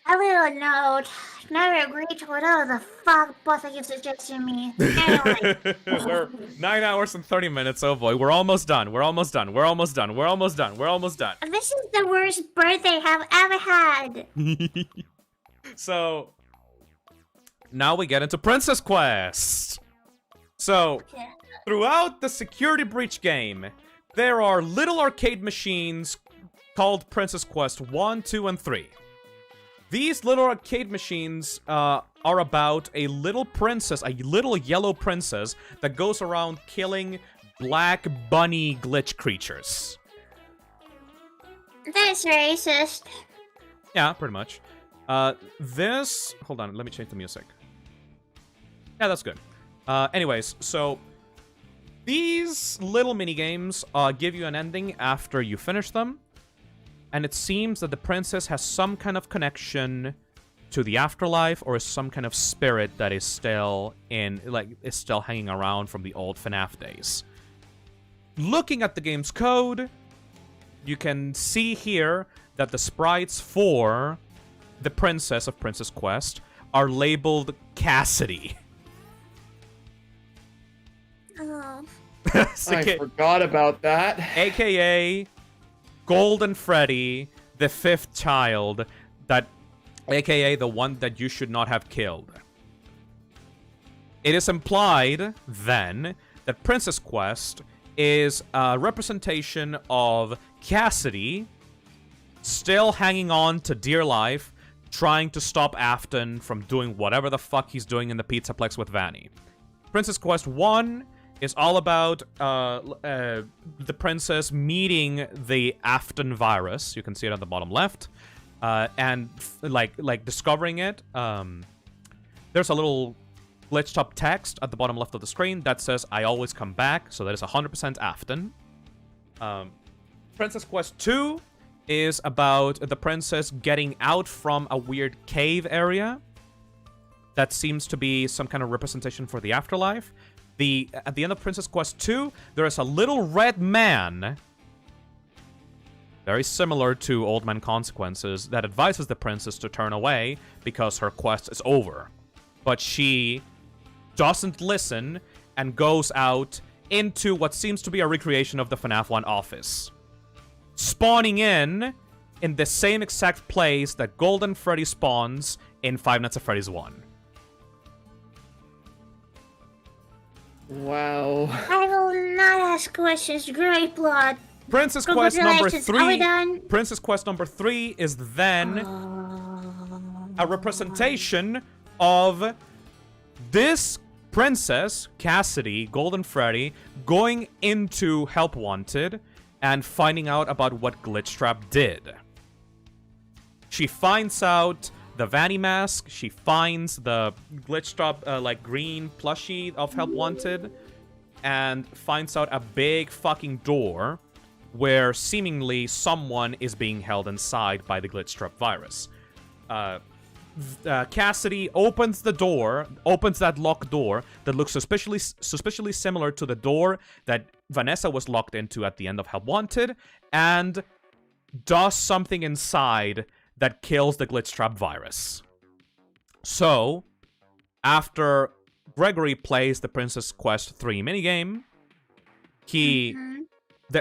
A little note. Never agree to whatever the fuck both of you suggesting me. Anyway. We're 9 hours and 30 minutes. Oh boy, we're almost done. We're almost done. We're almost done. We're almost done. We're almost done. This is the worst birthday I've ever had. So now we get into Princess Quest. So throughout the Security Breach game, there are little arcade machines called Princess Quest 1, 2, and 3. These little arcade machines are about a little princess, a little yellow princess that goes around killing black bunny glitch creatures. That's racist. Yeah, pretty much. Hold on, let me change the music. Yeah, that's good. Anyways, so these little mini games give you an ending after you finish them. and it seems that the princess has some kind of connection to the afterlife, or is some kind of spirit that is still is still hanging around from the old FNAF days. Looking at the game's code, you can see here that the sprites for the princess of Princess Quest are labeled Cassidy. Oh. I forgot about that. AKA Golden Freddy, the fifth child, AKA the one that you should not have killed. It is implied, then, that Princess Quest is a representation of Cassidy still hanging on to dear life, trying to stop Afton from doing whatever the fuck he's doing in the Pizzaplex with Vanny. Princess Quest 1 is all about the princess meeting the Afton virus. You can see it on the bottom left. And discovering it. There's a little glitched up text at the bottom left of the screen that says, "I always come back," so that is 100% Afton. Princess Quest 2 is about the princess getting out from a weird cave area that seems to be some kind of representation for the afterlife. At the end of Princess Quest 2, there is a little red man, very similar to Old Man Consequences, that advises the princess to turn away because her quest is over. But she doesn't listen and goes out into what seems to be a recreation of the FNAF 1 office, spawning in the same exact place that Golden Freddy spawns in Five Nights at Freddy's 1. Wow. I will not ask questions. Great plot. Princess Quest number 3. Are we done? Princess Quest number 3 is then a representation of this princess, Cassidy, Golden Freddy, going into Help Wanted and finding out about what Glitchtrap did. She finds out the Vanny mask, she finds the Glitchtrap, green plushie of Help Wanted, and finds out a big fucking door where seemingly someone is being held inside by the Glitchtrap virus. Cassidy opens the door, opens that locked door that looks suspiciously similar to the door that Vanessa was locked into at the end of Help Wanted, and does something inside that kills the Glitchtrap virus. So, after Gregory plays the Princess Quest 3 minigame,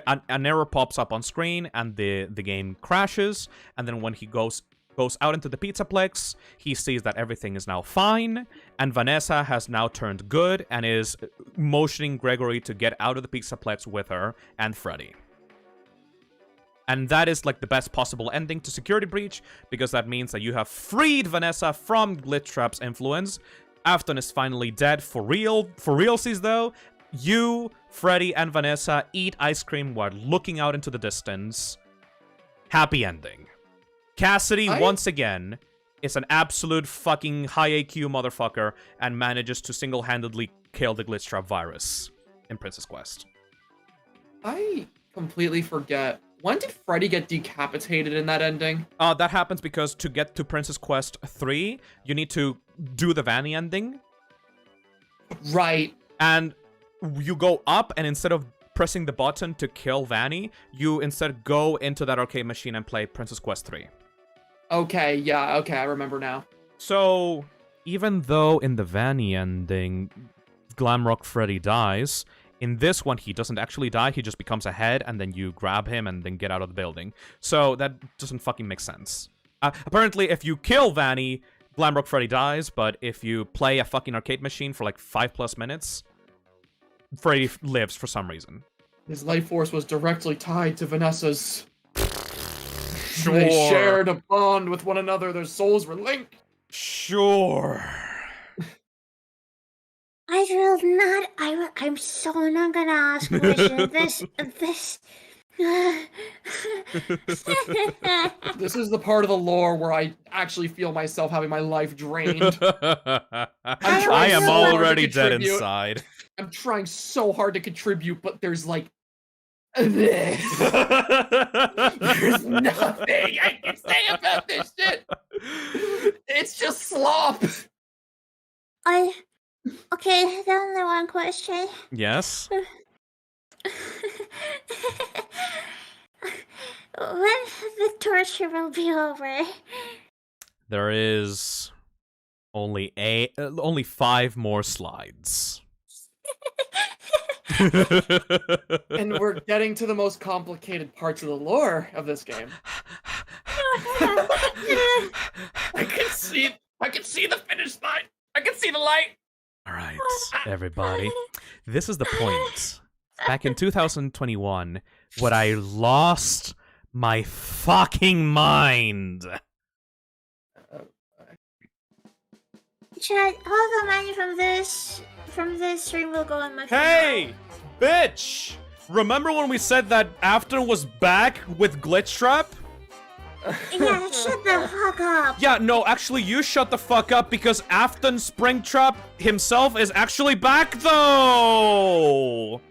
an error pops up on screen and the game crashes, and then when he goes out into the Pizzaplex, he sees that everything is now fine, and Vanessa has now turned good and is motioning Gregory to get out of the Pizzaplex with her and Freddy. And that is like the best possible ending to Security Breach, because that means that you have freed Vanessa from Glitchtrap's influence. Afton is finally dead for real. For realsies though, you, Freddy, and Vanessa eat ice cream while looking out into the distance. Happy ending. Cassidy, once again, is an absolute fucking high AQ motherfucker and manages to single-handedly kill the Glitchtrap virus in Princess Quest. I completely forget. When did Freddy get decapitated in that ending? That happens because to get to Princess Quest 3, you need to do the Vanny ending. Right. And you go up, and instead of pressing the button to kill Vanny, you instead go into that arcade machine and play Princess Quest 3. Okay, yeah, okay, I remember now. So, even though in the Vanny ending, Glamrock Freddy dies, in this one, he doesn't actually die, he just becomes a head, and then you grab him and then get out of the building. So, that doesn't fucking make sense. Apparently, if you kill Vanny, Glamrock Freddy dies, but if you play a fucking arcade machine for like 5+ minutes, Freddy lives for some reason. His life force was directly tied to Vanessa's. Sure. They shared a bond with one another, their souls were linked. Sure. I will not. I'm so not gonna ask questions. This. This is the part of the lore where I actually feel myself having my life drained. I am already dead inside. I'm trying so hard to contribute, but there's like... There's nothing I can say about this shit. It's just slop. Okay, then only one question. Yes? When the torture will be over? There is only 5 more slides. And we're getting to the most complicated parts of the lore of this game. I can see the finish line. I can see the light. All right, everybody. This is the point. Back in 2021, when I lost my fucking mind. Chad, all the money from this stream will go on my phone. Hey, bitch! Remember when we said that Afton was back with Glitch Trap? Yeah, shut the fuck up. Yeah, no, actually, you shut the fuck up because Afton Springtrap himself is actually back, though!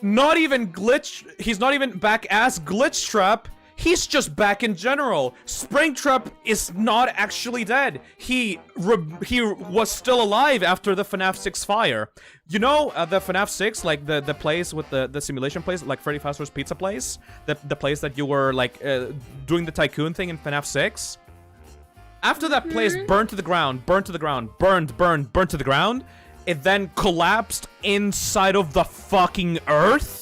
Not even Glitch... He's not even back as Glitch Trap. He's just back in general. Springtrap is not actually dead. He was still alive after the FNAF 6 fire. You know, the FNAF 6, like the place with the simulation place, like Freddy Fazbear's Pizza place? The place that you were, like, doing the Tycoon thing in FNAF 6? After that place burned to the ground, burned to the ground, burned to the ground, it then collapsed inside of the fucking earth,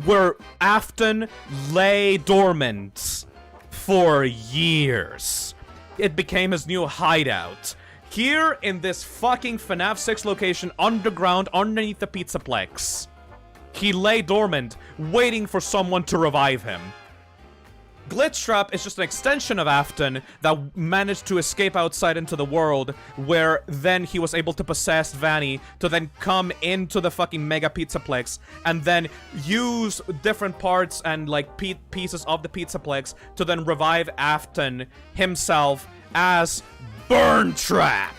where Afton lay dormant for years. It became his new hideout. Here in this fucking FNAF 6 location underground underneath the Pizzaplex, he lay dormant, waiting for someone to revive him. Glitch Trap is just an extension of Afton that managed to escape outside into the world, where then he was able to possess Vanny to then come into the fucking Mega Pizzaplex and then use different parts and like pieces of the Pizzaplex to then revive Afton himself as Burn Trap.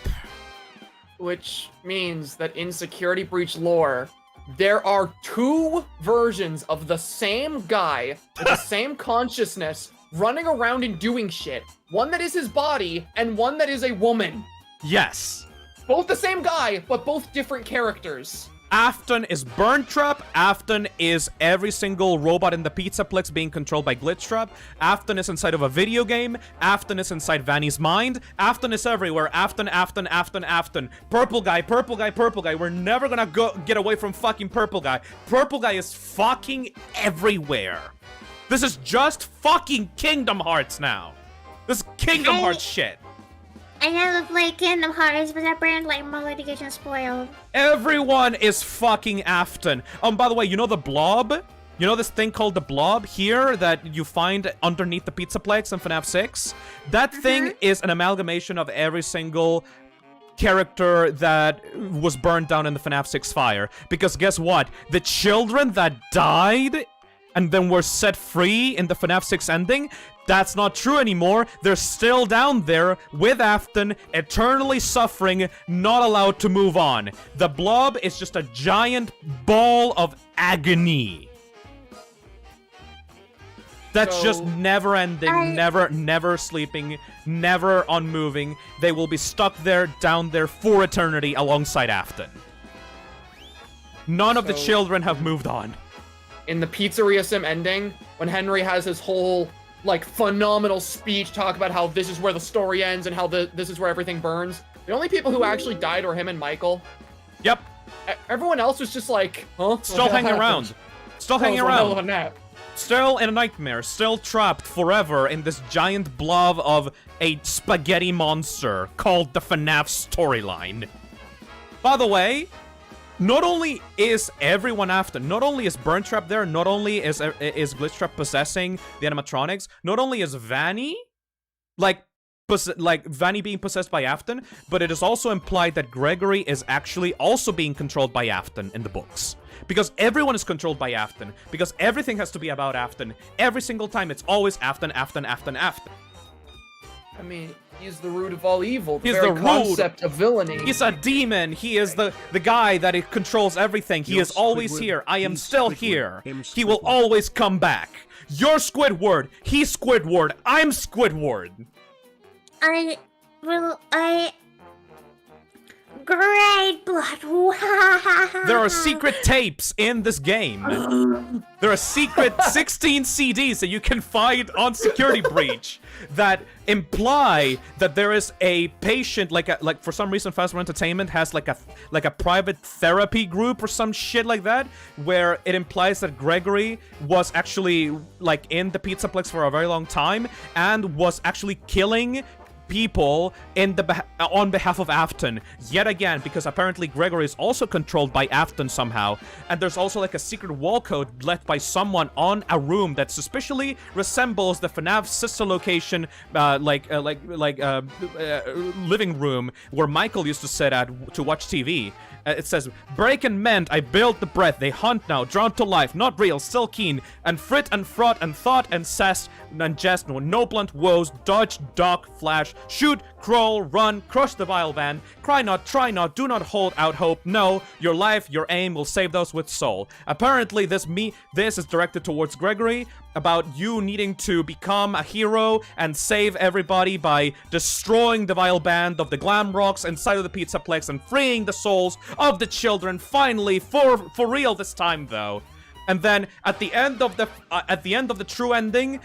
Which means that in Security Breach lore, there are 2 versions of the same guy with the same consciousness running around and doing shit. One that is his body and one that is a woman. Yes. Both the same guy, but both different characters. Afton is Burn Trap. Afton is every single robot in the Pizzaplex being controlled by Glitch Trap. Afton is inside of a video game. Afton is inside Vanny's mind. Afton is everywhere. Afton. Purple guy. We're never gonna get away from fucking Purple guy. Purple guy is fucking everywhere. This is just fucking Kingdom Hearts now. This is Kingdom Hearts shit. I never played Kingdom Hearts, but apparently like, my litigation spoiled. Everyone is fucking Afton. By the way, you know the blob? You know this thing called the blob here that you find underneath the Pizzaplex in FNAF 6? That thing is an amalgamation of every single character that was burned down in the FNAF 6 fire. Because guess what? The children that died and then were set free in the FNAF 6 ending, that's not true anymore. They're still down there with Afton, eternally suffering, not allowed to move on. The blob is just a giant ball of agony. That's just never ending, never sleeping, never unmoving. They will be stuck there, down there for eternity alongside Afton. None of the children have moved on. In the Pizzeria sim ending, when Henry has his whole like phenomenal speech talk about how this is where the story ends and how this is where everything burns, the only people who actually died were him and Michael. Yep. Everyone else was just like, huh? Still hanging around. Still hanging around. A nap. Still in a nightmare. Still trapped forever in this giant blob of a spaghetti monster called the FNAF storyline. By the way, not only is everyone after, not only is Burn Trap there, not only is Glitch Trap possessing the animatronics, not only is Vanny, like Vanny being possessed by Afton, but it is also implied that Gregory is actually also being controlled by Afton in the books. Because everyone is controlled by Afton, because everything has to be about Afton. Every single time, it's always Afton. I mean, he's the root of all evil. He's very the concept of villainy. He's a demon. He is the guy that it controls everything. He is always here. I am still here. He will always come back. You're Squidward. He's Squidward. I'm Squidward. Great blood. There are secret tapes in this game. There are secret 16 CDs that you can find on Security Breach that imply that there is a patient, like for some reason Fazbear Entertainment has like a private therapy group or some shit like that, where it implies that Gregory was actually like in the Pizzaplex for a very long time and was actually killing people on behalf of Afton yet again, because apparently Gregory is also controlled by Afton somehow, and there's also like a secret wall code left by someone on a room that suspiciously resembles the FNAF sister location, living room where Michael used to sit at to watch TV. It says, break and mend, I build the breath, they hunt now, drawn to life, not real, still keen, and frit and fraught and thought and cess and jest, no blunt woes, dodge, dock, flash, shoot, crawl, run, crush the vile van, cry not, try not, do not hold out hope, no, your life, your aim will save those with soul. Apparently this is directed towards Gregory, about you needing to become a hero and save everybody by destroying the vile band of the glam rocks inside of the Pizzaplex and freeing the souls of the children, finally, for real this time though. And then at the end of the true ending,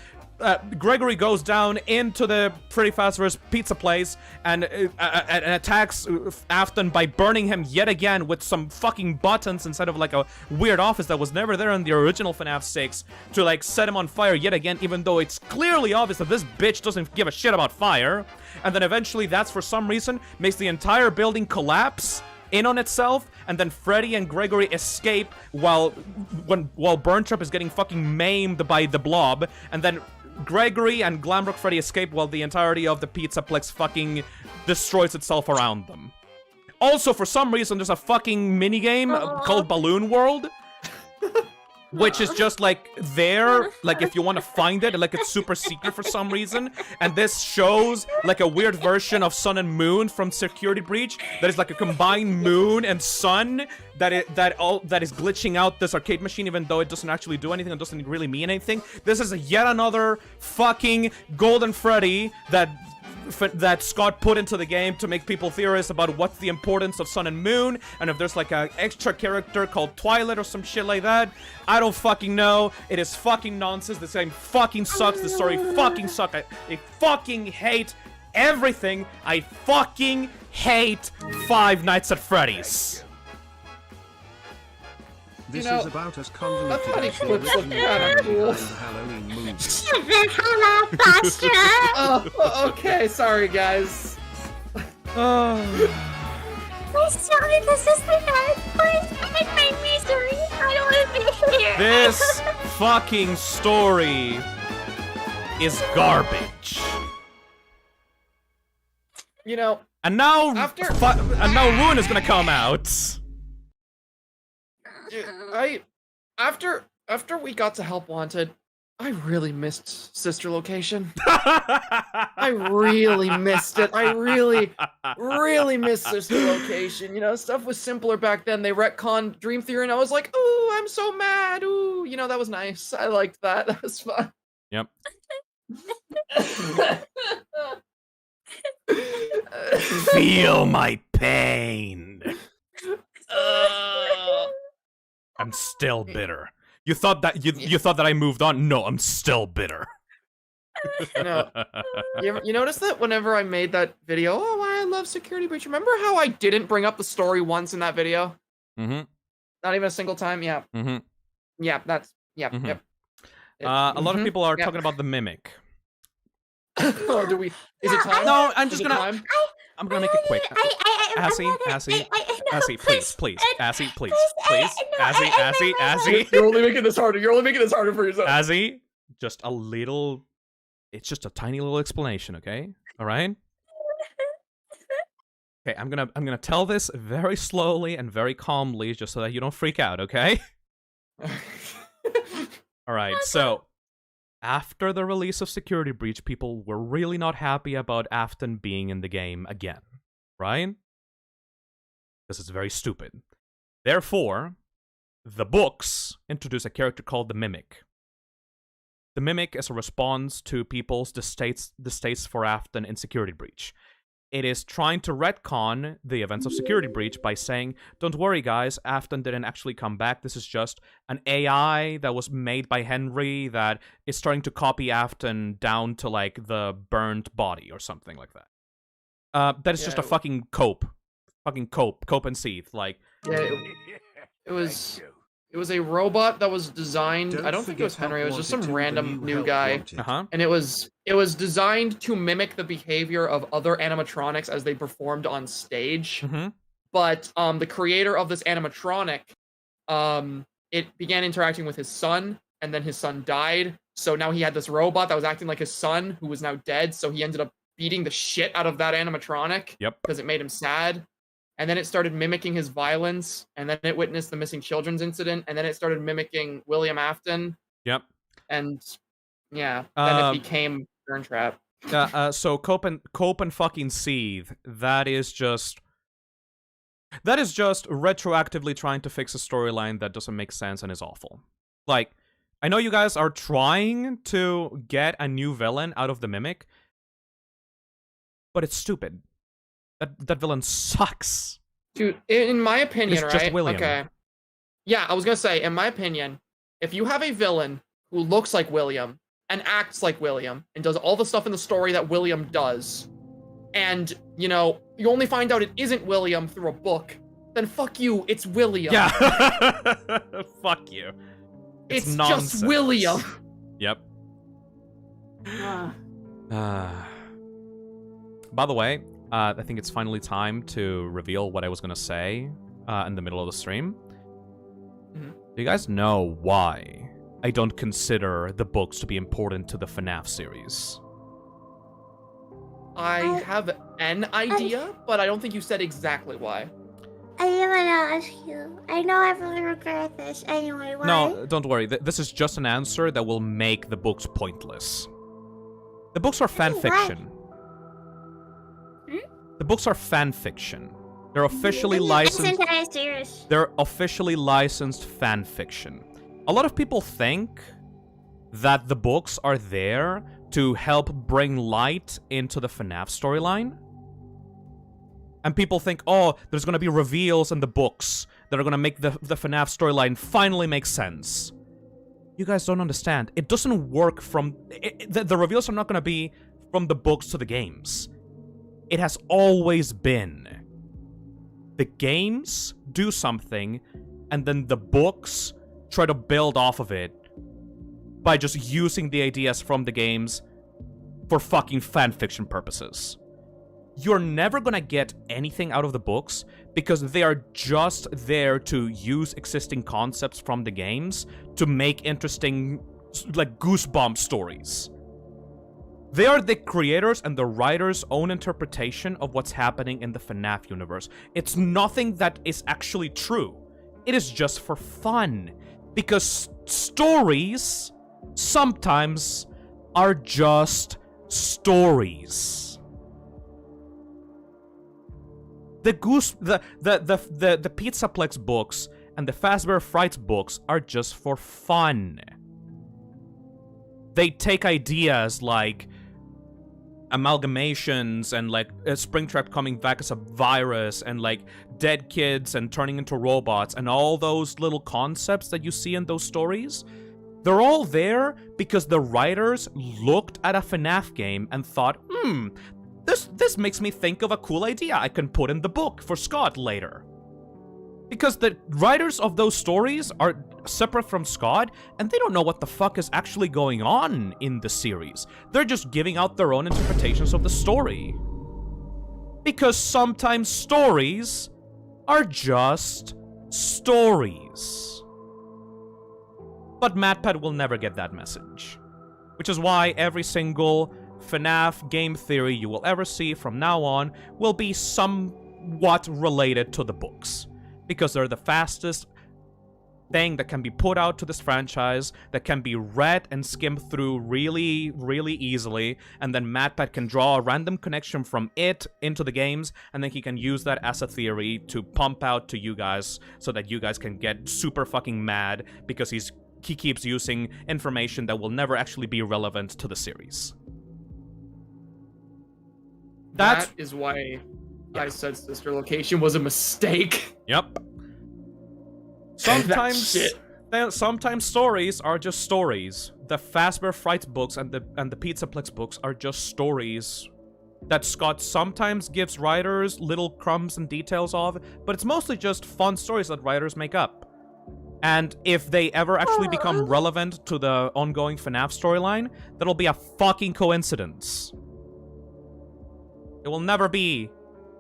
Gregory goes down into the Freddy Fazbear's pizza place and attacks Afton by burning him yet again with some fucking buttons instead of like a weird office that was never there in the original FNAF 6 to like set him on fire yet again, even though it's clearly obvious that this bitch doesn't give a shit about fire. And then eventually that's for some reason makes the entire building collapse in on itself, and then Freddy and Gregory escape while Burntrap is getting fucking maimed by the blob, and then Gregory and Glamrock Freddy escape while the entirety of the Pizzaplex fucking destroys itself around them. Also, for some reason, there's a fucking minigame called Balloon World, which is just like there, like if you want to find it, like it's super secret for some reason. And this shows like a weird version of Sun and Moon from Security Breach that is like a combined moon and sun that is glitching out this arcade machine, even though it doesn't actually do anything. It doesn't really mean anything. This is yet another fucking Golden Freddy that Scott put into the game to make people theorize about what's the importance of Sun and Moon, and if there's like an extra character called Twilight or some shit like that. I don't fucking know. It is fucking nonsense. This game fucking sucks. The story fucking sucks. I fucking hate everything. I fucking hate Five Nights at Freddy's. This is about as convoluted as the cool. Halloween movie. Oh, okay, sorry guys. Please tell me this is the end. Please end my misery. I don't want to be here. This fucking story is garbage. You know, and now Ruin is gonna come out. After we got to Help Wanted, I really missed Sister Location. I really missed it. I really missed Sister Location. You know, stuff was simpler back then. They retconned Dream Theory, and I was like, ooh, I'm so mad. Ooh, you know, that was nice. I liked that. That was fun. Yep. Feel my pain. I'm still bitter. You thought that you thought that I moved on? No, I'm still bitter. No. You notice that whenever I made that video, oh, why I love Security Breach. Remember how I didn't bring up the story once in that video? Mm-hmm. Not even a single time. Yeah. Mm-hmm. Yeah. That's Mm-hmm. Yep. A lot of people are talking about the mimic. Oh, do we? Is it time? No, I'm just gonna. I'm gonna make it quick. Assy, please, Assy, please. Assy. You're only making this harder. You're only making this harder for yourself. Assy, just a little. It's just a tiny little explanation, okay? All right. Okay, I'm gonna tell this very slowly and very calmly, just so that you don't freak out, okay? All right. So, after the release of Security Breach, people were really not happy about Afton being in the game again, right? Because it's very stupid. Therefore, the books introduce a character called the Mimic. The Mimic is a response to people's distastes for Afton in Security Breach. It is trying to retcon the events of Security Breach by saying, don't worry guys, Afton didn't actually come back, this is just an AI that was made by Henry that is starting to copy Afton down to, like, the burned body or something like that. That is just a fucking cope. Fucking cope and seethe, like... Yeah, it was a robot that was designed. I don't think it was Henry. It was just some random new guy. And it was designed to mimic the behavior of other animatronics as they performed on stage. But the creator of this animatronic, it began interacting with his son, and then his son died. So now he had this robot that was acting like his son, who was now dead. So he ended up beating the shit out of that animatronic. Yep. Because it made him sad. And then it started mimicking his violence, and then it witnessed the missing children's incident, and then it started mimicking William Afton. Yep. And yeah, then it became Burn Trap. So cope and fucking seethe. That is just retroactively trying to fix a storyline that doesn't make sense and is awful. Like, I know you guys are trying to get a new villain out of the Mimic, but it's stupid. That villain sucks. Dude, in my opinion, it's just William. Okay. Yeah, I was gonna say, in my opinion, if you have a villain who looks like William and acts like William and does all the stuff in the story that William does, and, you know, you only find out it isn't William through a book, then fuck you, it's William. Yeah. Fuck you. It's nonsense. just William. Yep. By the way, I think it's finally time to reveal what I was going to say in the middle of the stream. Do you guys know why I don't consider the books to be important to the FNAF series? I have an idea, but I don't think you said exactly why. I didn't want to ask you. I know I will regret this anyway. Why? No, don't worry. This is just an answer that will make the books pointless. The books are fan fiction. The books are fan fiction. They're officially licensed. They're officially licensed fan fiction. A lot of people think that the books are there to help bring light into the FNAF storyline. And people think, oh, there's gonna be reveals in the books that are gonna make the FNAF storyline finally make sense. You guys don't understand. It doesn't work from... The reveals are not gonna be from the books to the games. It has always been. The games do something, and then the books try to build off of it by just using the ideas from the games for fucking fanfiction purposes. You're never gonna get anything out of the books because they are just there to use existing concepts from the games to make interesting, like, goosebump stories. They are the creators and the writers' own interpretation of what's happening in the FNAF universe. It's nothing that is actually true. It is just for fun. Because stories sometimes are just stories. The Pizzaplex books and the Fazbear Frights books are just for fun. They take ideas like amalgamations and, like, Springtrap coming back as a virus and, like, dead kids and turning into robots and all those little concepts that you see in those stories. They're all there because the writers looked at a FNAF game and thought, this makes me think of a cool idea I can put in the book for Scott later. Because the writers of those stories are separate from Scott, and they don't know what the fuck is actually going on in the series. They're just giving out their own interpretations of the story. Because sometimes stories are just stories. But MatPat will never get that message. Which is why every single FNAF game theory you will ever see from now on will be somewhat related to the books. Because they're the fastest thing that can be put out to this franchise, that can be read and skimmed through really, really easily, and then MatPat can draw a random connection from it into the games, and then he can use that as a theory to pump out to you guys, so that you guys can get super fucking mad because he keeps using information that will never actually be relevant to the series. That is why I said Sister Location was a mistake. Yep. Sometimes stories are just stories. The Fazbear Fright books and the Pizzaplex books are just stories that Scott sometimes gives writers little crumbs and details of, but it's mostly just fun stories that writers make up. And if they ever actually become relevant to the ongoing FNAF storyline, that'll be a fucking coincidence. It will never be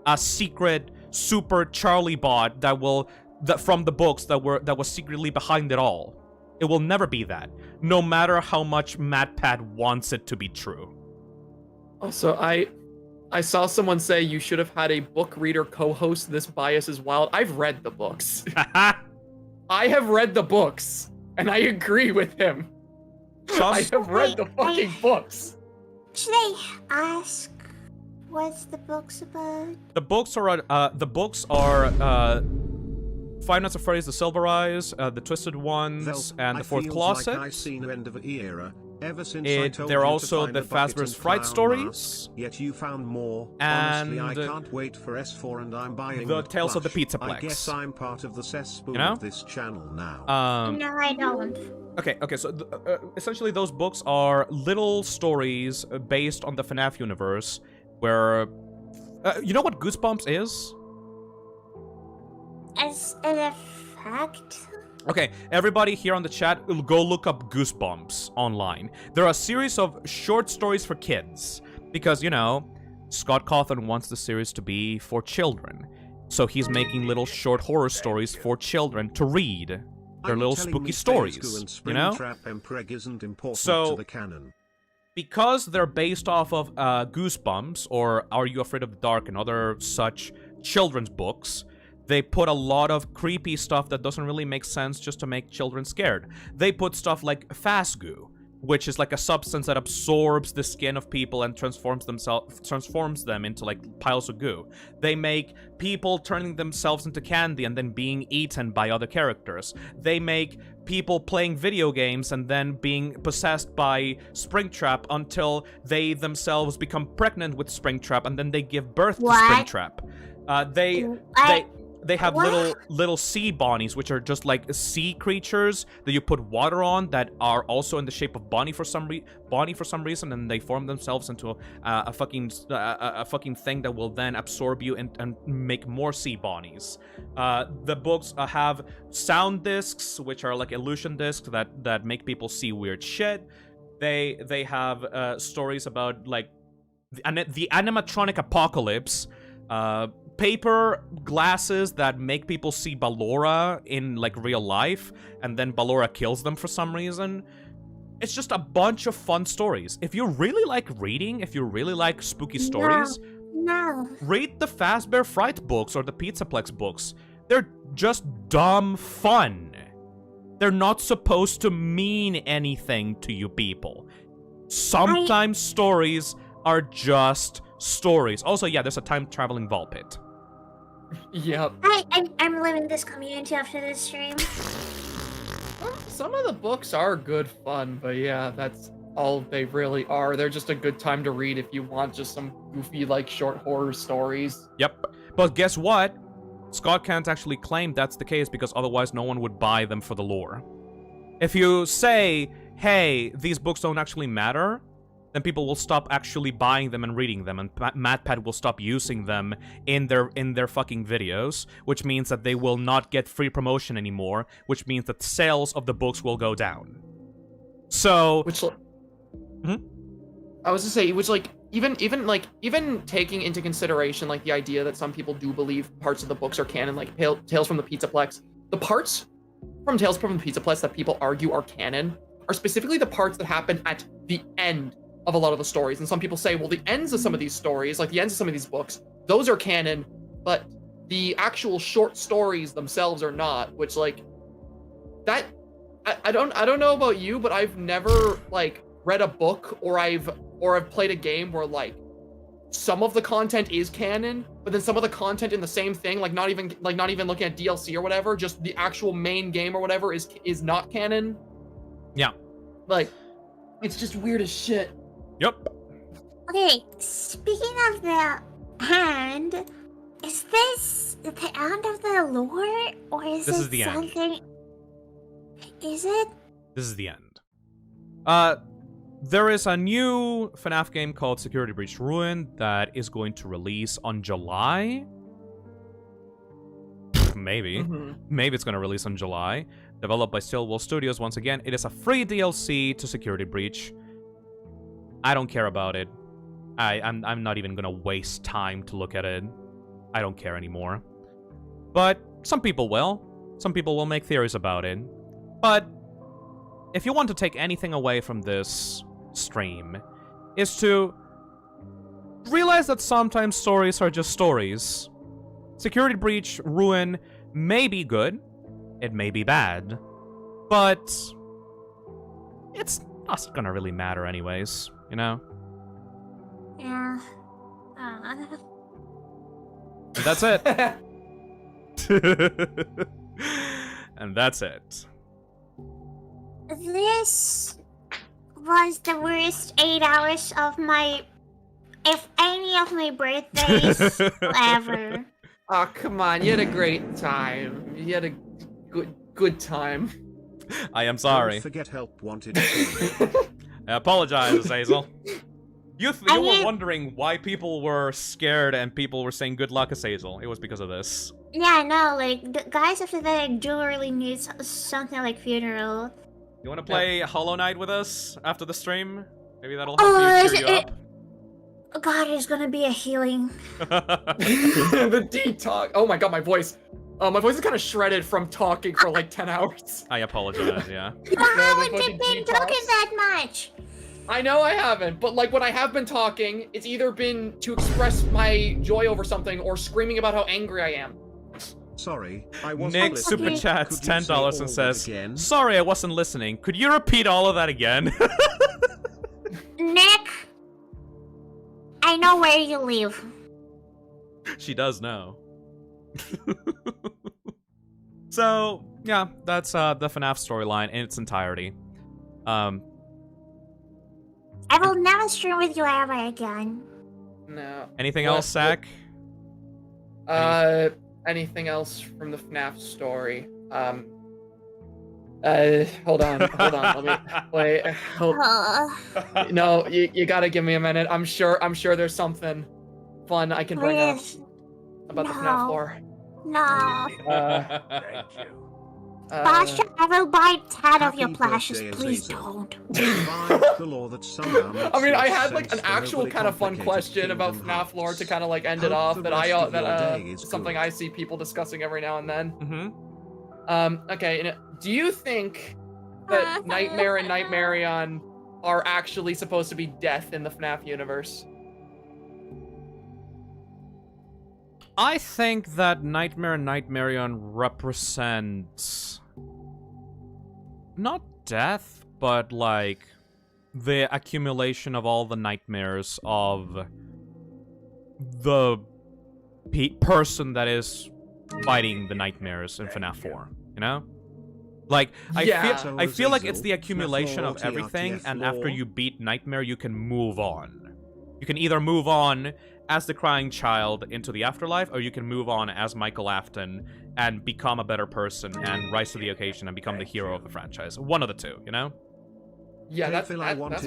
a secret super Charlie bot from the books that was secretly behind it all. It will never be that, no matter how much MatPat wants it to be true. Also, I saw someone say you should have had a book reader co-host. This bias is wild. I've read the books. I have read the books, and I agree with him. I have read the fucking books. Should I ask what's the books about? The books are Five Nights at Freddy's: The Silver Eyes, The Twisted Ones, and The Fourth Closet. Like seen the end of an era. Ever since They're also the Fazbear's Fright stories. Yet you found more. And honestly, I can't wait for S4 and I'm buying the Tales of the plush. Pizzaplex. I guess I'm part of the cesspool of this channel now. No, I don't. Okay, so essentially those books are little stories based on the FNAF universe where... you know what Goosebumps is? As a fact... Okay, everybody here on the chat, go look up Goosebumps online. They're a series of short stories for kids. Because, you know, Scott Cawthon wants the series to be for children. So he's making little short horror stories for children to read. They're little spooky stories, you know? So, because they're based off of Goosebumps, or Are You Afraid of the Dark, and other such children's books, they put a lot of creepy stuff that doesn't really make sense just to make children scared. They put stuff like Phasgoo, which is like a substance that absorbs the skin of people and transforms them into like piles of goo. They make people turning themselves into candy and then being eaten by other characters. They make people playing video games and then being possessed by Springtrap until they themselves become pregnant with Springtrap and then they give birth to Springtrap. They have little sea bonnies, which are just like sea creatures that you put water on that are also in the shape of Bonnie for some reason, and they form themselves into a fucking thing that will then absorb you and make more sea bonnies. The books have sound discs, which are like illusion discs that make people see weird shit. They have stories about like the animatronic apocalypse. Paper glasses that make people see Ballora in like real life, and then Ballora kills them for some reason. It's just a bunch of fun stories. If you really like reading, if you really like spooky stories, read the Fazbear Fright books or the Pizzaplex books. They're just dumb fun. They're not supposed to mean anything to you people. Sometimes stories are just stories. Also, yeah, there's a time-traveling ball pit. Yep. I'm living this community after this stream. Some of the books are good fun, but yeah, that's all they really are. They're just a good time to read if you want just some goofy, like, short horror stories. Yep. But guess what? Scott can't actually claim that's the case because otherwise no one would buy them for the lore. If you say, hey, these books don't actually matter, then people will stop actually buying them and reading them, and MatPat will stop using them in their fucking videos, which means that they will not get free promotion anymore, which means that sales of the books will go down. So, I was to say, which like even taking into consideration like the idea that some people do believe parts of the books are canon, like Tales from the Pizzaplex. The parts from Tales from the Pizzaplex that people argue are canon are specifically the parts that happen at the end of a lot of the stories. And some people say, well, the ends of some of these stories, like the ends of some of these books, those are canon, but the actual short stories themselves are not, which like, that I don't know about you, but I've never like read a book or I've played a game where like some of the content is canon, but then some of the content in the same thing, like not even looking at DLC or whatever, just the actual main game or whatever is not canon. Yeah. Like, it's just weird as shit. Yep. Okay, speaking of the end, is this the end of the lore, or is This it is the end. something? Is it? This is the end. There is a new FNAF game called Security Breach Ruin that is going to release on July. Maybe. Maybe it's going to release on July. Developed by Stillwell Studios once again. It is a free DLC to Security Breach. I don't care about it. I'm not even going to waste time to look at it. I don't care anymore. But some people will. Some people will make theories about it. But if you want to take anything away from this stream, is to realize that sometimes stories are just stories. Security Breach Ruin may be good, it may be bad, but it's not gonna really matter anyways, you know? Yeah. And that's it. And that's it. This was the worst 8 hours of my, if any of my birthdays ever. Oh, come on, you had a great time. You had a good time. I am sorry. Don't forget help wanted. I apologize, Hazel. You were wondering why people were scared and people were saying good luck, Hazel. It was because of this. Yeah, no, like, the guys after that, I do really need something like funeral. You want to play Hollow Knight with us after the stream? Maybe that'll help you cheer you up. God, it's gonna be a healing. The detox. Oh my god, my voice. My voice is kind of shredded from talking for like 10 hours. I apologize, yeah. You haven't been talking that much. I know I haven't, but like when I have been talking, it's either been to express my joy over something or screaming about how angry I am. Sorry, I wasn't Nick listening. super chats Could you say $10 and all says, that again? "Sorry, I wasn't listening. Could you repeat all of that again?" Nick, I know where you live. She does know. So, yeah, that's the FNAF storyline in its entirety. I will never stream with you ever again. No. Anything else, Zach? Anything else from the FNAF story? Hold on, let me wait. No, you gotta give me a minute. I'm sure there's something fun I can bring up about the FNAF lore. No. Thank you. Basha, I will buy 10 of Happy your plushes. birthday, Please Azazel. don't. Survive the law that somehow makes I mean, I less had like an sense than actual overly kind of fun complicated question about Kingdom FNAF Hearts. lore to kind of like end it Hope off the that rest of your that day is something good. I see people discussing every now and then. Mm-hmm. Okay, do you think that Nightmare and Nightmarion are actually supposed to be death in the FNAF universe? I think that Nightmare and Nightmarion represents not death, but like the accumulation of all the nightmares of the person that is fighting the nightmares in FNAF 4, you know? Like, I feel like it's the accumulation of everything, and after you beat Nightmare, you can move on. You can either move on as the crying child into the afterlife, or you can move on as Michael Afton and become a better person and rise to the occasion and become the hero of the franchise. One of the two, you know? Yeah, I that's a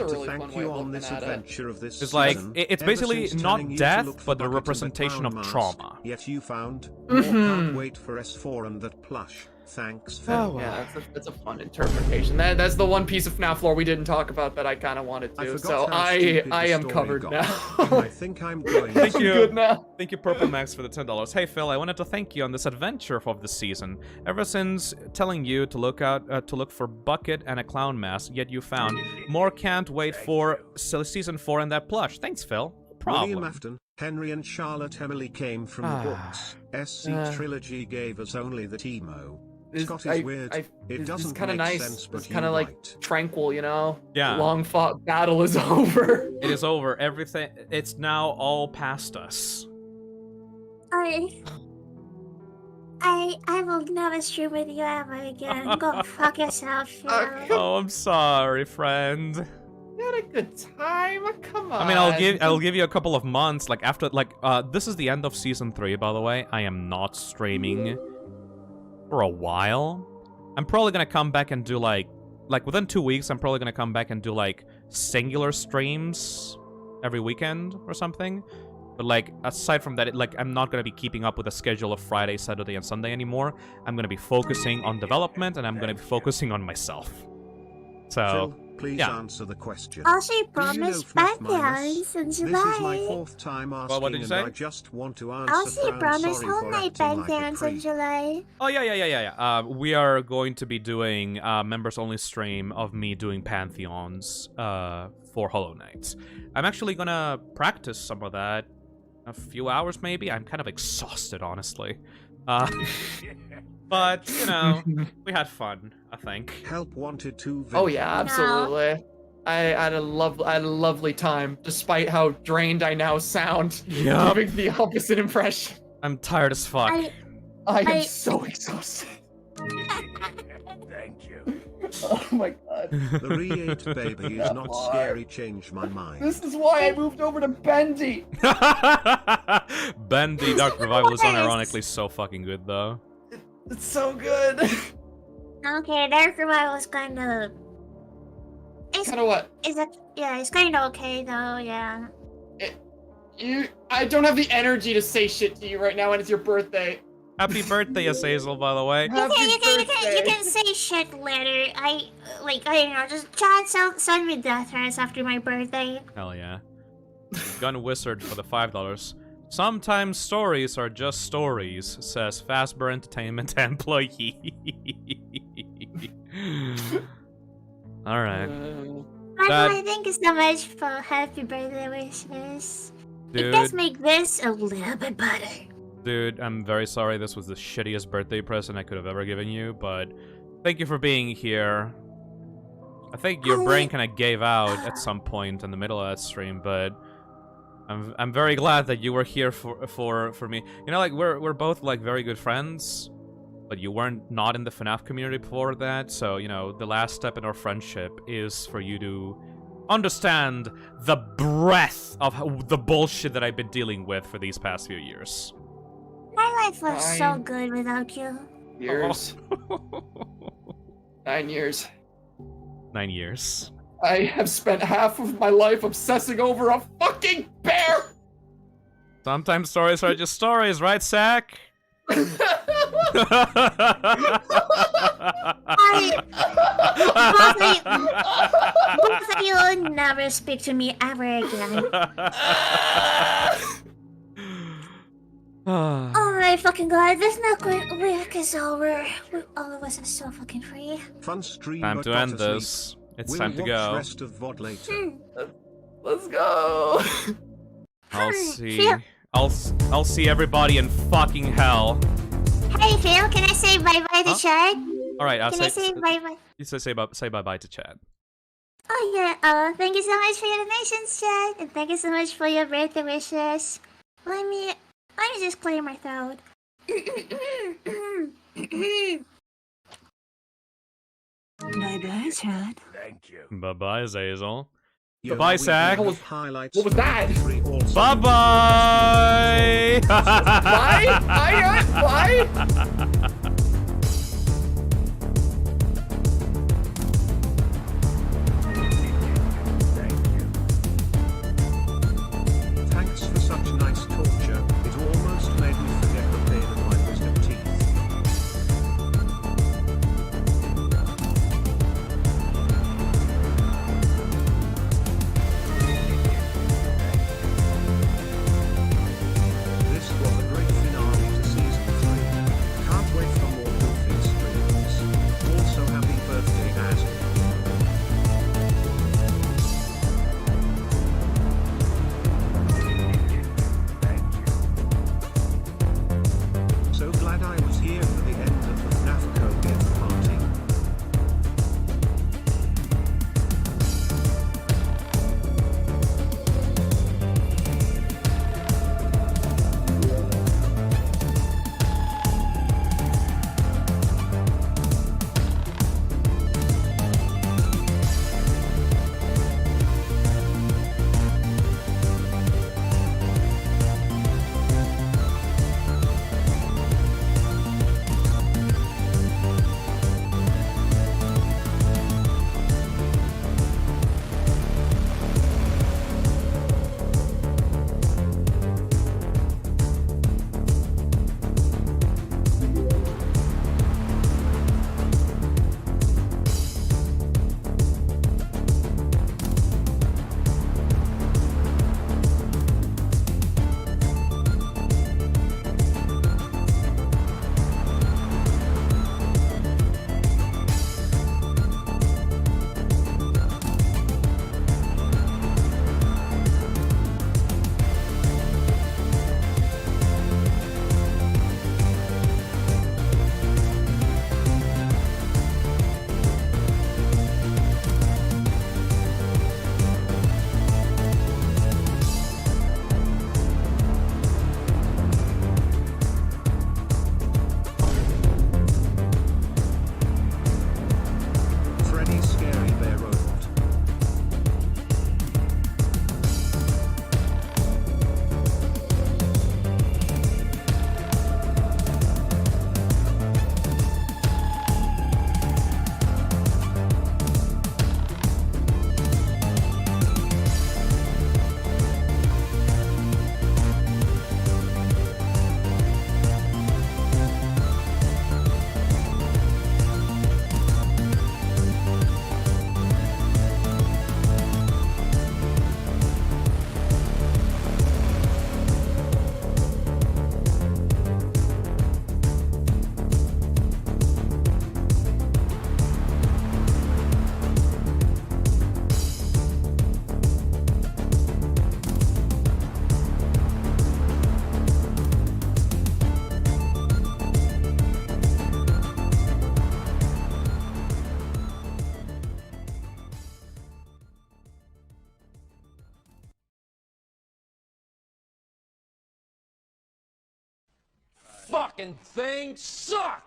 really thank fun way you of on looking this at it. adventure of this It's like, season, it's ever basically since not telling you to death, look for but the buckets and representation of clown mask, trauma. Yet you found. Can't wait for S4 and that plush. Thanks, Phil. Oh, yeah, that's a fun interpretation. That's the one piece of FNAF lore we didn't talk about that I kind of wanted to. So I am covered now. I think I'm going. Thank you. Good now. Thank you, Purple Max, for the $10. Hey, Phil, I wanted to thank you on this adventure of the season. Ever since telling you to look for Bucket and a clown mask, yet you found more. Can't wait for season 4 and that plush. Thanks, Phil. No problem. William Afton, Henry and Charlotte Emily came from the books. SC Trilogy gave us only the Timo. It's kind of nice. sense, but It's kind of you're like right. tranquil, you know. Yeah. Long fought battle is over. It is over. Everything. It's now all past us. I will never stream with you ever again. Go fuck yourself, Phil. Oh, I'm sorry, friend. You had a good time. Come on. I mean, I'll give you a couple of months. Like after, this is the end of season 3, by the way. I am not streaming for a while. I'm probably gonna come back and do like within 2 weeks. I'm probably gonna come back and do like singular streams every weekend or something. But like aside from that, I'm not gonna be keeping up with the schedule of Friday, Saturday, and Sunday anymore. I'm gonna be focusing on development, and I'm gonna be focusing on myself. So. Please yeah. answer the question. Also, you promised backgrounds in July. This is my 4th time asking, well, what did you say? I just want to answer. Also, you promised Whole Night backgrounds in July. Oh, yeah. We are going to be doing a members-only stream of me doing Pantheons for Hollow Knight. I'm actually gonna practice some of that. A few hours, maybe? I'm kind of exhausted, honestly. But, you know, we had fun, I think. Help wanted to. Oh yeah, absolutely. I had a lovely time, despite how drained I now sound. Yep. Giving the opposite impression. I'm tired as fuck. I am so exhausted. Thank you. Oh my god. The Re-8 baby is not scary. Change my mind. This is why I moved over to Bendy. Bendy Dark Revival is unironically so fucking good, though. It's so good. Okay, Dark Revival is kind of. Kind of what? Is it? Yeah, it's kind of okay though. Yeah. I don't have the energy to say shit to you right now, and it's your birthday. Happy birthday, Azazel, by the way. You can say shit later. I don't know, just send me death threats after my birthday. Hell yeah. Gun Wizard for the $5. Sometimes stories are just stories, says Fazbear Entertainment employee. Alright. Michael, thank you so much for happy birthday wishes. Dude. It does make this a little bit better. Dude, I'm very sorry this was the shittiest birthday present I could have ever given you, but thank you for being here. I think your brain kind of gave out at some point in the middle of that stream, but I'm very glad that you were here for me. You know, like we're both like very good friends, but you weren't not in the FNAF community before that, so you know the last step in our friendship is for you to understand the breadth of the bullshit that I've been dealing with for these past few years. My life was so good without you. Years. 9 years. 9 years. I have spent half of my life obsessing over a fucking bear! Sometimes stories are just stories, right, Zach? Both of you never speak to me ever again. Oh my fucking god, this week is over. All of us are so fucking free. Fun stream. Time to end this. It's time to go. Rest of VOD later. Let's go. I'll see everybody in fucking hell. Hey Phil, can I say bye-bye to Chad? Alright, Can I say bye-bye? You say bye-bye to Chad. Oh yeah, thank you so much for your donations, Chad, and thank you so much for your birthday wishes. Let me just clear my throat. Bye-bye, Chad. Thank you. Bye-bye, Azazel. Bye-bye, Zach. What was that? Bye-bye! Bye? Thanks for such nice torture. It almost made me forget the pain of my wisdom teeth. This was a great finale to season 3. Can't wait fucking thing sucks!